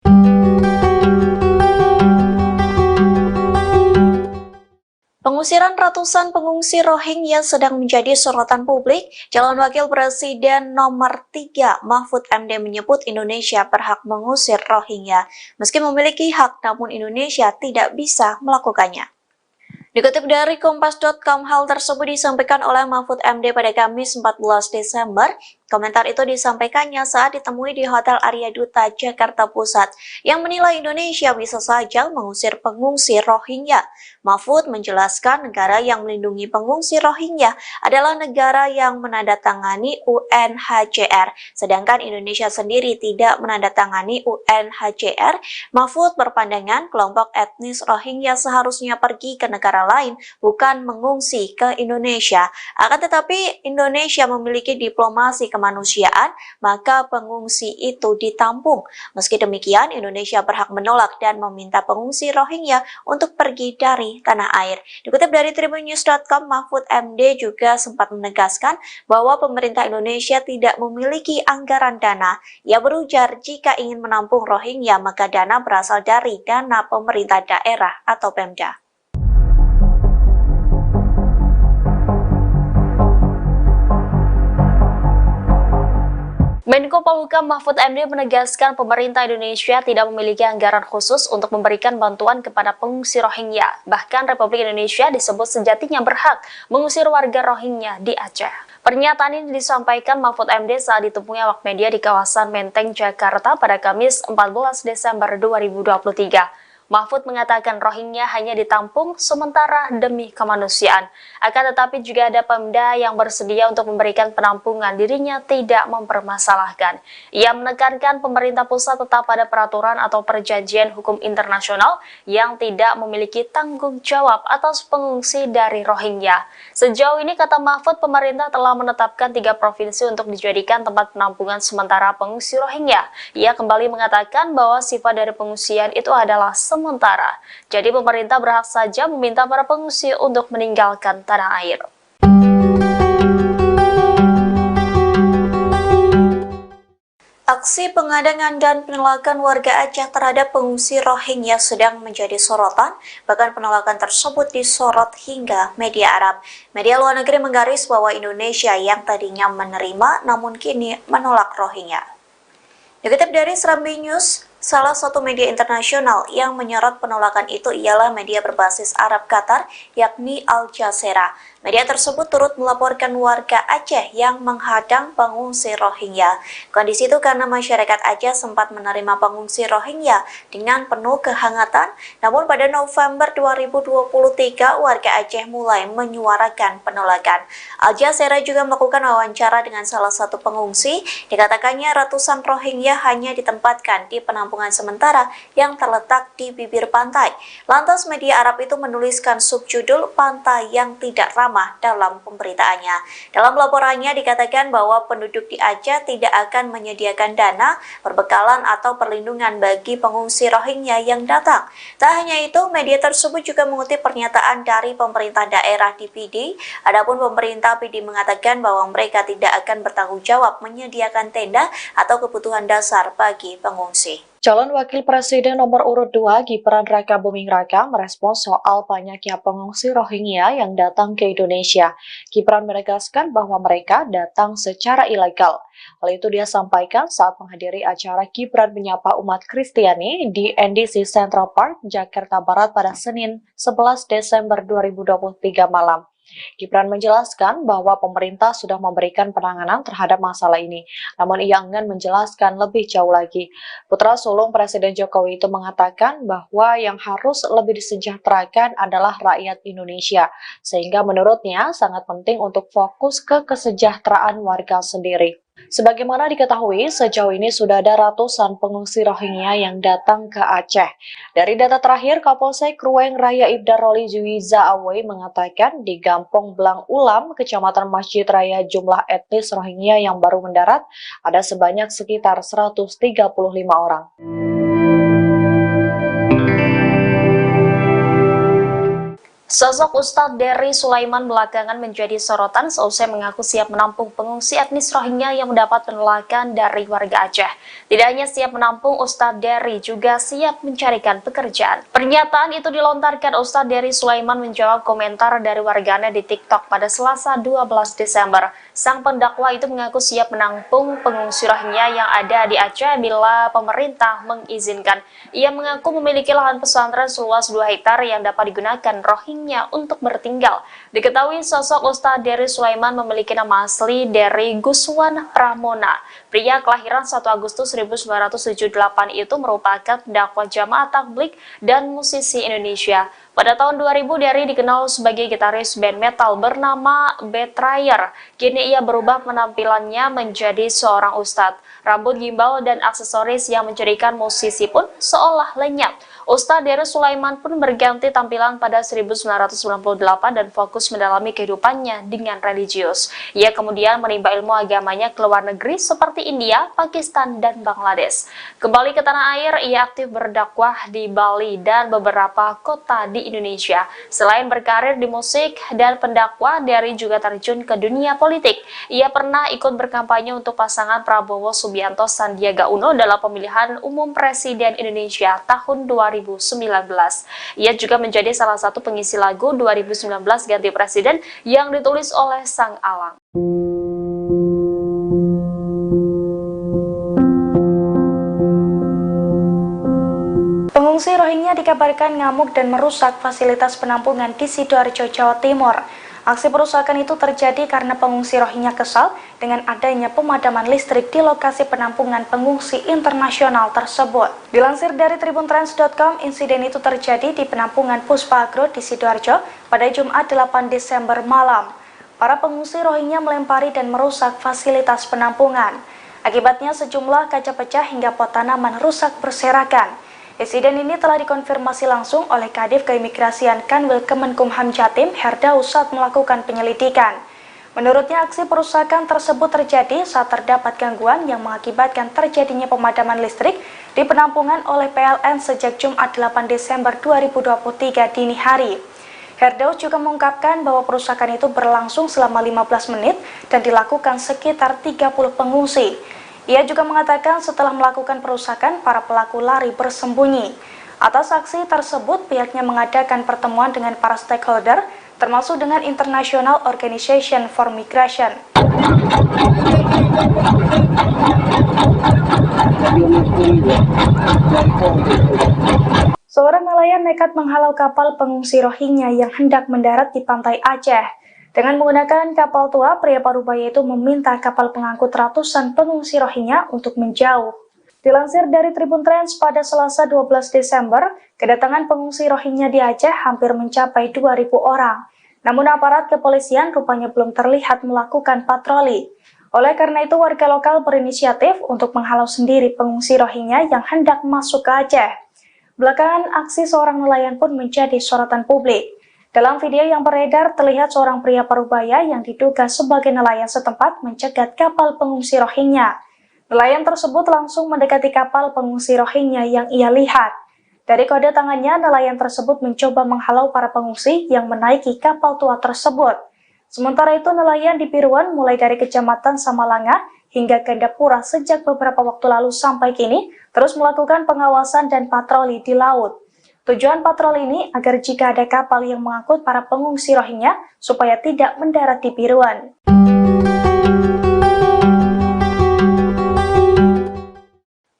Speaker 1: Pengusiran ratusan pengungsi Rohingya sedang menjadi sorotan publik. Calon Wakil Presiden nomor 3 Mahfud MD menyebut Indonesia berhak mengusir Rohingya. Meski memiliki hak, namun Indonesia tidak bisa melakukannya. Dikutip dari Kompas.com, hal tersebut disampaikan oleh Mahfud MD pada Kamis 14 Desember Komentar itu disampaikannya saat ditemui di Hotel Arya Duta, Jakarta Pusat, yang menilai Indonesia bisa saja mengusir pengungsi Rohingya. Mahfud menjelaskan negara yang melindungi pengungsi Rohingya adalah negara yang menandatangani UNHCR, sedangkan Indonesia sendiri tidak menandatangani UNHCR. Mahfud berpandangan kelompok etnis Rohingya seharusnya pergi ke negara lain, bukan mengungsi ke Indonesia. Akan tetapi Indonesia memiliki diplomasi kemanusiaan, maka pengungsi itu ditampung. Meski demikian, Indonesia berhak menolak dan meminta pengungsi Rohingya untuk pergi dari tanah air. Dikutip dari tribunnews.com, Mahfud MD juga sempat menegaskan bahwa pemerintah Indonesia tidak memiliki anggaran dana. Ia berujar jika ingin menampung Rohingya, maka dana berasal dari dana pemerintah daerah atau Pemda.
Speaker 5: Menko Polhukam Mahfud MD menegaskan pemerintah Indonesia tidak memiliki anggaran khusus untuk memberikan bantuan kepada pengungsi Rohingya. Bahkan Republik Indonesia disebut sejatinya berhak mengusir warga Rohingya di Aceh. Pernyataan ini disampaikan Mahfud MD saat ditemui awak media di kawasan Menteng, Jakarta pada Kamis 14 Desember 2023. Mahfud mengatakan Rohingya hanya ditampung sementara demi kemanusiaan. Akan tetapi juga ada Pemda yang bersedia untuk memberikan penampungan, dirinya tidak mempermasalahkan. Ia menekankan pemerintah pusat tetap pada peraturan atau perjanjian hukum internasional yang tidak memiliki tanggung jawab atas pengungsi dari Rohingya. Sejauh ini, kata Mahfud, pemerintah telah menetapkan 3 provinsi untuk dijadikan tempat penampungan sementara pengungsi Rohingya. Ia kembali mengatakan bahwa sifat dari pengungsian itu adalah sementara. Jadi pemerintah berhak saja meminta para pengungsi untuk meninggalkan tanah air.
Speaker 1: Aksi pengadangan dan penolakan warga Aceh terhadap pengungsi Rohingya sedang menjadi sorotan, bahkan penolakan tersebut disorot hingga media Arab. Media luar negeri menggaris bahwa Indonesia yang tadinya menerima namun kini menolak Rohingya. Dikutip dari Serambi News, salah satu media internasional yang menyorot penolakan itu ialah media berbasis Arab Qatar, yakni Al Jazeera. Media tersebut turut melaporkan warga Aceh yang menghadang pengungsi Rohingya. Kondisi itu karena masyarakat Aceh sempat menerima pengungsi Rohingya dengan penuh kehangatan, namun pada November 2023 warga Aceh mulai menyuarakan penolakan. Al Jazeera juga melakukan wawancara dengan salah satu pengungsi. Dikatakannya ratusan Rohingya hanya ditempatkan di penampungan sementara yang terletak di bibir pantai. Lantas media Arab itu menuliskan subjudul "Pantai yang Tidak Ramah" dalam pemberitaannya. Dalam laporannya dikatakan bahwa penduduk di Aceh tidak akan menyediakan dana, perbekalan atau perlindungan bagi pengungsi Rohingya yang datang. Tak hanya itu, media tersebut juga mengutip pernyataan dari pemerintah daerah di PD. Adapun pemerintah PD mengatakan bahwa mereka tidak akan bertanggung jawab menyediakan tenda atau kebutuhan dasar bagi pengungsi.
Speaker 2: Calon Wakil Presiden nomor urut 2 Gibran Raka Buming Raka merespons soal banyaknya pengungsi Rohingya yang datang ke Indonesia. Gibran menegaskan bahwa mereka datang secara ilegal. Hal itu dia sampaikan saat menghadiri acara Gibran menyapa umat Kristiani di NDC Central Park, Jakarta Barat pada Senin 11 Desember 2023 malam. Gibran menjelaskan bahwa pemerintah sudah memberikan penanganan terhadap masalah ini, namun ia enggan menjelaskan lebih jauh lagi. Putra sulung Presiden Jokowi itu mengatakan bahwa yang harus lebih disejahterakan adalah rakyat Indonesia, sehingga menurutnya sangat penting untuk fokus ke kesejahteraan warga sendiri. Sebagaimana diketahui, sejauh ini sudah ada ratusan pengungsi Rohingya yang datang ke Aceh. Dari data terakhir, Kapolsek Ruweng Raya Ibda Roli Juwiza Awe mengatakan di Gampong Blang Ulam, Kecamatan Masjid Raya, jumlah etnis Rohingya yang baru mendarat ada sebanyak sekitar 135 orang.
Speaker 5: Sosok Ustadz Dery Sulaiman belakangan menjadi sorotan seusai mengaku siap menampung pengungsi etnis Rohingya yang mendapat penolakan dari warga Aceh. Tidak hanya siap menampung, Ustadz Dery juga siap mencarikan pekerjaan. Pernyataan itu dilontarkan Ustadz Dery Sulaiman menjawab komentar dari warganet di TikTok pada Selasa 12 Desember. Sang pendakwa itu mengaku siap menampung pengungsi Rohingya yang ada di Aceh bila pemerintah mengizinkan. Ia mengaku memiliki lahan pesantren seluas 2 hektar yang dapat digunakan Rohingya Rohingya untuk bertinggal. Diketahui sosok Ustadz Dery Sulaiman memiliki nama asli Dery Guswan Pramona. Pria kelahiran 1 Agustus 1978 itu merupakan dakwah jamaah tabligh dan musisi Indonesia. Pada tahun 2000, Dery dikenal sebagai gitaris band metal bernama Betrayer. Kini ia berubah penampilannya menjadi seorang ustadz. Rambut gimbal dan aksesoris yang menjadikan musisi pun seolah lenyap. Ustadz Dery Sulaiman pun berganti tampilan pada 1998 dan fokus mendalami kehidupannya dengan religius. Ia kemudian menimba ilmu agamanya ke luar negeri seperti India, Pakistan, dan Bangladesh. Kembali ke tanah air, ia aktif berdakwah di Bali dan beberapa kota di Indonesia. Selain berkarir di musik dan pendakwah, Dery juga terjun ke dunia politik. Ia pernah ikut berkampanye untuk pasangan Prabowo Subianto Sandiaga Uno dalam pemilihan umum Presiden Indonesia tahun 2019. Ia juga menjadi salah satu pengisi lagu 2019 Ganti Presiden yang ditulis oleh Sang Alang.
Speaker 3: Pengungsi Rohingya dikabarkan ngamuk dan merusak fasilitas penampungan di Sidoarjo, Jawa Timur. Aksi perusakan itu terjadi karena pengungsi Rohingya kesal dengan adanya pemadaman listrik di lokasi penampungan pengungsi internasional tersebut. Dilansir dari tribuntrans.com, insiden itu terjadi di penampungan Puspa Agro di Sidoarjo pada Jumat 8 Desember malam. Para pengungsi Rohingya melempari dan merusak fasilitas penampungan. Akibatnya sejumlah kaca pecah hingga pot tanaman rusak berserakan. Insiden ini telah dikonfirmasi langsung oleh Kadif Keimigrasian Kanwil Kemenkumham Jatim, Herdaus, saat melakukan penyelidikan. Menurutnya, aksi perusakan tersebut terjadi saat terdapat gangguan yang mengakibatkan terjadinya pemadaman listrik di penampungan oleh PLN sejak Jumat 8 Desember 2023 dini hari. Herdaus juga mengungkapkan bahwa perusakan itu berlangsung selama 15 menit dan dilakukan sekitar 30 pengungsi. Ia juga mengatakan setelah melakukan perusakan, para pelaku lari bersembunyi. Atas aksi tersebut, pihaknya mengadakan pertemuan dengan para stakeholder, termasuk dengan International Organization for Migration. Seorang nelayan nekat menghalau kapal pengungsi Rohingya yang hendak mendarat di pantai Aceh. Dengan menggunakan kapal tua, pria parubaya itu meminta kapal pengangkut ratusan pengungsi Rohingya untuk menjauh. Dilansir dari Tribun Trans, pada Selasa 12 Desember, kedatangan pengungsi Rohingya di Aceh hampir mencapai 2.000 orang. Namun aparat kepolisian rupanya belum terlihat melakukan patroli. Oleh karena itu, warga lokal berinisiatif untuk menghalau sendiri pengungsi Rohingya yang hendak masuk ke Aceh. Belakangan, aksi seorang nelayan pun menjadi sorotan publik. Dalam video yang beredar, terlihat seorang pria parubaya yang diduga sebagai nelayan setempat mencegat kapal pengungsi Rohingya. Nelayan tersebut langsung mendekati kapal pengungsi Rohingya yang ia lihat. Dari kode tangannya, nelayan tersebut mencoba menghalau para pengungsi yang menaiki kapal tua tersebut. Sementara itu, nelayan di Piruan mulai dari Kecamatan Samalanga hingga Gandapura sejak beberapa waktu lalu sampai kini terus melakukan pengawasan dan patroli di laut. Tujuan patroli ini agar jika ada kapal yang mengangkut para pengungsi Rohingya supaya tidak mendarat di Piruan.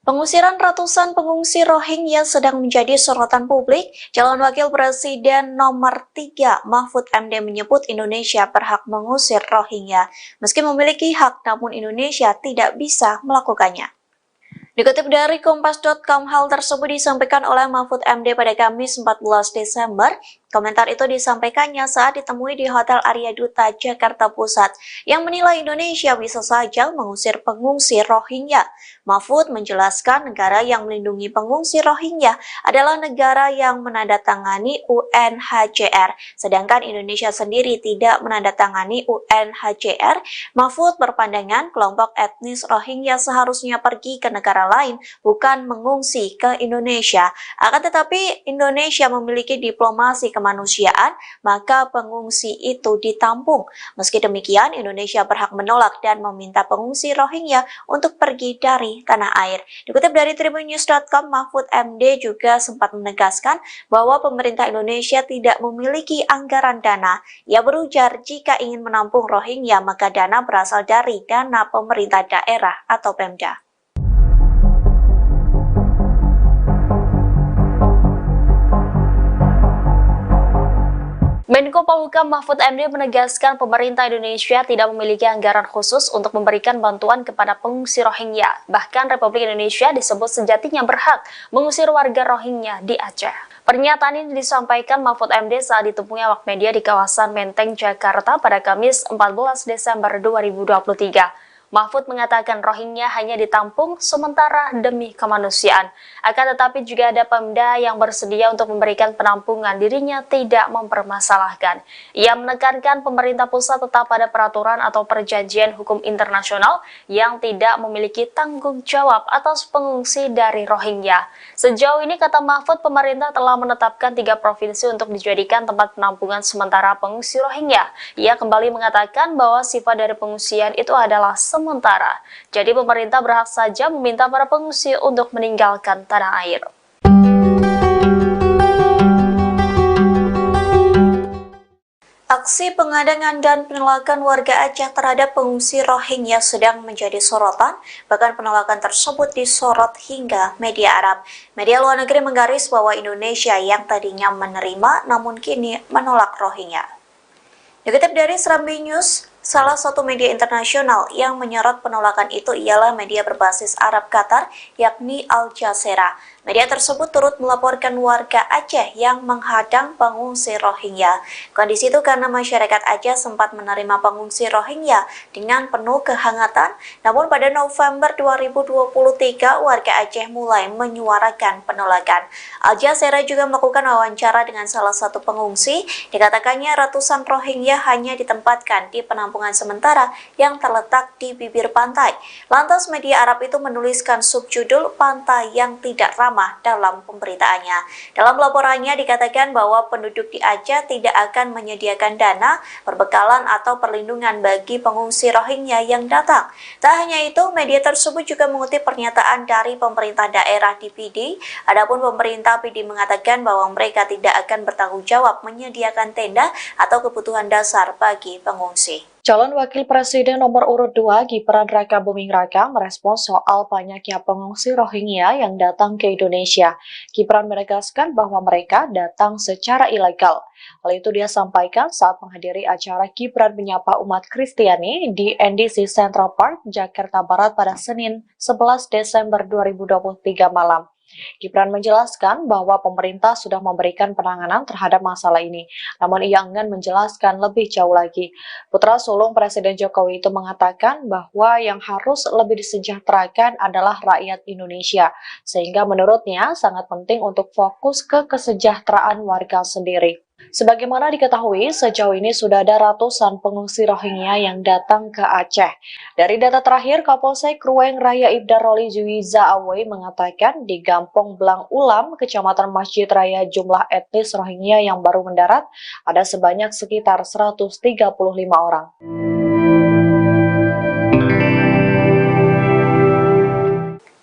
Speaker 1: Pengusiran ratusan pengungsi Rohingya sedang menjadi sorotan publik. Calon Wakil Presiden nomor 3 Mahfud MD menyebut Indonesia berhak mengusir Rohingya. Meski memiliki hak, namun Indonesia tidak bisa melakukannya. Dikutip dari Kompas.com, hal tersebut disampaikan oleh Mahfud MD pada Kamis 14 Desember. Komentar itu disampaikannya saat ditemui di Hotel Arya Duta, Jakarta Pusat, yang menilai Indonesia bisa saja mengusir pengungsi Rohingya. Mahfud menjelaskan negara yang melindungi pengungsi Rohingya adalah negara yang menandatangani UNHCR, sedangkan Indonesia sendiri tidak menandatangani UNHCR. Mahfud berpandangan kelompok etnis Rohingya seharusnya pergi ke negara lain, bukan mengungsi ke Indonesia. Akan tetapi Indonesia memiliki diplomasi kemanusiaan, maka pengungsi itu ditampung. Meski demikian, Indonesia berhak menolak dan meminta pengungsi Rohingya untuk pergi dari tanah air. Dikutip dari tribunnews.com, Mahfud MD juga sempat menegaskan bahwa pemerintah Indonesia tidak memiliki anggaran dana. Ia berujar jika ingin menampung Rohingya, maka dana berasal dari dana pemerintah daerah atau Pemda.
Speaker 5: Menko Polhukam Mahfud MD menegaskan pemerintah Indonesia tidak memiliki anggaran khusus untuk memberikan bantuan kepada pengungsi Rohingya. Bahkan Republik Indonesia disebut sejatinya berhak mengusir warga Rohingya di Aceh. Pernyataan ini disampaikan Mahfud MD saat ditemui awak media di kawasan Menteng, Jakarta pada Kamis 14 Desember 2023. Mahfud mengatakan Rohingya hanya ditampung sementara demi kemanusiaan. Akan tetapi juga ada Pemda yang bersedia untuk memberikan penampungan, dirinya tidak mempermasalahkan. Ia menekankan pemerintah pusat tetap pada peraturan atau perjanjian hukum internasional yang tidak memiliki tanggung jawab atas pengungsi dari Rohingya. Sejauh ini, kata Mahfud, pemerintah telah menetapkan 3 provinsi untuk dijadikan tempat penampungan sementara pengungsi Rohingya. Ia kembali mengatakan bahwa sifat dari pengungsian itu adalah sementara. Jadi pemerintah berhak saja meminta para pengungsi untuk meninggalkan tanah air.
Speaker 1: Aksi pengadangan dan penolakan warga Aceh terhadap pengungsi Rohingya sedang menjadi sorotan, bahkan penolakan tersebut disorot hingga media Arab. Media luar negeri menggaris bahwa Indonesia yang tadinya menerima namun kini menolak Rohingya. Dikutip dari Serambi News, salah satu media internasional yang menyorot penolakan itu ialah media berbasis Arab Qatar, yakni Al Jazeera. Media tersebut turut melaporkan warga Aceh yang menghadang pengungsi Rohingya. Kondisi itu karena masyarakat Aceh sempat menerima pengungsi Rohingya dengan penuh kehangatan, namun pada November 2023 warga Aceh mulai menyuarakan penolakan. Al Jazeera juga melakukan wawancara dengan salah satu pengungsi. Dikatakannya ratusan Rohingya hanya ditempatkan di penampungan sementara yang terletak di bibir pantai. Lantas media Arab itu menuliskan subjudul "Pantai yang Tidak Ramah" dalam pemberitaannya. Dalam laporannya dikatakan bahwa penduduk di Aceh tidak akan menyediakan dana, perbekalan atau perlindungan bagi pengungsi Rohingya yang datang. Tak hanya itu, media tersebut juga mengutip pernyataan dari pemerintah daerah di PD. Adapun pemerintah PD mengatakan bahwa mereka tidak akan bertanggung jawab menyediakan tenda atau kebutuhan dasar bagi pengungsi.
Speaker 2: Calon Wakil Presiden nomor urut 2 Gibran Raka Buming Raka merespons soal banyaknya pengungsi Rohingya yang datang ke Indonesia. Gibran menegaskan bahwa mereka datang secara ilegal. Hal itu dia sampaikan saat menghadiri acara Gibran menyapa umat Kristiani di NDC Central Park, Jakarta Barat pada Senin 11 Desember 2023 malam. Gibran menjelaskan bahwa pemerintah sudah memberikan penanganan terhadap masalah ini, namun ia enggan menjelaskan lebih jauh lagi. Putra sulung Presiden Jokowi itu mengatakan bahwa yang harus lebih disejahterakan adalah rakyat Indonesia, sehingga menurutnya sangat penting untuk fokus ke kesejahteraan warga sendiri. Sebagaimana diketahui, sejauh ini sudah ada ratusan pengungsi Rohingya yang datang ke Aceh. Dari data terakhir, Kapolsek Ruweng Raya Ibda Roli Juwiza Awei mengatakan di Gampong Blang Ulam, Kecamatan Masjid Raya, jumlah etnis Rohingya yang baru mendarat ada sebanyak sekitar 135 orang.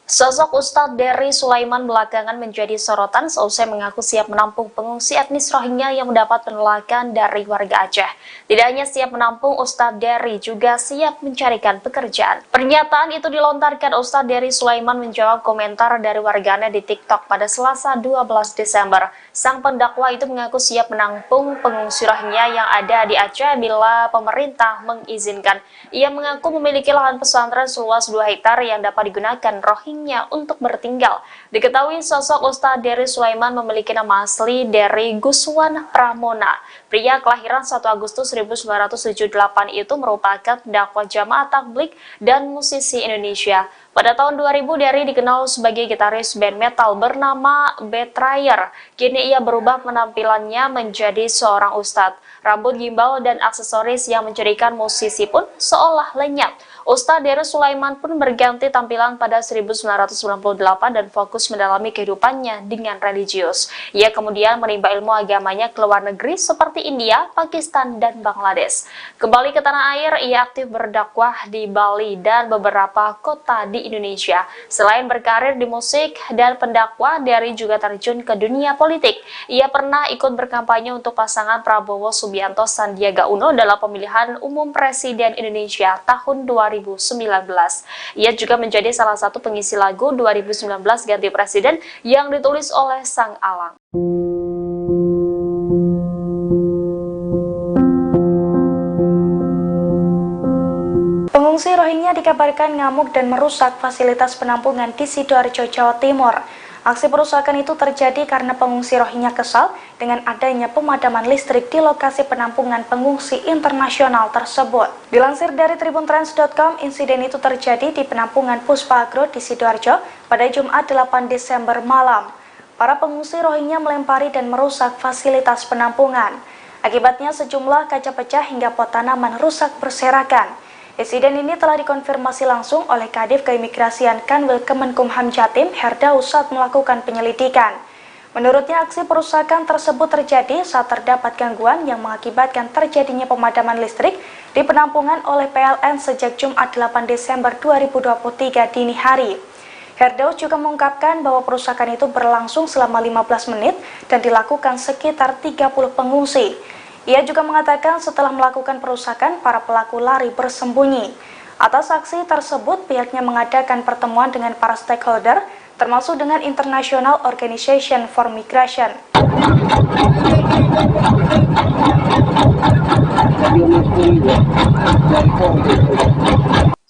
Speaker 5: Sosok Ustadz Dery Sulaiman belakangan menjadi sorotan seusai mengaku siap menampung pengungsi etnis Rohingya yang mendapat penolakan dari warga Aceh. Tidak hanya siap menampung, Ustadz Dery juga siap mencarikan pekerjaan. Pernyataan itu dilontarkan Ustadz Dery Sulaiman menjawab komentar dari warganet di TikTok pada Selasa 12 Desember. Sang pendakwa itu mengaku siap menampung pengungsi Rohingya yang ada di Aceh bila pemerintah mengizinkan. Ia mengaku memiliki lahan pesantren seluas 2 hektar yang dapat digunakan Rohingya untuk bertinggal. Diketahui sosok Ustadz Dery Sulaiman memiliki nama asli Dery Guswan Pramona. Pria kelahiran 1 Agustus 1978 itu merupakan dakwah jamaah tabligh dan musisi Indonesia. Pada tahun 2000, Dery dikenal sebagai gitaris band metal bernama Betrayer. Kini ia berubah penampilannya menjadi seorang ustadz. Rambut gimbal dan aksesoris yang menjadikan musisi pun seolah lenyap. Ustadz Dery Sulaiman pun berganti tampilan pada 1998 dan fokus mendalami kehidupannya dengan religius. Ia kemudian menimba ilmu agamanya ke luar negeri seperti India, Pakistan, dan Bangladesh. Kembali ke tanah air, ia aktif berdakwah di Bali dan beberapa kota di Indonesia. Selain berkarir di musik dan pendakwah, Dery juga terjun ke dunia politik. Ia pernah ikut berkampanye untuk pasangan Prabowo Subianto Sandiaga Uno dalam pemilihan umum Presiden Indonesia tahun 2019. Ia juga menjadi salah satu pengisi lagu 2019 Ganti Presiden yang ditulis oleh Sang Alang.
Speaker 3: Pengungsi Rohingya dikabarkan ngamuk dan merusak fasilitas penampungan di Sidoarjo, Jawa Timur. Aksi perusakan itu terjadi karena pengungsi Rohingya kesal dengan adanya pemadaman listrik di lokasi penampungan pengungsi internasional tersebut. Dilansir dari tribuntrans.com, insiden itu terjadi di penampungan Puspa Agro di Sidoarjo pada Jumat 8 Desember malam. Para pengungsi Rohingya melempari dan merusak fasilitas penampungan. Akibatnya sejumlah kaca pecah hingga pot tanaman rusak berserakan. Insiden ini telah dikonfirmasi langsung oleh Kadif Keimigrasian Kanwil Kemenkumham Jatim, Herdaus, saat melakukan penyelidikan. Menurutnya, aksi perusakan tersebut terjadi saat terdapat gangguan yang mengakibatkan terjadinya pemadaman listrik di penampungan oleh PLN sejak Jumat 8 Desember 2023 dini hari. Herdaus juga mengungkapkan bahwa perusakan itu berlangsung selama 15 menit dan dilakukan sekitar 30 pengungsi. Ia juga mengatakan setelah melakukan perusakan, para pelaku lari bersembunyi. Atas aksi tersebut, pihaknya mengadakan pertemuan dengan para stakeholder, termasuk dengan International Organization for Migration.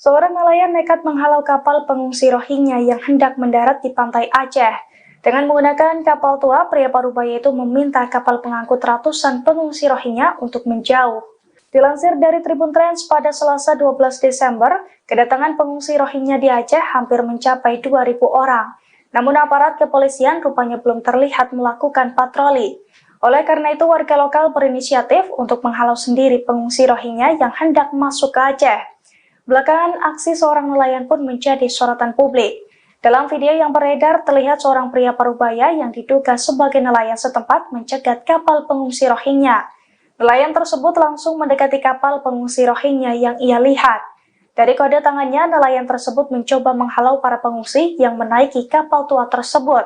Speaker 3: Seorang nelayan nekat menghalau kapal pengungsi Rohingya yang hendak mendarat di pantai Aceh. Dengan menggunakan kapal tua, pria parubaya itu meminta kapal pengangkut ratusan pengungsi Rohingya untuk menjauh. Dilansir dari Tribun Trans, pada Selasa 12 Desember, kedatangan pengungsi Rohingya di Aceh hampir mencapai 2.000 orang. Namun aparat kepolisian rupanya belum terlihat melakukan patroli. Oleh karena itu, warga lokal berinisiatif untuk menghalau sendiri pengungsi Rohingya yang hendak masuk ke Aceh. Belakangan, aksi seorang nelayan pun menjadi sorotan publik. Dalam video yang beredar, terlihat seorang pria parubaya yang diduga sebagai nelayan setempat mencegat kapal pengungsi Rohingya. Nelayan tersebut langsung mendekati kapal pengungsi Rohingya yang ia lihat. Dari kode tangannya, nelayan tersebut mencoba menghalau para pengungsi yang menaiki kapal tua tersebut.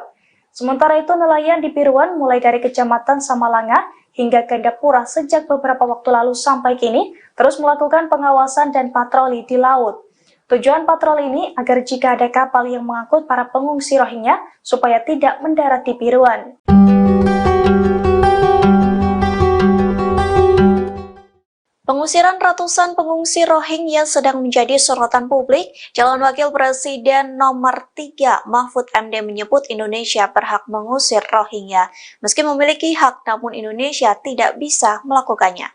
Speaker 3: Sementara itu, nelayan di Piruan mulai dari Kecamatan Samalanga hingga Gandapura sejak beberapa waktu lalu sampai kini terus melakukan pengawasan dan patroli di laut. Tujuan patroli ini agar jika ada kapal yang mengangkut para pengungsi Rohingya supaya tidak mendarat di Piruan.
Speaker 1: Pengusiran ratusan pengungsi Rohingya sedang menjadi sorotan publik. Calon Wakil Presiden nomor 3 Mahfud MD menyebut Indonesia berhak mengusir Rohingya. Meski memiliki hak, namun Indonesia tidak bisa melakukannya.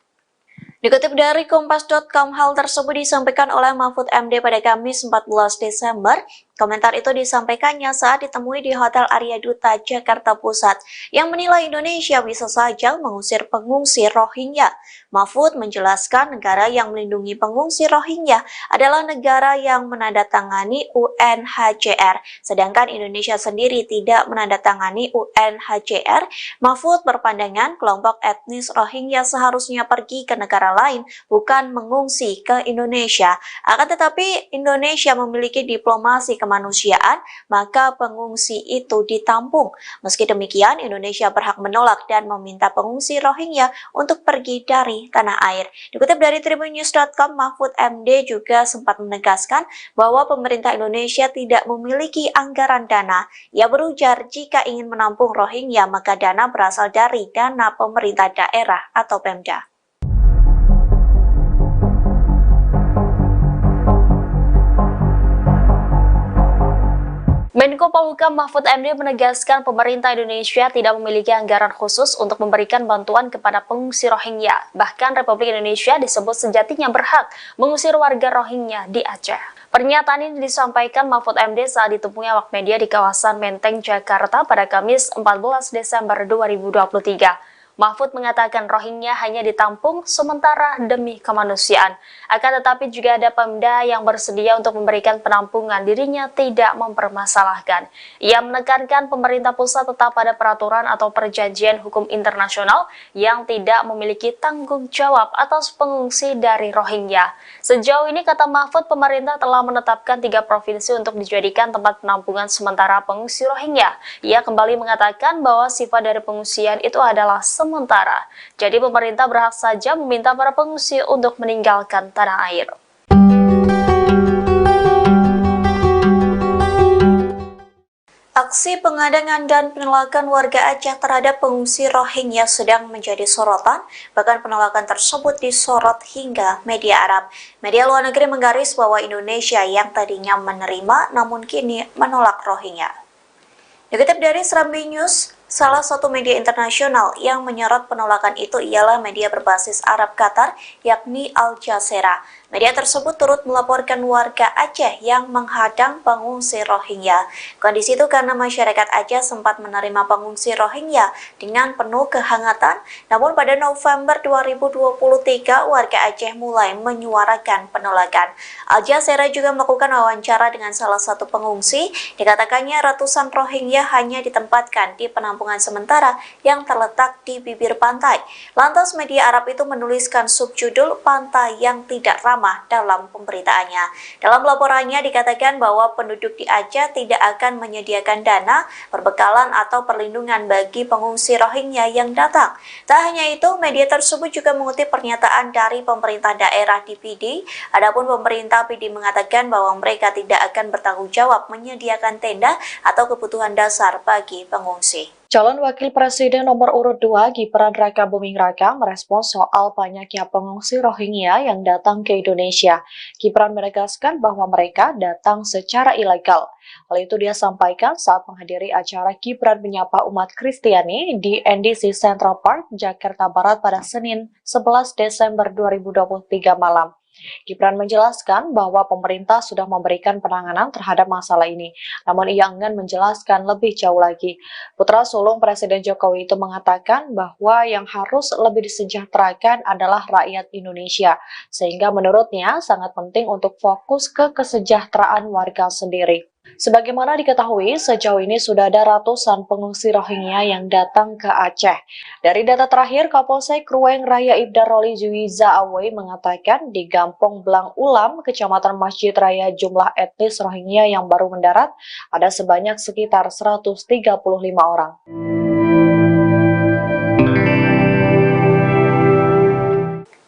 Speaker 1: Dikutip dari Kompas.com, hal tersebut disampaikan oleh Mahfud MD pada Kamis 14 Desember. Komentar itu disampaikannya saat ditemui di Hotel Arya Duta, Jakarta Pusat, yang menilai Indonesia bisa saja mengusir pengungsi Rohingya. Mahfud menjelaskan negara yang melindungi pengungsi Rohingya adalah negara yang menandatangani UNHCR, sedangkan Indonesia sendiri tidak menandatangani UNHCR. Mahfud berpandangan kelompok etnis Rohingya seharusnya pergi ke negara lain, bukan mengungsi ke Indonesia. Akan tetapi Indonesia memiliki diplomasi kemanusiaan, maka pengungsi itu ditampung. Meski demikian, Indonesia berhak menolak dan meminta pengungsi Rohingya untuk pergi dari tanah air. Dikutip dari tribunnews.com, Mahfud MD juga sempat menegaskan bahwa pemerintah Indonesia tidak memiliki anggaran dana. Ia berujar jika ingin menampung Rohingya, maka dana berasal dari dana pemerintah daerah atau Pemda.
Speaker 5: Menko Polhukam Mahfud MD menegaskan pemerintah Indonesia tidak memiliki anggaran khusus untuk memberikan bantuan kepada pengungsi Rohingya. Bahkan Republik Indonesia disebut sejatinya berhak mengusir warga Rohingya di Aceh. Pernyataan ini disampaikan Mahfud MD saat ditemui awak media di kawasan Menteng, Jakarta pada Kamis 14 Desember 2023. Mahfud mengatakan Rohingya hanya ditampung sementara demi kemanusiaan. Akan tetapi juga ada Pemda yang bersedia untuk memberikan penampungan, dirinya tidak mempermasalahkan. Ia menekankan pemerintah pusat tetap pada peraturan atau perjanjian hukum internasional yang tidak memiliki tanggung jawab atas pengungsi dari Rohingya. Sejauh ini, kata Mahfud, pemerintah telah menetapkan 3 provinsi untuk dijadikan tempat penampungan sementara pengungsi Rohingya. Ia kembali mengatakan bahwa sifat dari pengungsian itu adalah sementara. Jadi pemerintah berhak saja meminta para pengungsi untuk meninggalkan tanah air.
Speaker 1: Aksi pengadangan dan penolakan warga Aceh terhadap pengungsi Rohingya sedang menjadi sorotan, bahkan penolakan tersebut disorot hingga media Arab. Media luar negeri menggaris bahwa Indonesia yang tadinya menerima namun kini menolak Rohingya. Dikutip dari Serambi News, salah satu media internasional yang menyorot penolakan itu ialah media berbasis Arab Qatar, yakni Al Jazeera. Media tersebut turut melaporkan warga Aceh yang menghadang pengungsi Rohingya. Kondisi itu karena masyarakat Aceh sempat menerima pengungsi Rohingya dengan penuh kehangatan, namun pada November 2023 warga Aceh mulai menyuarakan penolakan. Al Jazeera juga melakukan wawancara dengan salah satu pengungsi. Dikatakannya ratusan Rohingya hanya ditempatkan di penampungan sementara yang terletak di bibir pantai. Lantas media Arab itu menuliskan subjudul "Pantai yang Tidak Ramah" dalam pemberitaannya. Dalam laporannya dikatakan bahwa penduduk di Aceh tidak akan menyediakan dana, perbekalan atau perlindungan bagi pengungsi Rohingya yang datang. Tak hanya itu, media tersebut juga mengutip pernyataan dari pemerintah daerah di PD. Adapun pemerintah PD mengatakan bahwa mereka tidak akan bertanggung jawab menyediakan tenda atau kebutuhan dasar bagi pengungsi.
Speaker 2: Calon Wakil Presiden nomor urut 2 Gibran Raka Buming Raka merespons soal banyaknya pengungsi Rohingya yang datang ke Indonesia. Gibran menegaskan bahwa mereka datang secara ilegal. Hal itu dia sampaikan saat menghadiri acara Gibran menyapa umat Kristiani di NDC Central Park, Jakarta Barat pada Senin 11 Desember 2023 malam. Gibran menjelaskan bahwa pemerintah sudah memberikan penanganan terhadap masalah ini, namun ia enggan menjelaskan lebih jauh lagi. Putra sulung Presiden Jokowi itu mengatakan bahwa yang harus lebih disejahterakan adalah rakyat Indonesia, sehingga menurutnya sangat penting untuk fokus ke kesejahteraan warga sendiri. Sebagaimana diketahui, sejauh ini sudah ada ratusan pengungsi Rohingya yang datang ke Aceh. Dari data terakhir, Kapolsek Ruweng Raya Ibda Roli Juwiza Awe mengatakan di Gampong Blang Ulam, Kecamatan Masjid Raya, jumlah etnis Rohingya yang baru mendarat ada sebanyak sekitar 135 orang.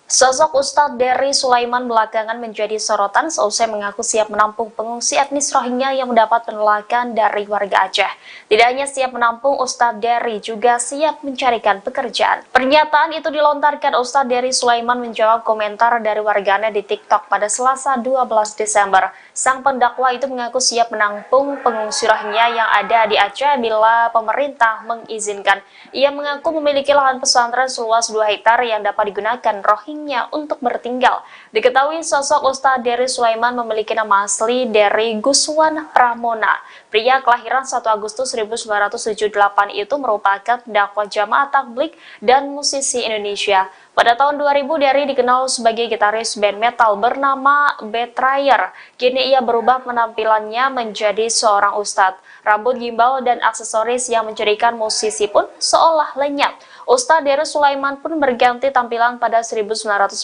Speaker 5: Sosok Ustadz Dery Sulaiman belakangan menjadi sorotan seusai mengaku siap menampung pengungsi etnis Rohingya yang mendapat penolakan dari warga Aceh. Tidak hanya siap menampung, Ustadz Dery juga siap mencarikan pekerjaan. Pernyataan itu dilontarkan Ustadz Dery Sulaiman menjawab komentar dari warganet di TikTok pada Selasa 12 Desember. Sang pendakwa itu mengaku siap menampung pengungsi Rohingya yang ada di Aceh bila pemerintah mengizinkan. Ia mengaku memiliki lahan pesantren seluas 2 hektar yang dapat digunakan Rohingya untuk bertinggal. Diketahui sosok Ustadz Dery Sulaiman memiliki nama asli Dery Guswan Pramona. Pria kelahiran 1 Agustus 1978 itu merupakan dakwah jamaah tabligh dan musisi Indonesia. Pada tahun 2000, Dery dikenal sebagai gitaris band metal bernama Betrayer. Kini ia berubah penampilannya menjadi seorang ustadz. Rambut gimbal dan aksesoris yang menjadikan musisi pun seolah lenyap. Ustadz Dery Sulaiman pun berganti tampilan pada 1998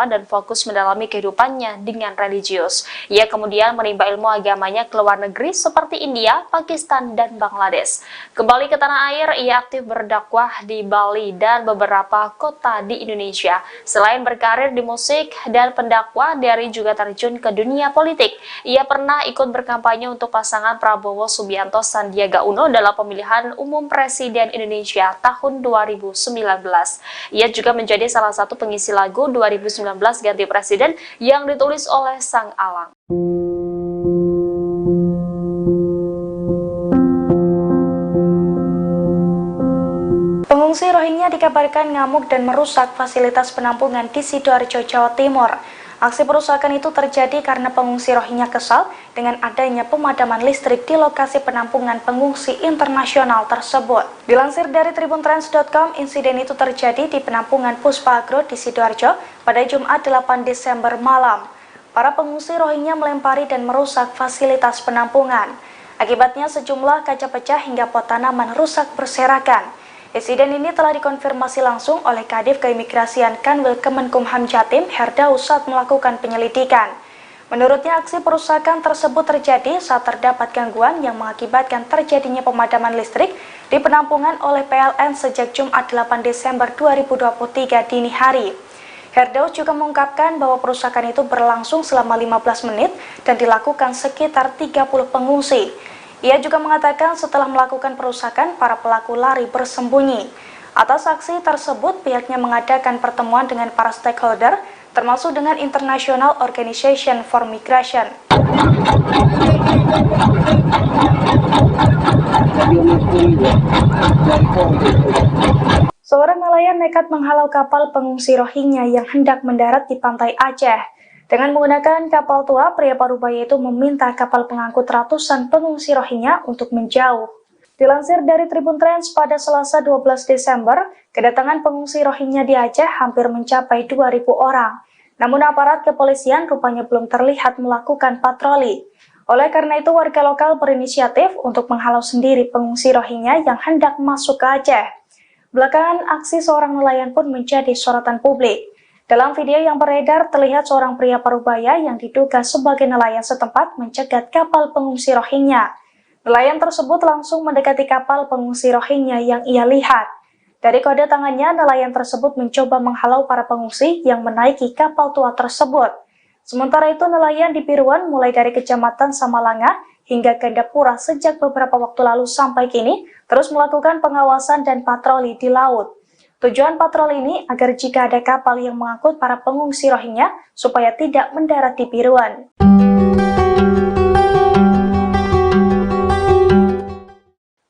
Speaker 5: dan fokus mendalami kehidupannya dengan religius. Ia kemudian menimba ilmu agamanya ke luar negeri seperti India, Pakistan, dan Bangladesh. Kembali ke tanah air, ia aktif berdakwah di Bali dan beberapa kota di Indonesia. Selain berkarir di musik dan pendakwah, Dery juga terjun ke dunia politik. Ia pernah ikut berkampanye untuk pasangan Prabowo Subianto Sandiaga Uno dalam pemilihan umum Presiden Indonesia tahun 2019. Ia juga menjadi salah satu pengisi lagu 2019 Ganti Presiden yang ditulis oleh Sang Alang.
Speaker 3: Pengungsi Rohingya dikabarkan ngamuk dan merusak fasilitas penampungan di Sidoarjo, Jawa Timur. Aksi perusakan itu terjadi karena pengungsi Rohingya kesal dengan adanya pemadaman listrik di lokasi penampungan pengungsi internasional tersebut. Dilansir dari tribuntrans.com, insiden itu terjadi di penampungan Puspa Agro di Sidoarjo pada Jumat 8 Desember malam. Para pengungsi Rohingya melempari dan merusak fasilitas penampungan. Akibatnya sejumlah kaca pecah hingga pot tanaman rusak berserakan. Insiden ini telah dikonfirmasi langsung oleh Kadif Keimigrasian Kanwil Kemenkumham Jatim, Herdaus, saat melakukan penyelidikan. Menurutnya, aksi perusakan tersebut terjadi saat terdapat gangguan yang mengakibatkan terjadinya pemadaman listrik di penampungan oleh PLN sejak Jumat 8 Desember 2023 dini hari. Herdaus juga mengungkapkan bahwa perusakan itu berlangsung selama 15 menit dan dilakukan sekitar 30 pengungsi. Ia juga mengatakan setelah melakukan perusakan, para pelaku lari bersembunyi. Atas aksi tersebut, pihaknya mengadakan pertemuan dengan para stakeholder, termasuk dengan International Organization for Migration. Seorang nelayan nekat menghalau kapal pengungsi Rohingya yang hendak mendarat di pantai Aceh. Dengan menggunakan kapal tua, pria parubaya itu meminta kapal pengangkut ratusan pengungsi Rohingya untuk menjauh. Dilansir dari Tribun Trends pada Selasa 12 Desember, kedatangan pengungsi Rohingya di Aceh hampir mencapai 2.000 orang. Namun aparat kepolisian rupanya belum terlihat melakukan patroli. Oleh karena itu, warga lokal berinisiatif untuk menghalau sendiri pengungsi Rohingya yang hendak masuk ke Aceh. Belakangan, aksi seorang nelayan pun menjadi sorotan publik. Dalam video yang beredar, terlihat seorang pria parubaya yang diduga sebagai nelayan setempat mencegat kapal pengungsi Rohingya. Nelayan tersebut langsung mendekati kapal pengungsi Rohingya yang ia lihat. Dari kode tangannya, nelayan tersebut mencoba menghalau para pengungsi yang menaiki kapal tua tersebut. Sementara itu, nelayan di Piruan mulai dari Kecamatan Samalanga hingga Gandapura sejak beberapa waktu lalu sampai kini terus melakukan pengawasan dan patroli di laut. Tujuan patroli ini agar jika ada kapal yang mengangkut para pengungsi Rohingya supaya tidak mendarat di Piruan.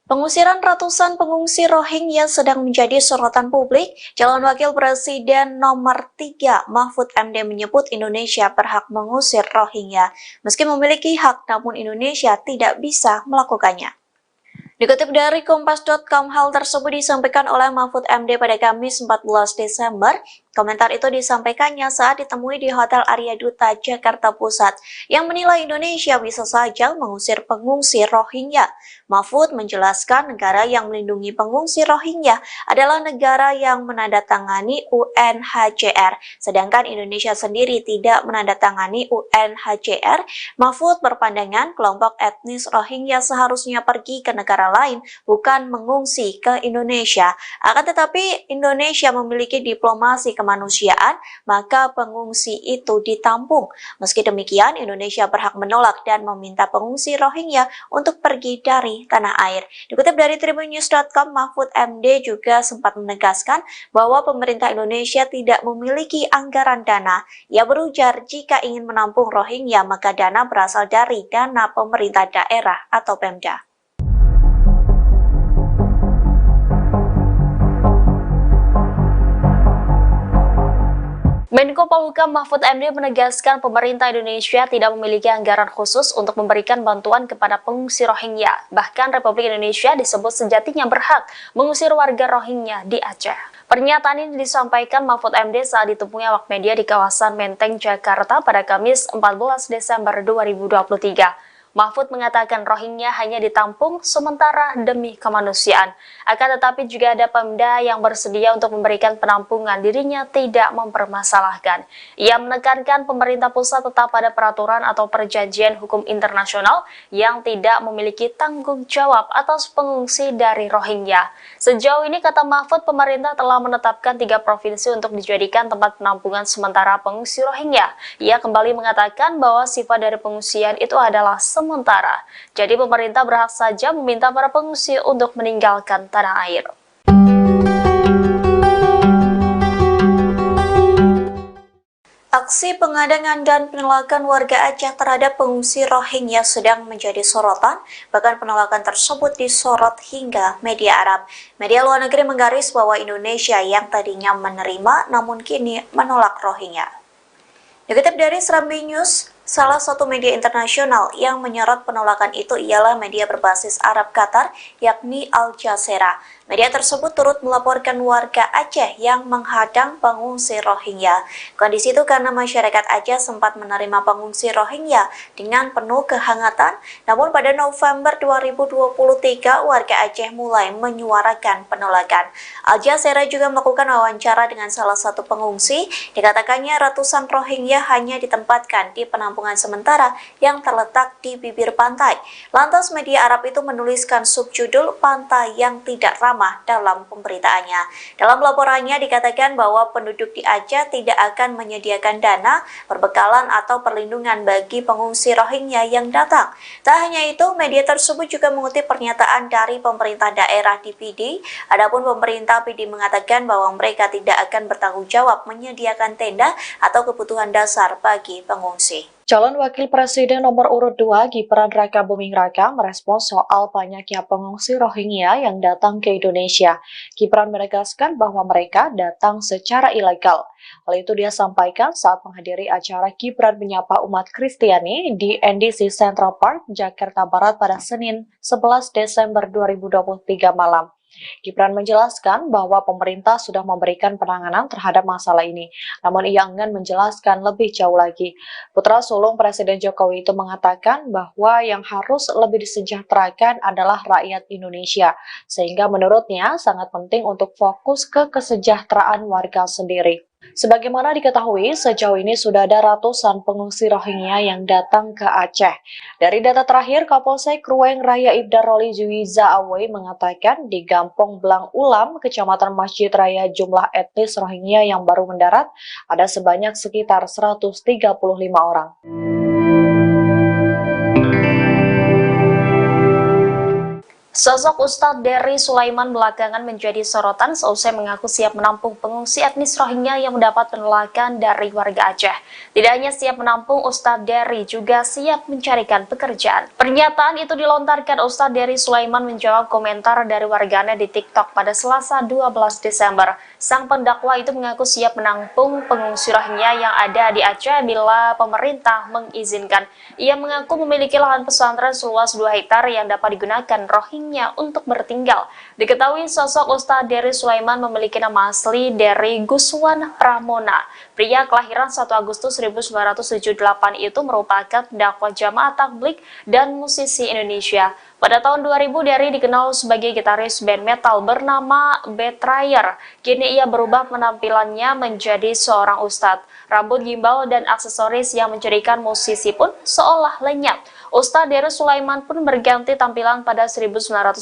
Speaker 1: Pengusiran ratusan pengungsi Rohingya sedang menjadi sorotan publik. Calon Wakil Presiden nomor 3 Mahfud MD menyebut Indonesia berhak mengusir Rohingya. Meski memiliki hak, namun Indonesia tidak bisa melakukannya. Dikutip dari Kompas.com, hal tersebut disampaikan oleh Mahfud MD pada Kamis 14 Desember. Komentar itu disampaikannya saat ditemui di Hotel Arya Duta, Jakarta Pusat, yang menilai Indonesia bisa saja mengusir pengungsi Rohingya. Mahfud menjelaskan negara yang melindungi pengungsi Rohingya adalah negara yang menandatangani UNHCR, sedangkan Indonesia sendiri tidak menandatangani UNHCR. Mahfud berpandangan kelompok etnis Rohingya seharusnya pergi ke negara lain, bukan mengungsi ke Indonesia. Akan tetapi Indonesia memiliki diplomasi kemanusiaan, maka pengungsi itu ditampung. Meski demikian, Indonesia berhak menolak dan meminta pengungsi Rohingya untuk pergi dari tanah air. Dikutip dari tribunnews.com, Mahfud MD juga sempat menegaskan bahwa pemerintah Indonesia tidak memiliki anggaran dana. Ia berujar jika ingin menampung Rohingya, maka dana berasal dari dana pemerintah daerah atau Pemda.
Speaker 5: Menko Polhukam Mahfud MD menegaskan pemerintah Indonesia tidak memiliki anggaran khusus untuk memberikan bantuan kepada pengungsi Rohingya. Bahkan Republik Indonesia disebut sejatinya berhak mengusir warga Rohingya di Aceh. Pernyataan ini disampaikan Mahfud MD saat ditemui awak media di kawasan Menteng, Jakarta pada Kamis 14 Desember 2023. Mahfud mengatakan Rohingya hanya ditampung sementara demi kemanusiaan. Akan tetapi juga ada Pemda yang bersedia untuk memberikan penampungan, dirinya tidak mempermasalahkan. Ia menekankan pemerintah pusat tetap pada peraturan atau perjanjian hukum internasional yang tidak memiliki tanggung jawab atas pengungsi dari Rohingya. Sejauh ini, kata Mahfud, pemerintah telah menetapkan 3 provinsi untuk dijadikan tempat penampungan sementara pengungsi Rohingya. Ia kembali mengatakan bahwa sifat dari pengungsian itu adalah sementara. Jadi pemerintah berhak saja meminta para pengungsi untuk meninggalkan tanah air.
Speaker 1: Aksi pengadangan dan penolakan warga Aceh terhadap pengungsi Rohingya sedang menjadi sorotan, bahkan penolakan tersebut disorot hingga media Arab. Media luar negeri menggaris bahwa Indonesia yang tadinya menerima namun kini menolak Rohingya. Dikutip dari Serambi News, salah satu media internasional yang menyorot penolakan itu ialah media berbasis Arab Qatar, yakni Al Jazeera. Media tersebut turut melaporkan warga Aceh yang menghadang pengungsi Rohingya. Kondisi itu karena masyarakat Aceh sempat menerima pengungsi Rohingya dengan penuh kehangatan, namun pada November 2023 warga Aceh mulai menyuarakan penolakan. Al Jazeera juga melakukan wawancara dengan salah satu pengungsi. Dikatakannya ratusan Rohingya hanya ditempatkan di penampungan penampungan sementara yang terletak di bibir pantai. Lantas media Arab itu menuliskan subjudul "Pantai yang Tidak Ramah" dalam pemberitaannya. Dalam laporannya dikatakan bahwa penduduk di Aceh tidak akan menyediakan dana, perbekalan atau perlindungan bagi pengungsi Rohingya yang datang. Tak hanya itu, media tersebut juga mengutip pernyataan dari pemerintah daerah di PD. Adapun pemerintah PD mengatakan bahwa mereka tidak akan bertanggung jawab menyediakan tenda atau kebutuhan dasar bagi pengungsi.
Speaker 2: Calon Wakil Presiden nomor urut 2 Gibran Raka Buming Raka merespons soal banyaknya pengungsi Rohingya yang datang ke Indonesia. Gibran menegaskan bahwa mereka datang secara ilegal. Hal itu dia sampaikan saat menghadiri acara Gibran menyapa umat Kristiani di NDC Central Park, Jakarta Barat pada Senin 11 Desember 2023 malam. Gibran menjelaskan bahwa pemerintah sudah memberikan penanganan terhadap masalah ini, namun ia enggan menjelaskan lebih jauh lagi. Putra sulung Presiden Jokowi itu mengatakan bahwa yang harus lebih disejahterakan adalah rakyat Indonesia, sehingga menurutnya sangat penting untuk fokus ke kesejahteraan warga sendiri. Sebagaimana diketahui, sejauh ini sudah ada ratusan pengungsi Rohingya yang datang ke Aceh. Dari data terakhir, Kapolsek Ruweng Raya Ibda Roli Juwiza Awei mengatakan di Gampong Blang Ulam, Kecamatan Masjid Raya, jumlah etnis Rohingya yang baru mendarat ada sebanyak sekitar 135 orang.
Speaker 5: Sosok Ustadz Dery Sulaiman belakangan menjadi sorotan seusai mengaku siap menampung pengungsi etnis Rohingya yang mendapat penolakan dari warga Aceh. Tidak hanya siap menampung, Ustadz Dery juga siap mencarikan pekerjaan. Pernyataan itu dilontarkan Ustadz Dery Sulaiman menjawab komentar dari warganet di TikTok pada Selasa 12 Desember. Sang pendakwa itu mengaku siap menampung pengungsi Rohingya yang ada di Aceh bila pemerintah mengizinkan. Ia mengaku memiliki lahan pesantren seluas 2 hektar yang dapat digunakan Rohingya untuk bertinggal. Diketahui sosok Ustadz Dery Sulaiman memiliki nama asli Dery Guswan Pramona. Pria kelahiran 1 Agustus 1978 itu merupakan dakwah jamaah tabligh dan musisi Indonesia. Pada tahun 2000, Dery dikenal sebagai gitaris band metal bernama Betrayer. Kini ia berubah penampilannya menjadi seorang ustadz. Rambut gimbal dan aksesoris yang menjadikan musisi pun seolah lenyap. Ustadz Dery Sulaiman pun berganti tampilan pada 1998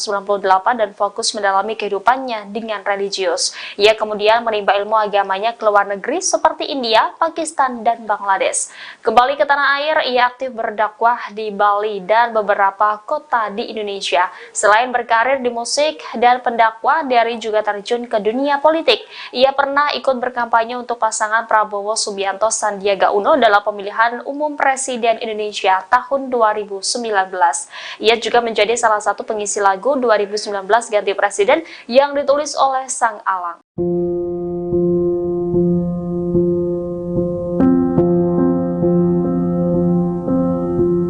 Speaker 5: dan fokus mendalami kehidupannya dengan religius. Ia kemudian menimba ilmu agamanya ke luar negeri seperti India, Pakistan, dan Bangladesh. Kembali ke tanah air, ia aktif berdakwah di Bali dan beberapa kota di Indonesia. Selain berkarir di musik dan pendakwah, Dery juga terjun ke dunia politik. Ia pernah ikut berkampanye untuk pasangan Prabowo Subianto Sandiaga Uno dalam pemilihan umum Presiden Indonesia tahun 2019. Ia juga menjadi salah satu pengisi lagu 2019 Ganti Presiden yang ditulis oleh Sang Alang.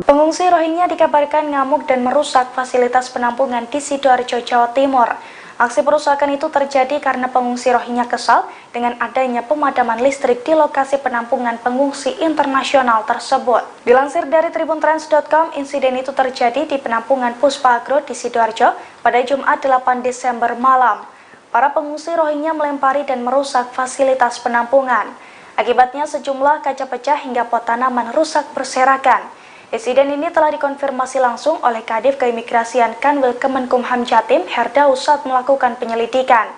Speaker 3: Pengungsi Rohingya dikabarkan ngamuk dan merusak fasilitas penampungan di Sidoarjo, Jawa Timur. Aksi perusakan itu terjadi karena pengungsi Rohingya kesal dengan adanya pemadaman listrik di lokasi penampungan pengungsi internasional tersebut. Dilansir dari tribuntrans.com, insiden itu terjadi di penampungan Puspa Agro di Sidoarjo pada Jumat 8 Desember malam. Para pengungsi Rohingya melempari dan merusak fasilitas penampungan. Akibatnya sejumlah kaca pecah hingga pot tanaman rusak berserakan. Insiden ini telah dikonfirmasi langsung oleh Kadif Keimigrasian Kanwil Kemenkumham Jatim, Herdaus, saat melakukan penyelidikan.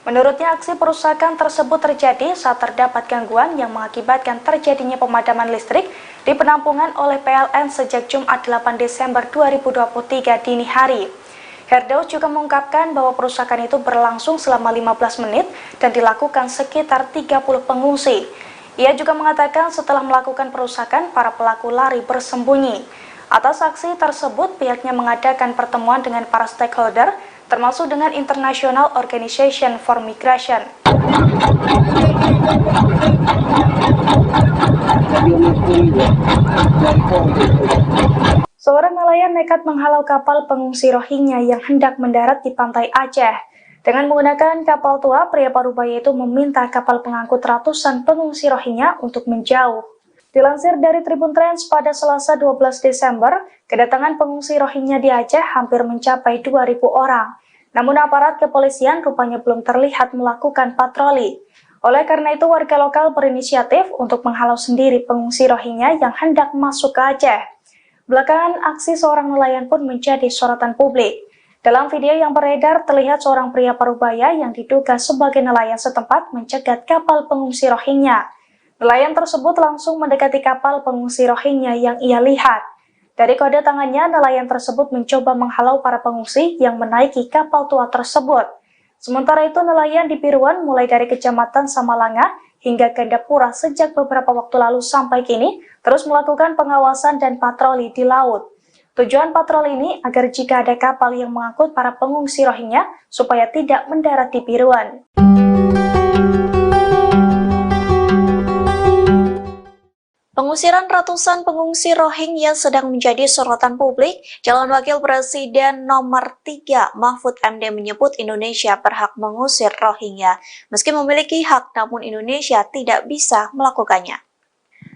Speaker 3: Menurutnya, aksi perusakan tersebut terjadi saat terdapat gangguan yang mengakibatkan terjadinya pemadaman listrik di penampungan oleh PLN sejak Jumat 8 Desember 2023 dini hari. Herdaus juga mengungkapkan bahwa perusakan itu berlangsung selama 15 menit dan dilakukan sekitar 30 pengungsi. Ia juga mengatakan setelah melakukan perusakan, para pelaku lari bersembunyi. Atas aksi tersebut, pihaknya mengadakan pertemuan dengan para stakeholder, termasuk dengan International Organization for Migration. Seorang nelayan nekat menghalau kapal pengungsi Rohingya yang hendak mendarat di pantai Aceh. Dengan menggunakan kapal tua, pria parubaya itu meminta kapal pengangkut ratusan pengungsi Rohingya untuk menjauh. Dilansir dari Tribun Trans pada Selasa 12 Desember, kedatangan pengungsi Rohingya di Aceh hampir mencapai 2.000 orang. Namun aparat kepolisian rupanya belum terlihat melakukan patroli. Oleh karena itu, warga lokal berinisiatif untuk menghalau sendiri pengungsi Rohingya yang hendak masuk ke Aceh. Belakangan, aksi seorang nelayan pun menjadi sorotan publik. Dalam video yang beredar, terlihat seorang pria parubaya yang diduga sebagai nelayan setempat mencegat kapal pengungsi Rohingya. Nelayan tersebut langsung mendekati kapal pengungsi Rohingya yang ia lihat. Dari kode tangannya, nelayan tersebut mencoba menghalau para pengungsi yang menaiki kapal tua tersebut. Sementara itu, nelayan di Piruan mulai dari Kecamatan Samalanga hingga Gandapura sejak beberapa waktu lalu sampai kini terus melakukan pengawasan dan patroli di laut. Tujuan patroli ini agar jika ada kapal yang mengangkut para pengungsi Rohingya supaya tidak mendarat di Piruan.
Speaker 1: Pengusiran ratusan pengungsi Rohingya sedang menjadi sorotan publik. Calon Wakil Presiden nomor 3 Mahfud MD menyebut Indonesia berhak mengusir Rohingya. Meski memiliki hak, namun Indonesia tidak bisa melakukannya.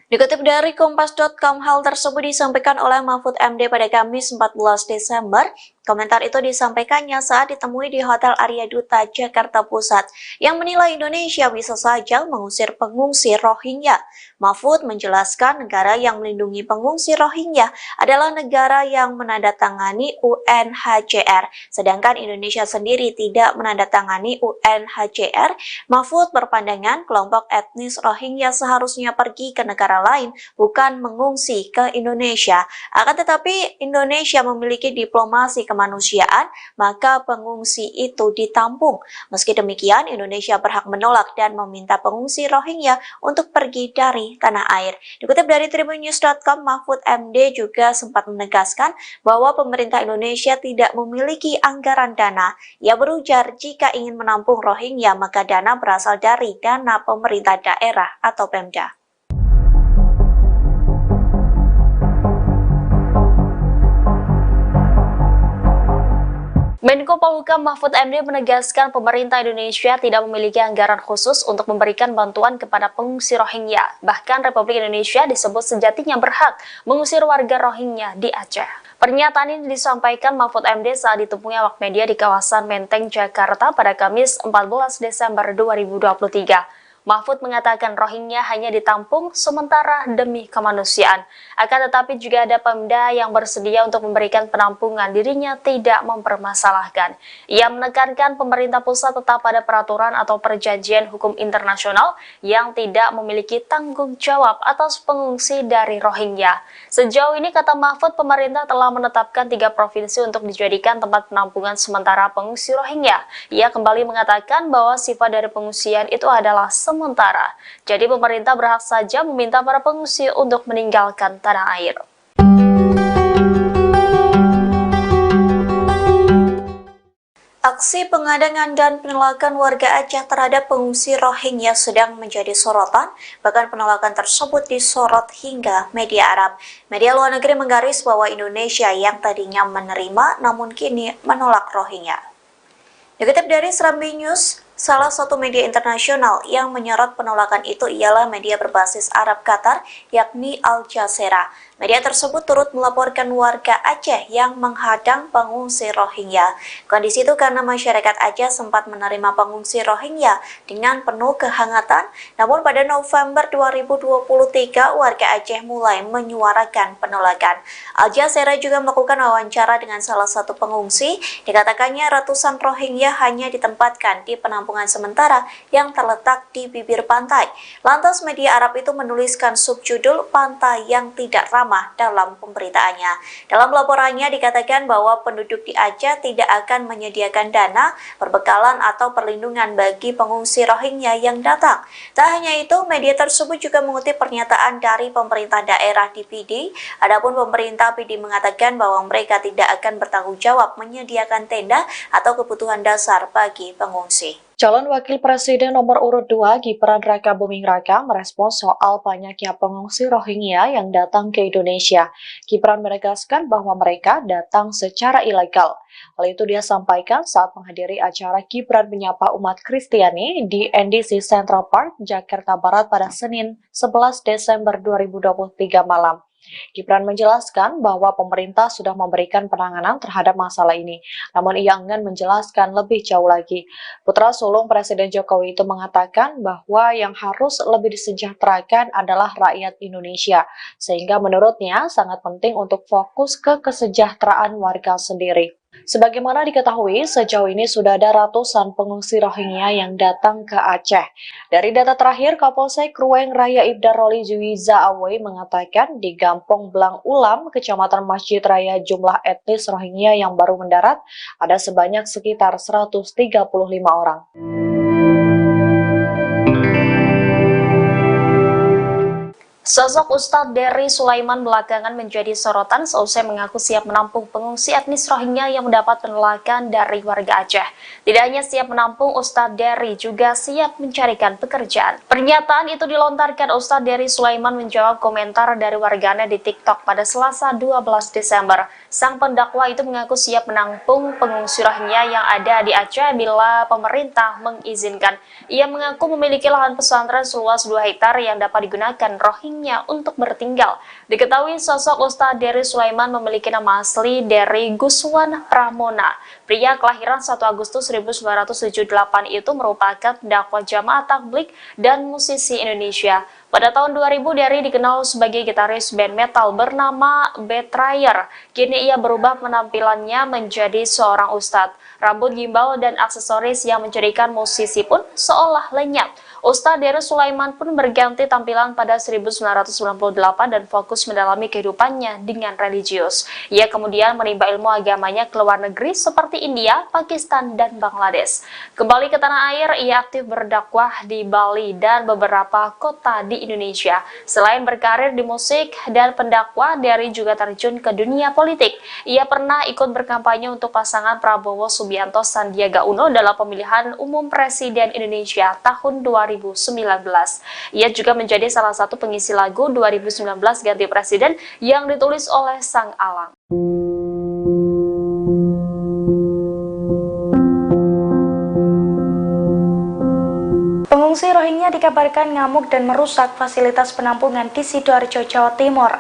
Speaker 1: Dikutip dari Kompas.com, hal tersebut disampaikan oleh Mahfud MD pada Kamis 14 Desember. Komentar itu disampaikannya saat ditemui di Hotel Arya Duta, Jakarta Pusat, yang menilai Indonesia bisa saja mengusir pengungsi Rohingya. Mahfud menjelaskan negara yang melindungi pengungsi Rohingya adalah negara yang menandatangani UNHCR, sedangkan Indonesia sendiri tidak menandatangani UNHCR. Mahfud berpandangan kelompok etnis Rohingya seharusnya pergi ke negara lain, bukan mengungsi ke Indonesia. Akan tetapi Indonesia memiliki diplomasi kemanusiaan, maka pengungsi itu ditampung. Meski demikian, Indonesia berhak menolak dan meminta pengungsi Rohingya untuk pergi dari tanah air. Dikutip dari tribunnews.com, Mahfud MD juga sempat menegaskan bahwa pemerintah Indonesia tidak memiliki anggaran dana. Ia berujar jika ingin menampung Rohingya, maka dana berasal dari dana pemerintah daerah atau Pemda.
Speaker 5: Menko Polhukam Mahfud MD menegaskan pemerintah Indonesia tidak memiliki anggaran khusus untuk memberikan bantuan kepada pengungsi Rohingya. Bahkan Republik Indonesia disebut sejatinya berhak mengusir warga Rohingya di Aceh. Pernyataan ini disampaikan Mahfud MD saat ditemui awak media di kawasan Menteng, Jakarta pada Kamis 14 Desember 2023. Mahfud mengatakan Rohingya hanya ditampung sementara demi kemanusiaan. Akan tetapi juga ada Pemda yang bersedia untuk memberikan penampungan, dirinya tidak mempermasalahkan. Ia menekankan pemerintah pusat tetap pada peraturan atau perjanjian hukum internasional yang tidak memiliki tanggung jawab atas pengungsi dari Rohingya. Sejauh ini, kata Mahfud, pemerintah telah menetapkan 3 provinsi untuk dijadikan tempat penampungan sementara pengungsi Rohingya. Ia kembali mengatakan bahwa sifat dari pengungsian itu adalah sementara. Jadi pemerintah berhak saja meminta para pengungsi untuk meninggalkan tanah air.
Speaker 1: Aksi pengadangan dan penolakan warga Aceh terhadap pengungsi Rohingya sedang menjadi sorotan, bahkan penolakan tersebut disorot hingga media Arab. Media luar negeri menggaris bahwa Indonesia yang tadinya menerima namun kini menolak Rohingya. Dikutip dari Serambi News, salah satu media internasional yang menyorot penolakan itu ialah media berbasis Arab Qatar, yakni Al Jazeera. Media tersebut turut melaporkan warga Aceh yang menghadang pengungsi Rohingya. Kondisi itu karena masyarakat Aceh sempat menerima pengungsi Rohingya dengan penuh kehangatan, namun pada November 2023 warga Aceh mulai menyuarakan penolakan. Al Jazeera juga melakukan wawancara dengan salah satu pengungsi. Dikatakannya ratusan Rohingya hanya ditempatkan di penampungan sementara yang terletak di bibir pantai. Lantas media Arab itu menuliskan subjudul "Pantai yang Tidak Ramah" dalam pemberitaannya. Dalam laporannya dikatakan bahwa penduduk di Aceh tidak akan menyediakan dana, perbekalan atau perlindungan bagi pengungsi Rohingya yang datang. Tak hanya itu, media tersebut juga mengutip pernyataan dari pemerintah daerah di PD. Adapun pemerintah PD mengatakan bahwa mereka tidak akan bertanggung jawab menyediakan tenda atau kebutuhan dasar bagi pengungsi.
Speaker 2: Calon Wakil Presiden nomor urut 2 Gibran Rakabuming Raka merespons soal banyaknya pengungsi Rohingya yang datang ke Indonesia. Gibran menegaskan bahwa mereka datang secara ilegal. Hal itu dia sampaikan saat menghadiri acara Gibran menyapa umat Kristiani di NDC Central Park, Jakarta Barat pada Senin 11 Desember 2023 malam. Gibran menjelaskan bahwa pemerintah sudah memberikan penanganan terhadap masalah ini, namun ia enggan menjelaskan lebih jauh lagi. Putra sulung Presiden Jokowi itu mengatakan bahwa yang harus lebih disejahterakan adalah rakyat Indonesia, sehingga menurutnya sangat penting untuk fokus ke kesejahteraan warga sendiri. Sebagaimana diketahui, sejauh ini sudah ada ratusan pengungsi Rohingya yang datang ke Aceh. Dari data terakhir, Kapolsek Ruweng Raya Ibda Roli Juwiza Awei mengatakan di Gampong Blang Ulam, Kecamatan Masjid Raya, jumlah etnis Rohingya yang baru mendarat ada sebanyak sekitar 135 orang.
Speaker 5: Sosok Ustadz Dery Sulaiman belakangan menjadi sorotan seusai mengaku siap menampung pengungsi etnis Rohingya yang mendapat penolakan dari warga Aceh. Tidak hanya siap menampung, Ustadz Dery juga siap mencarikan pekerjaan. Pernyataan itu dilontarkan Ustadz Dery Sulaiman menjawab komentar dari warganet di TikTok pada Selasa 12 Desember. Sang pendakwa itu mengaku siap menampung pengungsi Rohingya yang ada di Aceh bila pemerintah mengizinkan. Ia mengaku memiliki lahan pesantren seluas 2 hektar yang dapat digunakan Rohingya untuk bertinggal. Diketahui sosok Ustadz Dery Sulaiman memiliki nama asli Dery Guswan Pramona. Pria kelahiran 1 Agustus 1978 itu merupakan dakwah jamaah tabligh dan musisi Indonesia. Pada tahun 2000, Dery dikenal sebagai gitaris band metal bernama Betrayer. Kini ia berubah penampilannya menjadi seorang ustadz. Rambut gimbal dan aksesoris yang menjadikan musisi pun seolah lenyap. Ustadz Dery Sulaiman pun berganti tampilan pada 1998 dan fokus mendalami kehidupannya dengan religius. Ia kemudian menimba ilmu agamanya ke luar negeri seperti India, Pakistan, dan Bangladesh. Kembali ke tanah air, ia aktif berdakwah di Bali dan beberapa kota di Indonesia. Selain berkarir di musik dan pendakwah, Dery juga terjun ke dunia politik. Ia pernah ikut berkampanye untuk pasangan Prabowo Subianto Sandiaga Uno dalam pemilihan umum Presiden Indonesia tahun 2019. Ia juga menjadi salah satu pengisi lagu 2019 Ganti Presiden yang ditulis oleh Sang Alang.
Speaker 3: Pengungsi Rohingya dikabarkan ngamuk dan merusak fasilitas penampungan di Sidoarjo, Jawa Timur.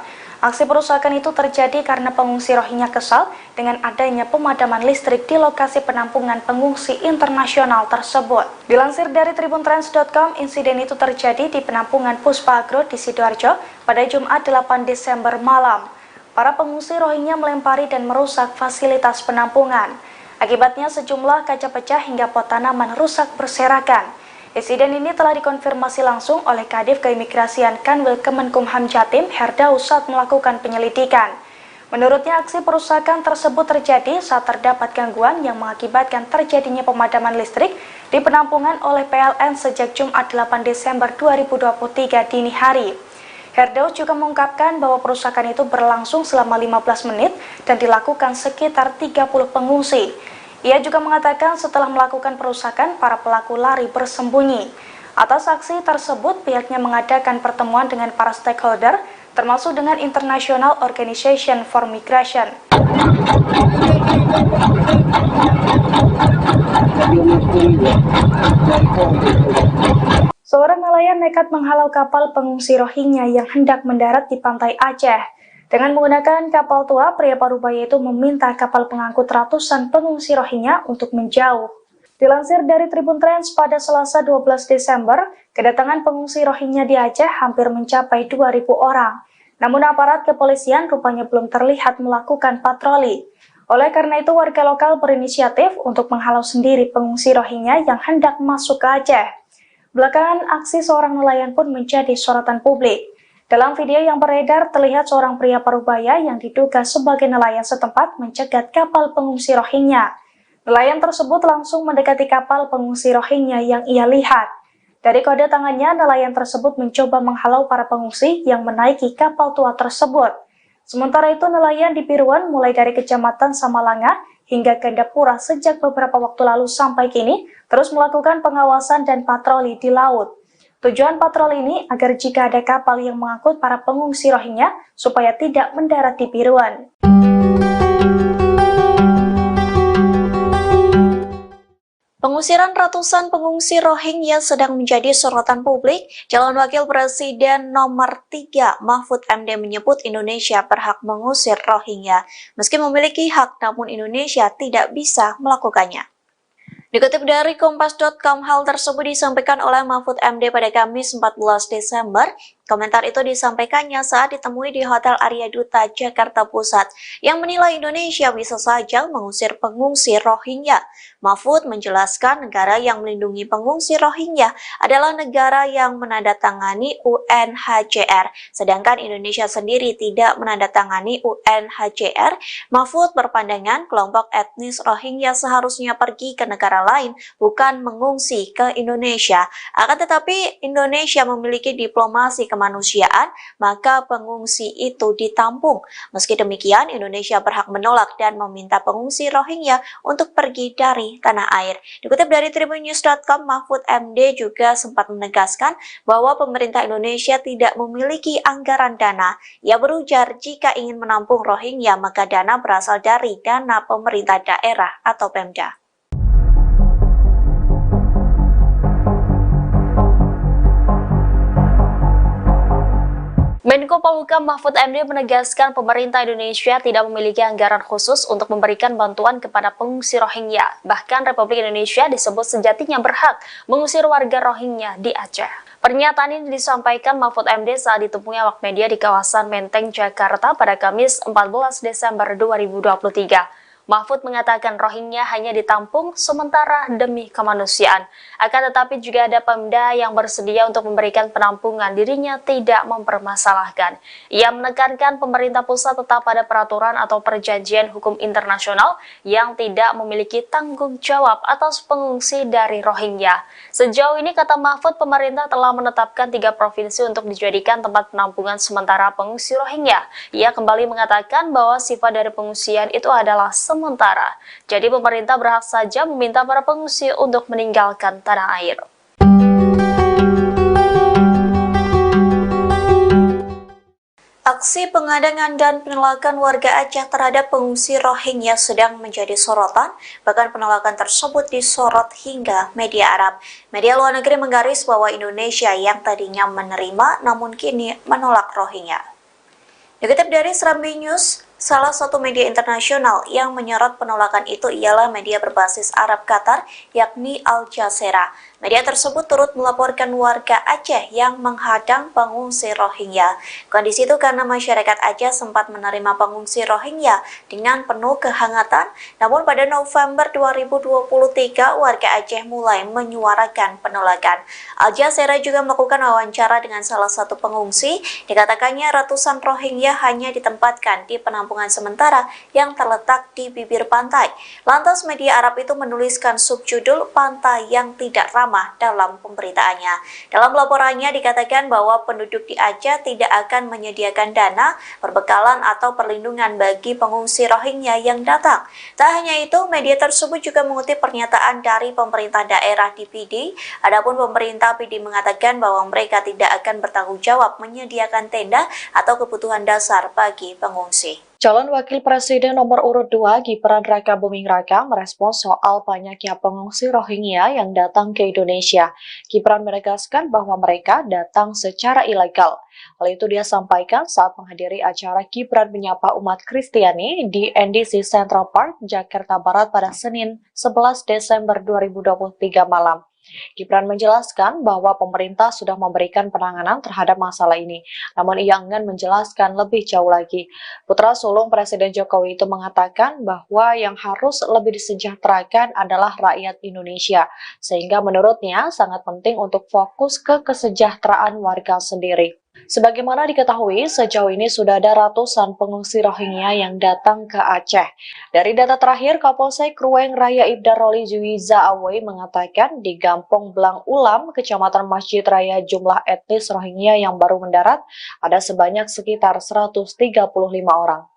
Speaker 3: Aksi perusakan itu terjadi karena pengungsi Rohingya kesal dengan adanya pemadaman listrik di lokasi penampungan pengungsi internasional tersebut. Dilansir dari tribuntrans.com, insiden itu terjadi di penampungan Puspa Agro di Sidoarjo pada Jumat 8 Desember malam. Para pengungsi Rohingya melempari dan merusak fasilitas penampungan. Akibatnya sejumlah kaca pecah hingga pot tanaman rusak berserakan. Insiden ini telah dikonfirmasi langsung oleh Kadif Keimigrasian Kanwil Kemenkumham Jatim, Herdaus, saat melakukan penyelidikan. Menurutnya, aksi perusakan tersebut terjadi saat terdapat gangguan yang mengakibatkan terjadinya pemadaman listrik di penampungan oleh PLN sejak Jumat 8 Desember 2023 dini hari. Herdaus juga mengungkapkan bahwa perusakan itu berlangsung selama 15 menit dan dilakukan sekitar 30 pengungsi. Ia juga mengatakan setelah melakukan perusakan, para pelaku lari bersembunyi. Atas aksi tersebut, pihaknya mengadakan pertemuan dengan para stakeholder, termasuk dengan International Organization for Migration. Seorang nelayan nekat menghalau kapal pengungsi Rohingya yang hendak mendarat di pantai Aceh. Dengan menggunakan kapal tua, pria parubaya itu meminta kapal pengangkut ratusan pengungsi Rohingya untuk menjauh. Dilansir dari Tribun Trans pada Selasa 12 Desember, kedatangan pengungsi Rohingya di Aceh hampir mencapai 2.000 orang. Namun aparat kepolisian rupanya belum terlihat melakukan patroli. Oleh karena itu, warga lokal berinisiatif untuk menghalau sendiri pengungsi Rohingya yang hendak masuk ke Aceh. Belakangan, aksi seorang nelayan pun menjadi sorotan publik. Dalam video yang beredar, terlihat seorang pria parubaya yang diduga sebagai nelayan setempat mencegat kapal pengungsi Rohingya. Nelayan tersebut langsung mendekati kapal pengungsi Rohingya yang ia lihat. Dari kode tangannya, nelayan tersebut mencoba menghalau para pengungsi yang menaiki kapal tua tersebut. Sementara itu, nelayan di Piruan mulai dari Kecamatan Samalanga hingga Gandapura sejak beberapa waktu lalu sampai kini terus melakukan pengawasan dan patroli di laut. Tujuan patroli ini agar jika ada kapal yang mengangkut para pengungsi Rohingya supaya tidak mendarat di Piruan.
Speaker 1: Pengusiran ratusan pengungsi Rohingya sedang menjadi sorotan publik. Calon Wakil Presiden nomor 3 Mahfud MD menyebut Indonesia berhak mengusir Rohingya. Meski memiliki hak, namun Indonesia tidak bisa melakukannya. Dikutip dari Kompas.com, hal tersebut disampaikan oleh Mahfud MD pada Kamis 14 Desember. Komentar itu disampaikannya saat ditemui di Hotel Arya Duta, Jakarta Pusat, yang menilai Indonesia bisa saja mengusir pengungsi Rohingya. Mahfud menjelaskan negara yang melindungi pengungsi Rohingya adalah negara yang menandatangani UNHCR, sedangkan Indonesia sendiri tidak menandatangani UNHCR. Mahfud berpandangan kelompok etnis Rohingya seharusnya pergi ke negara lain, bukan mengungsi ke Indonesia. Akan tetapi Indonesia memiliki diplomasi kemanusiaan, maka pengungsi itu ditampung. Meski demikian, Indonesia berhak menolak dan meminta pengungsi Rohingya untuk pergi dari tanah air. Dikutip dari tribunnews.com, Mahfud MD juga sempat menegaskan bahwa pemerintah Indonesia tidak memiliki anggaran dana. Ia berujar jika ingin menampung Rohingya, maka dana berasal dari dana pemerintah daerah atau Pemda.
Speaker 5: Menko Polhukam Mahfud MD menegaskan pemerintah Indonesia tidak memiliki anggaran khusus untuk memberikan bantuan kepada pengungsi Rohingya. Bahkan Republik Indonesia disebut sejatinya berhak mengusir warga Rohingya di Aceh. Pernyataan ini disampaikan Mahfud MD saat ditemui awak media di kawasan Menteng, Jakarta pada Kamis 14 Desember 2023. Mahfud mengatakan Rohingya hanya ditampung sementara demi kemanusiaan. Akan tetapi juga ada Pemda yang bersedia untuk memberikan penampungan, dirinya tidak mempermasalahkan. Ia menekankan pemerintah pusat tetap pada peraturan atau perjanjian hukum internasional yang tidak memiliki tanggung jawab atas pengungsi dari Rohingya. Sejauh ini, kata Mahfud, pemerintah telah menetapkan 3 provinsi untuk dijadikan tempat penampungan sementara pengungsi Rohingya. Ia kembali mengatakan bahwa sifat dari pengungsian itu adalah sementara. Jadi pemerintah berhak saja meminta para pengungsi untuk meninggalkan tanah air.
Speaker 1: Aksi pengadangan dan penolakan warga Aceh terhadap pengungsi Rohingya sedang menjadi sorotan, bahkan penolakan tersebut disorot hingga media Arab. Media luar negeri menggaris bahwa Indonesia yang tadinya menerima namun kini menolak Rohingya. Dikutip dari Serambi News, salah satu media internasional yang menyorot penolakan itu ialah media berbasis Arab Qatar, yakni Al Jazeera. Media tersebut turut melaporkan warga Aceh yang menghadang pengungsi Rohingya. Kondisi itu karena masyarakat Aceh sempat menerima pengungsi Rohingya dengan penuh kehangatan, namun pada November 2023 warga Aceh mulai menyuarakan penolakan. Al Jazeera juga melakukan wawancara dengan salah satu pengungsi. Dikatakannya ratusan Rohingya hanya ditempatkan di penampungan sementara yang terletak di bibir pantai. Lantas media Arab itu menuliskan subjudul "Pantai yang Tidak Ramah" dalam pemberitaannya. Dalam laporannya dikatakan bahwa penduduk di Aceh tidak akan menyediakan dana, perbekalan atau perlindungan bagi pengungsi Rohingya yang datang. Tak hanya itu, media tersebut juga mengutip pernyataan dari pemerintah daerah di PD. Adapun pemerintah PD mengatakan bahwa mereka tidak akan bertanggung jawab menyediakan tenda atau kebutuhan dasar bagi pengungsi.
Speaker 2: Calon Wakil Presiden nomor urut 2 Gibran Rakabuming Raka merespons soal banyaknya pengungsi Rohingya yang datang ke Indonesia. Gibran menegaskan bahwa mereka datang secara ilegal. Hal itu dia sampaikan saat menghadiri acara Gibran menyapa umat Kristiani di NDC Central Park, Jakarta Barat pada Senin 11 Desember 2023 malam. Gibran menjelaskan bahwa pemerintah sudah memberikan penanganan terhadap masalah ini, namun ia enggan menjelaskan lebih jauh lagi. Putra sulung Presiden Jokowi itu mengatakan bahwa yang harus lebih disejahterakan adalah rakyat Indonesia, sehingga menurutnya sangat penting untuk fokus ke kesejahteraan warga sendiri. Sebagaimana diketahui, sejauh ini sudah ada ratusan pengungsi Rohingya yang datang ke Aceh. Dari data terakhir, Kapolsek Ruweng Raya Ibda Roli Juwiza Awei mengatakan di Gampong Blang Ulam, Kecamatan Masjid Raya, jumlah etnis Rohingya yang baru mendarat ada sebanyak sekitar 135 orang.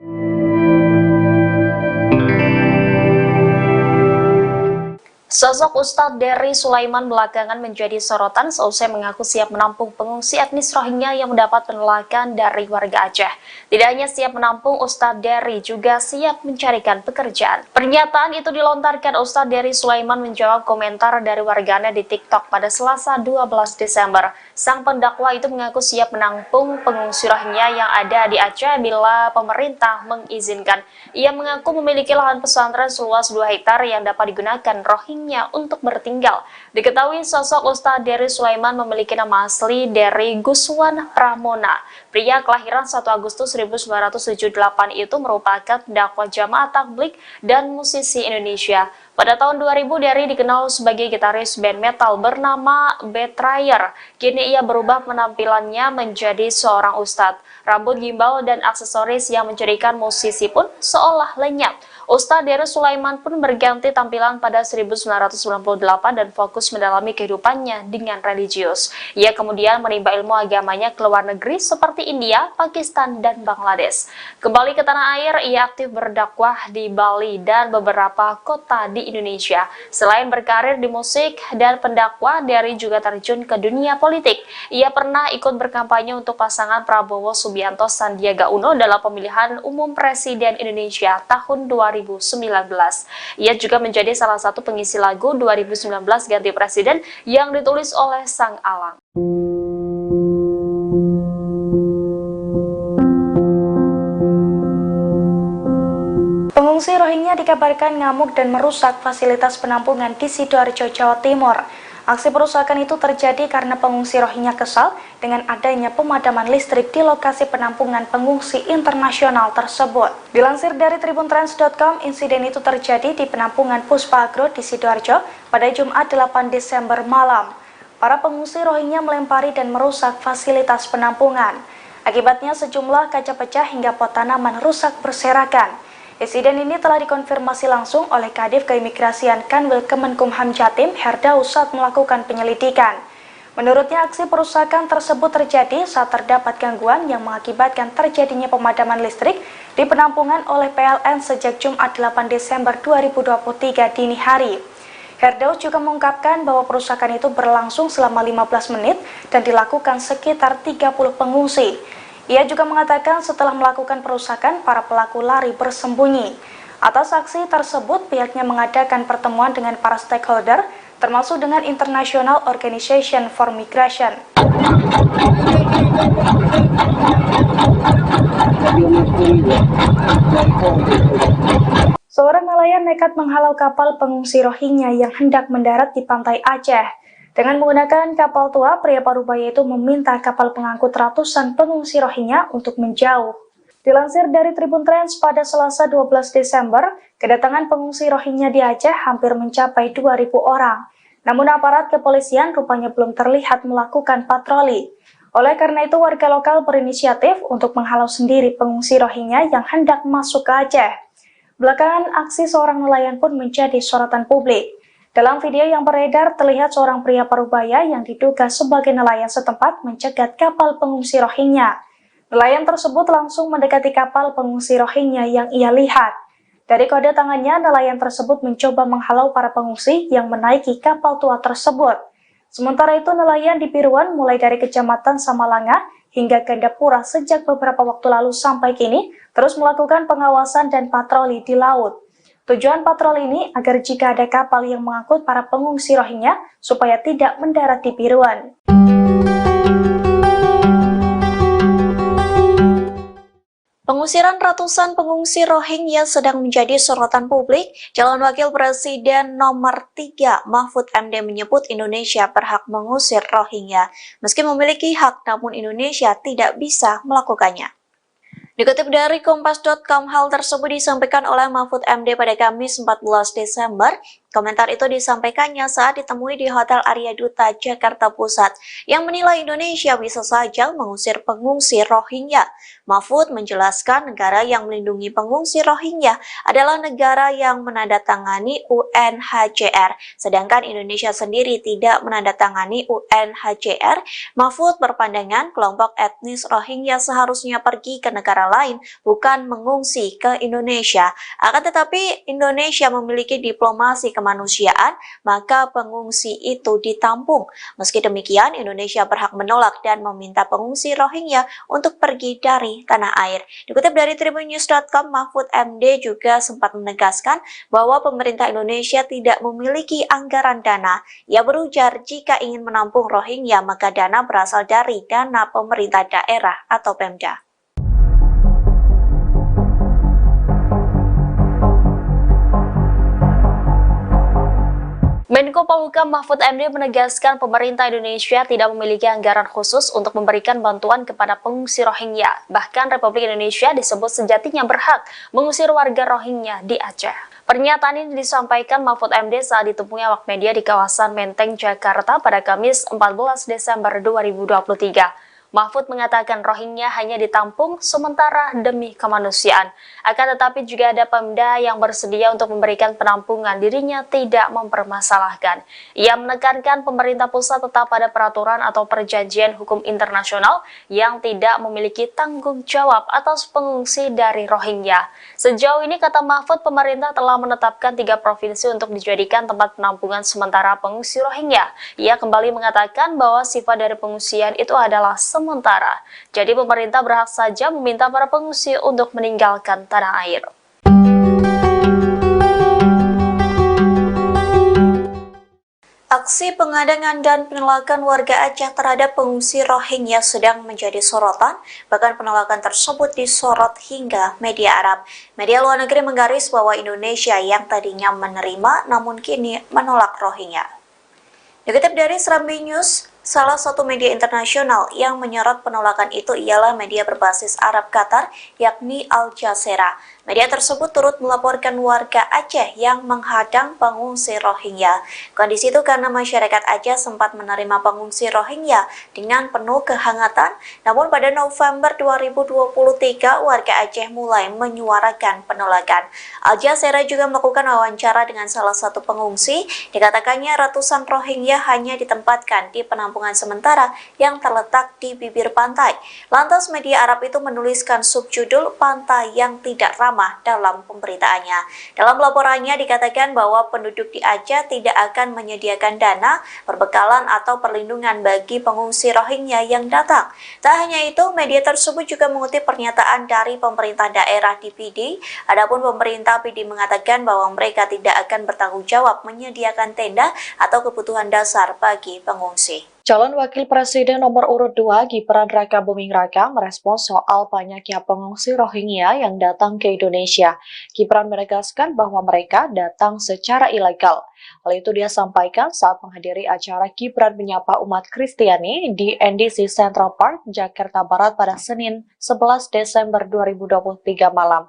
Speaker 5: Sosok Ustadz Dery Sulaiman belakangan menjadi sorotan seusai mengaku siap menampung pengungsi etnis Rohingya yang mendapat penolakan dari warga Aceh. Tidak hanya siap menampung, Ustadz Dery juga siap mencarikan pekerjaan. Pernyataan itu dilontarkan Ustadz Dery Sulaiman menjawab komentar dari warganya di TikTok pada Selasa 12 Desember. Sang pendakwa itu mengaku siap menampung pengungsi Rohingya yang ada di Aceh bila pemerintah mengizinkan. Ia mengaku memiliki lahan pesantren seluas 2 hektar yang dapat digunakan Rohingya untuk bertinggal. Diketahui sosok Ustadz Dery Sulaiman memiliki nama asli Dery Guswan Pramona. Pria kelahiran 1 Agustus 1978 itu merupakan dakwah jamaah tabligh dan musisi Indonesia. Pada tahun 2000, Dery dikenal sebagai gitaris band metal bernama Betrayer. Kini ia berubah penampilannya menjadi seorang ustadz. Rambut gimbal dan aksesoris yang menjadikan musisi pun seolah lenyap. Ustadz Dery Sulaiman pun berganti tampilan pada 1998 dan fokus mendalami kehidupannya dengan religius. Ia kemudian menimba ilmu agamanya ke luar negeri seperti India, Pakistan, dan Bangladesh. Kembali ke tanah air, ia aktif berdakwah di Bali dan beberapa kota di Indonesia. Selain berkarir di musik dan pendakwah, Dery juga terjun ke dunia politik. Ia pernah ikut berkampanye untuk pasangan Prabowo Subianto Sandiaga Uno dalam pemilihan umum Presiden Indonesia tahun 2019. Ia juga menjadi salah satu pengisi lagu 2019 Ganti Presiden yang ditulis oleh Sang Alang.
Speaker 3: Pengungsi Rohingya dikabarkan ngamuk dan merusak fasilitas penampungan di Sidoarjo, Jawa Timur. Aksi perusakan itu terjadi karena pengungsi Rohingya kesal dengan adanya pemadaman listrik di lokasi penampungan pengungsi internasional tersebut. Dilansir dari tribuntrans.com, insiden itu terjadi di penampungan Puspa Agro di Sidoarjo pada Jumat 8 Desember malam. Para pengungsi Rohingya melempari dan merusak fasilitas penampungan. Akibatnya sejumlah kaca pecah hingga pot tanaman rusak berserakan. Insiden ini telah dikonfirmasi langsung oleh Kadif Keimigrasian Kanwil Kemenkumham Jatim, Herdaus, saat melakukan penyelidikan. Menurutnya, aksi perusakan tersebut terjadi saat terdapat gangguan yang mengakibatkan terjadinya pemadaman listrik di penampungan oleh PLN sejak Jumat 8 Desember 2023 dini hari. Herdaus juga mengungkapkan bahwa perusakan itu berlangsung selama 15 menit dan dilakukan sekitar 30 pengungsi. Ia juga mengatakan setelah melakukan perusakan, para pelaku lari bersembunyi. Atas aksi tersebut, pihaknya mengadakan pertemuan dengan para stakeholder, termasuk dengan International Organization for Migration. Seorang nelayan nekat menghalau kapal pengungsi Rohingya yang hendak mendarat di pantai Aceh. Dengan menggunakan kapal tua, pria parubaya itu meminta kapal pengangkut ratusan pengungsi Rohingya untuk menjauh. Dilansir dari Tribun Trans pada Selasa 12 Desember, kedatangan pengungsi Rohingya di Aceh hampir mencapai 2.000 orang. Namun aparat kepolisian rupanya belum terlihat melakukan patroli. Oleh karena itu, warga lokal berinisiatif untuk menghalau sendiri pengungsi Rohingya yang hendak masuk ke Aceh. Belakangan, aksi seorang nelayan pun menjadi sorotan publik. Dalam video yang beredar, terlihat seorang pria parubaya yang diduga sebagai nelayan setempat mencegat kapal pengungsi Rohingya. Nelayan tersebut langsung mendekati kapal pengungsi Rohingya yang ia lihat. Dari kode tangannya, nelayan tersebut mencoba menghalau para pengungsi yang menaiki kapal tua tersebut. Sementara itu, nelayan di Piruan mulai dari Kecamatan Samalanga hingga Gandapura sejak beberapa waktu lalu sampai kini terus melakukan pengawasan dan patroli di laut. Tujuan patroli ini agar jika ada kapal yang mengangkut para pengungsi Rohingya supaya tidak mendarat di Piruan.
Speaker 1: Pengusiran ratusan pengungsi Rohingya sedang menjadi sorotan publik. Calon Wakil Presiden nomor 3 Mahfud MD menyebut Indonesia berhak mengusir Rohingya. Meski memiliki hak, namun Indonesia tidak bisa melakukannya. Dikutip dari Kompas.com, hal tersebut disampaikan oleh Mahfud MD pada Kamis 14 Desember. Komentar itu disampaikannya saat ditemui di Hotel Arya Duta, Jakarta Pusat, yang menilai Indonesia bisa saja mengusir pengungsi Rohingya. Mahfud menjelaskan negara yang melindungi pengungsi Rohingya adalah negara yang menandatangani UNHCR, sedangkan Indonesia sendiri tidak menandatangani UNHCR. Mahfud berpandangan kelompok etnis Rohingya seharusnya pergi ke negara negara lain, bukan mengungsi ke Indonesia. Akan tetapi Indonesia memiliki diplomasi kemanusiaan, maka pengungsi itu ditampung. Meski demikian, Indonesia berhak menolak dan meminta pengungsi Rohingya untuk pergi dari tanah air. Dikutip dari tribunnews.com, Mahfud MD juga sempat menegaskan bahwa pemerintah Indonesia tidak memiliki anggaran dana. Ia berujar jika ingin menampung Rohingya, maka dana berasal dari dana pemerintah daerah atau Pemda.
Speaker 5: Menko Polhukam Mahfud MD menegaskan pemerintah Indonesia tidak memiliki anggaran khusus untuk memberikan bantuan kepada pengungsi Rohingya. Bahkan Republik Indonesia disebut sejatinya berhak mengusir warga Rohingya di Aceh. Pernyataan ini disampaikan Mahfud MD saat ditemui awak media di kawasan Menteng, Jakarta pada Kamis 14 Desember 2023. Mahfud mengatakan Rohingya hanya ditampung sementara demi kemanusiaan. Akan tetapi juga ada Pemda yang bersedia untuk memberikan penampungan, dirinya tidak mempermasalahkan. Ia menekankan pemerintah pusat tetap pada peraturan atau perjanjian hukum internasional yang tidak memiliki tanggung jawab atas pengungsi dari Rohingya. Sejauh ini, kata Mahfud, pemerintah telah menetapkan 3 provinsi untuk dijadikan tempat penampungan sementara pengungsi Rohingya. Ia kembali mengatakan bahwa sifat dari pengungsian itu adalah sementara. Jadi pemerintah berhak saja meminta para pengungsi untuk meninggalkan tanah air.
Speaker 1: Aksi pengadangan dan penolakan warga Aceh terhadap pengungsi Rohingya sedang menjadi sorotan, bahkan penolakan tersebut disorot hingga media Arab. Media luar negeri menggaris bahwa Indonesia yang tadinya menerima namun kini menolak Rohingya. Dikutip dari Serambi News, salah satu media internasional yang menyorot penolakan itu ialah media berbasis Arab Qatar, yakni Al Jazeera. Media tersebut turut melaporkan warga Aceh yang menghadang pengungsi Rohingya. Kondisi itu karena masyarakat Aceh sempat menerima pengungsi Rohingya dengan penuh kehangatan, namun pada November 2023 warga Aceh mulai menyuarakan penolakan. Al Jazeera juga melakukan wawancara dengan salah satu pengungsi. Dikatakannya ratusan Rohingya hanya ditempatkan di penampungan sementara yang terletak di bibir pantai. Lantas media Arab itu menuliskan subjudul "Pantai yang Tidak Ramah" dalam pemberitaannya. Dalam laporannya dikatakan bahwa penduduk di Aceh tidak akan menyediakan dana, perbekalan atau perlindungan bagi pengungsi Rohingya yang datang. Tak hanya itu, media tersebut juga mengutip pernyataan dari pemerintah daerah di PD. Adapun pemerintah PD mengatakan bahwa mereka tidak akan bertanggung jawab menyediakan tenda atau kebutuhan dasar bagi pengungsi.
Speaker 2: Calon Wakil Presiden nomor urut 2 Gibran Rakabuming Raka merespons soal banyaknya pengungsi Rohingya yang datang ke Indonesia. Gibran menegaskan bahwa mereka datang secara ilegal. Hal itu dia sampaikan saat menghadiri acara Gibran menyapa umat Kristiani di NDC Central Park, Jakarta Barat pada Senin 11 Desember 2023 malam.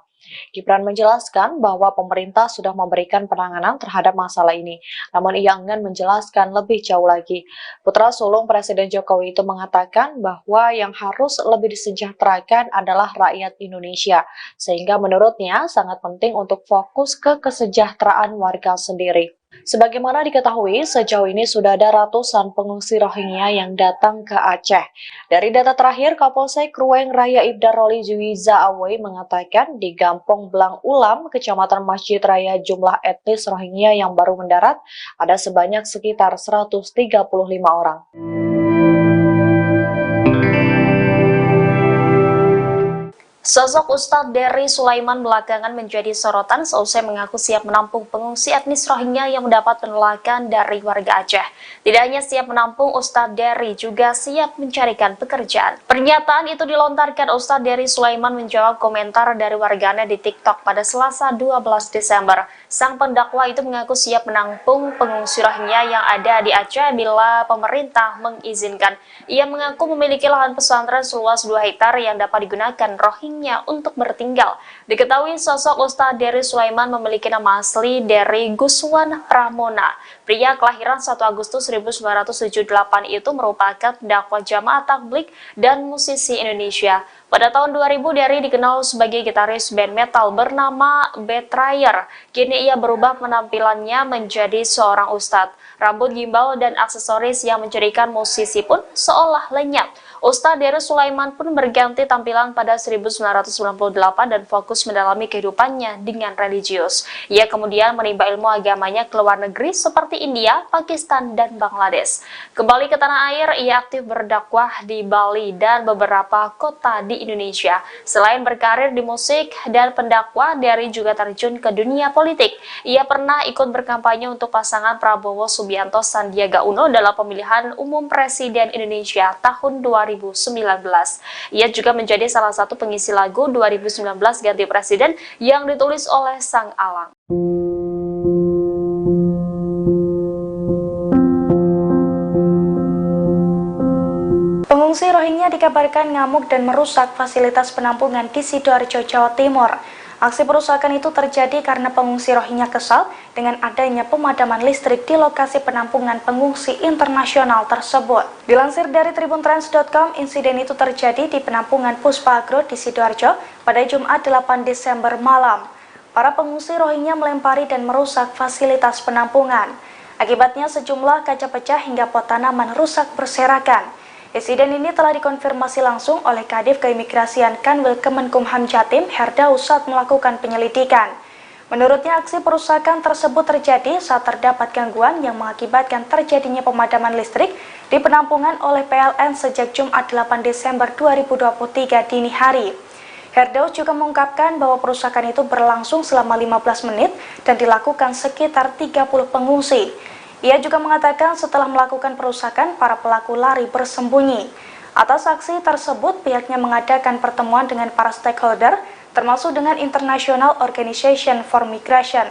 Speaker 2: Gibran menjelaskan bahwa pemerintah sudah memberikan penanganan terhadap masalah ini, namun ia enggan menjelaskan lebih jauh lagi. Putra sulung Presiden Jokowi itu mengatakan bahwa yang harus lebih disejahterakan adalah rakyat Indonesia, sehingga menurutnya sangat penting untuk fokus ke kesejahteraan warga sendiri. Sebagaimana diketahui, sejauh ini sudah ada ratusan pengungsi Rohingya yang datang ke Aceh. Dari data terakhir, Kapolsek Ruweng Raya Ibda Roli Juwiza Awei mengatakan di Gampong Blang Ulam, Kecamatan Masjid Raya, jumlah etnis Rohingya yang baru mendarat ada sebanyak sekitar 135 orang.
Speaker 5: Sosok Ustadz Dery Sulaiman belakangan menjadi sorotan seusai mengaku siap menampung pengungsi etnis Rohingya yang mendapat penolakan dari warga Aceh. Tidak hanya siap menampung, Ustadz Dery juga siap mencarikan pekerjaan. Pernyataan itu dilontarkan Ustadz Dery Sulaiman menjawab komentar dari warganya di TikTok pada Selasa 12 Desember. Sang pendakwa itu mengaku siap menampung pengungsi Rohingya yang ada di Aceh bila pemerintah mengizinkan. Ia mengaku memiliki lahan pesantren seluas 2 hektar yang dapat digunakan Rohingya untuk bertinggal. Diketahui sosok Ustadz Dery Sulaiman memiliki nama asli Dery Guswan Pramona. Pria kelahiran 1 Agustus 1978 itu merupakan dakwah jamaah tabligh dan musisi Indonesia. Pada tahun 2000, Dery dikenal sebagai gitaris band metal bernama Betrayer. Kini ia berubah penampilannya menjadi seorang ustadz. Rambut gimbal dan aksesoris yang menjadikan musisi pun seolah lenyap. Ustadz Deris Sulaiman pun berganti tampilan pada 1998 dan fokus mendalami kehidupannya dengan religius. Ia kemudian menimba ilmu agamanya ke luar negeri seperti India, Pakistan, dan Bangladesh. Kembali ke tanah air, ia aktif berdakwah di Bali dan beberapa kota di Indonesia. Selain berkarir di musik dan pendakwah, Dery juga terjun ke dunia politik. Ia pernah ikut berkampanye untuk pasangan Prabowo Subianto Sandiaga Uno dalam pemilihan umum Presiden Indonesia tahun 2019. Ia juga menjadi salah satu pengisi lagu 2019 Ganti Presiden yang ditulis oleh Sang Alang.
Speaker 3: Pengungsi Rohingya dikabarkan ngamuk dan merusak fasilitas penampungan di Sidoarjo, Jawa Timur. Aksi perusakan itu terjadi karena pengungsi Rohingya kesal dengan adanya pemadaman listrik di lokasi penampungan pengungsi internasional tersebut. Dilansir dari tribuntrans.com, insiden itu terjadi di penampungan Puspa Agro di Sidoarjo pada Jumat 8 Desember malam. Para pengungsi Rohingya melempari dan merusak fasilitas penampungan. Akibatnya sejumlah kaca pecah hingga pot tanaman rusak berserakan. Insiden ini telah dikonfirmasi langsung oleh Kadif Keimigrasian Kanwil Kemenkumham Jatim, Herdaus, saat melakukan penyelidikan. Menurutnya, aksi perusakan tersebut terjadi saat terdapat gangguan yang mengakibatkan terjadinya pemadaman listrik di penampungan oleh PLN sejak Jumat 8 Desember 2023 dini hari. Herdaus juga mengungkapkan bahwa perusakan itu berlangsung selama 15 menit dan dilakukan sekitar 30 pengungsi. Ia juga mengatakan setelah melakukan perusakan, para pelaku lari bersembunyi. Atas aksi tersebut, pihaknya mengadakan pertemuan dengan para stakeholder, termasuk dengan International Organization for Migration.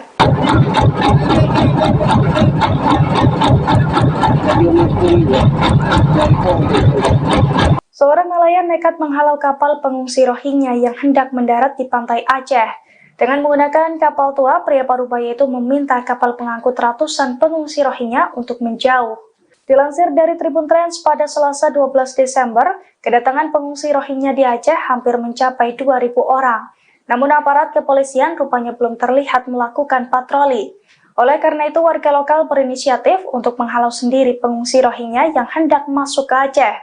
Speaker 3: Seorang nelayan nekat menghalau kapal pengungsi Rohingya yang hendak mendarat di pantai Aceh. Dengan menggunakan kapal tua, pria parubaya itu meminta kapal pengangkut ratusan pengungsi Rohingya untuk menjauh. Dilansir dari Tribun Trans, pada Selasa 12 Desember, kedatangan pengungsi Rohingya di Aceh hampir mencapai 2.000 orang. Namun aparat kepolisian rupanya belum terlihat melakukan patroli. Oleh karena itu, warga lokal berinisiatif untuk menghalau sendiri pengungsi Rohingya yang hendak masuk ke Aceh.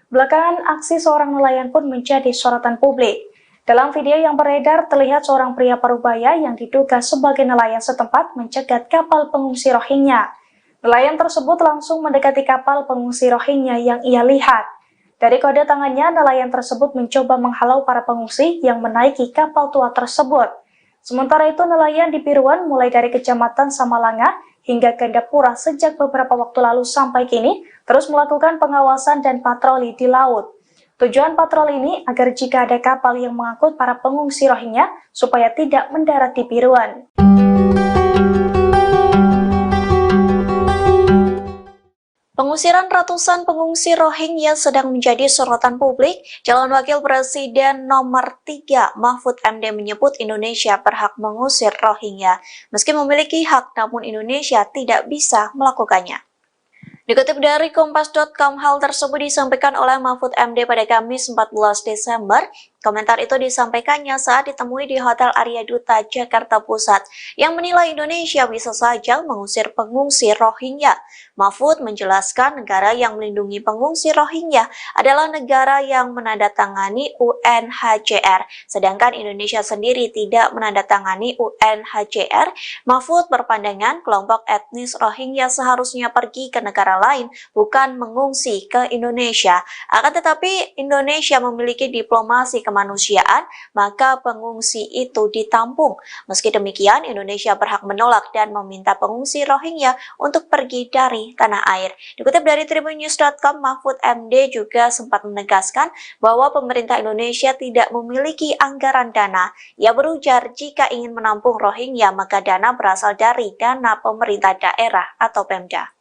Speaker 3: Belakangan, aksi seorang nelayan pun menjadi sorotan publik. Dalam video yang beredar, terlihat seorang pria parubaya yang diduga sebagai nelayan setempat mencegat kapal pengungsi Rohingya. Nelayan tersebut langsung mendekati kapal pengungsi Rohingya yang ia lihat. Dari kode tangannya, nelayan tersebut mencoba menghalau para pengungsi yang menaiki kapal tua tersebut. Sementara itu, nelayan di Piruan mulai dari Kecamatan Samalanga hingga Gandapura sejak beberapa waktu lalu sampai kini terus melakukan pengawasan dan patroli di laut. Tujuan patroli ini agar jika ada kapal yang mengangkut para pengungsi Rohingya supaya tidak mendarat di Piruan.
Speaker 1: Pengusiran ratusan pengungsi Rohingya sedang menjadi sorotan publik. Calon Wakil Presiden nomor 3 Mahfud MD menyebut Indonesia berhak mengusir Rohingya. Meski memiliki hak, namun Indonesia tidak bisa melakukannya. Dikutip dari Kompas.com, hal tersebut disampaikan oleh Mahfud MD pada Kamis 14 Desember. Komentar itu disampaikannya saat ditemui di Hotel Arya Duta, Jakarta Pusat, yang menilai Indonesia bisa saja mengusir pengungsi Rohingya. Mahfud menjelaskan negara yang melindungi pengungsi Rohingya adalah negara yang menandatangani UNHCR, sedangkan Indonesia sendiri tidak menandatangani UNHCR. Mahfud berpandangan kelompok etnis Rohingya seharusnya pergi ke negara lain, bukan mengungsi ke Indonesia. Akan tetapi, Indonesia memiliki diplomasi kemanusiaan, maka pengungsi itu ditampung. Meski demikian, Indonesia berhak menolak dan meminta pengungsi Rohingya untuk pergi dari tanah air. Dikutip dari tribunnews.com, Mahfud MD juga sempat menegaskan bahwa pemerintah Indonesia tidak memiliki anggaran dana. Ia berujar jika ingin menampung Rohingya, maka dana berasal dari dana pemerintah daerah atau Pemda.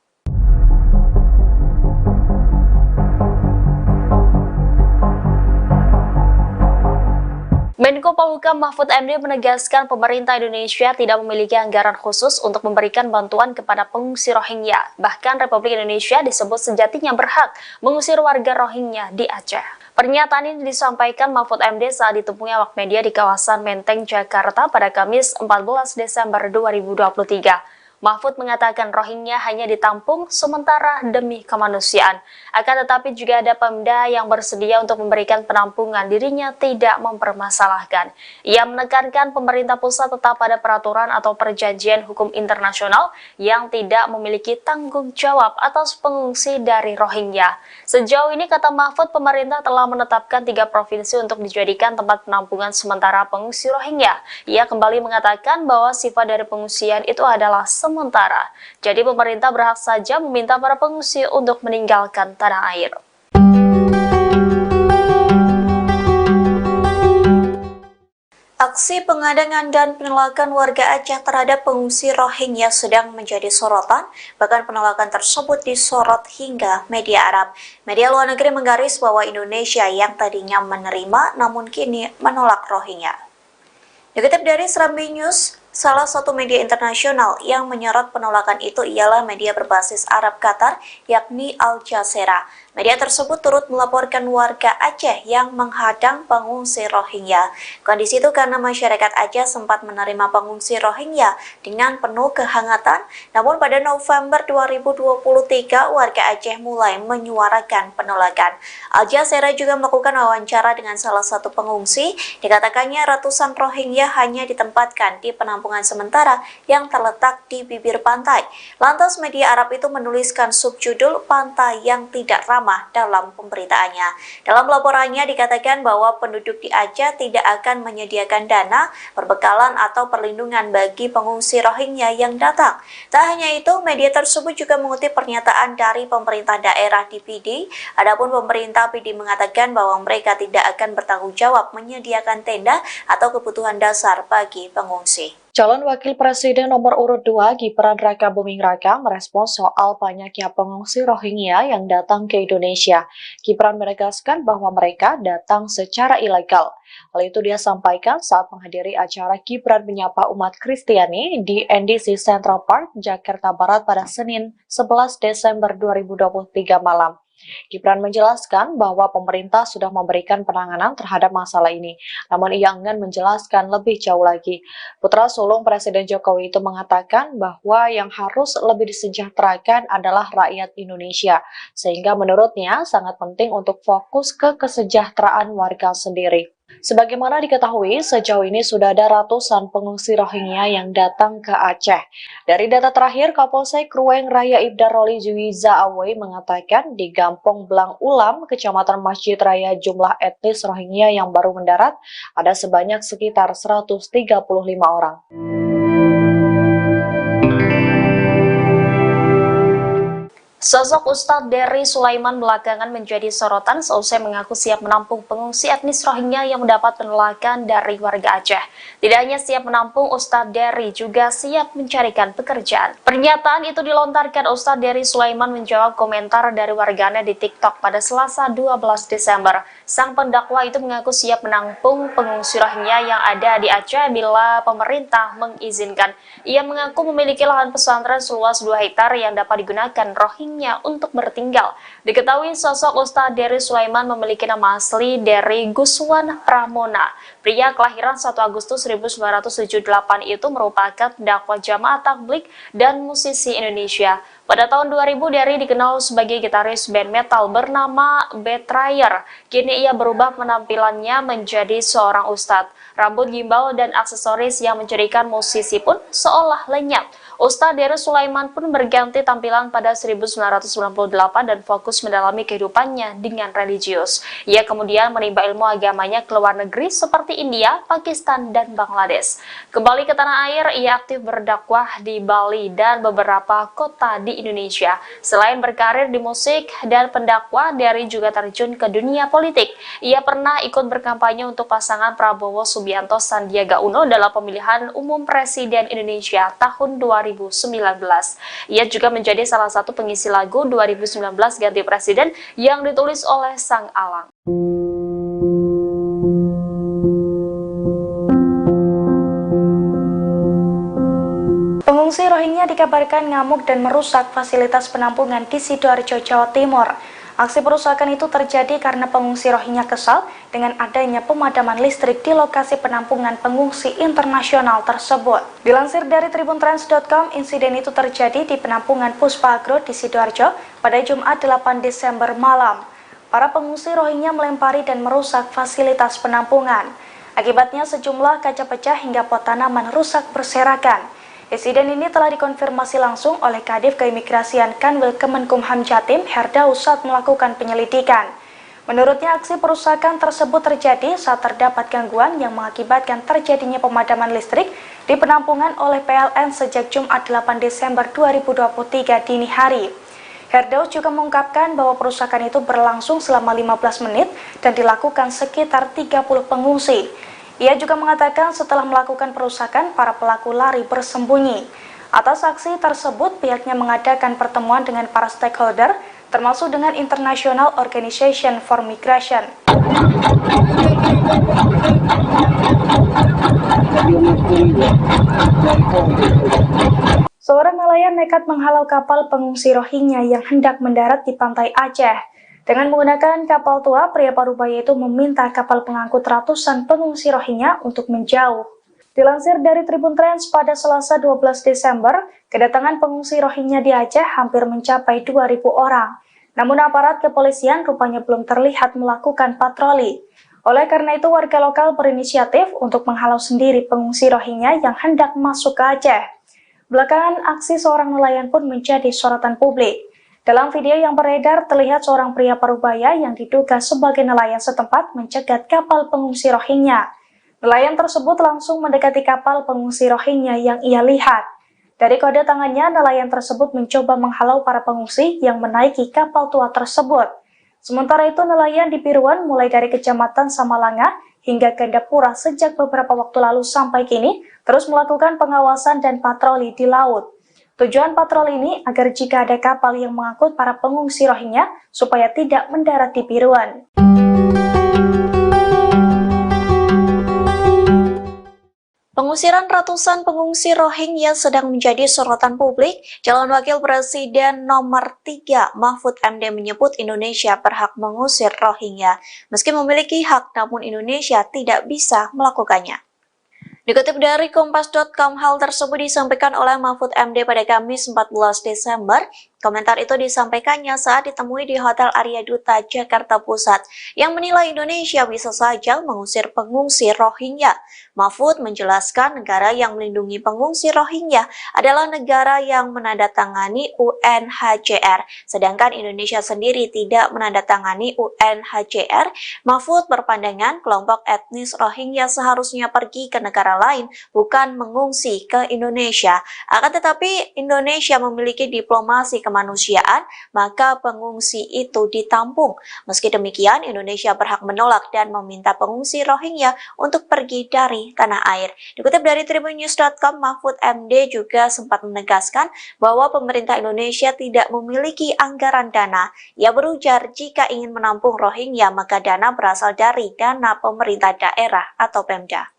Speaker 5: Menko Polhukam Mahfud MD menegaskan pemerintah Indonesia tidak memiliki anggaran khusus untuk memberikan bantuan kepada pengungsi Rohingya. Bahkan Republik Indonesia disebut sejatinya berhak mengusir warga Rohingya di Aceh. Pernyataan ini disampaikan Mahfud MD saat ditemui awak media di kawasan Menteng, Jakarta pada Kamis 14 Desember 2023. Mahfud mengatakan Rohingya hanya ditampung sementara demi kemanusiaan. Akan tetapi juga ada Pemda yang bersedia untuk memberikan penampungan, dirinya tidak mempermasalahkan. Ia menekankan pemerintah pusat tetap pada peraturan atau perjanjian hukum internasional yang tidak memiliki tanggung jawab atas pengungsi dari Rohingya. Sejauh ini, kata Mahfud, pemerintah telah menetapkan 3 provinsi untuk dijadikan tempat penampungan sementara pengungsi Rohingya. Ia kembali mengatakan bahwa sifat dari pengungsian itu adalah sementara. Jadi pemerintah berhak saja meminta para pengungsi untuk meninggalkan tanah air.
Speaker 1: Aksi pengadangan dan penolakan warga Aceh terhadap pengungsi Rohingya sedang menjadi sorotan, bahkan penolakan tersebut disorot hingga media Arab. Media luar negeri menggaris bahwa Indonesia yang tadinya menerima namun kini menolak Rohingya. Dikutip dari Serambi News, salah satu media internasional yang menyorot penolakan itu ialah media berbasis Arab Qatar, yakni Al Jazeera. Media tersebut turut melaporkan warga Aceh yang menghadang pengungsi Rohingya. Kondisi itu karena masyarakat Aceh sempat menerima pengungsi Rohingya dengan penuh kehangatan, namun pada November 2023 warga Aceh mulai menyuarakan penolakan. Al Jazeera juga melakukan wawancara dengan salah satu pengungsi. Dikatakannya ratusan Rohingya hanya ditempatkan di penampungan sementara yang terletak di bibir pantai. Lantas media Arab itu menuliskan subjudul "Pantai yang Tidak Ramah" dalam pemberitaannya. Dalam laporannya dikatakan bahwa penduduk di Aceh tidak akan menyediakan dana, perbekalan atau perlindungan bagi pengungsi Rohingya yang datang. Tak hanya itu, media tersebut juga mengutip pernyataan dari pemerintah daerah di PD. Adapun pemerintah PD mengatakan bahwa mereka tidak akan bertanggung jawab menyediakan tenda atau kebutuhan dasar bagi pengungsi.
Speaker 2: Calon Wakil Presiden nomor urut 2 Gibran Rakabuming Raka merespons soal banyaknya pengungsi Rohingya yang datang ke Indonesia. Gibran menegaskan bahwa mereka datang secara ilegal. Hal itu dia sampaikan saat menghadiri acara Gibran menyapa umat Kristiani di NDC Central Park, Jakarta Barat pada Senin 11 Desember 2023 malam. Gibran menjelaskan bahwa pemerintah sudah memberikan penanganan terhadap masalah ini, namun ia enggan menjelaskan lebih jauh lagi. Putra sulung Presiden Jokowi itu mengatakan bahwa yang harus lebih disejahterakan adalah rakyat Indonesia, sehingga menurutnya sangat penting untuk fokus ke kesejahteraan warga sendiri. Sebagaimana diketahui, sejauh ini sudah ada ratusan pengungsi Rohingya yang datang ke Aceh. Dari data terakhir, Kapolsek Ruweng Raya Ibda Roli Juwiza Awei mengatakan di Gampong Blang Ulam, Kecamatan Masjid Raya, jumlah etnis Rohingya yang baru mendarat ada sebanyak sekitar 135 orang.
Speaker 5: Sosok Ustadz Dery Sulaiman belakangan menjadi sorotan seusai mengaku siap menampung pengungsi etnis Rohingya yang mendapat penolakan dari warga Aceh. Tidak hanya siap menampung, Ustadz Dery juga siap mencarikan pekerjaan. Pernyataan itu dilontarkan Ustadz Dery Sulaiman menjawab komentar dari warganya di TikTok pada Selasa 12 Desember. Sang pendakwa itu mengaku siap menampung pengungsi Rohingya yang ada di Aceh bila pemerintah mengizinkan. Ia mengaku memiliki lahan pesantren seluas 2 hektar yang dapat digunakan Rohingya untuk bertinggal. Diketahui sosok Ustadz Dery Sulaiman memiliki nama asli Dery Guswan Pramona. Pria kelahiran 1 Agustus 1978 itu merupakan dakwah jamaah tabligh dan musisi Indonesia. Pada tahun 2000, Dery dikenal sebagai gitaris band metal bernama Betrayer. Kini ia berubah penampilannya menjadi seorang ustadz. Rambut gimbal dan aksesoris yang menjadikan musisi pun seolah lenyap. Ustadz Dery Sulaiman pun berganti tampilan pada 1998 dan fokus mendalami kehidupannya dengan religius. Ia kemudian menimba ilmu agamanya ke luar negeri seperti India, Pakistan, dan Bangladesh. Kembali ke tanah air, ia aktif berdakwah di Bali dan beberapa kota di Indonesia. Selain berkarir di musik dan pendakwah, Dery juga terjun ke dunia politik. Ia pernah ikut berkampanye untuk pasangan Prabowo Subianto Sandiaga Uno dalam pemilihan umum Presiden Indonesia tahun 2019. Ia juga menjadi salah satu pengisi lagu 2019 Ganti Presiden yang ditulis oleh Sang Alang.
Speaker 3: Pengungsi Rohingya dikabarkan ngamuk dan merusak fasilitas penampungan di Sidoarjo, Jawa Timur. Aksi perusakan itu terjadi karena pengungsi Rohingya kesal dengan adanya pemadaman listrik di lokasi penampungan pengungsi internasional tersebut. Dilansir dari tribuntrans.com, insiden itu terjadi di penampungan Puspa Agro di Sidoarjo pada Jumat 8 Desember malam. Para pengungsi Rohingya melempari dan merusak fasilitas penampungan. Akibatnya sejumlah kaca pecah hingga pot tanaman rusak berserakan. Insiden ini telah dikonfirmasi langsung oleh Kadif Keimigrasian Kanwil Kemenkumham Jatim, Herdaus, saat melakukan penyelidikan. Menurutnya, aksi perusakan tersebut terjadi saat terdapat gangguan yang mengakibatkan terjadinya pemadaman listrik di penampungan oleh PLN sejak Jumat 8 Desember 2023 dini hari. Herdaus juga mengungkapkan bahwa perusakan itu berlangsung selama 15 menit dan dilakukan sekitar 30 pengungsi. Ia juga mengatakan setelah melakukan perusakan, para pelaku lari bersembunyi. Atas aksi tersebut, pihaknya mengadakan pertemuan dengan para stakeholder, termasuk dengan International Organization for Migration. Seorang nelayan nekat menghalau kapal pengungsi Rohingya yang hendak mendarat di pantai Aceh. Dengan menggunakan kapal tua, pria parubaya itu meminta kapal pengangkut ratusan pengungsi Rohingya untuk menjauh. Dilansir dari Tribun Trans, pada Selasa 12 Desember, kedatangan pengungsi Rohingya di Aceh hampir mencapai 2.000 orang. Namun aparat kepolisian rupanya belum terlihat melakukan patroli. Oleh karena itu, warga lokal berinisiatif untuk menghalau sendiri pengungsi Rohingya yang hendak masuk ke Aceh. Belakangan, aksi seorang nelayan pun menjadi sorotan publik. Dalam video yang beredar, terlihat seorang pria parubaya yang diduga sebagai nelayan setempat mencegat kapal pengungsi Rohingya. Nelayan tersebut langsung mendekati kapal pengungsi Rohingya yang ia lihat. Dari kode tangannya, nelayan tersebut mencoba menghalau para pengungsi yang menaiki kapal tua tersebut. Sementara itu, nelayan di Piruan mulai dari Kecamatan Samalanga hingga Gandapura sejak beberapa waktu lalu sampai kini terus melakukan pengawasan dan patroli di laut. Tujuan patroli ini agar jika ada kapal yang mengangkut para pengungsi Rohingya supaya tidak mendarat di Piruan.
Speaker 1: Pengusiran ratusan pengungsi Rohingya sedang menjadi sorotan publik. Calon Wakil Presiden nomor 3 Mahfud MD menyebut Indonesia berhak mengusir Rohingya. Meski memiliki hak, namun Indonesia tidak bisa melakukannya. Dikutip dari Kompas.com, hal tersebut disampaikan oleh Mahfud MD pada Kamis 14 Desember. Komentar itu disampaikannya saat ditemui di Hotel Arya Duta, Jakarta Pusat, yang menilai Indonesia bisa saja mengusir pengungsi Rohingya. Mahfud menjelaskan negara yang melindungi pengungsi Rohingya adalah negara yang menandatangani UNHCR, sedangkan Indonesia sendiri tidak menandatangani UNHCR. Mahfud berpandangan kelompok etnis Rohingya seharusnya pergi ke negara lain, bukan mengungsi ke Indonesia. Akan tetapi Indonesia memiliki diplomasi kemanusiaan, maka pengungsi itu ditampung. Meski demikian, Indonesia berhak menolak dan meminta pengungsi Rohingya untuk pergi dari tanah air. Dikutip dari tribunnews.com, Mahfud MD juga sempat menegaskan bahwa pemerintah Indonesia tidak memiliki anggaran dana. Ia berujar jika ingin menampung Rohingya, maka dana berasal dari dana pemerintah daerah atau Pemda.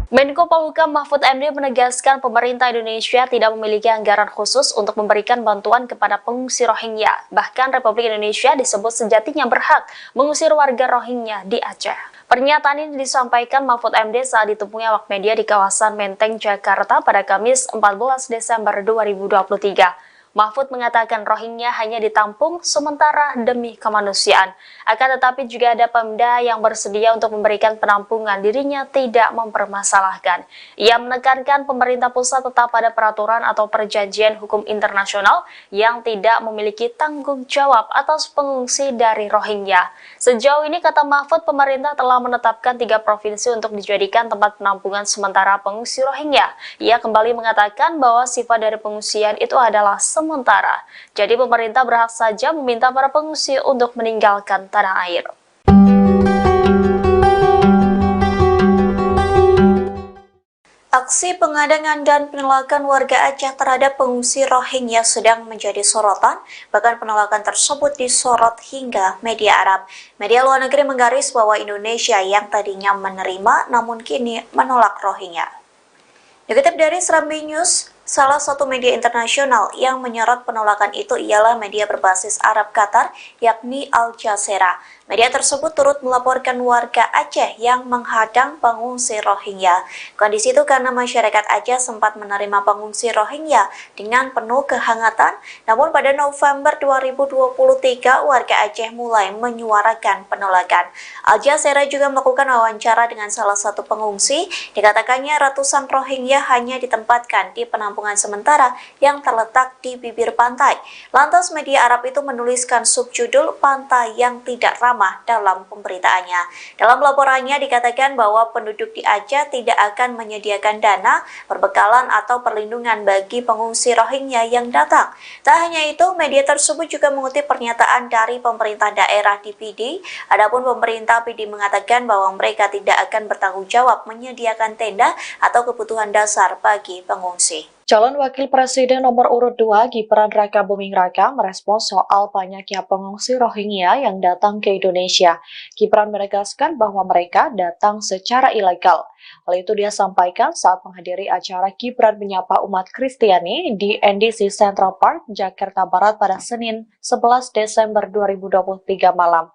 Speaker 5: Menko Polhukam Mahfud MD menegaskan pemerintah Indonesia tidak memiliki anggaran khusus untuk memberikan bantuan kepada pengungsi Rohingya. Bahkan Republik Indonesia disebut sejatinya berhak mengusir warga Rohingya di Aceh. Pernyataan ini disampaikan Mahfud MD saat ditemui awak media di kawasan Menteng, Jakarta pada Kamis 14 Desember 2023. Mahfud mengatakan Rohingya hanya ditampung sementara demi kemanusiaan. Akan tetapi juga ada Pemda yang bersedia untuk memberikan penampungan, dirinya tidak mempermasalahkan. Ia menekankan pemerintah pusat tetap pada peraturan atau perjanjian hukum internasional yang tidak memiliki tanggung jawab atas pengungsi dari Rohingya. Sejauh ini, kata Mahfud, pemerintah telah menetapkan 3 provinsi untuk dijadikan tempat penampungan sementara pengungsi Rohingya. Ia kembali mengatakan bahwa sifat dari pengungsian itu adalah sementara. Jadi pemerintah berhak saja meminta para pengungsi untuk meninggalkan tanah air.
Speaker 1: Aksi pengadangan dan penolakan warga Aceh terhadap pengungsi Rohingya sedang menjadi sorotan, bahkan penolakan tersebut disorot hingga media Arab. Media luar negeri menggaris bahwa Indonesia yang tadinya menerima namun kini menolak Rohingya. Dikutip dari Serambi News, salah satu media internasional yang menyorot penolakan itu ialah media berbasis Arab Qatar, yakni Al Jazeera. Media tersebut turut melaporkan warga Aceh yang menghadang pengungsi Rohingya. Kondisi itu karena masyarakat Aceh sempat menerima pengungsi Rohingya dengan penuh kehangatan, namun pada November 2023 warga Aceh mulai menyuarakan penolakan. Al Jazeera juga melakukan wawancara dengan salah satu pengungsi. Dikatakannya ratusan Rohingya hanya ditempatkan di penampungan sementara yang terletak di bibir pantai. Lantas media Arab itu menuliskan subjudul "Pantai yang Tidak Ramah" dalam pemberitaannya. Dalam laporannya dikatakan bahwa penduduk di Aceh tidak akan menyediakan dana, perbekalan atau perlindungan bagi pengungsi Rohingya yang datang. Tak hanya itu, media tersebut juga mengutip pernyataan dari pemerintah daerah di PD. Adapun pemerintah PD mengatakan bahwa mereka tidak akan bertanggung jawab menyediakan tenda atau kebutuhan dasar bagi pengungsi.
Speaker 2: Calon Wakil Presiden nomor urut 2 Gibran Raka Buming Raka merespons soal banyaknya pengungsi Rohingya yang datang ke Indonesia. Gibran menegaskan bahwa mereka datang secara ilegal. Hal itu dia sampaikan saat menghadiri acara Gibran menyapa umat Kristiani di NDC Central Park, Jakarta Barat pada Senin 11 Desember 2023 malam.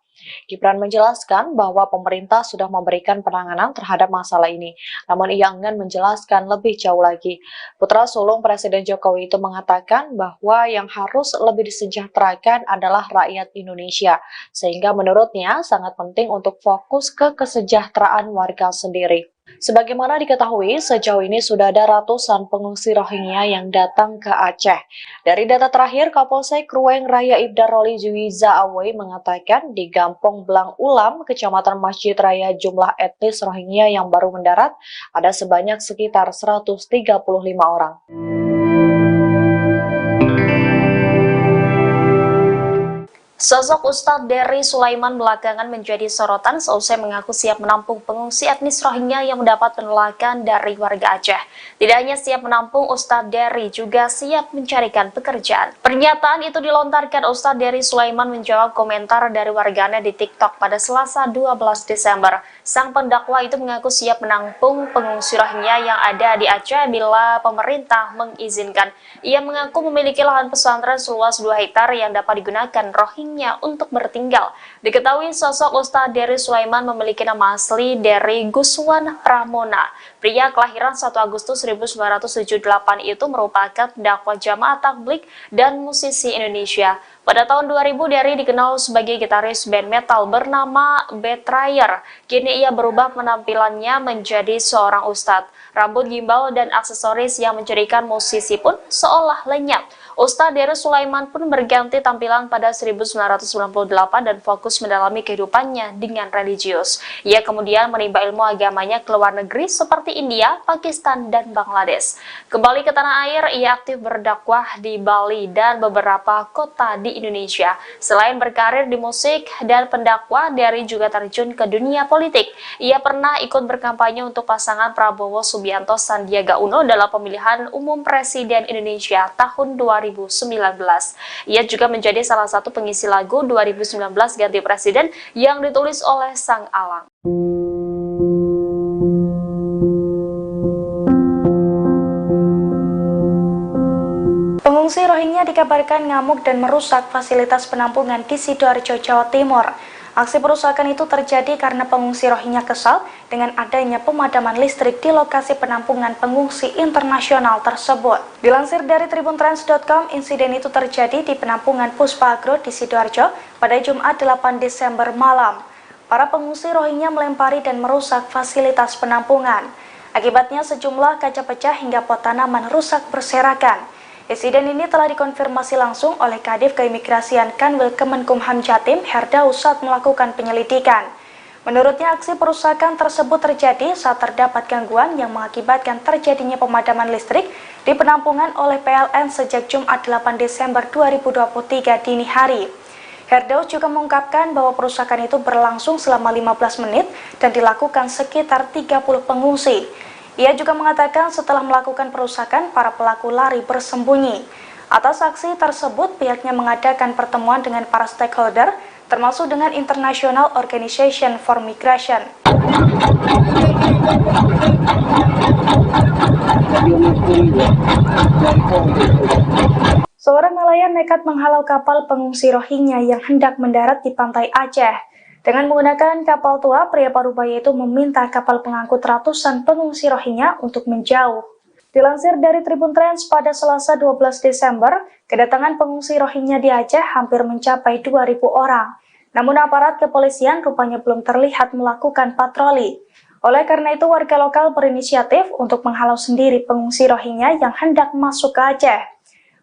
Speaker 2: Gibran menjelaskan bahwa pemerintah sudah memberikan penanganan terhadap masalah ini, namun ia enggan menjelaskan lebih jauh lagi. Putra sulung Presiden Jokowi itu mengatakan bahwa yang harus lebih disejahterakan adalah rakyat Indonesia, sehingga menurutnya sangat penting untuk fokus ke kesejahteraan warga sendiri. Sebagaimana diketahui, sejauh ini sudah ada ratusan pengungsi Rohingya yang datang ke Aceh. Dari data terakhir, Kapolsek Ruweng Raya Ibda Roli Juwiza Awei mengatakan di Gampong Blang Ulam, Kecamatan Masjid Raya, jumlah etnis Rohingya yang baru mendarat ada sebanyak sekitar 135 orang.
Speaker 5: Sosok Ustadz Dery Sulaiman belakangan menjadi sorotan seusai mengaku siap menampung pengungsi etnis Rohingya yang mendapat penolakan dari warga Aceh. Tidak hanya siap menampung, Ustadz Dery juga siap mencarikan pekerjaan. Pernyataan itu dilontarkan Ustadz Dery Sulaiman menjawab komentar dari warganya di TikTok pada Selasa 12 Desember. Sang pendakwa itu mengaku siap menampung pengungsi Rohingya yang ada di Aceh bila pemerintah mengizinkan. Ia mengaku memiliki lahan pesantren seluas 2 hektar yang dapat digunakan Rohingya untuk bertinggal. Diketahui sosok Ustadz Dery Sulaiman memiliki nama asli Dery Guswan Pramona. Pria kelahiran 1 Agustus 1978 itu merupakan dakwah jamaah tabligh dan musisi Indonesia. Pada tahun 2000, Dery dikenal sebagai gitaris band metal bernama Betrayer. Kini ia berubah penampilannya menjadi seorang ustadz. Rambut gimbal dan aksesoris yang menjadikan musisi pun seolah lenyap. Ustadz Dery Sulaiman pun berganti tampilan pada 1998 dan fokus mendalami kehidupannya dengan religius. Ia kemudian menimba ilmu agamanya ke luar negeri seperti India, Pakistan, dan Bangladesh. Kembali ke tanah air, ia aktif berdakwah di Bali dan beberapa kota di Indonesia. Selain berkarir di musik dan pendakwah, Dery juga terjun ke dunia politik. Ia pernah ikut berkampanye untuk pasangan Prabowo Subianto Sandiaga Uno dalam pemilihan umum Presiden Indonesia tahun 2019. Ia juga menjadi salah satu pengisi lagu 2019 Ganti Presiden yang ditulis oleh Sang Alang.
Speaker 3: Pengungsi Rohingya dikabarkan ngamuk dan merusak fasilitas penampungan di Sidoarjo, Jawa Timur. Aksi perusakan itu terjadi karena pengungsi Rohingya kesal dengan adanya pemadaman listrik di lokasi penampungan pengungsi internasional tersebut. Dilansir dari tribuntrans.com, insiden itu terjadi di penampungan Puspa Agro di Sidoarjo pada Jumat 8 Desember malam. Para pengungsi Rohingya melempari dan merusak fasilitas penampungan. Akibatnya sejumlah kaca pecah hingga pot tanaman rusak berserakan. Insiden ini telah dikonfirmasi langsung oleh Kadif Keimigrasian Kanwil Kemenkumham Jatim, Herdaus, saat melakukan penyelidikan. Menurutnya, aksi perusakan tersebut terjadi saat terdapat gangguan yang mengakibatkan terjadinya pemadaman listrik di penampungan oleh PLN sejak Jumat 8 Desember 2023 dini hari. Herdaus juga mengungkapkan bahwa perusakan itu berlangsung selama 15 menit dan dilakukan sekitar 30 pengungsi. Ia juga mengatakan setelah melakukan perusakan, para pelaku lari bersembunyi. Atas aksi tersebut, pihaknya mengadakan pertemuan dengan para stakeholder, termasuk dengan International Organization for Migration. Seorang nelayan nekat menghalau kapal pengungsi Rohingya yang hendak mendarat di pantai Aceh. Dengan menggunakan kapal tua, pria parubaya itu meminta kapal pengangkut ratusan pengungsi Rohingya untuk menjauh. Dilansir dari Tribun Trends pada Selasa 12 Desember, kedatangan pengungsi Rohingya di Aceh hampir mencapai 2.000 orang. Namun aparat kepolisian rupanya belum terlihat melakukan patroli. Oleh karena itu, warga lokal berinisiatif untuk menghalau sendiri pengungsi Rohingya yang hendak masuk ke Aceh.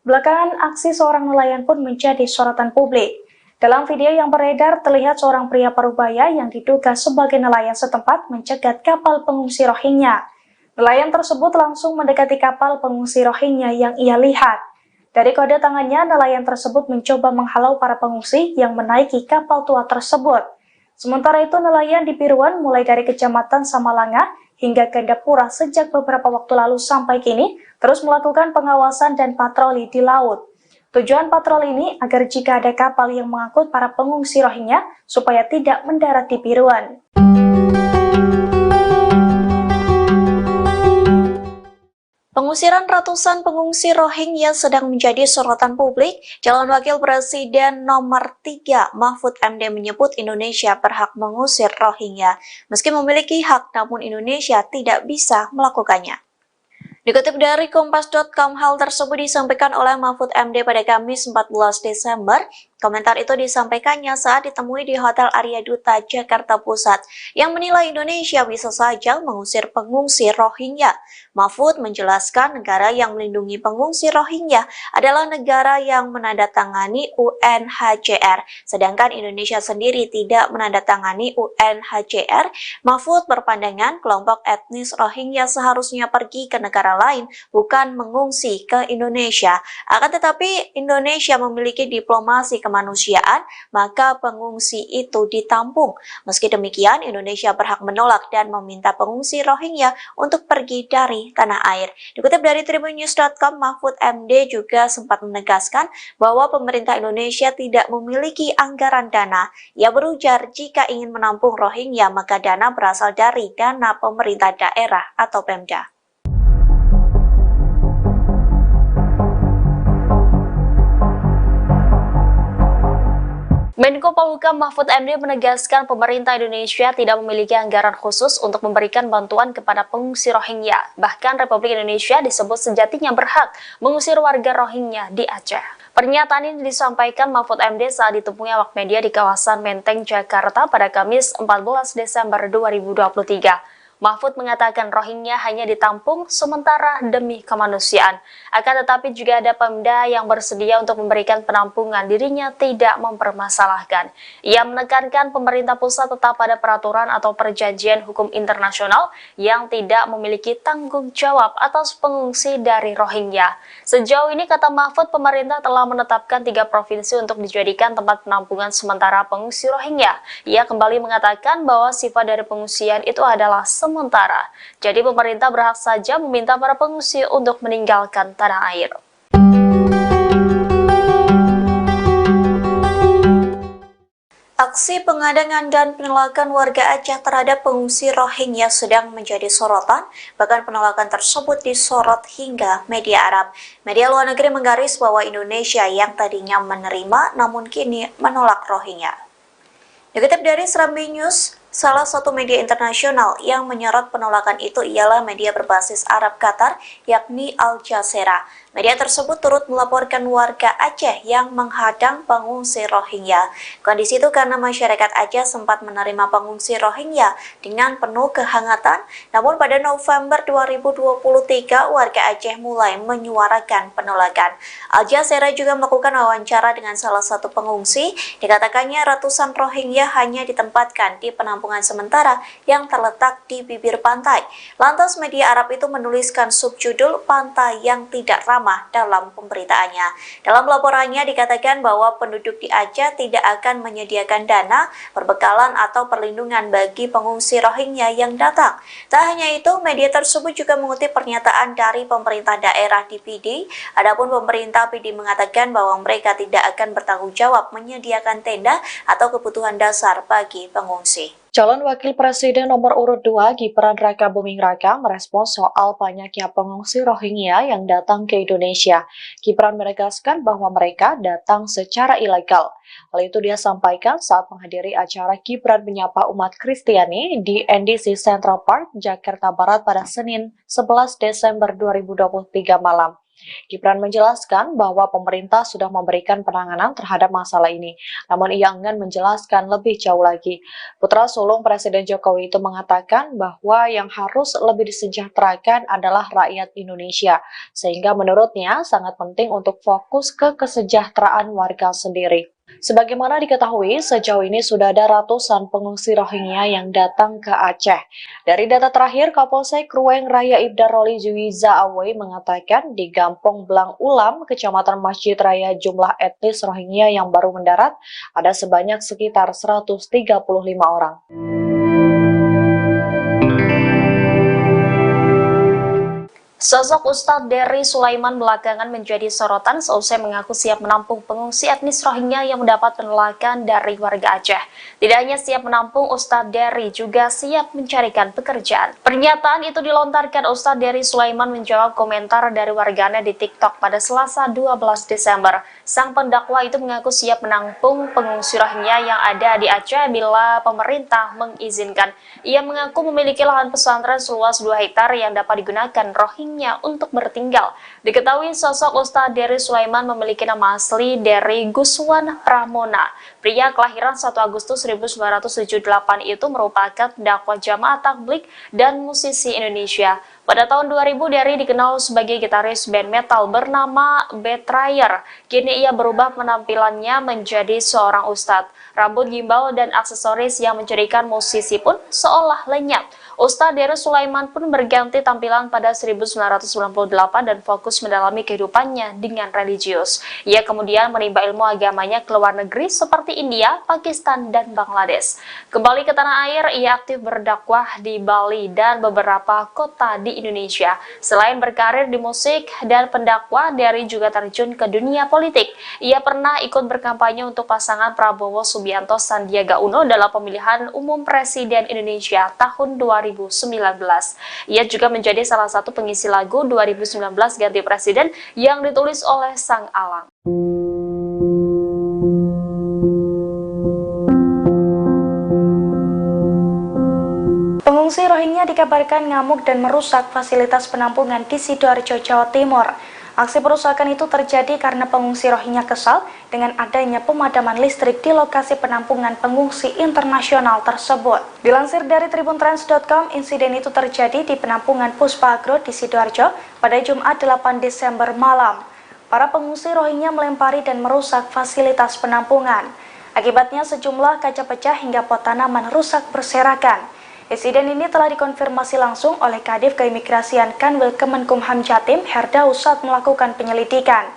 Speaker 3: Belakangan, aksi seorang nelayan pun menjadi sorotan publik. Dalam video yang beredar, terlihat seorang pria parubaya yang diduga sebagai nelayan setempat mencegat kapal pengungsi Rohingya. Nelayan tersebut langsung mendekati kapal pengungsi Rohingya yang ia lihat. Dari kode tangannya, nelayan tersebut mencoba menghalau para pengungsi yang menaiki kapal tua tersebut. Sementara itu, nelayan di Biruan mulai dari Kecamatan Samalanga hingga Gandapura sejak beberapa waktu lalu sampai kini terus melakukan pengawasan dan patroli di laut. Tujuan patroli ini agar jika ada kapal yang mengangkut para pengungsi Rohingya supaya tidak mendarat di Biruan.
Speaker 1: Pengusiran ratusan pengungsi Rohingya sedang menjadi sorotan publik. Calon Wakil Presiden nomor 3 Mahfud MD menyebut Indonesia berhak mengusir Rohingya. Meski memiliki hak, namun Indonesia tidak bisa melakukannya. Dikutip dari Kompas.com, hal tersebut disampaikan oleh Mahfud MD pada Kamis 14 Desember. Komentar itu disampaikannya saat ditemui di Hotel Arya Duta, Jakarta Pusat, yang menilai Indonesia bisa saja mengusir pengungsi Rohingya. Mahfud menjelaskan negara yang melindungi pengungsi Rohingya adalah negara yang menandatangani UNHCR, sedangkan Indonesia sendiri tidak menandatangani UNHCR. Mahfud berpandangan kelompok etnis Rohingya seharusnya pergi ke negara lain, bukan mengungsi ke Indonesia. Akan tetapi Indonesia memiliki diplomasi kemanusiaan, maka pengungsi itu ditampung. Meski demikian, Indonesia berhak menolak dan meminta pengungsi Rohingya untuk pergi dari tanah air. Dikutip dari tribunnews.com, Mahfud MD juga sempat menegaskan bahwa pemerintah Indonesia tidak memiliki anggaran dana. Ia berujar jika ingin menampung Rohingya, maka dana berasal dari dana pemerintah daerah atau Pemda.
Speaker 5: Menko Polhukam Mahfud MD menegaskan pemerintah Indonesia tidak memiliki anggaran khusus untuk memberikan bantuan kepada pengungsi Rohingya. Bahkan Republik Indonesia disebut sejatinya berhak mengusir warga Rohingya di Aceh. Pernyataan ini disampaikan Mahfud MD saat ditemui awak media di kawasan Menteng, Jakarta pada Kamis 14 Desember 2023. Mahfud mengatakan Rohingya hanya ditampung sementara demi kemanusiaan. Akan tetapi juga ada Pemda yang bersedia untuk memberikan penampungan, dirinya tidak mempermasalahkan. Ia menekankan pemerintah pusat tetap pada peraturan atau perjanjian hukum internasional yang tidak memiliki tanggung jawab atas pengungsi dari Rohingya. Sejauh ini, kata Mahfud, pemerintah telah menetapkan 3 provinsi untuk dijadikan tempat penampungan sementara pengungsi Rohingya. Ia kembali mengatakan bahwa sifat dari pengungsian itu adalah sementara. Jadi pemerintah berhak saja meminta para pengungsi untuk meninggalkan tanah air.
Speaker 1: Aksi pengadangan dan penolakan warga Aceh terhadap pengungsi Rohingya sedang menjadi sorotan, bahkan penolakan tersebut disorot hingga media Arab. Media luar negeri menggaris bahwa Indonesia yang tadinya menerima namun kini menolak Rohingya. Dikutip dari Serambi News, salah satu media internasional yang menyorot penolakan itu ialah media berbasis Arab Qatar, yakni Al Jazeera. Media tersebut turut melaporkan warga Aceh yang menghadang pengungsi Rohingya. Kondisi itu karena masyarakat Aceh sempat menerima pengungsi Rohingya dengan penuh kehangatan, namun pada November 2023 warga Aceh mulai menyuarakan penolakan. Al Jazeera juga melakukan wawancara dengan salah satu pengungsi. Dikatakannya ratusan Rohingya hanya ditempatkan di penampungan sementara yang terletak di bibir pantai. Lantas media Arab itu menuliskan subjudul "Pantai yang Tidak Ramah" dalam pemberitaannya. Dalam laporannya dikatakan bahwa penduduk di Aceh tidak akan menyediakan dana, perbekalan atau perlindungan bagi pengungsi Rohingya yang datang. Tak hanya itu, media tersebut juga mengutip pernyataan dari pemerintah daerah di PD. Adapun pemerintah PD mengatakan bahwa mereka tidak akan bertanggung jawab menyediakan tenda atau kebutuhan dasar bagi pengungsi.
Speaker 2: Calon Wakil Presiden nomor urut 2 Gibran Raka Buming Raka merespons soal banyaknya pengungsi Rohingya yang datang ke Indonesia. Gibran menegaskan bahwa mereka datang secara ilegal. Hal itu dia sampaikan saat menghadiri acara Gibran menyapa umat Kristiani di NDC Central Park, Jakarta Barat pada Senin 11 Desember 2023 malam. Gibran menjelaskan bahwa pemerintah sudah memberikan penanganan terhadap masalah ini, namun ia enggan menjelaskan lebih jauh lagi. Putra sulung Presiden Jokowi itu mengatakan bahwa yang harus lebih disejahterakan adalah rakyat Indonesia, sehingga menurutnya sangat penting untuk fokus ke kesejahteraan warga sendiri. Sebagaimana diketahui, sejauh ini sudah ada ratusan pengungsi Rohingya yang datang ke Aceh. Dari data terakhir, Kapolsek Ruweng Raya Ibda Roli Juwiza Awei mengatakan di Gampong Blang Ulam, Kecamatan Masjid Raya, jumlah etnis Rohingya yang baru mendarat ada sebanyak sekitar 135 orang.
Speaker 5: Sosok Ustadz Dery Sulaiman belakangan menjadi sorotan seusai mengaku siap menampung pengungsi etnis Rohingya yang mendapat penolakan dari warga Aceh. Tidak hanya siap menampung, Ustadz Dery juga siap mencarikan pekerjaan. Pernyataan itu dilontarkan Ustadz Dery Sulaiman menjawab komentar dari warganet di TikTok pada Selasa 12 Desember. Sang pendakwa itu mengaku siap menampung pengungsi Rohingya yang ada di Aceh bila pemerintah mengizinkan. Ia mengaku memiliki lahan pesantren seluas 2 hektar yang dapat digunakan Rohingya untuk bertinggal. Diketahui sosok Ustadz Dery Sulaiman memiliki nama asli Dery Guswan Pramona. Pria kelahiran 1 Agustus 1978 itu merupakan dakwah jamaah tabligh dan musisi Indonesia. Pada tahun 2000, Dery dikenal sebagai gitaris band metal bernama Betrayer. Kini ia berubah penampilannya menjadi seorang ustadz. Rambut gimbal dan aksesoris yang mencirikan musisi pun seolah lenyap. Ustadz Dery Sulaiman pun berganti tampilan pada 1998 dan fokus mendalami kehidupannya dengan religius. Ia kemudian menimba ilmu agamanya ke luar negeri seperti India, Pakistan, dan Bangladesh. Kembali ke tanah air, ia aktif berdakwah di Bali dan beberapa kota di Indonesia. Selain berkarir di musik dan pendakwah, Dery juga terjun ke dunia politik. Ia pernah ikut berkampanye untuk pasangan Prabowo Subianto Sandiaga Uno dalam pemilihan umum Presiden Indonesia tahun 2019. Ia juga menjadi salah satu pengisi lagu 2019 Ganti Presiden yang ditulis oleh Sang Alang.
Speaker 3: Pengungsi Rohingya dikabarkan ngamuk dan merusak fasilitas penampungan di Sidoarjo, Jawa Timur. Aksi perusakan itu terjadi karena pengungsi Rohingya kesal dengan adanya pemadaman listrik di lokasi penampungan pengungsi internasional tersebut. Dilansir dari tribuntrans.com, insiden itu terjadi di penampungan Puspa Agro di Sidoarjo pada Jumat 8 Desember malam. Para pengungsi Rohingya melempari dan merusak fasilitas penampungan. Akibatnya sejumlah kaca pecah hingga pot tanaman rusak berserakan. Insiden ini telah dikonfirmasi langsung oleh Kadif Keimigrasian Kanwil Kemenkumham Jatim Herdaus saat melakukan penyelidikan.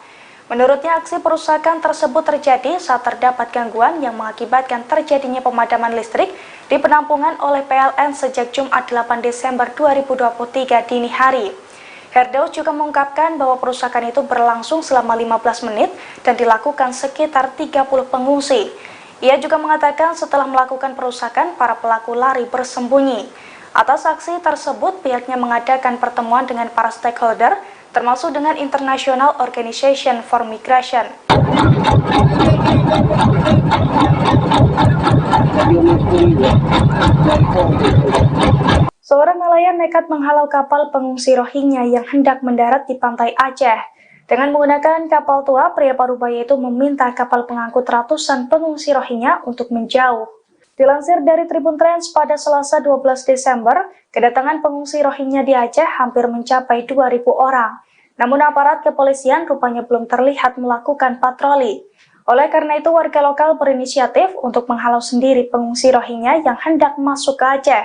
Speaker 3: Menurutnya, aksi perusakan tersebut terjadi saat terdapat gangguan yang mengakibatkan terjadinya pemadaman listrik di penampungan oleh PLN sejak Jumat 8 Desember 2023 dini hari. Herdaus juga mengungkapkan bahwa perusakan itu berlangsung selama 15 menit dan dilakukan sekitar 30 pengungsi. Ia juga mengatakan setelah melakukan perusakan, para pelaku lari bersembunyi. Atas aksi tersebut, pihaknya mengadakan pertemuan dengan para stakeholder, termasuk dengan International Organization for Migration. Seorang nelayan nekat menghalau kapal pengungsi Rohingya yang hendak mendarat di pantai Aceh. Dengan menggunakan kapal tua, pria parubaya itu meminta kapal pengangkut ratusan pengungsi Rohingya untuk menjauh. Dilansir dari Tribun Trans pada Selasa 12 Desember, kedatangan pengungsi Rohingya di Aceh hampir mencapai 2.000 orang. Namun aparat kepolisian rupanya belum terlihat melakukan patroli. Oleh karena itu, warga lokal berinisiatif untuk menghalau sendiri pengungsi Rohingya yang hendak masuk ke Aceh.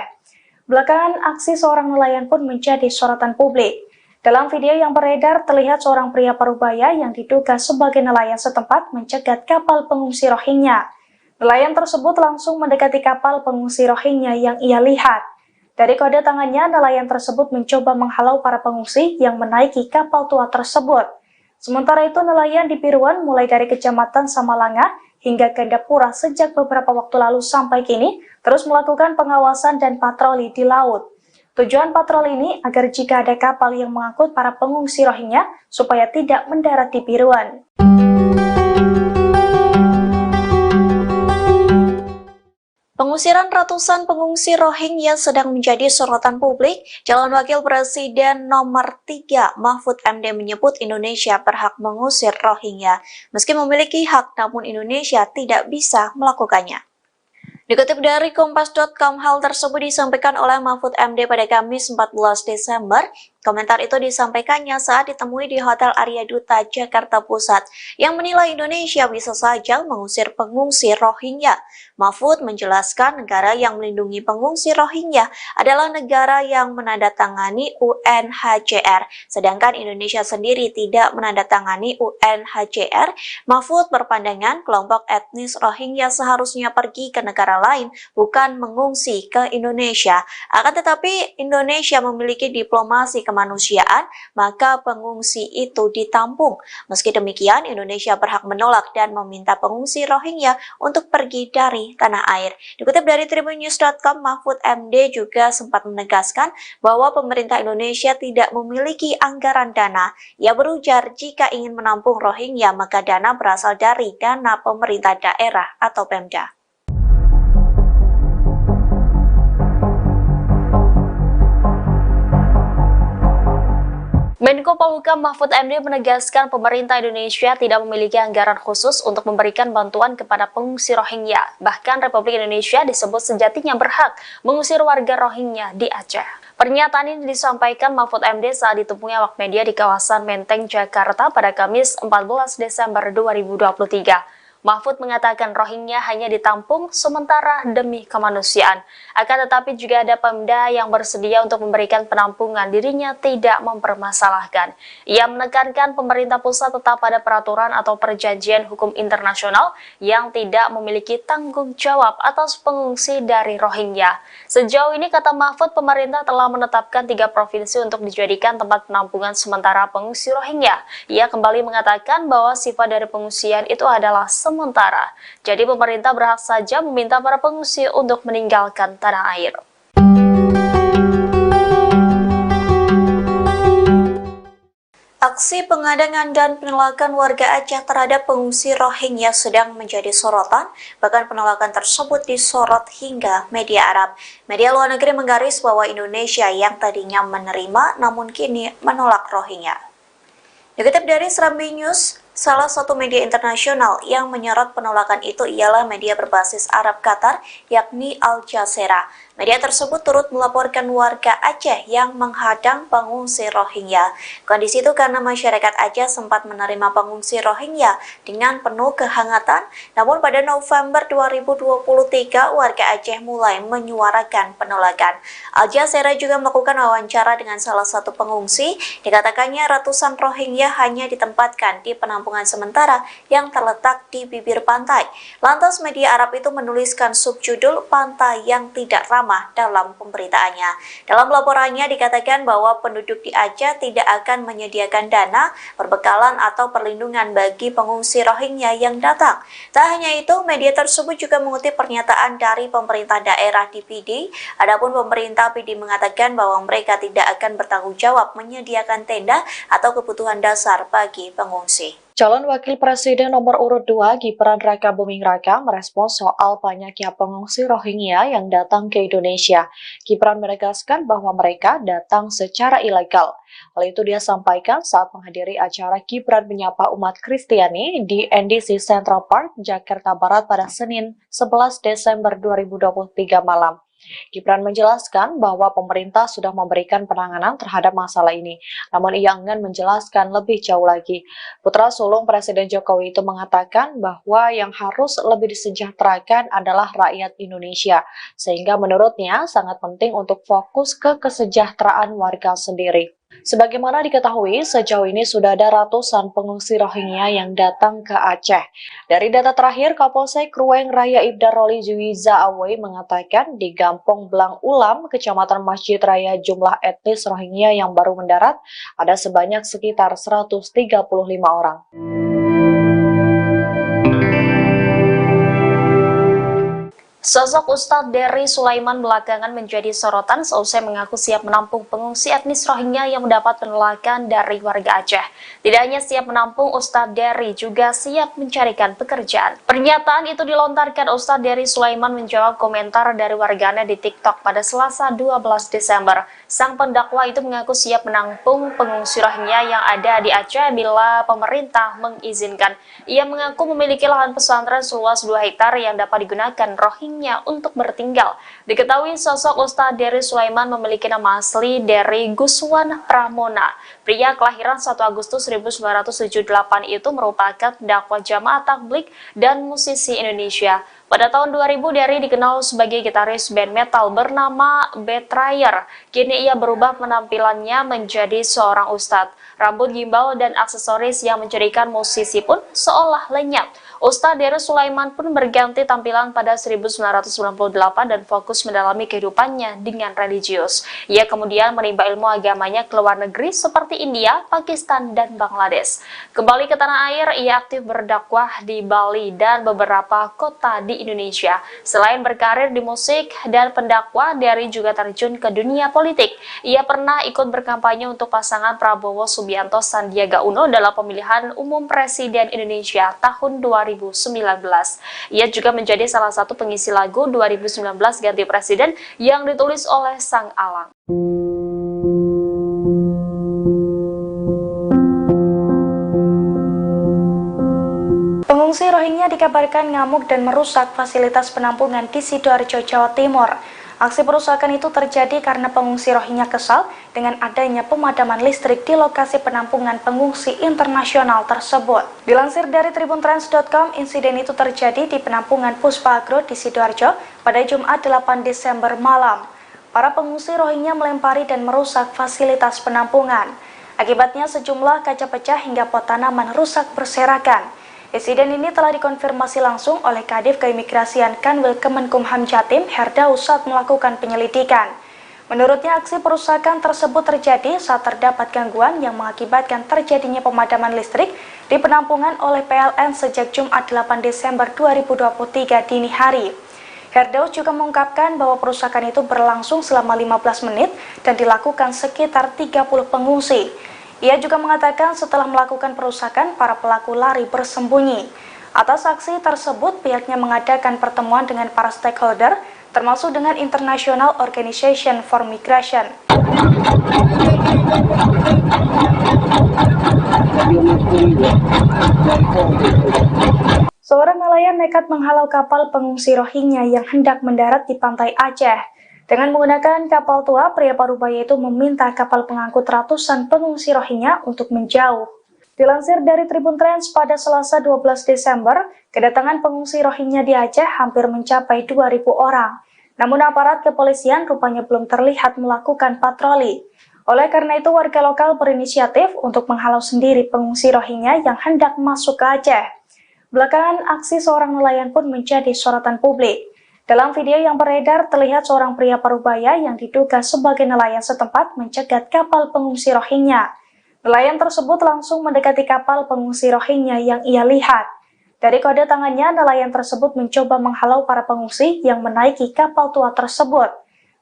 Speaker 3: Belakangan, aksi seorang nelayan pun menjadi sorotan publik. Dalam video yang beredar, terlihat seorang pria parubaya yang diduga sebagai nelayan setempat mencegat kapal pengungsi Rohingya. Nelayan tersebut langsung mendekati kapal pengungsi Rohingya yang ia lihat. Dari kode tangannya, nelayan tersebut mencoba menghalau para pengungsi yang menaiki kapal tua tersebut. Sementara itu, nelayan di Piruan mulai dari Kecamatan Samalanga hingga Gandapura sejak beberapa waktu lalu sampai kini terus melakukan pengawasan dan patroli di laut. Tujuan patroli ini agar jika ada kapal yang mengangkut para pengungsi Rohingya supaya tidak mendarat di Biruan.
Speaker 1: Pengusiran ratusan pengungsi Rohingya sedang menjadi sorotan publik. Calon Wakil Presiden nomor 3 Mahfud MD menyebut Indonesia berhak mengusir Rohingya. Meski memiliki hak, namun Indonesia tidak bisa melakukannya. Dikutip dari Kompas.com, hal tersebut disampaikan oleh Mahfud MD pada Kamis 14 Desember. Komentar itu disampaikannya saat ditemui di Hotel Arya Duta, Jakarta Pusat, yang menilai Indonesia bisa saja mengusir pengungsi Rohingya. Mahfud menjelaskan negara yang melindungi pengungsi Rohingya adalah negara yang menandatangani UNHCR, sedangkan Indonesia sendiri tidak menandatangani UNHCR. Mahfud berpandangan kelompok etnis Rohingya seharusnya pergi ke negara lain, bukan mengungsi ke Indonesia. Akan tetapi Indonesia memiliki diplomasi kemanusiaan, maka pengungsi itu ditampung. Meski demikian, Indonesia berhak menolak dan meminta pengungsi Rohingya untuk pergi dari tanah air. Dikutip dari tribunnews.com, Mahfud MD juga sempat menegaskan bahwa pemerintah Indonesia tidak memiliki anggaran dana. Ia berujar jika ingin menampung Rohingya, maka dana berasal dari dana pemerintah daerah atau Pemda.
Speaker 5: Menko Polhukam Mahfud MD menegaskan pemerintah Indonesia tidak memiliki anggaran khusus untuk memberikan bantuan kepada pengungsi Rohingya. Bahkan Republik Indonesia disebut sejatinya berhak mengusir warga Rohingya di Aceh. Pernyataan ini disampaikan Mahfud MD saat ditemui awak media di kawasan Menteng, Jakarta pada Kamis 14 Desember 2023. Mahfud mengatakan Rohingya hanya ditampung sementara demi kemanusiaan. Akan tetapi juga ada Pemda yang bersedia untuk memberikan penampungan, dirinya tidak mempermasalahkan. Ia menekankan pemerintah pusat tetap pada peraturan atau perjanjian hukum internasional yang tidak memiliki tanggung jawab atas pengungsi dari Rohingya. Sejauh ini, kata Mahfud, pemerintah telah menetapkan 3 provinsi untuk dijadikan tempat penampungan sementara pengungsi Rohingya. Ia kembali mengatakan bahwa sifat dari pengungsian itu adalah sementara. Jadi pemerintah berhak saja meminta para pengungsi untuk meninggalkan tanah air.
Speaker 1: Aksi pengadangan dan penolakan warga Aceh terhadap pengungsi Rohingya sedang menjadi sorotan, bahkan penolakan tersebut disorot hingga media Arab. Media luar negeri menggaris bahwa Indonesia yang tadinya menerima namun kini menolak Rohingya. Dikutip dari Serambi News, salah satu media internasional yang menyorot penolakan itu ialah media berbasis Arab Qatar, yakni Al Jazeera. Media tersebut turut melaporkan warga Aceh yang menghadang pengungsi Rohingya. Kondisi itu karena masyarakat Aceh sempat menerima pengungsi Rohingya dengan penuh kehangatan, namun pada November 2023 warga Aceh mulai menyuarakan penolakan. Al Jazeera juga melakukan wawancara dengan salah satu pengungsi. Dikatakannya ratusan Rohingya hanya ditempatkan di penampungan sementara yang terletak di bibir pantai. Lantas media Arab itu menuliskan subjudul "Pantai yang Tidak Ramah" dalam pemberitaannya. Dalam laporannya dikatakan bahwa penduduk di Aceh tidak akan menyediakan dana, perbekalan atau perlindungan bagi pengungsi Rohingya yang datang. Tak hanya itu, media tersebut juga mengutip pernyataan dari pemerintah daerah di PD. Adapun pemerintah PD mengatakan bahwa mereka tidak akan bertanggung jawab menyediakan tenda atau kebutuhan dasar bagi pengungsi.
Speaker 2: Calon Wakil Presiden nomor urut 2 Gibran Rakabuming Raka merespons soal banyaknya pengungsi Rohingya yang datang ke Indonesia. Gibran menegaskan bahwa mereka datang secara ilegal. Hal itu dia sampaikan saat menghadiri acara Gibran menyapa umat Kristiani di NDC Central Park, Jakarta Barat pada Senin 11 Desember 2023 malam. Gibran menjelaskan bahwa pemerintah sudah memberikan penanganan terhadap masalah ini, namun ia enggan menjelaskan lebih jauh lagi. Putra sulung Presiden Jokowi itu mengatakan bahwa yang harus lebih disejahterakan adalah rakyat Indonesia, sehingga menurutnya sangat penting untuk fokus ke kesejahteraan warga sendiri. Sebagaimana diketahui, sejauh ini sudah ada ratusan pengungsi Rohingya yang datang ke Aceh. Dari data terakhir, Kapolsek Ruweng Raya Ibda Roli Juwiza Awei mengatakan di Gampong Blang Ulam, Kecamatan Masjid Raya, jumlah etnis Rohingya yang baru mendarat ada sebanyak sekitar 135 orang.
Speaker 5: Sosok Ustadz Dery Sulaiman belakangan menjadi sorotan seusai mengaku siap menampung pengungsi etnis Rohingya yang mendapat penolakan dari warga Aceh. Tidak hanya siap menampung, Ustadz Dery juga siap mencarikan pekerjaan. Pernyataan itu dilontarkan Ustadz Dery Sulaiman menjawab komentar dari warganya di TikTok pada Selasa 12 Desember. Sang pendakwa itu mengaku siap menampung pengungsi Rohingya yang ada di Aceh bila pemerintah mengizinkan. Ia mengaku memiliki lahan pesantren seluas 2 hektar yang dapat digunakan Rohingya untuk bertinggal. Diketahui sosok Ustadz Dery Sulaiman memiliki nama asli Dery Guswan Pramona. Pria kelahiran 1 Agustus 1978 itu merupakan dakwah jamaah tabligh dan musisi Indonesia. Pada tahun 2000, Dery dikenal sebagai gitaris band metal bernama Betrayer. Kini ia berubah penampilannya menjadi seorang ustadz. Rambut gimbal dan aksesoris yang menjadikan musisi pun seolah lenyap. Ustadz Dery Sulaiman pun berganti tampilan pada 1998 dan fokus mendalami kehidupannya dengan religius. Ia kemudian menimba ilmu agamanya ke luar negeri seperti India, Pakistan, dan Bangladesh. Kembali ke tanah air, ia aktif berdakwah di Bali dan beberapa kota di Indonesia. Selain berkarir di musik dan pendakwah, Dery juga terjun ke dunia politik. Ia pernah ikut berkampanye untuk pasangan Prabowo Subianto Sandiaga Uno dalam pemilihan umum Presiden Indonesia tahun 2019. Ia juga menjadi salah satu pengisi lagu 2019 Ganti Presiden yang ditulis oleh Sang Alang.
Speaker 3: Pengungsi Rohingya dikabarkan ngamuk dan merusak fasilitas penampungan di Sidoarjo, Jawa Timur. Aksi perusakan itu terjadi karena pengungsi Rohingya kesal dengan adanya pemadaman listrik di lokasi penampungan pengungsi internasional tersebut. Dilansir dari tribuntrans.com, insiden itu terjadi di penampungan Puspa Agro di Sidoarjo pada Jumat 8 Desember malam. Para pengungsi Rohingya melempari dan merusak fasilitas penampungan. Akibatnya sejumlah kaca pecah hingga pot tanaman rusak berserakan. Insiden ini telah dikonfirmasi langsung oleh Kadif Keimigrasian Kanwil Kemenkumham Jatim, Herdaus, saat melakukan penyelidikan. Menurutnya, aksi perusakan tersebut terjadi saat terdapat gangguan yang mengakibatkan terjadinya pemadaman listrik di penampungan oleh PLN sejak Jumat 8 Desember 2023 dini hari. Herdaus juga mengungkapkan bahwa perusakan itu berlangsung selama 15 menit dan dilakukan sekitar 30 pengungsi. Ia juga mengatakan setelah melakukan perusakan, para pelaku lari bersembunyi. Atas aksi tersebut, pihaknya mengadakan pertemuan dengan para stakeholder, termasuk dengan International Organization for Migration. Seorang nelayan nekat menghalau kapal pengungsi Rohingya yang hendak mendarat di pantai Aceh. Dengan menggunakan kapal tua, pria parubaya itu meminta kapal pengangkut ratusan pengungsi Rohingya untuk menjauh. Dilansir dari Tribun Trans pada Selasa 12 Desember, kedatangan pengungsi Rohingya di Aceh hampir mencapai 2.000 orang. Namun aparat kepolisian rupanya belum terlihat melakukan patroli. Oleh karena itu, warga lokal berinisiatif untuk menghalau sendiri pengungsi Rohingya yang hendak masuk ke Aceh. Belakangan, aksi seorang nelayan pun menjadi sorotan publik. Dalam video yang beredar, terlihat seorang pria parubaya yang diduga sebagai nelayan setempat mencegat kapal pengungsi Rohingya. Nelayan tersebut langsung mendekati kapal pengungsi Rohingya yang ia lihat. Dari kode tangannya, nelayan tersebut mencoba menghalau para pengungsi yang menaiki kapal tua tersebut.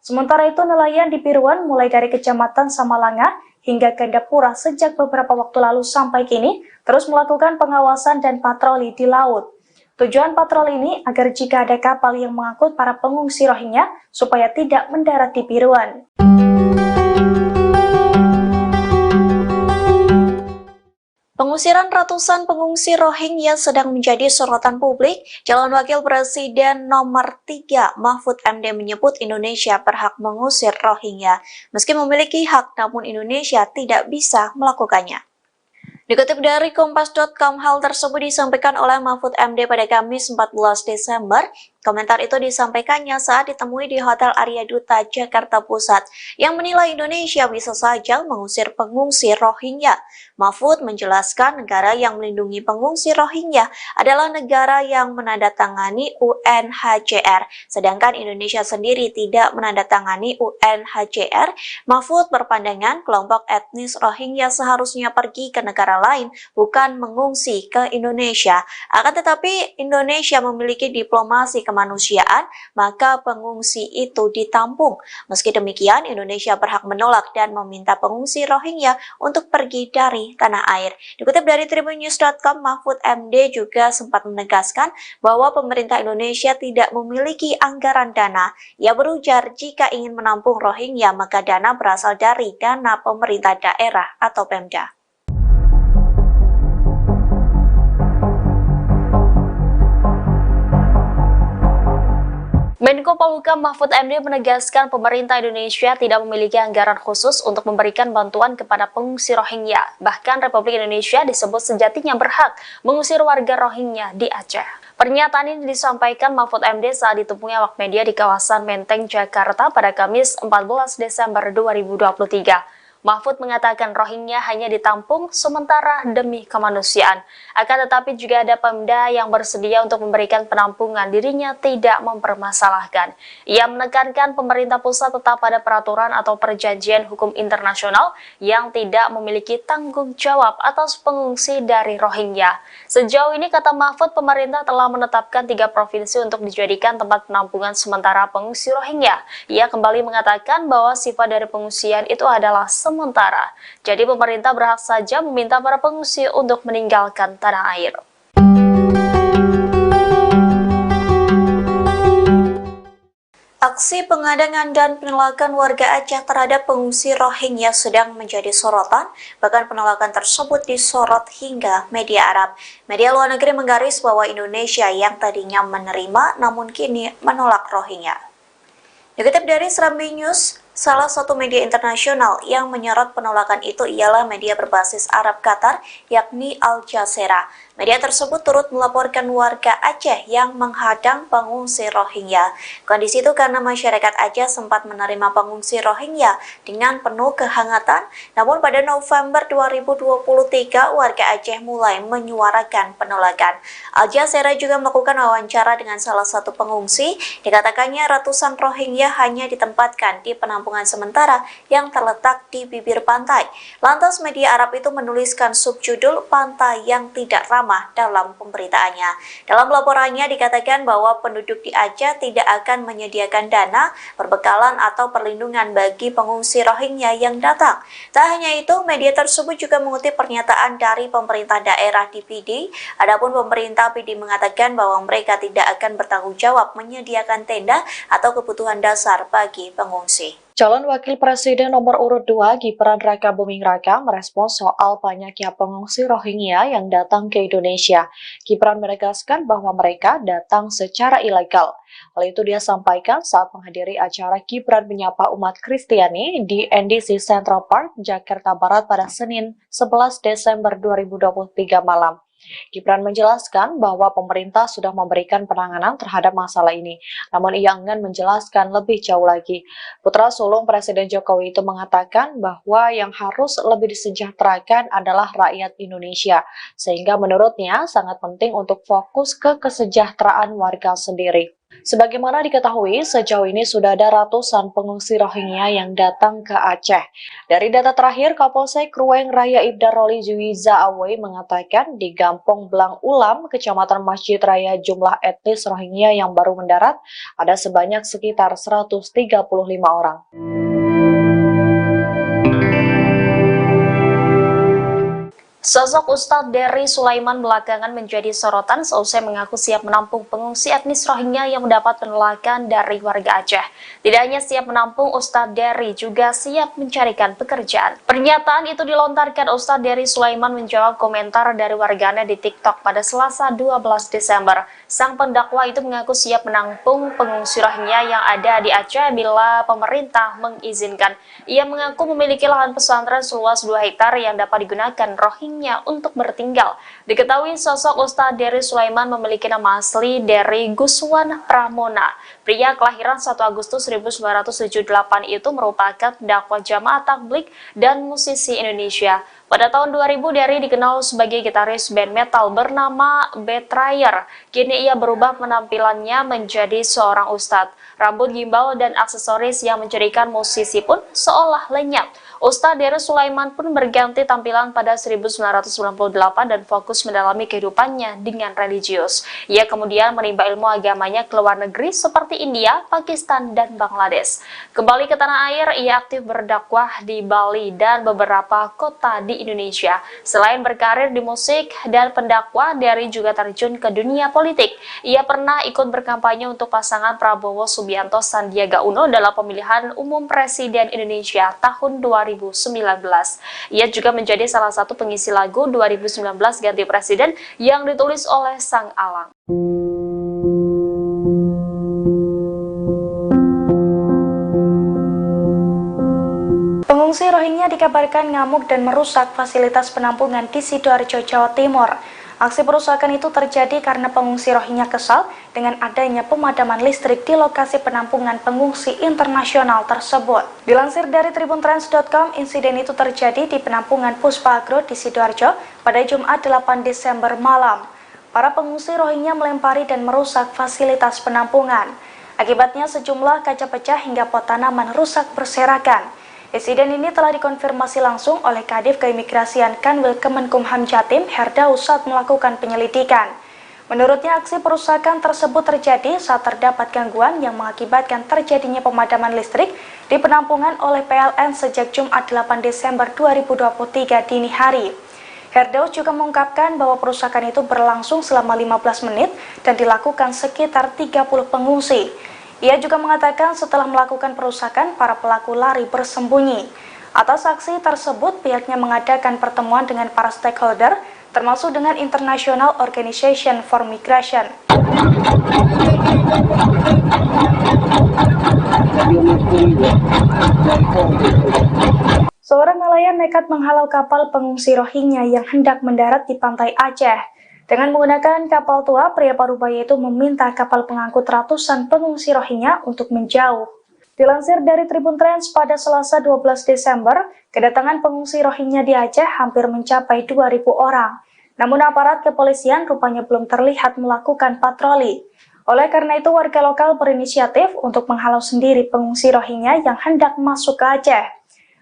Speaker 3: Sementara itu, nelayan di Piruan mulai dari Kecamatan Samalanga hingga Gandapura sejak beberapa waktu lalu sampai kini terus melakukan pengawasan dan patroli di laut. Tujuan patroli ini agar jika ada kapal yang mengangkut para pengungsi Rohingya supaya tidak mendarat di Piruan.
Speaker 1: Pengusiran ratusan pengungsi Rohingya sedang menjadi sorotan publik. Calon Wakil Presiden nomor 3 Mahfud MD menyebut Indonesia berhak mengusir Rohingya. Meski memiliki hak, namun Indonesia tidak bisa melakukannya. Dikutip dari Kompas.com, hal tersebut disampaikan oleh Mahfud MD pada Kamis 14 Desember. Komentar itu disampaikannya saat ditemui di Hotel Arya Duta, Jakarta Pusat, yang menilai Indonesia bisa saja mengusir pengungsi Rohingya. Mahfud menjelaskan negara yang melindungi pengungsi Rohingya adalah negara yang menandatangani UNHCR, sedangkan Indonesia sendiri tidak menandatangani UNHCR. Mahfud berpandangan kelompok etnis Rohingya seharusnya pergi ke negara negara lain, bukan mengungsi ke Indonesia. Akan tetapi Indonesia memiliki diplomasi kemanusiaan, maka pengungsi itu ditampung. Meski demikian, Indonesia berhak menolak dan meminta pengungsi Rohingya untuk pergi dari tanah air. Dikutip dari tribunnews.com, Mahfud MD juga sempat menegaskan bahwa pemerintah Indonesia tidak memiliki anggaran dana. Ia berujar jika ingin menampung Rohingya, maka dana berasal dari dana pemerintah daerah atau Pemda.
Speaker 5: Menko Polhukam Mahfud MD menegaskan pemerintah Indonesia tidak memiliki anggaran khusus untuk memberikan bantuan kepada pengungsi Rohingya. Bahkan Republik Indonesia disebut sejatinya berhak mengusir warga Rohingya di Aceh. Pernyataan ini disampaikan Mahfud MD saat ditemui awak media di kawasan Menteng, Jakarta pada Kamis 14 Desember 2023. Mahfud mengatakan Rohingya hanya ditampung sementara demi kemanusiaan. Akan tetapi juga ada Pemda yang bersedia untuk memberikan penampungan, dirinya tidak mempermasalahkan. Ia menekankan pemerintah pusat tetap pada peraturan atau perjanjian hukum internasional yang tidak memiliki tanggung jawab atas pengungsi dari Rohingya. Sejauh ini, kata Mahfud, pemerintah telah menetapkan 3 provinsi untuk dijadikan tempat penampungan sementara pengungsi Rohingya. Ia kembali mengatakan bahwa sifat dari pengungsian itu adalah sementara. Jadi pemerintah berhak saja meminta para pengungsi untuk meninggalkan tanah air.
Speaker 1: Aksi pengadangan dan penolakan warga Aceh terhadap pengungsi Rohingya sedang menjadi sorotan, bahkan penolakan tersebut disorot hingga media Arab. Media luar negeri menggaris bahwa Indonesia yang tadinya menerima namun kini menolak Rohingya. Dikutip dari Serambi News, salah satu media internasional yang menyorot penolakan itu ialah media berbasis Arab Qatar, yakni Al Jazeera. Media tersebut turut melaporkan warga Aceh yang menghadang pengungsi Rohingya. Kondisi itu karena masyarakat Aceh sempat menerima pengungsi Rohingya dengan penuh kehangatan, namun pada November 2023 warga Aceh mulai menyuarakan penolakan. Al Jazeera juga melakukan wawancara dengan salah satu pengungsi. Dikatakannya ratusan Rohingya hanya ditempatkan di penampungan sementara yang terletak di bibir pantai. Lantas media Arab itu menuliskan subjudul "Pantai yang Tidak Ramah" dalam pemberitaannya. Dalam laporannya dikatakan bahwa penduduk di Aceh tidak akan menyediakan dana, perbekalan atau perlindungan bagi pengungsi Rohingya yang datang. Tak hanya itu, media tersebut juga mengutip pernyataan dari pemerintah daerah di PD. Adapun pemerintah PD mengatakan bahwa mereka tidak akan bertanggung jawab menyediakan tenda atau kebutuhan dasar bagi pengungsi.
Speaker 2: Calon Wakil Presiden nomor urut 2 Gibran Rakabuming Raka merespons soal banyaknya pengungsi Rohingya yang datang ke Indonesia. Gibran menegaskan bahwa mereka datang secara ilegal. Hal itu dia sampaikan saat menghadiri acara Gibran menyapa umat Kristiani di NDC Central Park, Jakarta Barat pada Senin 11 Desember 2023 malam. Gibran menjelaskan bahwa pemerintah sudah memberikan penanganan terhadap masalah ini, namun ia enggan menjelaskan lebih jauh lagi. Putra sulung Presiden Jokowi itu mengatakan bahwa yang harus lebih disejahterakan adalah rakyat Indonesia, sehingga menurutnya sangat penting untuk fokus ke kesejahteraan warga sendiri. Sebagaimana diketahui, sejauh ini sudah ada ratusan pengungsi Rohingya yang datang ke Aceh. Dari data terakhir, Kapolsek Ruweng Raya Ibda Roli Juwiza Awe mengatakan di Gampong Blang Ulam, Kecamatan Masjid Raya, jumlah etnis Rohingya yang baru mendarat ada sebanyak sekitar 135 orang.
Speaker 5: Sosok Ustadz Dery Sulaiman belakangan menjadi sorotan seusai mengaku siap menampung pengungsi etnis Rohingya yang mendapat penolakan dari warga Aceh. Tidak hanya siap menampung, Ustadz Dery juga siap mencarikan pekerjaan. Pernyataan itu dilontarkan Ustadz Dery Sulaiman menjawab komentar dari warganya di TikTok pada Selasa 12 Desember. Sang pendakwa itu mengaku siap menampung pengungsi Rohingya yang ada di Aceh bila pemerintah mengizinkan. Ia mengaku memiliki lahan pesantren seluas 2 hektar yang dapat digunakan Rohingya untuk bertinggal. Diketahui sosok Ustadz Dery Sulaiman memiliki nama asli Dery Guswan Pramona. Pria kelahiran 1 Agustus 1978 itu merupakan dakwah jamaah tabligh dan musisi Indonesia. Pada tahun 2000, Derry dikenal sebagai gitaris band metal bernama Betrayer. Kini ia berubah penampilannya menjadi seorang ustadz. Rambut gimbal dan aksesoris yang menjadikan musisi pun seolah lenyap. Ustadz Derry Sulaiman pun berganti tampilan pada 1998 dan fokus mendalami kehidupannya dengan religius. Ia kemudian menimba ilmu agamanya ke luar negeri seperti India, Pakistan, dan Bangladesh. Kembali ke tanah air, ia aktif berdakwah di Bali dan beberapa kota di Indonesia. Selain berkarir di musik dan pendakwah, Derry juga terjun ke dunia politik. Ia pernah ikut berkampanye untuk pasangan Prabowo Subianto Sandiaga Uno dalam pemilihan umum Presiden Indonesia tahun 2019. Ia juga menjadi salah satu pengisi lagu 2019 Ganti Presiden yang ditulis oleh Sang Alang.
Speaker 3: Pengungsi Rohingya dikabarkan ngamuk dan merusak fasilitas penampungan di Sidoarjo, Jawa Timur. Aksi perusakan itu terjadi karena pengungsi Rohingya kesal dengan adanya pemadaman listrik di lokasi penampungan pengungsi internasional tersebut. Dilansir dari tribuntrans.com, insiden itu terjadi di penampungan Puspa Agro di Sidoarjo pada Jumat 8 Desember malam. Para pengungsi Rohingya melempari dan merusak fasilitas penampungan. Akibatnya sejumlah kaca pecah hingga pot tanaman rusak berserakan. Insiden ini telah dikonfirmasi langsung oleh Kadif Keimigrasian Kanwil Kemenkumham Jatim, Herdaus, saat melakukan penyelidikan. Menurutnya, aksi perusakan tersebut terjadi saat terdapat gangguan yang mengakibatkan terjadinya pemadaman listrik di penampungan oleh PLN sejak Jumat 8 Desember 2023 dini hari. Herdaus juga mengungkapkan bahwa perusakan itu berlangsung selama 15 menit dan dilakukan sekitar 30 pengungsi. Ia juga mengatakan setelah melakukan perusakan, para pelaku lari bersembunyi. Atas aksi tersebut, pihaknya mengadakan pertemuan dengan para stakeholder, termasuk dengan International Organization for Migration. Seorang nelayan nekat menghalau kapal pengungsi Rohingya yang hendak mendarat di pantai Aceh. Dengan menggunakan kapal tua, pria parubaya itu meminta kapal pengangkut ratusan pengungsi Rohingya untuk menjauh. Dilansir dari Tribun Trans, pada Selasa 12 Desember, kedatangan pengungsi Rohingya di Aceh hampir mencapai 2.000 orang. Namun aparat kepolisian rupanya belum terlihat melakukan patroli. Oleh karena itu, warga lokal berinisiatif untuk menghalau sendiri pengungsi Rohingya yang hendak masuk ke Aceh.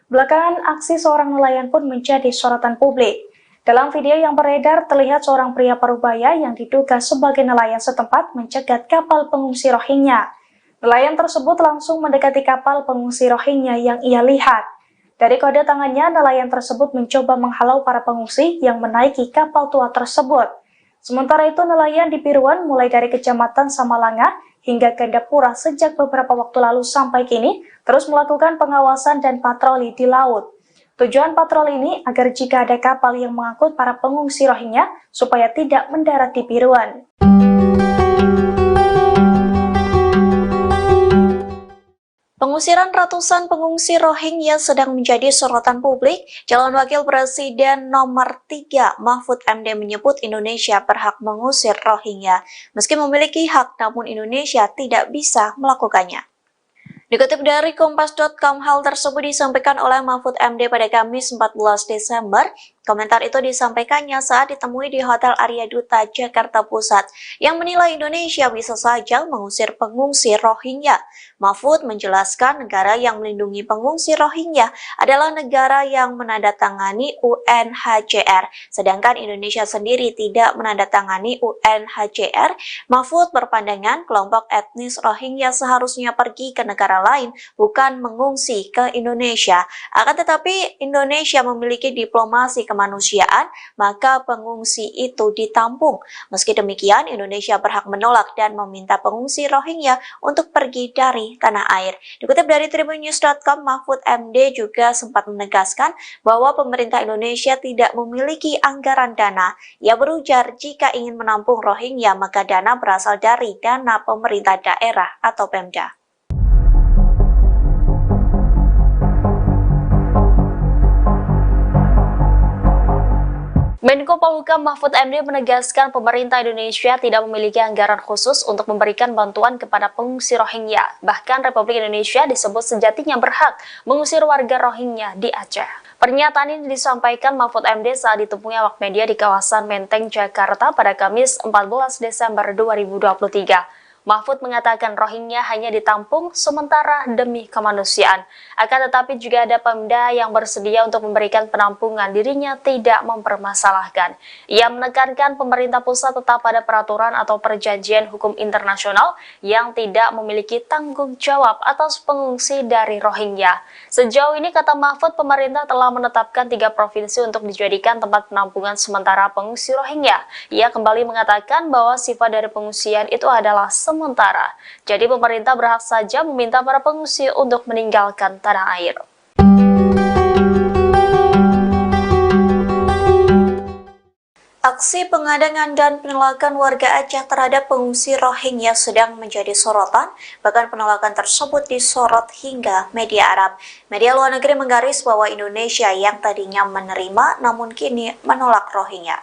Speaker 3: Belakangan, aksi seorang nelayan pun menjadi sorotan publik. Dalam video yang beredar, terlihat seorang pria parubaya yang diduga sebagai nelayan setempat mencegat kapal pengungsi Rohingya. Nelayan tersebut langsung mendekati kapal pengungsi Rohingya yang ia lihat. Dari kode tangannya, nelayan tersebut mencoba menghalau para pengungsi yang menaiki kapal tua tersebut. Sementara itu, nelayan di Piruan mulai dari Kecamatan Samalanga hingga Gandapura sejak beberapa waktu lalu sampai kini terus melakukan pengawasan dan patroli di laut. Tujuan patroli ini agar jika ada kapal yang mengangkut para pengungsi Rohingya supaya tidak mendarat di Piruan.
Speaker 1: Pengusiran ratusan pengungsi Rohingya sedang menjadi sorotan publik. Calon Wakil Presiden nomor 3 Mahfud MD menyebut Indonesia berhak mengusir Rohingya. Meski memiliki hak, namun Indonesia tidak bisa melakukannya. Dikutip dari Kompas.com, hal tersebut disampaikan oleh Mahfud MD pada Kamis 14 Desember. Komentar itu disampaikannya saat ditemui di Hotel Arya Duta, Jakarta Pusat, yang menilai Indonesia bisa saja mengusir pengungsi Rohingya. Mahfud menjelaskan negara yang melindungi pengungsi Rohingya adalah negara yang menandatangani UNHCR, sedangkan Indonesia sendiri tidak menandatangani UNHCR. Mahfud berpandangan kelompok etnis Rohingya seharusnya pergi ke negara lain, bukan mengungsi ke Indonesia. Akan tetapi Indonesia memiliki diplomasi kemanusiaan, maka pengungsi itu ditampung. Meski demikian, Indonesia berhak menolak dan meminta pengungsi Rohingya untuk pergi dari tanah air. Dikutip dari tribunnews.com, Mahfud MD juga sempat menegaskan bahwa pemerintah Indonesia tidak memiliki anggaran dana. Ia berujar jika ingin menampung Rohingya, maka dana berasal dari dana pemerintah daerah atau Pemda.
Speaker 5: Menko Polhukam Mahfud MD menegaskan pemerintah Indonesia tidak memiliki anggaran khusus untuk memberikan bantuan kepada pengungsi Rohingya. Bahkan Republik Indonesia disebut sejatinya berhak mengusir warga Rohingya di Aceh. Pernyataan ini disampaikan Mahfud MD saat ditemui awak media di kawasan Menteng, Jakarta pada Kamis 14 Desember 2023. Mahfud mengatakan Rohingya hanya ditampung sementara demi kemanusiaan. Akan tetapi juga ada Pemda yang bersedia untuk memberikan penampungan, dirinya tidak mempermasalahkan. Ia menekankan pemerintah pusat tetap pada peraturan atau perjanjian hukum internasional yang tidak memiliki tanggung jawab atas pengungsi dari Rohingya. Sejauh ini, kata Mahfud, pemerintah telah menetapkan 3 provinsi untuk dijadikan tempat penampungan sementara pengungsi Rohingya. Ia kembali mengatakan bahwa sifat dari pengungsian itu adalah sementara. Jadi pemerintah berhak saja meminta para pengungsi untuk meninggalkan tanah air.
Speaker 1: Aksi pengadangan dan penolakan warga Aceh terhadap pengungsi Rohingya sedang menjadi sorotan, bahkan penolakan tersebut disorot hingga media Arab. Media luar negeri menggaris bahwa Indonesia yang tadinya menerima namun kini menolak Rohingya.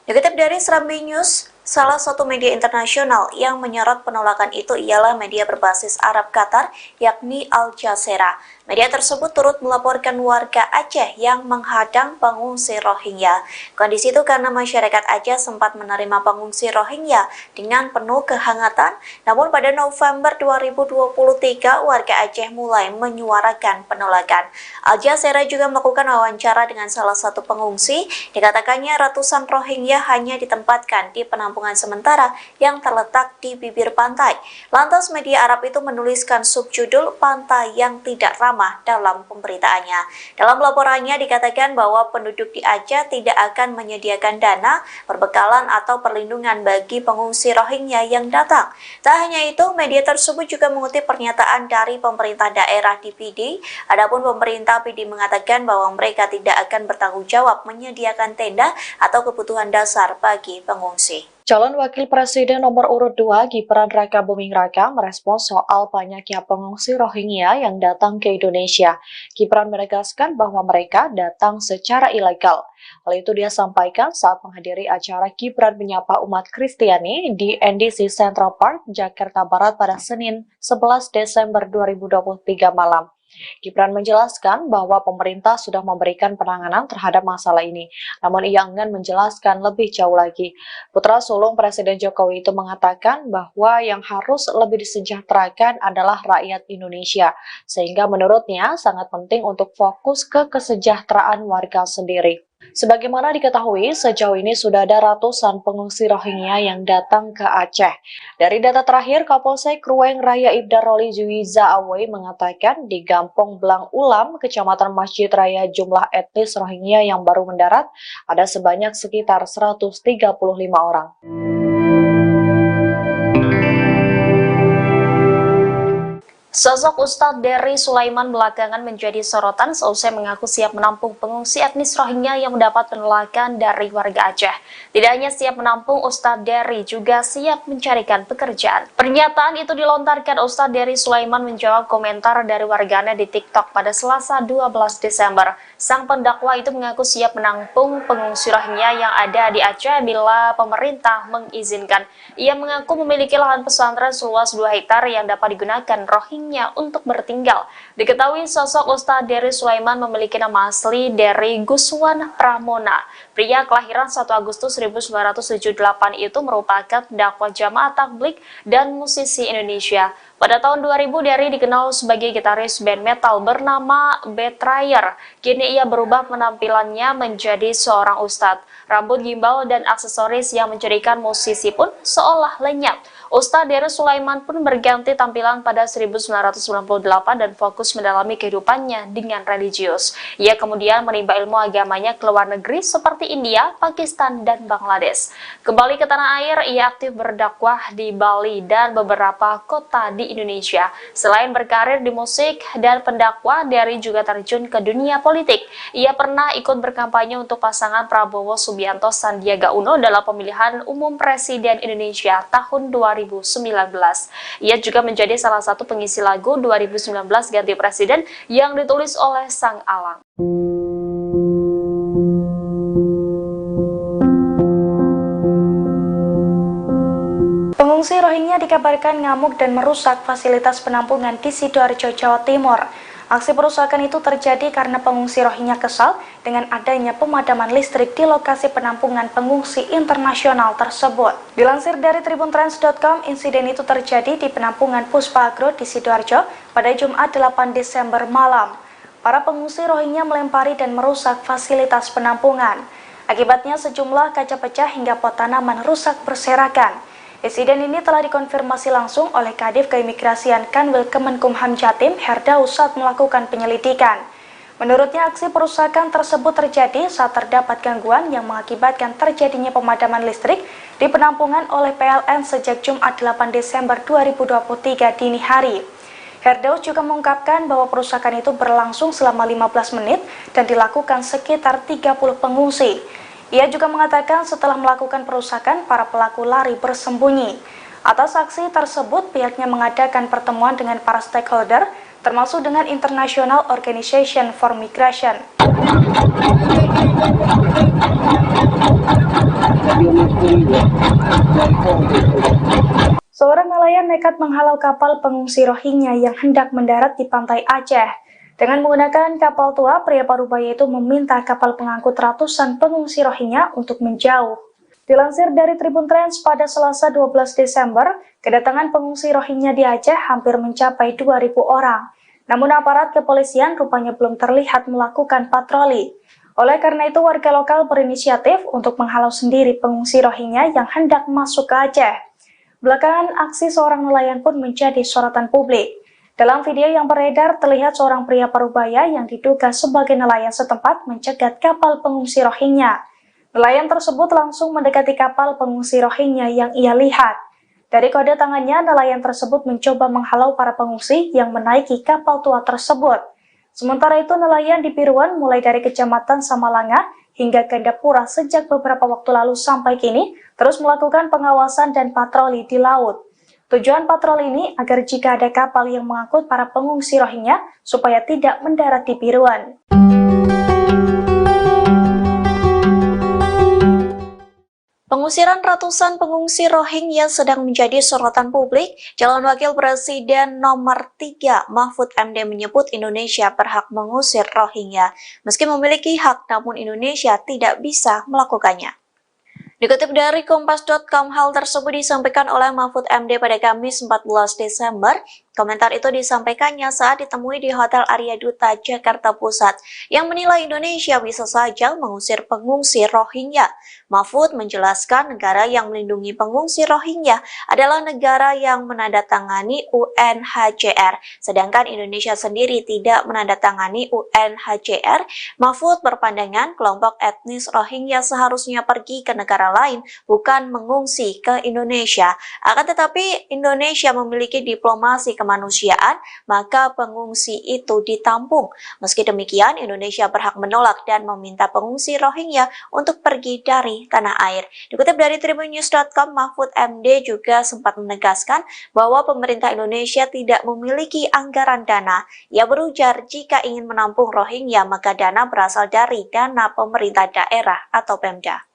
Speaker 1: Dikutip dari Serambi News, salah satu media internasional yang menyorot penolakan itu ialah media berbasis Arab Qatar, yakni Al Jazeera. Media tersebut turut melaporkan warga Aceh yang menghadang pengungsi Rohingya. Kondisi itu karena masyarakat Aceh sempat menerima pengungsi Rohingya dengan penuh kehangatan, namun pada November 2023 warga Aceh mulai menyuarakan penolakan. Al Jazeera juga melakukan wawancara dengan salah satu pengungsi. Dikatakannya ratusan Rohingya hanya ditempatkan di penampungan sementara yang terletak di bibir pantai. Lantas media Arab itu menuliskan subjudul "Pantai yang Tidak Ramah" dalam pemberitaannya. Dalam laporannya dikatakan bahwa penduduk di Aceh tidak akan menyediakan dana, perbekalan atau perlindungan bagi pengungsi Rohingya yang datang. Tak hanya itu, media tersebut juga mengutip pernyataan dari pemerintah daerah di PD. Adapun pemerintah PD mengatakan bahwa mereka tidak akan bertanggung jawab menyediakan tenda atau kebutuhan dasar bagi pengungsi.
Speaker 2: Calon Wakil Presiden nomor urut 2 Gibran Raka Buming Raka merespons soal banyaknya pengungsi Rohingya yang datang ke Indonesia. Gibran menegaskan bahwa mereka datang secara ilegal. Hal itu dia sampaikan saat menghadiri acara Gibran menyapa umat Kristiani di NDC Central Park, Jakarta Barat pada Senin 11 Desember 2023 malam. Gibran menjelaskan bahwa pemerintah sudah memberikan penanganan terhadap masalah ini, namun ia enggan menjelaskan lebih jauh lagi. Putra sulung Presiden Jokowi itu mengatakan bahwa yang harus lebih disejahterakan adalah rakyat Indonesia, sehingga menurutnya sangat penting untuk fokus ke kesejahteraan warga sendiri. Sebagaimana diketahui, sejauh ini sudah ada ratusan pengungsi Rohingya yang datang ke Aceh. Dari data terakhir, Kapolsek Ruweng Raya Ibda Roli Juwiza Awei mengatakan di Gampong Blang Ulam, Kecamatan Masjid Raya, jumlah etnis Rohingya yang baru mendarat ada sebanyak sekitar 135 orang.
Speaker 5: Sosok Ustadz Dery Sulaiman belakangan menjadi sorotan seusai mengaku siap menampung pengungsi etnis Rohingya yang mendapat penolakan dari warga Aceh. Tidak hanya siap menampung, Ustadz Dery juga siap mencarikan pekerjaan. Pernyataan itu dilontarkan Ustadz Dery Sulaiman menjawab komentar dari warganet di TikTok pada Selasa 12 Desember. Sang pendakwa itu mengaku siap menampung pengungsi Rohingya yang ada di Aceh bila pemerintah mengizinkan. Ia mengaku memiliki lahan pesantren seluas 2 hektar yang dapat digunakan Rohingya untuk bertinggal. Diketahui sosok Ustadz Dery Sulaiman memiliki nama asli Dery Guswan Pramona. Pria kelahiran 1 Agustus 1978 itu merupakan dakwah jamaah tabligh dan musisi Indonesia. Pada tahun 2000, Dery dikenal sebagai gitaris band metal bernama Betrayer. Kini ia berubah penampilannya menjadi seorang ustadz. Rambut gimbal dan aksesoris yang menjadikan musisi pun seolah lenyap. Ustadz Dery Sulaiman pun berganti tampilan pada 1998 dan fokus mendalami kehidupannya dengan religius. Ia kemudian menimba ilmu agamanya ke luar negeri seperti India, Pakistan, dan Bangladesh. Kembali ke tanah air, ia aktif berdakwah di Bali dan beberapa kota di Indonesia. Selain berkarir di musik dan pendakwah, Dery juga terjun ke dunia politik. Ia pernah ikut berkampanye untuk pasangan Prabowo Subianto Sandiaga Uno dalam pemilihan umum Presiden Indonesia tahun 2019. Ia juga menjadi salah satu pengisi lagu 2019 Ganti Presiden yang ditulis oleh Sang Alang.
Speaker 3: Pengungsi Rohingya dikabarkan ngamuk dan merusak fasilitas penampungan di Sidoarjo, Jawa Timur. Aksi perusakan itu terjadi karena pengungsi Rohingya kesal dengan adanya pemadaman listrik di lokasi penampungan pengungsi internasional tersebut. Dilansir dari tribuntrans.com, insiden itu terjadi di penampungan Puspa Agro di Sidoarjo pada Jumat 8 Desember malam. Para pengungsi Rohingya melempari dan merusak fasilitas penampungan. Akibatnya sejumlah kaca pecah hingga pot tanaman rusak berserakan. Insiden ini telah dikonfirmasi langsung oleh Kadif Keimigrasian Kanwil Kemenkumham Jatim, Herdaus, saat melakukan penyelidikan. Menurutnya, aksi perusakan tersebut terjadi saat terdapat gangguan yang mengakibatkan terjadinya pemadaman listrik di penampungan oleh PLN sejak Jumat 8 Desember 2023 dini hari. Herdaus juga mengungkapkan bahwa perusakan itu berlangsung selama 15 menit dan dilakukan sekitar 30 pengungsi. Ia juga mengatakan setelah melakukan perusakan, para pelaku lari bersembunyi. Atas aksi tersebut, pihaknya mengadakan pertemuan dengan para stakeholder, termasuk dengan International Organization for Migration. Seorang nelayan nekat menghalau kapal pengungsi Rohingya yang hendak mendarat di pantai Aceh. Dengan menggunakan kapal tua, pria parubaya itu meminta kapal pengangkut ratusan pengungsi Rohingya untuk menjauh. Dilansir dari Tribun Trans, pada Selasa 12 Desember, kedatangan pengungsi Rohingya di Aceh hampir mencapai 2.000 orang. Namun aparat kepolisian rupanya belum terlihat melakukan patroli. Oleh karena itu, warga lokal berinisiatif untuk menghalau sendiri pengungsi Rohingya yang hendak masuk ke Aceh. Belakangan, aksi seorang nelayan pun menjadi sorotan publik. Dalam video yang beredar, terlihat seorang pria parubaya yang diduga sebagai nelayan setempat mencegat kapal pengungsi Rohingya. Nelayan tersebut langsung mendekati kapal pengungsi Rohingya yang ia lihat. Dari kode tangannya, nelayan tersebut mencoba menghalau para pengungsi yang menaiki kapal tua tersebut. Sementara itu, nelayan di Piruan mulai dari Kecamatan Samalanga hingga Gandapura sejak beberapa waktu lalu sampai kini terus melakukan pengawasan dan patroli di laut. Tujuan patroli ini agar jika ada kapal yang mengangkut para pengungsi Rohingya supaya tidak mendarat di Piruan.
Speaker 1: Pengusiran ratusan pengungsi Rohingya sedang menjadi sorotan publik. Calon Wakil Presiden nomor 3 Mahfud MD menyebut Indonesia berhak mengusir Rohingya. Meski memiliki hak, namun Indonesia tidak bisa melakukannya. Dikutip dari Kompas.com, hal tersebut disampaikan oleh Mahfud MD pada Kamis 14 Desember. Komentar itu disampaikannya saat ditemui di Hotel Arya Duta, Jakarta Pusat, yang menilai Indonesia bisa saja mengusir pengungsi Rohingya. Mahfud menjelaskan negara yang melindungi pengungsi Rohingya adalah negara yang menandatangani UNHCR, sedangkan Indonesia sendiri tidak menandatangani UNHCR. Mahfud berpandangan kelompok etnis Rohingya seharusnya pergi ke negara lain, bukan mengungsi ke Indonesia. Akan tetapi Indonesia memiliki diplomasi kemanusiaan, maka pengungsi itu ditampung. Meski demikian, Indonesia berhak menolak dan meminta pengungsi Rohingya untuk pergi dari tanah air. Dikutip dari tribunnews.com, Mahfud MD juga sempat menegaskan bahwa pemerintah Indonesia tidak memiliki anggaran dana. Ia berujar jika ingin menampung Rohingya, maka dana berasal dari dana pemerintah daerah atau Pemda.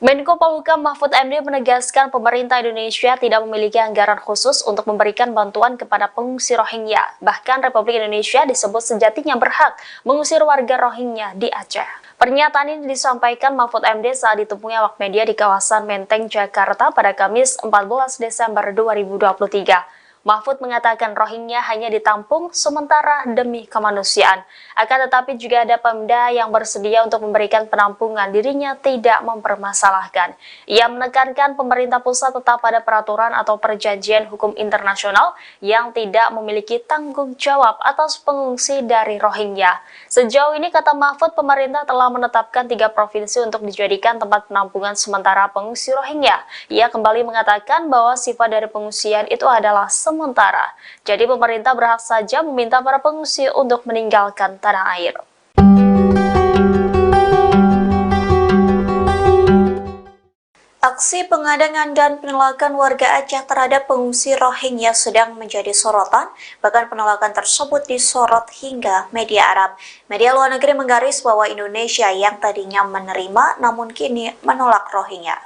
Speaker 5: Menko Polhukam Mahfud MD menegaskan pemerintah Indonesia tidak memiliki anggaran khusus untuk memberikan bantuan kepada pengungsi Rohingya. Bahkan Republik Indonesia disebut sejatinya berhak mengusir warga Rohingya di Aceh. Pernyataan ini disampaikan Mahfud MD saat ditemui awak media di kawasan Menteng, Jakarta pada Kamis 14 Desember 2023. Mahfud mengatakan Rohingya hanya ditampung sementara demi kemanusiaan. Akan tetapi juga ada Pemda yang bersedia untuk memberikan penampungan, dirinya tidak mempermasalahkan. Ia menekankan pemerintah pusat tetap pada peraturan atau perjanjian hukum internasional yang tidak memiliki tanggung jawab atas pengungsi dari Rohingya. Sejauh ini, kata Mahfud, pemerintah telah menetapkan 3 provinsi untuk dijadikan tempat penampungan sementara pengungsi Rohingya. Ia kembali mengatakan bahwa sifat dari pengungsian itu adalah sementara. Jadi pemerintah berhak saja meminta para pengungsi untuk meninggalkan tanah air.
Speaker 1: Aksi pengadangan dan penolakan warga Aceh terhadap pengungsi Rohingya sedang menjadi sorotan, bahkan penolakan tersebut disorot hingga media Arab. Media luar negeri menggaris bahwa Indonesia yang tadinya menerima namun kini menolak Rohingya.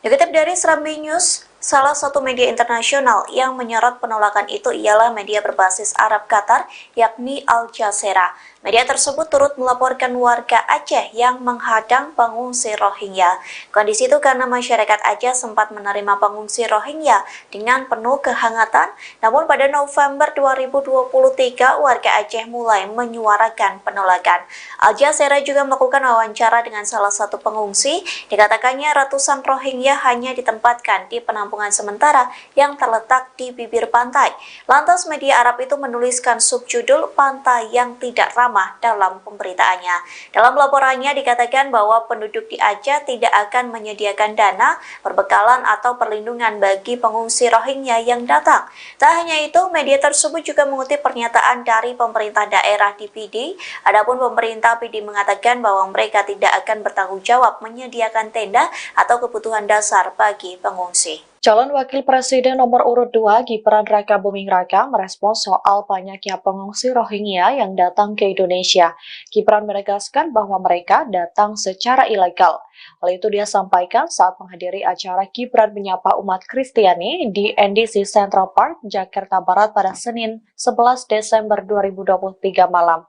Speaker 1: Dikutip dari Serambi News, salah satu media internasional yang menyorot penolakan itu ialah media berbasis Arab Qatar, yakni Al Jazeera. Media tersebut turut melaporkan warga Aceh yang menghadang pengungsi Rohingya. Kondisi itu karena masyarakat Aceh sempat menerima pengungsi Rohingya dengan penuh kehangatan, namun pada November 2023 warga Aceh mulai menyuarakan penolakan. Al Jazeera juga melakukan wawancara dengan salah satu pengungsi. Dikatakannya ratusan Rohingya hanya ditempatkan di penampungan sementara yang terletak di bibir pantai. Lantas media Arab itu menuliskan subjudul "Pantai yang Tidak Ramah" dalam pemberitaannya. Dalam laporannya dikatakan bahwa penduduk di Aceh tidak akan menyediakan dana, perbekalan atau perlindungan bagi pengungsi Rohingya yang datang. Tak hanya itu, media tersebut juga mengutip pernyataan dari pemerintah daerah di PD. Adapun pemerintah PD mengatakan bahwa mereka tidak akan bertanggung jawab menyediakan tenda atau kebutuhan dasar bagi pengungsi.
Speaker 2: Calon Wakil Presiden nomor urut 2 Gibran Rakabuming Raka merespons soal banyaknya pengungsi Rohingya yang datang ke Indonesia. Gibran menegaskan bahwa mereka datang secara ilegal. Hal itu dia sampaikan saat menghadiri acara Gibran menyapa umat Kristiani di NDC Central Park, Jakarta Barat pada Senin 11 Desember 2023 malam.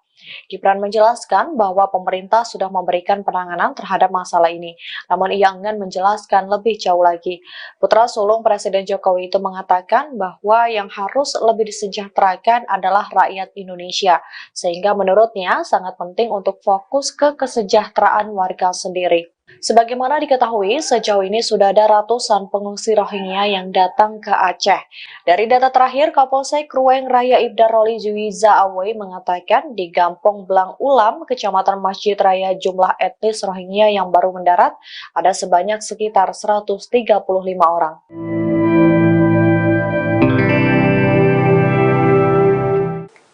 Speaker 2: Gibran menjelaskan bahwa pemerintah sudah memberikan penanganan terhadap masalah ini, namun ia enggan menjelaskan lebih jauh lagi. Putra sulung Presiden Jokowi itu mengatakan bahwa yang harus lebih disejahterakan adalah rakyat Indonesia, sehingga menurutnya sangat penting untuk fokus ke kesejahteraan warga sendiri. Sebagaimana diketahui, sejauh ini sudah ada ratusan pengungsi Rohingya yang datang ke Aceh. Dari data terakhir, Kapolsek Ruweng Raya Ibda Roli Juwiza Awei mengatakan di Gampong Blang Ulam, Kecamatan Masjid Raya, jumlah etnis Rohingya yang baru mendarat ada sebanyak sekitar 135 orang.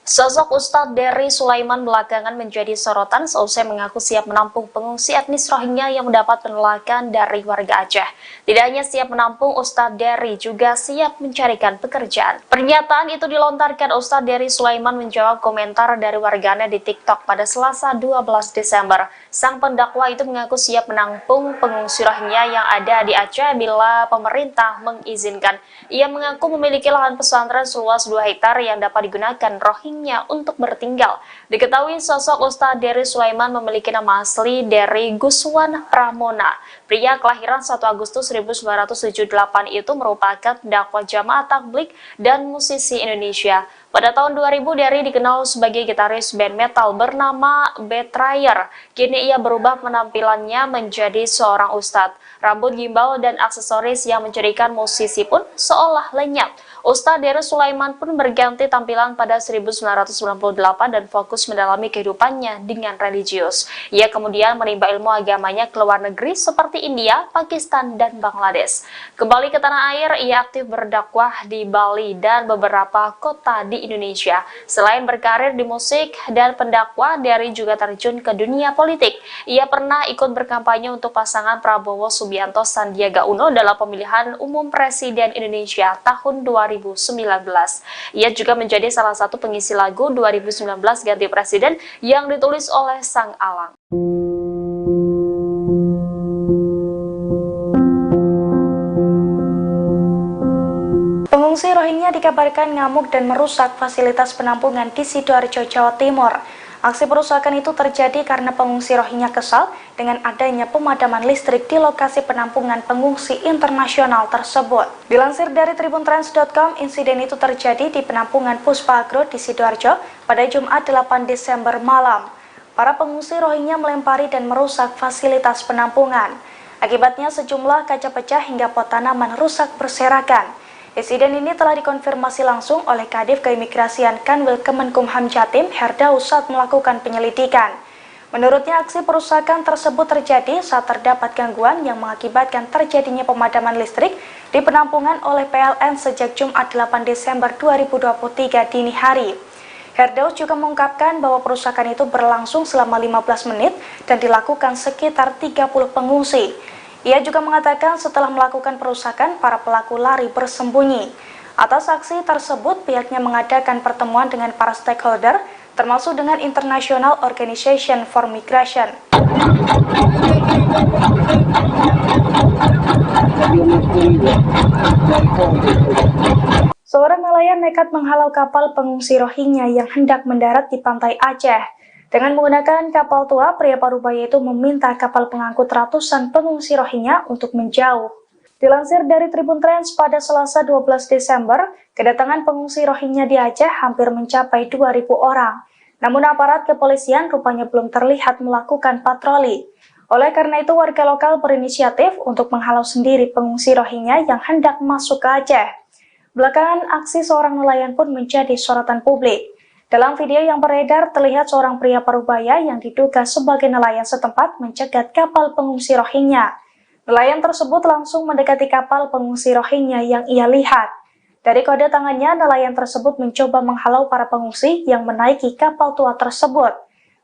Speaker 5: Sosok Ustadz Dery Sulaiman belakangan menjadi sorotan seusai mengaku siap menampung pengungsi etnis Rohingya yang mendapat penolakan dari warga Aceh. Tidak hanya siap menampung, Ustadz Dery juga siap mencarikan pekerjaan. Pernyataan itu dilontarkan Ustadz Dery Sulaiman menjawab komentar dari warganet di TikTok pada Selasa 12 Desember. Sang pendakwa itu mengaku siap menampung pengungsi Rohingya yang ada di Aceh bila pemerintah mengizinkan. Ia mengaku memiliki lahan pesantren seluas 2 hektar yang dapat digunakan Rohingya untuk bertinggal. Diketahui sosok Ustadz Dery Sulaiman memiliki nama asli Dery Guswan Pramona. Pria kelahiran 1 Agustus 1978 itu merupakan dakwah jamaah tabligh dan musisi Indonesia. Pada tahun 2000, Dery dikenal sebagai gitaris band metal bernama Betrayer. Kini ia berubah penampilannya menjadi seorang ustadz. Rambut gimbal dan aksesoris yang menjadikan musisi pun seolah lenyap. Ustadz Dery Sulaiman pun berganti tampilan pada 1998 dan fokus mendalami kehidupannya dengan religius. Ia kemudian menimba ilmu agamanya ke luar negeri seperti India, Pakistan, dan Bangladesh. Kembali ke tanah air, ia aktif berdakwah di Bali dan beberapa kota di Indonesia. Selain berkarir di musik dan pendakwah, Dery juga terjun ke dunia politik. Ia pernah ikut berkampanye untuk pasangan Prabowo Subianto Sandiaga Uno dalam pemilihan umum Presiden Indonesia tahun 2019. Ia juga menjadi salah satu pengisi lagu 2019 Ganti Presiden yang ditulis oleh Sang Alang.
Speaker 3: Pengungsi Rohingya dikabarkan ngamuk dan merusak fasilitas penampungan di Sidoarjo, Jawa Timur. Aksi perusakan itu terjadi karena pengungsi Rohingya kesal dengan adanya pemadaman listrik di lokasi penampungan pengungsi internasional tersebut. Dilansir dari tribuntrans.com, insiden itu terjadi di penampungan Puspa Agro di Sidoarjo pada Jumat 8 Desember malam. Para pengungsi Rohingya melempari dan merusak fasilitas penampungan. Akibatnya sejumlah kaca pecah hingga pot tanaman rusak berserakan. Insiden ini telah dikonfirmasi langsung oleh Kadif Keimigrasian Kanwil Kemenkumham Jatim, Herdaus, saat melakukan penyelidikan. Menurutnya, aksi perusakan tersebut terjadi saat terdapat gangguan yang mengakibatkan terjadinya pemadaman listrik di penampungan oleh PLN sejak Jumat 8 Desember 2023 dini hari. Herdaus juga mengungkapkan bahwa perusakan itu berlangsung selama 15 menit dan dilakukan sekitar 30 pengungsi. Ia juga mengatakan setelah melakukan perusakan, para pelaku lari bersembunyi. Atas aksi tersebut, pihaknya mengadakan pertemuan dengan para stakeholder, termasuk dengan International Organization for Migration. Seorang nelayan nekat menghalau kapal pengungsi Rohingya yang hendak mendarat di pantai Aceh. Dengan menggunakan kapal tua, pria parubaya itu meminta kapal pengangkut ratusan pengungsi Rohingya untuk menjauh. Dilansir dari Tribun Trends pada Selasa 12 Desember, kedatangan pengungsi Rohingya di Aceh hampir mencapai 2.000 orang. Namun aparat kepolisian rupanya belum terlihat melakukan patroli. Oleh karena itu, warga lokal berinisiatif untuk menghalau sendiri pengungsi Rohingya yang hendak masuk ke Aceh. Belakangan, aksi seorang nelayan pun menjadi sorotan publik. Dalam video yang beredar, terlihat seorang pria parubaya yang diduga sebagai nelayan setempat mencegat kapal pengungsi Rohingya. Nelayan tersebut langsung mendekati kapal pengungsi Rohingya yang ia lihat. Dari kode tangannya, nelayan tersebut mencoba menghalau para pengungsi yang menaiki kapal tua tersebut.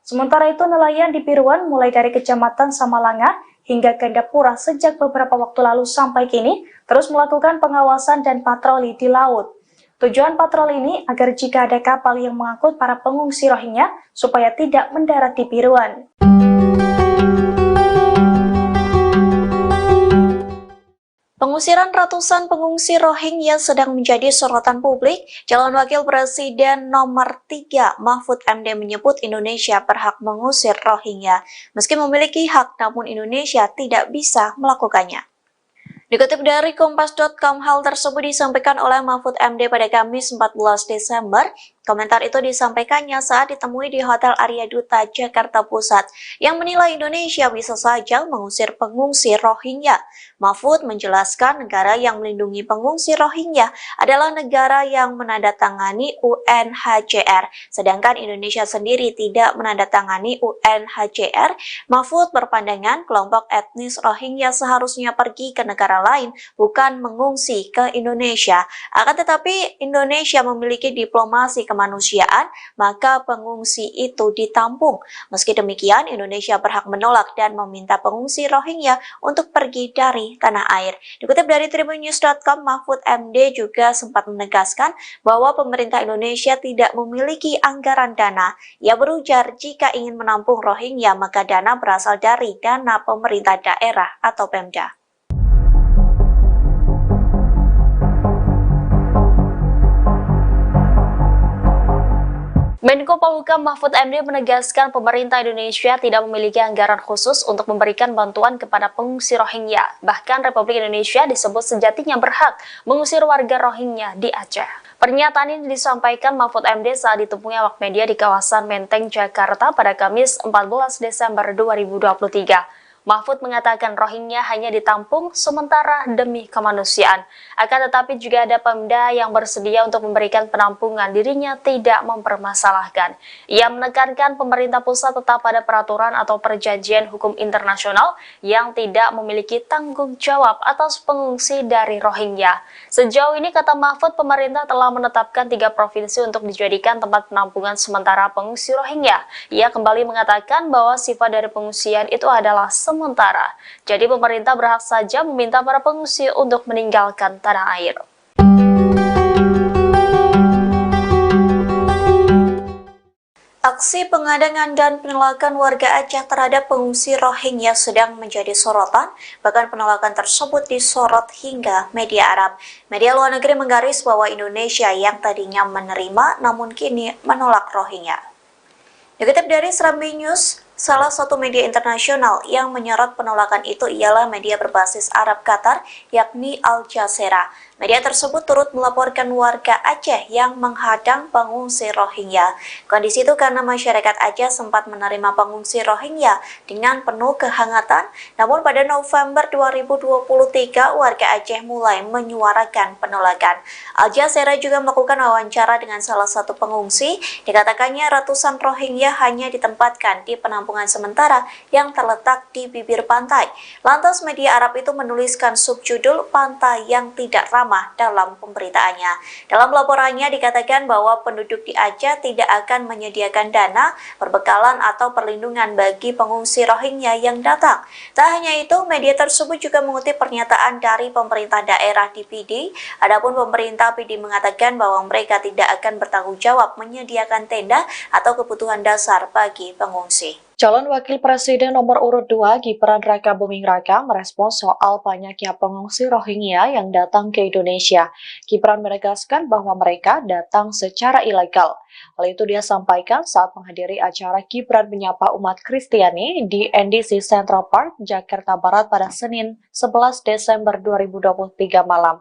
Speaker 3: Sementara itu, nelayan di Piruan mulai dari Kecamatan Samalanga hingga Gandapura sejak beberapa waktu lalu sampai kini terus melakukan pengawasan dan patroli di laut. Tujuan patroli ini agar jika ada kapal yang mengangkut para pengungsi Rohingya supaya tidak mendarat di Piruan.
Speaker 1: Pengusiran ratusan pengungsi Rohingya sedang menjadi sorotan publik. Calon Wakil Presiden nomor 3 Mahfud MD menyebut Indonesia berhak mengusir Rohingya. Meski memiliki hak, namun Indonesia tidak bisa melakukannya. Dikutip dari Kompas.com, hal tersebut disampaikan oleh Mahfud MD pada Kamis 14 Desember. Komentar itu disampaikannya saat ditemui di Hotel Arya Duta, Jakarta Pusat, yang menilai Indonesia bisa saja mengusir pengungsi Rohingya. Mahfud menjelaskan negara yang melindungi pengungsi Rohingya adalah negara yang menandatangani UNHCR, sedangkan Indonesia sendiri tidak menandatangani UNHCR. Mahfud berpandangan kelompok etnis Rohingya seharusnya pergi ke negara lain, bukan mengungsi ke Indonesia. Akan tetapi Indonesia memiliki diplomasi kemanusiaan, maka pengungsi itu ditampung. Meski demikian, Indonesia berhak menolak dan meminta pengungsi Rohingya untuk pergi dari tanah air. Dikutip dari tribunnews.com, Mahfud MD juga sempat menegaskan bahwa pemerintah Indonesia tidak memiliki anggaran dana. Ia berujar jika ingin menampung Rohingya, maka dana berasal dari dana pemerintah daerah atau Pemda.
Speaker 5: Menko Polhukam Mahfud MD menegaskan pemerintah Indonesia tidak memiliki anggaran khusus untuk memberikan bantuan kepada pengungsi Rohingya. Bahkan Republik Indonesia disebut sejatinya berhak mengusir warga Rohingya di Aceh. Pernyataan ini disampaikan Mahfud MD saat ditemui awak media di kawasan Menteng, Jakarta pada Kamis 14 Desember 2023. Mahfud mengatakan Rohingya hanya ditampung sementara demi kemanusiaan. Akan tetapi juga ada Pemda yang bersedia untuk memberikan penampungan, dirinya tidak mempermasalahkan. Ia menekankan pemerintah pusat tetap pada peraturan atau perjanjian hukum internasional yang tidak memiliki tanggung jawab atas pengungsi dari Rohingya. Sejauh ini, kata Mahfud, pemerintah telah menetapkan 3 provinsi untuk dijadikan tempat penampungan sementara pengungsi Rohingya. Ia kembali mengatakan bahwa sifat dari pengungsian itu adalah sementara. Jadi pemerintah berhak saja meminta para pengungsi untuk meninggalkan tanah air.
Speaker 1: Aksi pengadangan dan penolakan warga Aceh terhadap pengungsi Rohingya sedang menjadi sorotan, bahkan penolakan tersebut disorot hingga media Arab. Media luar negeri menggaris bahwa Indonesia yang tadinya menerima namun kini menolak Rohingya. Dikutip dari Serambi News, salah satu media internasional yang menyorot penolakan itu ialah media berbasis Arab Qatar, yakni Al Jazeera. Media tersebut turut melaporkan warga Aceh yang menghadang pengungsi Rohingya. Kondisi itu karena masyarakat Aceh sempat menerima pengungsi Rohingya dengan penuh kehangatan, namun pada November 2023 warga Aceh mulai menyuarakan penolakan. Al Jazeera juga melakukan wawancara dengan salah satu pengungsi. Dikatakannya ratusan Rohingya hanya ditempatkan di penampungan sementara yang terletak di bibir pantai. Lantas media Arab itu menuliskan subjudul "Pantai yang Tidak Ramah" dalam pemberitaannya. Dalam laporannya dikatakan bahwa penduduk di Aceh tidak akan menyediakan dana, perbekalan atau perlindungan bagi pengungsi Rohingya yang datang. Tak hanya itu, media tersebut juga mengutip pernyataan dari pemerintah daerah di PD. Adapun pemerintah PD mengatakan bahwa mereka tidak akan bertanggung jawab menyediakan tenda atau kebutuhan dasar bagi pengungsi.
Speaker 2: Calon Wakil Presiden nomor urut 2 Gibran Rakabuming Raka merespons soal banyaknya pengungsi Rohingya yang datang ke Indonesia. Gibran menegaskan bahwa mereka datang secara ilegal. Hal itu dia sampaikan saat menghadiri acara Gibran menyapa umat Kristiani di NDC Central Park, Jakarta Barat pada Senin 11 Desember 2023 malam.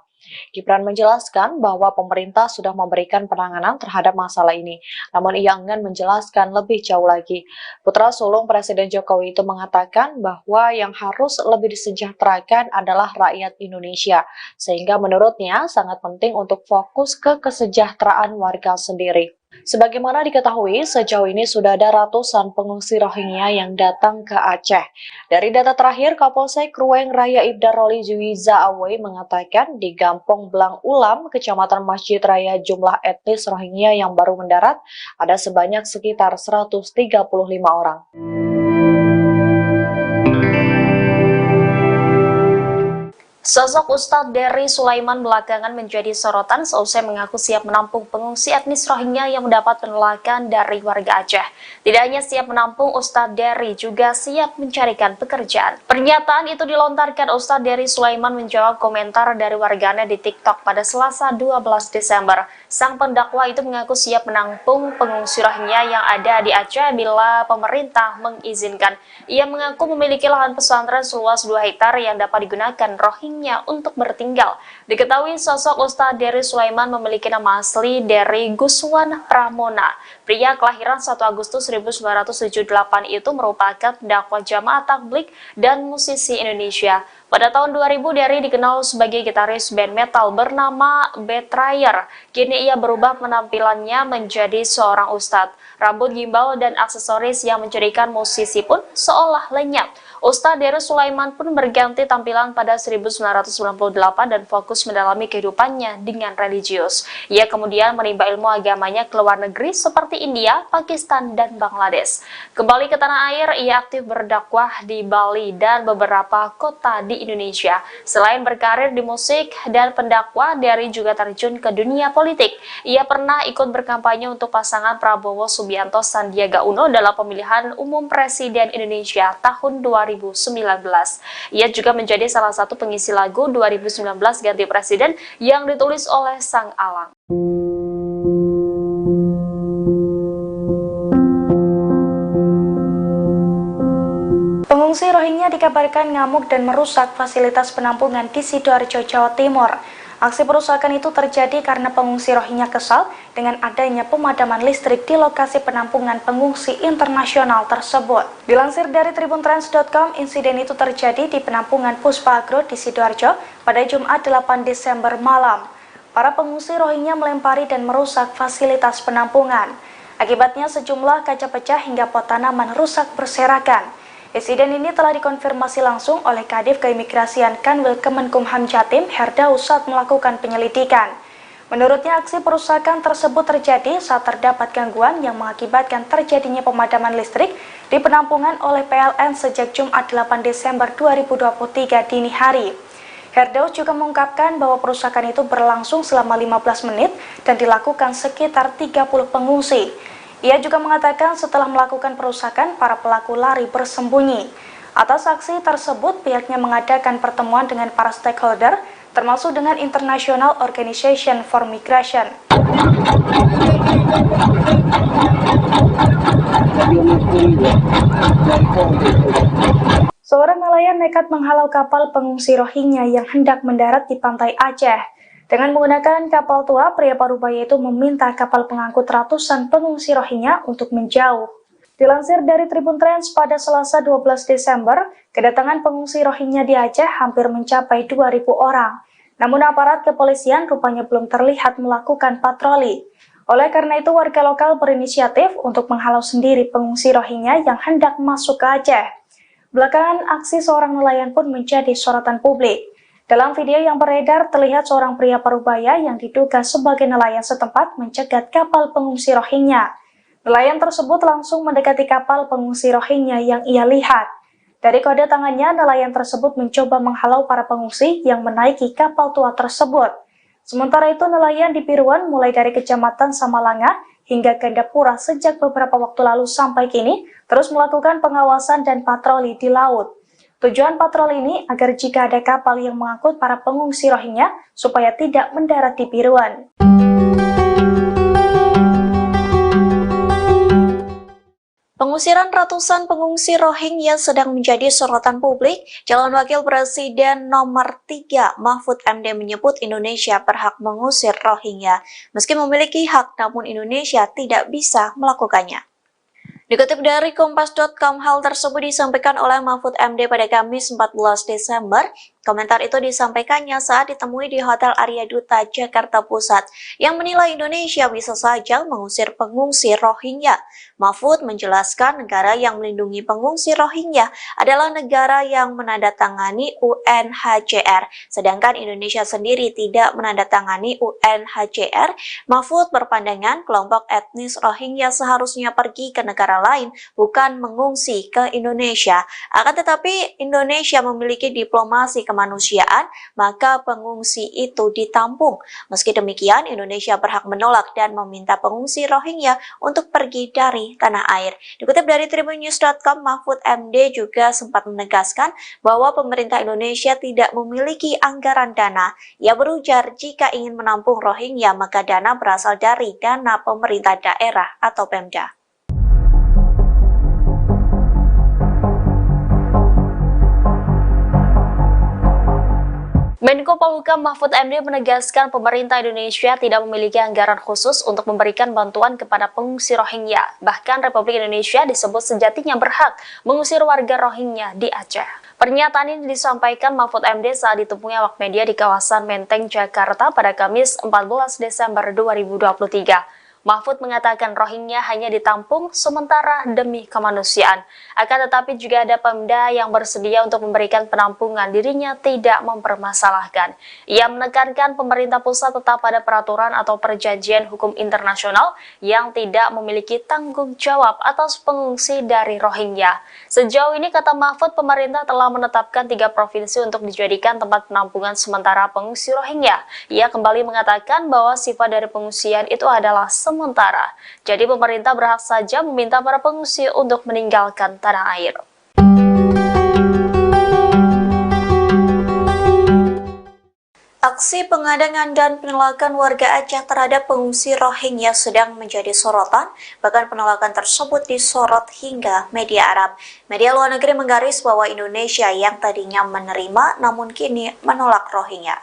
Speaker 2: Gibran menjelaskan bahwa pemerintah sudah memberikan penanganan terhadap masalah ini, namun ia enggan menjelaskan lebih jauh lagi. Putra sulung Presiden Jokowi itu mengatakan bahwa yang harus lebih disejahterakan adalah rakyat Indonesia, sehingga menurutnya sangat penting untuk fokus ke kesejahteraan warga sendiri. Sebagaimana diketahui, sejauh ini sudah ada ratusan pengungsi Rohingya yang datang ke Aceh. Dari data terakhir, Kapolsek Ruweng Raya Ibda Roli Juwiza Awe mengatakan di Gampong Blang Ulam, Kecamatan Masjid Raya, jumlah etnis Rohingya yang baru mendarat ada sebanyak sekitar 135 orang.
Speaker 5: Sosok Ustadz Dery Sulaiman belakangan menjadi sorotan seusai mengaku siap menampung pengungsi etnis Rohingya yang mendapat penolakan dari warga Aceh. Tidak hanya siap menampung, Ustadz Dery juga siap mencarikan pekerjaan. Pernyataan itu dilontarkan Ustadz Dery Sulaiman menjawab komentar dari warganet di TikTok pada Selasa 12 Desember. Sang pendakwa itu mengaku siap menampung pengungsi Rohingya yang ada di Aceh bila pemerintah mengizinkan. Ia mengaku memiliki lahan pesantren seluas 2 hektar yang dapat digunakan Rohingya untuk bertinggal. Diketahui sosok Ustadz Dery Sulaiman memiliki nama asli Dery Guswan Pramona. Pria kelahiran 1 Agustus 1978 itu merupakan dakwah jamaah tabligh dan musisi Indonesia. Pada tahun 2000, Dery dikenal sebagai gitaris band metal bernama Betrayer. Kini ia berubah penampilannya menjadi seorang ustadz. Rambut gimbal dan aksesoris yang menjadikan musisi pun seolah lenyap. Ustadz Dery Sulaiman pun berganti tampilan pada 1998 dan fokus mendalami kehidupannya dengan religius. Ia kemudian menimba ilmu agamanya ke luar negeri seperti India, Pakistan, dan Bangladesh. Kembali ke tanah air, ia aktif berdakwah di Bali dan beberapa kota di Indonesia. Selain berkarir di musik dan pendakwah, Dery juga terjun ke dunia politik. Ia pernah ikut berkampanye untuk pasangan Prabowo Subianto Sandiaga Uno dalam pemilihan umum Presiden Indonesia tahun 2019. Ia juga menjadi salah satu pengisi lagu 2019 Ganti Presiden yang ditulis oleh Sang Alang.
Speaker 3: Pengungsi Rohingya dikabarkan ngamuk dan merusak fasilitas penampungan di Sidoarjo, Jawa Timur. Aksi perusakan itu terjadi karena pengungsi Rohingya kesal dengan adanya pemadaman listrik di lokasi penampungan pengungsi internasional tersebut. Dilansir dari tribuntrans.com, insiden itu terjadi di penampungan Puspa Agro di Sidoarjo pada Jumat 8 Desember malam. Para pengungsi Rohingya melempari dan merusak fasilitas penampungan. Akibatnya sejumlah kaca pecah hingga pot tanaman rusak berserakan. Insiden ini telah dikonfirmasi langsung oleh Kadif Keimigrasian Kanwil Kemenkumham Jatim, Herdaus, saat melakukan penyelidikan. Menurutnya, aksi perusakan tersebut terjadi saat terdapat gangguan yang mengakibatkan terjadinya pemadaman listrik di penampungan oleh PLN sejak Jumat 8 Desember 2023 dini hari. Herdaus juga mengungkapkan bahwa perusakan itu berlangsung selama 15 menit dan dilakukan sekitar 30 pengungsi. Ia juga mengatakan setelah melakukan perusakan, para pelaku lari bersembunyi. Atas aksi tersebut, pihaknya mengadakan pertemuan dengan para stakeholder, termasuk dengan International Organization for Migration. Seorang nelayan nekat menghalau kapal pengungsi Rohingya yang hendak mendarat di pantai Aceh. Dengan menggunakan kapal tua, pria parubaya itu meminta kapal pengangkut ratusan pengungsi Rohingya untuk menjauh. Dilansir dari Tribun Trans pada Selasa 12 Desember, kedatangan pengungsi Rohingya di Aceh hampir mencapai 2.000 orang. Namun aparat kepolisian rupanya belum terlihat melakukan patroli. Oleh karena itu, warga lokal berinisiatif untuk menghalau sendiri pengungsi Rohingya yang hendak masuk ke Aceh. Belakangan, aksi seorang nelayan pun menjadi sorotan publik. Dalam video yang beredar, terlihat seorang pria parubaya yang diduga sebagai nelayan setempat mencegat kapal pengungsi Rohingya. Nelayan tersebut langsung mendekati kapal pengungsi Rohingya yang ia lihat. Dari kode tangannya, nelayan tersebut mencoba menghalau para pengungsi yang menaiki kapal tua tersebut. Sementara itu, nelayan di Piruan mulai dari Kecamatan Samalanga hingga Gandapura sejak beberapa waktu lalu sampai kini terus melakukan pengawasan dan patroli di laut. Tujuan patroli ini agar jika ada kapal yang mengangkut para pengungsi Rohingya supaya tidak mendarat di Biruan.
Speaker 1: Pengusiran ratusan pengungsi Rohingya sedang menjadi sorotan publik. Calon Wakil Presiden nomor 3 Mahfud MD menyebut Indonesia berhak mengusir Rohingya. Meski memiliki hak, namun Indonesia tidak bisa melakukannya. Dikutip dari Kompas.com, hal tersebut disampaikan oleh Mahfud MD pada Kamis 14 Desember. Komentar itu disampaikannya saat ditemui di Hotel Arya Duta, Jakarta Pusat, yang menilai Indonesia bisa saja mengusir pengungsi Rohingya. Mahfud menjelaskan negara yang melindungi pengungsi Rohingya adalah negara yang menandatangani UNHCR, sedangkan Indonesia sendiri tidak menandatangani UNHCR. Mahfud berpandangan kelompok etnis Rohingya seharusnya pergi ke negara lain, bukan mengungsi ke Indonesia. Akan tetapi Indonesia memiliki diplomasi kemanusiaan, maka pengungsi itu ditampung. Meski demikian, Indonesia berhak menolak dan meminta pengungsi Rohingya untuk pergi dari tanah air. Dikutip dari tribunnews.com, Mahfud MD juga sempat menegaskan bahwa pemerintah Indonesia tidak memiliki anggaran dana. Ia berujar jika ingin menampung Rohingya, maka dana berasal dari dana pemerintah daerah atau Pemda.
Speaker 5: Menko Polhukam Mahfud MD menegaskan pemerintah Indonesia tidak memiliki anggaran khusus untuk memberikan bantuan kepada pengungsi Rohingya. Bahkan Republik Indonesia disebut sejatinya berhak mengusir warga Rohingya di Aceh. Pernyataan ini disampaikan Mahfud MD saat ditemui awak media di kawasan Menteng, Jakarta pada Kamis 14 Desember 2023. Mahfud mengatakan Rohingya hanya ditampung sementara demi kemanusiaan. Akan tetapi juga ada Pemda yang bersedia untuk memberikan penampungan, dirinya tidak mempermasalahkan. Ia menekankan pemerintah pusat tetap pada peraturan atau perjanjian hukum internasional yang tidak memiliki tanggung jawab atas pengungsi dari Rohingya. Sejauh ini, kata Mahfud, pemerintah telah menetapkan 3 provinsi untuk dijadikan tempat penampungan sementara pengungsi Rohingya. Ia kembali mengatakan bahwa sifat dari pengungsian itu adalah sementara. Jadi pemerintah berhak saja meminta para pengungsi untuk meninggalkan tanah air.
Speaker 1: Aksi pengadangan dan penolakan warga Aceh terhadap pengungsi Rohingya sedang menjadi sorotan, bahkan penolakan tersebut disorot hingga media Arab. Media luar negeri menggaris bahwa Indonesia yang tadinya menerima namun kini menolak Rohingya.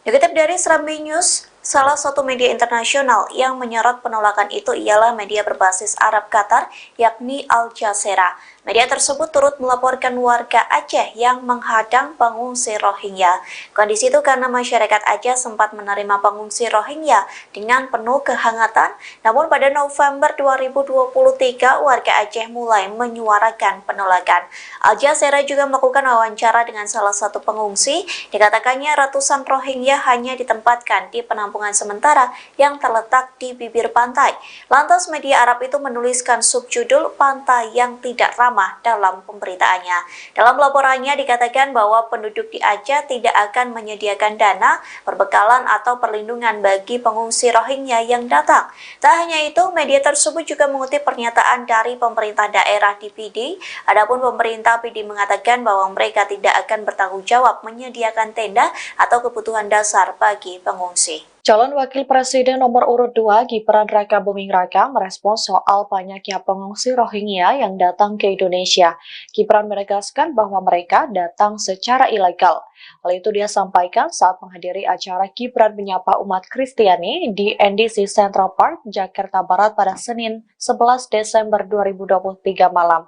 Speaker 1: Dikutip dari Serambi News, salah satu media internasional yang menyorot penolakan itu ialah media berbasis Arab Qatar, yakni Al Jazeera. Media tersebut turut melaporkan warga Aceh yang menghadang pengungsi Rohingya. Kondisi itu karena masyarakat Aceh sempat menerima pengungsi Rohingya dengan penuh kehangatan, namun pada November 2023 warga Aceh mulai menyuarakan penolakan. Al Jazeera juga melakukan wawancara dengan salah satu pengungsi. Dikatakannya ratusan Rohingya hanya ditempatkan di penampungan sementara yang terletak di bibir pantai. Lantas media Arab itu menuliskan subjudul "Pantai yang Tidak Ramah" dalam pemberitaannya. Dalam laporannya dikatakan bahwa penduduk di Aceh tidak akan menyediakan dana, perbekalan atau perlindungan bagi pengungsi Rohingya yang datang. Tak hanya itu, media tersebut juga mengutip pernyataan dari pemerintah daerah di PD. Adapun pemerintah PD mengatakan bahwa mereka tidak akan bertanggung jawab menyediakan tenda atau kebutuhan dasar bagi pengungsi.
Speaker 2: Calon Wakil Presiden nomor urut 2 Gibran Rakabuming Raka merespons soal banyaknya pengungsi Rohingya yang datang ke Indonesia. Gibran menegaskan bahwa mereka datang secara ilegal. Hal itu dia sampaikan saat menghadiri acara Gibran menyapa umat Kristiani di NDC Central Park, Jakarta Barat pada Senin 11 Desember 2023 malam.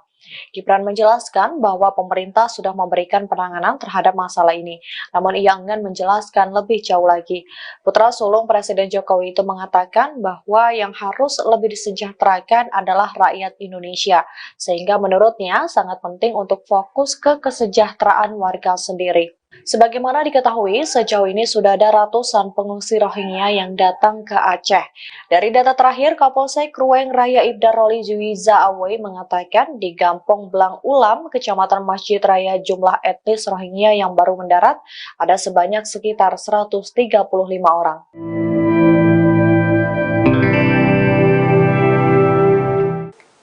Speaker 2: Gibran menjelaskan bahwa pemerintah sudah memberikan penanganan terhadap masalah ini, namun ia enggan menjelaskan lebih jauh lagi. Putra sulung Presiden Jokowi itu mengatakan bahwa yang harus lebih disejahterakan adalah rakyat Indonesia, sehingga menurutnya sangat penting untuk fokus ke kesejahteraan warga sendiri. Sebagaimana diketahui, sejauh ini sudah ada ratusan pengungsi Rohingya yang datang ke Aceh. Dari data terakhir, Kapolsek Ruweng Raya Ibda Roli Juwiza Awe mengatakan di Gampong Blang Ulam, Kecamatan Masjid Raya, jumlah etnis Rohingya yang baru mendarat ada sebanyak sekitar 135 orang.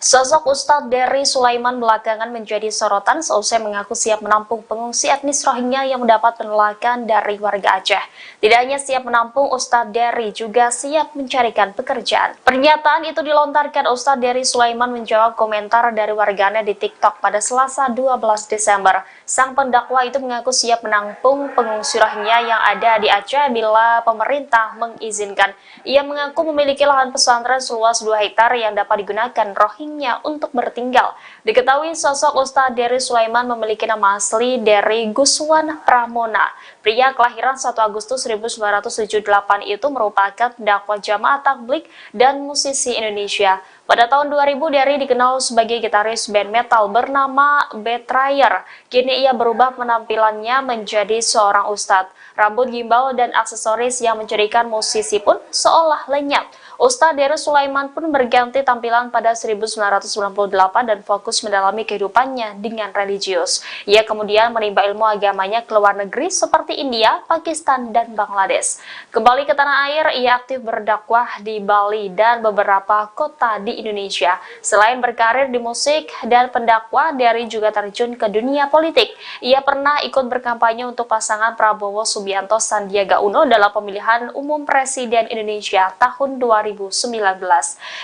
Speaker 5: Sosok Ustadz Dery Sulaiman belakangan menjadi sorotan seusai mengaku siap menampung pengungsi etnis Rohingya yang mendapat penolakan dari warga Aceh. Tidak hanya siap menampung, Ustadz Dery juga siap mencarikan pekerjaan. Pernyataan itu dilontarkan Ustadz Dery Sulaiman menjawab komentar dari warganet di TikTok pada Selasa 12 Desember. Sang pendakwa itu mengaku siap menampung pengungsi Rohingya yang ada di Aceh bila pemerintah mengizinkan. Ia mengaku memiliki lahan pesantren seluas 2 hektar yang dapat digunakan Rohingya untuk bertinggal. Diketahui sosok Ustadz Dery Sulaiman memiliki nama asli Dery Guswan Pramona. Pria kelahiran 1 Agustus 1978 itu merupakan dakwah jamaah tabligh dan musisi Indonesia. Pada tahun 2000, Dery dikenal sebagai gitaris band metal bernama Betrayer. Kini ia berubah penampilannya menjadi seorang ustadz. Rambut gimbal dan aksesoris yang menjadikan musisi pun seolah lenyap. Ustadz Dery Sulaiman pun berganti tampilan pada 1998 dan fokus mendalami kehidupannya dengan religius. Ia kemudian menimba ilmu agamanya ke luar negeri seperti India, Pakistan, dan Bangladesh. Kembali ke tanah air, ia aktif berdakwah di Bali dan beberapa kota di Indonesia. Selain berkarir di musik dan pendakwah, Dery juga terjun ke dunia politik. Ia pernah ikut berkampanye untuk pasangan Prabowo Subianto Sandiaga Uno dalam pemilihan umum Presiden Indonesia tahun 2019.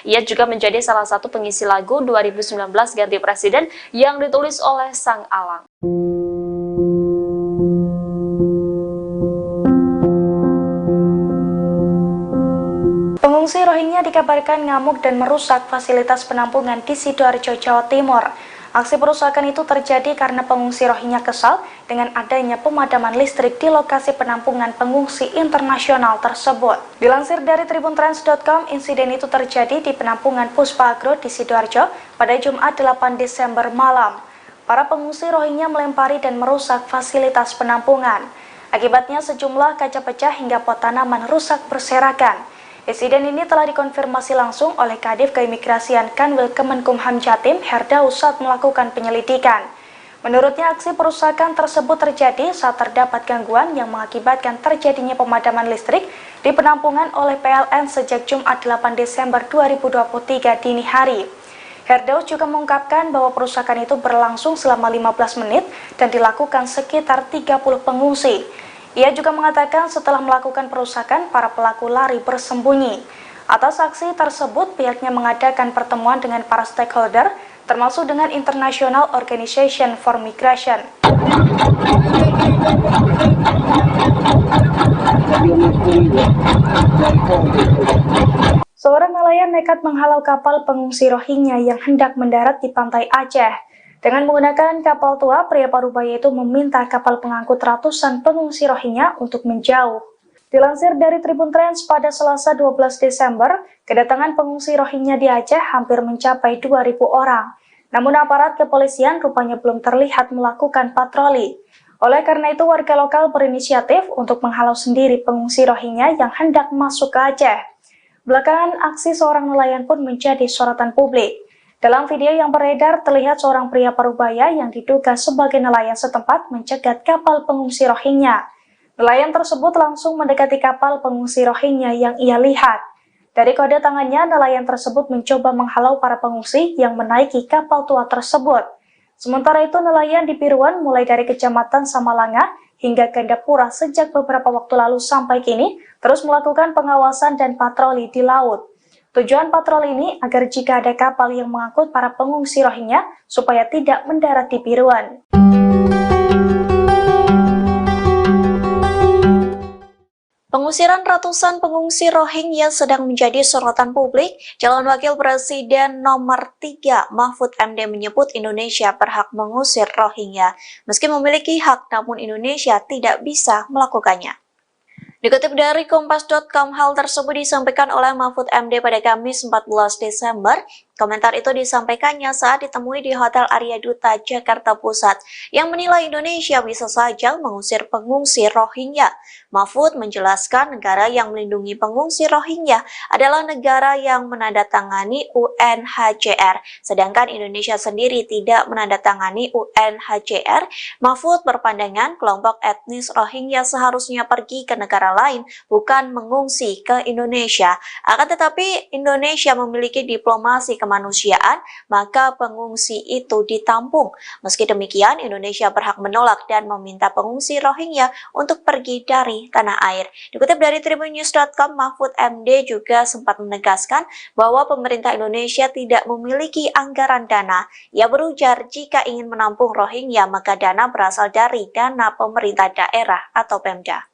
Speaker 5: Ia juga menjadi salah satu pengisi lagu 2019 Ganti Presiden yang ditulis oleh Sang Alang.
Speaker 3: Pengungsi Rohingya dikabarkan ngamuk dan merusak fasilitas penampungan di Sidoarjo, Jawa Timur. Aksi perusakan itu terjadi karena pengungsi Rohingya kesal dengan adanya pemadaman listrik di lokasi penampungan pengungsi internasional tersebut. Dilansir dari tribuntrans.com, insiden itu terjadi di penampungan Puspa Agro di Sidoarjo pada Jumat 8 Desember malam. Para pengungsi Rohingya melempari dan merusak fasilitas penampungan. Akibatnya sejumlah kaca pecah hingga pot tanaman rusak berserakan. Insiden ini telah dikonfirmasi langsung oleh Kadif Keimigrasian Kanwil Kemenkumham Jatim, Herdaus, saat melakukan penyelidikan. Menurutnya, aksi perusakan tersebut terjadi saat terdapat gangguan yang mengakibatkan terjadinya pemadaman listrik di penampungan oleh PLN sejak Jumat 8 Desember 2023 dini hari. Herdaus juga mengungkapkan bahwa perusakan itu berlangsung selama 15 menit dan dilakukan sekitar 30 pengungsi. Ia juga mengatakan setelah melakukan perusakan, para pelaku lari bersembunyi. Atas aksi tersebut, pihaknya mengadakan pertemuan dengan para stakeholder, termasuk dengan International Organization for Migration. Seorang nelayan nekat menghalau kapal pengungsi Rohingya yang hendak mendarat di pantai Aceh. Dengan menggunakan kapal tua, pria parubaya itu meminta kapal pengangkut ratusan pengungsi Rohingya untuk menjauh. Dilansir dari Tribun Trans pada Selasa 12 Desember, kedatangan pengungsi Rohingya di Aceh hampir mencapai 2.000 orang. Namun aparat kepolisian rupanya belum terlihat melakukan patroli. Oleh karena itu, warga lokal berinisiatif untuk menghalau sendiri pengungsi Rohingya yang hendak masuk ke Aceh. Belakangan, aksi seorang nelayan pun menjadi sorotan publik. Dalam video yang beredar, terlihat seorang pria parubaya yang diduga sebagai nelayan setempat mencegat kapal pengungsi Rohingya. Nelayan tersebut langsung mendekati kapal pengungsi Rohingya yang ia lihat. Dari kode tangannya, nelayan tersebut mencoba menghalau para pengungsi yang menaiki kapal tua tersebut. Sementara itu, nelayan di Piruan mulai dari Kecamatan Samalanga hingga Gandapura sejak beberapa waktu lalu sampai kini terus melakukan pengawasan dan patroli di laut. Tujuan patroli ini agar jika ada kapal yang mengangkut para pengungsi Rohingya supaya tidak mendarat di Piruan.
Speaker 1: Pengusiran ratusan pengungsi Rohingya sedang menjadi sorotan publik. Calon Wakil Presiden nomor 3 Mahfud MD menyebut Indonesia berhak mengusir Rohingya. Meski memiliki hak, namun Indonesia tidak bisa melakukannya. Dikutip dari Kompas.com, hal tersebut disampaikan oleh Mahfud MD pada Kamis 14 Desember. Komentar itu disampaikannya saat ditemui di Hotel Arya Duta, Jakarta Pusat, yang menilai Indonesia bisa saja mengusir pengungsi Rohingya. Mahfud menjelaskan negara yang melindungi pengungsi Rohingya adalah negara yang menandatangani UNHCR, sedangkan Indonesia sendiri tidak menandatangani UNHCR. Mahfud berpandangan kelompok etnis Rohingya seharusnya pergi ke negara lain, bukan mengungsi ke Indonesia. Akan tetapi, Indonesia memiliki diplomasi kemanusiaan kemanusiaan, maka pengungsi itu ditampung. Meski demikian, Indonesia berhak menolak dan meminta pengungsi Rohingya untuk pergi dari tanah air. Dikutip dari tribunnews.com, Mahfud MD juga sempat menegaskan bahwa pemerintah Indonesia tidak memiliki anggaran dana. Ia berujar jika ingin menampung Rohingya, maka dana berasal dari dana pemerintah daerah atau Pemda.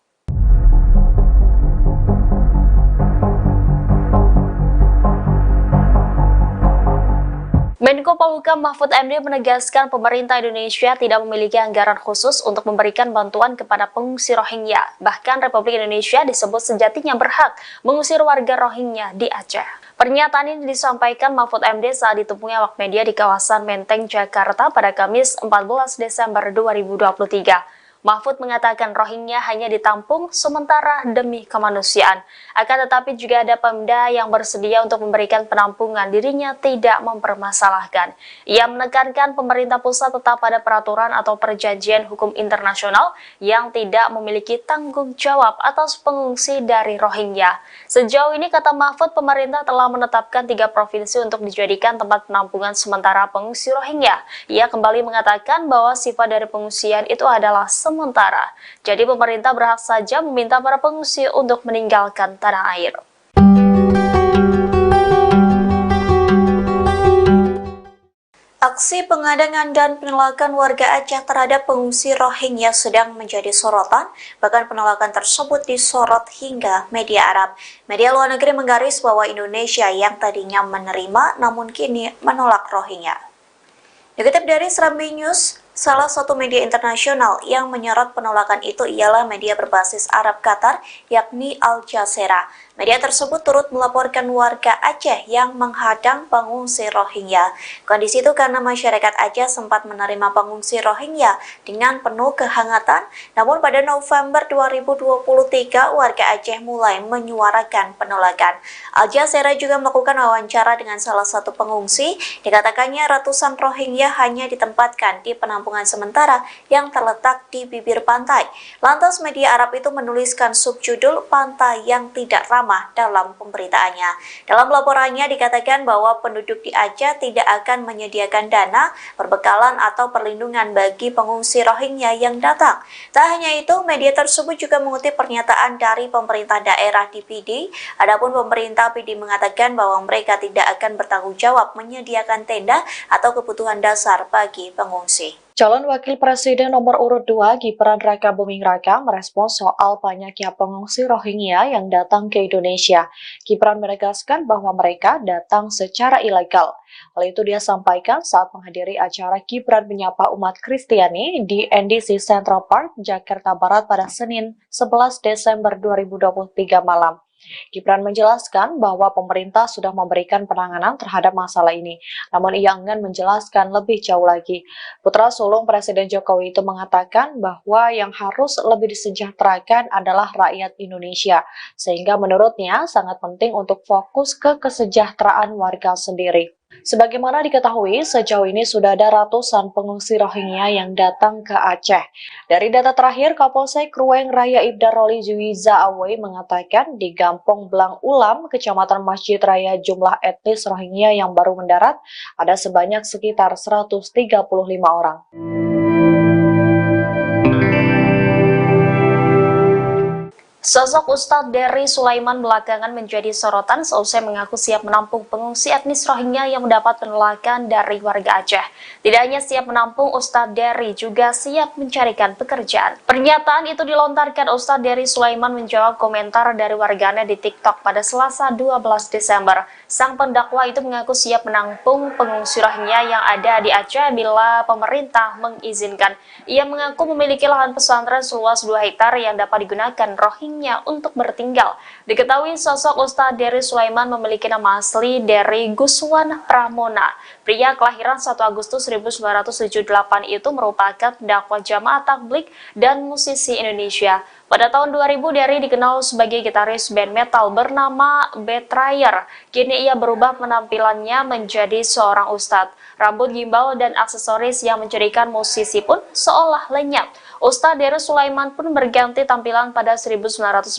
Speaker 5: Menko Polhukam Mahfud MD menegaskan pemerintah Indonesia tidak memiliki anggaran khusus untuk memberikan bantuan kepada pengungsi Rohingya. Bahkan Republik Indonesia disebut sejatinya berhak mengusir warga Rohingya di Aceh. Pernyataan ini disampaikan Mahfud MD saat ditemui awak media di kawasan Menteng, Jakarta pada Kamis 14 Desember 2023. Mahfud mengatakan Rohingya hanya ditampung sementara demi kemanusiaan. Akan tetapi juga ada Pemda yang bersedia untuk memberikan penampungan, dirinya tidak mempermasalahkan. Ia menekankan pemerintah pusat tetap pada peraturan atau perjanjian hukum internasional yang tidak memiliki tanggung jawab atas pengungsi dari Rohingya. Sejauh ini, kata Mahfud, pemerintah telah menetapkan 3 provinsi untuk dijadikan tempat penampungan sementara pengungsi Rohingya. Ia kembali mengatakan bahwa sifat dari pengungsian itu adalah sementara. Jadi pemerintah berhak saja meminta para pengungsi untuk meninggalkan tanah air.
Speaker 1: Aksi pengadangan dan penolakan warga Aceh terhadap pengungsi Rohingya sedang menjadi sorotan, bahkan penolakan tersebut disorot hingga media Arab. Media luar negeri menggaris bahwa Indonesia yang tadinya menerima namun kini menolak Rohingya. Dikutip dari Serambi News, salah satu media internasional yang menyorot penolakan itu ialah media berbasis Arab Qatar, yakni Al Jazeera. Media tersebut turut melaporkan warga Aceh yang menghadang pengungsi Rohingya. Kondisi itu karena masyarakat Aceh sempat menerima pengungsi Rohingya dengan penuh kehangatan, namun pada November 2023 warga Aceh mulai menyuarakan penolakan. Al Jazeera juga melakukan wawancara dengan salah satu pengungsi. Dikatakannya ratusan Rohingya hanya ditempatkan di penampungan sementara yang terletak di bibir pantai. Lantas media Arab itu menuliskan subjudul "Pantai yang Tidak Ramah" dalam pemberitaannya. Dalam laporannya dikatakan bahwa penduduk di Aceh tidak akan menyediakan dana, perbekalan atau perlindungan bagi pengungsi Rohingya yang datang. Tak hanya itu, media tersebut juga mengutip pernyataan dari pemerintah daerah di PD. Adapun pemerintah PD mengatakan bahwa mereka tidak akan bertanggung jawab menyediakan tenda atau kebutuhan dasar bagi pengungsi.
Speaker 2: Calon Wakil Presiden nomor urut 2 Gibran Rakabuming Raka merespons soal banyaknya pengungsi Rohingya yang datang ke Indonesia. Gibran menegaskan bahwa mereka datang secara ilegal. Hal itu dia sampaikan saat menghadiri acara Gibran menyapa umat Kristiani di NDC Central Park, Jakarta Barat pada Senin 11 Desember 2023 malam. Gibran menjelaskan bahwa pemerintah sudah memberikan penanganan terhadap masalah ini, namun ia enggan menjelaskan lebih jauh lagi. Putra sulung Presiden Jokowi itu mengatakan bahwa yang harus lebih disejahterakan adalah rakyat Indonesia, sehingga menurutnya sangat penting untuk fokus ke kesejahteraan warga sendiri. Sebagaimana diketahui, sejauh ini sudah ada ratusan pengungsi Rohingya yang datang ke Aceh. Dari data terakhir, Kapolsek Ruweng Raya Ibda Roli Juwiza Awe mengatakan di Gampong Blang Ulam, Kecamatan Masjid Raya, jumlah etnis Rohingya yang baru mendarat ada sebanyak sekitar 135 orang.
Speaker 5: Sosok Ustadz Dery Sulaiman belakangan menjadi sorotan seusai mengaku siap menampung pengungsi etnis Rohingya yang mendapat penolakan dari warga Aceh. Tidak hanya siap menampung, Ustadz Dery juga siap mencarikan pekerjaan. Pernyataan itu dilontarkan Ustadz Dery Sulaiman menjawab komentar dari warganet di TikTok pada Selasa 12 Desember. Sang pendakwa itu mengaku siap menampung pengungsi Rohingya yang ada di Aceh bila pemerintah mengizinkan. Ia mengaku memiliki lahan pesantren seluas 2 hektar yang dapat digunakan Rohingya untuk bertinggal. Diketahui sosok Ustadz Dery Sulaiman memiliki nama asli Dery Guswan Pramona. Pria kelahiran 1 Agustus 1978 itu merupakan dakwah jamaah tabligh dan musisi Indonesia. Pada tahun 2000, Dery dikenal sebagai gitaris band metal bernama Betrayer. Kini ia berubah penampilannya menjadi seorang ustadz. Rambut gimbal dan aksesoris yang mencirikan musisi pun seolah lenyap. Ustadz Deris Sulaiman pun berganti tampilan pada 1998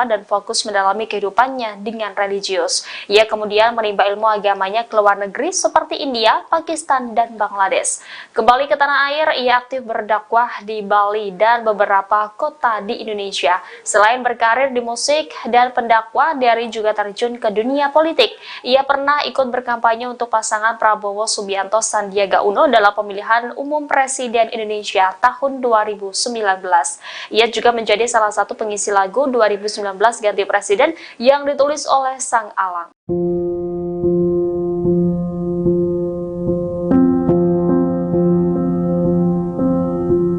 Speaker 5: dan fokus mendalami kehidupannya dengan religius. Ia kemudian menimba ilmu agamanya ke luar negeri seperti India, Pakistan, dan Bangladesh. Kembali ke tanah air, ia aktif berdakwah di Bali dan beberapa kota di Indonesia. Selain berkarir di musik dan pendakwah, Deris juga terjun ke dunia politik. Ia pernah ikut berkampanye untuk pasangan Prabowo Subianto Sandiaga Uno dalam pemilihan umum Presiden Indonesia tahun 2019. Ia juga menjadi salah satu pengisi lagu 2019 Ganti Presiden yang ditulis oleh Sang Alang.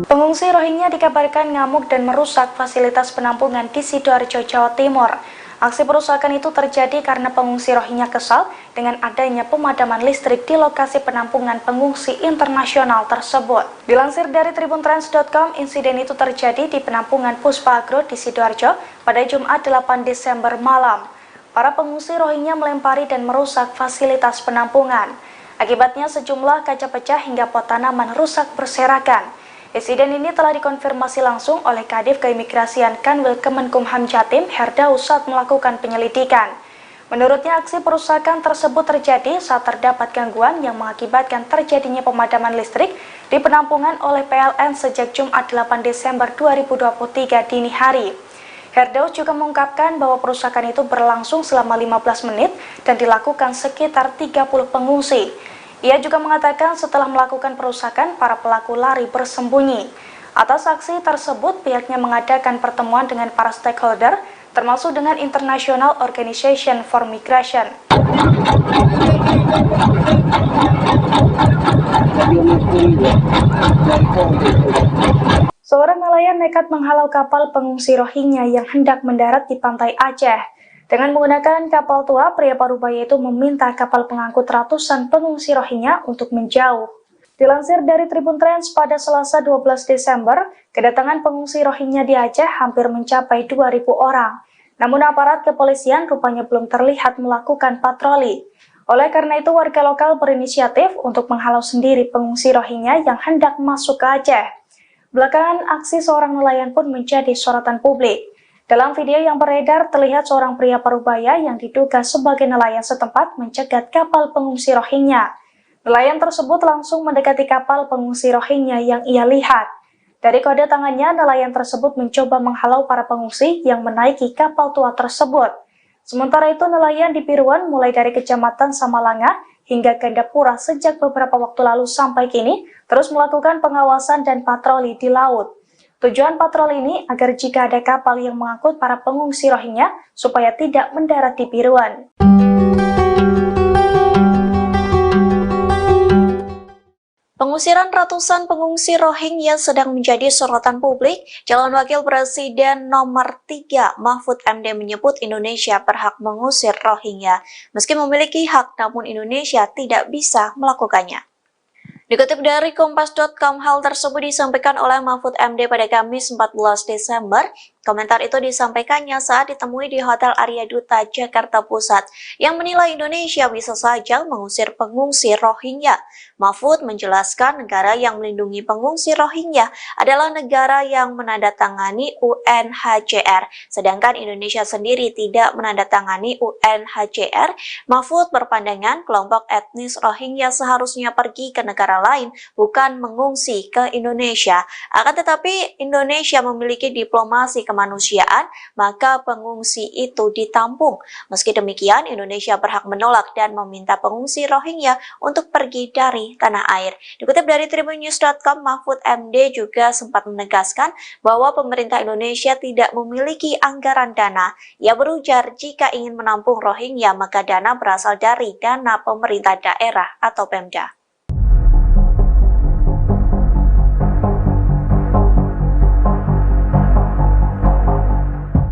Speaker 3: Pengungsi Rohingya dikabarkan ngamuk dan merusak fasilitas penampungan di Sidoarjo, Jawa Timur. Aksi perusakan itu terjadi karena pengungsi Rohingya kesal dengan adanya pemadaman listrik di lokasi penampungan pengungsi internasional tersebut. Dilansir dari tribuntrans.com, insiden itu terjadi di penampungan Puspa Agro di Sidoarjo pada Jumat 8 Desember malam. Para pengungsi Rohingya melempari dan merusak fasilitas penampungan. Akibatnya sejumlah kaca pecah hingga pot tanaman rusak berserakan. Insiden ini telah dikonfirmasi langsung oleh Kadif Keimigrasian Kanwil Kemenkumham Jatim, Herdaus, saat melakukan penyelidikan. Menurutnya, aksi perusakan tersebut terjadi saat terdapat gangguan yang mengakibatkan terjadinya pemadaman listrik di penampungan oleh PLN sejak Jumat 8 Desember 2023 dini hari. Herdaus juga mengungkapkan bahwa perusakan itu berlangsung selama 15 menit dan dilakukan sekitar 30 pengungsi. Ia juga mengatakan setelah melakukan perusakan, para pelaku lari bersembunyi. Atas aksi tersebut, pihaknya mengadakan pertemuan dengan para stakeholder, termasuk dengan International Organization for Migration. Seorang nelayan nekat menghalau kapal pengungsi Rohingya yang hendak mendarat di pantai Aceh. Dengan menggunakan kapal tua, pria parubaya itu meminta kapal pengangkut ratusan pengungsi Rohingya untuk menjauh. Dilansir dari Tribun Trans pada Selasa 12 Desember, kedatangan pengungsi Rohingya di Aceh hampir mencapai 2.000 orang. Namun aparat kepolisian rupanya belum terlihat melakukan patroli. Oleh karena itu, warga lokal berinisiatif untuk menghalau sendiri pengungsi Rohingya yang hendak masuk ke Aceh. Belakangan, aksi seorang nelayan pun menjadi sorotan publik. Dalam video yang beredar, terlihat seorang pria parubaya yang diduga sebagai nelayan setempat mencegat kapal pengungsi Rohingya. Nelayan tersebut langsung mendekati kapal pengungsi Rohingya yang ia lihat. Dari kode tangannya, nelayan tersebut mencoba menghalau para pengungsi yang menaiki kapal tua tersebut. Sementara itu, nelayan di Piruan mulai dari Kecamatan Samalanga hingga Gandapura sejak beberapa waktu lalu sampai kini terus melakukan pengawasan dan patroli di laut. Tujuan patroli ini agar jika ada kapal yang mengangkut para pengungsi Rohingya supaya tidak mendarat di Piruan.
Speaker 1: Pengusiran ratusan pengungsi Rohingya sedang menjadi sorotan publik. Calon Wakil Presiden nomor 3 Mahfud MD menyebut Indonesia berhak mengusir Rohingya. Meski memiliki hak, namun Indonesia tidak bisa melakukannya. Dikutip dari Kompas.com, hal tersebut disampaikan oleh Mahfud MD pada Kamis 14 Desember. Komentar itu disampaikannya saat ditemui di Hotel Arya Duta, Jakarta Pusat, yang menilai Indonesia bisa saja mengusir pengungsi Rohingya. Mahfud menjelaskan negara yang melindungi pengungsi Rohingya adalah negara yang menandatangani UNHCR, sedangkan Indonesia sendiri tidak menandatangani UNHCR. Mahfud berpandangan kelompok etnis Rohingya seharusnya pergi ke negara lain, bukan mengungsi ke Indonesia. Akan tetapi Indonesia memiliki diplomasi kemanusiaan, maka pengungsi itu ditampung. Meski demikian, Indonesia berhak menolak dan meminta pengungsi Rohingya untuk pergi dari tanah air. Dikutip dari tribunnews.com, Mahfud MD juga sempat menegaskan bahwa pemerintah Indonesia tidak memiliki anggaran dana. Ia berujar jika ingin menampung Rohingya, maka dana berasal dari dana pemerintah daerah atau Pemda.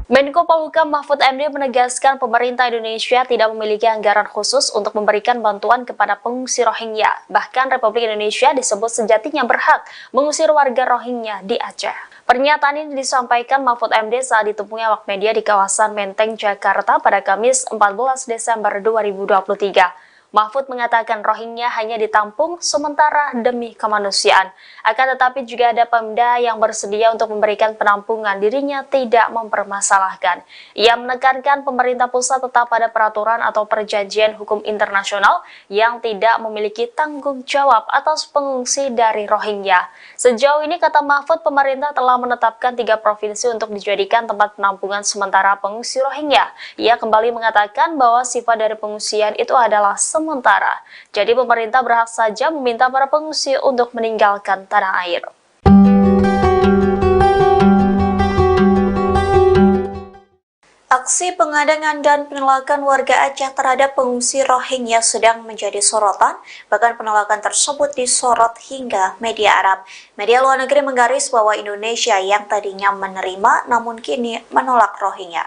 Speaker 5: Menko Polhukam Mahfud MD menegaskan pemerintah Indonesia tidak memiliki anggaran khusus untuk memberikan bantuan kepada pengungsi Rohingya. Bahkan Republik Indonesia disebut sejatinya berhak mengusir warga Rohingya di Aceh. Pernyataan ini disampaikan Mahfud MD saat ditemui awak media di kawasan Menteng, Jakarta pada Kamis 14 Desember 2023. Mahfud mengatakan Rohingya hanya ditampung sementara demi kemanusiaan. Akan tetapi juga ada Pemda yang bersedia untuk memberikan penampungan, dirinya tidak mempermasalahkan. Ia menekankan pemerintah pusat tetap pada peraturan atau perjanjian hukum internasional yang tidak memiliki tanggung jawab atas pengungsi dari Rohingya. Sejauh ini, kata Mahfud, pemerintah telah menetapkan 3 provinsi untuk dijadikan tempat penampungan sementara pengungsi Rohingya. Ia kembali mengatakan bahwa sifat dari pengungsian itu adalah sementara. Jadi pemerintah berhak saja meminta para pengungsi untuk meninggalkan tanah air.
Speaker 1: Aksi pengadangan dan penolakan warga Aceh terhadap pengungsi Rohingya sedang menjadi sorotan, bahkan penolakan tersebut disorot hingga media Arab. Media luar negeri menggaris bahwa Indonesia yang tadinya menerima namun kini menolak Rohingya.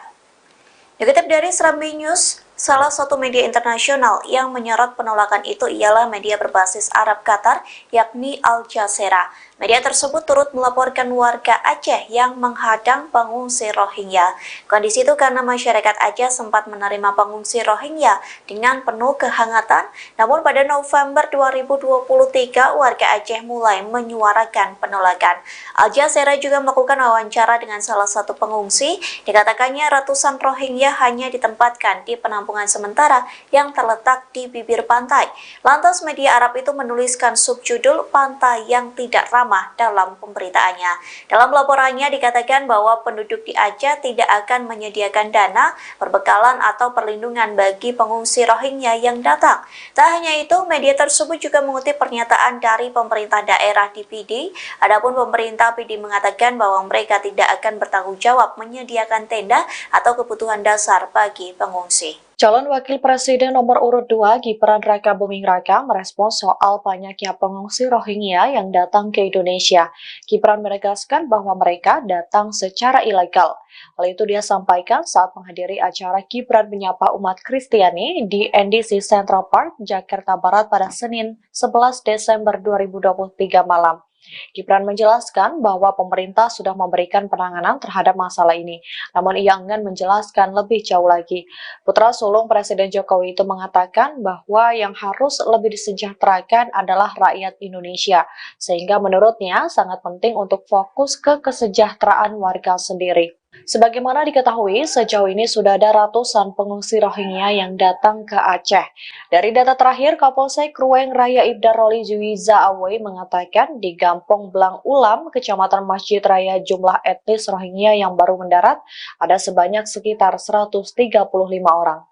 Speaker 1: Dikutip dari Serambi News, salah satu media internasional yang menyorot penolakan itu ialah media berbasis Arab Qatar, yakni Al Jazeera. Media tersebut turut melaporkan warga Aceh yang menghadang pengungsi Rohingya. Kondisi itu karena masyarakat Aceh sempat menerima pengungsi Rohingya dengan penuh kehangatan, namun pada November 2023 warga Aceh mulai menyuarakan penolakan. Al Jazeera juga melakukan wawancara dengan salah satu pengungsi. Dikatakannya ratusan Rohingya hanya ditempatkan di penampungan sementara yang terletak di bibir pantai. Lantas media Arab itu menuliskan subjudul "Pantai yang Tidak Ramah" dalam pemberitaannya. Dalam laporannya dikatakan bahwa penduduk di Aceh tidak akan menyediakan dana, perbekalan atau perlindungan bagi pengungsi Rohingya yang datang. Tak hanya itu, media tersebut juga mengutip pernyataan dari pemerintah daerah di PD. Adapun pemerintah PD mengatakan bahwa mereka tidak akan bertanggung jawab menyediakan tenda atau kebutuhan dasar bagi pengungsi.
Speaker 2: Calon Wakil Presiden nomor urut 2 Gibran Rakabuming Raka merespons soal banyaknya pengungsi Rohingya yang datang ke Indonesia. Gibran menegaskan bahwa mereka datang secara ilegal. Hal itu dia sampaikan saat menghadiri acara Gibran menyapa umat Kristiani di NDC Central Park, Jakarta Barat pada Senin 11 Desember 2023 malam. Gibran menjelaskan bahwa pemerintah sudah memberikan penanganan terhadap masalah ini, namun ia enggan menjelaskan lebih jauh lagi. Putra sulung Presiden Jokowi itu mengatakan bahwa yang harus lebih disejahterakan adalah rakyat Indonesia, sehingga menurutnya sangat penting untuk fokus ke kesejahteraan warga sendiri. Sebagaimana diketahui, sejauh ini sudah ada ratusan pengungsi Rohingya yang datang ke Aceh. Dari data terakhir, Kapolsek Ruweng Raya Ibda Roli Juwiza Awe mengatakan di Gampong Blang Ulam, Kecamatan Masjid Raya, jumlah etnis Rohingya yang baru mendarat ada sebanyak sekitar 135 orang.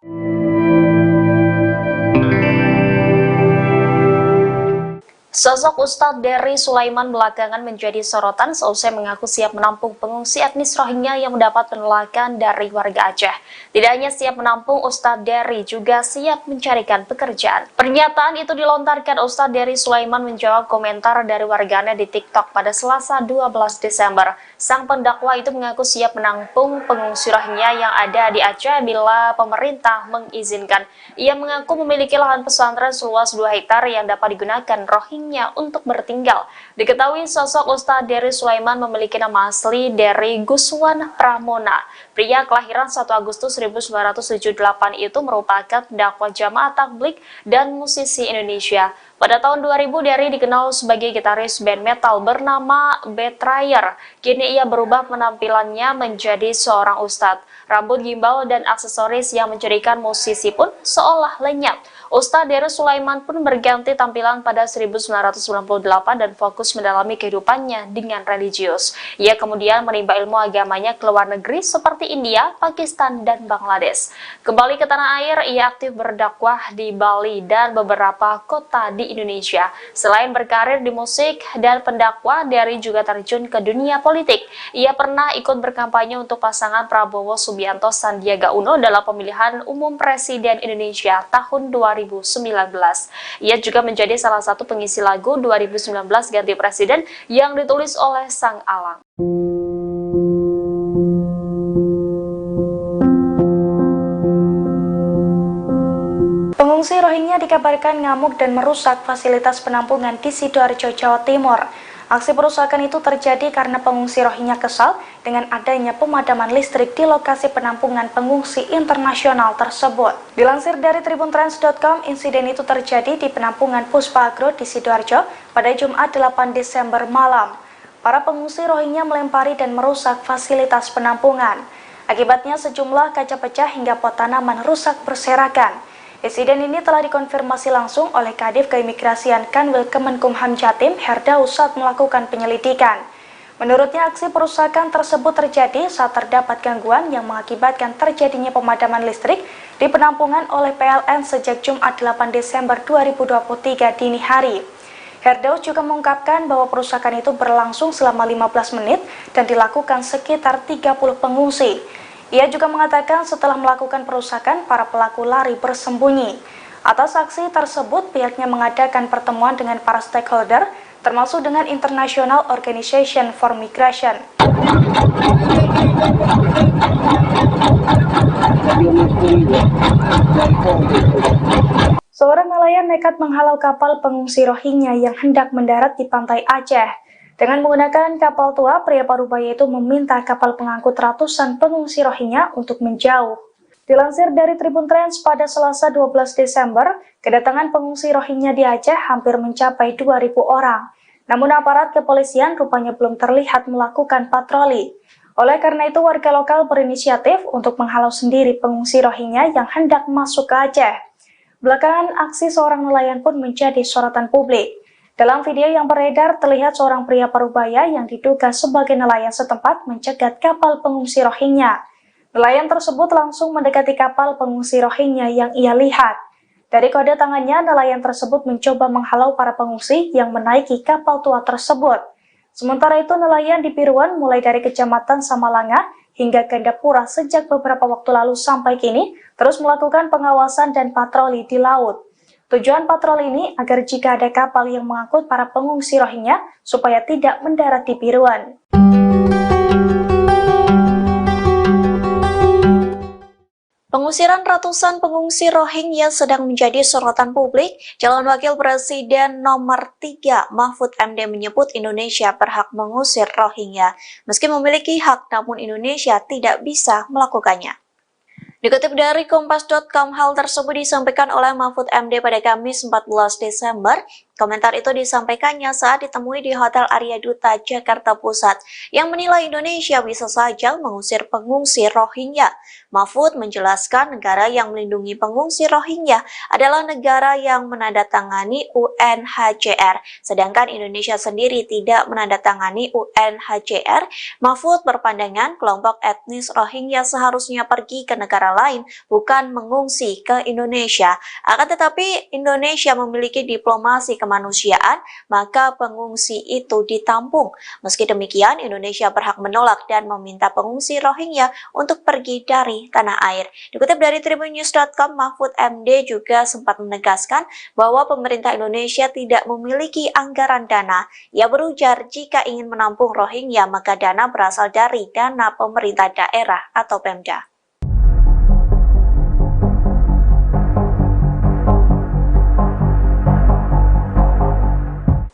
Speaker 5: Sosok Ustadz Dery Sulaiman belakangan menjadi sorotan seusai mengaku siap menampung pengungsi etnis Rohingya yang mendapat penolakan dari warga Aceh. Tidak hanya siap menampung, Ustadz Dery juga siap mencarikan pekerjaan. Pernyataan itu dilontarkan Ustadz Dery Sulaiman menjawab komentar dari warganet di TikTok pada Selasa 12 Desember. Sang pendakwa itu mengaku siap menampung pengungsi Rohingya yang ada di Aceh bila pemerintah mengizinkan. Ia mengaku memiliki lahan pesantren seluas 2 hektar yang dapat digunakan Rohingya untuk bertinggal. Diketahui sosok Ustadz Dery Sulaiman memiliki nama asli Dery Guswan Pramona. Pria kelahiran 1 Agustus 1978 itu merupakan dakwah jamaah tabligh dan musisi Indonesia. Pada tahun 2000, Dery dikenal sebagai gitaris band metal bernama Betrayer. Kini ia berubah penampilannya menjadi seorang ustadz. Rambut gimbal dan aksesoris yang menjadikan musisi pun seolah lenyap. Ustadz Dery Sulaiman pun berganti tampilan pada 1998 dan fokus mendalami kehidupannya dengan religius. Ia kemudian menimba ilmu agamanya ke luar negeri seperti India, Pakistan, dan Bangladesh. Kembali ke tanah air, ia aktif berdakwah di Bali dan beberapa kota di Indonesia. Selain berkarir di musik dan pendakwah, Dery juga terjun ke dunia politik. Ia pernah ikut berkampanye untuk pasangan Prabowo Subianto Sandiaga Uno dalam pemilihan umum Presiden Indonesia tahun 2019. Ia juga menjadi salah satu pengisi lagu 2019 Ganti Presiden yang ditulis oleh Sang Alang.
Speaker 3: Pengungsi Rohingya dikabarkan ngamuk dan merusak fasilitas penampungan di Sidoarjo, Jawa Timur. Aksi perusakan itu terjadi karena pengungsi Rohingya kesal dengan adanya pemadaman listrik di lokasi penampungan pengungsi internasional tersebut. Dilansir dari tribuntrans.com, insiden itu terjadi di penampungan Puspa Agro di Sidoarjo pada Jumat 8 Desember malam. Para pengungsi Rohingya melempari dan merusak fasilitas penampungan. Akibatnya sejumlah kaca pecah hingga pot tanaman rusak berserakan. Insiden ini telah dikonfirmasi langsung oleh Kadif Keimigrasian Kanwil Kemenkumham Jatim, Herdaus, saat melakukan penyelidikan. Menurutnya, aksi perusakan tersebut terjadi saat terdapat gangguan yang mengakibatkan terjadinya pemadaman listrik di penampungan oleh PLN sejak Jumat 8 Desember 2023 dini hari. Herdaus juga mengungkapkan bahwa perusakan itu berlangsung selama 15 menit dan dilakukan sekitar 30 pengungsi. Ia juga mengatakan setelah melakukan perusakan, para pelaku lari bersembunyi. Atas aksi tersebut, pihaknya mengadakan pertemuan dengan para stakeholder, termasuk dengan International Organization for Migration. Seorang nelayan nekat menghalau kapal pengungsi Rohingya yang hendak mendarat di pantai Aceh. Dengan menggunakan kapal tua, pria parubaya itu meminta kapal pengangkut ratusan pengungsi Rohingya untuk menjauh. Dilansir dari Tribun Trans, pada Selasa 12 Desember, kedatangan pengungsi Rohingya di Aceh hampir mencapai 2.000 orang. Namun aparat kepolisian rupanya belum terlihat melakukan patroli. Oleh karena itu, warga lokal berinisiatif untuk menghalau sendiri pengungsi Rohingya yang hendak masuk ke Aceh. Belakangan, aksi seorang nelayan pun menjadi sorotan publik. Dalam video yang beredar, terlihat seorang pria parubaya yang diduga sebagai nelayan setempat mencegat kapal pengungsi Rohingya. Nelayan tersebut langsung mendekati kapal pengungsi Rohingya yang ia lihat. Dari kode tangannya, nelayan tersebut mencoba menghalau para pengungsi yang menaiki kapal tua tersebut. Sementara itu, nelayan di Piruan mulai dari Kecamatan Samalanga hingga Gandapura sejak beberapa waktu lalu sampai kini terus melakukan pengawasan dan patroli di laut. Tujuan patroli ini agar jika ada kapal yang mengangkut para pengungsi Rohingya supaya tidak mendarat di Piruan.
Speaker 1: Pengusiran ratusan pengungsi Rohingya sedang menjadi sorotan publik. Calon Wakil Presiden nomor 3 Mahfud MD menyebut Indonesia berhak mengusir Rohingya. Meski memiliki hak, namun Indonesia tidak bisa melakukannya. Dikutip dari Kompas.com, hal tersebut disampaikan oleh Mahfud MD pada Kamis 14 Desember. Komentar itu disampaikannya saat ditemui di Hotel Arya Duta, Jakarta Pusat, yang menilai Indonesia bisa saja mengusir pengungsi Rohingya. Mahfud menjelaskan negara yang melindungi pengungsi Rohingya adalah negara yang menandatangani UNHCR, sedangkan Indonesia sendiri tidak menandatangani UNHCR. Mahfud berpandangan kelompok etnis Rohingya seharusnya pergi ke negara lain, bukan mengungsi ke Indonesia. Akan tetapi Indonesia memiliki diplomasi kemanusiaan, maka pengungsi itu ditampung. Meski demikian, Indonesia berhak menolak dan meminta pengungsi Rohingya untuk pergi dari tanah air. Dikutip dari tribunnews.com, Mahfud MD juga sempat menegaskan bahwa pemerintah Indonesia tidak memiliki anggaran dana. Ia berujar jika ingin menampung Rohingya, maka dana berasal dari dana pemerintah daerah atau Pemda.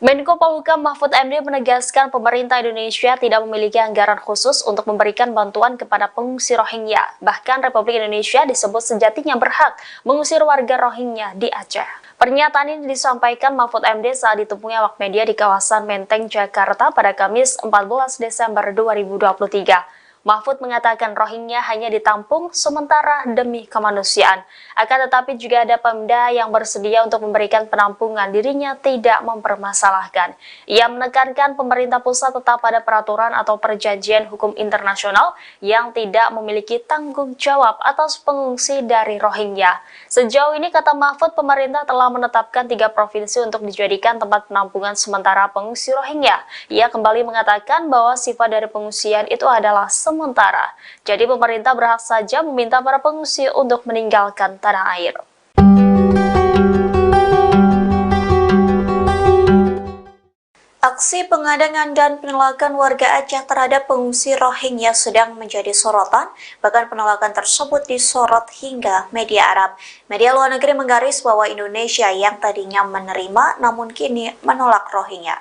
Speaker 5: Menko Polhukam Mahfud MD menegaskan pemerintah Indonesia tidak memiliki anggaran khusus untuk memberikan bantuan kepada pengungsi Rohingya. Bahkan Republik Indonesia disebut sejatinya berhak mengusir warga Rohingya di Aceh. Pernyataan ini disampaikan Mahfud MD saat ditemui awak media di kawasan Menteng, Jakarta pada Kamis 14 Desember 2023. Mahfud mengatakan Rohingya hanya ditampung sementara demi kemanusiaan. Akan tetapi juga ada Pemda yang bersedia untuk memberikan penampungan, dirinya tidak mempermasalahkan. Ia menekankan pemerintah pusat tetap pada peraturan atau perjanjian hukum internasional yang tidak memiliki tanggung jawab atas pengungsi dari Rohingya. Sejauh ini, kata Mahfud, pemerintah telah menetapkan 3 provinsi untuk dijadikan tempat penampungan sementara pengungsi Rohingya. Ia kembali mengatakan bahwa sifat dari pengungsian itu adalah sementara. Jadi pemerintah berhak saja meminta para pengungsi untuk meninggalkan tanah air.
Speaker 1: Aksi pengadangan dan penolakan warga Aceh terhadap pengungsi Rohingya sedang menjadi sorotan, bahkan penolakan tersebut disorot hingga media Arab. Media luar negeri menggaris bahwa Indonesia yang tadinya menerima namun kini menolak Rohingya.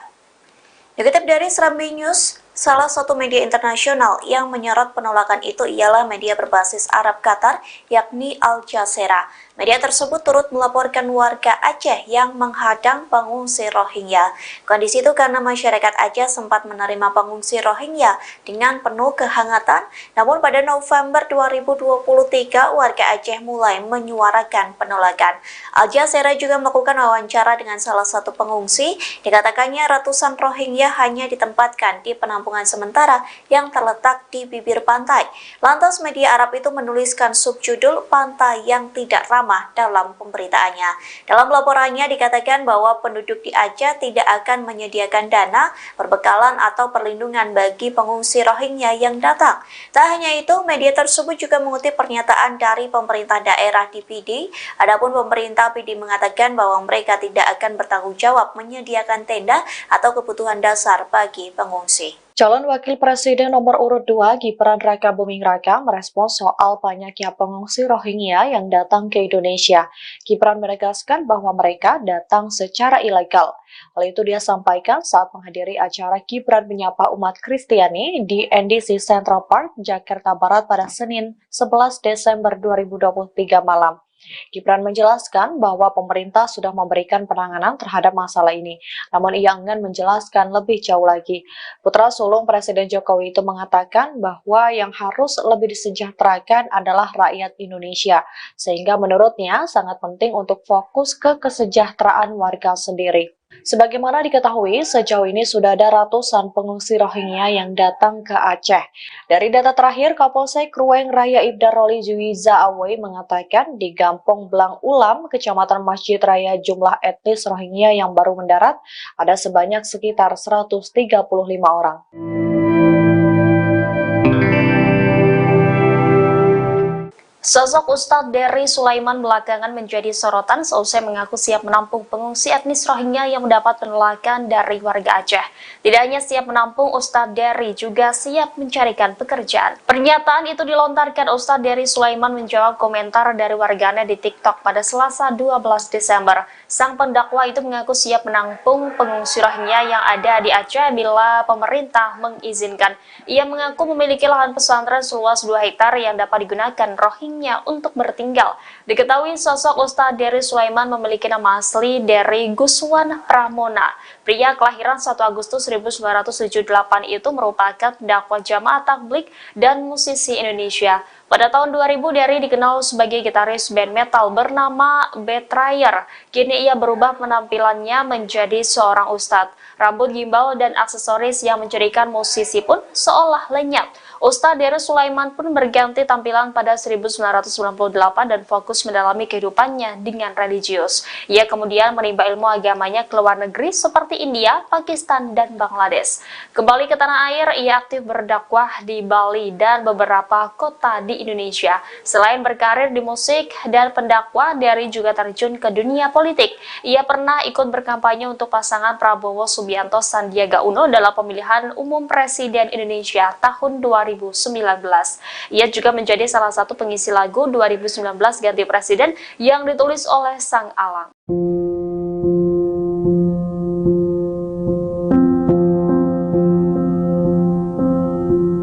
Speaker 1: Dikutip dari Serambi News, salah satu media internasional yang menyorot penolakan itu ialah media berbasis Arab Qatar, yakni Al Jazeera. Media tersebut turut melaporkan warga Aceh yang menghadang pengungsi Rohingya. Kondisi itu karena masyarakat Aceh sempat menerima pengungsi Rohingya dengan penuh kehangatan, namun pada November 2023 warga Aceh mulai menyuarakan penolakan. Al Jazeera juga melakukan wawancara dengan salah satu pengungsi, dikatakannya ratusan Rohingya hanya ditempatkan di penampungan sementara yang terletak di bibir pantai. Lantas media Arab itu menuliskan subjudul "Pantai yang Tidak Ramah" dalam pemberitaannya. Dalam laporannya dikatakan bahwa penduduk di Aceh tidak akan menyediakan dana, perbekalan atau perlindungan bagi pengungsi Rohingya yang datang. Tak hanya itu, media tersebut juga mengutip pernyataan dari pemerintah daerah di PD. Adapun pemerintah PD mengatakan bahwa mereka tidak akan bertanggung jawab menyediakan tenda atau kebutuhan dasar bagi pengungsi.
Speaker 2: Calon Wakil Presiden nomor urut 2 Gibran Raka Buming Raka merespons soal banyaknya pengungsi Rohingya yang datang ke Indonesia. Gibran menegaskan bahwa mereka datang secara ilegal. Hal itu dia sampaikan saat menghadiri acara Gibran menyapa umat Kristiani di NDC Central Park, Jakarta Barat pada Senin 11 Desember 2023 malam. Gibran menjelaskan bahwa pemerintah sudah memberikan penanganan terhadap masalah ini, namun ia enggan menjelaskan lebih jauh lagi. Putra sulung Presiden Jokowi itu mengatakan bahwa yang harus lebih disejahterakan adalah rakyat Indonesia, sehingga menurutnya sangat penting untuk fokus ke kesejahteraan warga sendiri. Sebagaimana diketahui, sejauh ini sudah ada ratusan pengungsi Rohingya yang datang ke Aceh. Dari data terakhir, Kapolsek Ruweng Raya Ibda Roli Juwiza Awe mengatakan di Gampong Blang Ulam, Kecamatan Masjid Raya, jumlah etnis Rohingya yang baru mendarat ada sebanyak sekitar 135 orang.
Speaker 5: Sosok Ustadz Dery Sulaiman belakangan menjadi sorotan seusai mengaku siap menampung pengungsi etnis Rohingya yang mendapat penolakan dari warga Aceh. Tidak hanya siap menampung, Ustadz Dery juga siap mencarikan pekerjaan. Pernyataan itu dilontarkan Ustadz Dery Sulaiman menjawab komentar dari warganet di TikTok pada Selasa 12 Desember. Sang pendakwa itu mengaku siap menampung pengungsi Rohingya yang ada di Aceh bila pemerintah mengizinkan. Ia mengaku memiliki lahan pesantren seluas 2 hektar yang dapat digunakan Rohingya untuk bertinggal. Diketahui sosok Ustadz Dery Sulaiman memiliki nama asli Dery Guswan Pramona. Pria kelahiran 1 Agustus 1978 itu merupakan dakwah jamaah tabligh dan musisi Indonesia. Pada tahun 2000, Dery dikenal sebagai gitaris band metal bernama Betrayer. Kini ia berubah penampilannya menjadi seorang ustadz. Rambut gimbal dan aksesoris yang menjadikan musisi pun seolah lenyap. Ustadz Dery Sulaiman pun berganti tampilan pada 1998 dan fokus mendalami kehidupannya dengan religius. Ia kemudian menimba ilmu agamanya ke luar negeri seperti India, Pakistan, dan Bangladesh. Kembali ke tanah air, ia aktif berdakwah di Bali dan beberapa kota di Indonesia. Selain berkarir di musik dan pendakwah, Dery juga terjun ke dunia politik. Ia pernah ikut berkampanye untuk pasangan Prabowo Subianto Sandiaga Uno dalam pemilihan umum Presiden Indonesia tahun 2019. Ia juga menjadi salah satu pengisi lagu 2019 Ganti Presiden yang ditulis oleh Sang Alang.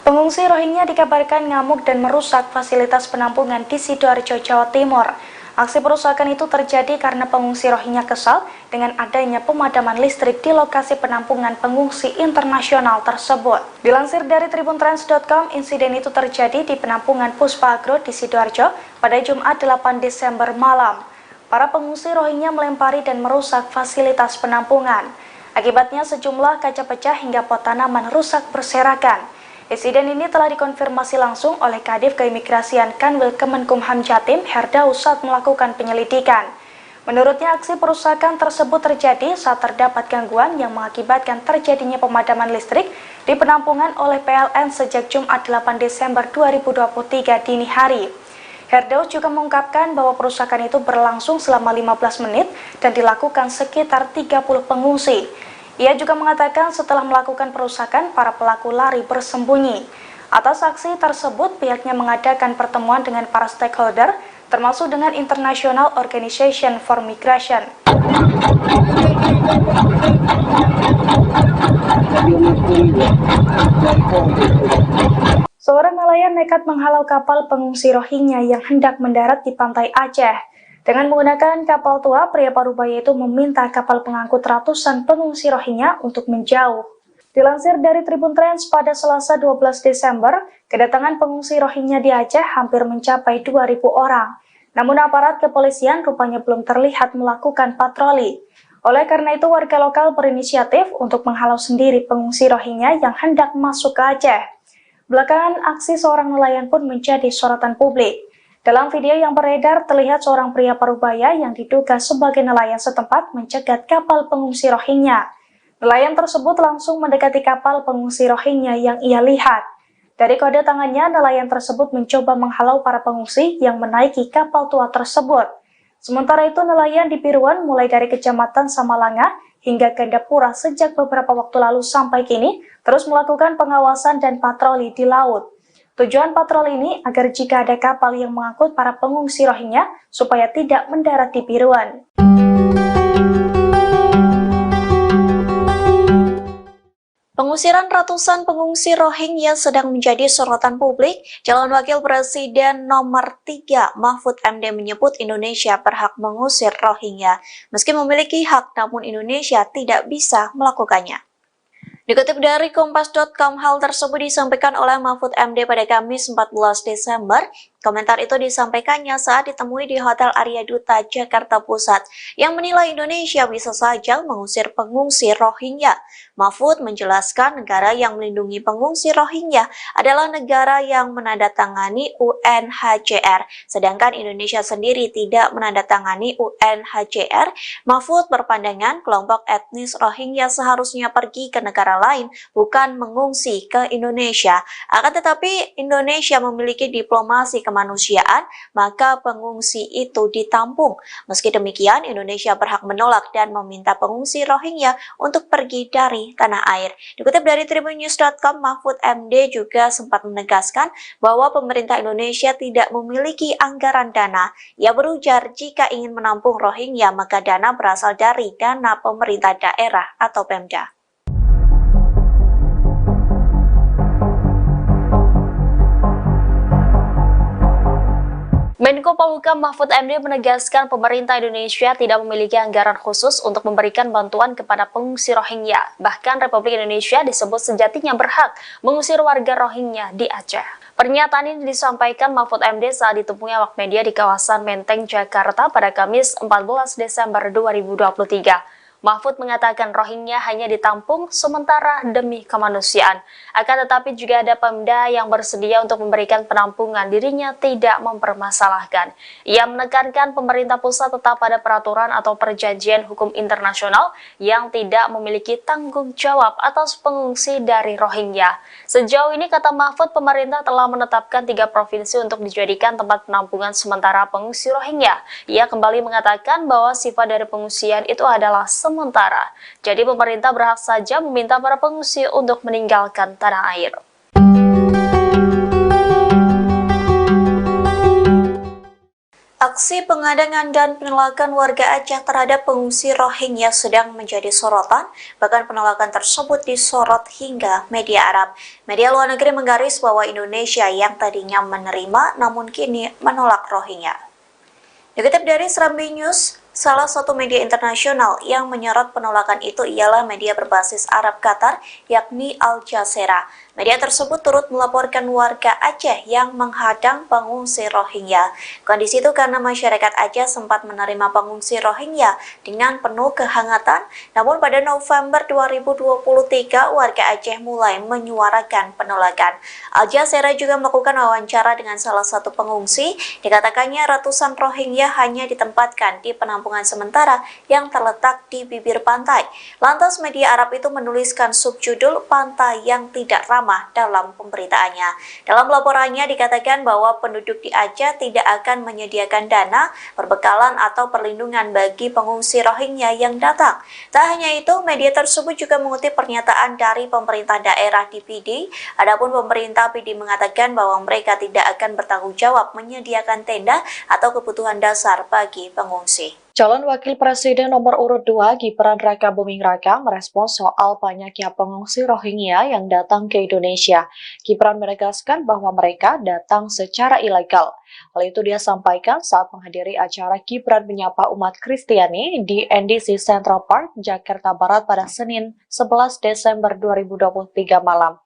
Speaker 3: Pengungsi Rohingya dikabarkan ngamuk dan merusak fasilitas penampungan di Sidoarjo, Jawa Timur. Aksi perusakan itu terjadi karena pengungsi Rohingya kesal dengan adanya pemadaman listrik di lokasi penampungan pengungsi internasional tersebut. Dilansir dari tribuntrans.com, insiden itu terjadi di penampungan Puspa Agro di Sidoarjo pada Jumat 8 Desember malam. Para pengungsi Rohingya melempari dan merusak fasilitas penampungan. Akibatnya sejumlah kaca pecah hingga pot tanaman rusak berserakan. Insiden ini telah dikonfirmasi langsung oleh Kadif Keimigrasian Kanwil Kemenkumham Jatim, Herdaus, saat melakukan penyelidikan. Menurutnya, aksi perusakan tersebut terjadi saat terdapat gangguan yang mengakibatkan terjadinya pemadaman listrik di penampungan oleh PLN sejak Jumat 8 Desember 2023 dini hari. Herdaus juga mengungkapkan bahwa perusakan itu berlangsung selama 15 menit dan dilakukan sekitar 30 pengungsi. Ia juga mengatakan setelah melakukan perusakan, para pelaku lari bersembunyi. Atas aksi tersebut, pihaknya mengadakan pertemuan dengan para stakeholder termasuk dengan International Organization for Migration. Seorang nelayan nekat menghalau kapal pengungsi Rohingya yang hendak mendarat di pantai Aceh. Dengan menggunakan kapal tua, pria parubaya itu meminta kapal pengangkut ratusan pengungsi Rohingya untuk menjauh. Dilansir dari Tribun Trends pada Selasa 12 Desember, kedatangan pengungsi Rohingya di Aceh hampir mencapai 2.000 orang. Namun aparat kepolisian rupanya belum terlihat melakukan patroli. Oleh karena itu, warga lokal berinisiatif untuk menghalau sendiri pengungsi Rohingya yang hendak masuk ke Aceh. Belakangan, aksi seorang nelayan pun menjadi sorotan publik. Dalam video yang beredar, terlihat seorang pria parubaya yang diduga sebagai nelayan setempat mencegat kapal pengungsi Rohingya. Nelayan tersebut langsung mendekati kapal pengungsi Rohingya yang ia lihat. Dari kode tangannya, nelayan tersebut mencoba menghalau para pengungsi yang menaiki kapal tua tersebut. Sementara itu, nelayan di Piruan mulai dari Kecamatan Samalanga hingga Gandapura sejak beberapa waktu lalu sampai kini terus melakukan pengawasan dan patroli di laut. Tujuan patroli ini agar jika ada kapal yang mengangkut para pengungsi Rohingya supaya tidak mendarat di Piruan.
Speaker 1: Pengusiran ratusan pengungsi Rohingya sedang menjadi sorotan publik. Calon Wakil Presiden nomor 3 Mahfud MD menyebut Indonesia berhak mengusir Rohingya. Meski memiliki hak, namun Indonesia tidak bisa melakukannya. Dikutip dari Kompas.com, hal tersebut disampaikan oleh Mahfud MD pada Kamis 14 Desember. Komentar itu disampaikannya saat ditemui di Hotel Arya Duta, Jakarta Pusat, yang menilai Indonesia bisa saja mengusir pengungsi Rohingya. Mahfud menjelaskan negara yang melindungi pengungsi Rohingya adalah negara yang menandatangani UNHCR, sedangkan Indonesia sendiri tidak menandatangani UNHCR. Mahfud berpandangan kelompok etnis Rohingya seharusnya pergi ke negara lain, bukan mengungsi ke Indonesia. Akan tetapi Indonesia memiliki diplomasi kemanusiaan, maka pengungsi itu ditampung. Meski demikian, Indonesia berhak menolak dan meminta pengungsi Rohingya untuk pergi dari tanah air. Dikutip dari tribunnews.com, Mahfud MD juga sempat menegaskan bahwa pemerintah Indonesia tidak memiliki anggaran dana. Ia berujar jika ingin menampung Rohingya, maka dana berasal dari dana pemerintah daerah atau Pemda.
Speaker 5: Menko Polhukam Mahfud MD menegaskan pemerintah Indonesia tidak memiliki anggaran khusus untuk memberikan bantuan kepada pengungsi Rohingya. Bahkan Republik Indonesia disebut sejatinya berhak mengusir warga Rohingya di Aceh. Pernyataan ini disampaikan Mahfud MD saat ditemui awak media di kawasan Menteng, Jakarta pada Kamis 14 Desember 2023. Mahfud mengatakan Rohingya hanya ditampung sementara demi kemanusiaan. Akan tetapi juga ada Pemda yang bersedia untuk memberikan penampungan, dirinya tidak mempermasalahkan. Ia menekankan pemerintah pusat tetap pada peraturan atau perjanjian hukum internasional yang tidak memiliki tanggung jawab atas pengungsi dari Rohingya. Sejauh ini, kata Mahfud, pemerintah telah menetapkan 3 provinsi untuk dijadikan tempat penampungan sementara pengungsi Rohingya. Ia kembali mengatakan bahwa sifat dari pengungsian itu adalah sementara. Jadi pemerintah berhak saja meminta para pengungsi untuk meninggalkan tanah air.
Speaker 1: Aksi pengadangan dan penolakan warga Aceh terhadap pengungsi Rohingya sedang menjadi sorotan, bahkan penolakan tersebut disorot hingga media Arab. Media luar negeri menggaris bahwa Indonesia yang tadinya menerima namun kini menolak Rohingya. Dikutip dari Serambi News, salah satu media internasional yang menyorot penolakan itu ialah media berbasis Arab Qatar, yakni Al Jazeera. Media tersebut turut melaporkan warga Aceh yang menghadang pengungsi Rohingya. Kondisi itu karena masyarakat Aceh sempat menerima pengungsi Rohingya dengan penuh kehangatan, namun pada November 2023 warga Aceh mulai menyuarakan penolakan. Al Jazeera juga melakukan wawancara dengan salah satu pengungsi. Dikatakannya ratusan Rohingya hanya ditempatkan di penampungan sementara yang terletak di bibir pantai. Lantas media Arab itu menuliskan subjudul "Pantai yang tidak ramah ramah dalam pemberitaannya. Dalam laporannya dikatakan bahwa penduduk di Aceh tidak akan menyediakan dana, perbekalan atau perlindungan bagi pengungsi Rohingya yang datang. Tak hanya itu, media tersebut juga mengutip pernyataan dari pemerintah daerah di PD. Adapun pemerintah PD mengatakan bahwa mereka tidak akan bertanggung jawab menyediakan tenda atau kebutuhan dasar bagi pengungsi.
Speaker 2: Calon Wakil Presiden nomor urut 2 Gibran Raka Buming Raka merespons soal banyaknya pengungsi Rohingya yang datang ke Indonesia. Gibran menegaskan bahwa mereka datang secara ilegal. Hal itu dia sampaikan saat menghadiri acara Gibran menyapa umat Kristiani di NDC Central Park, Jakarta Barat pada Senin 11 Desember 2023 malam.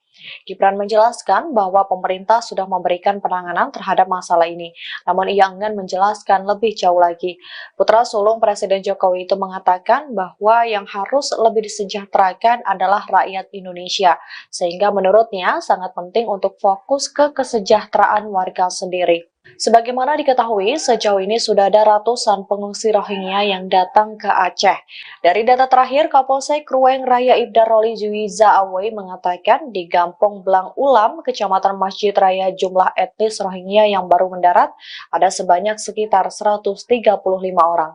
Speaker 2: Gibran menjelaskan bahwa pemerintah sudah memberikan penanganan terhadap masalah ini, namun ia enggan menjelaskan lebih jauh lagi. Putra sulung Presiden Jokowi itu mengatakan bahwa yang harus lebih disejahterakan adalah rakyat Indonesia, sehingga menurutnya sangat penting untuk fokus ke kesejahteraan warga sendiri. Sebagaimana diketahui, sejauh ini sudah ada ratusan pengungsi Rohingya yang datang ke Aceh. Dari data terakhir, Kapolsek Ruweng Raya Ibda Roli Juwiza Awei mengatakan di Gampong Blang Ulam, Kecamatan Masjid Raya, jumlah etnis Rohingya yang baru mendarat ada sebanyak sekitar 135 orang.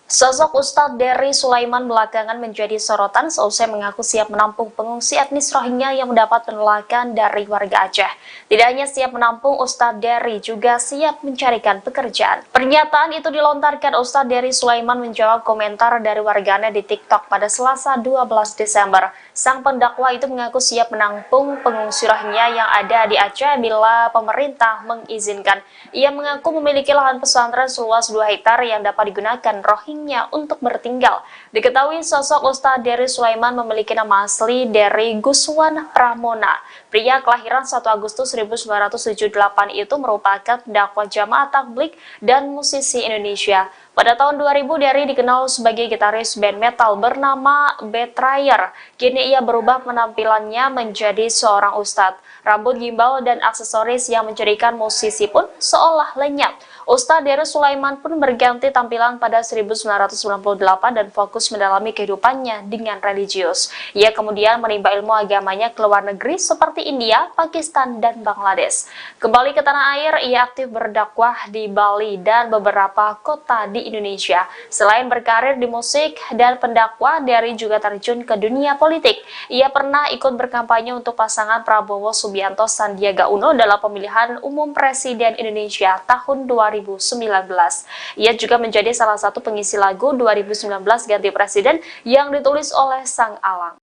Speaker 5: Sosok Ustadz Dery Sulaiman belakangan menjadi sorotan seusai mengaku siap menampung pengungsi etnis Rohingya yang mendapat penolakan dari warga Aceh. Tidak hanya siap menampung, Ustadz Dery juga siap mencarikan pekerjaan. Pernyataan itu dilontarkan Ustadz Dery Sulaiman menjawab komentar dari warganet di TikTok pada Selasa 12 Desember. Sang pendakwa itu mengaku siap menampung pengungsi Rohingya yang ada di Aceh bila pemerintah mengizinkan. Ia mengaku memiliki lahan pesantren seluas 2 hektar yang dapat digunakan Rohingya untuk bertinggal. Diketahui sosok Ustadz Dery Sulaiman memiliki nama asli Dery Guswan Pramona. Pria kelahiran 1 Agustus 1978 itu merupakan dakwah jamaah tabligh dan musisi Indonesia. Pada tahun 2000, Dery dikenal sebagai gitaris band metal bernama Betrayer. Kini ia berubah penampilannya menjadi seorang ustadz. Rambut gimbal dan aksesoris yang menjadikan musisi pun seolah lenyap. Ustadz Dery Sulaiman pun berganti tampilan pada 1998 dan fokus mendalami kehidupannya dengan religius. Ia kemudian menimba ilmu agamanya ke luar negeri seperti India, Pakistan, dan Bangladesh. Kembali ke tanah air, ia aktif berdakwah di Bali dan beberapa kota di Indonesia. Selain berkarir di musik dan pendakwah, Dery juga terjun ke dunia politik. Ia pernah ikut berkampanye untuk pasangan Prabowo Subianto Sandiaga Uno dalam pemilihan umum Presiden Indonesia tahun 2019. Ia juga menjadi salah satu pengisi lagu 2019 Ganti Presiden yang ditulis oleh Sang Alang.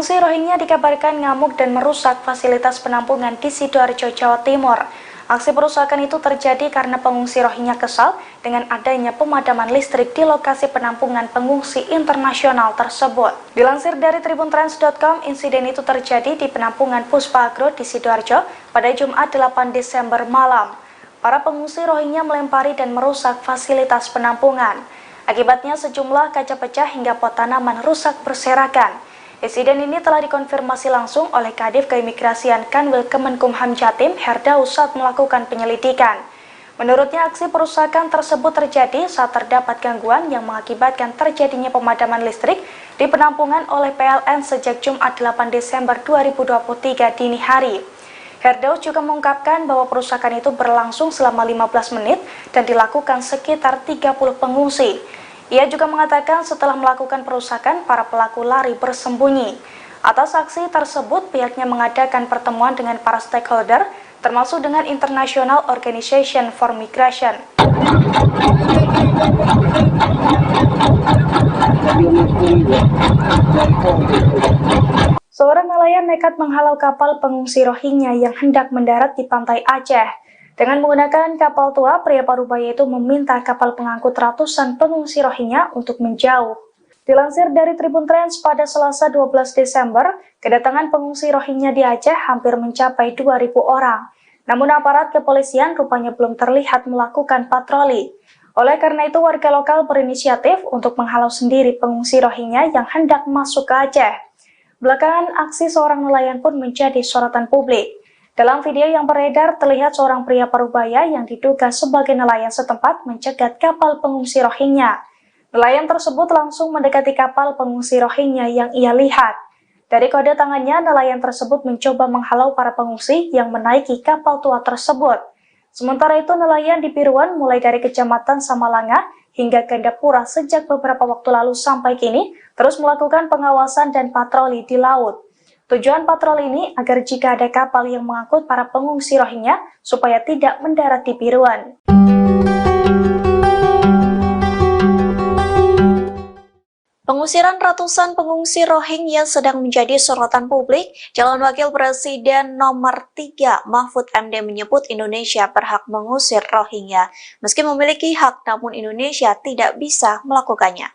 Speaker 3: Pengungsi Rohingya dikabarkan ngamuk dan merusak fasilitas penampungan di Sidoarjo, Jawa Timur. Aksi perusakan itu terjadi karena pengungsi Rohingya kesal dengan adanya pemadaman listrik di lokasi penampungan pengungsi internasional tersebut. Dilansir dari tribuntrans.com, insiden itu terjadi di penampungan Puspa Agro di Sidoarjo pada Jumat 8 Desember malam. Para pengungsi Rohingya melempari dan merusak fasilitas penampungan. Akibatnya sejumlah kaca pecah hingga pot tanaman rusak berserakan. Insiden ini telah dikonfirmasi langsung oleh Kadif Keimigrasian Kanwil Kemenkumham Jatim, Herdaus, saat melakukan penyelidikan. Menurutnya, aksi perusakan tersebut terjadi saat terdapat gangguan yang mengakibatkan terjadinya pemadaman listrik di penampungan oleh PLN sejak Jumat 8 Desember 2023 dini hari. Herdaus juga mengungkapkan bahwa perusakan itu berlangsung selama 15 menit dan dilakukan sekitar 30 pengungsi. Ia juga mengatakan setelah melakukan perusakan, para pelaku lari bersembunyi. Atas aksi tersebut, pihaknya mengadakan pertemuan dengan para stakeholder, termasuk dengan International Organization for Migration. Seorang nelayan nekat menghalau kapal pengungsi Rohingya yang hendak mendarat di pantai Aceh. Dengan menggunakan kapal tua, pria parubaya itu meminta kapal pengangkut ratusan pengungsi Rohingya untuk menjauh. Dilansir dari Tribun Trans pada Selasa 12 Desember, kedatangan pengungsi Rohingya di Aceh hampir mencapai 2.000 orang. Namun aparat kepolisian rupanya belum terlihat melakukan patroli. Oleh karena itu, warga lokal berinisiatif untuk menghalau sendiri pengungsi Rohingya yang hendak masuk ke Aceh. Belakangan, aksi seorang nelayan pun menjadi sorotan publik. Dalam video yang beredar, terlihat seorang pria parubaya yang diduga sebagai nelayan setempat mencegat kapal pengungsi Rohingya. Nelayan tersebut langsung mendekati kapal pengungsi Rohingya yang ia lihat. Dari kode tangannya, nelayan tersebut mencoba menghalau para pengungsi yang menaiki kapal tua tersebut. Sementara itu, nelayan di Piruan mulai dari Kecamatan Samalanga hingga Gandapura sejak beberapa waktu lalu sampai kini terus melakukan pengawasan dan patroli di laut. Tujuan patroli ini agar jika ada kapal yang mengangkut para pengungsi Rohingya supaya tidak mendarat di Piruan.
Speaker 1: Pengusiran ratusan pengungsi Rohingya sedang menjadi sorotan publik. Calon Wakil Presiden nomor 3 Mahfud MD menyebut Indonesia berhak mengusir Rohingya. Meski memiliki hak, namun Indonesia tidak bisa melakukannya.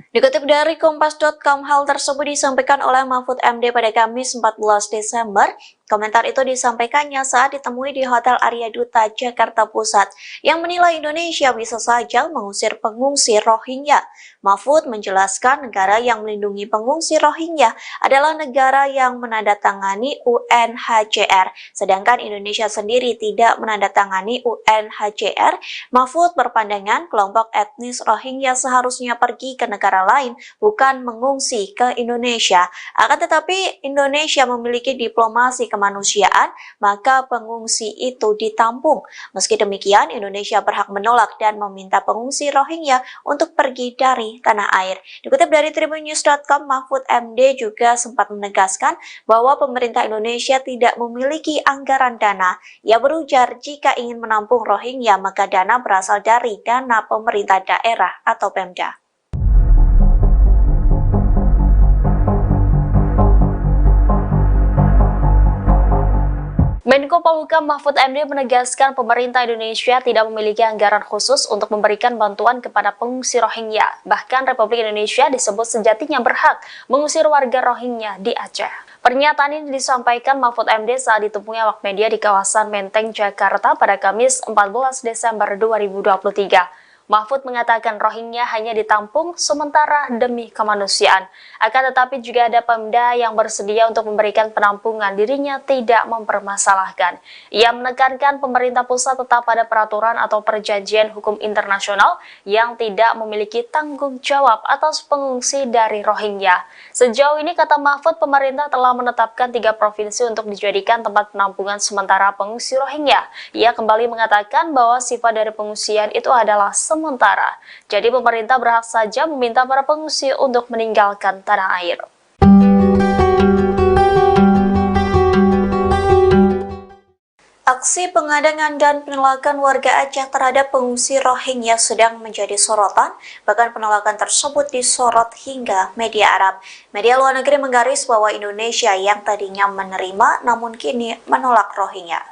Speaker 1: Dikutip dari Kompas.com, hal tersebut disampaikan oleh Mahfud MD pada Kamis 14 Desember. Komentar itu disampaikannya saat ditemui di Hotel Arya Duta, Jakarta Pusat, yang menilai Indonesia bisa saja mengusir pengungsi Rohingya. Mahfud menjelaskan negara yang melindungi pengungsi Rohingya adalah negara yang menandatangani UNHCR, sedangkan Indonesia sendiri tidak menandatangani UNHCR. Mahfud berpandangan kelompok etnis Rohingya seharusnya pergi ke negara lain, bukan mengungsi ke Indonesia. Akan tetapi Indonesia memiliki diplomasi kemanusiaan, maka pengungsi itu ditampung. Meski demikian, Indonesia berhak menolak dan meminta pengungsi Rohingya untuk pergi dari tanah air. Dikutip dari tribunnews.com, Mahfud MD juga sempat menegaskan bahwa pemerintah Indonesia tidak memiliki anggaran dana. Ia berujar jika ingin menampung Rohingya, maka dana berasal dari dana pemerintah daerah atau Pemda.
Speaker 5: Menko Polhukam Mahfud MD menegaskan pemerintah Indonesia tidak memiliki anggaran khusus untuk memberikan bantuan kepada pengungsi Rohingya. Bahkan Republik Indonesia disebut sejatinya berhak mengusir warga Rohingya di Aceh. Pernyataan ini disampaikan Mahfud MD saat ditemui awak media di kawasan Menteng, Jakarta pada Kamis 14 Desember 2023. Mahfud mengatakan Rohingya hanya ditampung sementara demi kemanusiaan. Akan tetapi juga ada Pemda yang bersedia untuk memberikan penampungan, dirinya tidak mempermasalahkan. Ia menekankan pemerintah pusat tetap pada peraturan atau perjanjian hukum internasional yang tidak memiliki tanggung jawab atas pengungsi dari Rohingya. Sejauh ini, kata Mahfud, pemerintah telah menetapkan 3 provinsi untuk dijadikan tempat penampungan sementara pengungsi Rohingya. Ia kembali mengatakan bahwa sifat dari pengungsian itu adalah sementara. Jadi pemerintah berhak saja meminta para pengungsi untuk meninggalkan tanah air.
Speaker 1: Aksi pengadangan dan penolakan warga Aceh terhadap pengungsi Rohingya sedang menjadi sorotan, bahkan penolakan tersebut disorot hingga media Arab. Media luar negeri menggaris bahwa Indonesia yang tadinya menerima namun kini menolak Rohingya.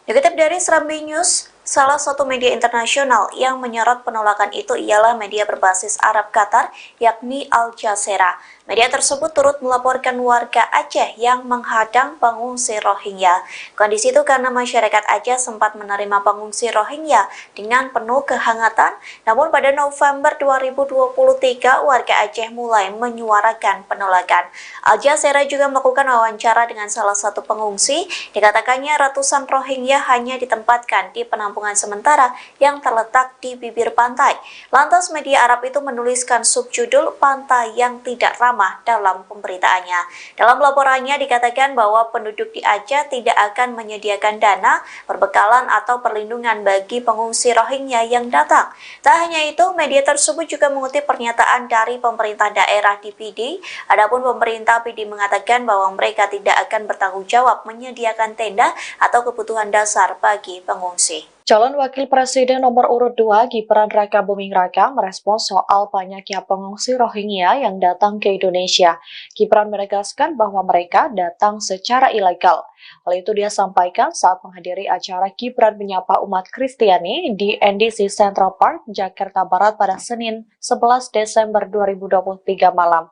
Speaker 1: Dikutip dari Serambi News, salah satu media internasional yang menyorot penolakan itu ialah media berbasis Arab Qatar, yakni Al Jazeera. Media tersebut turut melaporkan warga Aceh yang menghadang pengungsi Rohingya. Kondisi itu karena masyarakat Aceh sempat menerima pengungsi Rohingya dengan penuh kehangatan, namun pada November 2023 warga Aceh mulai menyuarakan penolakan. Al Jazeera juga melakukan wawancara dengan salah satu pengungsi. Dikatakannya ratusan Rohingya hanya ditempatkan di penampungan sementara yang terletak di bibir pantai. Lantas media Arab itu menuliskan subjudul "Pantai yang Tidak Ramah" dalam pemberitaannya. Dalam laporannya dikatakan bahwa penduduk di Aceh tidak akan menyediakan dana, perbekalan atau perlindungan bagi pengungsi Rohingya yang datang. Tak hanya itu, media tersebut juga mengutip pernyataan dari pemerintah daerah di PD. Adapun pemerintah PD mengatakan bahwa mereka tidak akan bertanggung jawab menyediakan tenda atau kebutuhan dasar bagi pengungsi.
Speaker 2: Calon Wakil Presiden nomor urut 2 Gibran Raka Buming Raka merespons soal banyaknya pengungsi Rohingya yang datang ke Indonesia. Gibran menegaskan bahwa mereka datang secara ilegal. Hal itu dia sampaikan saat menghadiri acara Gibran menyapa umat Kristiani di NDC Central Park, Jakarta Barat pada Senin 11 Desember 2023 malam.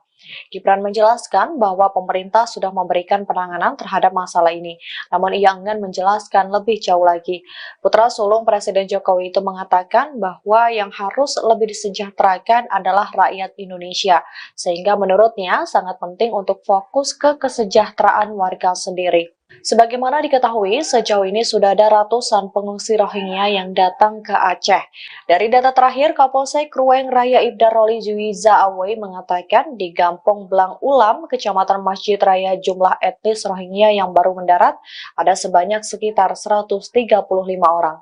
Speaker 2: Gibran menjelaskan bahwa pemerintah sudah memberikan penanganan terhadap masalah ini, namun ia enggan menjelaskan lebih jauh lagi. Putra sulung Presiden Jokowi itu mengatakan bahwa yang harus lebih disejahterakan adalah rakyat Indonesia, sehingga menurutnya sangat penting untuk fokus ke kesejahteraan warga sendiri. Sebagaimana diketahui, sejauh ini sudah ada ratusan pengungsi Rohingya yang datang ke Aceh. Dari data terakhir, Kapolsek Ruweng Raya Ibda Roli Juwiza Awei mengatakan di Gampong Blang Ulam, Kecamatan Masjid Raya, jumlah etnis Rohingya yang baru mendarat ada sebanyak sekitar 135 orang.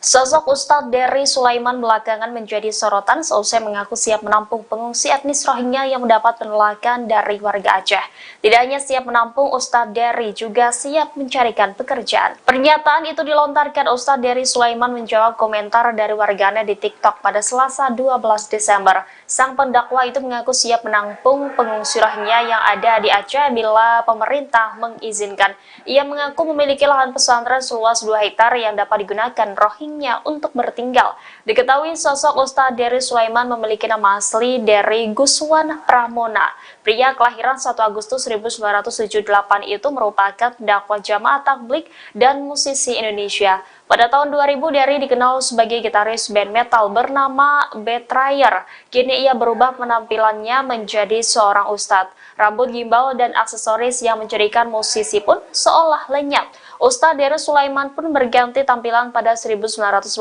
Speaker 5: Sosok Ustadz Dery Sulaiman belakangan menjadi sorotan seusai mengaku siap menampung pengungsi etnis Rohingya yang mendapat penolakan dari warga Aceh. Tidak hanya siap menampung, Ustadz Dery juga siap mencarikan pekerjaan. Pernyataan itu dilontarkan Ustadz Dery Sulaiman menjawab komentar dari warganet di TikTok pada Selasa 12 Desember. Sang pendakwa itu mengaku siap menampung pengungsi Rohingya yang ada di Aceh bila pemerintah mengizinkan. Ia mengaku memiliki lahan pesantren seluas 2 hektar yang dapat digunakan Rohingya untuk bertinggal. Diketahui sosok Ustadz Dery Sulaiman memiliki nama asli Dery Guswan Pramona. Pria kelahiran 1 Agustus 1978 itu merupakan dakwah jamaah tabligh dan musisi Indonesia. Pada tahun 2000, Dery dikenal sebagai gitaris band metal bernama Betrayer. Kini ia berubah penampilannya menjadi seorang ustadz. Rambut gimbal dan aksesoris yang menjadikan musisi pun seolah lenyap. Ustadz Dery Sulaiman pun berganti tampilan pada 1998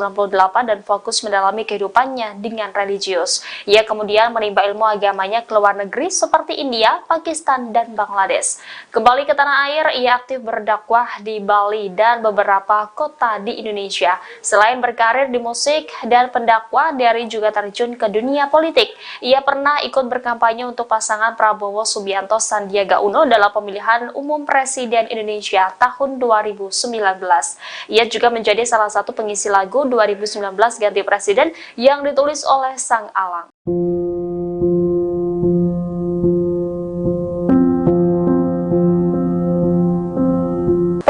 Speaker 5: dan fokus mendalami kehidupannya dengan religius. Ia kemudian menimba ilmu agamanya ke luar negeri seperti India, Pakistan, dan Bangladesh. Kembali ke tanah air, ia aktif berdakwah di Bali dan beberapa kota di Indonesia. Selain berkarir di musik dan pendakwah, Dery juga terjun ke dunia politik. Ia pernah ikut berkampanye untuk pasangan Prabowo Subianto Sandiaga Uno dalam pemilihan umum Presiden Indonesia tahun 2019. Ia juga menjadi salah satu pengisi lagu 2019 Ganti Presiden yang ditulis oleh Sang Alang.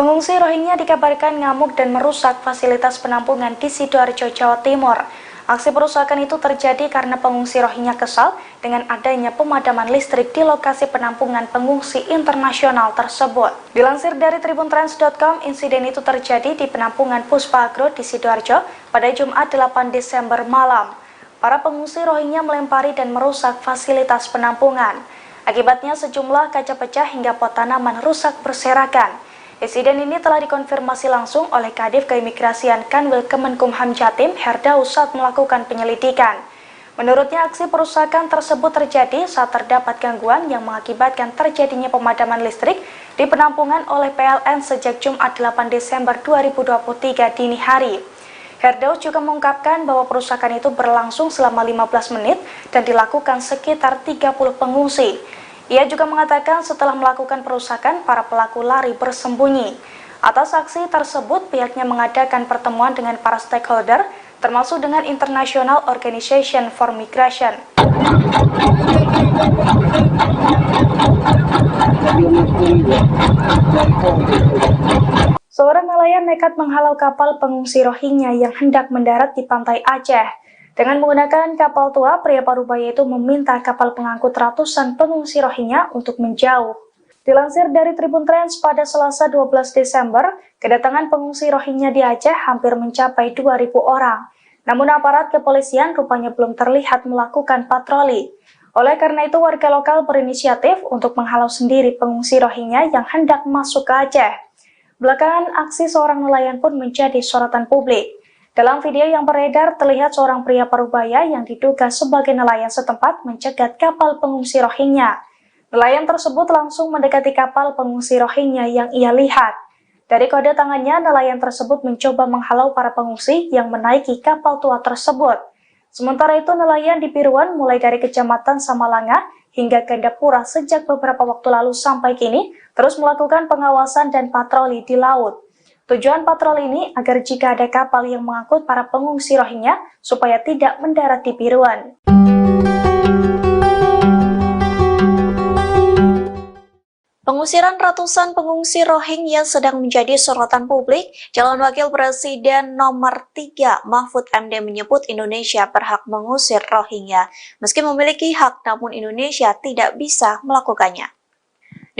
Speaker 3: Pengungsi Rohingya dikabarkan ngamuk dan merusak fasilitas penampungan di Sidoarjo, Jawa Timur. Aksi perusakan itu terjadi karena pengungsi Rohingya kesal dengan adanya pemadaman listrik di lokasi penampungan pengungsi internasional tersebut. Dilansir dari tribuntrans.com, insiden itu terjadi di penampungan Puspa Agro di Sidoarjo pada Jumat 8 Desember malam. Para pengungsi Rohingya melempari dan merusak fasilitas penampungan. Akibatnya sejumlah kaca pecah hingga pot tanaman rusak berserakan. Insiden ini telah dikonfirmasi langsung oleh Kadif Keimigrasian Kanwil Kemenkumham Jatim, Herdaus, saat melakukan penyelidikan. Menurutnya, aksi perusakan tersebut terjadi saat terdapat gangguan yang mengakibatkan terjadinya pemadaman listrik di penampungan oleh PLN sejak Jumat 8 Desember 2023 dini hari. Herdaus juga mengungkapkan bahwa perusakan itu berlangsung selama 15 menit dan dilakukan sekitar 30 pengungsi. Ia juga mengatakan setelah melakukan perusakan, para pelaku lari bersembunyi. Atas aksi tersebut, pihaknya mengadakan pertemuan dengan para stakeholder, termasuk dengan International Organization for Migration. Seorang nelayan nekat menghalau kapal pengungsi Rohingya yang hendak mendarat di pantai Aceh. Dengan menggunakan kapal tua, pria parubaya itu meminta kapal pengangkut ratusan pengungsi Rohingya untuk menjauh. Dilansir dari Tribun Trans pada Selasa 12 Desember, kedatangan pengungsi Rohingya di Aceh hampir mencapai 2.000 orang. Namun aparat kepolisian rupanya belum terlihat melakukan patroli. Oleh karena itu, warga lokal berinisiatif untuk menghalau sendiri pengungsi Rohingya yang hendak masuk ke Aceh. Belakangan, aksi seorang nelayan pun menjadi sorotan publik. Dalam video yang beredar, terlihat seorang pria parubaya yang diduga sebagai nelayan setempat mencegat kapal pengungsi Rohingya. Nelayan tersebut langsung mendekati kapal pengungsi Rohingya yang ia lihat. Dari kode tangannya, nelayan tersebut mencoba menghalau para pengungsi yang menaiki kapal tua tersebut. Sementara itu, nelayan di Piruan mulai dari Kecamatan Samalanga hingga Gandapura sejak beberapa waktu lalu sampai kini terus melakukan pengawasan dan patroli di laut. Tujuan patroli ini agar jika ada kapal yang mengangkut para pengungsi Rohingya supaya tidak mendarat di Piruan.
Speaker 1: Pengusiran ratusan pengungsi Rohingya sedang menjadi sorotan publik. Calon Wakil Presiden nomor 3 Mahfud MD menyebut Indonesia berhak mengusir Rohingya. Meski memiliki hak, namun Indonesia tidak bisa melakukannya.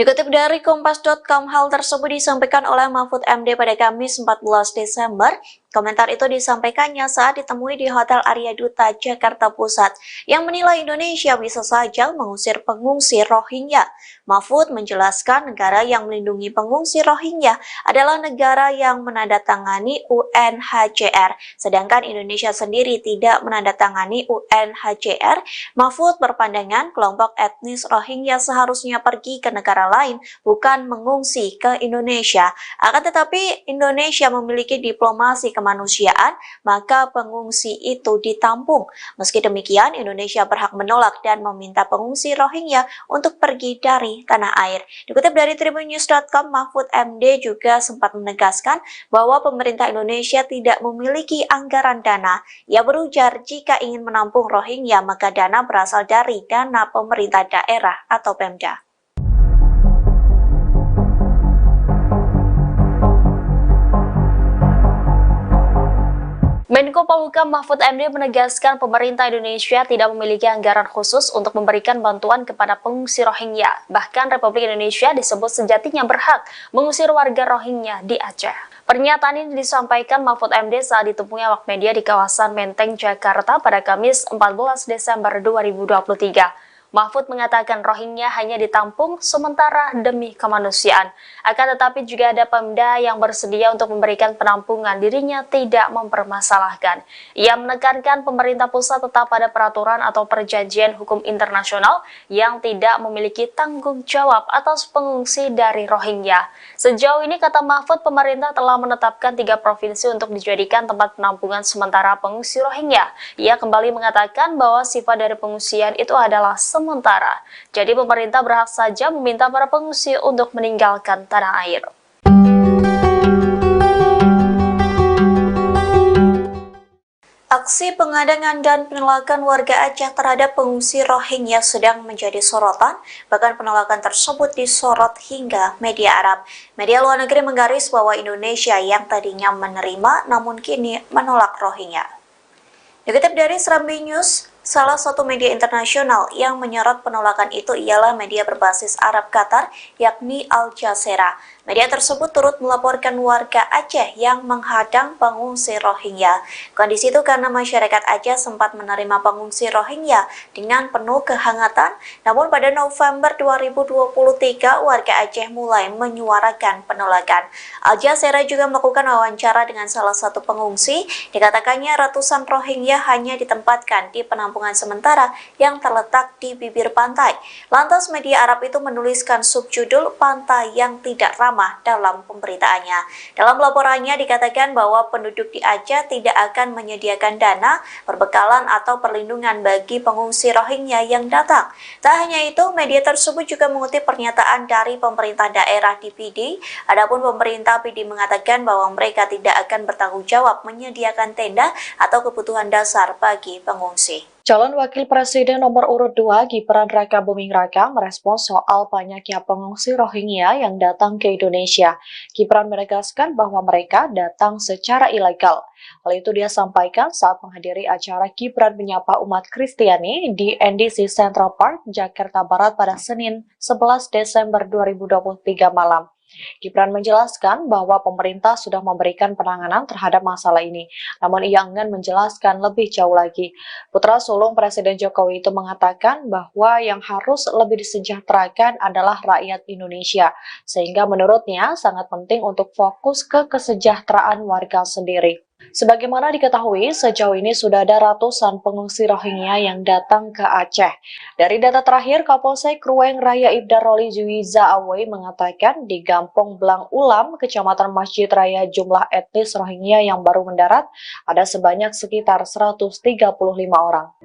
Speaker 1: Dikutip dari Kompas.com, hal tersebut disampaikan oleh Mahfud MD pada Kamis 14 Desember Komentar itu disampaikannya saat ditemui di Hotel Arya Duta, Jakarta Pusat, yang menilai Indonesia bisa saja mengusir pengungsi Rohingya. Mahfud menjelaskan negara yang melindungi pengungsi Rohingya adalah negara yang menandatangani UNHCR, sedangkan Indonesia sendiri tidak menandatangani UNHCR. Mahfud berpandangan kelompok etnis Rohingya seharusnya pergi ke negara lain, bukan mengungsi ke Indonesia. Akan tetapi Indonesia memiliki diplomasi kemanusiaan, maka pengungsi itu ditampung. Meski demikian, Indonesia berhak menolak dan meminta pengungsi Rohingya untuk pergi dari tanah air. Dikutip dari tribunnews.com, Mahfud MD juga sempat menegaskan bahwa pemerintah Indonesia tidak memiliki anggaran dana. Ia berujar jika ingin menampung Rohingya, maka dana berasal dari dana pemerintah daerah atau Pemda.
Speaker 5: Menko Polhukam Mahfud MD menegaskan pemerintah Indonesia tidak memiliki anggaran khusus untuk memberikan bantuan kepada pengungsi Rohingya. Bahkan Republik Indonesia disebut sejatinya berhak mengusir warga Rohingya di Aceh. Pernyataan ini disampaikan Mahfud MD saat ditemui awak media di kawasan Menteng, Jakarta pada Kamis 14 Desember 2023. Mahfud mengatakan Rohingya hanya ditampung sementara demi kemanusiaan. Akan tetapi juga ada Pemda yang bersedia untuk memberikan penampungan, dirinya tidak mempermasalahkan. Ia menekankan pemerintah pusat tetap pada peraturan atau perjanjian hukum internasional yang tidak memiliki tanggung jawab atas pengungsi dari Rohingya. Sejauh ini, kata Mahfud, pemerintah telah menetapkan 3 provinsi untuk dijadikan tempat penampungan sementara pengungsi Rohingya. Ia kembali mengatakan bahwa sifat dari pengungsian itu adalah sementara. Jadi pemerintah berhak saja meminta para pengungsi untuk meninggalkan tanah air.
Speaker 1: Aksi pengadangan dan penolakan warga Aceh terhadap pengungsi Rohingya sedang menjadi sorotan, bahkan penolakan tersebut disorot hingga media Arab. Media luar negeri menggaris bahwa Indonesia yang tadinya menerima namun kini menolak Rohingya. Dikutip dari Serambi News, salah satu media internasional yang menyorot penolakan itu ialah media berbasis Arab Qatar, yakni Al Jazeera. Media tersebut turut melaporkan warga Aceh yang menghadang pengungsi Rohingya. Kondisi itu karena masyarakat Aceh sempat menerima pengungsi Rohingya dengan penuh kehangatan, namun pada November 2023 warga Aceh mulai menyuarakan penolakan. Al Jazeera juga melakukan wawancara dengan salah satu pengungsi. Dikatakannya ratusan Rohingya hanya ditempatkan di penampungan sementara yang terletak di bibir pantai. Lantas media Arab itu menuliskan subjudul "Pantai yang Tidak Ramah" dalam pemberitaannya. Dalam laporannya dikatakan bahwa penduduk di Aceh tidak akan menyediakan dana, perbekalan atau perlindungan bagi pengungsi Rohingya yang datang. Tak hanya itu, media tersebut juga mengutip pernyataan dari pemerintah daerah di PD. Adapun pemerintah PD mengatakan bahwa mereka tidak akan bertanggung jawab menyediakan tenda atau kebutuhan dasar bagi pengungsi.
Speaker 2: Calon Wakil Presiden nomor urut 2 Gibran Raka Buming Raka merespons soal banyaknya pengungsi Rohingya yang datang ke Indonesia. Gibran menegaskan bahwa mereka datang secara ilegal. Hal itu dia sampaikan saat menghadiri acara Gibran menyapa umat Kristiani di NDC Central Park, Jakarta Barat pada Senin 11 Desember 2023 malam. Gibran menjelaskan bahwa pemerintah sudah memberikan penanganan terhadap masalah ini, namun ia enggan menjelaskan lebih jauh lagi. Putra sulung Presiden Jokowi itu mengatakan bahwa yang harus lebih disejahterakan adalah rakyat Indonesia, sehingga menurutnya sangat penting untuk fokus ke kesejahteraan warga sendiri. Sebagaimana diketahui, sejauh ini sudah ada ratusan pengungsi Rohingya yang datang ke Aceh. Dari data terakhir, Kapolsek Ruweng Raya Ibda Roli Juwiza Awei mengatakan di Gampong Blang Ulam, Kecamatan Masjid Raya, jumlah etnis Rohingya yang baru mendarat ada sebanyak sekitar 135 orang.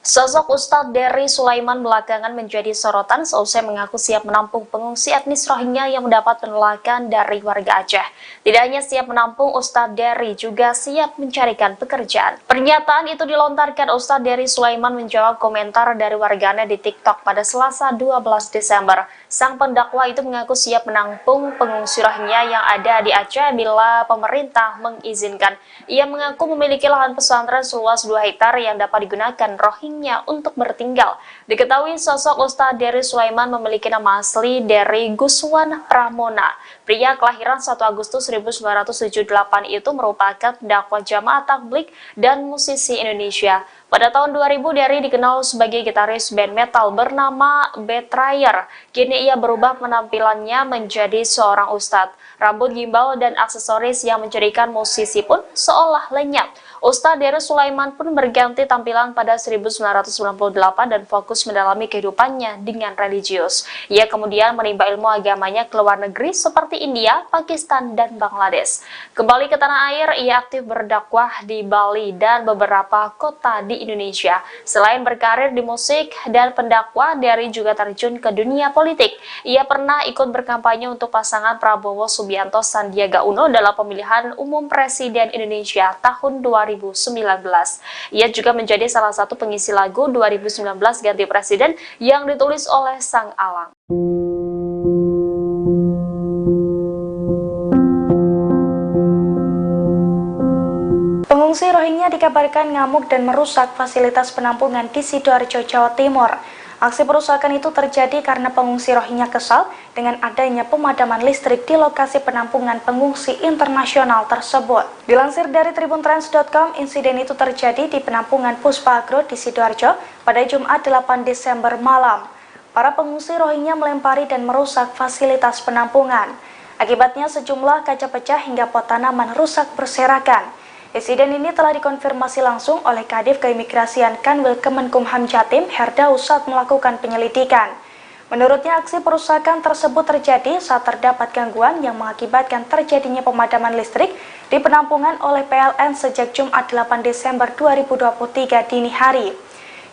Speaker 5: Sosok Ustadz Dery Sulaiman belakangan menjadi sorotan seusai mengaku siap menampung pengungsi etnis Rohingya yang mendapat penolakan dari warga Aceh. Tidak hanya siap menampung, Ustadz Dery juga siap mencarikan pekerjaan. Pernyataan itu dilontarkan Ustadz Dery Sulaiman menjawab komentar dari warganet di TikTok pada Selasa 12 Desember. Sang pendakwa itu mengaku siap menampung pengungsi Rohingya yang ada di Aceh bila pemerintah mengizinkan. Ia mengaku memiliki lahan pesantren seluas 2 hektar yang dapat digunakan Rohingya Rohingya untuk bertinggal. Diketahui sosok Ustadz Dery Sulaiman memiliki nama asli Dery Guswan Pramona. Pria kelahiran 1 Agustus 1978 itu merupakan dakwah jamaah tabligh dan musisi Indonesia. Pada tahun 2000, Dery dikenal sebagai gitaris band metal bernama Betrayer. Kini ia berubah penampilannya menjadi seorang ustadz. Rambut gimbal dan aksesoris yang menjadikan musisi pun seolah lenyap. Ustadz Dery Sulaiman pun berganti tampilan pada 1998 dan fokus mendalami kehidupannya dengan religius. Ia kemudian menimba ilmu agamanya ke luar negeri seperti India, Pakistan, dan Bangladesh. Kembali ke tanah air, ia aktif berdakwah di Bali dan beberapa kota di Indonesia. Selain berkarir di musik dan pendakwah, Dery juga terjun ke dunia politik. Ia pernah ikut berkampanye untuk pasangan Prabowo Subianto Sandiaga Uno dalam pemilihan umum Presiden Indonesia tahun 2019. Ia juga menjadi salah satu pengisi lagu 2019 Ganti Presiden yang ditulis oleh Sang Alang.
Speaker 3: Pengungsi Rohingya dikabarkan ngamuk dan merusak fasilitas penampungan di Sidoarjo, Jawa Timur. Aksi perusakan itu terjadi karena pengungsi Rohingya kesal dengan adanya pemadaman listrik di lokasi penampungan pengungsi internasional tersebut. Dilansir dari tribuntrans.com, insiden itu terjadi di penampungan Puspa Agro di Sidoarjo pada Jumat 8 Desember malam. Para pengungsi Rohingya melempari dan merusak fasilitas penampungan. Akibatnya sejumlah kaca pecah hingga pot tanaman rusak berserakan. Insiden ini telah dikonfirmasi langsung oleh Kadif Keimigrasian Kanwil Kemenkumham Jatim, Herdaus, saat melakukan penyelidikan. Menurutnya, aksi perusakan tersebut terjadi saat terdapat gangguan yang mengakibatkan terjadinya pemadaman listrik di penampungan oleh PLN sejak Jumat 8 Desember 2023 dini hari.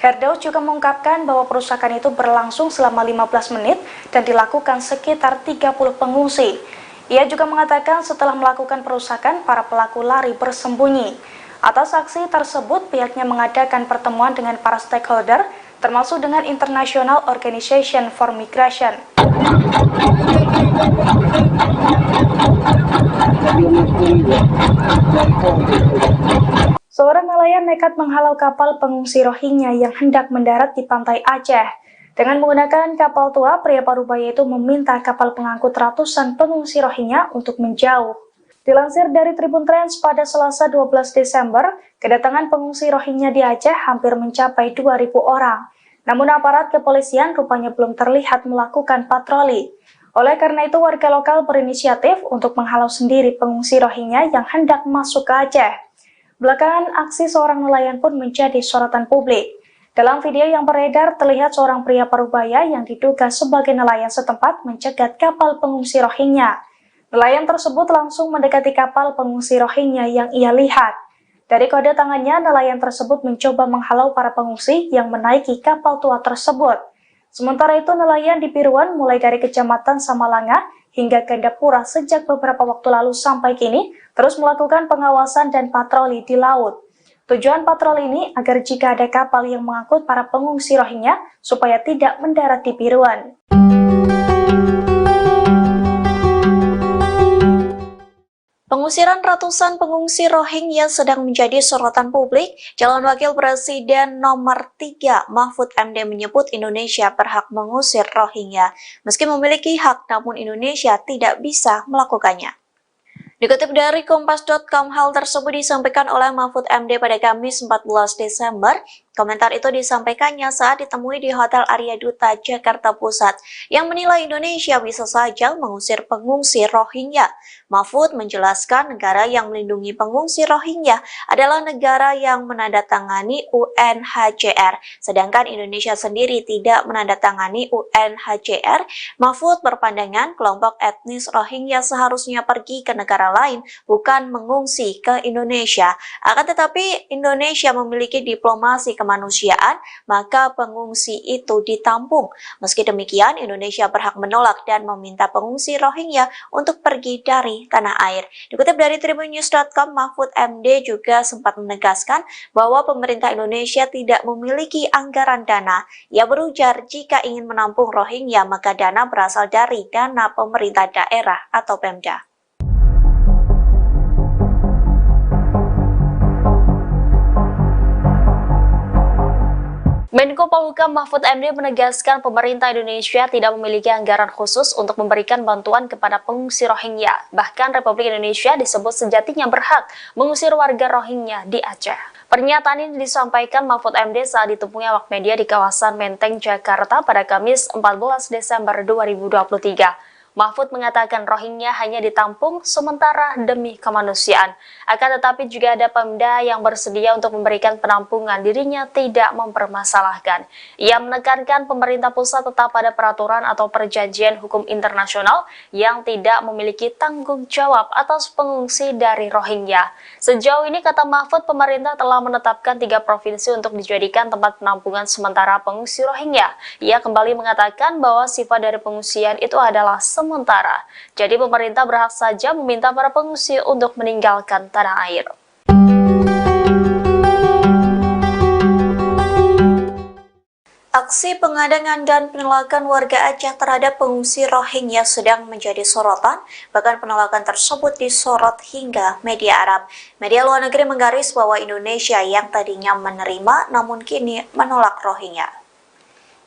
Speaker 3: Herdaus juga mengungkapkan bahwa perusakan itu berlangsung selama 15 menit dan dilakukan sekitar 30 pengungsi. Ia juga mengatakan setelah melakukan perusakan, para pelaku lari bersembunyi. Atas aksi tersebut, pihaknya mengadakan pertemuan dengan para stakeholder, termasuk dengan International Organization for Migration. Seorang nelayan nekat menghalau kapal pengungsi Rohingya yang hendak mendarat di pantai Aceh. Dengan menggunakan kapal tua, pria parubaya itu meminta kapal pengangkut ratusan pengungsi Rohingya untuk menjauh. Dilansir dari Tribun Trans, pada Selasa 12 Desember, kedatangan pengungsi Rohingya di Aceh hampir mencapai 2.000 orang. Namun aparat kepolisian rupanya belum terlihat melakukan patroli. Oleh karena itu, warga lokal berinisiatif untuk menghalau sendiri pengungsi Rohingya yang hendak masuk ke Aceh. Belakangan, aksi seorang nelayan pun menjadi sorotan publik. Dalam video yang beredar, terlihat seorang pria parubaya yang diduga sebagai nelayan setempat mencegat kapal pengungsi Rohingya. Nelayan tersebut langsung mendekati kapal pengungsi Rohingya yang ia lihat. Dari kode tangannya, nelayan tersebut mencoba menghalau para pengungsi yang menaiki kapal tua tersebut. Sementara itu, nelayan di Piruan mulai dari Kecamatan Samalanga hingga Gandapura sejak beberapa waktu lalu sampai kini terus melakukan pengawasan dan patroli di laut. Tujuan patroli ini agar jika ada kapal yang mengangkut para pengungsi Rohingya supaya tidak mendarat di Piruan.
Speaker 1: Pengusiran ratusan pengungsi Rohingya sedang menjadi sorotan publik. Calon Wakil Presiden nomor 3 Mahfud MD menyebut Indonesia berhak mengusir Rohingya. Meski memiliki hak, namun Indonesia tidak bisa melakukannya. Dikutip dari Kompas.com, hal tersebut disampaikan oleh Mahfud MD pada Kamis 14 Desember. Komentar itu disampaikannya saat ditemui di Hotel Arya Duta, Jakarta Pusat, yang menilai Indonesia bisa saja mengusir pengungsi Rohingya. Mahfud menjelaskan negara yang melindungi pengungsi Rohingya adalah negara yang menandatangani UNHCR, sedangkan Indonesia sendiri tidak menandatangani UNHCR. Mahfud berpandangan kelompok etnis Rohingya seharusnya pergi ke negara lain, bukan mengungsi ke Indonesia. Akan tetapi Indonesia memiliki diplomasi kemanusiaan, maka pengungsi itu ditampung. Meski demikian, Indonesia berhak menolak dan meminta pengungsi Rohingya untuk pergi dari tanah air. Dikutip dari tribunnews.com, Mahfud MD juga sempat menegaskan bahwa pemerintah Indonesia tidak memiliki anggaran dana. Ia berujar jika ingin menampung Rohingya, maka dana berasal dari dana pemerintah daerah atau Pemda.
Speaker 5: Menko Polhukam Mahfud MD menegaskan pemerintah Indonesia tidak memiliki anggaran khusus untuk memberikan bantuan kepada pengungsi Rohingya. Bahkan Republik Indonesia disebut sejatinya berhak mengusir warga Rohingya di Aceh. Pernyataan ini disampaikan Mahfud MD saat ditemui awak media di kawasan Menteng, Jakarta pada Kamis 14 Desember 2023. Mahfud mengatakan Rohingya hanya ditampung sementara demi kemanusiaan. Akan tetapi juga ada Pemda yang bersedia untuk memberikan penampungan, dirinya tidak mempermasalahkan. Ia menekankan pemerintah pusat tetap pada peraturan atau perjanjian hukum internasional yang tidak memiliki tanggung jawab atas pengungsi dari Rohingya. Sejauh ini, kata Mahfud, pemerintah telah menetapkan 3 provinsi untuk dijadikan tempat penampungan sementara pengungsi Rohingya. Ia kembali mengatakan bahwa sifat dari pengungsian itu adalah sementara. Jadi pemerintah berhak saja meminta para pengungsi untuk meninggalkan tanah air.
Speaker 1: Aksi pengadangan dan penolakan warga Aceh terhadap pengungsi Rohingya sedang menjadi sorotan, bahkan penolakan tersebut disorot hingga media Arab. Media luar negeri menggaris bahwa Indonesia yang tadinya menerima namun kini menolak Rohingya.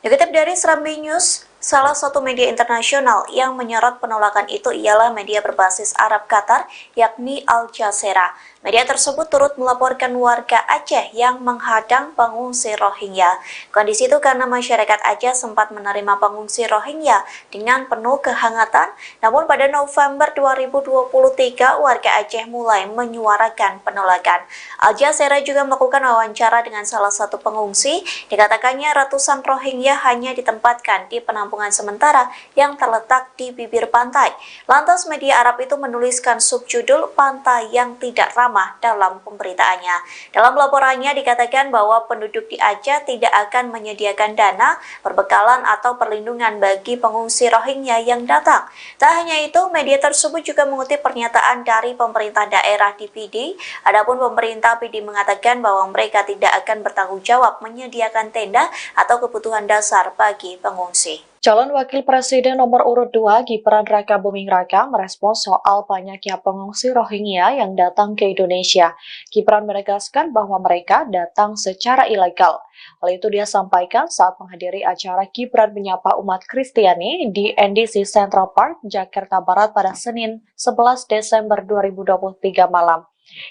Speaker 1: Dikutip dari Serambi News, salah satu media internasional yang menyorot penolakan itu ialah media berbasis Arab Qatar, yakni Al Jazeera. Media tersebut turut melaporkan warga Aceh yang menghadang pengungsi Rohingya. Kondisi itu karena masyarakat Aceh sempat menerima pengungsi Rohingya dengan penuh kehangatan, namun pada November 2023 warga Aceh mulai menyuarakan penolakan. Al Jazeera juga melakukan wawancara dengan salah satu pengungsi. Dikatakannya ratusan Rohingya hanya ditempatkan di penampungan sementara yang terletak di bibir pantai. Lantas media Arab itu menuliskan subjudul "Pantai yang Tidak Ramah" dalam pemberitaannya. Dalam laporannya dikatakan bahwa penduduk di Aceh tidak akan menyediakan dana, perbekalan atau perlindungan bagi pengungsi Rohingya yang datang. Tak hanya itu, media tersebut juga mengutip pernyataan dari pemerintah daerah di PD. Adapun pemerintah PD mengatakan bahwa mereka tidak akan bertanggung jawab menyediakan tenda atau kebutuhan dasar bagi pengungsi.
Speaker 2: Calon Wakil Presiden nomor urut 2 Gibran Rakabuming Raka merespons soal banyaknya pengungsi Rohingya yang datang ke Indonesia. Gibran menegaskan bahwa mereka datang secara ilegal. Hal itu dia sampaikan saat menghadiri acara Gibran menyapa umat Kristiani di NDC Central Park, Jakarta Barat pada Senin 11 Desember 2023 malam.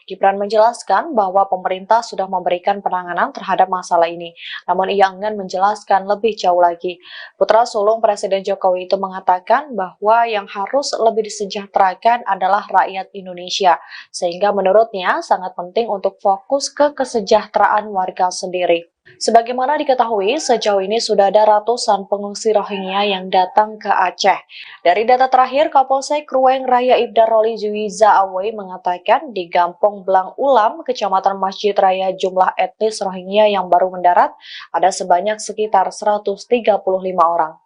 Speaker 2: Gibran menjelaskan bahwa pemerintah sudah memberikan penanganan terhadap masalah ini, namun ia enggan menjelaskan lebih jauh lagi. Putra sulung Presiden Jokowi itu mengatakan bahwa yang harus lebih disejahterakan adalah rakyat Indonesia, sehingga menurutnya sangat penting untuk fokus ke kesejahteraan warga sendiri. Sebagaimana diketahui, sejauh ini sudah ada ratusan pengungsi Rohingya yang datang ke Aceh. Dari data terakhir, Kapolsek Ruweng Raya Ibda Roli Juwiza Awei mengatakan di Gampong Blang Ulam, Kecamatan Masjid Raya, jumlah etnis Rohingya yang baru mendarat ada sebanyak sekitar 135 orang.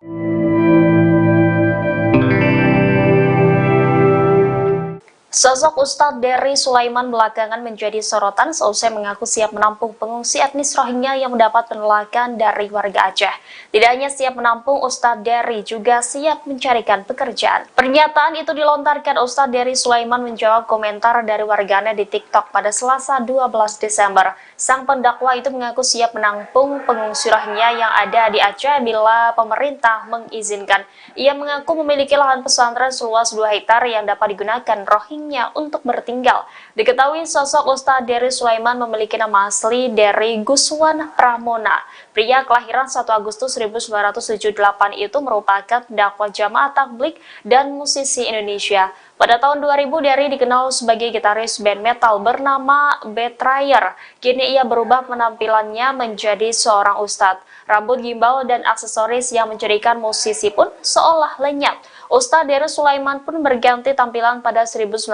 Speaker 5: Sosok Ustadz Dery Sulaiman belakangan menjadi sorotan seusai mengaku siap menampung pengungsi etnis Rohingya yang mendapat penolakan dari warga Aceh. Tidak hanya siap menampung, Ustadz Dery juga siap mencarikan pekerjaan. Pernyataan itu dilontarkan Ustadz Dery Sulaiman menjawab komentar dari warganet di TikTok pada Selasa 12 Desember. Sang pendakwa itu mengaku siap menampung pengungsi Rohingya yang ada di Aceh bila pemerintah mengizinkan. Ia mengaku memiliki lahan pesantren seluas 2 hektar yang dapat digunakan Rohingya untuk bertinggal. Diketahui sosok Ustadz Dery Sulaiman memiliki nama asli Dery Guswan Pramona. Pria kelahiran 1 Agustus 1978 itu merupakan pendakwa Jamaah Tabligh dan musisi Indonesia. Pada tahun 2000, Dery dikenal sebagai gitaris band metal bernama Betrayer. Kini ia berubah penampilannya menjadi seorang ustadz. Rambut gimbal dan aksesoris yang menjadikan musisi pun seolah lenyap. Ustadz Dery Sulaiman pun berganti tampilan pada 1998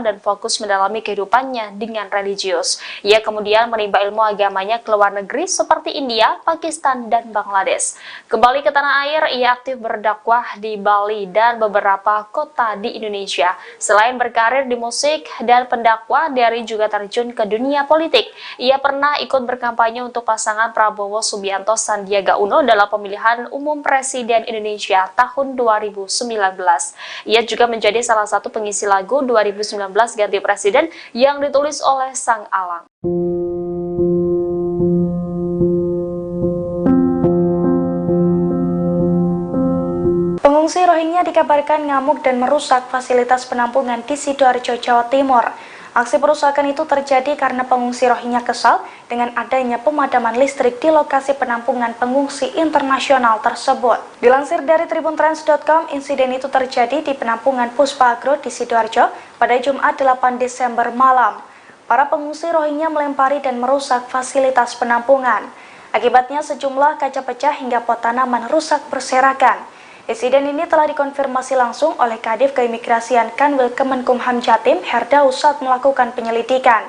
Speaker 5: dan fokus mendalami kehidupannya dengan religius. Ia kemudian menimba ilmu agamanya ke luar negeri seperti India, Pakistan, dan Bangladesh. Kembali ke tanah air, ia aktif berdakwah di Bali dan beberapa kota di Indonesia. Selain berkarir di musik dan pendakwah, Dery juga terjun ke dunia politik. Ia pernah ikut berkampanye untuk pasangan Prabowo Subianto Sandiaga Uno dalam pemilihan umum Presiden Indonesia tahun 2019. Ia juga menjadi salah satu pengisi lagu 2019 Ganti Presiden yang ditulis oleh Sang Alang.
Speaker 3: Pengungsi Rohingya dikabarkan ngamuk dan merusak fasilitas penampungan di Sidoarjo, Jawa Timur. Aksi perusakan itu terjadi karena pengungsi Rohingya kesal dengan adanya pemadaman listrik di lokasi penampungan pengungsi internasional tersebut. Dilansir dari tribuntrans.com, insiden itu terjadi di penampungan Puspa Agro di Sidoarjo pada Jumat 8 Desember malam. Para pengungsi Rohingya melempari dan merusak fasilitas penampungan. Akibatnya sejumlah kaca pecah hingga pot tanaman rusak berserakan. Insiden ini telah dikonfirmasi langsung oleh Kadif Keimigrasian Kanwil Kemenkumham Jatim, Herdaus, saat melakukan penyelidikan.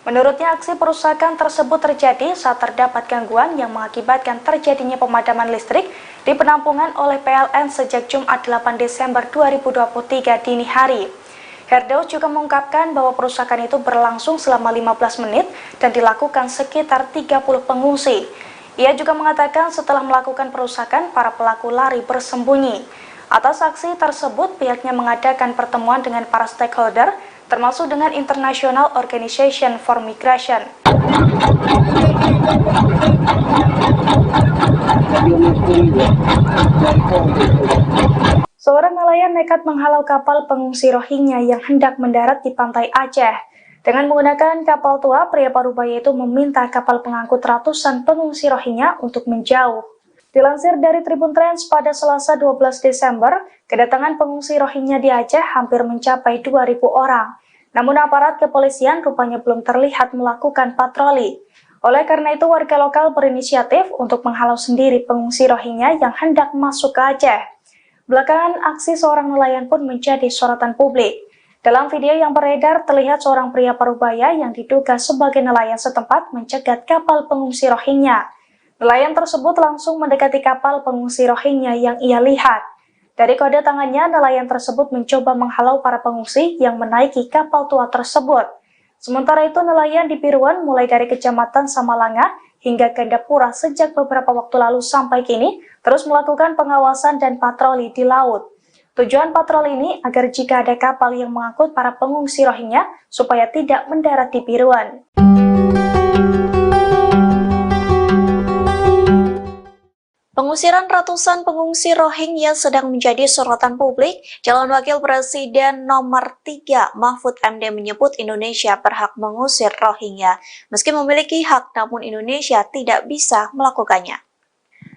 Speaker 3: Menurutnya, aksi perusakan tersebut terjadi saat terdapat gangguan yang mengakibatkan terjadinya pemadaman listrik di penampungan oleh PLN sejak Jumat 8 Desember 2023 dini hari. Herdaus juga mengungkapkan bahwa perusakan itu berlangsung selama 15 menit dan dilakukan sekitar 30 pengungsi. Ia juga mengatakan setelah melakukan perusakan, para pelaku lari bersembunyi. Atas aksi tersebut, pihaknya mengadakan pertemuan dengan para stakeholder, termasuk dengan International Organization for Migration. Seorang nelayan nekat menghalau kapal pengungsi Rohingya yang hendak mendarat di pantai Aceh. Dengan menggunakan kapal tua, pria parubaya itu meminta kapal pengangkut ratusan pengungsi Rohingya untuk menjauh. Dilansir dari Tribun Trans, pada Selasa 12 Desember, kedatangan pengungsi Rohingya di Aceh hampir mencapai 2.000 orang. Namun aparat kepolisian rupanya belum terlihat melakukan patroli. Oleh karena itu, warga lokal berinisiatif untuk menghalau sendiri pengungsi Rohingya yang hendak masuk ke Aceh. Belakangan, aksi seorang nelayan pun menjadi sorotan publik. Dalam video yang beredar, terlihat seorang pria parubaya yang diduga sebagai nelayan setempat mencegat kapal pengungsi Rohingya. Nelayan tersebut langsung mendekati kapal pengungsi Rohingya yang ia lihat. Dari kode tangannya, nelayan tersebut mencoba menghalau para pengungsi yang menaiki kapal tua tersebut. Sementara itu, nelayan di Piruan mulai dari Kecamatan Samalanga hingga Gandapura sejak beberapa waktu lalu sampai kini terus melakukan pengawasan dan patroli di laut. Tujuan patroli ini agar jika ada kapal yang mengangkut para pengungsi Rohingya supaya tidak mendarat di Piruan.
Speaker 1: Pengusiran ratusan pengungsi Rohingya sedang menjadi sorotan publik. Calon Wakil Presiden nomor 3 Mahfud MD menyebut Indonesia berhak mengusir Rohingya. Meski memiliki hak, namun Indonesia tidak bisa melakukannya.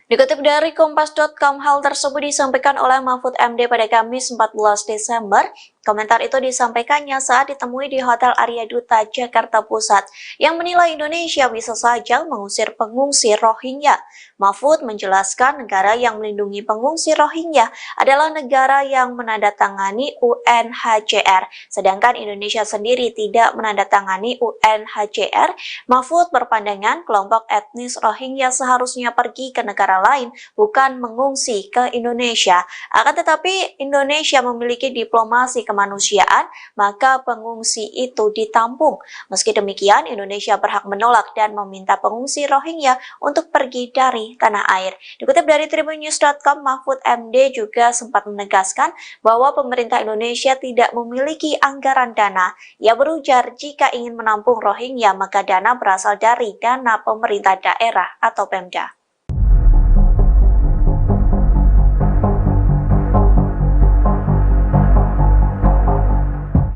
Speaker 1: Dikutip dari Kompas.com, hal tersebut disampaikan oleh Mahfud MD pada Kamis 14 Desember. Komentar itu disampaikannya saat ditemui di Hotel Arya Duta, Jakarta Pusat, yang menilai Indonesia bisa saja mengusir pengungsi Rohingya. Mahfud menjelaskan negara yang melindungi pengungsi Rohingya adalah negara yang menandatangani UNHCR, sedangkan Indonesia sendiri tidak menandatangani UNHCR. Mahfud berpandangan kelompok etnis Rohingya seharusnya pergi ke negara lain, bukan mengungsi ke Indonesia. Akan tetapi Indonesia memiliki diplomasi kemanusiaan, maka pengungsi itu ditampung. Meski demikian, Indonesia berhak menolak dan meminta pengungsi Rohingya untuk pergi dari tanah air. Dikutip dari tribunnews.com, Mahfud MD juga sempat menegaskan bahwa pemerintah Indonesia tidak memiliki anggaran dana. Ia berujar jika ingin menampung Rohingya, maka dana berasal dari dana pemerintah daerah atau Pemda.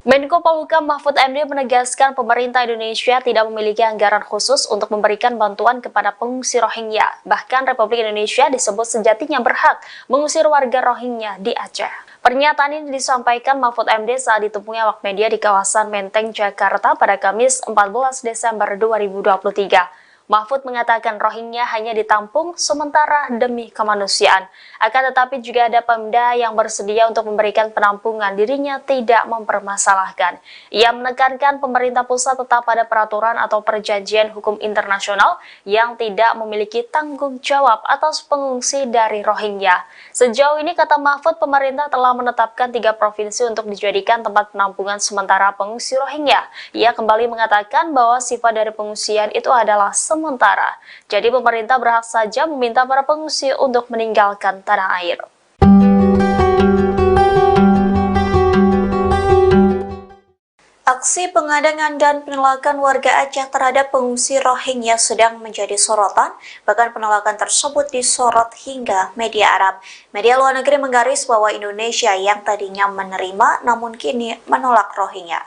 Speaker 5: Menko Polhukam Mahfud MD menegaskan pemerintah Indonesia tidak memiliki anggaran khusus untuk memberikan bantuan kepada pengungsi Rohingya. Bahkan Republik Indonesia disebut sejatinya berhak mengusir warga Rohingya di Aceh. Pernyataan ini disampaikan Mahfud MD saat ditemui awak media di kawasan Menteng, Jakarta pada Kamis 14 Desember 2023. Mahfud mengatakan Rohingya hanya ditampung sementara demi kemanusiaan. Akan tetapi juga ada Pemda yang bersedia untuk memberikan penampungan, dirinya tidak mempermasalahkan. Ia menekankan pemerintah pusat tetap pada peraturan atau perjanjian hukum internasional yang tidak memiliki tanggung jawab atas pengungsi dari Rohingya. Sejauh ini, kata Mahfud, pemerintah telah menetapkan 3 provinsi untuk dijadikan tempat penampungan sementara pengungsi Rohingya. Ia kembali mengatakan bahwa sifat dari pengungsian itu adalah sementara. Jadi pemerintah berhak saja meminta para pengungsi untuk meninggalkan tanah air.
Speaker 1: Aksi pengadangan dan penolakan warga Aceh terhadap pengungsi Rohingya sedang menjadi sorotan, bahkan penolakan tersebut disorot hingga media Arab. Media luar negeri menggaris bahwa Indonesia yang tadinya menerima namun kini menolak Rohingya.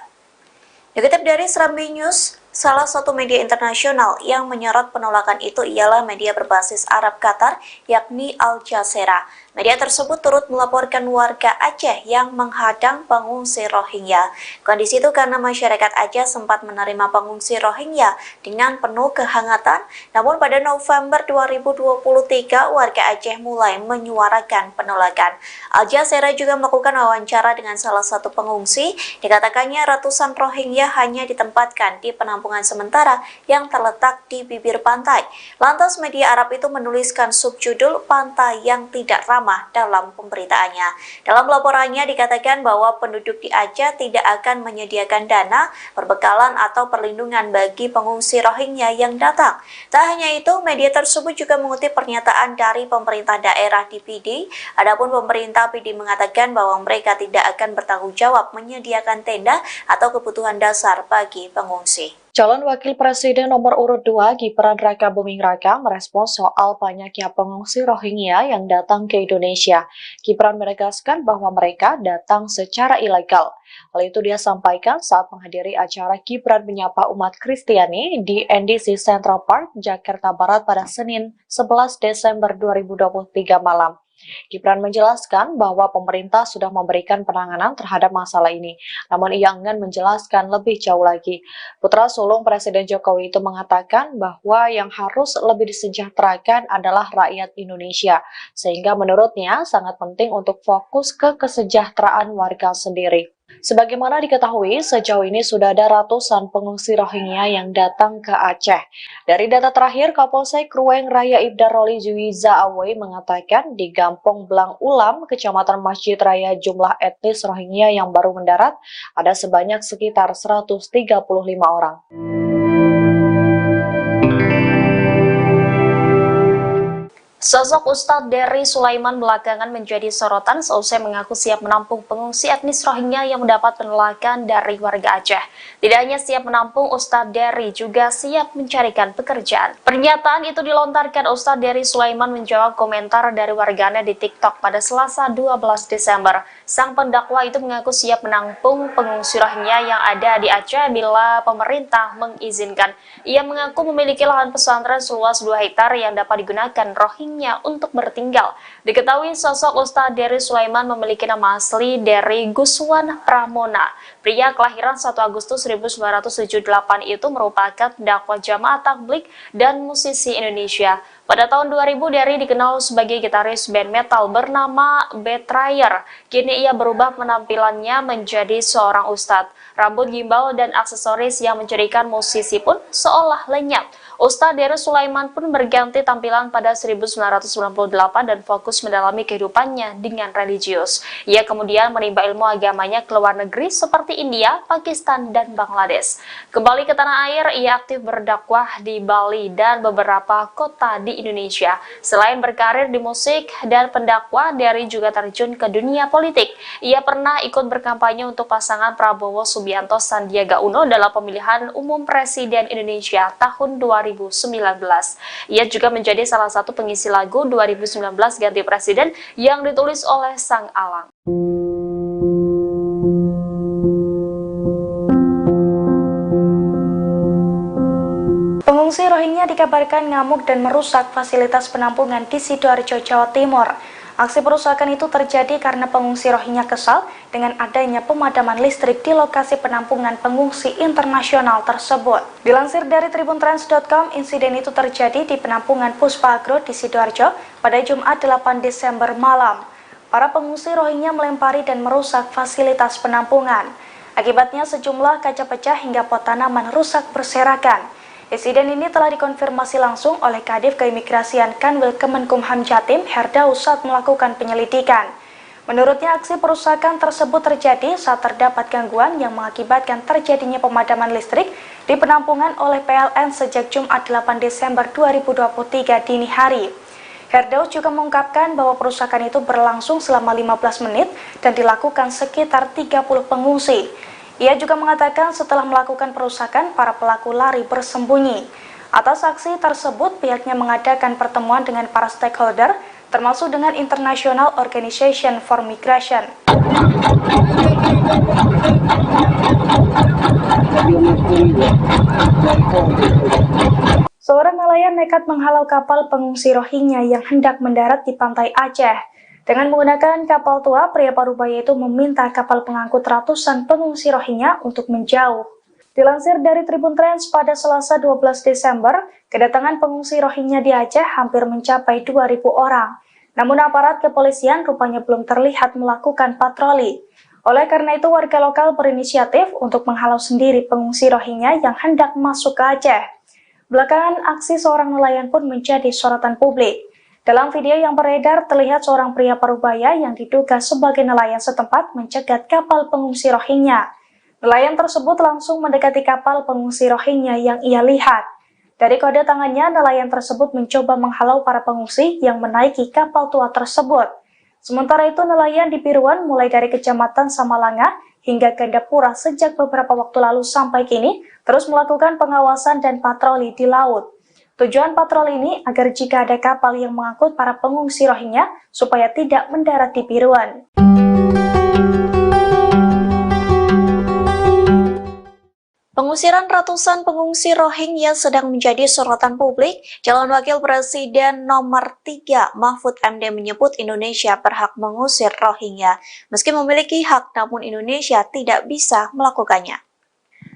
Speaker 1: Dikutip dari Serambi News, salah satu media internasional yang menyorot penolakan itu ialah media berbasis Arab Qatar, yakni Al Jazeera. Media tersebut turut melaporkan warga Aceh yang menghadang pengungsi Rohingya. Kondisi itu karena masyarakat Aceh sempat menerima pengungsi Rohingya dengan penuh kehangatan, namun pada November 2023 warga Aceh mulai menyuarakan penolakan. Al Jazeera juga melakukan wawancara dengan salah satu pengungsi. Dikatakannya ratusan Rohingya hanya ditempatkan di penampungan sementara yang terletak di bibir pantai. Lantas media Arab itu menuliskan subjudul "Pantai yang Tidak Ramah" dalam pemberitaannya. Dalam laporannya dikatakan bahwa penduduk di Aceh tidak akan menyediakan dana, perbekalan atau perlindungan bagi pengungsi Rohingya yang datang. Tak hanya itu, media tersebut juga mengutip pernyataan dari pemerintah daerah di PD. Adapun pemerintah PD mengatakan bahwa mereka tidak akan bertanggung jawab menyediakan tenda atau kebutuhan dasar bagi pengungsi.
Speaker 2: Calon Wakil Presiden nomor urut 2 Gibran Rakabuming Raka merespons soal banyaknya pengungsi Rohingya yang datang ke Indonesia. Gibran menegaskan bahwa mereka datang secara ilegal. Hal itu dia sampaikan saat menghadiri acara Gibran menyapa umat Kristiani di NDC Central Park, Jakarta Barat pada Senin 11 Desember 2023 malam. Gibran menjelaskan bahwa pemerintah sudah memberikan penanganan terhadap masalah ini, namun ia enggan menjelaskan lebih jauh lagi. Putra sulung Presiden Jokowi itu mengatakan bahwa yang harus lebih disejahterakan adalah rakyat Indonesia, sehingga menurutnya sangat penting untuk fokus ke kesejahteraan warga sendiri. Sebagaimana diketahui, sejauh ini sudah ada ratusan pengungsi Rohingya yang datang ke Aceh. Dari data terakhir, Kapolsek Ruweng Raya Ibda Roli Juwiza Awe mengatakan di Gampong Blang Ulam, Kecamatan Masjid Raya, jumlah etnis Rohingya yang baru mendarat ada sebanyak sekitar 135 orang.
Speaker 5: Sosok Ustadz Dery Sulaiman belakangan menjadi sorotan seusai mengaku siap menampung pengungsi etnis Rohingya yang mendapat penolakan dari warga Aceh. Tidak hanya siap menampung, Ustadz Dery juga siap mencarikan pekerjaan. Pernyataan itu dilontarkan Ustadz Dery Sulaiman menjawab komentar dari warganya di TikTok pada Selasa 12 Desember. Sang pendakwa itu mengaku siap menampung pengungsi Rohingya yang ada di Aceh bila pemerintah mengizinkan. Ia mengaku memiliki lahan pesantren seluas 2 hektar yang dapat digunakan Rohingya untuk bertinggal. Diketahui sosok Ustadz Dery Sulaiman memiliki nama asli Dery Guswan Pramona. Pria kelahiran 1 Agustus 1978 itu merupakan dakwah jamaah tabligh dan musisi Indonesia. Pada tahun 2000, Dery dikenal sebagai gitaris band metal bernama Betrayer. Kini ia berubah penampilannya menjadi seorang ustadz. Rambut gimbal dan aksesoris yang menjadikan musisi pun seolah lenyap. Ustadz Dery Sulaiman pun berganti tampilan pada 1998 dan fokus mendalami kehidupannya dengan religius. Ia kemudian menimba ilmu agamanya ke luar negeri seperti India, Pakistan, dan Bangladesh. Kembali ke tanah air, ia aktif berdakwah di Bali dan beberapa kota di Indonesia. Selain berkarir di musik dan pendakwah, Dery juga terjun ke dunia politik. Ia pernah ikut berkampanye untuk pasangan Prabowo Subianto Sandiaga Uno dalam pemilihan umum Presiden Indonesia tahun 2019. Ia juga menjadi salah satu pengisi lagu 2019 Ganti Presiden yang ditulis oleh Sang Alang.
Speaker 3: Pengungsi Rohingya dikabarkan ngamuk dan merusak fasilitas penampungan di Sidoarjo, Jawa Timur. Aksi perusakan itu terjadi karena pengungsi Rohingya kesal dengan adanya pemadaman listrik di lokasi penampungan pengungsi internasional tersebut. Dilansir dari tribuntrans.com, insiden itu terjadi di penampungan Puspa Agro di Sidoarjo pada Jumat 8 Desember malam. Para pengungsi Rohingya melempari dan merusak fasilitas penampungan. Akibatnya sejumlah kaca pecah hingga pot tanaman rusak berserakan. Insiden ini telah dikonfirmasi langsung oleh Kadif Keimigrasian Kanwil Kemenkumham Jatim, Herdaus, saat melakukan penyelidikan. Menurutnya, aksi perusakan tersebut terjadi saat terdapat gangguan yang mengakibatkan terjadinya pemadaman listrik di penampungan oleh PLN sejak Jumat 8 Desember 2023 dini hari. Herdaus juga mengungkapkan bahwa perusakan itu berlangsung selama 15 menit dan dilakukan sekitar 30 pengungsi. Ia juga mengatakan setelah melakukan perusakan, para pelaku lari bersembunyi. Atas aksi tersebut, pihaknya mengadakan pertemuan dengan para stakeholder, termasuk dengan International Organization for Migration. Seorang nelayan nekat menghalau kapal pengungsi Rohingya yang hendak mendarat di pantai Aceh. Dengan menggunakan kapal tua, pria parubaya itu meminta kapal pengangkut ratusan pengungsi Rohingya untuk menjauh. Dilansir dari Tribun Trends pada Selasa 12 Desember, kedatangan pengungsi Rohingya di Aceh hampir mencapai 2.000 orang. Namun aparat kepolisian rupanya belum terlihat melakukan patroli. Oleh karena itu, warga lokal berinisiatif untuk menghalau sendiri pengungsi Rohingya yang hendak masuk ke Aceh. Belakangan, aksi seorang nelayan pun menjadi sorotan publik. Dalam video yang beredar, terlihat seorang pria parubaya yang diduga sebagai nelayan setempat mencegat kapal pengungsi Rohingya. Nelayan tersebut langsung mendekati kapal pengungsi Rohingya yang ia lihat. Dari kode tangannya, nelayan tersebut mencoba menghalau para pengungsi yang menaiki kapal tua tersebut. Sementara itu, nelayan di Biruan mulai dari Kecamatan Samalanga hingga Gandapura sejak beberapa waktu lalu sampai kini terus melakukan pengawasan dan patroli di laut. Tujuan patroli ini agar jika ada kapal yang mengangkut para pengungsi Rohingya supaya tidak mendarat di Biruan.
Speaker 1: Pengusiran ratusan pengungsi Rohingya sedang menjadi sorotan publik. Calon Wakil Presiden nomor 3 Mahfud MD menyebut Indonesia berhak mengusir Rohingya. Meski memiliki hak, namun Indonesia tidak bisa melakukannya.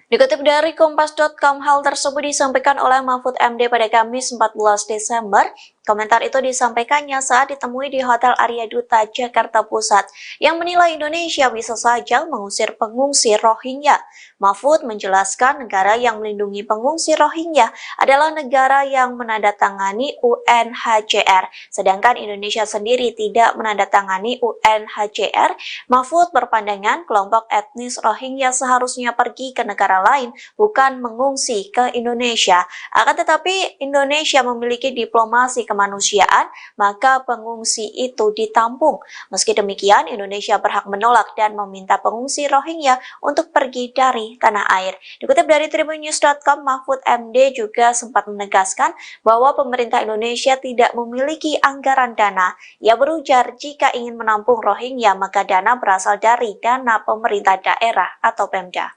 Speaker 1: Dikutip dari Kompas.com, hal tersebut disampaikan oleh Mahfud MD pada Kamis 14 Desember. Komentar itu disampaikannya saat ditemui di Hotel Arya Duta, Jakarta Pusat, yang menilai Indonesia bisa saja mengusir pengungsi Rohingya. Mahfud menjelaskan negara yang melindungi pengungsi Rohingya adalah negara yang menandatangani UNHCR, sedangkan Indonesia sendiri tidak menandatangani UNHCR. Mahfud berpandangan kelompok etnis Rohingya seharusnya pergi ke negara lain, bukan mengungsi ke Indonesia. Akan tetapi Indonesia memiliki diplomasi kemanusiaan, maka pengungsi itu ditampung. Meski demikian, Indonesia berhak menolak dan meminta pengungsi Rohingya untuk pergi dari tanah air. Dikutip dari tribunnews.com, Mahfud MD juga sempat menegaskan bahwa pemerintah Indonesia tidak memiliki anggaran dana. Ia berujar jika ingin menampung Rohingya, maka dana berasal dari dana pemerintah daerah atau Pemda.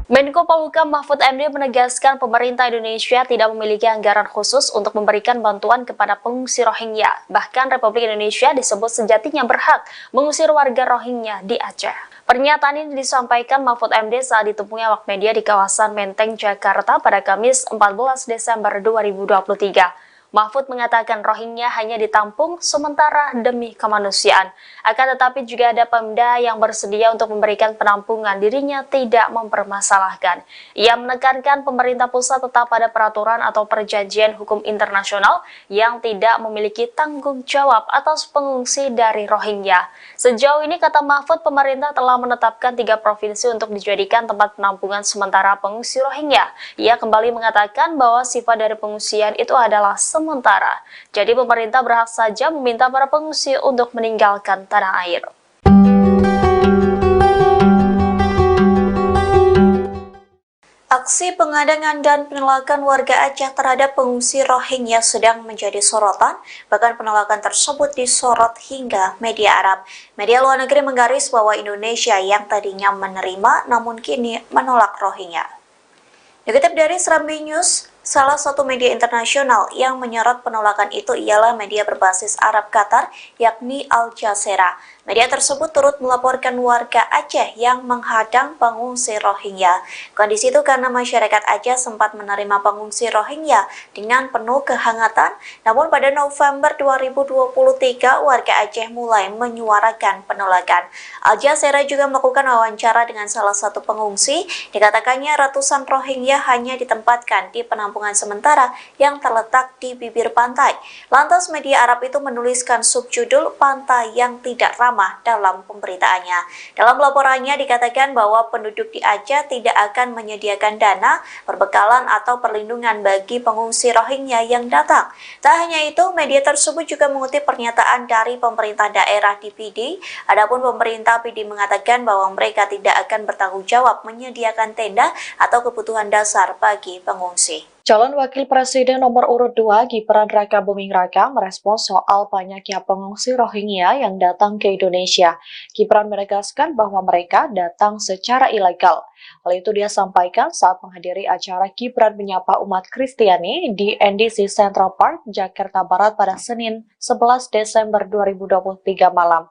Speaker 5: Menko Polhukam Mahfud MD menegaskan pemerintah Indonesia tidak memiliki anggaran khusus untuk memberikan bantuan kepada pengungsi Rohingya. Bahkan Republik Indonesia disebut sejatinya berhak mengusir warga Rohingya di Aceh. Pernyataan ini disampaikan Mahfud MD saat ditemui awak media di kawasan Menteng, Jakarta pada Kamis 14 Desember 2023. Mahfud mengatakan Rohingya hanya ditampung sementara demi kemanusiaan. Akan tetapi juga ada Pemda yang bersedia untuk memberikan penampungan, dirinya tidak mempermasalahkan. Ia menekankan pemerintah pusat tetap pada peraturan atau perjanjian hukum internasional yang tidak memiliki tanggung jawab atas pengungsi dari Rohingya. Sejauh ini, kata Mahfud, pemerintah telah menetapkan 3 provinsi untuk dijadikan tempat penampungan sementara pengungsi Rohingya. Ia kembali mengatakan bahwa sifat dari pengungsian itu adalah sementara. Jadi pemerintah berhak saja meminta para pengungsi untuk meninggalkan tanah air.
Speaker 1: Aksi pengadangan dan penolakan warga Aceh terhadap pengungsi Rohingya sedang menjadi sorotan, bahkan penolakan tersebut disorot hingga media Arab. Media luar negeri menggaris bahwa Indonesia yang tadinya menerima namun kini menolak Rohingya. Dikutip dari Serambi News, salah satu media internasional yang menyorot penolakan itu ialah media berbasis Arab Qatar, yakni Al Jazeera. Media tersebut turut melaporkan warga Aceh yang menghadang pengungsi Rohingya. Kondisi itu karena masyarakat Aceh sempat menerima pengungsi Rohingya dengan penuh kehangatan, namun pada November 2023 warga Aceh mulai menyuarakan penolakan. Al Jazeera juga melakukan wawancara dengan salah satu pengungsi. Dikatakannya ratusan Rohingya hanya ditempatkan di penampungan sementara yang terletak di bibir pantai. Lantas media Arab itu menuliskan subjudul "Pantai yang tidak ramah utama dalam pemberitaannya. Dalam laporannya dikatakan bahwa penduduk di Aceh tidak akan menyediakan dana, perbekalan atau perlindungan bagi pengungsi Rohingya yang datang. Tak hanya itu, media tersebut juga mengutip pernyataan dari pemerintah daerah di PD. Adapun pemerintah PD mengatakan bahwa mereka tidak akan bertanggung jawab menyediakan tenda atau kebutuhan dasar bagi pengungsi.
Speaker 2: Calon Wakil Presiden nomor urut 2 Gibran Raka Buming Raka merespons soal banyaknya pengungsi Rohingya yang datang ke Indonesia. Gibran menegaskan bahwa mereka datang secara ilegal. Hal itu dia sampaikan saat menghadiri acara Gibran menyapa umat Kristiani di NDC Central Park, Jakarta Barat pada Senin 11 Desember 2023 malam.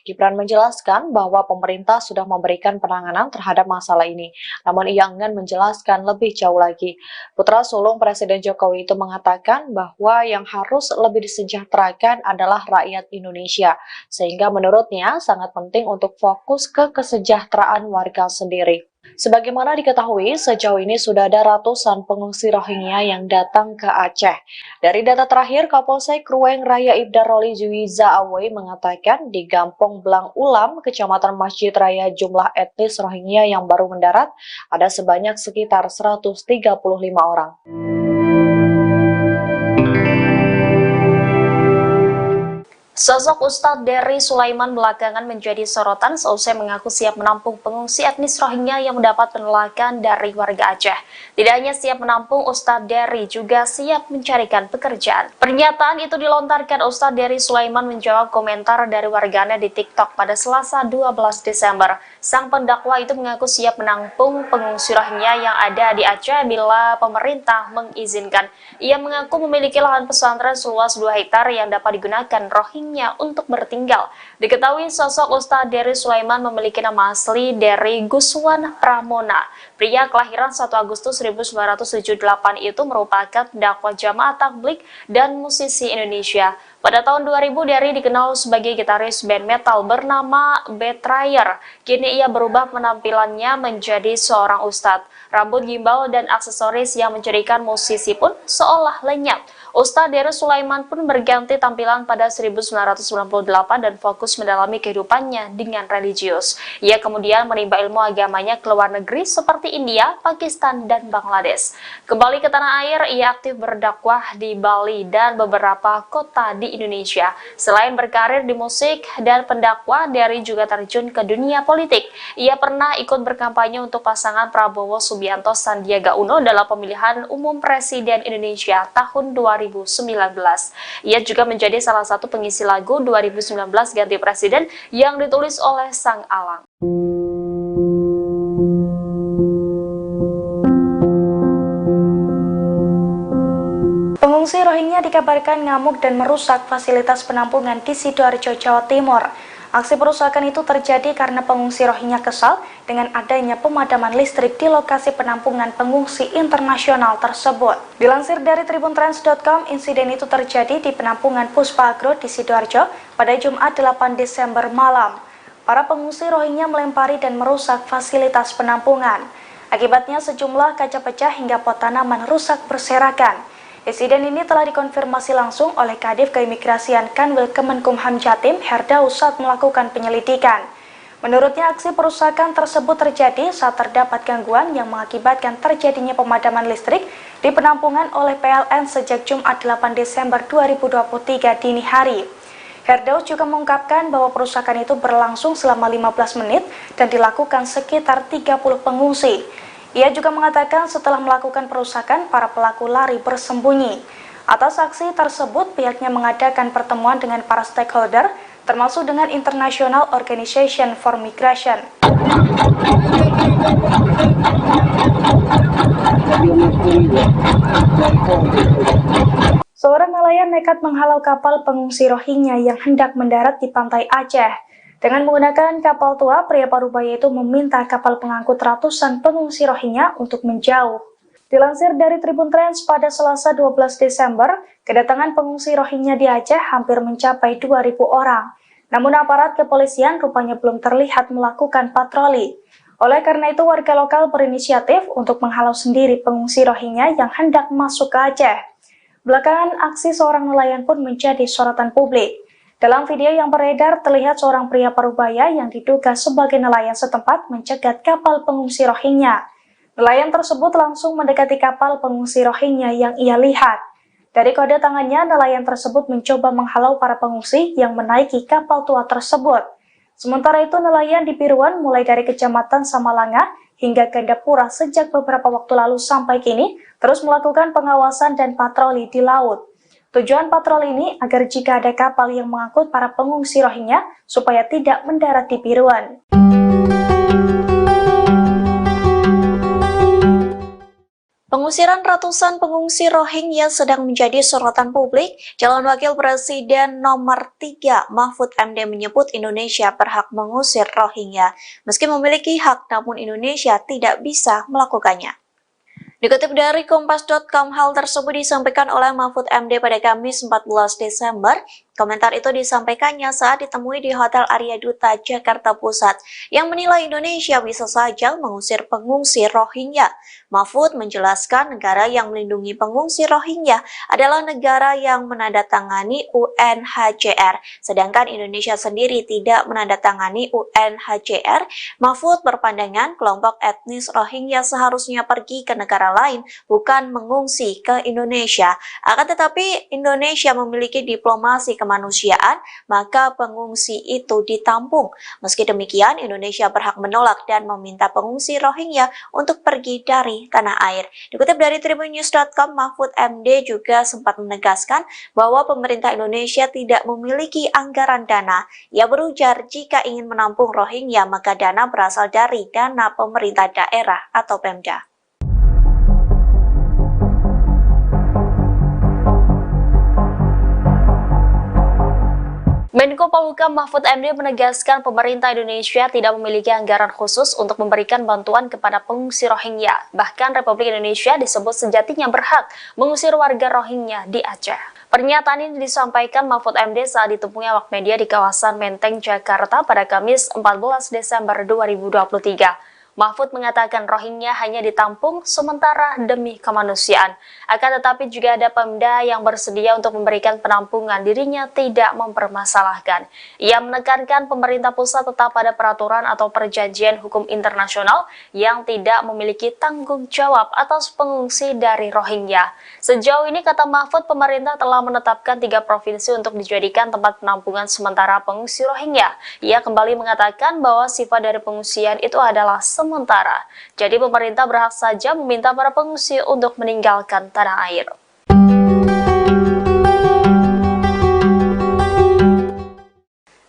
Speaker 2: Gibran menjelaskan bahwa pemerintah sudah memberikan penanganan terhadap masalah ini, namun ia enggan menjelaskan lebih jauh lagi. Putra sulung Presiden Jokowi itu mengatakan bahwa yang harus lebih disejahterakan adalah rakyat Indonesia, sehingga menurutnya sangat penting untuk fokus ke kesejahteraan warga sendiri. Sebagaimana diketahui, sejauh ini sudah ada ratusan pengungsi Rohingya yang datang ke Aceh. Dari data terakhir, Kapolsek Ruweng Raya Ibda Roli Juwiza Awe mengatakan di Gampong Blang Ulam, Kecamatan Masjid Raya, jumlah etnis Rohingya yang baru mendarat ada sebanyak sekitar 135 orang.
Speaker 5: Sosok Ustadz Dery Sulaiman belakangan menjadi sorotan seusai mengaku siap menampung pengungsi etnis Rohingya yang mendapat penolakan dari warga Aceh. Tidak hanya siap menampung, Ustadz Dery juga siap mencarikan pekerjaan. Pernyataan itu dilontarkan Ustadz Dery Sulaiman menjawab komentar dari warganya di TikTok pada Selasa 12 Desember. Sang pendakwa itu mengaku siap menampung pengungsi Rohingya yang ada di Aceh bila pemerintah mengizinkan. Ia mengaku memiliki lahan pesantren seluas 2 hektar yang dapat digunakan Rohingya untuk bertinggal. Diketahui sosok Ustadz Dery Sulaiman memiliki nama asli Dery Guswan Pramona. Pria kelahiran 1 Agustus 1978 itu merupakan dakwah jamaah tabligh dan musisi Indonesia. Pada tahun 2000, Dery dikenal sebagai gitaris band metal bernama Betrayer. Kini ia berubah penampilannya menjadi seorang ustadz. Rambut gimbal dan aksesoris yang menjadikan musisi pun seolah lenyap. Ustadz Dery Sulaiman pun berganti tampilan pada 1998 dan fokus mendalami kehidupannya dengan religius. Ia kemudian menimba ilmu agamanya ke luar negeri seperti India, Pakistan, dan Bangladesh. Kembali ke tanah air, ia aktif berdakwah di Bali dan beberapa kota di Indonesia. Selain berkarir di musik dan pendakwah, Dery juga terjun ke dunia politik. Ia pernah ikut berkampanye untuk pasangan Prabowo Subianto Sandiaga Uno dalam pemilihan umum Presiden Indonesia tahun 2019. Ia juga menjadi salah satu pengisi lagu 2019 Ganti Presiden yang ditulis oleh Sang Alang.
Speaker 3: Pengungsi Rohingya dikabarkan ngamuk dan merusak fasilitas penampungan di Sidoarjo, Jawa Timur. Aksi perusakan itu terjadi karena pengungsi Rohingya kesal dengan adanya pemadaman listrik di lokasi penampungan pengungsi internasional tersebut. Dilansir dari tribuntrans.com, insiden itu terjadi di penampungan Puspa Agro di Sidoarjo pada Jumat 8 Desember malam. Para pengungsi Rohingya melempari dan merusak fasilitas penampungan. Akibatnya sejumlah kaca pecah hingga pot tanaman rusak berserakan. Insiden ini telah dikonfirmasi langsung oleh Kadif Keimigrasian Kanwil Kemenkumham Jatim, Herdaus, saat melakukan penyelidikan. Menurutnya, aksi perusakan tersebut terjadi saat terdapat gangguan yang mengakibatkan terjadinya pemadaman listrik di penampungan oleh PLN sejak Jumat 8 Desember 2023 dini hari. Herdaus juga mengungkapkan bahwa perusakan itu berlangsung selama 15 menit dan dilakukan sekitar 30 pengungsi. Ia juga mengatakan setelah melakukan perusakan, para pelaku lari bersembunyi. Atas aksi tersebut, pihaknya mengadakan pertemuan dengan para stakeholder, termasuk dengan International Organization for Migration. Seorang nelayan nekat menghalau kapal pengungsi Rohingya yang hendak mendarat di pantai Aceh. Dengan menggunakan kapal tua, pria parubaya itu meminta kapal pengangkut ratusan pengungsi Rohingya untuk menjauh. Dilansir dari Tribun Trans pada Selasa 12 Desember, kedatangan pengungsi Rohingya di Aceh hampir mencapai 2.000 orang. Namun aparat kepolisian rupanya belum terlihat melakukan patroli. Oleh karena itu, warga lokal berinisiatif untuk menghalau sendiri pengungsi Rohingya yang hendak masuk ke Aceh. Belakangan, aksi seorang nelayan pun menjadi sorotan publik. Dalam video yang beredar, terlihat seorang pria parubaya yang diduga sebagai nelayan setempat mencegat kapal pengungsi Rohingya. Nelayan tersebut langsung mendekati kapal pengungsi Rohingya yang ia lihat. Dari kode tangannya, nelayan tersebut mencoba menghalau para pengungsi yang menaiki kapal tua tersebut. Sementara itu, nelayan di Biruan mulai dari Kecamatan Samalanga hingga Gandapura sejak beberapa waktu lalu sampai kini terus melakukan pengawasan dan patroli di laut. Tujuan patroli ini agar jika ada kapal yang mengangkut para pengungsi Rohingya supaya tidak mendarat di Biruan.
Speaker 1: Pengusiran ratusan pengungsi Rohingya sedang menjadi sorotan publik. Calon Wakil Presiden nomor 3 Mahfud MD menyebut Indonesia berhak mengusir Rohingya. Meski memiliki hak, namun Indonesia tidak bisa melakukannya. Dikutip dari Kompas.com, hal tersebut disampaikan oleh Mahfud MD pada Kamis 14 Desember. Komentar itu disampaikannya saat ditemui di Hotel Arya Duta, Jakarta Pusat, yang menilai Indonesia bisa saja mengusir pengungsi Rohingya. Mahfud menjelaskan negara yang melindungi pengungsi Rohingya adalah negara yang menandatangani UNHCR, sedangkan Indonesia sendiri tidak menandatangani UNHCR. Mahfud berpandangan kelompok etnis Rohingya seharusnya pergi ke negara lain, bukan mengungsi ke Indonesia. Akan tetapi Indonesia memiliki diplomasi kemanusiaan, maka pengungsi itu ditampung. Meski demikian, Indonesia berhak menolak dan meminta pengungsi Rohingya untuk pergi dari tanah air. Dikutip dari tribunnews.com, Mahfud MD juga sempat menegaskan bahwa pemerintah Indonesia tidak memiliki anggaran dana. Ia berujar jika ingin menampung Rohingya, maka dana berasal dari dana pemerintah daerah atau Pemda.
Speaker 5: Menko Polhukam Mahfud MD menegaskan pemerintah Indonesia tidak memiliki anggaran khusus untuk memberikan bantuan kepada pengungsi Rohingya. Bahkan Republik Indonesia disebut sejatinya berhak mengusir warga Rohingya di Aceh. Pernyataan ini disampaikan Mahfud MD saat ditemui awak media di kawasan Menteng, Jakarta pada Kamis 14 Desember 2023. Mahfud mengatakan Rohingya hanya ditampung sementara demi kemanusiaan. Akan tetapi juga ada Pemda yang bersedia untuk memberikan penampungan, dirinya tidak mempermasalahkan. Ia menekankan pemerintah pusat tetap pada peraturan atau perjanjian hukum internasional yang tidak memiliki tanggung jawab atas pengungsi dari Rohingya. Sejauh ini, kata Mahfud, pemerintah telah menetapkan 3 provinsi untuk dijadikan tempat penampungan sementara pengungsi Rohingya. Ia kembali mengatakan bahwa sifat dari pengungsian itu adalah sementara. Jadi pemerintah berhak saja meminta para pengungsi untuk meninggalkan tanah air.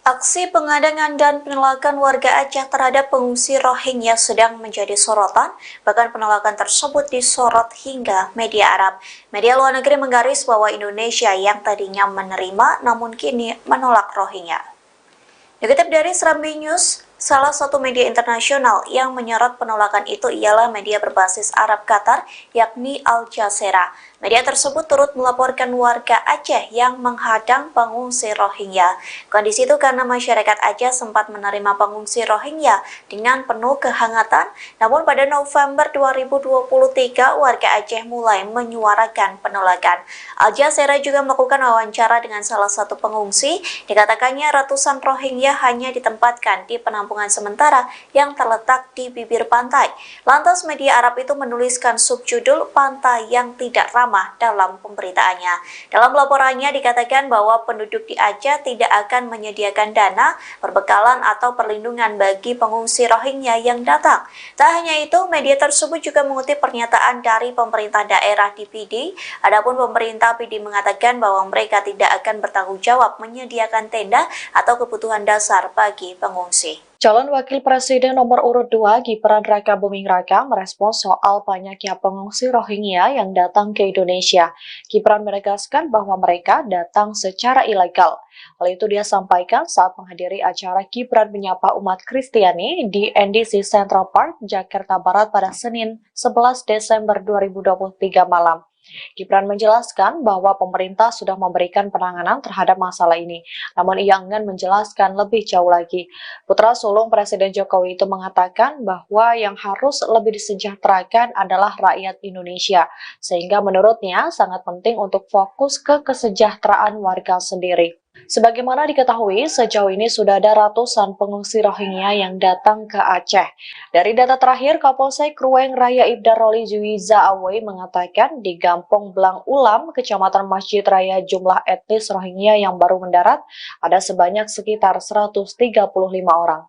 Speaker 1: Aksi pengadangan dan penolakan warga Aceh terhadap pengungsi Rohingya sedang menjadi sorotan, bahkan penolakan tersebut disorot hingga media Arab. Media luar negeri menggaris bahwa Indonesia yang tadinya menerima namun kini menolak Rohingya. Dikutip dari Serambi News, salah satu media internasional yang menyorot penolakan itu ialah media berbasis Arab Qatar, yakni Al Jazeera. Media tersebut turut melaporkan warga Aceh yang menghadang pengungsi Rohingya. Kondisi itu karena masyarakat Aceh sempat menerima pengungsi Rohingya dengan penuh kehangatan, namun pada November 2023 warga Aceh mulai menyuarakan penolakan. Al Jazeera juga melakukan wawancara dengan salah satu pengungsi. Dikatakannya ratusan Rohingya hanya ditempatkan di penampungan sementara yang terletak di bibir pantai. Lantas media Arab itu menuliskan subjudul "Pantai yang Tidak Ramah" dalam pemberitaannya. Dalam laporannya dikatakan bahwa penduduk di Aceh tidak akan menyediakan dana, perbekalan atau perlindungan bagi pengungsi Rohingya yang datang. Tak hanya itu, media tersebut juga mengutip pernyataan dari pemerintah daerah di PD. Adapun pemerintah PD mengatakan bahwa mereka tidak akan bertanggung jawab menyediakan tenda atau kebutuhan dasar bagi pengungsi.
Speaker 2: Calon Wakil Presiden nomor urut 2 Gibran Rakabuming Raka merespons soal banyaknya pengungsi Rohingya yang datang ke Indonesia. Gibran menegaskan bahwa mereka datang secara ilegal. Hal itu dia sampaikan saat menghadiri acara Gibran menyapa umat Kristiani di NDC Central Park, Jakarta Barat pada Senin 11 Desember 2023 malam. Gibran menjelaskan bahwa pemerintah sudah memberikan penanganan terhadap masalah ini, namun ia enggan menjelaskan lebih jauh lagi. Putra sulung Presiden Jokowi itu mengatakan bahwa yang harus lebih disejahterakan adalah rakyat Indonesia, sehingga menurutnya sangat penting untuk fokus ke kesejahteraan warga sendiri. Sebagaimana diketahui, sejauh ini sudah ada ratusan pengungsi Rohingya yang datang ke Aceh. Dari data terakhir, Kapolsek Ruweng Raya Ibda Roli Juwiza Awe mengatakan di Gampong Blang Ulam, Kecamatan Masjid Raya, jumlah etnis Rohingya yang baru mendarat ada sebanyak sekitar 135 orang.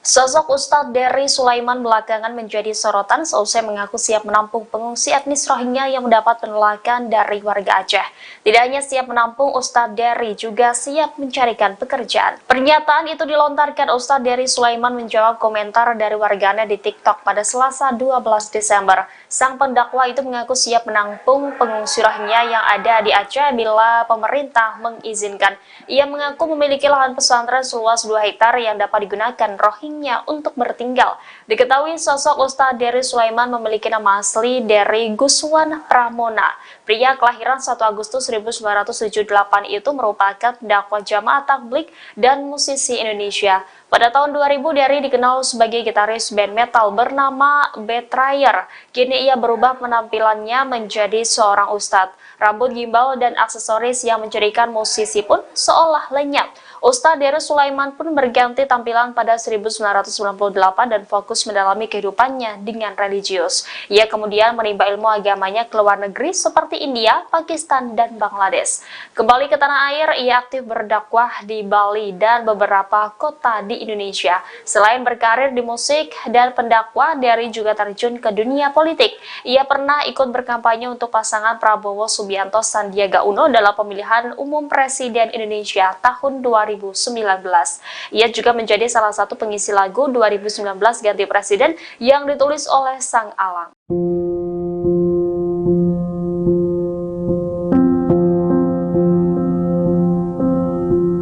Speaker 5: Sosok Ustadz Dery Sulaiman belakangan menjadi sorotan seusai mengaku siap menampung pengungsi etnis Rohingya yang mendapat penolakan dari warga Aceh. Tidak hanya siap menampung, Ustadz Dery juga siap mencarikan pekerjaan. Pernyataan itu dilontarkan Ustadz Dery Sulaiman menjawab komentar dari warganya di TikTok pada Selasa 12 Desember. Sang pendakwa itu mengaku siap menampung pengungsi Rohingya yang ada di Aceh bila pemerintah mengizinkan. Ia mengaku memiliki lahan pesantren seluas 2 hektar yang dapat digunakan Rohingya untuk bertinggal. Diketahui sosok Ustadz Dery Sulaiman memiliki nama asli Dery Guswan Pramona. Pria kelahiran 1 Agustus 1978 itu merupakan dakwah jamaah tabligh dan musisi Indonesia. Pada tahun 2000, Dery dikenal sebagai gitaris band metal bernama Betrayer. Kini ia berubah penampilannya menjadi seorang ustadz. Rambut gimbal dan aksesoris yang menjadikan musisi pun seolah lenyap. Ustadz Dery Sulaiman pun berganti tampilan pada 1998 dan fokus mendalami kehidupannya dengan religius. Ia kemudian menimba ilmu agamanya ke luar negeri seperti India, Pakistan, dan Bangladesh. Kembali ke tanah air, ia aktif berdakwah di Bali dan beberapa kota di Indonesia. Selain berkarir di musik dan pendakwah, Dery juga terjun ke dunia politik. Ia pernah ikut berkampanye untuk pasangan Prabowo Subianto Sandiaga Uno dalam pemilihan umum Presiden Indonesia tahun 2019. Ia juga menjadi salah satu pengisi lagu 2019 Ganti Presiden yang ditulis oleh Sang Alang.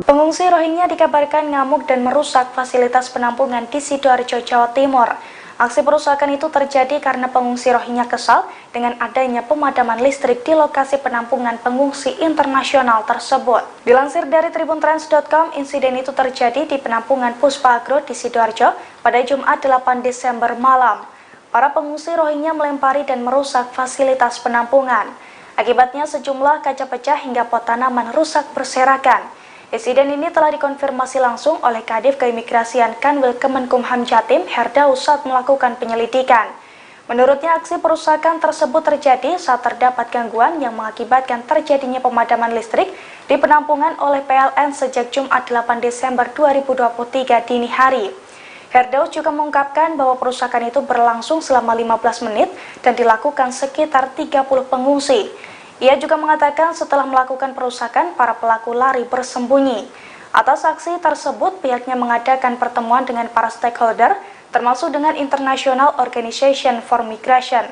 Speaker 3: Pengungsi Rohingya dikabarkan ngamuk dan merusak fasilitas penampungan di Sidoarjo, Jawa Timur. Aksi perusakan itu terjadi karena pengungsi Rohingya kesal dengan adanya pemadaman listrik di lokasi penampungan pengungsi internasional tersebut. Dilansir dari tribuntrans.com, insiden itu terjadi di penampungan Puspa Agro di Sidoarjo pada Jumat 8 Desember malam. Para pengungsi Rohingya melempari dan merusak fasilitas penampungan. Akibatnya sejumlah kaca pecah hingga pot tanaman rusak berserakan. Insiden ini telah dikonfirmasi langsung oleh Kadif Keimigrasian Kanwil Kemenkumham Jatim, Herdaus, saat melakukan penyelidikan. Menurutnya, aksi perusakan tersebut terjadi saat terdapat gangguan yang mengakibatkan terjadinya pemadaman listrik di penampungan oleh PLN sejak Jumat 8 Desember 2023 dini hari. Herdaus juga mengungkapkan bahwa perusakan itu berlangsung selama 15 menit dan dilakukan sekitar 30 pengungsi. Ia juga mengatakan setelah melakukan perusakan, para pelaku lari bersembunyi. Atas aksi tersebut, pihaknya mengadakan pertemuan dengan para stakeholder, termasuk dengan International Organization for Migration.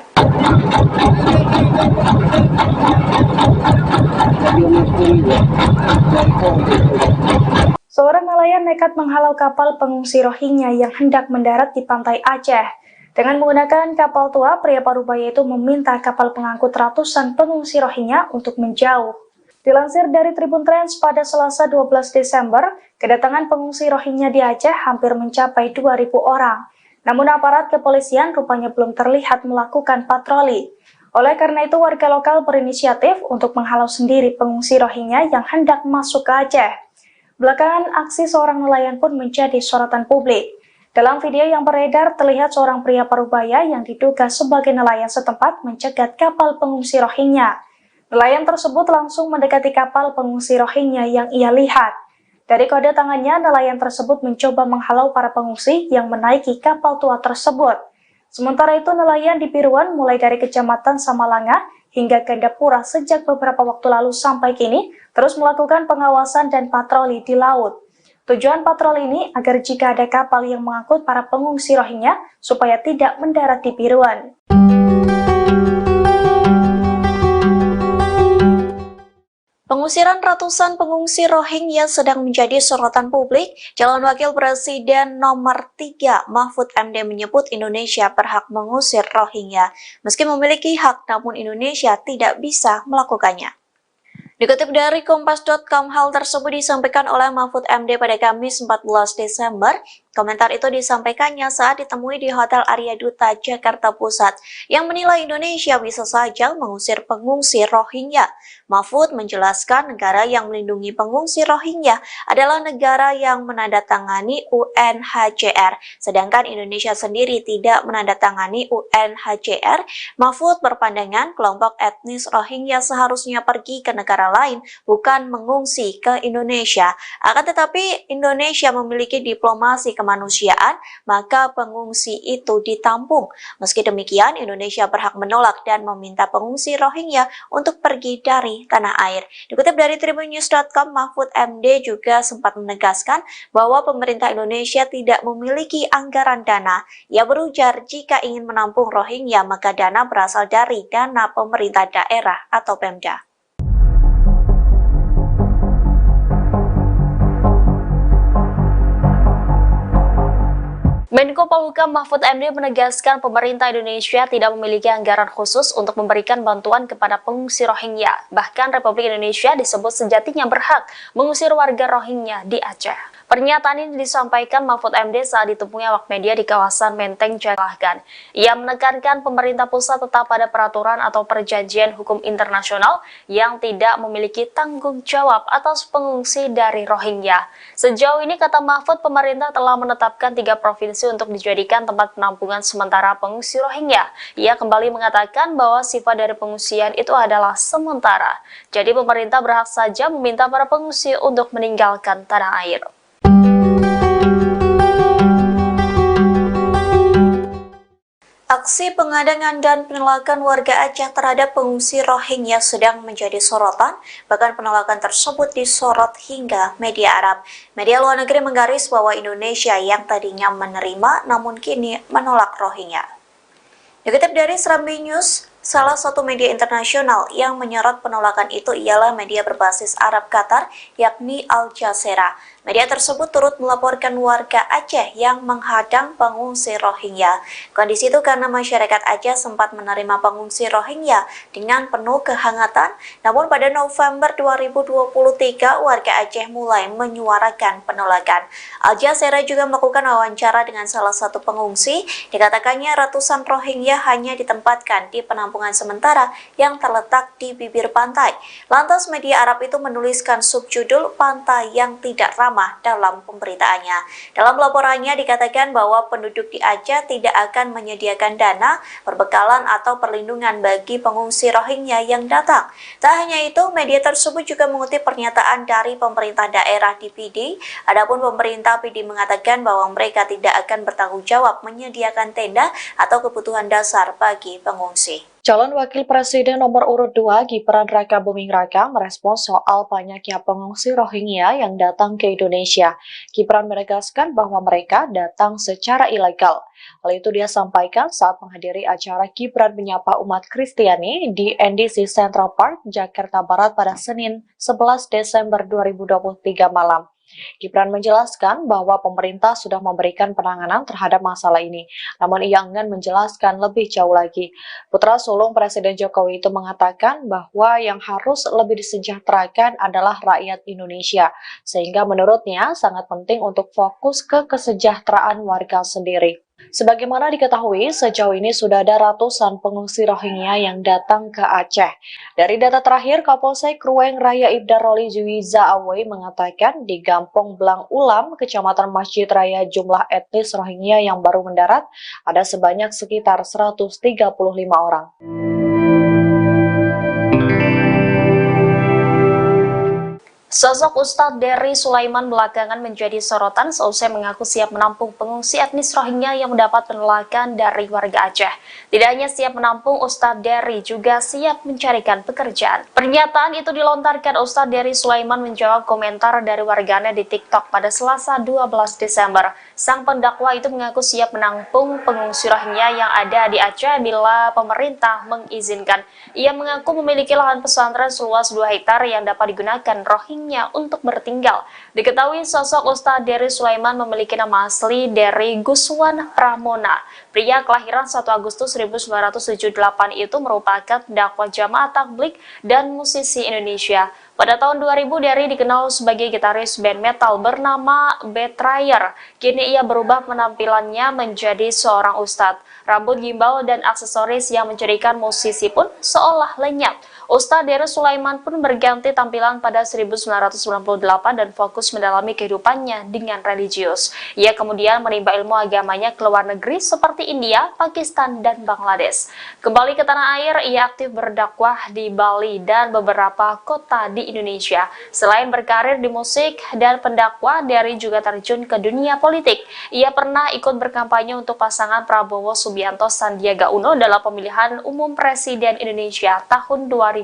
Speaker 3: Seorang nelayan nekat menghalau kapal pengungsi Rohingya yang hendak mendarat di pantai Aceh. Dengan menggunakan kapal tua, pria parubaya itu meminta kapal pengangkut ratusan pengungsi Rohingya untuk menjauh. Dilansir dari Tribun Trans pada Selasa 12 Desember, kedatangan pengungsi Rohingya di Aceh hampir mencapai 2.000 orang. Namun aparat kepolisian rupanya belum terlihat melakukan patroli. Oleh karena itu, warga lokal berinisiatif untuk menghalau sendiri pengungsi Rohingya yang hendak masuk ke Aceh. Belakangan, aksi seorang nelayan pun menjadi sorotan publik. Dalam video yang beredar, terlihat seorang pria parubaya yang diduga sebagai nelayan setempat mencegat kapal pengungsi Rohingya. Nelayan tersebut langsung mendekati kapal pengungsi Rohingya yang ia lihat. Dari kode tangannya, nelayan tersebut mencoba menghalau para pengungsi yang menaiki kapal tua tersebut. Sementara itu, nelayan di Biruan mulai dari Kecamatan Samalanga hingga Gandapura sejak beberapa waktu lalu sampai kini terus melakukan pengawasan dan patroli di laut. Tujuan patroli ini agar jika ada kapal yang mengangkut para pengungsi Rohingya supaya tidak mendarat di Biruan.
Speaker 1: Pengusiran ratusan pengungsi Rohingya sedang menjadi sorotan publik. Calon Wakil Presiden nomor 3 Mahfud MD menyebut Indonesia berhak mengusir Rohingya. Meski memiliki hak, namun Indonesia tidak bisa melakukannya. Dikutip dari Kompas.com, hal tersebut disampaikan oleh Mahfud MD pada Kamis 14 Desember. Komentar itu disampaikannya saat ditemui di Hotel Arya Duta, Jakarta Pusat, yang menilai Indonesia bisa saja mengusir pengungsi Rohingya. Mahfud menjelaskan negara yang melindungi pengungsi Rohingya adalah negara yang menandatangani UNHCR, sedangkan Indonesia sendiri tidak menandatangani UNHCR. Mahfud berpandangan kelompok etnis Rohingya seharusnya pergi ke negara lain, bukan mengungsi ke Indonesia. Akan tetapi Indonesia memiliki diplomasi kemanusiaan, maka pengungsi itu ditampung. Meski demikian, Indonesia berhak menolak dan meminta pengungsi Rohingya untuk pergi dari tanah air. Dikutip dari tribunnews.com, Mahfud MD juga sempat menegaskan bahwa pemerintah Indonesia tidak memiliki anggaran dana. Ia berujar jika ingin menampung Rohingya, maka dana berasal dari dana pemerintah daerah atau Pemda.
Speaker 5: Menko Polhukam Mahfud MD menegaskan pemerintah Indonesia tidak memiliki anggaran khusus untuk memberikan bantuan kepada pengungsi Rohingya. Bahkan Republik Indonesia disebut sejatinya berhak mengusir warga Rohingya di Aceh. Pernyataan ini disampaikan Mahfud MD saat ditemui awak media di kawasan Menteng, Jakarta. Ia menekankan pemerintah pusat tetap pada peraturan atau perjanjian hukum internasional yang tidak memiliki tanggung jawab atas pengungsi dari Rohingya. Sejauh ini, kata Mahfud, pemerintah telah menetapkan 3 provinsi untuk dijadikan tempat penampungan sementara pengungsi Rohingya. Ia kembali mengatakan bahwa sifat dari pengungsian itu adalah sementara. Jadi pemerintah berhak saja meminta para pengungsi untuk meninggalkan tanah air.
Speaker 1: Aksi pengadangan dan penolakan warga Aceh terhadap pengungsi Rohingya sedang menjadi sorotan, bahkan penolakan tersebut disorot hingga media Arab. Media luar negeri menggaris bahwa Indonesia yang tadinya menerima namun kini menolak Rohingya. Dikutip dari Serambi News, salah satu media internasional yang menyorot penolakan itu ialah media berbasis Arab Qatar, yakni Al Jazeera. Media tersebut turut melaporkan warga Aceh yang menghadang pengungsi Rohingya. Kondisi itu karena masyarakat Aceh sempat menerima pengungsi Rohingya dengan penuh kehangatan, namun pada November 2023 warga Aceh mulai menyuarakan penolakan. Al Jazeera juga melakukan wawancara dengan salah satu pengungsi. Dikatakannya ratusan Rohingya hanya ditempatkan di penampungan sementara yang terletak di bibir pantai. Lantas media Arab itu menuliskan subjudul "Pantai yang Tidak Ramah" dalam pemberitaannya. Dalam laporannya dikatakan bahwa penduduk di Aceh tidak akan menyediakan dana, perbekalan atau perlindungan bagi pengungsi Rohingya yang datang. Tak hanya itu, media tersebut juga mengutip pernyataan dari pemerintah daerah di PD. Adapun pemerintah PD mengatakan bahwa mereka tidak akan bertanggung jawab menyediakan tenda atau kebutuhan dasar bagi pengungsi.
Speaker 2: Calon Wakil Presiden nomor urut 2 Gibran Raka Buming Raka merespons soal banyaknya pengungsi Rohingya yang datang ke Indonesia. Gibran menegaskan bahwa mereka datang secara ilegal. Hal itu dia sampaikan saat menghadiri acara Gibran menyapa umat Kristiani di NDC Central Park, Jakarta Barat pada Senin 11 Desember 2023 malam. Gibran menjelaskan bahwa pemerintah sudah memberikan penanganan terhadap masalah ini, namun ia enggan menjelaskan lebih jauh lagi. Putra sulung Presiden Jokowi itu mengatakan bahwa yang harus lebih disejahterakan adalah rakyat Indonesia, sehingga menurutnya sangat penting untuk fokus ke kesejahteraan warga sendiri. Sebagaimana diketahui, sejauh ini sudah ada ratusan pengungsi Rohingya yang datang ke Aceh. Dari data terakhir, Kapolsek Ruweng Raya Ibda Roli Juwiza Awei mengatakan di Gampong Blang Ulam, Kecamatan Masjid Raya, jumlah etnis Rohingya yang baru mendarat ada sebanyak sekitar 135 orang.
Speaker 5: Sosok Ustadz Dery Sulaiman belakangan menjadi sorotan seusai mengaku siap menampung pengungsi etnis Rohingya yang mendapat penolakan dari warga Aceh. Tidak hanya siap menampung, Ustadz Dery juga siap mencarikan pekerjaan. Pernyataan itu dilontarkan Ustadz Dery Sulaiman menjawab komentar dari warganet di TikTok pada Selasa 12 Desember. Sang pendakwa itu mengaku siap menampung pengungsi Rohingya yang ada di Aceh bila pemerintah mengizinkan. Ia mengaku memiliki lahan pesantren seluas 2 hektar yang dapat digunakan Rohingya untuk bertinggal. Diketahui sosok Ustadz Dery Sulaiman memiliki nama asli Dery Guswan Pramona. Pria kelahiran 1 Agustus 1978 itu merupakan dakwah jamaah tabligh dan musisi Indonesia. Pada tahun 2000, Derry dikenal sebagai gitaris band metal bernama Betrayer. Kini ia berubah penampilannya menjadi seorang ustadz. Rambut gimbal dan aksesoris yang menjadikan musisi pun seolah lenyap. Ustadz Derry Sulaiman pun berganti tampilan pada 1998 dan fokus mendalami kehidupannya dengan religius. Ia kemudian menimba ilmu agamanya ke luar negeri seperti India, Pakistan, dan Bangladesh. Kembali ke tanah air, ia aktif berdakwah di Bali dan beberapa kota di Indonesia. Selain berkarir di musik dan pendakwah, Derry juga terjun ke dunia politik. Ia pernah ikut berkampanye untuk pasangan Prabowo Subianto Sandiaga Uno dalam pemilihan umum Presiden Indonesia tahun 2019.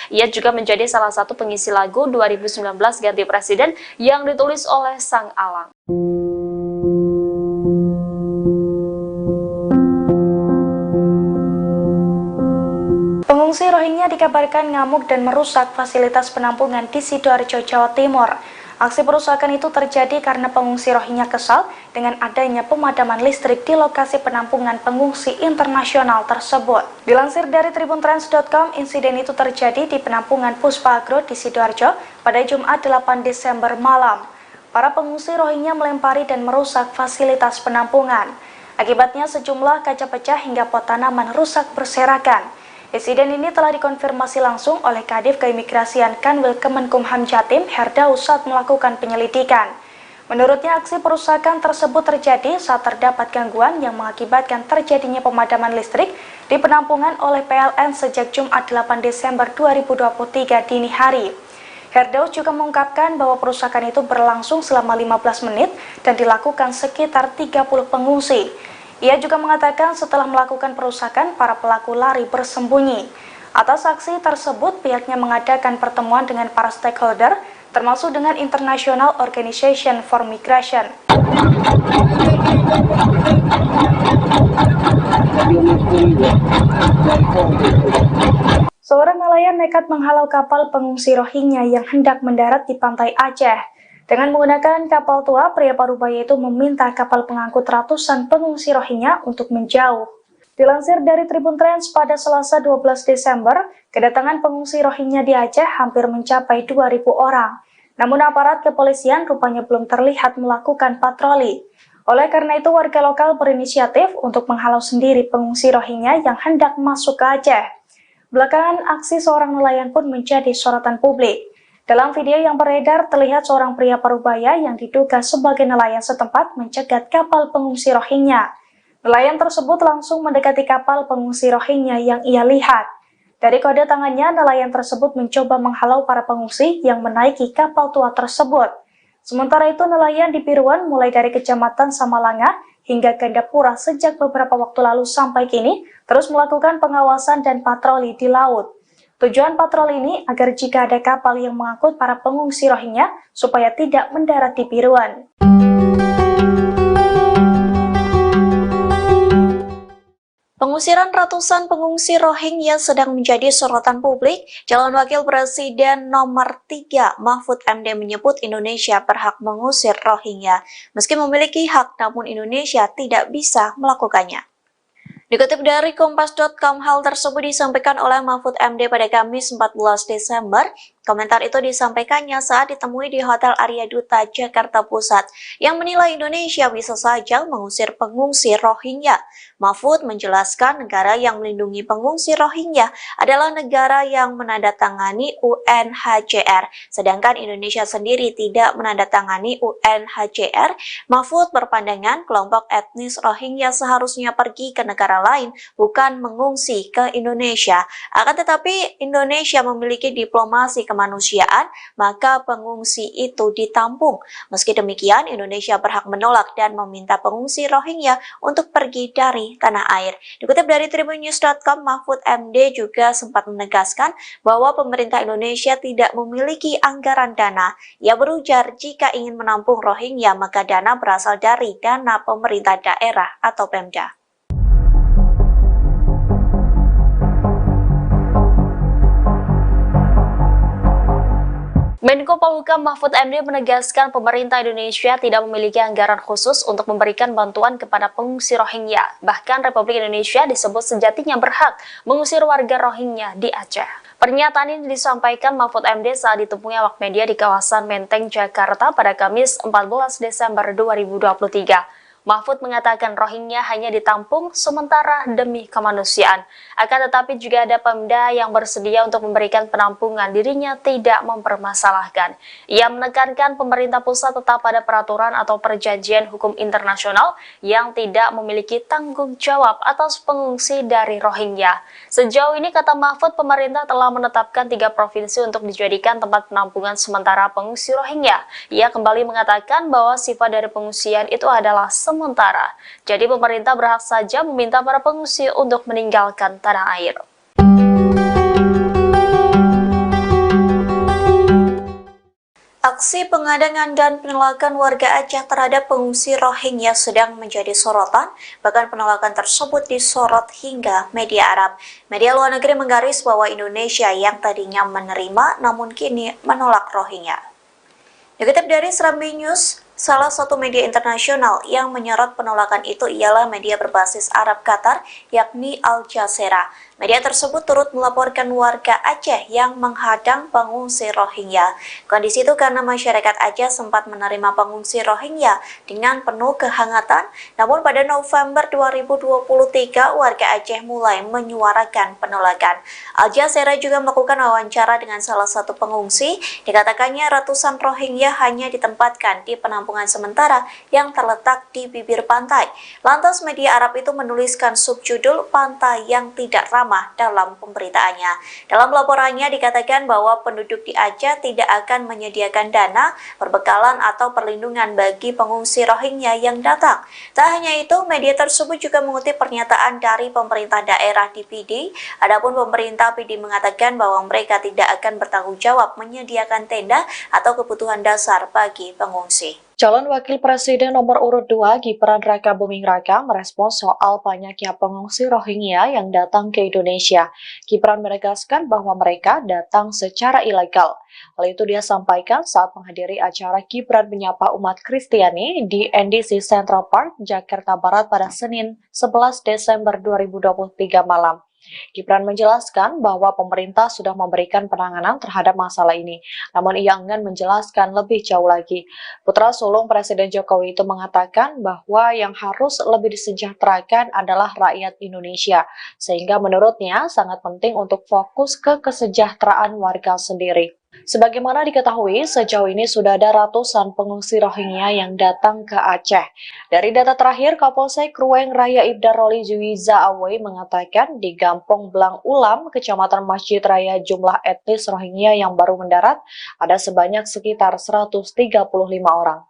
Speaker 5: Ia juga menjadi salah satu pengisi lagu 2019 Ganti Presiden yang ditulis oleh Sang Alang.
Speaker 3: Pengungsi Rohingya dikabarkan ngamuk dan merusak fasilitas penampungan di Sidoarjo, Jawa Timur. Aksi perusakan itu terjadi karena pengungsi Rohingya kesal dengan adanya pemadaman listrik di lokasi penampungan pengungsi internasional tersebut. Dilansir dari tribuntrans.com, insiden itu terjadi di penampungan Puspa Agro di Sidoarjo pada Jumat 8 Desember malam. Para pengungsi Rohingya melempari dan merusak fasilitas penampungan. Akibatnya sejumlah kaca pecah hingga pot tanaman rusak berserakan. Insiden ini telah dikonfirmasi langsung oleh Kadif Keimigrasian Kanwil Kemenkumham Jatim, Herdaus, saat melakukan penyelidikan. Menurutnya, aksi perusakan tersebut terjadi saat terdapat gangguan yang mengakibatkan terjadinya pemadaman listrik di penampungan oleh PLN sejak Jumat 8 Desember 2023 dini hari. Herdaus juga mengungkapkan bahwa perusakan itu berlangsung selama 15 menit dan dilakukan sekitar 30 pengungsi. Ia juga mengatakan setelah melakukan perusakan, para pelaku lari bersembunyi. Atas aksi tersebut, pihaknya mengadakan pertemuan dengan para stakeholder, termasuk dengan International Organization for Migration. Seorang nelayan nekat menghalau kapal pengungsi Rohingya yang hendak mendarat di pantai Aceh. Dengan menggunakan kapal tua, pria parubaya itu meminta kapal pengangkut ratusan pengungsi Rohingya untuk menjauh. Dilansir dari Tribun Trans, pada Selasa 12 Desember, kedatangan pengungsi Rohingya di Aceh hampir mencapai 2.000 orang. Namun aparat kepolisian rupanya belum terlihat melakukan patroli. Oleh karena itu, warga lokal berinisiatif untuk menghalau sendiri pengungsi Rohingya yang hendak masuk ke Aceh. Belakangan, aksi seorang nelayan pun menjadi sorotan publik. Dalam video yang beredar, terlihat seorang pria parubaya yang diduga sebagai nelayan setempat mencegat kapal pengungsi Rohingya. Nelayan tersebut langsung mendekati kapal pengungsi Rohingya yang ia lihat. Dari kode tangannya, nelayan tersebut mencoba menghalau para pengungsi yang menaiki kapal tua tersebut. Sementara itu, nelayan di Piruan mulai dari Kecamatan Samalanga hingga Gandapura sejak beberapa waktu lalu sampai kini terus melakukan pengawasan dan patroli di laut. Tujuan patroli ini agar jika ada kapal yang mengangkut para pengungsi Rohingya supaya tidak mendarat di Piruan.
Speaker 1: Pengusiran ratusan pengungsi Rohingya sedang menjadi sorotan publik. Calon Wakil Presiden nomor 3 Mahfud MD menyebut Indonesia berhak mengusir Rohingya. Meski memiliki hak, namun Indonesia tidak bisa melakukannya. Dikutip dari Kompas.com, hal tersebut disampaikan oleh Mahfud MD pada Kamis 14 Desember. Komentar itu disampaikannya saat ditemui di Hotel Arya Duta, Jakarta Pusat, yang menilai Indonesia bisa saja mengusir pengungsi Rohingya. Mahfud menjelaskan negara yang melindungi pengungsi Rohingya adalah negara yang menandatangani UNHCR, sedangkan Indonesia sendiri tidak menandatangani UNHCR. Mahfud berpandangan kelompok etnis Rohingya seharusnya pergi ke negara lain, bukan mengungsi ke Indonesia. Akan tetapi Indonesia memiliki diplomasi kemanusiaan, maka pengungsi itu ditampung. Meski demikian, Indonesia berhak menolak dan meminta pengungsi Rohingya untuk pergi dari tanah air. Dikutip dari tribunnews.com, Mahfud MD juga sempat menegaskan bahwa pemerintah Indonesia tidak memiliki anggaran dana. Ia berujar jika ingin menampung Rohingya, maka dana berasal dari dana pemerintah daerah atau Pemda.
Speaker 5: Menko Polhukam Mahfud MD menegaskan pemerintah Indonesia tidak memiliki anggaran khusus untuk memberikan bantuan kepada pengungsi Rohingya. Bahkan Republik Indonesia disebut sejatinya berhak mengusir warga Rohingya di Aceh. Pernyataan ini disampaikan Mahfud MD saat ditemui awak media di kawasan Menteng, Jakarta pada Kamis 14 Desember 2023. Mahfud mengatakan Rohingya hanya ditampung sementara demi kemanusiaan. Akan tetapi juga ada Pemda yang bersedia untuk memberikan penampungan, dirinya tidak mempermasalahkan. Ia menekankan pemerintah pusat tetap pada peraturan atau perjanjian hukum internasional yang tidak memiliki tanggung jawab atas pengungsi dari Rohingya. Sejauh ini, kata Mahfud, pemerintah telah menetapkan 3 provinsi untuk dijadikan tempat penampungan sementara pengungsi Rohingya. Ia kembali mengatakan bahwa sifat dari pengungsian itu adalah sementara. Jadi pemerintah berhak saja meminta para pengungsi untuk meninggalkan tanah air.
Speaker 1: Aksi pengadangan dan penolakan warga Aceh terhadap pengungsi Rohingya sedang menjadi sorotan, bahkan penolakan tersebut disorot hingga media Arab. Media luar negeri menggaris bahwa Indonesia yang tadinya menerima namun kini menolak Rohingya. Dikutip dari Serambi News, salah satu media internasional yang menyorot penolakan itu ialah media berbasis Arab Qatar, yakni Al Jazeera. Media tersebut turut melaporkan warga Aceh yang menghadang pengungsi Rohingya. Kondisi itu karena masyarakat Aceh sempat menerima pengungsi Rohingya dengan penuh kehangatan, namun pada November 2023 warga Aceh mulai menyuarakan penolakan. Al Jazeera juga melakukan wawancara dengan salah satu pengungsi. Dikatakannya ratusan Rohingya hanya ditempatkan di penampungan sementara yang terletak di bibir pantai. Lantas media Arab itu menuliskan subjudul "Pantai yang Tidak Ramah" dalam pemberitaannya. Dalam laporannya dikatakan bahwa penduduk di Aceh tidak akan menyediakan dana, perbekalan atau perlindungan bagi pengungsi Rohingya yang datang. Tak hanya itu, media tersebut juga mengutip pernyataan dari pemerintah daerah di PD. Adapun pemerintah PD mengatakan bahwa mereka tidak akan bertanggung jawab menyediakan tenda atau kebutuhan dasar bagi pengungsi.
Speaker 2: Calon Wakil Presiden nomor urut 2 Gibran Raka Buming Raka merespons soal banyaknya pengungsi Rohingya yang datang ke Indonesia. Gibran menegaskan bahwa mereka datang secara ilegal. Hal itu dia sampaikan saat menghadiri acara Gibran menyapa umat Kristiani di NDC Central Park, Jakarta Barat pada Senin 11 Desember 2023 malam. Gibran menjelaskan bahwa pemerintah sudah memberikan penanganan terhadap masalah ini, namun ia enggan menjelaskan lebih jauh lagi. Putra sulung Presiden Jokowi itu mengatakan bahwa yang harus lebih disejahterakan adalah rakyat Indonesia, sehingga menurutnya sangat penting untuk fokus ke kesejahteraan warga sendiri. Sebagaimana diketahui, sejauh ini sudah ada ratusan pengungsi Rohingya yang datang ke Aceh. Dari data terakhir, Kapolsek Ruweng Raya Ibda Roli Juwiza Awei mengatakan di Gampong Blang Ulam, Kecamatan Masjid Raya, jumlah etnis Rohingya yang baru mendarat ada sebanyak sekitar 135 orang.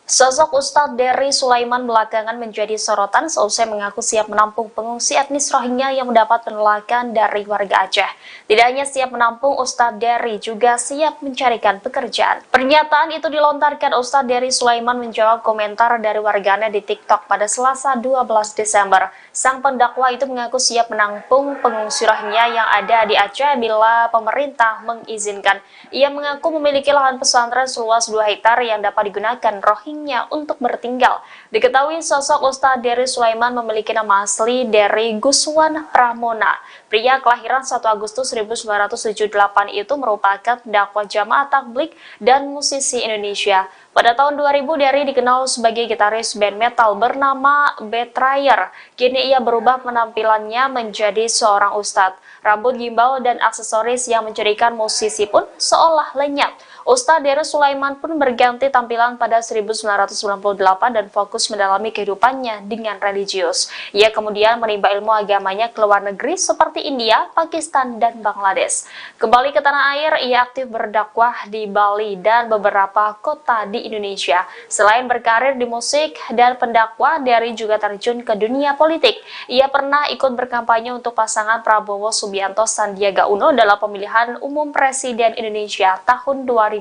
Speaker 5: Sosok Ustadz Dery Sulaiman belakangan menjadi sorotan seusai mengaku siap menampung pengungsi etnis Rohingya yang mendapat penolakan dari warga Aceh. Tidak hanya siap menampung, Ustadz Dery juga siap mencarikan pekerjaan. Pernyataan itu dilontarkan Ustadz Dery Sulaiman menjawab komentar dari warganet di TikTok pada Selasa 12 Desember. Sang pendakwa itu mengaku siap menampung pengungsi Rohingya yang ada di Aceh bila pemerintah mengizinkan. Ia mengaku memiliki lahan pesantren seluas 2 hektar yang dapat digunakan Rohingya untuk bertinggal. Diketahui sosok Ustadz Dery Sulaiman memiliki nama asli Dery Guswan Pramona. Pria kelahiran 1 Agustus 1978 itu merupakan dakwah jamaah tabligh dan musisi Indonesia. Pada tahun 2000, Dery dikenal sebagai gitaris band metal bernama Betrayer. Kini ia berubah penampilannya menjadi seorang ustadz. Rambut gimbal dan aksesoris yang mencirikan musisi pun seolah lenyap. Ustadz Dery Sulaiman pun berganti tampilan pada 1998 dan fokus mendalami kehidupannya dengan religius. Ia kemudian menimba ilmu agamanya ke luar negeri seperti India, Pakistan, dan Bangladesh. Kembali ke tanah air, ia aktif berdakwah di Bali dan beberapa kota di Indonesia. Selain berkarir di musik dan pendakwah, Dery juga terjun ke dunia politik. Ia pernah ikut berkampanye untuk pasangan Prabowo Subianto Sandiaga Uno dalam pemilihan umum Presiden Indonesia tahun 2019.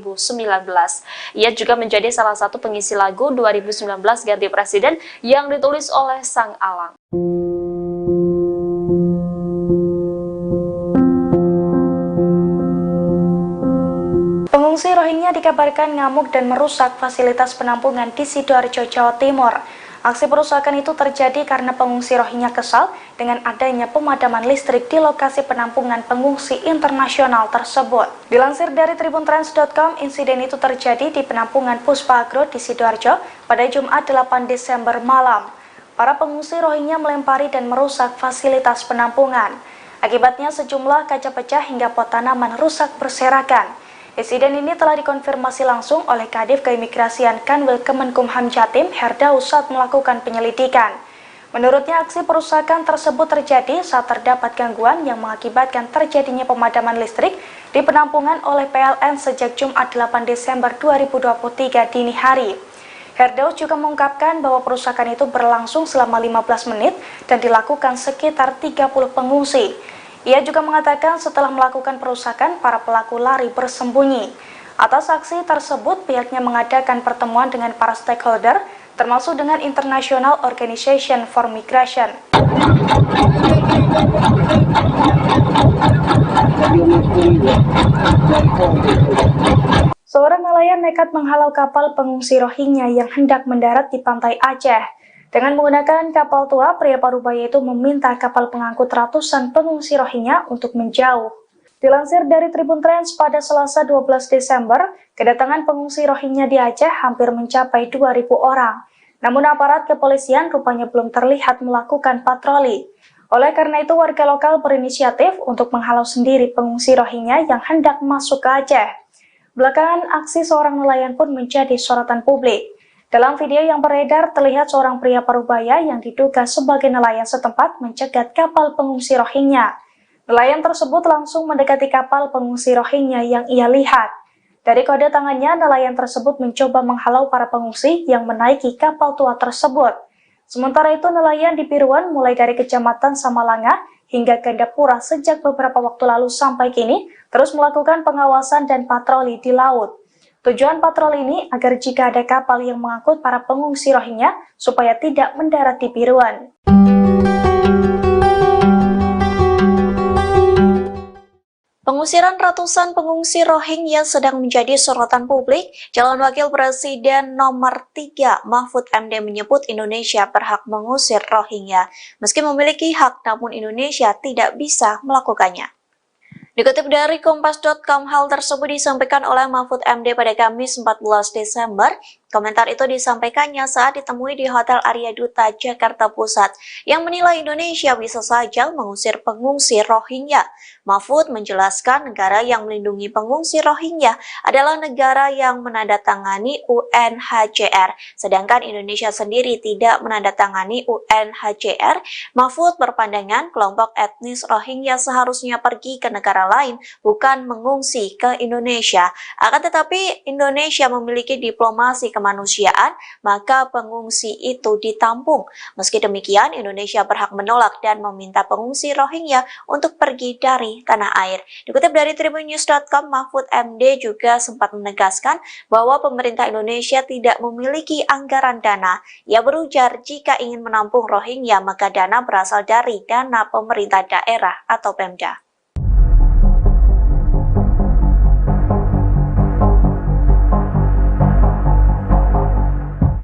Speaker 5: Ia juga menjadi salah satu pengisi lagu 2019 Ganti Presiden yang ditulis oleh Sang Alang.
Speaker 3: Pengungsi Rohingya dikabarkan ngamuk dan merusak fasilitas penampungan di Sidoarjo, Jawa Timur. Aksi perusakan itu terjadi karena pengungsi Rohingya kesal dengan adanya pemadaman listrik di lokasi penampungan pengungsi internasional tersebut. Dilansir dari tribuntrans.com, insiden itu terjadi di penampungan Puspa Agro di Sidoarjo pada Jumat 8 Desember malam. Para pengungsi Rohingya melempari dan merusak fasilitas penampungan. Akibatnya sejumlah kaca pecah hingga pot tanaman rusak berserakan. Insiden ini telah dikonfirmasi langsung oleh Kadif Keimigrasian Kanwil Kemenkumham Jatim, Herdaus, saat melakukan penyelidikan. Menurutnya, aksi perusakan tersebut terjadi saat terdapat gangguan yang mengakibatkan terjadinya pemadaman listrik di penampungan oleh PLN sejak Jumat 8 Desember 2023 dini hari. Herdaus juga mengungkapkan bahwa perusakan itu berlangsung selama 15 menit dan dilakukan sekitar 30 pengungsi. Ia juga mengatakan setelah melakukan perusakan, para pelaku lari bersembunyi. Atas aksi tersebut, pihaknya mengadakan pertemuan dengan para stakeholder, termasuk dengan International Organization for Migration. Seorang nelayan nekat menghalau kapal pengungsi Rohingya yang hendak mendarat di pantai Aceh. Dengan menggunakan kapal tua, pria Parubaya itu meminta kapal pengangkut ratusan pengungsi Rohingya untuk menjauh. Dilansir dari Tribun Trans, pada Selasa 12 Desember, kedatangan pengungsi Rohingya di Aceh hampir mencapai 2.000 orang. Namun aparat kepolisian rupanya belum terlihat melakukan patroli. Oleh karena itu, warga lokal berinisiatif untuk menghalau sendiri pengungsi Rohingya yang hendak masuk ke Aceh. Belakangan, aksi seorang nelayan pun menjadi sorotan publik. Dalam video yang beredar, terlihat seorang pria Parubaya yang diduga sebagai nelayan setempat mencegat kapal pengungsi Rohingya. Nelayan tersebut langsung mendekati kapal pengungsi Rohingya yang ia lihat. Dari kode tangannya, nelayan tersebut mencoba menghalau para pengungsi yang menaiki kapal tua tersebut. Sementara itu, nelayan di Piruan mulai dari Kecamatan Samalanga hingga Gandapura sejak beberapa waktu lalu sampai kini terus melakukan pengawasan dan patroli di laut. Tujuan patroli ini agar jika ada kapal yang mengangkut para pengungsi Rohingya supaya tidak mendarat di Piruan.
Speaker 1: Pengusiran ratusan pengungsi Rohingya sedang menjadi sorotan publik. Calon Wakil Presiden nomor 3 Mahfud MD menyebut Indonesia berhak mengusir Rohingya. Meski memiliki hak, namun Indonesia tidak bisa melakukannya. Dikutip dari Kompas.com, hal tersebut disampaikan oleh Mahfud MD pada Kamis 14 Desember. Komentar itu disampaikannya saat ditemui di Hotel Arya Duta, Jakarta Pusat, yang menilai Indonesia bisa saja mengusir pengungsi Rohingya. Mahfud menjelaskan negara yang melindungi pengungsi Rohingya adalah negara yang menandatangani UNHCR, sedangkan Indonesia sendiri tidak menandatangani UNHCR. Mahfud berpandangan kelompok etnis Rohingya seharusnya pergi ke negara lain, bukan mengungsi ke Indonesia. Akan tetapi Indonesia memiliki diplomasi kemanusiaan, maka pengungsi itu ditampung. Meski demikian, Indonesia berhak menolak dan meminta pengungsi Rohingya untuk pergi dari tanah air. Dikutip dari tribunnews.com, Mahfud MD juga sempat menegaskan bahwa pemerintah Indonesia tidak memiliki anggaran dana. Ia berujar jika ingin menampung Rohingya, maka dana berasal dari dana pemerintah daerah atau Pemda.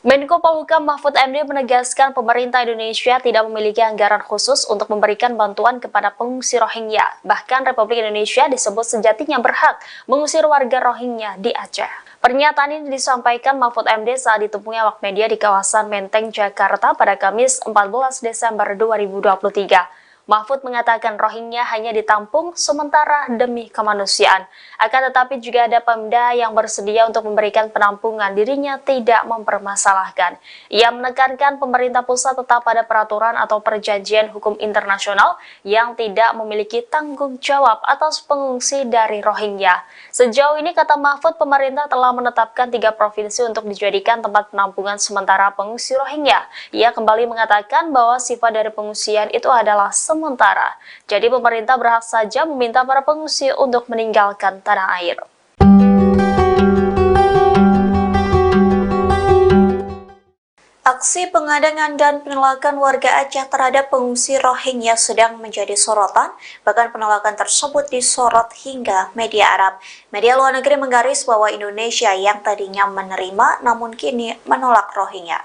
Speaker 5: Menko Polhukam Mahfud MD menegaskan pemerintah Indonesia tidak memiliki anggaran khusus untuk memberikan bantuan kepada pengungsi Rohingya. Bahkan Republik Indonesia disebut sejatinya berhak mengusir warga Rohingya di Aceh. Pernyataan ini disampaikan Mahfud MD saat ditemui awak media di kawasan Menteng, Jakarta pada Kamis 14 Desember 2023. Mahfud mengatakan Rohingya hanya ditampung sementara demi kemanusiaan. Akan tetapi juga ada Pemda yang bersedia untuk memberikan penampungan, dirinya tidak mempermasalahkan. Ia menekankan pemerintah pusat tetap pada peraturan atau perjanjian hukum internasional yang tidak memiliki tanggung jawab atas pengungsi dari Rohingya. Sejauh ini, kata Mahfud, pemerintah telah menetapkan 3 provinsi untuk dijadikan tempat penampungan sementara pengungsi Rohingya. Ia kembali mengatakan bahwa sifat dari pengungsian itu adalah sementara. Jadi pemerintah berhak saja meminta para pengungsi untuk meninggalkan tanah air.
Speaker 1: Aksi pengadangan dan penolakan warga Aceh terhadap pengungsi Rohingya sedang menjadi sorotan, bahkan penolakan tersebut disorot hingga media Arab. Media luar negeri menggaris bahwa Indonesia yang tadinya menerima namun kini menolak Rohingya.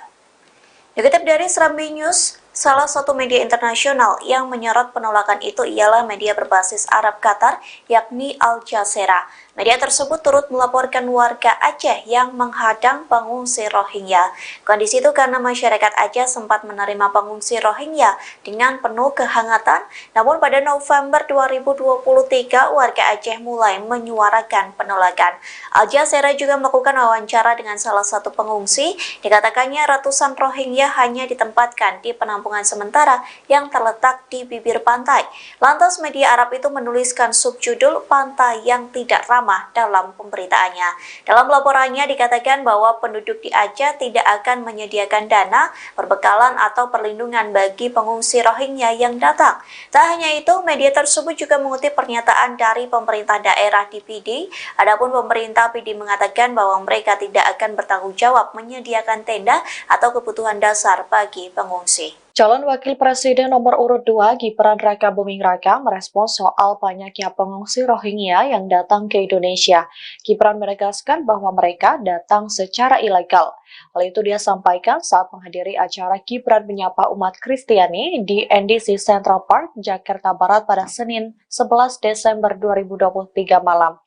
Speaker 1: Dikutip dari Serambi News, salah satu media internasional yang menyorot penolakan itu ialah media berbasis Arab Qatar, yakni Al Jazeera. Media tersebut turut melaporkan warga Aceh yang menghadang pengungsi Rohingya. Kondisi itu karena masyarakat Aceh sempat menerima pengungsi Rohingya dengan penuh kehangatan, namun pada November 2023 warga Aceh mulai menyuarakan penolakan. Al Jazeera juga melakukan wawancara dengan salah satu pengungsi. Dikatakannya ratusan Rohingya hanya ditempatkan di penampungan sementara yang terletak di bibir pantai. Lantas media Arab itu menuliskan subjudul "Pantai yang Tidak Ramah" dalam pemberitaannya. Dalam laporannya dikatakan bahwa penduduk di Aceh tidak akan menyediakan dana, perbekalan atau perlindungan bagi pengungsi Rohingya yang datang. Tak hanya itu, media tersebut juga mengutip pernyataan dari pemerintah daerah di PD. Adapun pemerintah PD mengatakan bahwa mereka tidak akan bertanggung jawab menyediakan tenda atau kebutuhan dasar bagi pengungsi.
Speaker 2: Calon Wakil Presiden nomor urut 2 Gibran Rakabuming Raka merespons soal banyaknya pengungsi Rohingya yang datang ke Indonesia. Gibran menegaskan bahwa mereka datang secara ilegal. Hal itu dia sampaikan saat menghadiri acara Gibran menyapa umat Kristiani di NDC Central Park, Jakarta Barat pada Senin 11 Desember 2023 malam.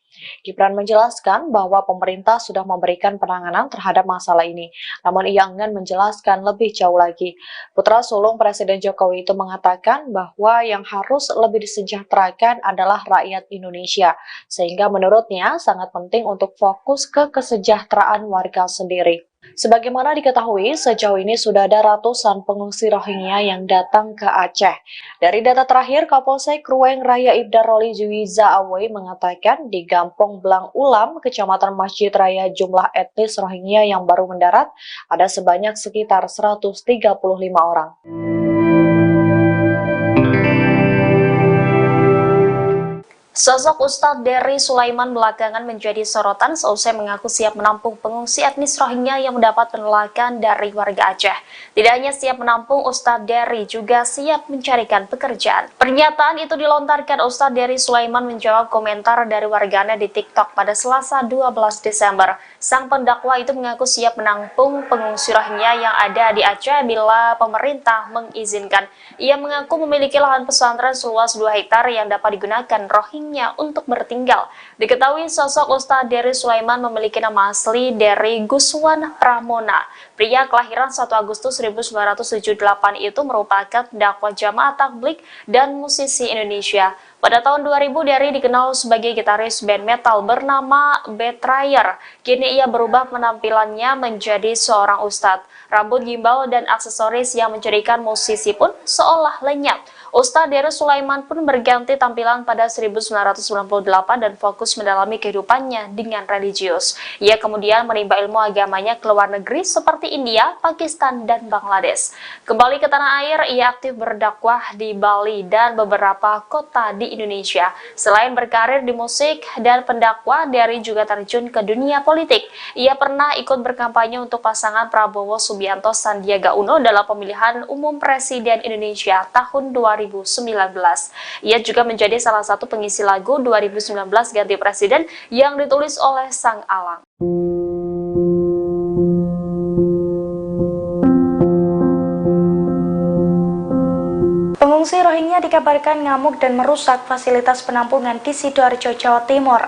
Speaker 2: Gibran menjelaskan bahwa pemerintah sudah memberikan penanganan terhadap masalah ini, namun ia enggan menjelaskan lebih jauh lagi. Putra sulung Presiden Jokowi itu mengatakan bahwa yang harus lebih disejahterakan adalah rakyat Indonesia, sehingga menurutnya sangat penting untuk fokus ke kesejahteraan warga sendiri. Sebagaimana diketahui, sejauh ini sudah ada ratusan pengungsi Rohingya yang datang ke Aceh. Dari data terakhir, Kapolsek Ruweng Raya Ibda Roli Juwiza Awe mengatakan di Gampong Blang Ulam, Kecamatan Masjid Raya, jumlah etnis Rohingya yang baru mendarat ada sebanyak sekitar 135 orang.
Speaker 5: Sosok Ustadz Dery Sulaiman belakangan menjadi sorotan seusai mengaku siap menampung pengungsi etnis Rohingya yang mendapat penolakan dari warga Aceh. Tidak hanya siap menampung, Ustadz Dery juga siap mencarikan pekerjaan. Pernyataan itu dilontarkan Ustadz Dery Sulaiman menjawab komentar dari warganet di TikTok pada Selasa 12 Desember. Sang pendakwa itu mengaku siap menampung pengungsi Rohingya yang ada di Aceh bila pemerintah mengizinkan. Ia mengaku memiliki lahan pesantren seluas 2 hektar yang dapat digunakan Rohingya untuk bertinggal. Diketahui sosok Ustadz Dery Sulaiman memiliki nama asli Dery Guswan Pramona. Pria kelahiran 1 Agustus 1978 itu merupakan dakwah jamaah tabligh dan musisi Indonesia. Pada tahun 2000, Dery dikenal sebagai gitaris band metal bernama Betrayer. Kini ia berubah penampilannya menjadi seorang ustadz. Rambut gimbal dan aksesoris yang menjadikan musisi pun seolah lenyap. Ustadz Dery Sulaiman pun berganti tampilan pada 1998 dan fokus mendalami kehidupannya dengan religius. Ia kemudian menimba ilmu agamanya ke luar negeri seperti India, Pakistan, dan Bangladesh. Kembali ke tanah air, ia aktif berdakwah di Bali dan beberapa kota di Indonesia. Selain berkarir di musik dan pendakwah, Dery juga terjun ke dunia politik. Ia pernah ikut berkampanye untuk pasangan Prabowo Subianto Sandiaga Uno dalam pemilihan umum Presiden Indonesia tahun 2019. Ia juga menjadi salah satu pengisi lagu 2019 Ganti Presiden yang ditulis oleh Sang Alang.
Speaker 3: Pengungsi Rohingya dikabarkan ngamuk dan merusak fasilitas penampungan di Sidoarjo, Jawa Timur.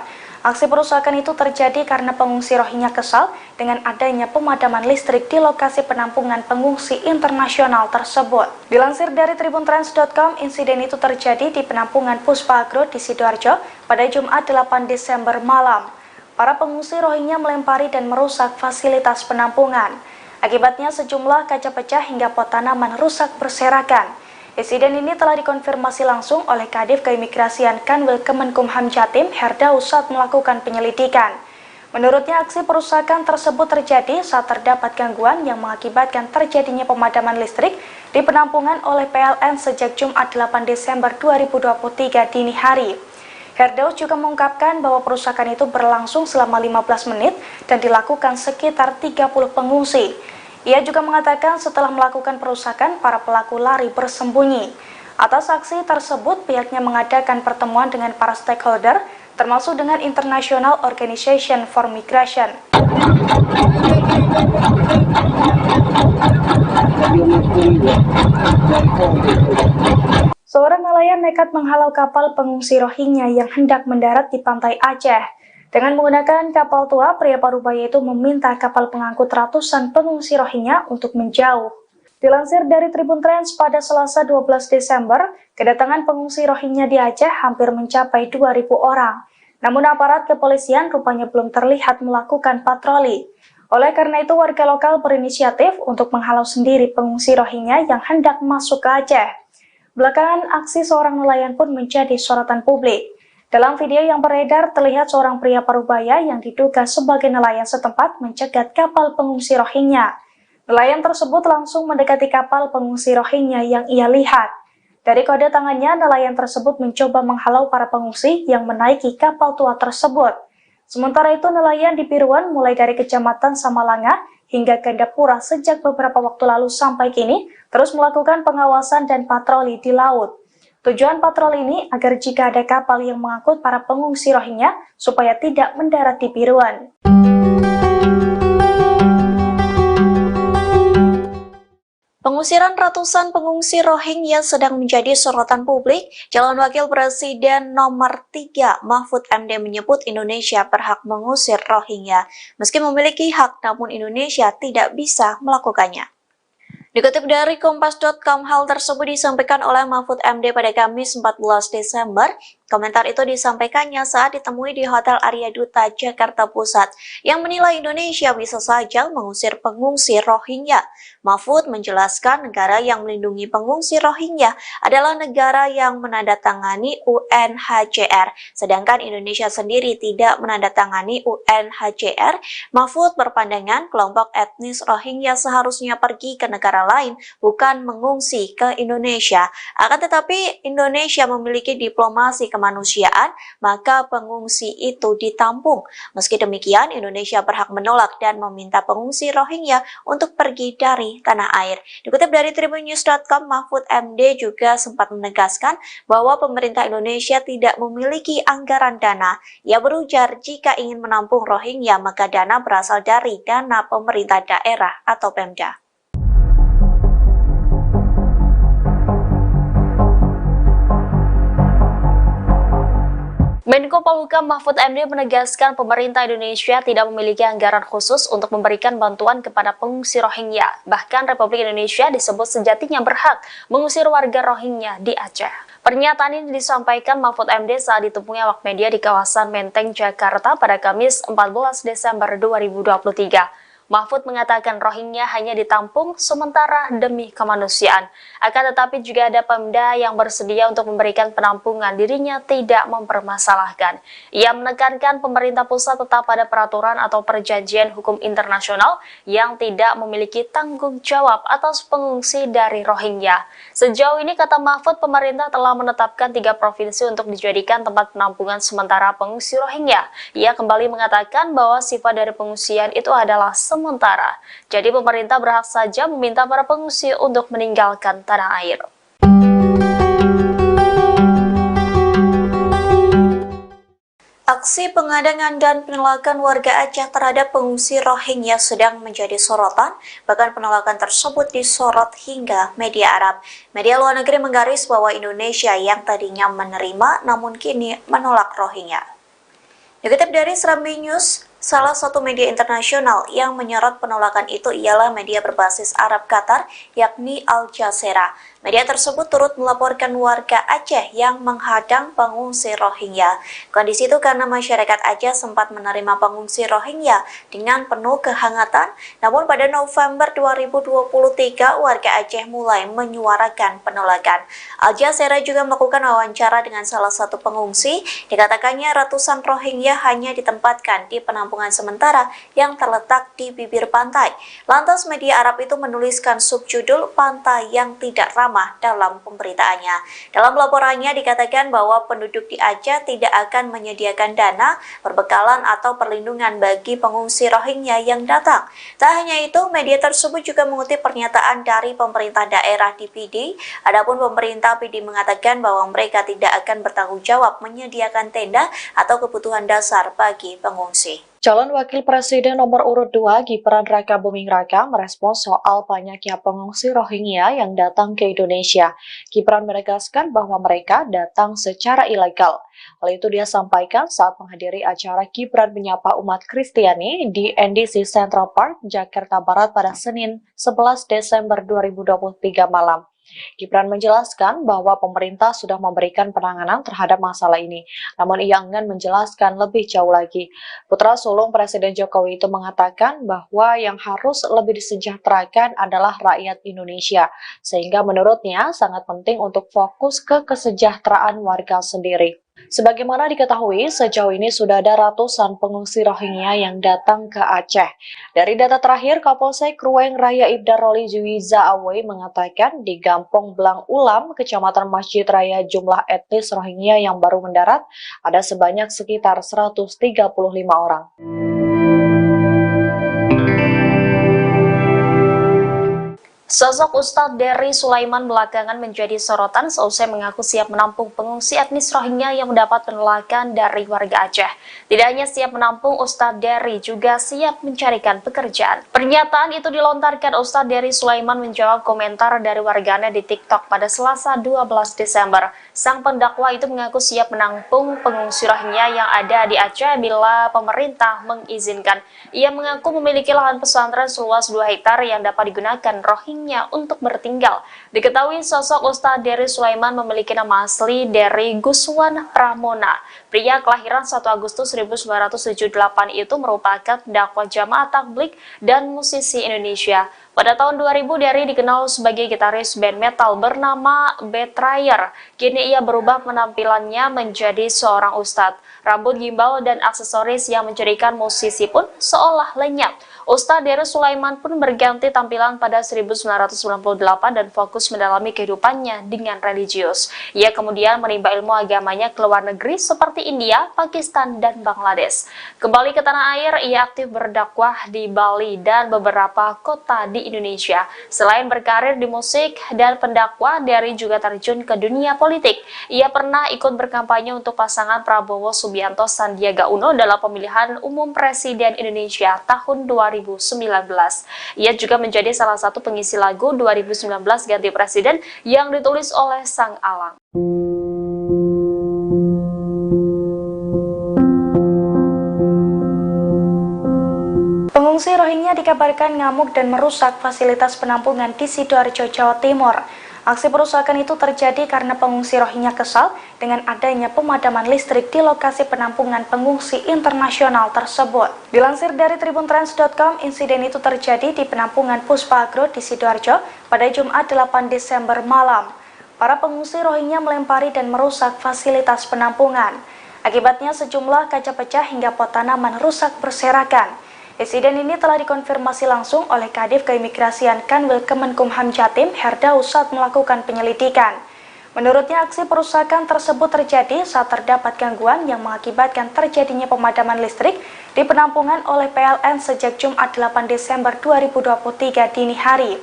Speaker 3: Aksi perusakan itu terjadi karena pengungsi Rohingya kesal dengan adanya pemadaman listrik di lokasi penampungan pengungsi internasional tersebut. Dilansir dari tribuntrans.com, insiden itu terjadi di penampungan Puspa Agro di Sidoarjo pada Jumat 8 Desember malam. Para pengungsi Rohingya melempari dan merusak fasilitas penampungan. Akibatnya sejumlah kaca pecah hingga pot tanaman rusak berserakan. Insiden ini telah dikonfirmasi langsung oleh Kadif Keimigrasian Kanwil Kemenkumham Jatim, Herdaus, saat melakukan penyelidikan. Menurutnya, aksi perusakan tersebut terjadi saat terdapat gangguan yang mengakibatkan terjadinya pemadaman listrik di penampungan oleh PLN sejak Jumat 8 Desember 2023 dini hari. Herdaus juga mengungkapkan bahwa perusakan itu berlangsung selama 15 menit dan dilakukan sekitar 30 pengungsi. Ia juga mengatakan setelah melakukan perusakan, para pelaku lari bersembunyi. Atas aksi tersebut, pihaknya mengadakan pertemuan dengan para stakeholder, termasuk dengan International Organization for Migration. Seorang nelayan nekat menghalau kapal pengungsi Rohingya yang hendak mendarat di pantai Aceh. Dengan menggunakan kapal tua, pria parubaya itu meminta kapal pengangkut ratusan pengungsi Rohingya untuk menjauh. Dilansir dari Tribun Trends pada Selasa 12 Desember, kedatangan pengungsi Rohingya di Aceh hampir mencapai 2.000 orang. Namun aparat kepolisian rupanya belum terlihat melakukan patroli. Oleh karena itu, warga lokal berinisiatif untuk menghalau sendiri pengungsi Rohingya yang hendak masuk ke Aceh. Belakangan, aksi seorang nelayan pun menjadi sorotan publik. Dalam video yang beredar, terlihat seorang pria parubaya yang diduga sebagai nelayan setempat mencegat kapal pengungsi Rohingya. Nelayan tersebut langsung mendekati kapal pengungsi Rohingya yang ia lihat. Dari kode tangannya, nelayan tersebut mencoba menghalau para pengungsi yang menaiki kapal tua tersebut. Sementara itu, nelayan di Piruan mulai dari Kecamatan Samalanga hingga Gandapura sejak beberapa waktu lalu sampai kini terus melakukan pengawasan dan patroli di laut. Tujuan patroli ini agar jika ada kapal yang mengangkut para pengungsi Rohingya supaya tidak mendarat di Piruan.
Speaker 1: Pengusiran ratusan pengungsi Rohingya sedang menjadi sorotan publik. Calon Wakil Presiden nomor 3 Mahfud MD menyebut Indonesia berhak mengusir Rohingya. Meski memiliki hak, namun Indonesia tidak bisa melakukannya. Dikutip dari Kompas.com, hal tersebut disampaikan oleh Mahfud MD pada Kamis 14 Desember. Komentar itu disampaikannya saat ditemui di Hotel Arya Duta, Jakarta Pusat, yang menilai Indonesia bisa saja mengusir pengungsi Rohingya. Mahfud menjelaskan negara yang melindungi pengungsi Rohingya adalah negara yang menandatangani UNHCR, sedangkan Indonesia sendiri tidak menandatangani UNHCR. Mahfud berpandangan kelompok etnis Rohingya seharusnya pergi ke negara lain, bukan mengungsi ke Indonesia. Akan tetapi Indonesia memiliki diplomasi kemanusiaan, maka pengungsi itu ditampung. Meski demikian, Indonesia berhak menolak dan meminta pengungsi Rohingya untuk pergi dari tanah air. Dikutip dari tribunnews.com, Mahfud MD juga sempat menegaskan bahwa pemerintah Indonesia tidak memiliki anggaran dana. Ia berujar jika ingin menampung Rohingya, maka dana berasal dari dana pemerintah daerah atau Pemda.
Speaker 5: Menko Polhukam Mahfud MD menegaskan pemerintah Indonesia tidak memiliki anggaran khusus untuk memberikan bantuan kepada pengungsi Rohingya. Bahkan Republik Indonesia disebut sejatinya berhak mengusir warga Rohingya di Aceh. Pernyataan ini disampaikan Mahfud MD saat ditemui awak media di kawasan Menteng, Jakarta pada Kamis 14 Desember 2023. Mahfud mengatakan Rohingya hanya ditampung sementara demi kemanusiaan. Akan tetapi juga ada Pemda yang bersedia untuk memberikan penampungan, dirinya tidak mempermasalahkan. Ia menekankan pemerintah pusat tetap pada peraturan atau perjanjian hukum internasional yang tidak memiliki tanggung jawab atas pengungsi dari Rohingya. Sejauh ini, kata Mahfud, pemerintah telah menetapkan 3 provinsi untuk dijadikan tempat penampungan sementara pengungsi Rohingya. Ia kembali mengatakan bahwa sifat dari pengungsian itu adalah sementara. Jadi pemerintah berhak saja meminta para pengungsi untuk meninggalkan tanah air.
Speaker 1: Aksi pengadangan dan penolakan warga Aceh terhadap pengungsi Rohingya sedang menjadi sorotan, bahkan penolakan tersebut disorot hingga media Arab. Media luar negeri menggaris bahwa Indonesia yang tadinya menerima namun kini menolak Rohingya. Dikutip dari Serambi News, salah satu media internasional yang menyorot penolakan itu ialah media berbasis Arab Qatar, yakni Al Jazeera. Media tersebut turut melaporkan warga Aceh yang menghadang pengungsi Rohingya. Kondisi itu karena masyarakat Aceh sempat menerima pengungsi Rohingya dengan penuh kehangatan, namun pada November 2023 warga Aceh mulai menyuarakan penolakan. Al Jazeera juga melakukan wawancara dengan salah satu pengungsi. Dikatakannya ratusan Rohingya hanya ditempatkan di penampungan sementara yang terletak di bibir pantai. Lantas media Arab itu menuliskan subjudul "Pantai yang Tidak Ramah" dalam pemberitaannya. Dalam laporannya dikatakan bahwa penduduk di Aceh tidak akan menyediakan dana, perbekalan atau perlindungan bagi pengungsi Rohingya yang datang. Tak hanya itu, media tersebut juga mengutip pernyataan dari pemerintah daerah di PD. Adapun pemerintah PD mengatakan bahwa mereka tidak akan bertanggung jawab menyediakan tenda atau kebutuhan dasar bagi pengungsi.
Speaker 2: Calon Wakil Presiden nomor urut 2 Gibran Rakabuming Raka merespons soal banyaknya pengungsi Rohingya yang datang ke Indonesia. Gibran menegaskan bahwa mereka datang secara ilegal. Hal itu dia sampaikan saat menghadiri acara Gibran menyapa umat Kristiani di NDC Central Park, Jakarta Barat pada Senin 11 Desember 2023 malam. Gibran menjelaskan bahwa pemerintah sudah memberikan penanganan terhadap masalah ini, namun ia enggan menjelaskan lebih jauh lagi. Putra sulung Presiden Jokowi itu mengatakan bahwa yang harus lebih disejahterakan adalah rakyat Indonesia, sehingga menurutnya sangat penting untuk fokus ke kesejahteraan warga sendiri. Sebagaimana diketahui, sejauh ini sudah ada ratusan pengungsi Rohingya yang datang ke Aceh. Dari data terakhir, Kapolsek Ruweng Raya Ibda Roli Juwiza Awe mengatakan di Gampong Blang Ulam, Kecamatan Masjid Raya, jumlah etnis Rohingya yang baru mendarat ada sebanyak sekitar 135 orang.
Speaker 5: Sosok Ustadz Dery Sulaiman belakangan menjadi sorotan seusai mengaku siap menampung pengungsi etnis Rohingya yang mendapat penolakan dari warga Aceh. Tidak hanya siap menampung, Ustadz Dery juga siap mencarikan pekerjaan. Pernyataan itu dilontarkan Ustadz Dery Sulaiman menjawab komentar dari warganet di TikTok pada Selasa 12 Desember. Sang pendakwa itu mengaku siap menampung pengungsi Rohingya yang ada di Aceh bila pemerintah mengizinkan. Ia mengaku memiliki lahan pesantren seluas 2 hektar yang dapat digunakan Rohingya untuk bertinggal. Diketahui sosok Ustadz Dery Sulaiman memiliki nama asli Dery Guswan Pramona. Pria kelahiran 1 Agustus 1978 itu merupakan dakwah jamaah tabligh dan musisi Indonesia. Pada tahun 2000, Dery dikenal sebagai gitaris band metal bernama Betrayer. Kini ia berubah penampilannya menjadi seorang ustadz. Rambut gimbal dan aksesoris yang menjadikan musisi pun seolah lenyap. Ustadz Dery Sulaiman pun berganti tampilan pada 1998 dan fokus mendalami kehidupannya dengan religius. Ia kemudian menimba ilmu agamanya ke luar negeri seperti India, Pakistan, dan Bangladesh. Kembali ke tanah air, ia aktif berdakwah di Bali dan beberapa kota di Indonesia. Selain berkarir di musik dan pendakwah, Dery juga terjun ke dunia politik. Ia pernah ikut berkampanye untuk pasangan Prabowo Subianto Sandiaga Uno dalam pemilihan umum Presiden Indonesia tahun 2019. Ia juga menjadi salah satu pengisi lagu 2019 Ganti Presiden yang ditulis oleh Sang Alang.
Speaker 3: Pengungsi Rohingya dikabarkan ngamuk dan merusak fasilitas penampungan di Sidoarjo, Jawa Timur. Aksi perusakan itu terjadi karena pengungsi Rohingya kesal dengan adanya pemadaman listrik di lokasi penampungan pengungsi internasional tersebut. Dilansir dari tribuntrans.com, insiden itu terjadi di penampungan Puspa Agro di Sidoarjo pada Jumat 8 Desember malam. Para pengungsi Rohingya melempari dan merusak fasilitas penampungan. Akibatnya sejumlah kaca pecah hingga pot tanaman rusak berserakan. Insiden ini telah dikonfirmasi langsung oleh Kadif Keimigrasian Kanwil Kemenkumham Jatim, Herdaus, saat melakukan penyelidikan. Menurutnya, aksi perusakan tersebut terjadi saat terdapat gangguan yang mengakibatkan terjadinya pemadaman listrik di penampungan oleh PLN sejak Jumat 8 Desember 2023 dini hari.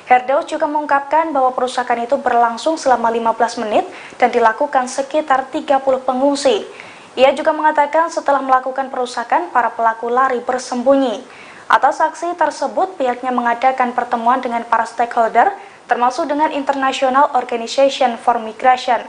Speaker 3: Herdaus juga mengungkapkan bahwa perusakan itu berlangsung selama 15 menit dan dilakukan sekitar 30 pengungsi. Ia juga mengatakan setelah melakukan perusakan, para pelaku lari bersembunyi. Atas aksi tersebut, pihaknya mengadakan pertemuan dengan para stakeholder, termasuk dengan International Organization for Migration.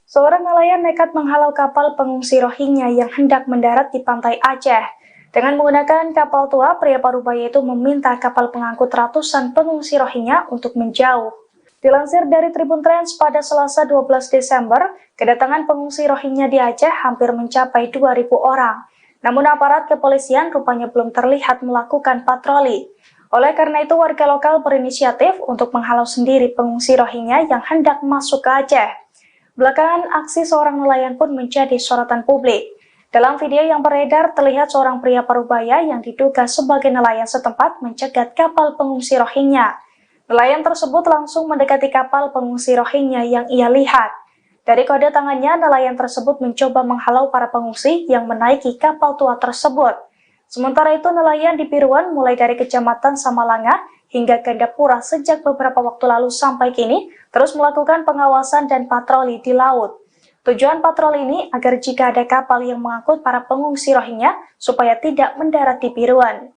Speaker 3: Seorang nelayan nekat menghalau kapal pengungsi Rohingya yang hendak mendarat di pantai Aceh. Dengan menggunakan kapal tua, pria parubaya itu meminta kapal pengangkut ratusan pengungsi Rohingya untuk menjauh. Dilansir dari Tribun Trans pada Selasa 12 Desember, kedatangan pengungsi Rohingya di Aceh hampir mencapai 2.000 orang. Namun aparat kepolisian rupanya belum terlihat melakukan patroli. Oleh karena itu, warga lokal berinisiatif untuk menghalau sendiri pengungsi Rohingya yang hendak masuk ke Aceh. Belakangan, aksi seorang nelayan pun menjadi sorotan publik. Dalam video yang beredar, terlihat seorang pria parubaya yang diduga sebagai nelayan setempat mencegat kapal pengungsi Rohingya. Nelayan tersebut langsung mendekati kapal pengungsi Rohingya yang ia lihat. Dari kode tangannya, nelayan tersebut mencoba menghalau para pengungsi yang menaiki kapal tua tersebut. Sementara itu, nelayan di Piruan mulai dari Kecamatan Samalanga hingga Gandapura sejak beberapa waktu lalu sampai kini terus melakukan pengawasan dan patroli di laut. Tujuan patroli ini agar jika ada kapal yang mengangkut para pengungsi Rohingya supaya tidak mendarat di Biruan.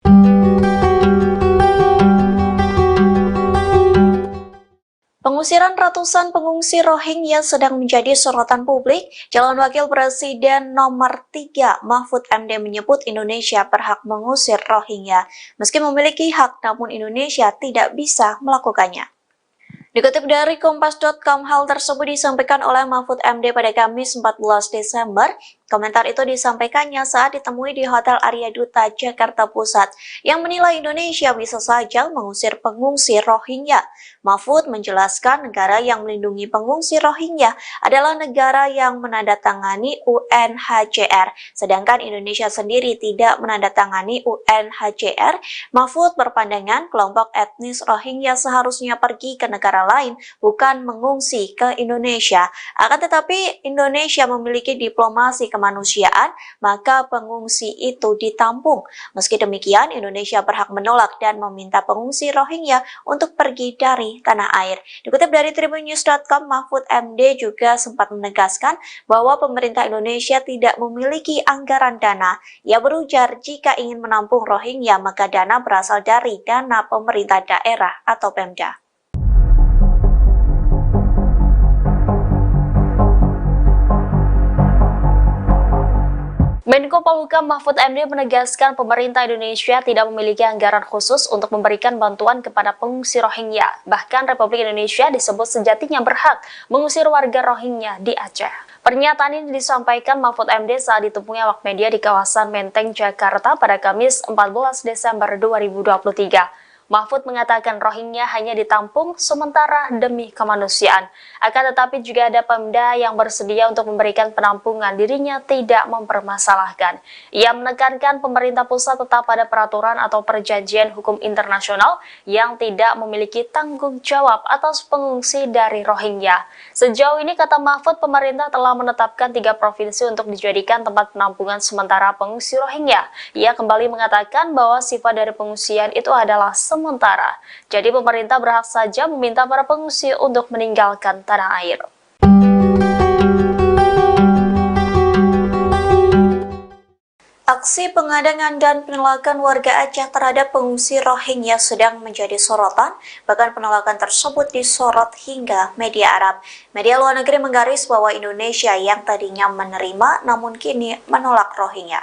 Speaker 1: Pengusiran ratusan pengungsi Rohingya sedang menjadi sorotan publik. Calon Wakil Presiden nomor 3 Mahfud MD menyebut Indonesia berhak mengusir Rohingya. Meski memiliki hak, namun Indonesia tidak bisa melakukannya. Dikutip dari Kompas.com, hal tersebut disampaikan oleh Mahfud MD pada Kamis 14 Desember. Komentar itu disampaikannya saat ditemui di Hotel Arya Duta, Jakarta Pusat, yang menilai Indonesia bisa saja mengusir pengungsi Rohingya. Mahfud menjelaskan negara yang melindungi pengungsi Rohingya adalah negara yang menandatangani UNHCR, sedangkan Indonesia sendiri tidak menandatangani UNHCR. Mahfud berpandangan kelompok etnis Rohingya seharusnya pergi ke negara lain, bukan mengungsi ke Indonesia. Akan tetapi Indonesia memiliki diplomasi kemanusiaan, maka pengungsi itu ditampung. Meski demikian, Indonesia berhak menolak dan meminta pengungsi Rohingya untuk pergi dari tanah air. Dikutip dari tribunnews.com, Mahfud MD juga sempat menegaskan bahwa pemerintah Indonesia tidak memiliki anggaran dana. Ia berujar jika ingin menampung Rohingya, maka dana berasal dari dana pemerintah daerah atau Pemda.
Speaker 5: Menko Polhukam Mahfud MD menegaskan pemerintah Indonesia tidak memiliki anggaran khusus untuk memberikan bantuan kepada pengungsi Rohingya. Bahkan Republik Indonesia disebut sejatinya berhak mengusir warga Rohingya di Aceh. Pernyataan ini disampaikan Mahfud MD saat ditemui awak media di kawasan Menteng, Jakarta pada Kamis 14 Desember 2023. Mahfud mengatakan Rohingya hanya ditampung sementara demi kemanusiaan. Akan tetapi juga ada Pemda yang bersedia untuk memberikan penampungan, dirinya tidak mempermasalahkan. Ia menekankan pemerintah pusat tetap pada peraturan atau perjanjian hukum internasional yang tidak memiliki tanggung jawab atas pengungsi dari Rohingya. Sejauh ini, kata Mahfud, pemerintah telah menetapkan 3 provinsi untuk dijadikan tempat penampungan sementara pengungsi Rohingya. Ia kembali mengatakan bahwa sifat dari pengungsian itu adalah sementara. Jadi pemerintah berhak saja meminta para pengungsi untuk meninggalkan tanah air.
Speaker 1: Aksi pengadangan dan penolakan warga Aceh terhadap pengungsi Rohingya sedang menjadi sorotan, bahkan penolakan tersebut disorot hingga media Arab. Media luar negeri menggaris bahwa Indonesia yang tadinya menerima namun kini menolak Rohingya.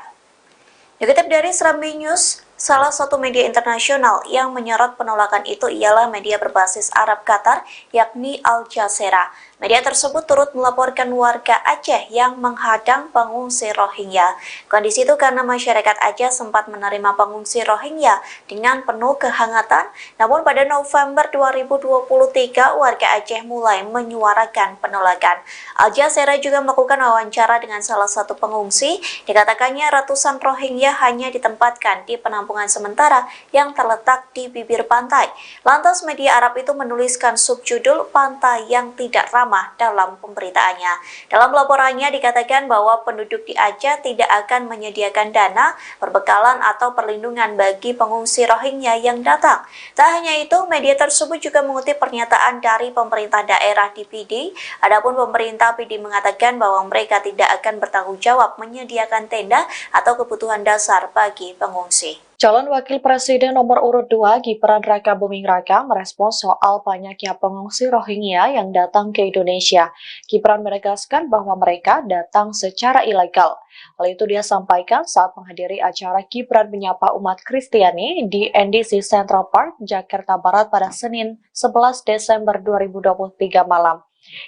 Speaker 1: Dikutip dari Serambi News, salah satu media internasional yang menyorot penolakan itu ialah media berbasis Arab Qatar, yakni Al Jazeera. Media tersebut turut melaporkan warga Aceh yang menghadang pengungsi Rohingya. Kondisi itu karena masyarakat Aceh sempat menerima pengungsi Rohingya dengan penuh kehangatan, namun pada November 2023 warga Aceh mulai menyuarakan penolakan. Al Jazeera juga melakukan wawancara dengan salah satu pengungsi. Dikatakannya ratusan Rohingya hanya ditempatkan di penampungan sementara yang terletak di bibir pantai. Lantas media Arab itu menuliskan subjudul "Pantai yang Tidak Ramah" dalam pemberitaannya. Dalam laporannya dikatakan bahwa penduduk di Aceh tidak akan menyediakan dana, perbekalan atau perlindungan bagi pengungsi Rohingya yang datang. Tak hanya itu, media tersebut juga mengutip pernyataan dari pemerintah daerah di PD. Adapun pemerintah PD mengatakan bahwa mereka tidak akan bertanggung jawab menyediakan tenda atau kebutuhan dasar bagi pengungsi.
Speaker 2: Calon Wakil Presiden nomor urut 2 Gibran Rakabuming Raka merespons soal banyaknya pengungsi Rohingya yang datang ke Indonesia. Gibran menegaskan bahwa mereka datang secara ilegal. Hal itu dia sampaikan saat menghadiri acara Gibran menyapa umat Kristiani di NDC Central Park, Jakarta Barat pada Senin 11 Desember 2023 malam.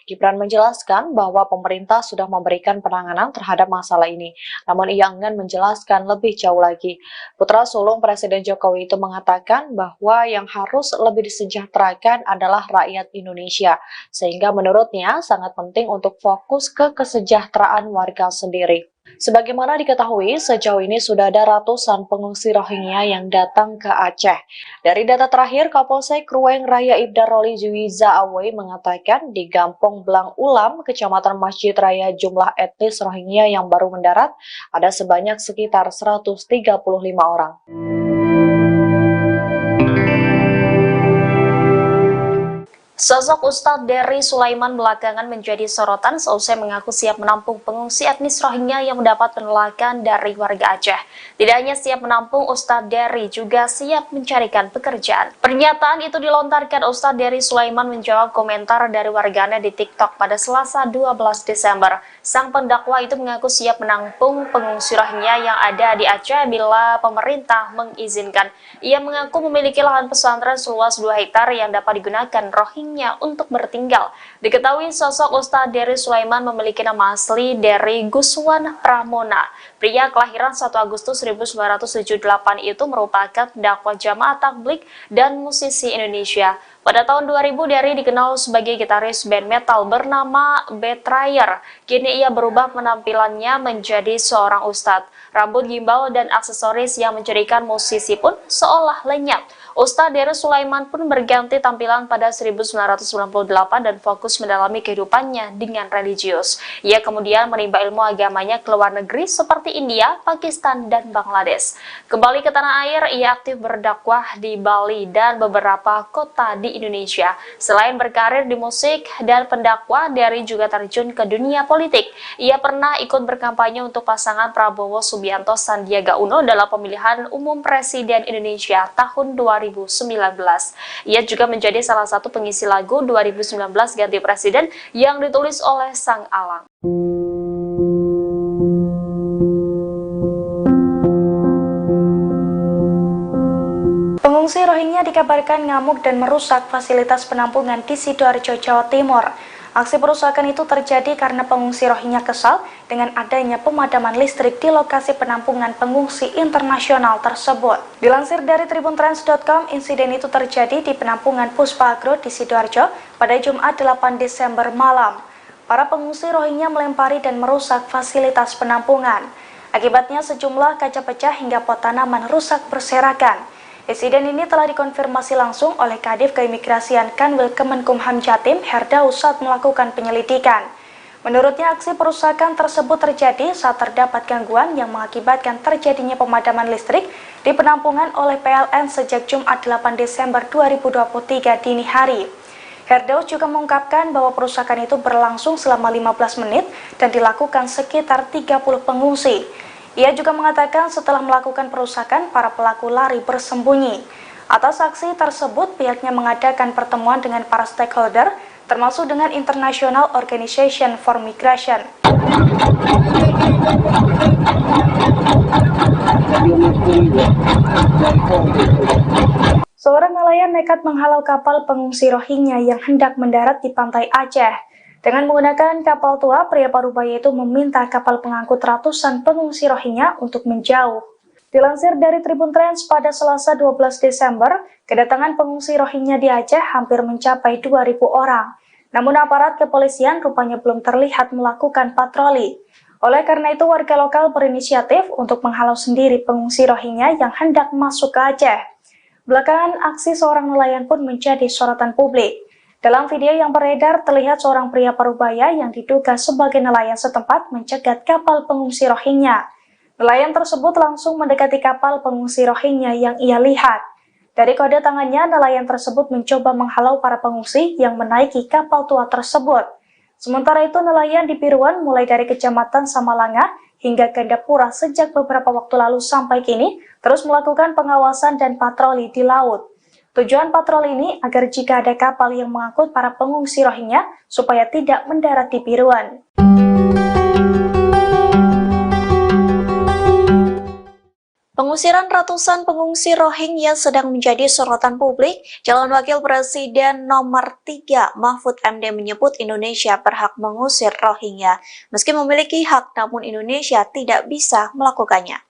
Speaker 2: Gibran menjelaskan bahwa pemerintah sudah memberikan penanganan terhadap masalah ini, namun ia enggan menjelaskan lebih jauh lagi. Putra sulung Presiden Jokowi itu mengatakan bahwa yang harus lebih disejahterakan adalah rakyat Indonesia, sehingga menurutnya sangat penting untuk fokus ke kesejahteraan warga sendiri. Sebagaimana diketahui, sejauh ini sudah ada ratusan pengungsi Rohingya yang datang ke Aceh. Dari data terakhir, Kapolsek Ruweng Raya Ibda Roli Juwiza Awe mengatakan di Gampong Blang Ulam, Kecamatan Masjid Raya, jumlah etnis Rohingya yang baru mendarat ada sebanyak sekitar 135 orang.
Speaker 5: Sosok Ustadz Dery Sulaiman belakangan menjadi sorotan seusai mengaku siap menampung pengungsi etnis Rohingya yang mendapat penolakan dari warga Aceh. Tidak hanya siap menampung, Ustadz Dery juga siap mencarikan pekerjaan. Pernyataan itu dilontarkan Ustadz Dery Sulaiman menjawab komentar dari warganet di TikTok pada Selasa 12 Desember. Sang pendakwa itu mengaku siap menampung pengungsi Rohingya yang ada di Aceh bila pemerintah mengizinkan. Ia mengaku memiliki lahan pesantren seluas 2 hektar yang dapat digunakan Rohingya untuk bertinggal. Diketahui sosok Ustadz Dery Sulaiman memiliki nama asli Dery Guswan Pramona. Pria kelahiran 1 Agustus 1978 itu merupakan dakwah jamaah tabligh dan musisi Indonesia. Pada tahun 2000, Dery dikenal sebagai gitaris band metal bernama Betrayer. Kini ia berubah penampilannya menjadi seorang ustadz. Rambut gimbal dan aksesoris yang menjadikan musisi pun seolah lenyap. Ustadz Dery Sulaiman pun berganti tampilan pada 1998 dan fokus mendalami kehidupannya dengan religius. Ia kemudian menimba ilmu agamanya ke luar negeri seperti India, Pakistan, dan Bangladesh. Kembali ke tanah air, ia aktif berdakwah di Bali dan beberapa kota di Indonesia. Selain berkarir di musik dan pendakwah, Dery juga terjun ke dunia politik. Ia pernah ikut berkampanye untuk pasangan Prabowo Subianto Sandiaga Uno dalam pemilihan umum Presiden Indonesia tahun 2019. Ia juga menjadi salah satu pengisi lagu 2019 Ganti Presiden yang ditulis oleh Sang Alang.
Speaker 3: Pengungsi Rohingya dikabarkan ngamuk dan merusak fasilitas penampungan di Sidoarjo, Jawa Timur. Aksi perusakan itu terjadi karena pengungsi Rohingya kesal dengan adanya pemadaman listrik di lokasi penampungan pengungsi internasional tersebut. Dilansir dari tribuntrans.com, insiden itu terjadi di penampungan Puspa Agro di Sidoarjo pada Jumat 8 Desember malam. Para pengungsi Rohingya melempari dan merusak fasilitas penampungan. Akibatnya sejumlah kaca pecah hingga pot tanaman rusak berserakan. Insiden ini telah dikonfirmasi langsung oleh Kadif Keimigrasian Kanwil Kemenkumham Jatim, Herdaus, saat melakukan penyelidikan. Menurutnya, aksi perusakan tersebut terjadi saat terdapat gangguan yang mengakibatkan terjadinya pemadaman listrik di penampungan oleh PLN sejak Jumat 8 Desember 2023 dini hari. Herdaus juga mengungkapkan bahwa perusakan itu berlangsung selama 15 menit dan dilakukan sekitar 30 pengungsi. Ia juga mengatakan setelah melakukan perusakan, para pelaku lari bersembunyi. Atas aksi tersebut, pihaknya mengadakan pertemuan dengan para stakeholder, termasuk dengan International Organization for Migration. Seorang nelayan nekat menghalau kapal pengungsi Rohingya yang hendak mendarat di pantai Aceh. Dengan menggunakan kapal tua, pria parubaya itu meminta kapal pengangkut ratusan pengungsi Rohingya untuk menjauh. Dilansir dari Tribun Trans pada Selasa 12 Desember, kedatangan pengungsi Rohingya di Aceh hampir mencapai 2.000 orang. Namun aparat kepolisian rupanya belum terlihat melakukan patroli. Oleh karena itu, warga lokal berinisiatif untuk menghalau sendiri pengungsi Rohingya yang hendak masuk ke Aceh. Belakangan, aksi seorang nelayan pun menjadi sorotan publik. Dalam video yang beredar, terlihat seorang pria parubaya yang diduga sebagai nelayan setempat mencegat kapal pengungsi Rohingya. Nelayan tersebut langsung mendekati kapal pengungsi Rohingya yang ia lihat. Dari kode tangannya, nelayan tersebut mencoba menghalau para pengungsi yang menaiki kapal tua tersebut. Sementara itu, nelayan di Piruan mulai dari Kecamatan Samalanga hingga Gandapura sejak beberapa waktu lalu sampai kini terus melakukan pengawasan dan patroli di laut. Tujuan patroli ini agar jika ada kapal yang mengangkut para pengungsi Rohingya supaya tidak mendarat di Piruan.
Speaker 1: Pengusiran ratusan pengungsi Rohingya sedang menjadi sorotan publik. Calon Wakil Presiden nomor 3 Mahfud MD menyebut Indonesia berhak mengusir Rohingya. Meski memiliki hak, namun Indonesia tidak bisa melakukannya.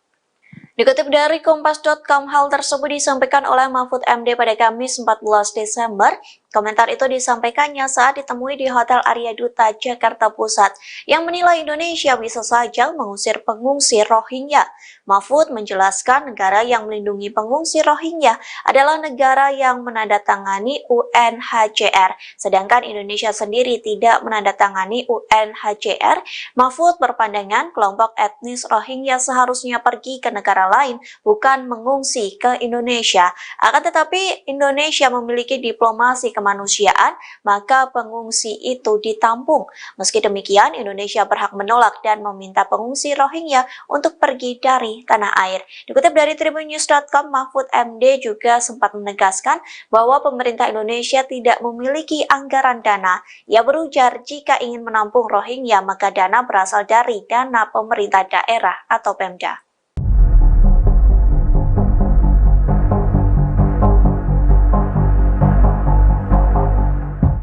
Speaker 1: Dikutip dari Kompas.com, hal tersebut disampaikan oleh Mahfud MD pada Kamis 14 Desember. Komentar itu disampaikannya saat ditemui di Hotel Arya Duta, Jakarta Pusat, yang menilai Indonesia bisa saja mengusir pengungsi Rohingya. Mahfud menjelaskan negara yang melindungi pengungsi Rohingya adalah negara yang menandatangani UNHCR, sedangkan Indonesia sendiri tidak menandatangani UNHCR. Mahfud berpandangan kelompok etnis Rohingya seharusnya pergi ke negara negara lain, bukan mengungsi ke Indonesia. Akan tetapi Indonesia memiliki diplomasi kemanusiaan, maka pengungsi itu ditampung. Meski demikian, Indonesia berhak menolak dan meminta pengungsi Rohingya untuk pergi dari tanah air. Dikutip dari tribunnews.com, Mahfud MD juga sempat menegaskan bahwa pemerintah Indonesia tidak memiliki anggaran dana. Ia berujar jika ingin menampung Rohingya, maka dana berasal dari dana pemerintah daerah atau Pemda.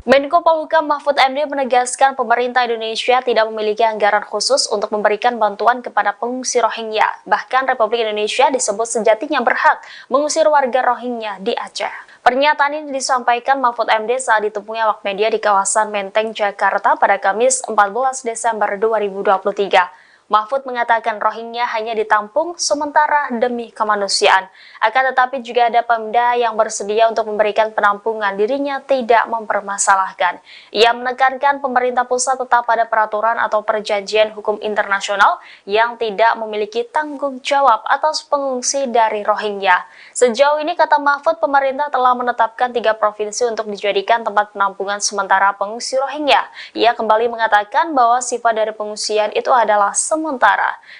Speaker 5: Menko Polhukam Mahfud MD menegaskan pemerintah Indonesia tidak memiliki anggaran khusus untuk memberikan bantuan kepada pengungsi Rohingya. Bahkan Republik Indonesia disebut sejatinya berhak mengusir warga Rohingya di Aceh. Pernyataan ini disampaikan Mahfud MD saat ditemui awak media di kawasan Menteng, Jakarta pada Kamis 14 Desember 2023. Mahfud mengatakan Rohingya hanya ditampung sementara demi kemanusiaan. Akan tetapi juga ada Pemda yang bersedia untuk memberikan penampungan, dirinya tidak mempermasalahkan. Ia menekankan pemerintah pusat tetap pada peraturan atau perjanjian hukum internasional yang tidak memiliki tanggung jawab atas pengungsi dari Rohingya. Sejauh ini, kata Mahfud, pemerintah telah menetapkan 3 provinsi untuk dijadikan tempat penampungan sementara pengungsi Rohingya. Ia kembali mengatakan bahwa sifat dari pengungsian itu adalah sementara.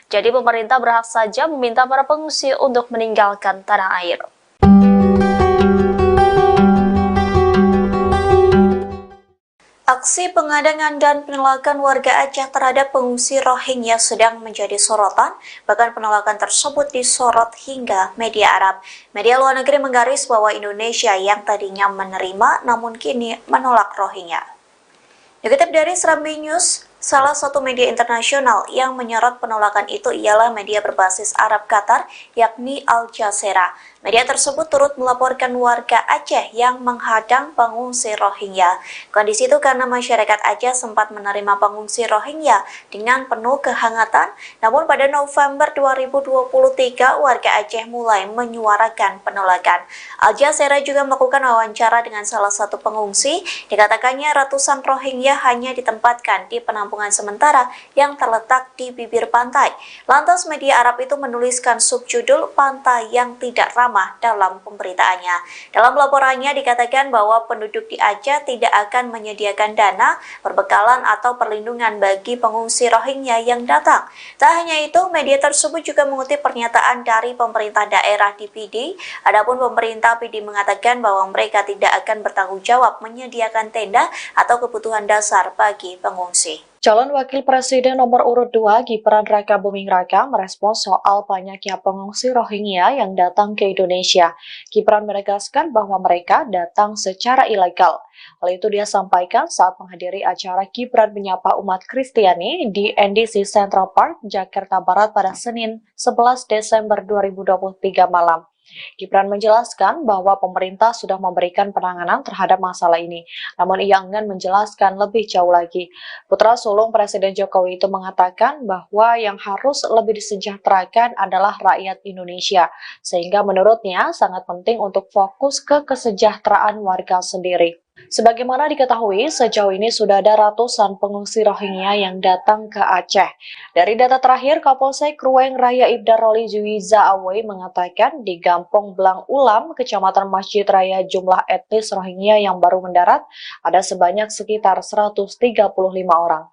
Speaker 5: Jadi pemerintah berhak saja meminta para pengungsi untuk meninggalkan tanah air.
Speaker 1: Aksi pengadangan dan penolakan warga Aceh terhadap pengungsi Rohingya sedang menjadi sorotan, bahkan penolakan tersebut disorot hingga media Arab. Media luar negeri menggaris bahwa Indonesia yang tadinya menerima namun kini menolak Rohingya. Dikutip dari Serambi News, salah satu media internasional yang menyorot penolakan itu ialah media berbasis Arab Qatar, yakni Al Jazeera. Media tersebut turut melaporkan warga Aceh yang menghadang pengungsi Rohingya. Kondisi itu karena masyarakat Aceh sempat menerima pengungsi Rohingya dengan penuh kehangatan, namun pada November 2023 warga Aceh mulai menyuarakan penolakan. Al Jazeera juga melakukan wawancara dengan salah satu pengungsi. Dikatakannya ratusan Rohingya hanya ditempatkan di penampungan sementara yang terletak di bibir pantai. Lantas media Arab itu menuliskan subjudul "Pantai yang Tidak Ramah" dalam pemberitaannya. Dalam laporannya dikatakan bahwa penduduk di Aceh tidak akan menyediakan dana, perbekalan atau perlindungan bagi pengungsi Rohingya yang datang. Tak hanya itu, media tersebut juga mengutip pernyataan dari pemerintah daerah di PD. Adapun pemerintah PD mengatakan bahwa mereka tidak akan bertanggung jawab menyediakan tenda atau kebutuhan dasar bagi pengungsi.
Speaker 2: Calon Wakil Presiden nomor urut 2 Gibran Raka Buming Raka merespons soal banyaknya pengungsi Rohingya yang datang ke Indonesia. Gibran menegaskan bahwa mereka datang secara ilegal. Hal itu dia sampaikan saat menghadiri acara Gibran menyapa umat Kristiani di NDC Central Park, Jakarta Barat pada Senin 11 Desember 2023 malam. Gibran menjelaskan bahwa pemerintah sudah memberikan penanganan terhadap masalah ini, namun ia enggan menjelaskan lebih jauh lagi. Putra sulung Presiden Jokowi itu mengatakan bahwa yang harus lebih disejahterakan adalah rakyat Indonesia, sehingga menurutnya sangat penting untuk fokus ke kesejahteraan warga sendiri. Sebagaimana diketahui, sejauh ini sudah ada ratusan pengungsi Rohingya yang datang ke Aceh. Dari data terakhir, Kapolsek Ruweng Raya Ibda Roli Juwiza Awei mengatakan di Gampong Blang Ulam, Kecamatan Masjid Raya, jumlah etnis Rohingya yang baru mendarat ada sebanyak sekitar 135 orang.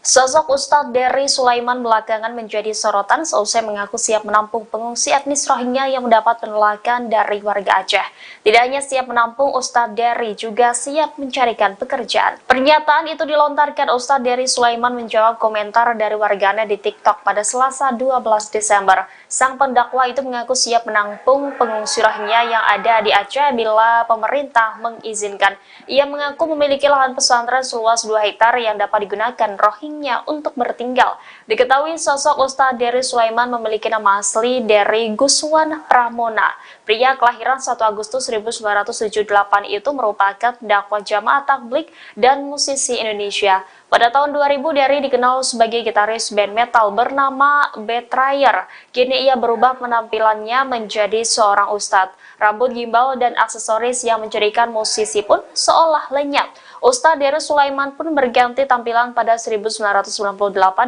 Speaker 5: Sosok Ustadz Dery Sulaiman belakangan menjadi sorotan seusai mengaku siap menampung pengungsi etnis Rohingya yang mendapat penolakan dari warga Aceh. Tidak hanya siap menampung, Ustadz Dery juga siap mencarikan pekerjaan. Pernyataan itu dilontarkan Ustadz Dery Sulaiman menjawab komentar dari warganet di TikTok pada Selasa 12 Desember. Sang pendakwa itu mengaku siap menampung pengungsi Rohingya yang ada di Aceh bila pemerintah mengizinkan. Ia mengaku memiliki lahan pesantren seluas 2 hektar yang dapat digunakan Rohingya untuk bertinggal. Diketahui sosok Ustadz Dery Sulaiman memiliki nama asli Dery Guswan Pramona. Pria kelahiran 1 Agustus 1978 itu merupakan dakwah jamaah tabligh dan musisi Indonesia. Pada tahun 2000, Dery dikenal sebagai gitaris band metal bernama Betrayer. Kini ia berubah penampilannya menjadi seorang ustadz. Rambut gimbal dan aksesoris yang menjadikan musisi pun seolah lenyap. Ustadz Deris Sulaiman pun berganti tampilan pada 1998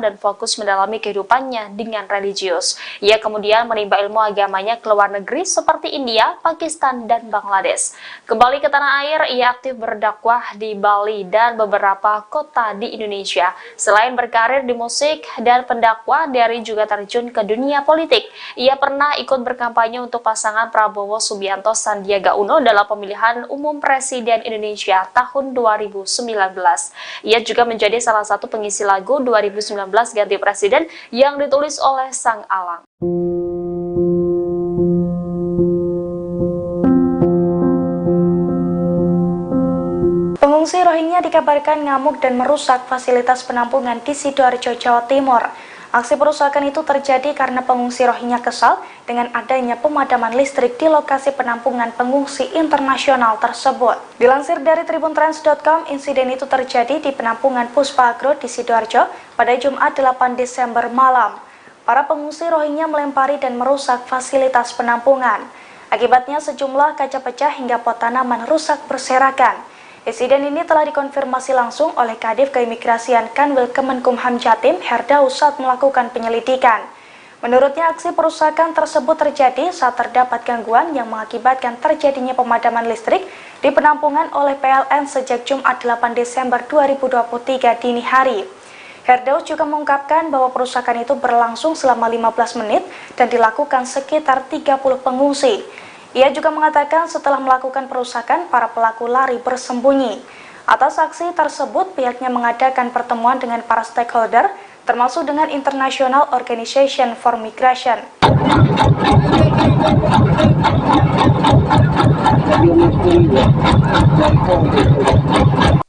Speaker 5: dan fokus mendalami kehidupannya dengan religius. Ia kemudian menimba ilmu agamanya ke luar negeri seperti India, Pakistan, dan Bangladesh. Kembali ke tanah air, ia aktif berdakwah di Bali dan beberapa kota di Indonesia. Selain berkarir di musik dan pendakwah, Dery juga terjun ke dunia politik. Ia pernah ikut berkampanye untuk pasangan Prabowo Subianto Sandiaga Uno dalam pemilihan umum Presiden Indonesia tahun 2019. Ia juga menjadi salah satu pengisi lagu 2019 Ganti Presiden yang ditulis oleh Sang Alang.
Speaker 3: Pengungsi Rohingya dikabarkan ngamuk dan merusak fasilitas penampungan di Sidoarjo, Jawa Timur. Aksi perusakan itu terjadi karena pengungsi Rohingya kesal dengan adanya pemadaman listrik di lokasi penampungan pengungsi internasional tersebut. Dilansir dari tribuntrans.com, insiden itu terjadi di penampungan Puspa Agro di Sidoarjo pada Jumat 8 Desember malam. Para pengungsi Rohingya melempari dan merusak fasilitas penampungan. Akibatnya sejumlah kaca pecah hingga pot tanaman rusak berserakan. Insiden ini telah dikonfirmasi langsung oleh Kadif Keimigrasian Kanwil Kemenkumham Jatim, Herdaus, saat melakukan penyelidikan. Menurutnya, aksi perusakan tersebut terjadi saat terdapat gangguan yang mengakibatkan terjadinya pemadaman listrik di penampungan oleh PLN sejak Jumat 8 Desember 2023 dini hari. Herdaus juga mengungkapkan bahwa perusakan itu berlangsung selama 15 menit dan dilakukan sekitar 30 pengungsi. Ia juga mengatakan setelah melakukan perusakan, para pelaku lari bersembunyi. Atas aksi tersebut, pihaknya mengadakan pertemuan dengan para stakeholder, termasuk dengan International Organization for Migration.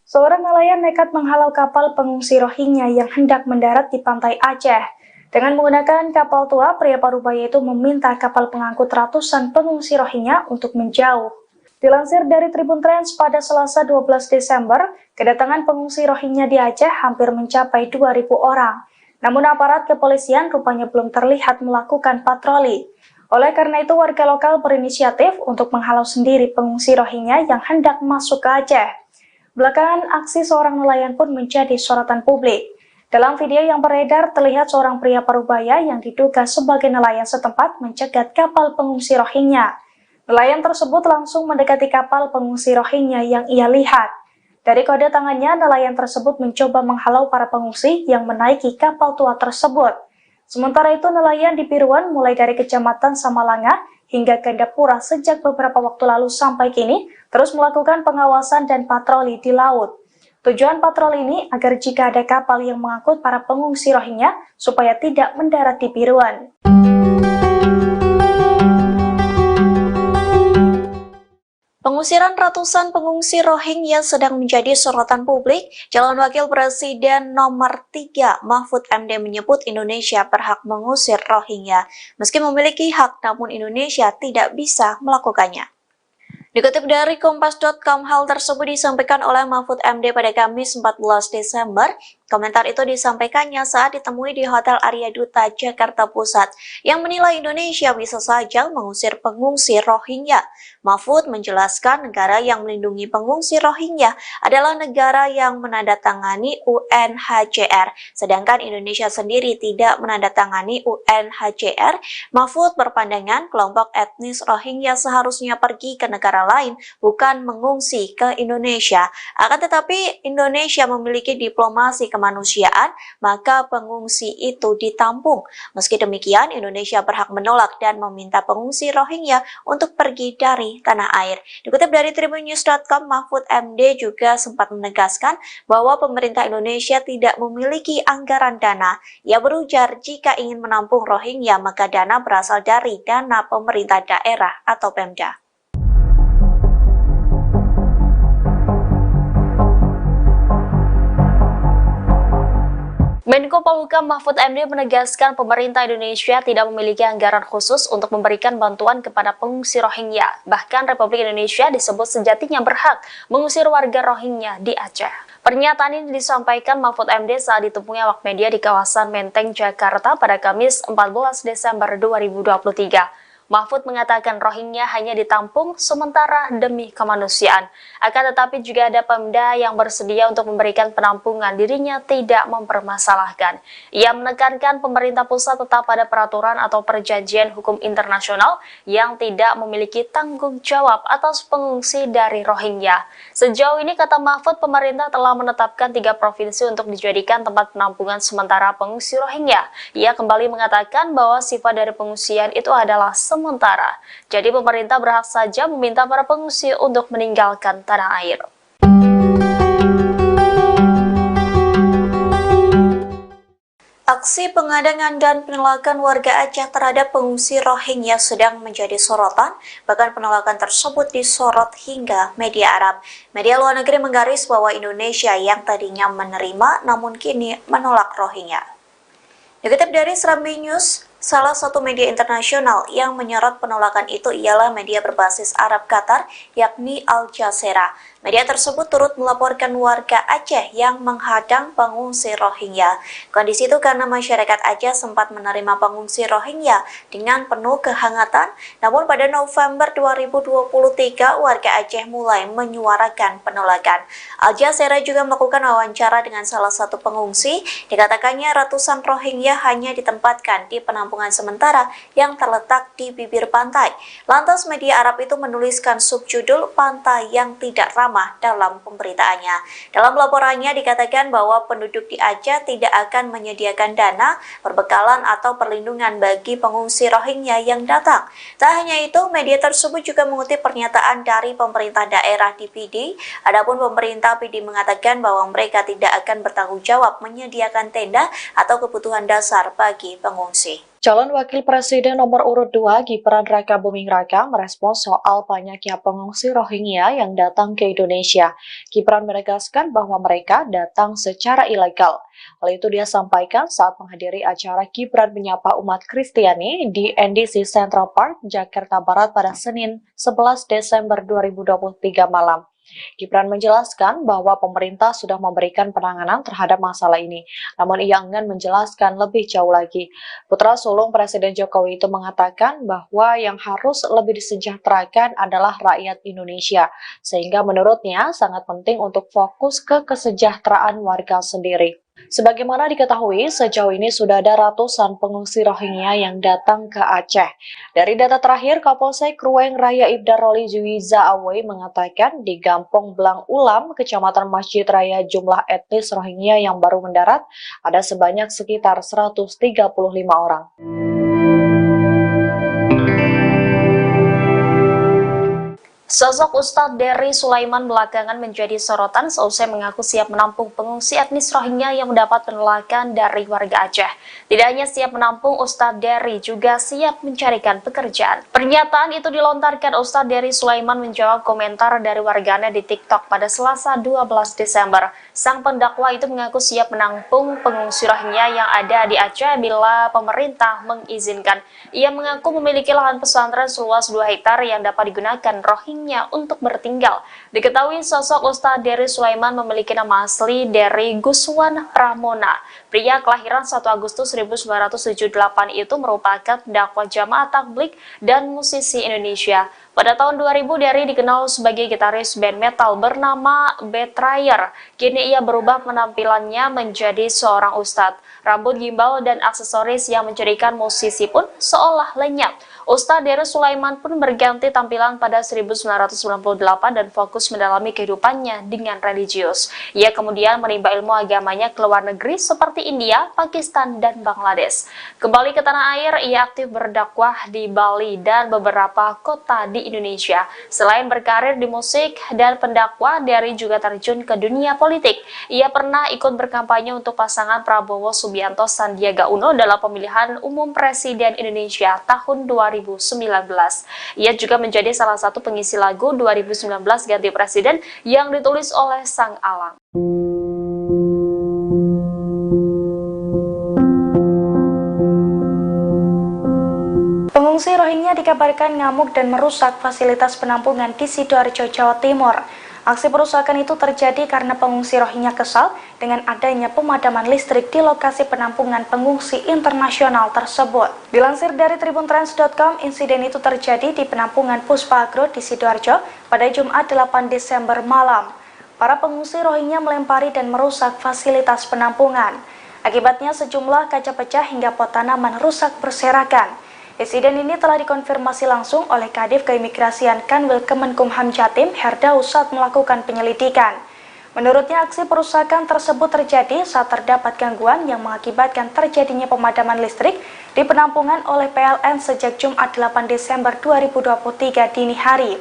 Speaker 3: Seorang nelayan nekat menghalau kapal pengungsi Rohingya yang hendak mendarat di pantai Aceh. Dengan menggunakan kapal tua, pria Parubaya itu meminta kapal pengangkut ratusan pengungsi Rohingya untuk menjauh. Dilansir dari Tribun Trans, pada Selasa 12 Desember, kedatangan pengungsi Rohingya di Aceh hampir mencapai 2.000 orang. Namun aparat kepolisian rupanya belum terlihat melakukan patroli. Oleh karena itu, warga lokal berinisiatif untuk menghalau sendiri pengungsi Rohingya yang hendak masuk ke Aceh. Belakangan, aksi seorang nelayan pun menjadi sorotan publik. Dalam video yang beredar, terlihat seorang pria Parubaya yang diduga sebagai nelayan setempat mencegat kapal pengungsi Rohingya. Nelayan tersebut langsung mendekati kapal pengungsi Rohingya yang ia lihat. Dari kode tangannya, nelayan tersebut mencoba menghalau para pengungsi yang menaiki kapal tua tersebut. Sementara itu, nelayan di Piruan mulai dari Kecamatan Samalanga hingga Gandapura sejak beberapa waktu lalu sampai kini terus melakukan pengawasan dan patroli di laut. Tujuan patroli ini agar jika ada kapal yang mengangkut para pengungsi Rohingya supaya tidak mendarat di Piruan.
Speaker 1: Pengusiran ratusan pengungsi Rohingya sedang menjadi sorotan publik. Calon Wakil Presiden nomor 3 Mahfud MD menyebut Indonesia berhak mengusir Rohingya. Meski memiliki hak, namun Indonesia tidak bisa melakukannya. Dikutip dari Kompas.com, hal tersebut disampaikan oleh Mahfud MD pada Kamis 14 Desember. Komentar itu disampaikannya saat ditemui di Hotel Arya Duta, Jakarta Pusat, yang menilai Indonesia bisa saja mengusir pengungsi Rohingya. Mahfud menjelaskan negara yang melindungi pengungsi Rohingya adalah negara yang menandatangani UNHCR, sedangkan Indonesia sendiri tidak menandatangani UNHCR. Mahfud berpandangan kelompok etnis Rohingya seharusnya pergi ke negara lain, bukan mengungsi ke Indonesia. Akan tetapi Indonesia memiliki diplomasi kemanusiaan, maka pengungsi itu ditampung. Meski demikian, Indonesia berhak menolak dan meminta pengungsi Rohingya untuk pergi dari tanah air. Dikutip dari tribunnews.com, Mahfud MD juga sempat menegaskan bahwa pemerintah Indonesia tidak memiliki anggaran dana. Ia berujar jika ingin menampung Rohingya, maka dana berasal dari dana pemerintah daerah atau Pemda.
Speaker 5: Menko Polhukam Mahfud MD menegaskan pemerintah Indonesia tidak memiliki anggaran khusus untuk memberikan bantuan kepada pengungsi Rohingya. Bahkan Republik Indonesia disebut sejatinya berhak mengusir warga Rohingya di Aceh. Pernyataan ini disampaikan Mahfud MD saat ditemui awak media di kawasan Menteng, Jakarta pada Kamis 14 Desember 2023. Mahfud mengatakan Rohingya hanya ditampung sementara demi kemanusiaan. Akan tetapi juga ada Pemda yang bersedia untuk memberikan penampungan, dirinya tidak mempermasalahkan. Ia menekankan pemerintah pusat tetap pada peraturan atau perjanjian hukum internasional yang tidak memiliki tanggung jawab atas pengungsi dari Rohingya. Sejauh ini, kata Mahfud, pemerintah telah menetapkan 3 provinsi untuk dijadikan tempat penampungan sementara pengungsi Rohingya. Ia kembali mengatakan bahwa sifat dari pengungsian itu adalah sementara. Jadi pemerintah berhak saja meminta para pengungsi untuk meninggalkan tanah air.
Speaker 1: Aksi pengadangan dan penolakan warga Aceh terhadap pengungsi Rohingya sedang menjadi sorotan, bahkan penolakan tersebut disorot hingga media Arab. Media luar negeri menggaris bahwa Indonesia yang tadinya menerima namun kini menolak Rohingya. Dikutip dari Serambi News, salah satu media internasional yang menyorot penolakan itu ialah media berbasis Arab Qatar, yakni Al Jazeera. Media tersebut turut melaporkan warga Aceh yang menghadang pengungsi Rohingya. Kondisi itu karena masyarakat Aceh sempat menerima pengungsi Rohingya dengan penuh kehangatan, namun pada November 2023 warga Aceh mulai menyuarakan penolakan. Al Jazeera juga melakukan wawancara dengan salah satu pengungsi. Dikatakannya ratusan Rohingya hanya ditempatkan di penampungan sementara yang terletak di bibir pantai. Lantas media Arab itu menuliskan subjudul "Pantai yang Tidak Ramah" dalam pemberitaannya. Dalam laporannya dikatakan bahwa penduduk di Aceh tidak akan menyediakan dana, perbekalan atau perlindungan bagi pengungsi Rohingya yang datang. Tak hanya itu, media tersebut juga mengutip pernyataan dari pemerintah daerah di PD. Adapun pemerintah PD mengatakan bahwa mereka tidak akan bertanggung jawab menyediakan tenda atau kebutuhan dasar bagi pengungsi.
Speaker 2: Calon Wakil Presiden nomor urut 2 Gibran Rakabuming Raka merespons soal banyaknya pengungsi Rohingya yang datang ke Indonesia. Gibran menegaskan bahwa mereka datang secara ilegal. Hal itu dia sampaikan saat menghadiri acara Gibran menyapa umat Kristiani di NDC Central Park, Jakarta Barat pada Senin 11 Desember 2023 malam. Gibran menjelaskan bahwa pemerintah sudah memberikan penanganan terhadap masalah ini, namun ia enggan menjelaskan lebih jauh lagi. Putra sulung Presiden Jokowi itu mengatakan bahwa yang harus lebih disejahterakan adalah rakyat Indonesia, sehingga menurutnya sangat penting untuk fokus ke kesejahteraan warga sendiri. Sebagaimana diketahui, sejauh ini sudah ada ratusan pengungsi Rohingya yang datang ke Aceh. Dari data terakhir, Kapolsek Ruweng Raya Ibda Roli Juwiza Awei mengatakan di Gampong Blang Ulam, Kecamatan Masjid Raya, jumlah etnis Rohingya yang baru mendarat ada sebanyak sekitar 135 orang.
Speaker 5: Sosok Ustadz Dery Sulaiman belakangan menjadi sorotan seusai mengaku siap menampung pengungsi etnis Rohingya yang mendapat penolakan dari warga Aceh. Tidak hanya siap menampung, Ustadz Dery juga siap mencarikan pekerjaan. Pernyataan itu dilontarkan Ustadz Dery Sulaiman menjawab komentar dari warganet di TikTok pada Selasa 12 Desember. Sang pendakwa itu mengaku siap menampung pengungsi Rohingya yang ada di Aceh bila pemerintah mengizinkan. Ia mengaku memiliki lahan pesantren seluas 2 hektar yang dapat digunakan Rohingya untuk bertinggal. Diketahui sosok Ustadz Dery Sulaiman memiliki nama asli Dery Guswan Pramona. Pria kelahiran 1 Agustus 1978 itu merupakan dakwah jamaah tabligh dan musisi Indonesia. Pada tahun 2000, Dery dikenal sebagai gitaris band metal bernama Betrayer. Kini ia berubah penampilannya menjadi seorang ustadz. Rambut gimbal dan aksesoris yang mencirikan musisi pun seolah lenyap. Ustadz Dery Sulaiman pun berganti tampilan pada 1998 dan fokus mendalami kehidupannya dengan religius. Ia kemudian menimba ilmu agamanya ke luar negeri seperti India, Pakistan, dan Bangladesh. Kembali ke tanah air, ia aktif berdakwah di Bali dan beberapa kota di Indonesia. Selain berkarir di musik dan pendakwah, Dery juga terjun ke dunia politik. Ia pernah ikut berkampanye untuk pasangan Prabowo Subianto Sandiaga Uno dalam pemilihan umum Presiden Indonesia tahun 2019. Ia juga menjadi salah satu pengisi lagu 2019 Ganti Presiden yang ditulis oleh Sang Alang.
Speaker 3: Pengungsi Rohingya dikabarkan ngamuk dan merusak fasilitas penampungan di Sidoarjo, Jawa Timur. Aksi perusakan itu terjadi karena pengungsi Rohingya kesal dengan adanya pemadaman listrik di lokasi penampungan pengungsi internasional tersebut. Dilansir dari tribuntrans.com, insiden itu terjadi di penampungan Puspa Agro di Sidoarjo pada Jumat 8 Desember malam. Para pengungsi Rohingya melempari dan merusak fasilitas penampungan. Akibatnya sejumlah kaca pecah hingga pot tanaman rusak berserakan. Insiden ini telah dikonfirmasi langsung oleh Kadif Keimigrasian Kanwil Kemenkumham Jatim, Herdaus, saat melakukan penyelidikan. Menurutnya, aksi perusakan tersebut terjadi saat terdapat gangguan yang mengakibatkan terjadinya pemadaman listrik di penampungan oleh PLN sejak Jumat 8 Desember 2023 dini hari.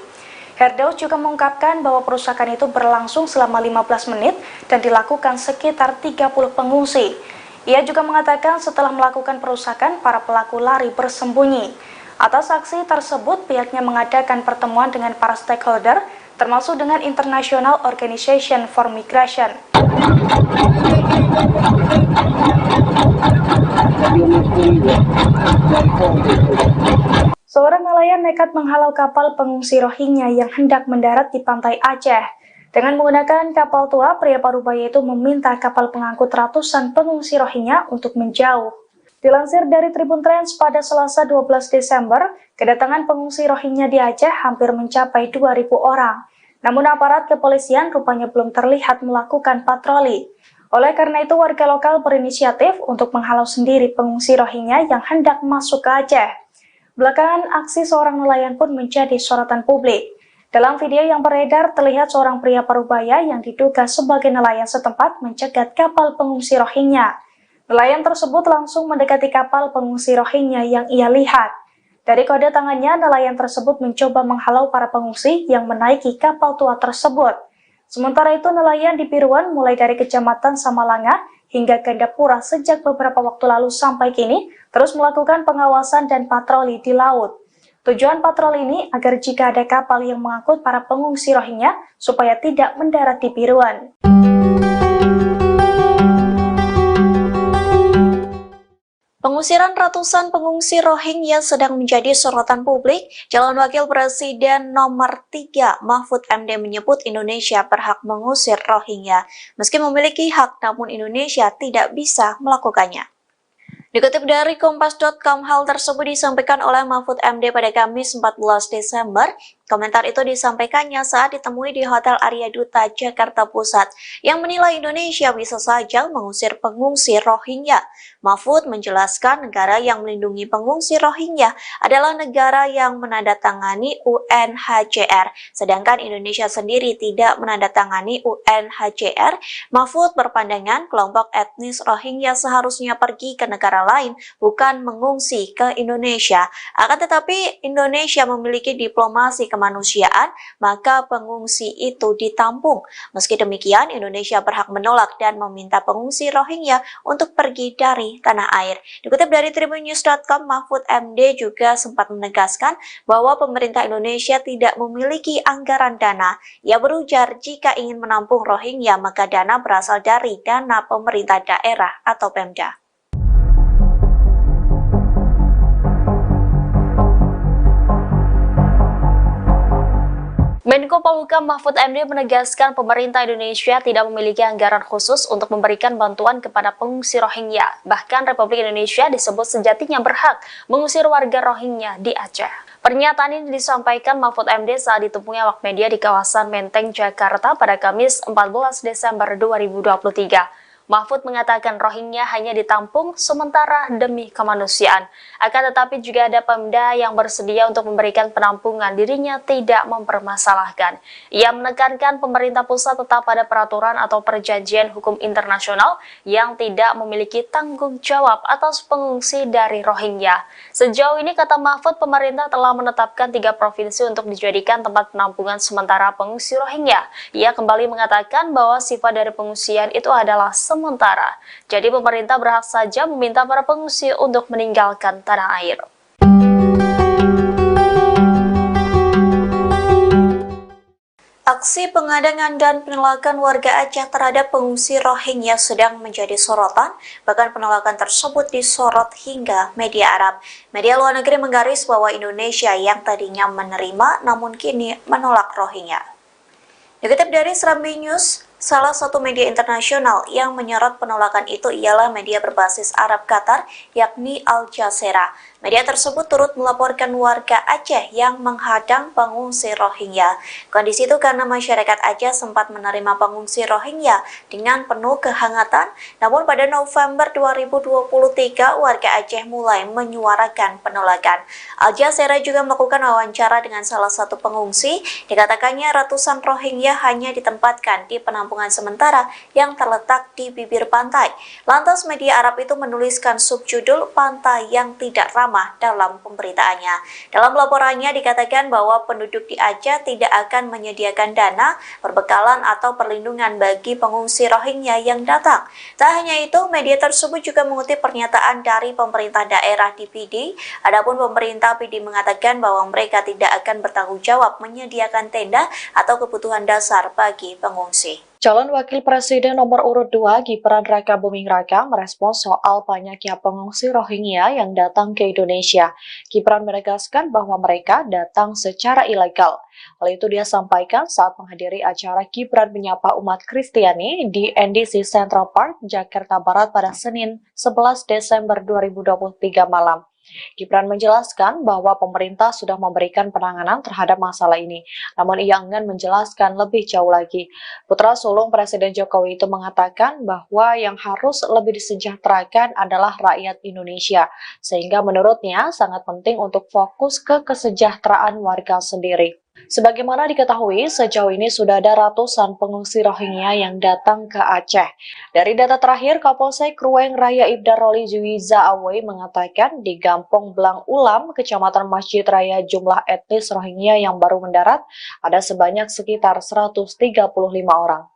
Speaker 3: Herdaus juga mengungkapkan bahwa perusakan itu berlangsung selama 15 menit dan dilakukan sekitar 30 pengungsi. Ia juga mengatakan setelah melakukan perusakan, para pelaku lari bersembunyi. Atas aksi tersebut, pihaknya mengadakan pertemuan dengan para stakeholder, termasuk dengan International Organization for Migration. Seorang nelayan nekat menghalau kapal pengungsi Rohingya yang hendak mendarat di pantai Aceh. Dengan menggunakan kapal tua, pria parubaya itu meminta kapal pengangkut ratusan pengungsi Rohingya untuk menjauh. Dilansir dari Tribun Trans pada Selasa 12 Desember, kedatangan pengungsi Rohingya di Aceh hampir mencapai 2.000 orang. Namun aparat kepolisian rupanya belum terlihat melakukan patroli. Oleh karena itu, warga lokal berinisiatif untuk menghalau sendiri pengungsi Rohingya yang hendak masuk ke Aceh. Belakangan, aksi seorang nelayan pun menjadi sorotan publik. Dalam video yang beredar, terlihat seorang pria parubaya yang diduga sebagai nelayan setempat mencegat kapal pengungsi Rohingya. Nelayan tersebut langsung mendekati kapal pengungsi Rohingya yang ia lihat. Dari kode tangannya, nelayan tersebut mencoba menghalau para pengungsi yang menaiki kapal tua tersebut. Sementara itu, nelayan di Piruan mulai dari Kecamatan Samalanga hingga Gandapura sejak beberapa waktu lalu sampai kini terus melakukan pengawasan dan patroli di laut. Tujuan patroli ini agar jika ada kapal yang mengangkut para pengungsi Rohingya supaya tidak mendarat di Piruan.
Speaker 1: Pengusiran ratusan pengungsi Rohingya sedang menjadi sorotan publik. Calon Wakil Presiden nomor 3 Mahfud MD menyebut Indonesia berhak mengusir Rohingya. Meski memiliki hak, namun Indonesia tidak bisa melakukannya. Dikutip dari Kompas.com, hal tersebut disampaikan oleh Mahfud MD pada Kamis 14 Desember. Komentar itu disampaikannya saat ditemui di Hotel Arya Duta, Jakarta Pusat, yang menilai Indonesia bisa saja mengusir pengungsi Rohingya. Mahfud menjelaskan negara yang melindungi pengungsi Rohingya adalah negara yang menandatangani UNHCR, sedangkan Indonesia sendiri tidak menandatangani UNHCR. Mahfud berpandangan kelompok etnis Rohingya seharusnya pergi ke negara lain, bukan mengungsi ke Indonesia. Akan tetapi Indonesia memiliki diplomasi kemanusiaan, maka pengungsi itu ditampung. Meski demikian, Indonesia berhak menolak dan meminta pengungsi Rohingya untuk pergi dari tanah air. Dikutip dari tribunnews.com, Mahfud MD juga sempat menegaskan bahwa pemerintah Indonesia tidak memiliki anggaran dana. Ia berujar jika ingin menampung Rohingya, maka dana berasal dari dana pemerintah daerah atau Pemda.
Speaker 5: Menko Polhukam Mahfud MD menegaskan pemerintah Indonesia tidak memiliki anggaran khusus untuk memberikan bantuan kepada pengungsi Rohingya. Bahkan Republik Indonesia disebut sejatinya berhak mengusir warga Rohingya di Aceh. Pernyataan ini disampaikan Mahfud MD saat ditemui awak media di kawasan Menteng, Jakarta pada Kamis 14 Desember 2023. Mahfud mengatakan Rohingya hanya ditampung sementara demi kemanusiaan. Akan tetapi juga ada Pemda yang bersedia untuk memberikan penampungan, dirinya tidak mempermasalahkan. Ia menekankan pemerintah pusat tetap pada peraturan atau perjanjian hukum internasional yang tidak memiliki tanggung jawab atas pengungsi dari Rohingya. Sejauh ini, kata Mahfud, pemerintah telah menetapkan 3 provinsi untuk dijadikan tempat penampungan sementara pengungsi Rohingya. Ia kembali mengatakan bahwa sifat dari pengungsian itu adalah sementara. Jadi pemerintah berhak saja meminta para pengungsi untuk meninggalkan tanah air.
Speaker 1: Aksi pengadangan dan penolakan warga Aceh terhadap pengungsi Rohingya sedang menjadi sorotan, bahkan penolakan tersebut disorot hingga media Arab. Media luar negeri menggaris bahwa Indonesia yang tadinya menerima namun kini menolak Rohingya. Dikutip dari Serambi News, salah satu media internasional yang menyorot penolakan itu ialah media berbasis Arab Qatar, yakni Al Jazeera. Media tersebut turut melaporkan warga Aceh yang menghadang pengungsi Rohingya. Kondisi itu karena masyarakat Aceh sempat menerima pengungsi Rohingya dengan penuh kehangatan, namun pada November 2023 warga Aceh mulai menyuarakan penolakan. Al Jazeera juga melakukan wawancara dengan salah satu pengungsi. Dikatakannya ratusan Rohingya hanya ditempatkan di penampungan sementara yang terletak di bibir pantai. Lantas media Arab itu menuliskan subjudul "Pantai yang Tidak Ramah" dalam pemberitaannya. Dalam laporannya dikatakan bahwa penduduk di Aceh tidak akan menyediakan dana, perbekalan atau perlindungan bagi pengungsi Rohingya yang datang. Tak hanya itu, media tersebut juga mengutip pernyataan dari pemerintah daerah di PD. Adapun pemerintah PD mengatakan bahwa mereka tidak akan bertanggung jawab menyediakan tenda atau kebutuhan dasar bagi pengungsi.
Speaker 2: Calon Wakil Presiden nomor urut 2 Gibran Rakabuming Raka merespons soal banyaknya pengungsi Rohingya yang datang ke Indonesia. Gibran menegaskan bahwa mereka datang secara ilegal. Hal itu dia sampaikan saat menghadiri acara Gibran menyapa umat Kristiani di NDC Central Park, Jakarta Barat pada Senin 11 Desember 2023 malam. Gibran menjelaskan bahwa pemerintah sudah memberikan penanganan terhadap masalah ini, namun ia enggan menjelaskan lebih jauh lagi. Putra sulung Presiden Jokowi itu mengatakan bahwa yang harus lebih disejahterakan adalah rakyat Indonesia, sehingga menurutnya sangat penting untuk fokus ke kesejahteraan warga sendiri. Sebagaimana diketahui, sejauh ini sudah ada ratusan pengungsi Rohingya yang datang ke Aceh. Dari data terakhir, Kapolsek Ruweng Raya Ibda Roli Juwiza Awei mengatakan di Gampong Blang Ulam, Kecamatan Masjid Raya, jumlah etnis Rohingya yang baru mendarat ada sebanyak sekitar 135 orang.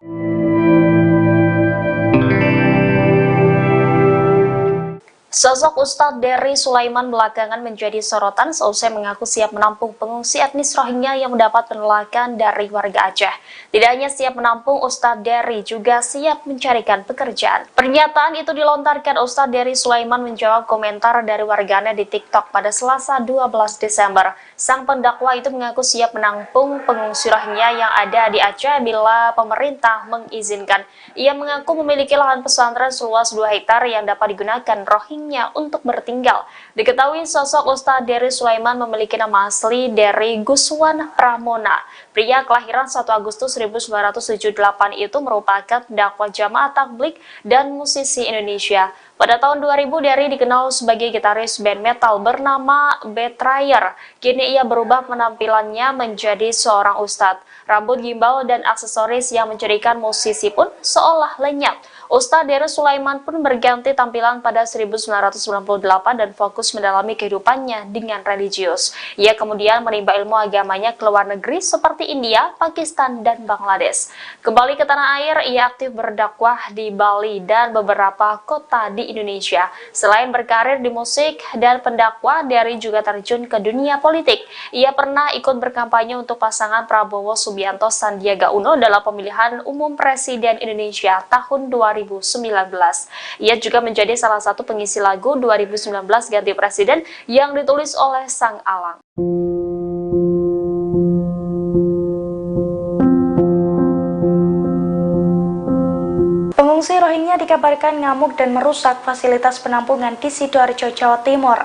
Speaker 5: Sosok Ustadz Dery Sulaiman belakangan menjadi sorotan seusai mengaku siap menampung pengungsi etnis Rohingya yang mendapat penolakan dari warga Aceh. Tidak hanya siap menampung, Ustadz Dery juga siap mencarikan pekerjaan. Pernyataan itu dilontarkan Ustadz Dery Sulaiman menjawab komentar dari warganet di TikTok pada Selasa 12 Desember. Sang pendakwa itu mengaku siap menampung pengungsi Rohingya yang ada di Aceh bila pemerintah mengizinkan. Ia mengaku memiliki lahan pesantren seluas 2 hektar yang dapat digunakan Rohingya untuk bertinggal. Diketahui sosok Ustadz Dery Sulaiman memiliki nama asli Dery Guswan Pramona. Pria kelahiran 1 Agustus 1978 itu merupakan dakwah jamaah tabligh dan musisi Indonesia. Pada tahun 2000, Dery dikenal sebagai gitaris band metal bernama Betrayer. Kini ia berubah penampilannya menjadi seorang ustadz. Rambut gimbal dan aksesoris yang menjadikan musisi pun seolah lenyap. Ustadz Dery Sulaiman pun berganti tampilan pada 1998 dan fokus mendalami kehidupannya dengan religius. Ia kemudian menimba ilmu agamanya ke luar negeri seperti India, Pakistan, dan Bangladesh. Kembali ke tanah air, ia aktif berdakwah di Bali dan beberapa kota di Indonesia. Selain berkarir di musik dan pendakwah, Dery juga terjun ke dunia politik. Ia pernah ikut berkampanye untuk pasangan Prabowo Subianto Sandiaga Uno dalam pemilihan umum Presiden Indonesia tahun 2019. Ia juga menjadi salah satu pengisi lagu 2019 Ganti Presiden yang ditulis oleh Sang Alang.
Speaker 3: Pengungsi Rohingya dikabarkan ngamuk dan merusak fasilitas penampungan di Sidoarjo, Jawa Timur.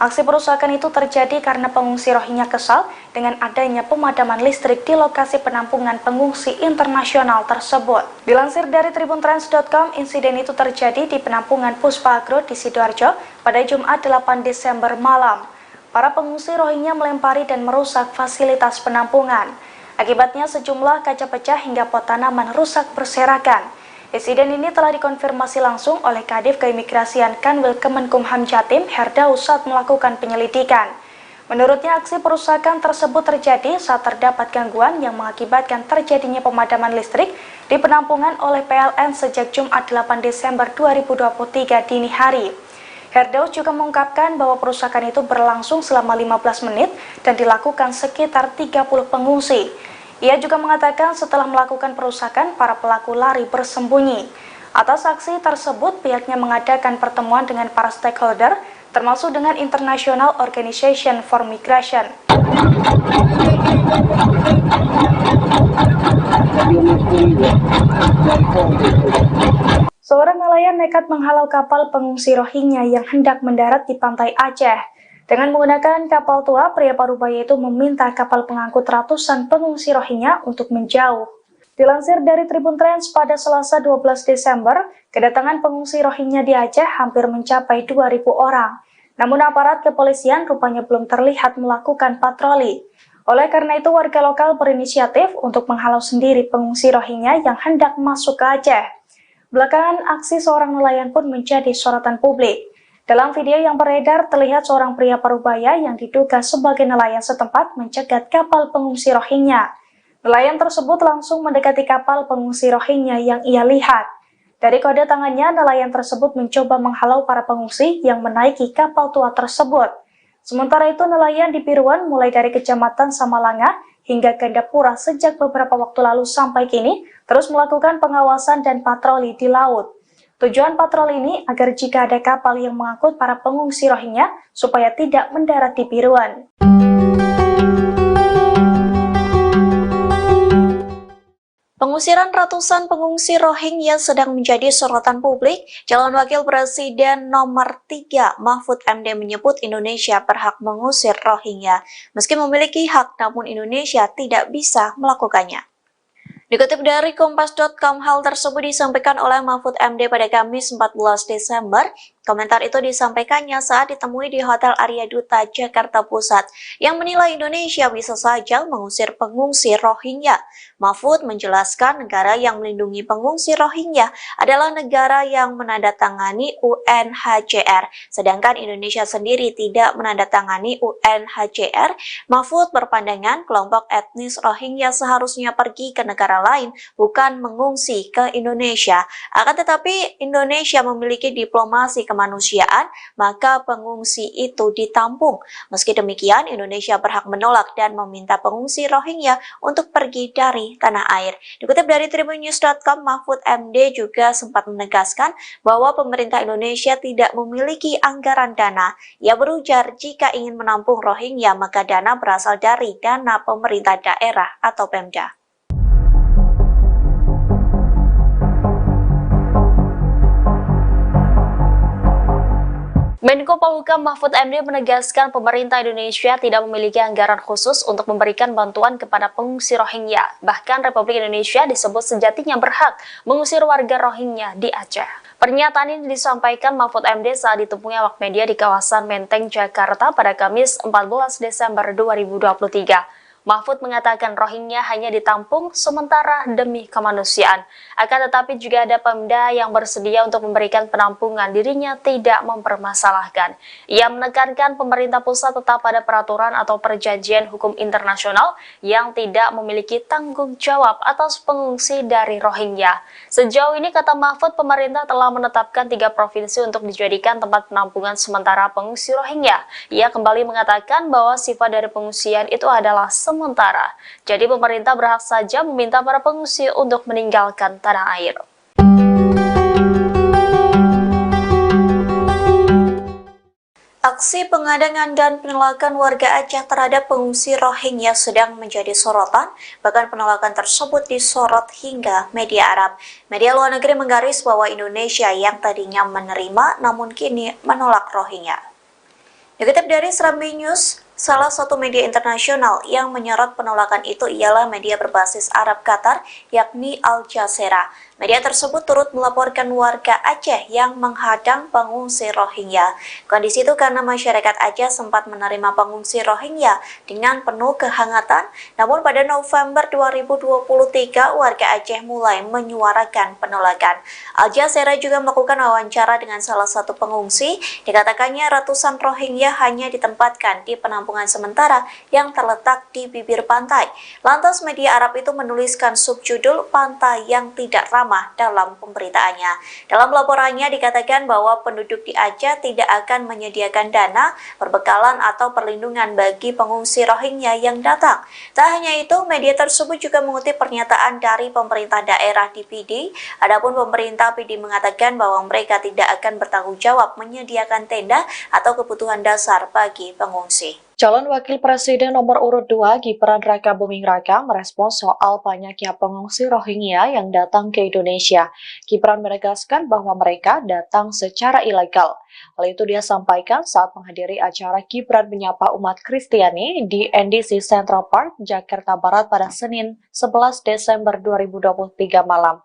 Speaker 3: Aksi perusakan itu terjadi karena pengungsi Rohingya kesal dengan adanya pemadaman listrik di lokasi penampungan pengungsi internasional tersebut. Dilansir dari tribuntrans.com, insiden itu terjadi di penampungan Puspa Agro di Sidoarjo pada Jumat 8 Desember malam. Para pengungsi Rohingya melempari dan merusak fasilitas penampungan. Akibatnya sejumlah kaca pecah hingga pot tanaman rusak berserakan. Insiden ini telah dikonfirmasi langsung oleh Kadif Keimigrasian Kanwil Kemenkumham Jatim, Herdaus, saat melakukan penyelidikan. Menurutnya, aksi perusakan tersebut terjadi saat terdapat gangguan yang mengakibatkan terjadinya pemadaman listrik di penampungan oleh PLN sejak Jumat 8 Desember 2023 dini hari. Herdaus juga mengungkapkan bahwa perusakan itu berlangsung selama 15 menit dan dilakukan sekitar 30 pengungsi. Ia juga mengatakan setelah melakukan perusakan, para pelaku lari bersembunyi. Atas aksi tersebut, pihaknya mengadakan pertemuan dengan para stakeholder, termasuk dengan International Organization for Migration. Seorang nelayan nekat menghalau kapal pengungsi Rohingya yang hendak mendarat di pantai Aceh. Dengan menggunakan kapal tua, pria parubaya itu meminta kapal pengangkut ratusan pengungsi Rohingya untuk menjauh. Dilansir dari Tribun Trends pada Selasa 12 Desember, kedatangan pengungsi Rohingya di Aceh hampir mencapai 2.000 orang. Namun aparat kepolisian rupanya belum terlihat melakukan patroli. Oleh karena itu, warga lokal berinisiatif untuk menghalau sendiri pengungsi Rohingya yang hendak masuk ke Aceh. Belakangan, aksi seorang nelayan pun menjadi sorotan publik. Dalam video yang beredar, terlihat seorang pria parubaya yang diduga sebagai nelayan setempat mencegat kapal pengungsi Rohingya. Nelayan tersebut langsung mendekati kapal pengungsi Rohingya yang ia lihat. Dari kode tangannya, nelayan tersebut mencoba menghalau para pengungsi yang menaiki kapal tua tersebut. Sementara itu, nelayan di Piruan mulai dari Kecamatan Samalanga hingga Gandapura sejak beberapa waktu lalu sampai kini terus melakukan pengawasan dan patroli di laut. Tujuan patroli ini agar jika ada kapal yang mengangkut para pengungsi Rohingya supaya tidak mendarat di Piruan.
Speaker 1: Pengusiran ratusan pengungsi Rohingya sedang menjadi sorotan publik. Calon Wakil Presiden nomor 3 Mahfud MD menyebut Indonesia berhak mengusir Rohingya. Meski memiliki hak, namun Indonesia tidak bisa melakukannya. Dikutip dari Kompas.com, hal tersebut disampaikan oleh Mahfud MD pada Kamis 14 Desember. Komentar itu disampaikannya saat ditemui di Hotel Arya Duta, Jakarta Pusat, yang menilai Indonesia bisa saja mengusir pengungsi Rohingya. Mahfud menjelaskan negara yang melindungi pengungsi Rohingya adalah negara yang menandatangani UNHCR, sedangkan Indonesia sendiri tidak menandatangani UNHCR. Mahfud berpandangan kelompok etnis Rohingya seharusnya pergi ke negara lain, bukan mengungsi ke Indonesia. Akan tetapi Indonesia memiliki diplomasi kemanusiaan, maka pengungsi itu ditampung. Meski demikian, Indonesia berhak menolak dan meminta pengungsi Rohingya untuk pergi dari tanah air. Dikutip dari tribunnews.com, Mahfud MD juga sempat menegaskan bahwa pemerintah Indonesia tidak memiliki anggaran dana. Ia berujar jika ingin menampung Rohingya, maka dana berasal dari dana pemerintah daerah atau Pemda.
Speaker 5: Menko Polhukam Mahfud MD menegaskan pemerintah Indonesia tidak memiliki anggaran khusus untuk memberikan bantuan kepada pengungsi Rohingya. Bahkan Republik Indonesia disebut sejatinya berhak mengusir warga Rohingya di Aceh. Pernyataan ini disampaikan Mahfud MD saat ditemui awak media di kawasan Menteng, Jakarta pada Kamis 14 Desember 2023. Mahfud mengatakan Rohingya hanya ditampung sementara demi kemanusiaan. Akan tetapi juga ada Pemda yang bersedia untuk memberikan penampungan, dirinya tidak mempermasalahkan. Ia menekankan pemerintah pusat tetap pada peraturan atau perjanjian hukum internasional yang tidak memiliki tanggung jawab atas pengungsi dari Rohingya. Sejauh ini, kata Mahfud, pemerintah telah menetapkan 3 provinsi untuk dijadikan tempat penampungan sementara pengungsi Rohingya. Ia kembali mengatakan bahwa sifat dari pengungsian itu adalah sementara. Jadi pemerintah berhak saja meminta para pengungsi untuk meninggalkan tanah air.
Speaker 1: Aksi pengadangan dan penolakan warga Aceh terhadap pengungsi Rohingya sedang menjadi sorotan, bahkan penolakan tersebut disorot hingga media Arab. Media luar negeri menggaris bahwa Indonesia yang tadinya menerima namun kini menolak Rohingya. Dikutip dari Serambi News, salah satu media internasional yang menyorot penolakan itu ialah media berbasis Arab Qatar, yakni Al Jazeera. Media tersebut turut melaporkan warga Aceh yang menghadang pengungsi Rohingya. Kondisi itu karena masyarakat Aceh sempat menerima pengungsi Rohingya dengan penuh kehangatan, namun pada November 2023 warga Aceh mulai menyuarakan penolakan. Al Jazeera juga melakukan wawancara dengan salah satu pengungsi. Dikatakannya ratusan Rohingya hanya ditempatkan di penampungan sementara yang terletak di bibir pantai. Lantas media Arab itu menuliskan subjudul "Pantai yang Tidak Ramah" dalam pemberitaannya. Dalam laporannya dikatakan bahwa penduduk di Aceh tidak akan menyediakan dana, perbekalan atau perlindungan bagi pengungsi Rohingya yang datang. Tak hanya itu, media tersebut juga mengutip pernyataan dari pemerintah daerah di PD. Adapun pemerintah PD mengatakan bahwa mereka tidak akan bertanggung jawab menyediakan tenda atau kebutuhan dasar bagi pengungsi.
Speaker 2: Calon Wakil Presiden nomor urut 2 Gibran Rakabuming Raka merespons soal banyaknya pengungsi Rohingya yang datang ke Indonesia. Gibran menegaskan bahwa mereka datang secara ilegal. Hal itu dia sampaikan saat menghadiri acara Gibran menyapa umat Kristiani di NDC Central Park, Jakarta Barat pada Senin 11 Desember 2023 malam.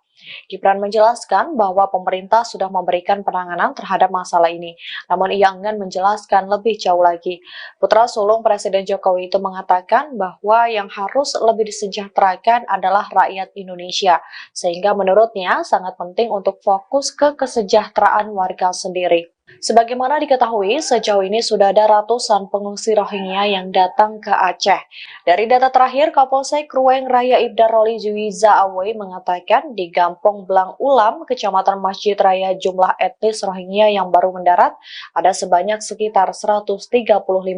Speaker 2: Gibran menjelaskan bahwa pemerintah sudah memberikan penanganan terhadap masalah ini, namun ia enggan menjelaskan lebih jauh lagi. Putra sulung Presiden Jokowi itu mengatakan bahwa yang harus lebih disejahterakan adalah rakyat Indonesia, sehingga menurutnya sangat penting untuk fokus ke kesejahteraan warga sendiri. Sebagaimana diketahui, sejauh ini sudah ada ratusan pengungsi Rohingya yang datang ke Aceh. Dari data terakhir, Kapolsek Ruweng Raya Ibda Roli Juwiza Awe mengatakan di Gampong Blang Ulam, Kecamatan Masjid Raya, jumlah etnis Rohingya yang baru mendarat ada sebanyak sekitar 135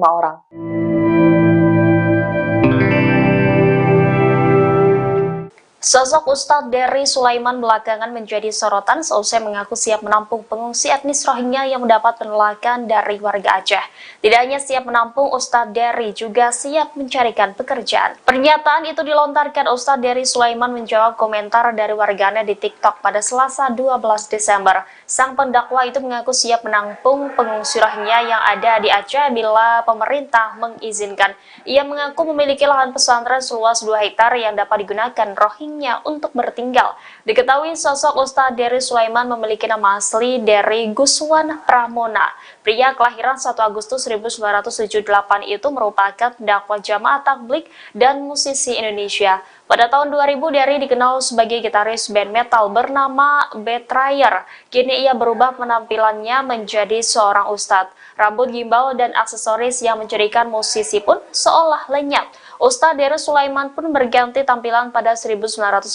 Speaker 2: orang.
Speaker 5: Sosok Ustadz Dery Sulaiman belakangan menjadi sorotan seusai mengaku siap menampung pengungsi etnis Rohingya yang mendapat penolakan dari warga Aceh. Tidak hanya siap menampung, Ustadz Dery juga siap mencarikan pekerjaan. Pernyataan itu dilontarkan Ustadz Dery Sulaiman menjawab komentar dari warganet di TikTok pada Selasa 12 Desember. Sang pendakwa itu mengaku siap menampung pengungsi Rohingya yang ada di Aceh bila pemerintah mengizinkan. Ia mengaku memiliki lahan pesantren seluas 2 hektar yang dapat digunakan Rohingya untuk bertinggal. Diketahui sosok Ustadz Dery Sulaiman memiliki nama asli Dery Guswan Pramona. Pria kelahiran 1 Agustus 1978 itu merupakan dakwah jamaah tabligh dan musisi Indonesia. Pada tahun 2000, Dery dikenal sebagai gitaris band metal bernama Betrayer. Kini ia berubah penampilannya menjadi seorang ustadz. Rambut gimbal dan aksesoris yang menjadikan musisi pun seolah lenyap. Ustadz Dery Sulaiman pun berganti tampilan pada 1998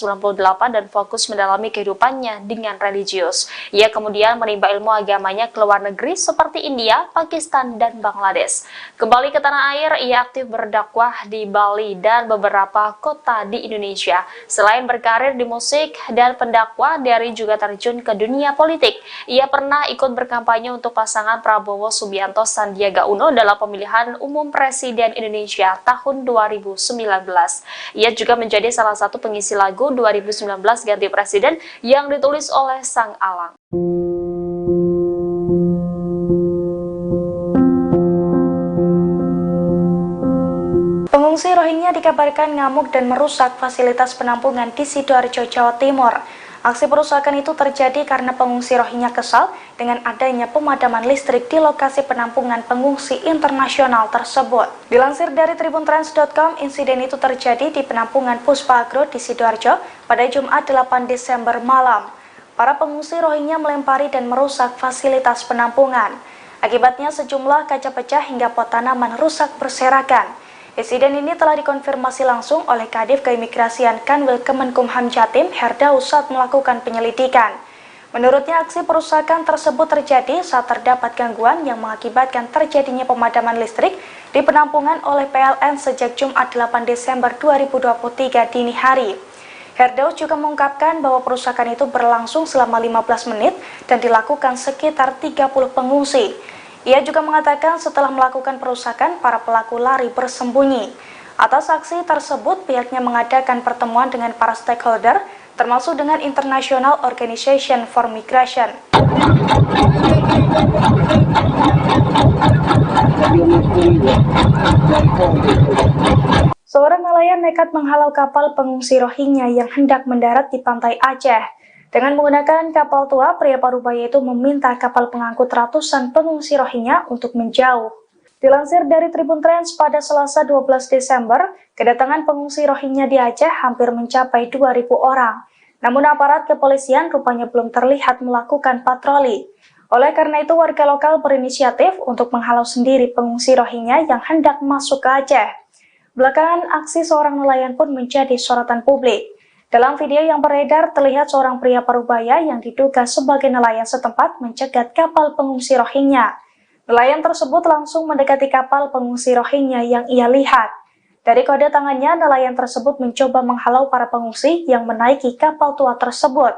Speaker 5: dan fokus mendalami kehidupannya dengan religius. Ia kemudian menimba ilmu agamanya ke luar negeri seperti India, Pakistan, dan Bangladesh. Kembali ke tanah air, ia aktif berdakwah di Bali dan beberapa kota di Indonesia. Selain berkarir di musik dan pendakwah, Dery juga terjun ke dunia politik. Ia pernah ikut berkampanye untuk pasangan Prabowo Subianto Sandiaga Uno dalam pemilihan umum Presiden Indonesia tahun 2019. Ia juga menjadi salah satu pengisi lagu 2019 Ganti Presiden yang ditulis oleh Sang Alang.
Speaker 3: Pengungsi Rohingya dikabarkan ngamuk dan merusak fasilitas penampungan di Sidoarjo, Jawa Timur. Aksi perusakan itu terjadi karena pengungsi Rohingya kesal dengan adanya pemadaman listrik di lokasi penampungan pengungsi internasional tersebut. Dilansir dari tribuntrans.com, insiden itu terjadi di penampungan Puspa Agro di Sidoarjo pada Jumat 8 Desember malam. Para pengungsi Rohingya melempari dan merusak fasilitas penampungan. Akibatnya sejumlah kaca pecah hingga pot tanaman rusak berserakan. Insiden ini telah dikonfirmasi langsung oleh Kadif Keimigrasian Kanwil Kemenkumham Jatim, Herdaus, saat melakukan penyelidikan. Menurutnya, aksi perusakan tersebut terjadi saat terdapat gangguan yang mengakibatkan terjadinya pemadaman listrik di penampungan oleh PLN sejak Jumat 8 Desember 2023 dini hari. Herdaus juga mengungkapkan bahwa perusakan itu berlangsung selama 15 menit dan dilakukan sekitar 30 pengungsi. Ia juga mengatakan setelah melakukan perusakan, para pelaku lari bersembunyi. Atas aksi tersebut, pihaknya mengadakan pertemuan dengan para stakeholder, termasuk dengan International Organization for Migration. Seorang nelayan nekat menghalau kapal pengungsi Rohingya yang hendak mendarat di pantai Aceh. Dengan menggunakan kapal tua, pria parubaya itu meminta kapal pengangkut ratusan pengungsi Rohingya untuk menjauh. Dilansir dari Tribun Trans pada Selasa 12 Desember, kedatangan pengungsi Rohingya di Aceh hampir mencapai 2.000 orang. Namun aparat kepolisian rupanya belum terlihat melakukan patroli. Oleh karena itu, warga lokal berinisiatif untuk menghalau sendiri pengungsi Rohingya yang hendak masuk ke Aceh. Belakangan, aksi seorang nelayan pun menjadi sorotan publik. Dalam video yang beredar, terlihat seorang pria parubaya yang diduga sebagai nelayan setempat mencegat kapal pengungsi Rohingya. Nelayan tersebut langsung mendekati kapal pengungsi Rohingya yang ia lihat. Dari kode tangannya, nelayan tersebut mencoba menghalau para pengungsi yang menaiki kapal tua tersebut.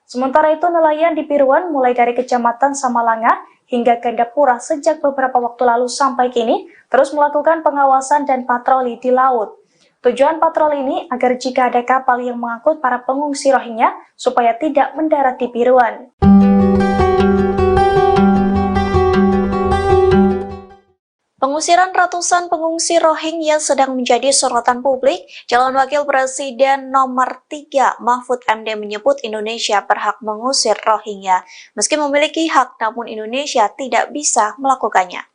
Speaker 3: Sementara itu, nelayan di Piruan mulai dari Kecamatan Samalanga hingga Gandapura sejak beberapa waktu lalu sampai kini terus melakukan pengawasan dan patroli di laut. Tujuan patroli ini agar jika ada kapal yang mengangkut para pengungsi Rohingya supaya tidak mendarat di Piruan.
Speaker 1: Pengusiran ratusan pengungsi Rohingya sedang menjadi sorotan publik. Calon Wakil Presiden nomor 3 Mahfud MD menyebut Indonesia berhak mengusir Rohingya. Meski memiliki hak, namun Indonesia tidak bisa melakukannya.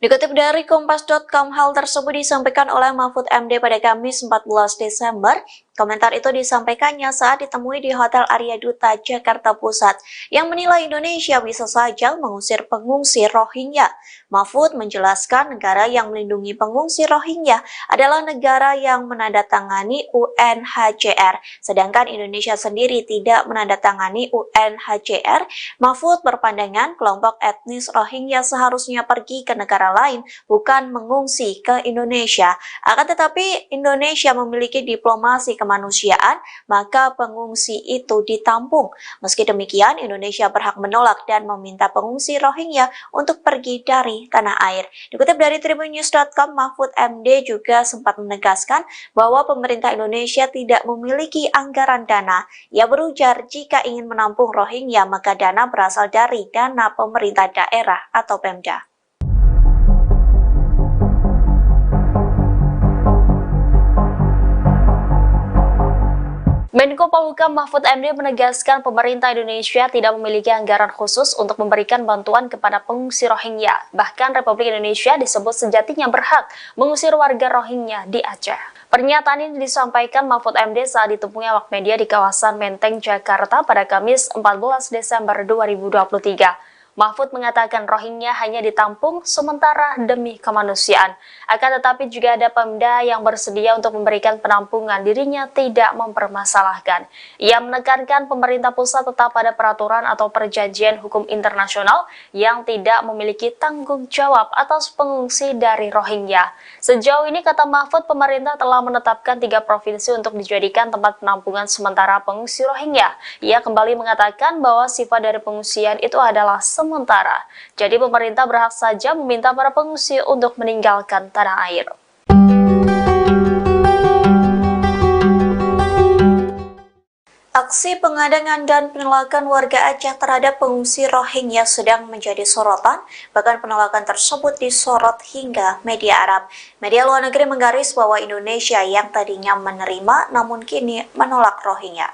Speaker 1: Dikutip dari Kompas.com, hal tersebut disampaikan oleh Mahfud MD pada Kamis 14 Desember. Komentar itu disampaikannya saat ditemui di Hotel Arya Duta, Jakarta Pusat, yang menilai Indonesia bisa saja mengusir pengungsi Rohingya. Mahfud menjelaskan negara yang melindungi pengungsi Rohingya adalah negara yang menandatangani UNHCR, sedangkan Indonesia sendiri tidak menandatangani UNHCR. Mahfud berpandangan kelompok etnis Rohingya seharusnya pergi ke negara lain, bukan mengungsi ke Indonesia. Akan tetapi Indonesia memiliki diplomasi kemanusiaan, maka pengungsi itu ditampung. Meski demikian, Indonesia berhak menolak dan meminta pengungsi Rohingya untuk pergi dari tanah air. Dikutip dari tribunnews.com, Mahfud MD juga sempat menegaskan bahwa pemerintah Indonesia tidak memiliki anggaran dana. Ia berujar jika ingin menampung Rohingya, maka dana berasal dari dana pemerintah daerah atau Pemda.
Speaker 5: Menko Polhukam Mahfud MD menegaskan pemerintah Indonesia tidak memiliki anggaran khusus untuk memberikan bantuan kepada pengungsi Rohingya. Bahkan Republik Indonesia disebut sejatinya berhak mengusir warga Rohingya di Aceh. Pernyataan ini disampaikan Mahfud MD saat ditemui awak media di kawasan Menteng, Jakarta pada Kamis 14 Desember 2023. Mahfud mengatakan Rohingya hanya ditampung sementara demi kemanusiaan. Akan tetapi juga ada Pemda yang bersedia untuk memberikan penampungan, dirinya tidak mempermasalahkan. Ia menekankan pemerintah pusat tetap pada peraturan atau perjanjian hukum internasional yang tidak memiliki tanggung jawab atas pengungsi dari Rohingya. Sejauh ini, kata Mahfud, pemerintah telah menetapkan 3 provinsi untuk dijadikan tempat penampungan sementara pengungsi Rohingya. Ia kembali mengatakan bahwa sifat dari pengungsian itu adalah sementara. Jadi pemerintah berhak saja meminta para pengungsi untuk meninggalkan tanah air.
Speaker 1: Aksi pengadangan dan penolakan warga Aceh terhadap pengungsi Rohingya sedang menjadi sorotan, bahkan penolakan tersebut disorot hingga media Arab. Media luar negeri menggaris bahwa Indonesia yang tadinya menerima namun kini menolak Rohingya.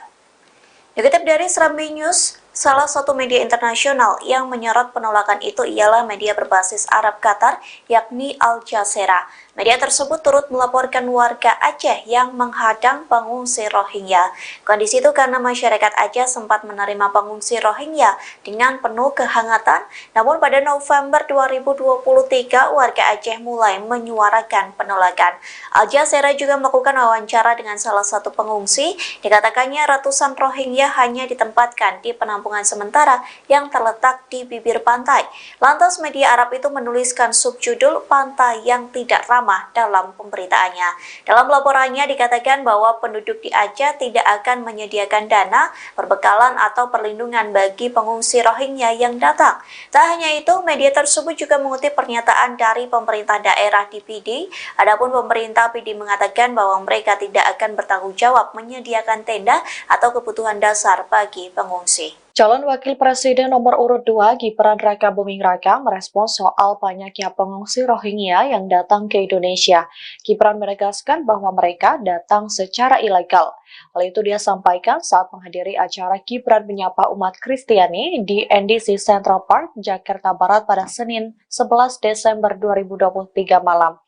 Speaker 1: Dikutip dari Serambi News, salah satu media internasional yang menyorot penolakan itu ialah media berbasis Arab Qatar, yakni Al Jazeera. Media tersebut turut melaporkan warga Aceh yang menghadang pengungsi Rohingya. Kondisi itu karena masyarakat Aceh sempat menerima pengungsi Rohingya dengan penuh kehangatan, namun pada November 2023 warga Aceh mulai menyuarakan penolakan. Al Jazeera juga melakukan wawancara dengan salah satu pengungsi. Dikatakannya ratusan Rohingya hanya ditempatkan di penampungan sementara yang terletak di bibir pantai. Lantas media Arab itu menuliskan subjudul "Pantai yang Tidak Ramah" dalam pemberitaannya. Dalam laporannya dikatakan bahwa penduduk di Aceh tidak akan menyediakan dana, perbekalan atau perlindungan bagi pengungsi Rohingya yang datang. Tak hanya itu, media tersebut juga mengutip pernyataan dari pemerintah daerah di PD. Adapun pemerintah PD mengatakan bahwa mereka tidak akan bertanggung jawab menyediakan tenda atau kebutuhan dasar bagi pengungsi.
Speaker 2: Calon Wakil Presiden nomor urut 2 Gibran Rakabuming Raka merespons soal banyaknya pengungsi Rohingya yang datang ke Indonesia. Gibran menegaskan bahwa mereka datang secara ilegal. Hal itu dia sampaikan saat menghadiri acara Gibran menyapa umat Kristiani di NDC Central Park, Jakarta Barat pada Senin 11 Desember 2023 malam.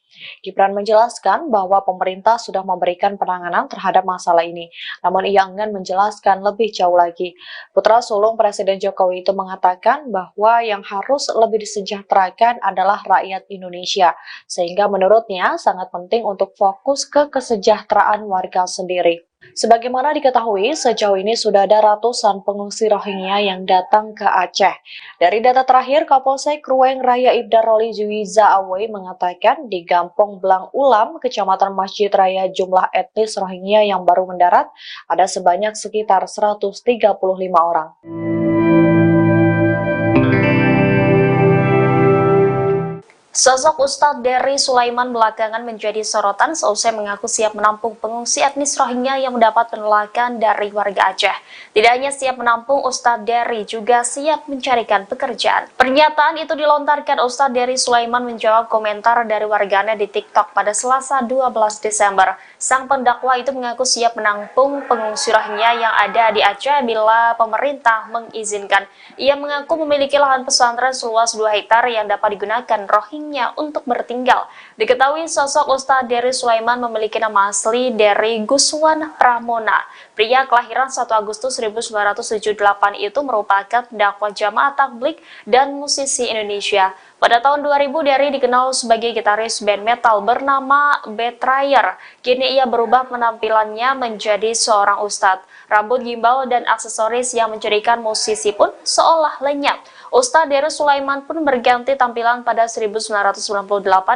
Speaker 2: Gibran menjelaskan bahwa pemerintah sudah memberikan penanganan terhadap masalah ini, namun ia enggan menjelaskan lebih jauh lagi. Putra sulung Presiden Jokowi itu mengatakan bahwa yang harus lebih disejahterakan adalah rakyat Indonesia, sehingga menurutnya sangat penting untuk fokus ke kesejahteraan warga sendiri. Sebagaimana diketahui, sejauh ini sudah ada ratusan pengungsi Rohingya yang datang ke Aceh. Dari data terakhir, Kapolsek Ruweng Raya Ibda Roli Juwiza Awei mengatakan di Gampong Blang Ulam, Kecamatan Masjid Raya, jumlah etnis Rohingya yang baru mendarat ada sebanyak sekitar 135 orang.
Speaker 5: Sosok Ustadz Dery Sulaiman belakangan menjadi sorotan seusai mengaku siap menampung pengungsi etnis Rohingya yang mendapat penolakan dari warga Aceh. Tidak hanya siap menampung, Ustadz Dery juga siap mencarikan pekerjaan. Pernyataan itu dilontarkan Ustadz Dery Sulaiman menjawab komentar dari warganet di TikTok pada Selasa 12 Desember. Sang pendakwa itu mengaku siap menampung pengungsi Rohingya yang ada di Aceh bila pemerintah mengizinkan. Ia mengaku memiliki lahan pesantren seluas 2 hektar yang dapat digunakan Rohingya untuk bertinggal. Diketahui sosok Ustadz Dery Sulaiman memiliki nama asli Dery Guswan Pramona. Pria kelahiran 1 Agustus 1978 itu merupakan dakwah jamaah tabligh dan musisi Indonesia. Pada tahun 2000, Dery dikenal sebagai gitaris band metal bernama Betrayer. Kini ia berubah penampilannya menjadi seorang ustadz. Rambut gimbal dan aksesoris yang menjadikan musisi pun seolah lenyap. Ustadz Dery Sulaiman pun berganti tampilan pada 1998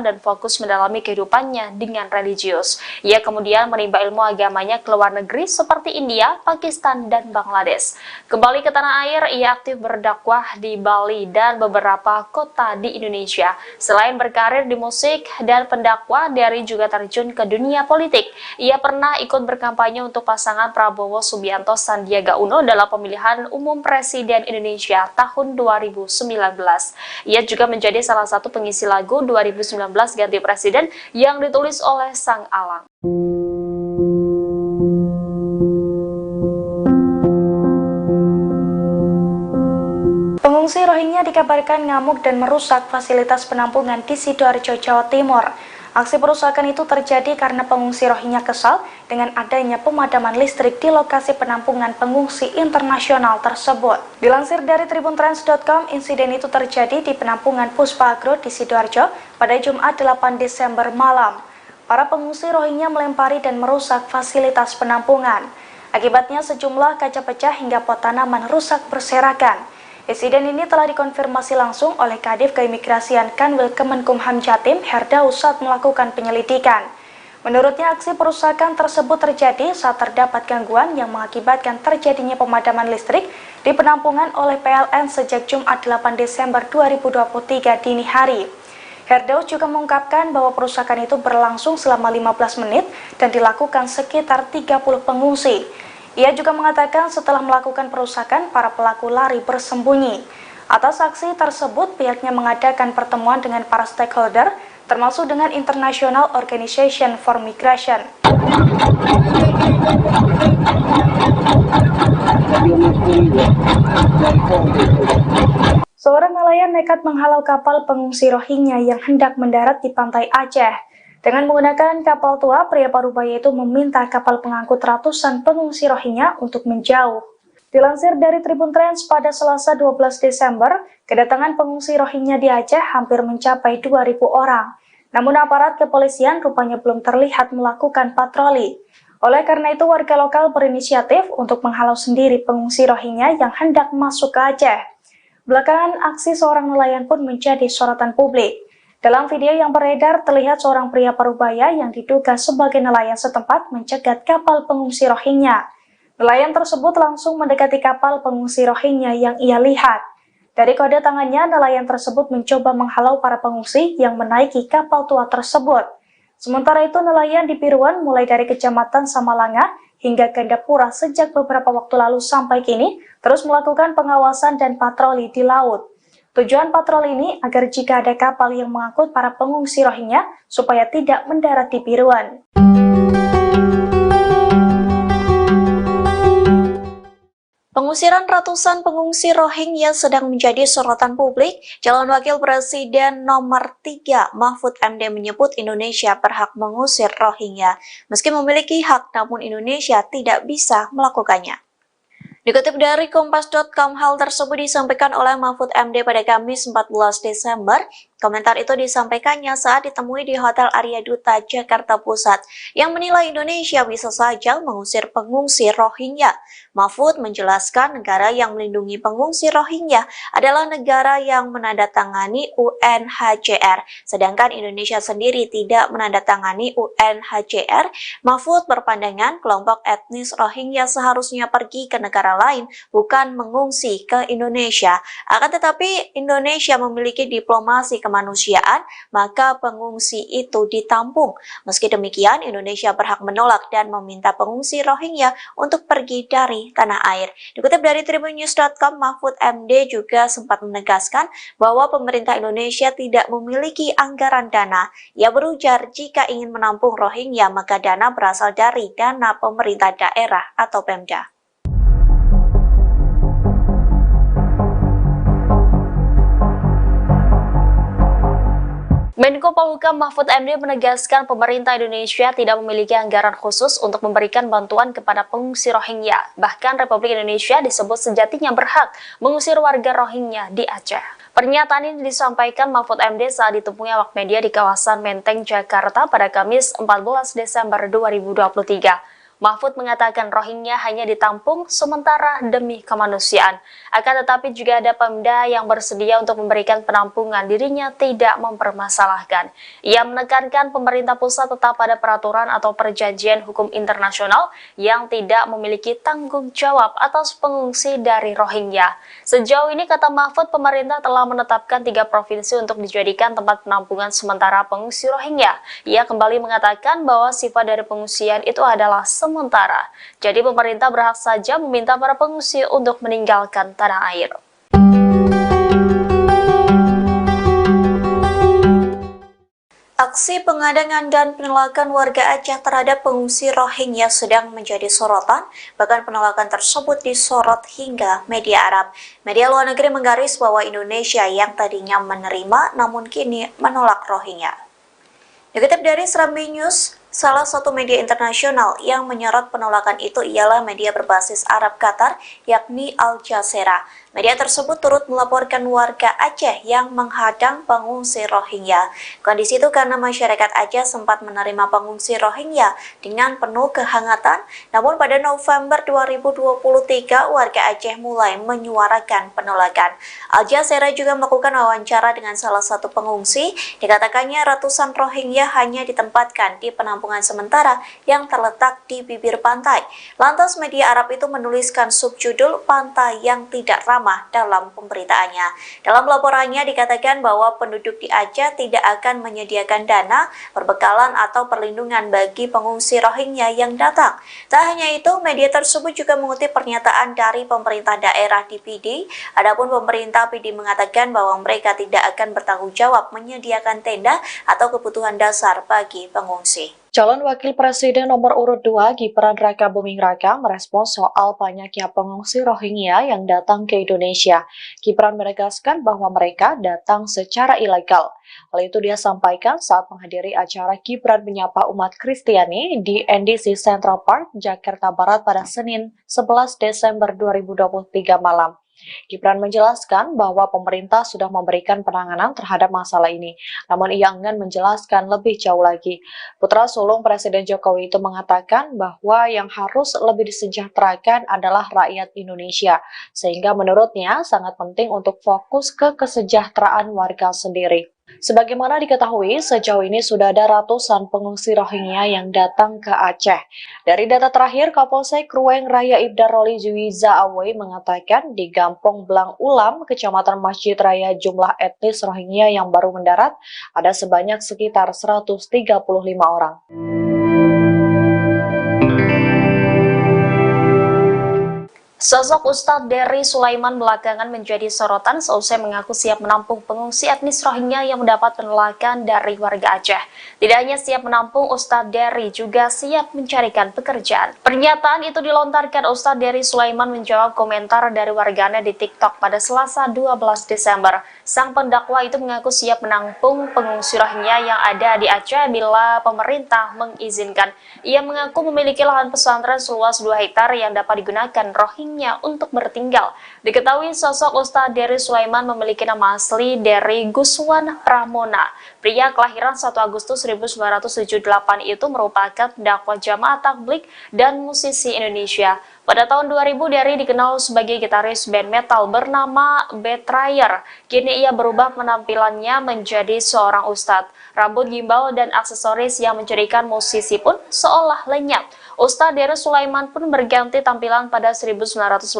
Speaker 5: dan fokus mendalami kehidupannya dengan religius. Ia kemudian menimba ilmu agamanya ke luar negeri seperti India, Pakistan, dan Bangladesh. Kembali ke tanah air, ia aktif berdakwah di Bali dan beberapa kota di Indonesia. Selain berkarir di musik dan pendakwah, Dery juga terjun ke dunia politik. Ia pernah ikut berkampanye untuk pasangan Prabowo Subianto Sandiaga Uno dalam pemilihan umum Presiden Indonesia tahun 2019. Ia juga menjadi salah satu pengisi lagu 2019 Ganti Presiden yang ditulis oleh Sang Alang.
Speaker 3: Pengungsi Rohingya dikabarkan ngamuk dan merusak fasilitas penampungan di Sidoarjo, Jawa Timur. Aksi perusakan itu terjadi karena pengungsi Rohingya kesal dengan adanya pemadaman listrik di lokasi penampungan pengungsi internasional tersebut. Dilansir dari tribuntrans.com, insiden itu terjadi di penampungan Puspa Agro di Sidoarjo pada Jumat 8 Desember malam. Para pengungsi Rohingya melempari dan merusak fasilitas penampungan. Akibatnya sejumlah kaca pecah hingga pot tanaman rusak berserakan. Insiden ini telah dikonfirmasi langsung oleh Kadif Keimigrasian Kanwil Kemenkumham Jatim, Herdaus, saat melakukan penyelidikan. Menurutnya, aksi perusakan tersebut terjadi saat terdapat gangguan yang mengakibatkan terjadinya pemadaman listrik di penampungan oleh PLN sejak Jumat 8 Desember 2023 dini hari. Herdaus juga mengungkapkan bahwa perusakan itu berlangsung selama 15 menit dan dilakukan sekitar 30 pengungsi. Ia juga mengatakan setelah melakukan perusakan, para pelaku lari bersembunyi. Atas aksi tersebut, pihaknya mengadakan pertemuan dengan para stakeholder, termasuk dengan International Organization for Migration. Seorang nelayan nekat menghalau kapal pengungsi Rohingya yang hendak mendarat di pantai Aceh. Dengan menggunakan kapal tua, pria parubaya itu meminta kapal pengangkut ratusan pengungsi Rohingya untuk menjauh. Dilansir dari Tribun Trans pada Selasa 12 Desember, kedatangan pengungsi Rohingya di Aceh hampir mencapai 2.000 orang. Namun aparat kepolisian rupanya belum terlihat melakukan patroli. Oleh karena itu, warga lokal berinisiatif untuk menghalau sendiri pengungsi Rohingya yang hendak masuk ke Aceh. Belakangan, aksi seorang nelayan pun menjadi sorotan publik. Dalam video yang beredar, terlihat seorang pria parubaya yang diduga sebagai nelayan setempat mencegat kapal pengungsi Rohingya. Nelayan tersebut langsung mendekati kapal pengungsi Rohingya yang ia lihat. Dari kode tangannya, nelayan tersebut mencoba menghalau para pengungsi yang menaiki kapal tua tersebut. Sementara itu, nelayan di Piruan mulai dari Kecamatan Samalanga hingga Gandapura sejak beberapa waktu lalu sampai kini terus melakukan pengawasan dan patroli di laut. Tujuan patroli ini agar jika ada kapal yang mengangkut para pengungsi Rohingya supaya tidak mendarat di Piruan.
Speaker 1: Pengusiran ratusan pengungsi Rohingya sedang menjadi sorotan publik. Calon Wakil Presiden nomor 3 Mahfud MD menyebut Indonesia berhak mengusir Rohingya. Meski memiliki hak, namun Indonesia tidak bisa melakukannya. Dikutip dari Kompas.com, hal tersebut disampaikan oleh Mahfud MD pada Kamis 14 Desember Komentar itu disampaikannya saat ditemui di Hotel Arya Duta, Jakarta Pusat, yang menilai Indonesia bisa saja mengusir pengungsi Rohingya. Mahfud menjelaskan negara yang melindungi pengungsi Rohingya adalah negara yang menandatangani UNHCR, sedangkan Indonesia sendiri tidak menandatangani UNHCR. Mahfud berpandangan kelompok etnis Rohingya seharusnya pergi ke negara lain, bukan mengungsi ke Indonesia. Akan tetapi Indonesia memiliki diplomasi kemanusiaan, maka pengungsi itu ditampung. Meski demikian, Indonesia berhak menolak dan meminta pengungsi Rohingya untuk pergi dari tanah air. Dikutip dari tribunnews.com, Mahfud MD juga sempat menegaskan bahwa pemerintah Indonesia tidak memiliki anggaran dana. Ia berujar jika ingin menampung Rohingya, maka dana berasal dari dana pemerintah daerah atau Pemda.
Speaker 5: Menko Polhukam Mahfud MD menegaskan pemerintah Indonesia tidak memiliki anggaran khusus untuk memberikan bantuan kepada pengungsi Rohingya. Bahkan Republik Indonesia disebut sejatinya berhak mengusir warga Rohingya di Aceh. Pernyataan ini disampaikan Mahfud MD saat ditemui awak media di kawasan Menteng, Jakarta pada Kamis 14 Desember 2023. Mahfud mengatakan Rohingya hanya ditampung sementara demi kemanusiaan. Akan tetapi juga ada Pemda yang bersedia untuk memberikan penampungan, dirinya tidak mempermasalahkan. Ia menekankan pemerintah pusat tetap pada peraturan atau perjanjian hukum internasional yang tidak memiliki tanggung jawab atas pengungsi dari Rohingya. Sejauh ini, kata Mahfud, pemerintah telah menetapkan 3 provinsi untuk dijadikan tempat penampungan sementara pengungsi Rohingya. Ia kembali mengatakan bahwa sifat dari pengungsian itu adalah sementara. Jadi pemerintah berhak saja meminta para pengungsi untuk meninggalkan tanah air.
Speaker 1: Aksi pengadangan dan penolakan warga Aceh terhadap pengungsi Rohingya sedang menjadi sorotan, bahkan penolakan tersebut disorot hingga media Arab. Media luar negeri menggaris bahwa Indonesia yang tadinya menerima namun kini menolak Rohingya. Dikutip dari Serambi News, salah satu media internasional yang menyorot penolakan itu ialah media berbasis Arab Qatar, yakni Al Jazeera. Media tersebut turut melaporkan warga Aceh yang menghadang pengungsi Rohingya. Kondisi itu karena masyarakat Aceh sempat menerima pengungsi Rohingya dengan penuh kehangatan, namun pada November 2023 warga Aceh mulai menyuarakan penolakan. Al Jazeera juga melakukan wawancara dengan salah satu pengungsi. Dikatakannya ratusan Rohingya hanya ditempatkan di penampungan sementara yang terletak di bibir pantai. Lantas media Arab itu menuliskan subjudul "Pantai yang Tidak Ramah" dalam pemberitaannya. Dalam laporannya dikatakan bahwa penduduk di Aceh tidak akan menyediakan dana, perbekalan atau perlindungan bagi pengungsi Rohingya yang datang. Tak hanya itu, media tersebut juga mengutip pernyataan dari pemerintah daerah di PD. Adapun pemerintah PD mengatakan bahwa mereka tidak akan bertanggung jawab menyediakan tenda atau kebutuhan dasar bagi pengungsi.
Speaker 2: Calon Wakil Presiden nomor urut 2 Gibran Rakabuming Raka merespons soal banyaknya pengungsi Rohingya yang datang ke Indonesia. Gibran menegaskan bahwa mereka datang secara ilegal. Hal itu dia sampaikan saat menghadiri acara Gibran menyapa umat Kristiani di NDC Central Park, Jakarta Barat pada Senin 11 Desember 2023 malam. Gibran menjelaskan bahwa pemerintah sudah memberikan penanganan terhadap masalah ini, namun ia enggan menjelaskan lebih jauh lagi. Putra sulung Presiden Jokowi itu mengatakan bahwa yang harus lebih disejahterakan adalah rakyat Indonesia, sehingga menurutnya sangat penting untuk fokus ke kesejahteraan warga sendiri. Sebagaimana diketahui, sejauh ini sudah ada ratusan pengungsi Rohingya yang datang ke Aceh. Dari data terakhir, Kapolsek Ruweng Raya Ibda Roli Juwiza Awei mengatakan di Gampong Blang Ulam, Kecamatan Masjid Raya, jumlah etnis Rohingya yang baru mendarat ada sebanyak sekitar 135 orang.
Speaker 5: Sosok Ustadz Dery Sulaiman belakangan menjadi sorotan seusai mengaku siap menampung pengungsi etnis Rohingya yang mendapat penolakan dari warga Aceh. Tidak hanya siap menampung, Ustadz Dery juga siap mencarikan pekerjaan. Pernyataan itu dilontarkan Ustadz Dery Sulaiman menjawab komentar dari warganet di TikTok pada Selasa 12 Desember. Sang pendakwa itu mengaku siap menampung pengungsi Rohingya yang ada di Aceh bila pemerintah mengizinkan. Ia mengaku memiliki lahan pesantren seluas 2 hektar yang dapat digunakan Rohingya untuk bertinggal. Diketahui sosok Ustadz Dery Sulaiman memiliki nama asli Dery Guswan Pramona. Pria kelahiran 1 Agustus 1978 itu merupakan dakwah jamaah tabligh dan musisi Indonesia. Pada tahun 2000, Dery dikenal sebagai gitaris band metal bernama Betrayer. Kini ia berubah penampilannya menjadi seorang ustadz. Rambut gimbal dan aksesoris yang menjadikan musisi pun seolah lenyap. Ustadz Dery Sulaiman pun berganti tampilan pada 1998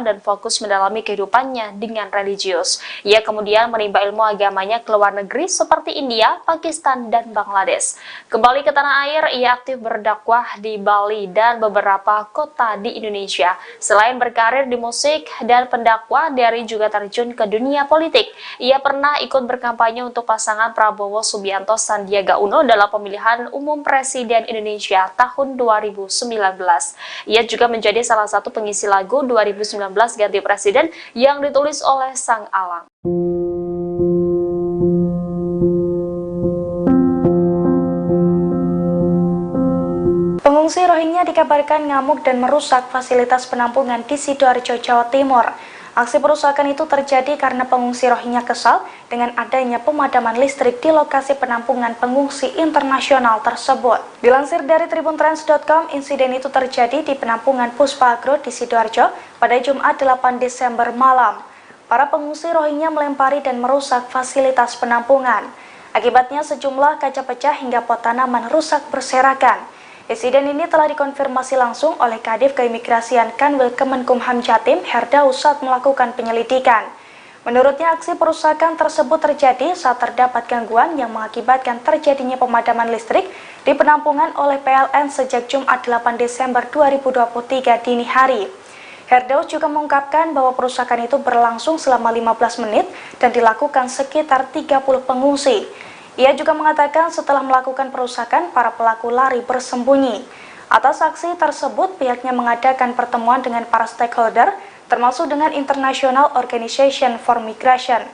Speaker 5: dan fokus mendalami kehidupannya dengan religius. Ia kemudian menimba ilmu agamanya ke luar negeri seperti India, Pakistan, dan Bangladesh. Kembali ke tanah air, ia aktif berdakwah di Bali dan beberapa kota di Indonesia. Selain berkarir di musik dan pendakwah, Dery juga terjun ke dunia politik. Ia pernah ikut berkampanye untuk pasangan Prabowo Subianto Sandiaga Uno dalam pemilihan umum Presiden Indonesia tahun 2019. Ia juga menjadi salah satu pengisi lagu 2019 Ganti Presiden yang ditulis oleh Sang Alang.
Speaker 3: Pengungsi Rohingya dikabarkan ngamuk dan merusak fasilitas penampungan di Sidoarjo, Jawa Timur. Aksi perusakan itu terjadi karena pengungsi Rohingya kesal dengan adanya pemadaman listrik di lokasi penampungan pengungsi internasional tersebut. Dilansir dari tribuntrans.com, insiden itu terjadi di penampungan Puspa Agro di Sidoarjo pada Jumat 8 Desember malam. Para pengungsi Rohingya melempari dan merusak fasilitas penampungan. Akibatnya sejumlah kaca pecah hingga pot tanaman rusak berserakan. Insiden ini telah dikonfirmasi langsung oleh Kadif Keimigrasian Kanwil Kemenkumham Jatim, Herdaus, saat melakukan penyelidikan. Menurutnya, aksi perusakan tersebut terjadi saat terdapat gangguan yang mengakibatkan terjadinya pemadaman listrik di penampungan oleh PLN sejak Jumat 8 Desember 2023 dini hari. Herdaus juga mengungkapkan bahwa perusakan itu berlangsung selama 15 menit dan dilakukan sekitar 30 pengungsi. Ia juga mengatakan setelah melakukan perusakan, para pelaku lari bersembunyi. Atas aksi tersebut, pihaknya mengadakan pertemuan dengan para stakeholder, termasuk dengan International Organization for Migration.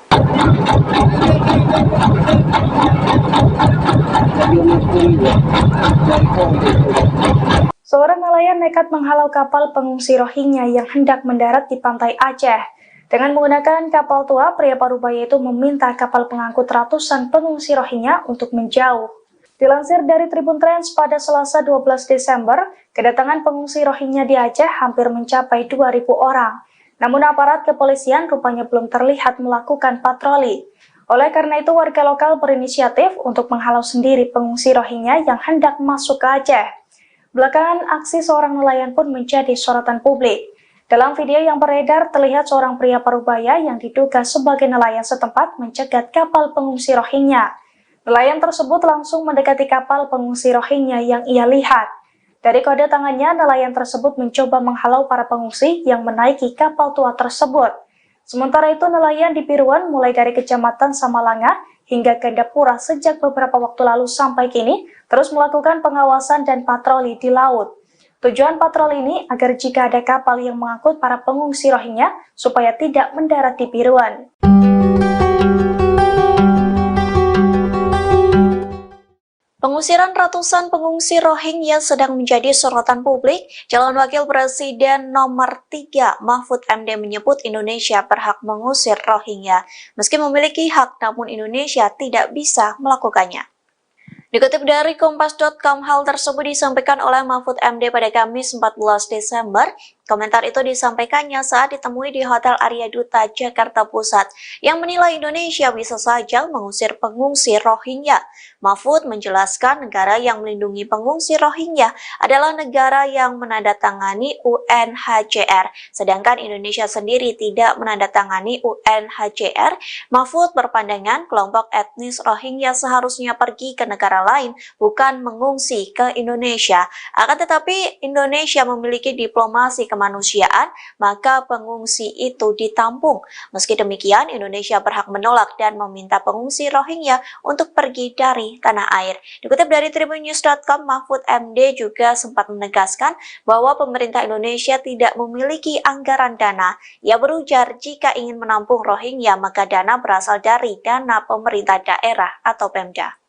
Speaker 3: Seorang nelayan nekat menghalau kapal pengungsi Rohingya yang hendak mendarat di pantai Aceh. Dengan menggunakan kapal tua, pria parubaya itu meminta kapal pengangkut ratusan pengungsi Rohingya untuk menjauh. Dilansir dari Tribun Trans, pada Selasa 12 Desember, kedatangan pengungsi Rohingya di Aceh hampir mencapai 2.000 orang. Namun aparat kepolisian rupanya belum terlihat melakukan patroli. Oleh karena itu, warga lokal berinisiatif untuk menghalau sendiri pengungsi Rohingya yang hendak masuk ke Aceh. Belakangan, aksi seorang nelayan pun menjadi sorotan publik. Dalam video yang beredar, terlihat seorang pria parubaya yang diduga sebagai nelayan setempat mencegat kapal pengungsi Rohingya. Nelayan tersebut langsung mendekati kapal pengungsi Rohingya yang ia lihat. Dari kode tangannya, nelayan tersebut mencoba menghalau para pengungsi yang menaiki kapal tua tersebut. Sementara itu, nelayan di Piruan mulai dari Kecamatan Samalanga hingga Gandapura sejak beberapa waktu lalu sampai kini terus melakukan pengawasan dan patroli di laut. Tujuan patroli ini agar jika ada kapal yang mengangkut para pengungsi Rohingya supaya tidak mendarat di Piruan.
Speaker 1: Pengusiran ratusan pengungsi Rohingya sedang menjadi sorotan publik. Calon Wakil Presiden nomor 3 Mahfud MD menyebut Indonesia berhak mengusir Rohingya. Meski memiliki hak, namun Indonesia tidak bisa melakukannya. Dikutip dari Kompas.com, hal tersebut disampaikan oleh Mahfud MD pada Kamis 14 Desember. Komentar itu disampaikannya saat ditemui di Hotel Arya Duta, Jakarta Pusat, yang menilai Indonesia bisa saja mengusir pengungsi Rohingya. Mahfud menjelaskan negara yang melindungi pengungsi Rohingya adalah negara yang menandatangani UNHCR, sedangkan Indonesia sendiri tidak menandatangani UNHCR. Mahfud berpandangan kelompok etnis Rohingya seharusnya pergi ke negara lain, bukan mengungsi ke Indonesia. Akan tetapi, Indonesia memiliki diplomasi kemanusiaan, maka pengungsi itu ditampung. Meski demikian, Indonesia berhak menolak dan meminta pengungsi Rohingya untuk pergi dari tanah air. Dikutip dari tribunnews.com, Mahfud MD juga sempat menegaskan bahwa pemerintah Indonesia tidak memiliki anggaran dana. Ia berujar jika ingin menampung Rohingya, maka dana berasal dari dana pemerintah daerah atau Pemda.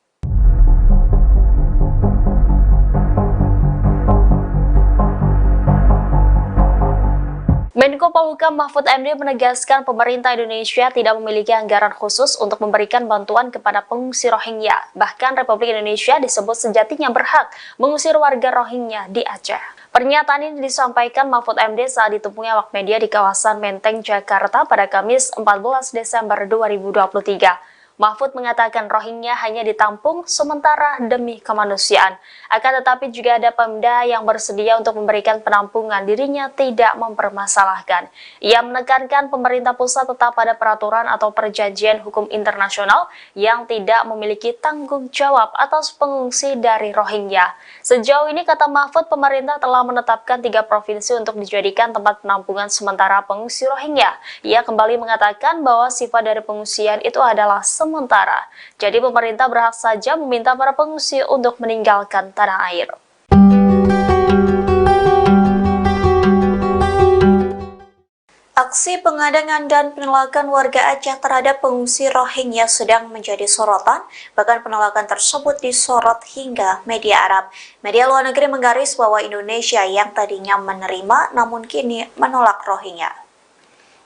Speaker 5: Menko Polhukam Mahfud MD menegaskan pemerintah Indonesia tidak memiliki anggaran khusus untuk memberikan bantuan kepada pengungsi Rohingya. Bahkan Republik Indonesia disebut sejatinya berhak mengusir warga Rohingya di Aceh. Pernyataan ini disampaikan Mahfud MD saat ditemui awak media di kawasan Menteng, Jakarta pada Kamis 14 Desember 2023. Mahfud mengatakan Rohingya hanya ditampung sementara demi kemanusiaan. Akan tetapi juga ada Pemda yang bersedia untuk memberikan penampungan, dirinya tidak mempermasalahkan. Ia menekankan pemerintah pusat tetap pada peraturan atau perjanjian hukum internasional yang tidak memiliki tanggung jawab atas pengungsi dari Rohingya. Sejauh ini, kata Mahfud, pemerintah telah menetapkan 3 provinsi untuk dijadikan tempat penampungan sementara pengungsi Rohingya. Ia kembali mengatakan bahwa sifat dari pengungsian itu adalah sementara. Jadi pemerintah berhak saja meminta para pengungsi untuk meninggalkan tanah air.
Speaker 1: Aksi pengadangan dan penolakan warga Aceh terhadap pengungsi Rohingya sedang menjadi sorotan, bahkan penolakan tersebut disorot hingga media Arab. Media luar negeri menggaris bahwa Indonesia yang tadinya menerima namun kini menolak Rohingya.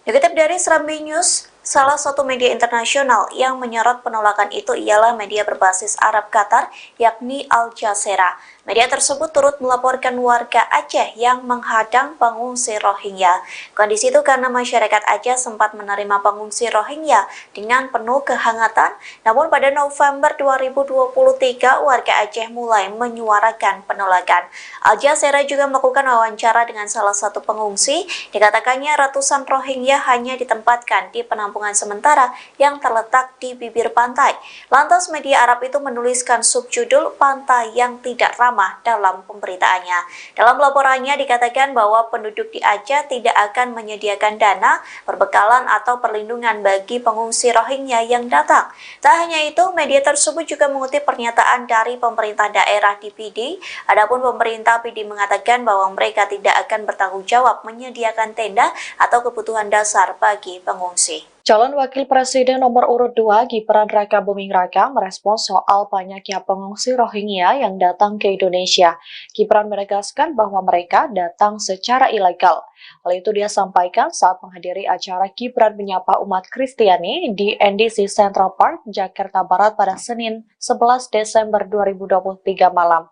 Speaker 1: Dikutip dari Serambi News, salah satu media internasional yang menyorot penolakan itu ialah media berbasis Arab Qatar, yakni Al Jazeera. Media tersebut turut melaporkan warga Aceh yang menghadang pengungsi Rohingya. Kondisi itu karena masyarakat Aceh sempat menerima pengungsi Rohingya dengan penuh kehangatan, namun pada November 2023 warga Aceh mulai menyuarakan penolakan. Al Jazeera juga melakukan wawancara dengan salah satu pengungsi. Dikatakannya ratusan Rohingya hanya ditempatkan di penampungan sementara yang terletak di bibir pantai. Lantas media Arab itu menuliskan subjudul "Pantai yang Tidak Ramah" dalam pemberitaannya. Dalam laporannya dikatakan bahwa penduduk di Aceh tidak akan menyediakan dana, perbekalan atau perlindungan bagi pengungsi Rohingya yang datang. Tak hanya itu, media tersebut juga mengutip pernyataan dari pemerintah daerah di PD. Adapun pemerintah PD mengatakan bahwa mereka tidak akan bertanggung jawab menyediakan tenda atau kebutuhan dasar bagi pengungsi.
Speaker 2: Calon Wakil Presiden nomor urut 2 Gibran Raka Buming Raka merespons soal banyaknya pengungsi Rohingya yang datang ke Indonesia. Gibran menegaskan bahwa mereka datang secara ilegal. Hal itu dia sampaikan saat menghadiri acara Gibran menyapa umat Kristiani di NDC Central Park, Jakarta Barat pada Senin 11 Desember 2023 malam.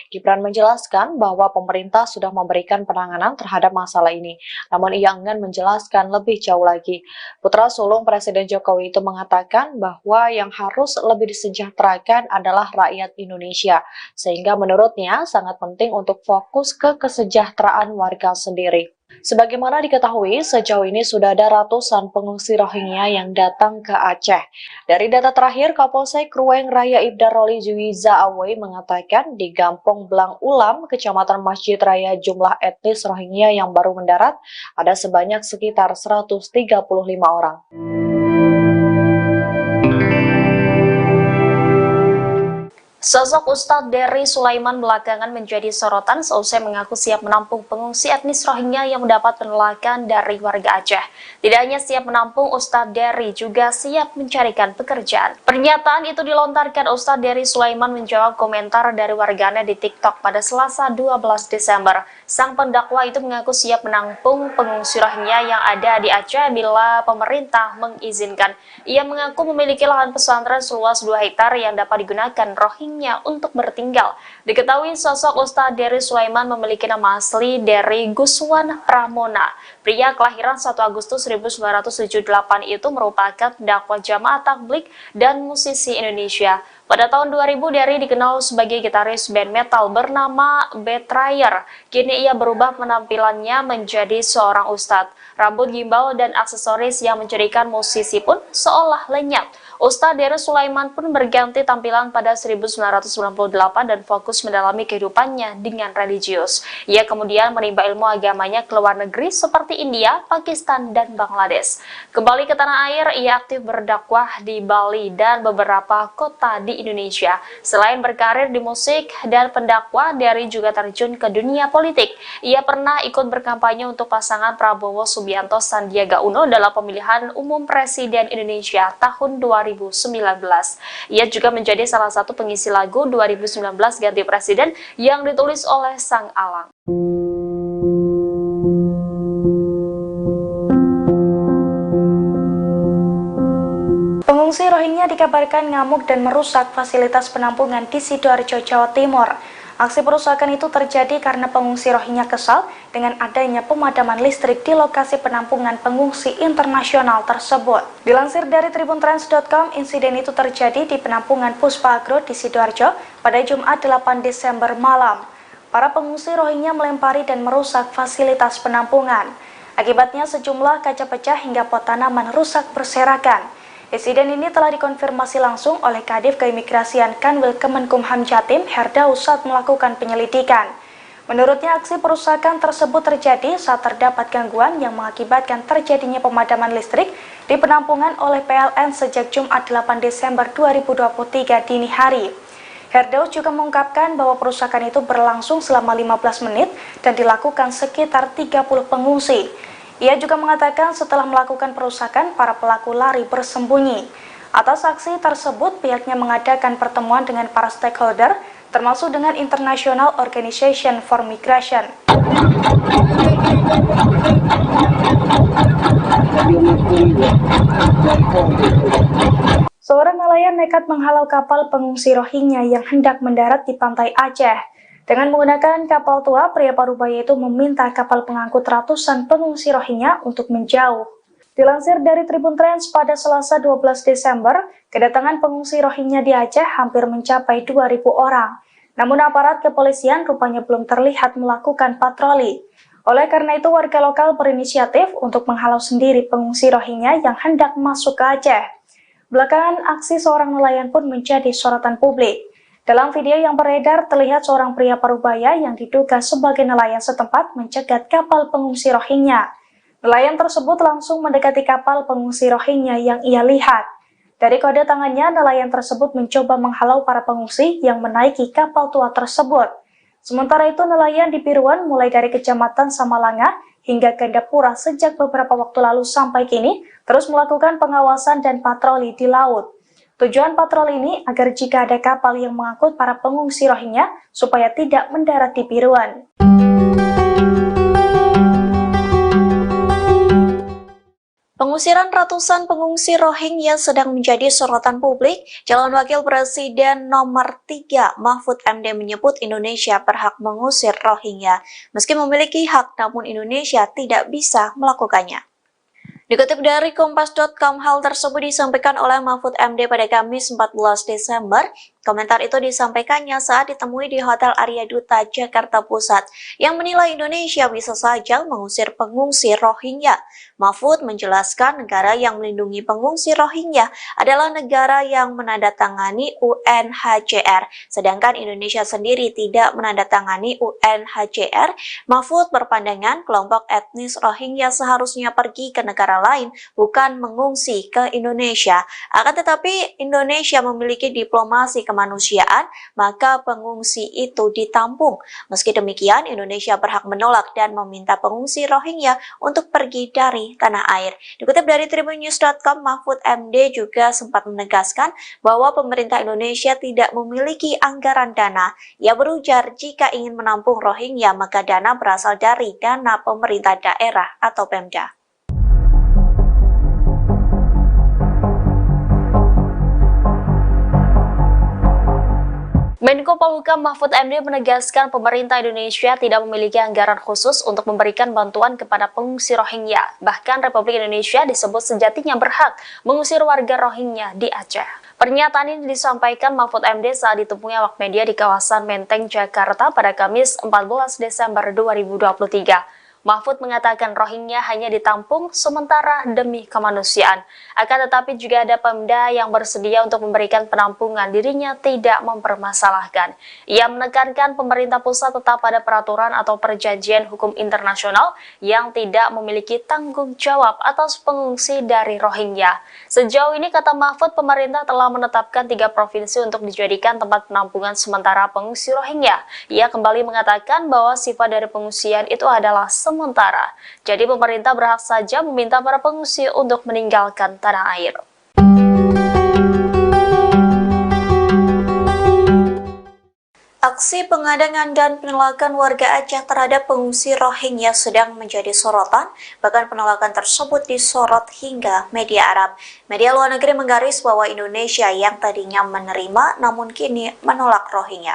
Speaker 2: Gibran menjelaskan bahwa pemerintah sudah memberikan penanganan terhadap masalah ini, namun ia enggan menjelaskan lebih jauh lagi. Putra sulung Presiden Jokowi itu mengatakan bahwa yang harus lebih disejahterakan adalah rakyat Indonesia, sehingga menurutnya sangat penting untuk fokus ke kesejahteraan warga sendiri. Sebagaimana diketahui, sejauh ini sudah ada ratusan pengungsi Rohingya yang datang ke Aceh. Dari data terakhir, Kapolsek Ruweng Raya Ibda Roli Juwiza Awe mengatakan di Gampong Blang Ulam, Kecamatan Masjid Raya, jumlah etnis Rohingya yang baru mendarat ada sebanyak sekitar 135 orang.
Speaker 5: Sosok Ustadz Dery Sulaiman belakangan menjadi sorotan seusai mengaku siap menampung pengungsi etnis Rohingya yang mendapat penolakan dari warga Aceh. Tidak hanya siap menampung, Ustadz Dery juga siap mencarikan pekerjaan. Pernyataan itu dilontarkan Ustadz Dery Sulaiman menjawab komentar dari warganet di TikTok pada Selasa 12 Desember. Sang pendakwa itu mengaku siap menampung pengungsi Rohingya yang ada di Aceh bila pemerintah mengizinkan. Ia mengaku memiliki lahan pesantren seluas 2 hektar yang dapat digunakan Rohingya untuk bertinggal. Diketahui sosok Ustadz Dery Sulaiman memiliki nama asli Dery Guswan Pramona. Pria kelahiran 1 Agustus 1978 itu merupakan dakwah jamaah tabligh dan musisi Indonesia. Pada tahun 2000, Dery dikenal sebagai gitaris band metal bernama Betrayer. Kini ia berubah penampilannya menjadi seorang ustadz. Rambut gimbal dan aksesoris yang menjadikan musisi pun seolah lenyap. Ustadz Deris Sulaiman pun berganti tampilan pada 1998 dan fokus mendalami kehidupannya dengan religius. Ia kemudian menimba ilmu agamanya ke luar negeri seperti India, Pakistan, dan Bangladesh. Kembali ke tanah air, ia aktif berdakwah di Bali dan beberapa kota di Indonesia. Selain berkarir di musik dan pendakwah, Deris juga terjun ke dunia politik. Ia pernah ikut berkampanye untuk pasangan Prabowo Subianto Sandiaga Uno dalam pemilihan umum Presiden Indonesia tahun 2019. Ia juga menjadi salah satu pengisi lagu 2019 Ganti Presiden yang ditulis oleh Sang Alang.
Speaker 3: Pengungsi Rohingya dikabarkan ngamuk dan merusak fasilitas penampungan di Sidoarjo, Jawa Timur. Aksi perusakan itu terjadi karena pengungsi Rohingya kesal dengan adanya pemadaman listrik di lokasi penampungan pengungsi internasional tersebut. Dilansir dari tribuntrans.com, insiden itu terjadi di penampungan Puspa Agro di Sidoarjo pada Jumat 8 Desember malam. Para pengungsi Rohingya melempari dan merusak fasilitas penampungan. Akibatnya sejumlah kaca pecah hingga pot tanaman rusak berserakan. Insiden ini telah dikonfirmasi langsung oleh Kadif Keimigrasian Kanwil Kemenkumham Jatim, Herdaus, saat melakukan penyelidikan. Menurutnya, aksi perusakan tersebut terjadi saat terdapat gangguan yang mengakibatkan terjadinya pemadaman listrik di penampungan oleh PLN sejak Jumat 8 Desember 2023 dini hari. Herdaus juga mengungkapkan bahwa perusakan itu berlangsung selama 15 menit dan dilakukan sekitar 30 pengungsi. Ia juga mengatakan setelah melakukan perusakan, para pelaku lari bersembunyi. Atas aksi tersebut, pihaknya mengadakan pertemuan dengan para stakeholder, termasuk dengan International Organization for Migration. Seorang nelayan nekat menghalau kapal pengungsi Rohingya yang hendak mendarat di pantai Aceh. Dengan menggunakan kapal tua, pria parubaya itu meminta kapal pengangkut ratusan pengungsi Rohingya untuk menjauh. Dilansir dari Tribun Trans, pada Selasa 12 Desember, kedatangan pengungsi Rohingya di Aceh hampir mencapai 2.000 orang. Namun aparat kepolisian rupanya belum terlihat melakukan patroli. Oleh karena itu, warga lokal berinisiatif untuk menghalau sendiri pengungsi Rohingya yang hendak masuk ke Aceh. Belakangan, aksi seorang nelayan pun menjadi sorotan publik. Dalam video yang beredar, terlihat seorang pria parubaya yang diduga sebagai nelayan setempat mencegat kapal pengungsi Rohingya. Nelayan tersebut langsung mendekati kapal pengungsi Rohingya yang ia lihat. Dari kode tangannya, nelayan tersebut mencoba menghalau para pengungsi yang menaiki kapal tua tersebut. Sementara itu, nelayan di Piruan mulai dari Kecamatan Samalanga hingga Gandapura sejak beberapa waktu lalu sampai kini terus melakukan pengawasan dan patroli di laut. Tujuan patroli ini agar jika ada kapal yang mengangkut para pengungsi Rohingya supaya tidak mendarat di Piruan.
Speaker 1: Pengusiran ratusan pengungsi Rohingya sedang menjadi sorotan publik. Calon Wakil Presiden nomor 3 Mahfud MD menyebut Indonesia berhak mengusir Rohingya. Meski memiliki hak, namun Indonesia tidak bisa melakukannya. Dikutip dari Kompas.com, hal tersebut disampaikan oleh Mahfud MD pada Kamis 14 Desember. Komentar itu disampaikannya saat ditemui di Hotel Arya Duta, Jakarta Pusat, yang menilai Indonesia bisa saja mengusir pengungsi Rohingya. Mahfud menjelaskan negara yang melindungi pengungsi Rohingya adalah negara yang menandatangani UNHCR, sedangkan Indonesia sendiri tidak menandatangani UNHCR. Mahfud berpandangan kelompok etnis Rohingya seharusnya pergi ke negara lain, bukan mengungsi ke Indonesia. Akan tetapi Indonesia memiliki diplomasi kemanusiaan, maka pengungsi itu ditampung. Meski demikian, Indonesia berhak menolak dan meminta pengungsi Rohingya untuk pergi dari tanah air. Dikutip dari tribunnews.com, Mahfud MD juga sempat menegaskan bahwa pemerintah Indonesia tidak memiliki anggaran dana. Ia berujar jika ingin menampung Rohingya, maka dana berasal dari dana pemerintah daerah atau Pemda.
Speaker 5: Menko Polhukam Mahfud MD menegaskan pemerintah Indonesia tidak memiliki anggaran khusus untuk memberikan bantuan kepada pengungsi Rohingya. Bahkan Republik Indonesia disebut sejatinya berhak mengusir warga Rohingya di Aceh. Pernyataan ini disampaikan Mahfud MD saat ditemui awak media di kawasan Menteng, Jakarta pada Kamis 14 Desember 2023. Mahfud mengatakan Rohingya hanya ditampung sementara demi kemanusiaan. Akan tetapi juga ada Pemda yang bersedia untuk memberikan penampungan, dirinya tidak mempermasalahkan. Ia menekankan pemerintah pusat tetap pada peraturan atau perjanjian hukum internasional yang tidak memiliki tanggung jawab atas pengungsi dari Rohingya. Sejauh ini, kata Mahfud, pemerintah telah menetapkan 3 provinsi untuk dijadikan tempat penampungan sementara pengungsi Rohingya. Ia kembali mengatakan bahwa sifat dari pengungsian itu adalah sementara. Jadi pemerintah berhak saja meminta para pengungsi untuk meninggalkan tanah air.
Speaker 1: Aksi pengadangan dan penolakan warga Aceh terhadap pengungsi Rohingya sedang menjadi sorotan, bahkan penolakan tersebut disorot hingga media Arab. Media luar negeri menggaris bahwa Indonesia yang tadinya menerima namun kini menolak Rohingya.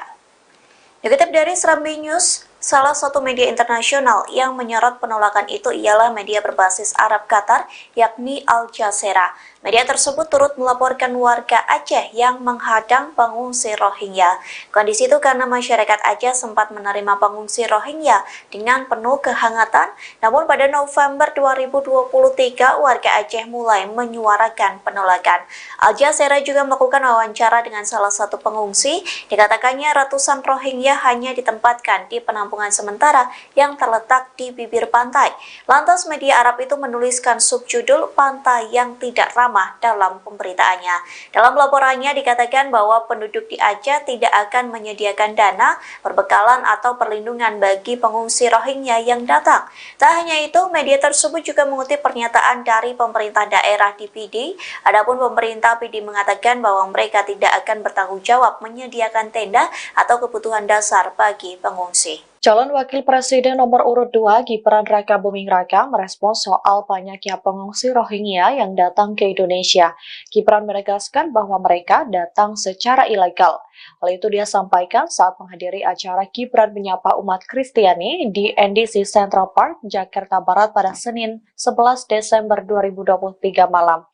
Speaker 1: Dikutip dari Serambi News, salah satu media internasional yang menyorot penolakan itu ialah media berbasis Arab Qatar, yakni Al Jazeera. Media tersebut turut melaporkan warga Aceh yang menghadang pengungsi Rohingya. Kondisi itu karena masyarakat Aceh sempat menerima pengungsi Rohingya dengan penuh kehangatan, namun pada November 2023 warga Aceh mulai menyuarakan penolakan. Al Jazeera juga melakukan wawancara dengan salah satu pengungsi. Dikatakannya ratusan Rohingya hanya ditempatkan di penampungan sementara yang terletak di bibir pantai. Lantas media Arab itu menuliskan subjudul "Pantai yang Tidak Ramah" dalam pemberitaannya. Dalam laporannya dikatakan bahwa penduduk di Aceh tidak akan menyediakan dana, perbekalan atau perlindungan bagi pengungsi Rohingya yang datang. Tak hanya itu, media tersebut juga mengutip pernyataan dari pemerintah daerah di PD. Adapun pemerintah PD mengatakan bahwa mereka tidak akan bertanggung jawab menyediakan tenda atau kebutuhan dasar bagi pengungsi.
Speaker 2: Calon Wakil Presiden nomor urut 2 Gibran Raka Buming Raka merespons soal banyaknya pengungsi Rohingya yang datang ke Indonesia. Gibran menegaskan bahwa mereka datang secara ilegal. Hal itu dia sampaikan saat menghadiri acara Gibran menyapa umat Kristiani di NDC Central Park, Jakarta Barat pada Senin 11 Desember 2023 malam.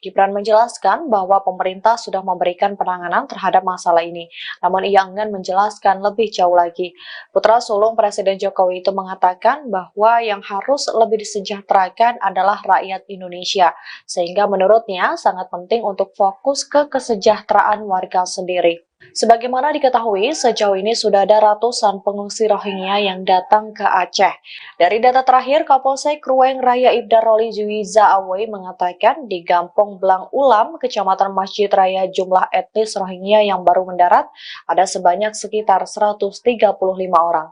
Speaker 2: Gibran menjelaskan bahwa pemerintah sudah memberikan penanganan terhadap masalah ini, namun ia enggan menjelaskan lebih jauh lagi. Putra sulung Presiden Jokowi itu mengatakan bahwa yang harus lebih disejahterakan adalah rakyat Indonesia, sehingga menurutnya sangat penting untuk fokus ke kesejahteraan warga sendiri. Sebagaimana diketahui, sejauh ini sudah ada ratusan pengungsi Rohingya yang datang ke Aceh. Dari data terakhir, Kapolsek Ruweng Raya Ibda Roli Juwiza Awe mengatakan di Gampong Blang Ulam, Kecamatan Masjid Raya, jumlah etnis Rohingya yang baru mendarat ada sebanyak sekitar 135 orang.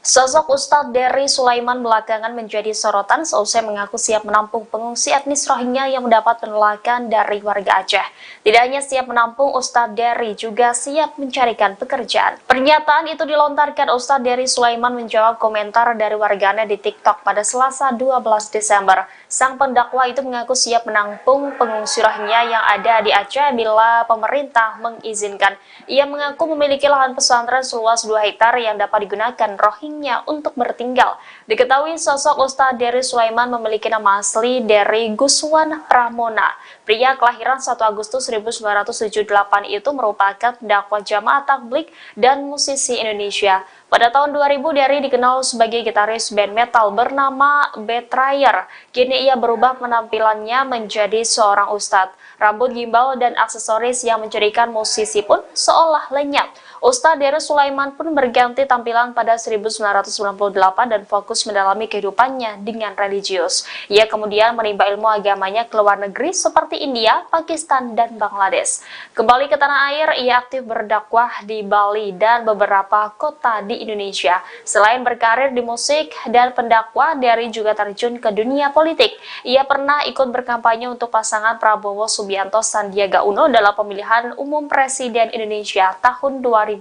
Speaker 5: Sosok Ustadz Dery Sulaiman belakangan menjadi sorotan seusai mengaku siap menampung pengungsi etnis Rohingya yang mendapat penolakan dari warga Aceh. Tidak hanya siap menampung, Ustadz Dery juga siap mencarikan pekerjaan. Pernyataan itu dilontarkan Ustadz Dery Sulaiman menjawab komentar dari warganet di TikTok pada Selasa 12 Desember. Sang pendakwa itu mengaku siap menampung pengungsi Rohingya yang ada di Aceh bila pemerintah mengizinkan. Ia mengaku memiliki lahan pesantren seluas 2 hektar yang dapat digunakan Rohingya untuk bertinggal. Diketahui sosok Ustadz Dery Sulaiman memiliki nama asli Dery Guswan Pramona. Pria kelahiran 1 Agustus 1978 itu merupakan pendakwa jamaah tabligh dan musisi Indonesia. Pada tahun 2000, Dery dikenal sebagai gitaris band metal bernama Betrayer. Kini ia berubah penampilannya menjadi seorang ustadz. Rambut gimbal dan aksesoris yang menjadikan musisi pun seolah lenyap. Ustadz Dery Sulaiman pun berganti tampilan pada 1998 dan fokus mendalami kehidupannya dengan religius. Ia kemudian menimba ilmu agamanya ke luar negeri seperti India, Pakistan, dan Bangladesh. Kembali ke tanah air, ia aktif berdakwah di Bali dan beberapa kota di Indonesia. Selain berkarir di musik dan pendakwah, Dery juga terjun ke dunia politik. Ia pernah ikut berkampanye untuk pasangan Prabowo Subianto Sandiaga Uno dalam pemilihan umum Presiden Indonesia tahun 2019.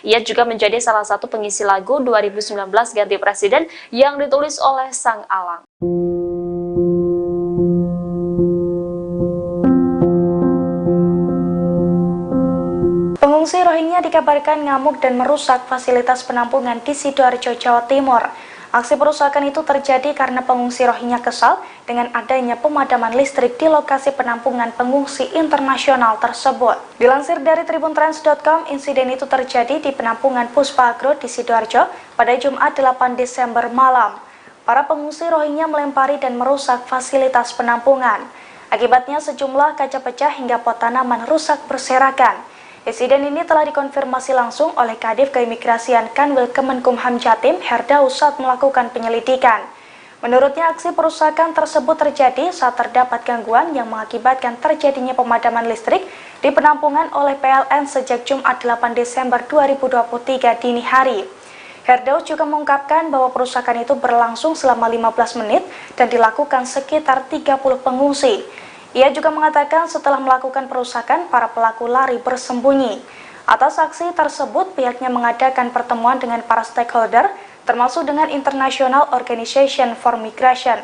Speaker 5: Ia juga menjadi salah satu pengisi lagu 2019 Ganti Presiden yang ditulis oleh Sang Alang.
Speaker 3: Pengungsi Rohingya dikabarkan ngamuk dan merusak fasilitas penampungan di Sidoarjo, Jawa Timur. Aksi perusakan itu terjadi karena pengungsi Rohingya kesal dengan adanya pemadaman listrik di lokasi penampungan pengungsi internasional tersebut. Dilansir dari tribuntrans.com, insiden itu terjadi di penampungan Puspa Agro di Sidoarjo pada Jumat 8 Desember malam. Para pengungsi Rohingya melempari dan merusak fasilitas penampungan. Akibatnya sejumlah kaca pecah hingga pot tanaman rusak berserakan. Insiden ini telah dikonfirmasi langsung oleh Kadif Keimigrasian Kanwil Kemenkumham Jatim, Herdaus, saat melakukan penyelidikan. Menurutnya, aksi perusakan tersebut terjadi saat terdapat gangguan yang mengakibatkan terjadinya pemadaman listrik di penampungan oleh PLN sejak Jumat 8 Desember 2023 dini hari. Herdaus juga mengungkapkan bahwa perusakan itu berlangsung selama 15 menit dan dilakukan sekitar 30 pengungsi. Ia juga mengatakan setelah melakukan perusakan, para pelaku lari bersembunyi. Atas aksi tersebut, pihaknya mengadakan pertemuan dengan para stakeholder, termasuk dengan International Organization for Migration.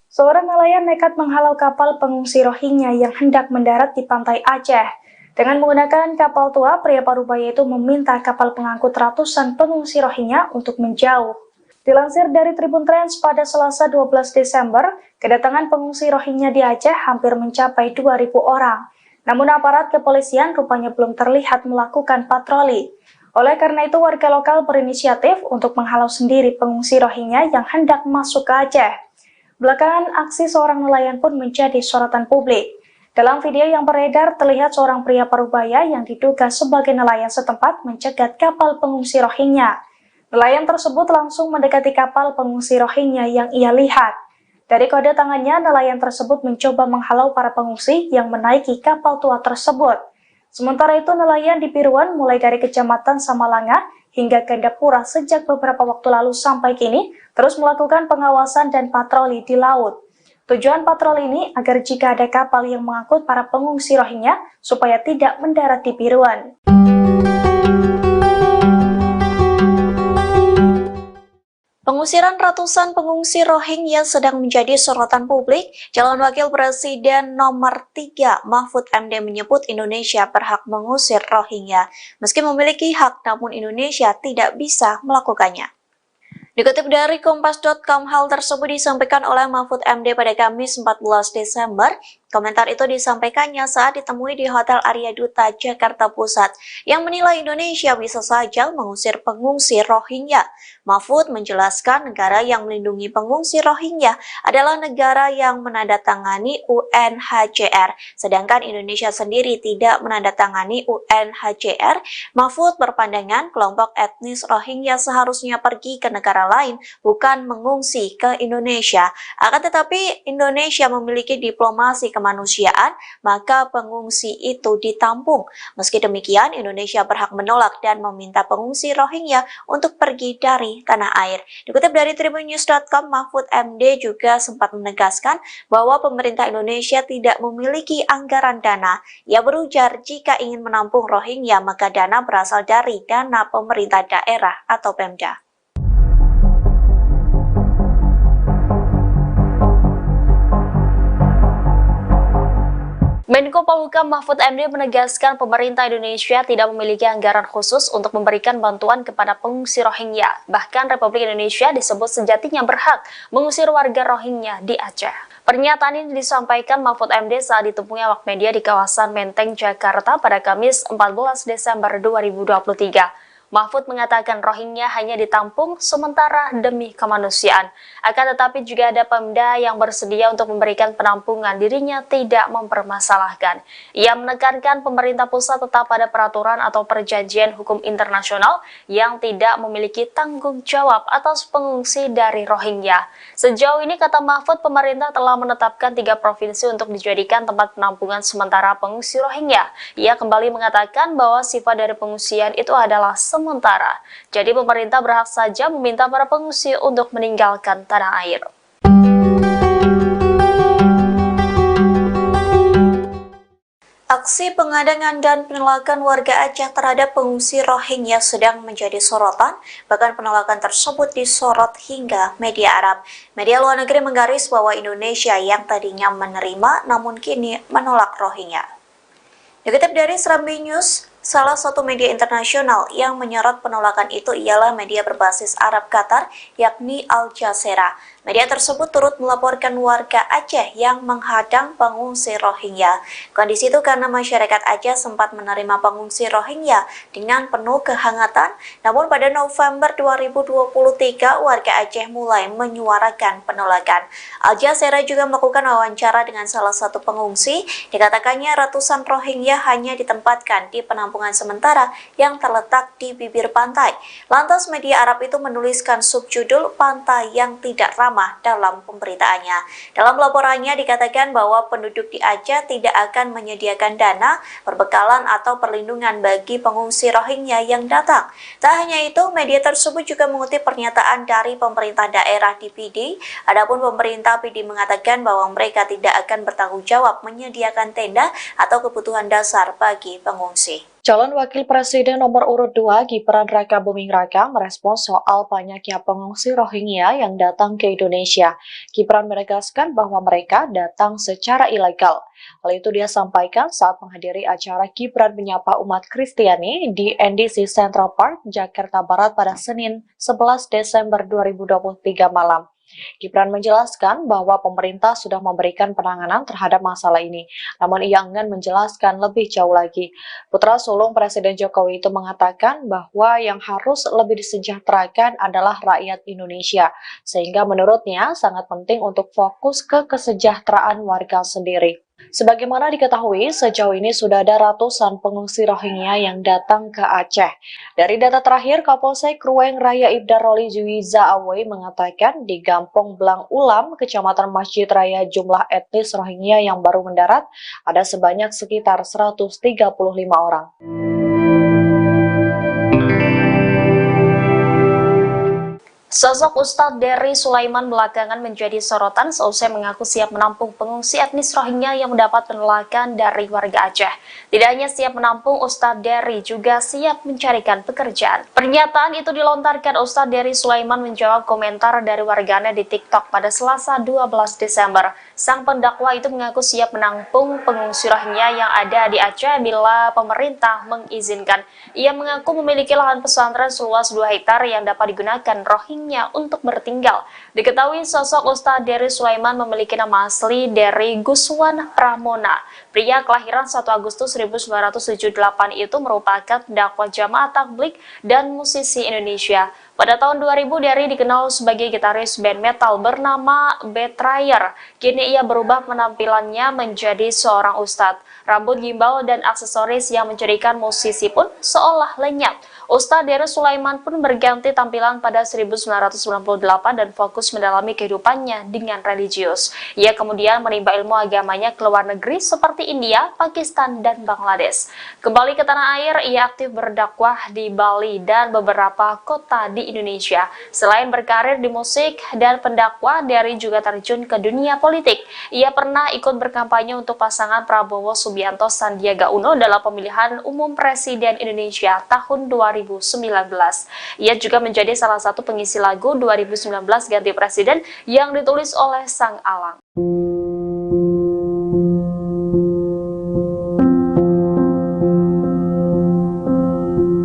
Speaker 3: Seorang nelayan nekat menghalau kapal pengungsi Rohingya yang hendak mendarat di pantai Aceh. Dengan menggunakan kapal tua, pria Parubaya itu meminta kapal pengangkut ratusan pengungsi Rohingya untuk menjauh. Dilansir dari Tribun Trans, pada Selasa 12 Desember, kedatangan pengungsi Rohingya di Aceh hampir mencapai 2.000 orang. Namun aparat kepolisian rupanya belum terlihat melakukan patroli. Oleh karena itu, warga lokal berinisiatif untuk menghalau sendiri pengungsi Rohingya yang hendak masuk ke Aceh. Belakangan, aksi seorang nelayan pun menjadi sorotan publik. Dalam video yang beredar, terlihat seorang pria Parubaya yang diduga sebagai nelayan setempat mencegat kapal pengungsi Rohingya. Nelayan tersebut langsung mendekati kapal pengungsi Rohingya yang ia lihat. Dari kode tangannya, nelayan tersebut mencoba menghalau para pengungsi yang menaiki kapal tua tersebut. Sementara itu, nelayan di Piruan mulai dari Kecamatan Samalanga hingga Gandapura sejak beberapa waktu lalu sampai kini terus melakukan pengawasan dan patroli di laut. Tujuan patroli ini agar jika ada kapal yang mengangkut para pengungsi Rohingya supaya tidak mendarat di Piruan.
Speaker 1: Pengusiran ratusan pengungsi Rohingya sedang menjadi sorotan publik. Calon Wakil Presiden nomor 3 Mahfud MD menyebut Indonesia berhak mengusir Rohingya. Meski memiliki hak, namun Indonesia tidak bisa melakukannya. Dikutip dari Kompas.com, hal tersebut disampaikan oleh Mahfud MD pada Kamis 14 Desember. Komentar itu disampaikannya saat ditemui di Hotel Arya Duta, Jakarta Pusat, yang menilai Indonesia bisa saja mengusir pengungsi Rohingya. Mahfud menjelaskan negara yang melindungi pengungsi Rohingya adalah negara yang menandatangani UNHCR, sedangkan Indonesia sendiri tidak menandatangani UNHCR. Mahfud berpandangan kelompok etnis Rohingya seharusnya pergi ke negara lain, bukan mengungsi ke Indonesia. Akan tetapi Indonesia memiliki diplomasi kemanusiaan, maka pengungsi itu ditampung. Meski demikian, Indonesia berhak menolak dan meminta pengungsi Rohingya untuk pergi dari tanah air. Dikutip dari tribunnews.com, Mahfud MD juga sempat menegaskan bahwa pemerintah Indonesia tidak memiliki anggaran dana. Ia berujar jika ingin menampung Rohingya, maka dana berasal dari dana pemerintah daerah atau Pemda.
Speaker 5: Menko Polhukam Mahfud MD menegaskan pemerintah Indonesia tidak memiliki anggaran khusus untuk memberikan bantuan kepada pengungsi Rohingya. Bahkan Republik Indonesia disebut sejatinya berhak mengusir warga Rohingya di Aceh. Pernyataan ini disampaikan Mahfud MD saat ditemui awak media di kawasan Menteng, Jakarta pada Kamis 14 Desember 2023. Mahfud mengatakan Rohingya hanya ditampung sementara demi kemanusiaan. Akan tetapi juga ada Pemda yang bersedia untuk memberikan penampungan, dirinya tidak mempermasalahkan. Ia menekankan pemerintah pusat tetap pada peraturan atau perjanjian hukum internasional yang tidak memiliki tanggung jawab atas pengungsi dari Rohingya. Sejauh ini, kata Mahfud, pemerintah telah menetapkan 3 provinsi untuk dijadikan tempat penampungan sementara pengungsi Rohingya. Ia kembali mengatakan bahwa sifat dari pengungsian itu adalah sementara. Jadi pemerintah berhak saja meminta para pengungsi untuk meninggalkan tanah air.
Speaker 1: Aksi pengadangan dan penolakan warga Aceh terhadap pengungsi Rohingya sedang menjadi sorotan, bahkan penolakan tersebut disorot hingga media Arab. Media luar negeri menggaris bahwa Indonesia yang tadinya menerima namun kini menolak Rohingya. Dikutip dari Serambi News, salah satu media internasional yang menyorot penolakan itu ialah media berbasis Arab Qatar, yakni Al Jazeera. Media tersebut turut melaporkan warga Aceh yang menghadang pengungsi Rohingya. Kondisi itu karena masyarakat Aceh sempat menerima pengungsi Rohingya dengan penuh kehangatan, namun pada November 2023 warga Aceh mulai menyuarakan penolakan. Al Jazeera juga melakukan wawancara dengan salah satu pengungsi. Dikatakannya ratusan Rohingya hanya ditempatkan di penampungan sementara yang terletak di bibir pantai. Lantas media Arab itu menuliskan subjudul "Pantai yang Tidak Ramah" dalam pemberitaannya. Dalam laporannya dikatakan bahwa penduduk di Aceh tidak akan menyediakan dana, perbekalan atau perlindungan bagi pengungsi Rohingya yang datang. Tak hanya itu, media tersebut juga mengutip pernyataan dari pemerintah daerah di PD. Adapun pemerintah PD mengatakan bahwa mereka tidak akan bertanggung jawab menyediakan tenda atau kebutuhan dasar bagi pengungsi.
Speaker 2: Calon Wakil Presiden nomor urut 2 Gibran Raka Buming Raka merespons soal banyaknya pengungsi Rohingya yang datang ke Indonesia. Gibran menegaskan bahwa mereka datang secara ilegal. Hal itu dia sampaikan saat menghadiri acara Gibran menyapa umat Kristiani di NDC Central Park, Jakarta Barat pada Senin 11 Desember 2023 malam. Gibran menjelaskan bahwa pemerintah sudah memberikan penanganan terhadap masalah ini, namun ia enggan menjelaskan lebih jauh lagi. Putra sulung Presiden Jokowi itu mengatakan bahwa yang harus lebih disejahterakan adalah rakyat Indonesia, sehingga menurutnya sangat penting untuk fokus ke kesejahteraan warga sendiri. Sebagaimana diketahui, sejauh ini sudah ada ratusan pengungsi Rohingya yang datang ke Aceh. Dari data terakhir, Kapolsek Ruweng Raya Ibda Roli Juwiza Awei mengatakan di Gampong Blang Ulam, Kecamatan Masjid Raya, jumlah etnis Rohingya yang baru mendarat ada sebanyak sekitar 135 orang.
Speaker 5: Sosok Ustadz Dery Sulaiman belakangan menjadi sorotan seusai mengaku siap menampung pengungsi etnis Rohingya yang mendapat penolakan dari warga Aceh. Tidak hanya siap menampung, Ustadz Dery juga siap mencarikan pekerjaan. Pernyataan itu dilontarkan Ustadz Dery Sulaiman menjawab komentar dari warganet di TikTok pada Selasa 12 Desember. Sang pendakwa itu mengaku siap menampung pengungsi Rohingya yang ada di Aceh bila pemerintah mengizinkan. Ia mengaku memiliki lahan pesantren seluas 2 hektar yang dapat digunakan Rohingya untuk bertinggal. Diketahui sosok Ustadz Dery Sulaiman memiliki nama asli Dery Guswan Pramona. Pria kelahiran 1 Agustus 1978 itu merupakan dakwah jamaah tabligh dan musisi Indonesia. Pada tahun 2000, Dery dikenal sebagai gitaris band metal bernama Betrayer. Kini ia berubah penampilannya menjadi seorang ustadz. Rambut gimbal dan aksesoris yang menjadikan musisi pun seolah lenyap. Ustadz Dery Sulaiman pun berganti tampilan pada 1998 dan fokus mendalami kehidupannya dengan religius. Ia kemudian menimba ilmu agamanya ke luar negeri seperti India, Pakistan, dan Bangladesh. Kembali ke tanah air, ia aktif berdakwah di Bali dan beberapa kota di Indonesia. Selain berkarir di musik dan pendakwah, Dery juga terjun ke dunia politik. Ia pernah ikut berkampanye untuk pasangan Prabowo Subianto Sandiaga Uno dalam pemilihan umum Presiden Indonesia tahun 2019. Ia juga menjadi salah satu pengisi lagu 2019 Ganti Presiden yang ditulis oleh Sang Alang.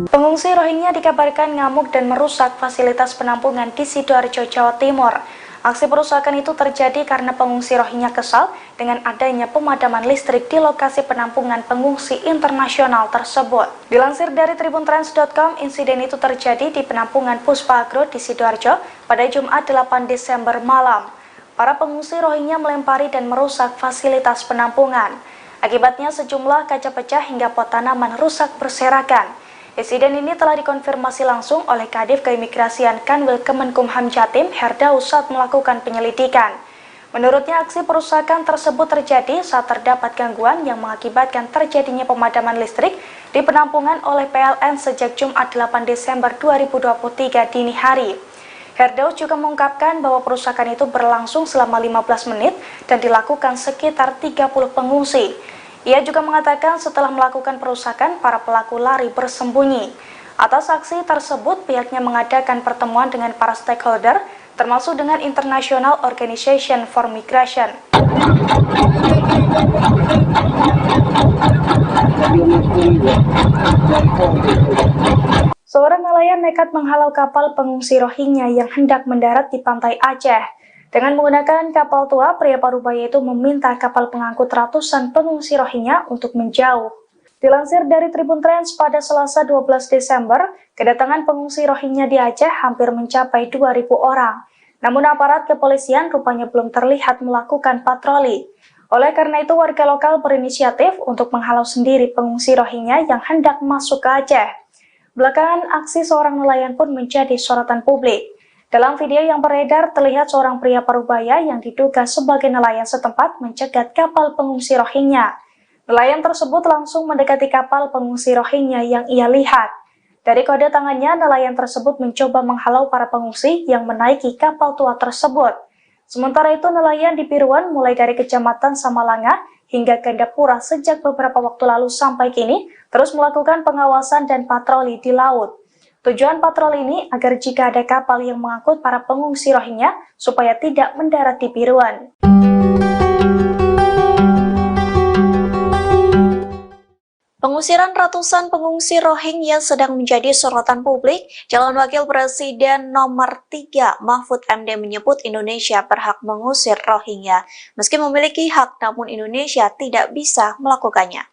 Speaker 3: Pengungsi Rohingya dikabarkan ngamuk dan merusak fasilitas penampungan di Sidoarjo, Jawa Timur. Aksi perusakan itu terjadi karena pengungsi Rohingya kesal dengan adanya pemadaman listrik di lokasi penampungan pengungsi internasional tersebut. Dilansir dari tribuntrans.com, insiden itu terjadi di penampungan Puspa Agro di Sidoarjo pada Jumat 8 Desember malam. Para pengungsi Rohingya melempari dan merusak fasilitas penampungan. Akibatnya sejumlah kaca pecah hingga pot tanaman rusak berserakan. Insiden ini telah dikonfirmasi langsung oleh Kadif Keimigrasian Kanwil Kemenkumham Jatim Herdaus saat melakukan penyelidikan. Menurutnya, aksi perusakan tersebut terjadi saat terdapat gangguan yang mengakibatkan terjadinya pemadaman listrik di penampungan oleh PLN sejak Jumat 8 Desember 2023 dini hari. Herdaus juga mengungkapkan bahwa perusakan itu berlangsung selama 15 menit dan dilakukan sekitar 30 pengungsi. Ia juga mengatakan setelah melakukan perusakan, para pelaku lari bersembunyi. Atas aksi tersebut, pihaknya mengadakan pertemuan dengan para stakeholder, termasuk dengan International Organization for Migration. Seorang nelayan nekat menghalau kapal pengungsi Rohingya yang hendak mendarat di pantai Aceh. Dengan menggunakan kapal tua, pria parubaya itu meminta kapal pengangkut ratusan pengungsi Rohingya untuk menjauh. Dilansir dari Tribun Trends pada Selasa 12 Desember, kedatangan pengungsi Rohingya di Aceh hampir mencapai 2.000 orang. Namun aparat kepolisian rupanya belum terlihat melakukan patroli. Oleh karena itu, warga lokal berinisiatif untuk menghalau sendiri pengungsi Rohingya yang hendak masuk ke Aceh. Belakangan, aksi seorang nelayan pun menjadi sorotan publik. Dalam video yang beredar, terlihat seorang pria parubaya yang diduga sebagai nelayan setempat mencegat kapal pengungsi Rohingya. Nelayan tersebut langsung mendekati kapal pengungsi Rohingya yang ia lihat. Dari kode tangannya, nelayan tersebut mencoba menghalau para pengungsi yang menaiki kapal tua tersebut. Sementara itu, nelayan di Piruan mulai dari Kecamatan Samalanga hingga Gandapura sejak beberapa waktu lalu sampai kini terus melakukan pengawasan dan patroli di laut. Tujuan patroli ini agar jika ada kapal yang mengangkut para pengungsi Rohingya supaya tidak mendarat di Piruan.
Speaker 1: Pengusiran ratusan pengungsi Rohingya sedang menjadi sorotan publik. Calon Wakil Presiden nomor 3 Mahfud MD menyebut Indonesia berhak mengusir Rohingya. Meski memiliki hak, namun Indonesia tidak bisa melakukannya.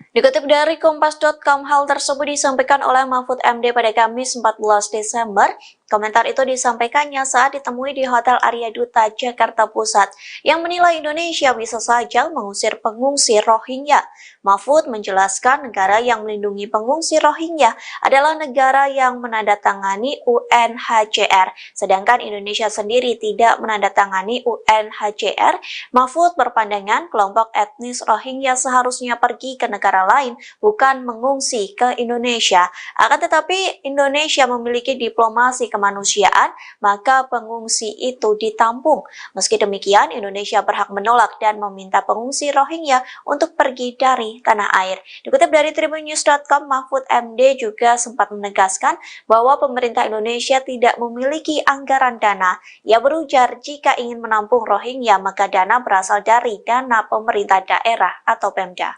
Speaker 1: Dikutip dari Kompas.com, hal tersebut disampaikan oleh Mahfud MD pada Kamis 14 Desember. Komentar itu disampaikannya saat ditemui di Hotel Arya Duta, Jakarta Pusat, yang menilai Indonesia bisa saja mengusir pengungsi Rohingya. Mahfud menjelaskan negara yang melindungi pengungsi Rohingya adalah negara yang menandatangani UNHCR, sedangkan Indonesia sendiri tidak menandatangani UNHCR. Mahfud berpandangan kelompok etnis Rohingya seharusnya pergi ke negara lain, bukan mengungsi ke Indonesia. Akan tetapi Indonesia memiliki diplomasi kemanusiaan, maka pengungsi itu ditampung. Meski demikian, Indonesia berhak menolak dan meminta pengungsi Rohingya untuk pergi dari tanah air. Dikutip dari tribunnews.com, Mahfud MD juga sempat menegaskan bahwa pemerintah Indonesia tidak memiliki anggaran dana. Ia berujar jika ingin menampung Rohingya, maka dana berasal dari dana pemerintah daerah atau Pemda.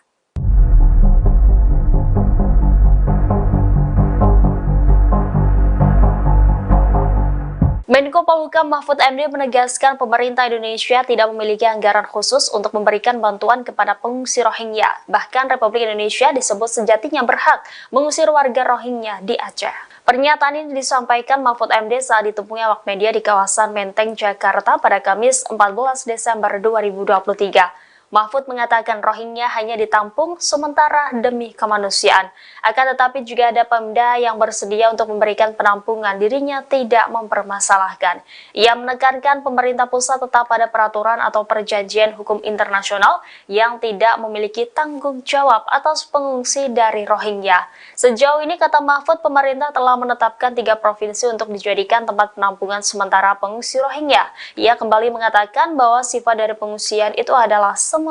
Speaker 5: Menko Polhukam Mahfud MD menegaskan pemerintah Indonesia tidak memiliki anggaran khusus untuk memberikan bantuan kepada pengungsi Rohingya. Bahkan Republik Indonesia disebut sejatinya berhak mengusir warga Rohingya di Aceh. Pernyataan ini disampaikan Mahfud MD saat ditemui awak media di kawasan Menteng, Jakarta pada Kamis 14 Desember 2023. Mahfud mengatakan Rohingya hanya ditampung sementara demi kemanusiaan. Akan tetapi juga ada Pemda yang bersedia untuk memberikan penampungan, dirinya tidak mempermasalahkan. Ia menekankan pemerintah pusat tetap pada peraturan atau perjanjian hukum internasional yang tidak memiliki tanggung jawab atas pengungsi dari Rohingya. Sejauh ini, kata Mahfud, pemerintah telah menetapkan 3 provinsi untuk dijadikan tempat penampungan sementara pengungsi Rohingya. Ia kembali mengatakan bahwa sifat dari pengungsian itu adalah sementara.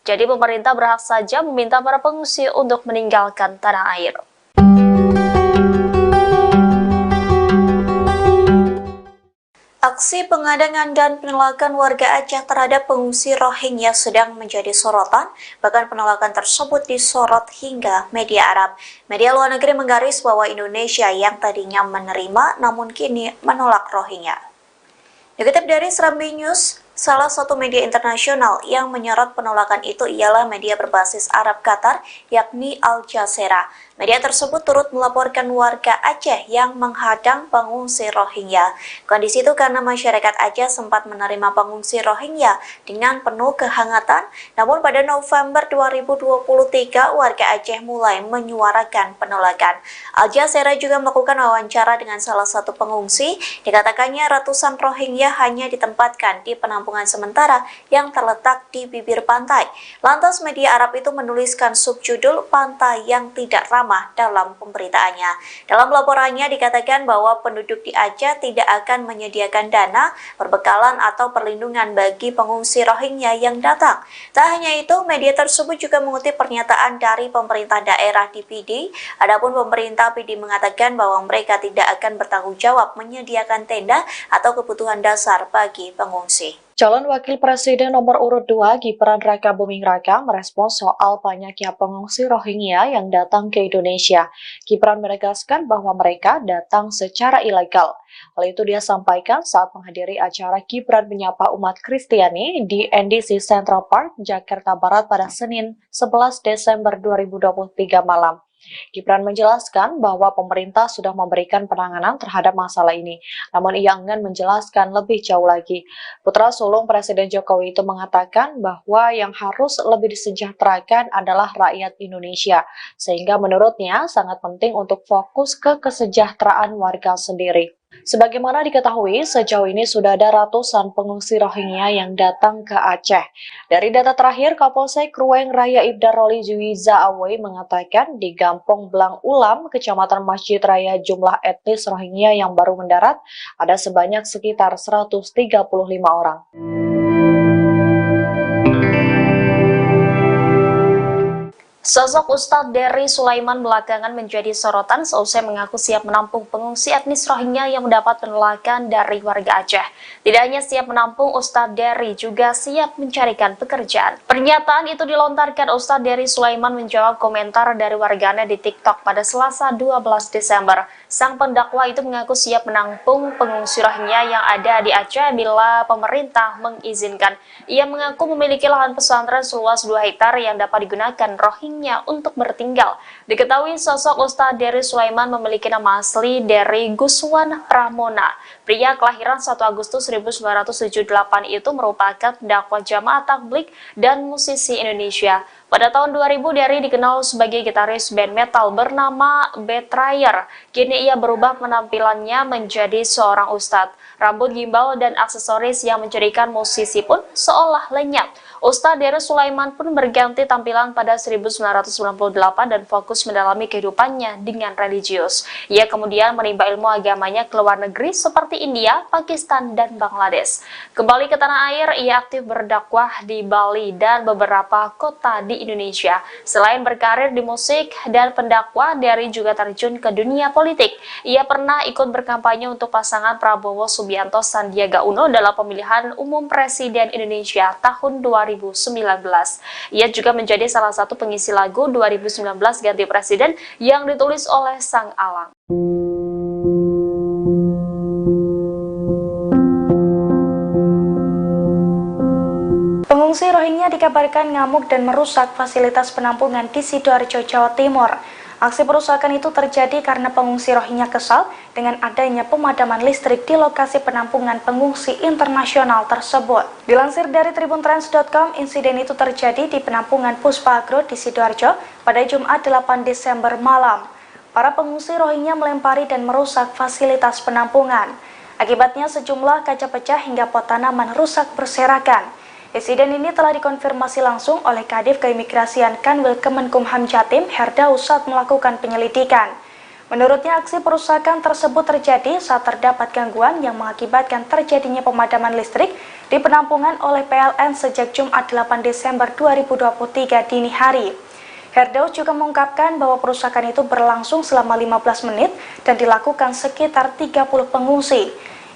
Speaker 5: Jadi pemerintah berhak saja meminta para pengungsi untuk meninggalkan tanah air.
Speaker 1: Aksi pengadangan dan penolakan warga Aceh terhadap pengungsi Rohingya sedang menjadi sorotan, bahkan penolakan tersebut disorot hingga media Arab. Media luar negeri menggaris bahwa Indonesia yang tadinya menerima namun kini menolak Rohingya. Dikutip dari Serambi News, salah satu media internasional yang menyorot penolakan itu ialah media berbasis Arab Qatar, yakni Al Jazeera. Media tersebut turut melaporkan warga Aceh yang menghadang pengungsi Rohingya. Kondisi itu karena masyarakat Aceh sempat menerima pengungsi Rohingya dengan penuh kehangatan, namun pada November 2023 warga Aceh mulai menyuarakan penolakan. Al Jazeera juga melakukan wawancara dengan salah satu pengungsi. Dikatakannya ratusan Rohingya hanya ditempatkan di penampungan sementara yang terletak di bibir pantai. Lantas media Arab itu menuliskan subjudul "Pantai yang Tidak Ramah" dalam pemberitaannya. Dalam laporannya dikatakan bahwa penduduk di Aceh tidak akan menyediakan dana, perbekalan atau perlindungan bagi pengungsi Rohingya yang datang. Tak hanya itu, media tersebut juga mengutip pernyataan dari pemerintah daerah di PD. Adapun pemerintah PD mengatakan bahwa mereka tidak akan bertanggung jawab menyediakan tenda atau kebutuhan dasar bagi pengungsi.
Speaker 2: Calon Wakil Presiden nomor urut 2 Gibran Raka Buming Raka merespons soal banyaknya pengungsi Rohingya yang datang ke Indonesia. Gibran menegaskan bahwa mereka datang secara ilegal. Hal itu dia sampaikan saat menghadiri acara Gibran menyapa umat Kristiani di NDC Central Park, Jakarta Barat pada Senin 11 Desember 2023 malam. Gibran menjelaskan bahwa pemerintah sudah memberikan penanganan terhadap masalah ini, namun ia enggan menjelaskan lebih jauh lagi. Putra sulung Presiden Jokowi itu mengatakan bahwa yang harus lebih disejahterakan adalah rakyat Indonesia, sehingga menurutnya sangat penting untuk fokus ke kesejahteraan warga sendiri. Sebagaimana diketahui, sejauh ini sudah ada ratusan pengungsi Rohingya yang datang ke Aceh. Dari data terakhir, Kapolsek Ruweng Raya Ibda Roli Juwiza Awe mengatakan di Gampong Blang Ulam, Kecamatan Masjid Raya, jumlah etnis Rohingya yang baru mendarat ada sebanyak sekitar 135 orang.
Speaker 5: Sosok Ustadz Dery Sulaiman belakangan menjadi sorotan seusai mengaku siap menampung pengungsi etnis Rohingya yang mendapat penolakan dari warga Aceh. Tidak hanya siap menampung, Ustadz Dery juga siap mencarikan pekerjaan. Pernyataan itu dilontarkan Ustadz Dery Sulaiman menjawab komentar dari warganet di TikTok pada Selasa 12 Desember. Sang pendakwa itu mengaku siap menampung pengungsi Rohingya yang ada di Aceh bila pemerintah mengizinkan. Ia mengaku memiliki lahan pesantren seluas 2 hektar yang dapat digunakan Rohingya untuk bertinggal. Diketahui sosok Ustadz Dery Sulaiman memiliki nama asli Dery Guswan Pramona. Pria kelahiran 1 Agustus 1978 itu merupakan dakwah jamaah tabligh dan musisi Indonesia. Pada tahun 2000, Dery dikenal sebagai gitaris band metal bernama Betrayer. Kini ia berubah penampilannya menjadi seorang ustadz. Rambut gimbal dan aksesoris yang menjadikan musisi pun seolah lenyap. Ustadz Dery Sulaiman pun berganti tampilan pada 1998 dan fokus mendalami kehidupannya dengan religius. Ia kemudian menimba ilmu agamanya ke luar negeri seperti India, Pakistan, dan Bangladesh. Kembali ke tanah air, ia aktif berdakwah di Bali dan beberapa kota di Indonesia. Selain berkarir di musik dan pendakwah, Dery juga terjun ke dunia politik. Ia pernah ikut berkampanye untuk pasangan Prabowo Subianto Sandiaga Uno dalam pemilihan umum Presiden Indonesia tahun 2019. Ia juga menjadi salah satu pengisi lagu 2019 Ganti Presiden yang ditulis oleh Sang Alang.
Speaker 3: Pengungsi Rohingya dikabarkan ngamuk dan merusak fasilitas penampungan di Sidoarjo, Jawa Timur. Aksi perusakan itu terjadi karena pengungsi Rohingya kesal dengan adanya pemadaman listrik di lokasi penampungan pengungsi internasional tersebut. Dilansir dari tribuntrans.com, insiden itu terjadi di penampungan Puspa Agro di Sidoarjo pada Jumat 8 Desember malam. Para pengungsi Rohingya melempari dan merusak fasilitas penampungan. Akibatnya sejumlah kaca pecah hingga pot tanaman rusak berserakan. Insiden ini telah dikonfirmasi langsung oleh Kadif Keimigrasian Kanwil Kemenkumham Jatim Herdaus saat melakukan penyelidikan. Menurutnya, aksi perusakan tersebut terjadi saat terdapat gangguan yang mengakibatkan terjadinya pemadaman listrik di penampungan oleh PLN sejak Jumat 8 Desember 2023 dini hari. Herdaus juga mengungkapkan bahwa perusakan itu berlangsung selama 15 menit dan dilakukan sekitar 30 pengungsi.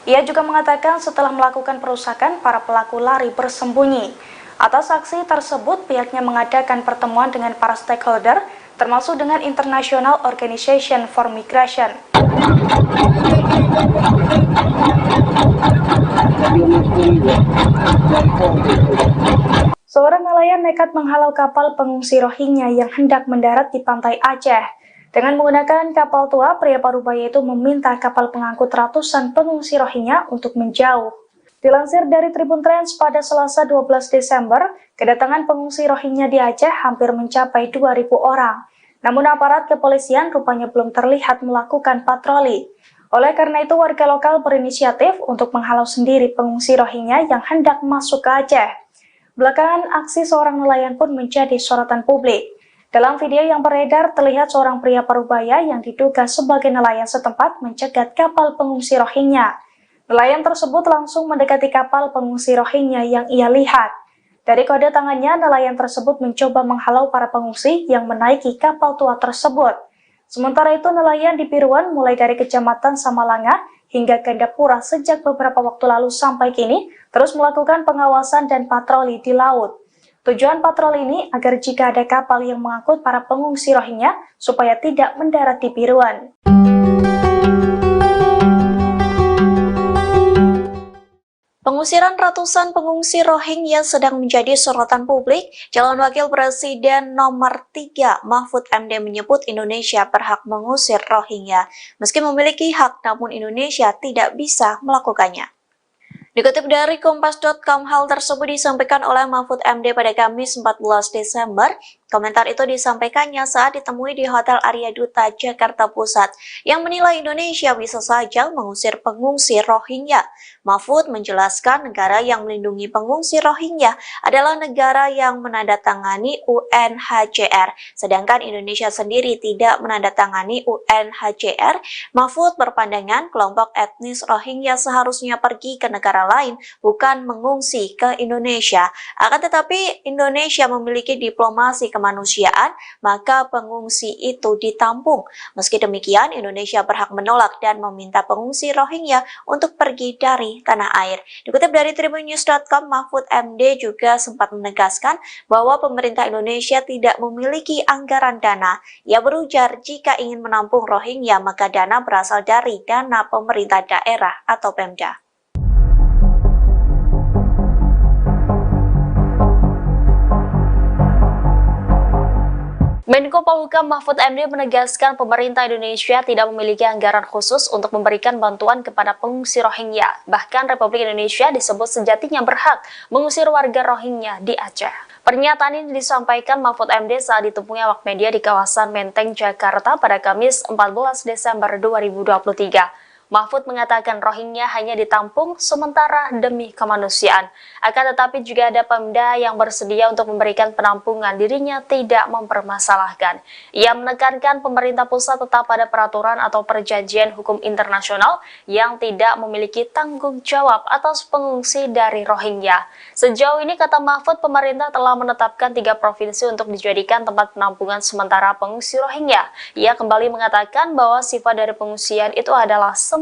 Speaker 3: Ia juga mengatakan setelah melakukan perusakan, para pelaku lari bersembunyi. Atas aksi tersebut, pihaknya mengadakan pertemuan dengan para stakeholder, termasuk dengan International Organization for Migration. Seorang nelayan nekat menghalau kapal pengungsi Rohingya yang hendak mendarat di pantai Aceh. Dengan menggunakan kapal tua, pria parubaya itu meminta kapal pengangkut ratusan pengungsi Rohingya untuk menjauh. Dilansir dari Tribun Trans pada Selasa 12 Desember, kedatangan pengungsi Rohingya di Aceh hampir mencapai 2.000 orang. Namun aparat kepolisian rupanya belum terlihat melakukan patroli. Oleh karena itu, warga lokal berinisiatif untuk menghalau sendiri pengungsi Rohingya yang hendak masuk ke Aceh. Belakangan, aksi seorang nelayan pun menjadi sorotan publik. Dalam video yang beredar, terlihat seorang pria parubaya yang diduga sebagai nelayan setempat mencegat kapal pengungsi Rohingya. Nelayan tersebut langsung mendekati kapal pengungsi Rohingya yang ia lihat. Dari kode tangannya, nelayan tersebut mencoba menghalau para pengungsi yang menaiki kapal tua tersebut. Sementara itu, nelayan di Piruan mulai dari Kecamatan Samalanga hingga Gandapura sejak beberapa waktu lalu sampai kini terus melakukan pengawasan dan patroli di laut. Tujuan patroli ini agar jika ada kapal yang mengangkut para pengungsi Rohingya supaya tidak mendarat di Piruan.
Speaker 1: Pengusiran ratusan pengungsi Rohingya sedang menjadi sorotan publik. Calon Wakil Presiden nomor 3 Mahfud MD menyebut Indonesia berhak mengusir Rohingya. Meski memiliki hak, namun Indonesia tidak bisa melakukannya. Dikutip dari Kompas.com, hal tersebut disampaikan oleh Mahfud MD pada Kamis 14 Desember. Komentar itu disampaikannya saat ditemui di Hotel Arya Duta, Jakarta Pusat, yang menilai Indonesia bisa saja mengusir pengungsi Rohingya. Mahfud menjelaskan negara yang melindungi pengungsi Rohingya adalah negara yang menandatangani UNHCR, sedangkan Indonesia sendiri tidak menandatangani UNHCR. Mahfud berpandangan kelompok etnis Rohingya seharusnya pergi ke negara lain, bukan mengungsi ke Indonesia. Akan tetapi Indonesia memiliki diplomasi kemanusiaan, maka pengungsi itu ditampung. Meski demikian, Indonesia berhak menolak dan meminta pengungsi Rohingya untuk pergi dari tanah air. Dikutip dari tribunnews.com, Mahfud MD juga sempat menegaskan bahwa pemerintah Indonesia tidak memiliki anggaran dana. Ia berujar jika ingin menampung Rohingya, maka dana berasal dari dana pemerintah daerah atau Pemda.
Speaker 5: Menko Polhukam Mahfud MD menegaskan pemerintah Indonesia tidak memiliki anggaran khusus untuk memberikan bantuan kepada pengungsi Rohingya. Bahkan Republik Indonesia disebut sejatinya berhak mengusir warga Rohingya di Aceh. Pernyataan ini disampaikan Mahfud MD saat ditemui awak media di kawasan Menteng, Jakarta pada Kamis 14 Desember 2023. Mahfud mengatakan Rohingya hanya ditampung sementara demi kemanusiaan. Akan tetapi juga ada Pemda yang bersedia untuk memberikan penampungan, dirinya tidak mempermasalahkan. Ia menekankan pemerintah pusat tetap pada peraturan atau perjanjian hukum internasional yang tidak memiliki tanggung jawab atas pengungsi dari Rohingya. Sejauh ini, kata Mahfud, pemerintah telah menetapkan 3 provinsi untuk dijadikan tempat penampungan sementara pengungsi Rohingya. Ia kembali mengatakan bahwa sifat dari pengungsian itu adalah sementara.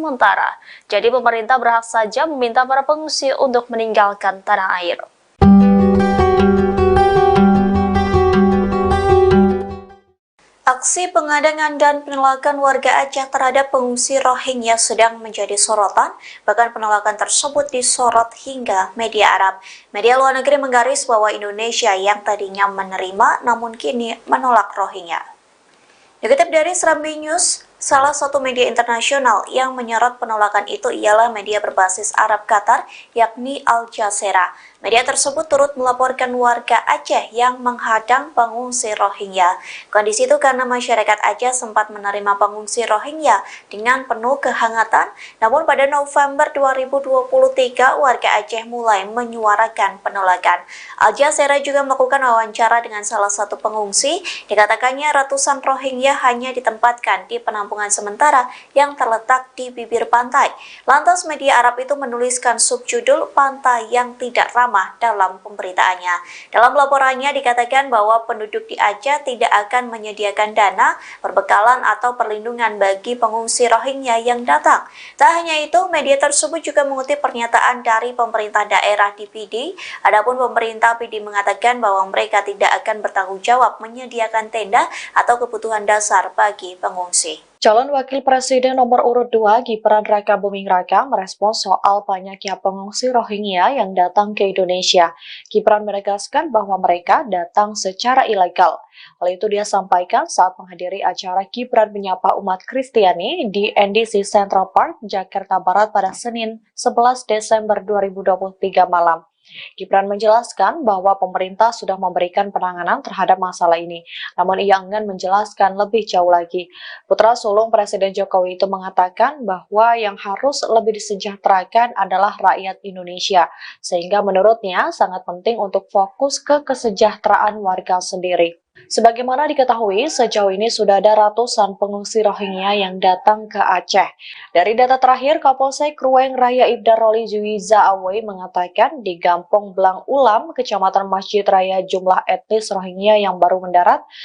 Speaker 5: Jadi pemerintah berhak saja meminta para pengungsi untuk meninggalkan tanah air.
Speaker 1: Aksi pengadangan dan penolakan warga Aceh terhadap pengungsi Rohingya sedang menjadi sorotan, bahkan penolakan tersebut disorot hingga media Arab. Media luar negeri menggaris bahwa Indonesia yang tadinya menerima namun kini menolak Rohingya. Dikutip dari Serambi News, salah satu media internasional yang menyorot penolakan itu ialah media berbasis Arab Qatar, yakni Al Jazeera. Media tersebut turut melaporkan warga Aceh yang menghadang pengungsi Rohingya. Kondisi itu karena masyarakat Aceh sempat menerima pengungsi Rohingya dengan penuh kehangatan, namun pada November 2023 warga Aceh mulai menyuarakan penolakan. Al Jazeera juga melakukan wawancara dengan salah satu pengungsi. Dikatakannya ratusan Rohingya hanya ditempatkan di penampungan sementara yang terletak di bibir pantai. Lantas media Arab itu menuliskan subjudul "Pantai yang Tidak Ramah" dalam pemberitaannya. Dalam laporannya dikatakan bahwa penduduk di Aceh tidak akan menyediakan dana, perbekalan atau perlindungan bagi pengungsi Rohingya yang datang. Tak hanya itu, media tersebut juga mengutip pernyataan dari pemerintah daerah di PD. Adapun pemerintah PD mengatakan bahwa mereka tidak akan bertanggung jawab menyediakan tenda atau kebutuhan dasar bagi pengungsi.
Speaker 2: Calon Wakil Presiden nomor urut 2 Gibran Rakabuming Raka merespons soal banyaknya pengungsi Rohingya yang datang ke Indonesia. Gibran menegaskan bahwa mereka datang secara ilegal. Hal itu dia sampaikan saat menghadiri acara Gibran menyapa umat Kristiani di NDC Central Park, Jakarta Barat pada Senin 11 Desember 2023 malam. Gibran menjelaskan bahwa pemerintah sudah memberikan penanganan terhadap masalah ini, namun ia enggan menjelaskan lebih jauh lagi. Putra sulung Presiden Jokowi itu mengatakan bahwa yang harus lebih disejahterakan adalah rakyat Indonesia, sehingga menurutnya sangat penting untuk fokus ke kesejahteraan warga sendiri. Sebagaimana diketahui, sejauh ini sudah ada ratusan pengungsi Rohingya yang datang ke Aceh. Dari data terakhir, Kapolsek Ruweng Raya Ibda Roli Juwiza Awe mengatakan di Gampong Blang Ulam, Kecamatan Masjid Raya, jumlah etnis Rohingya yang baru mendarat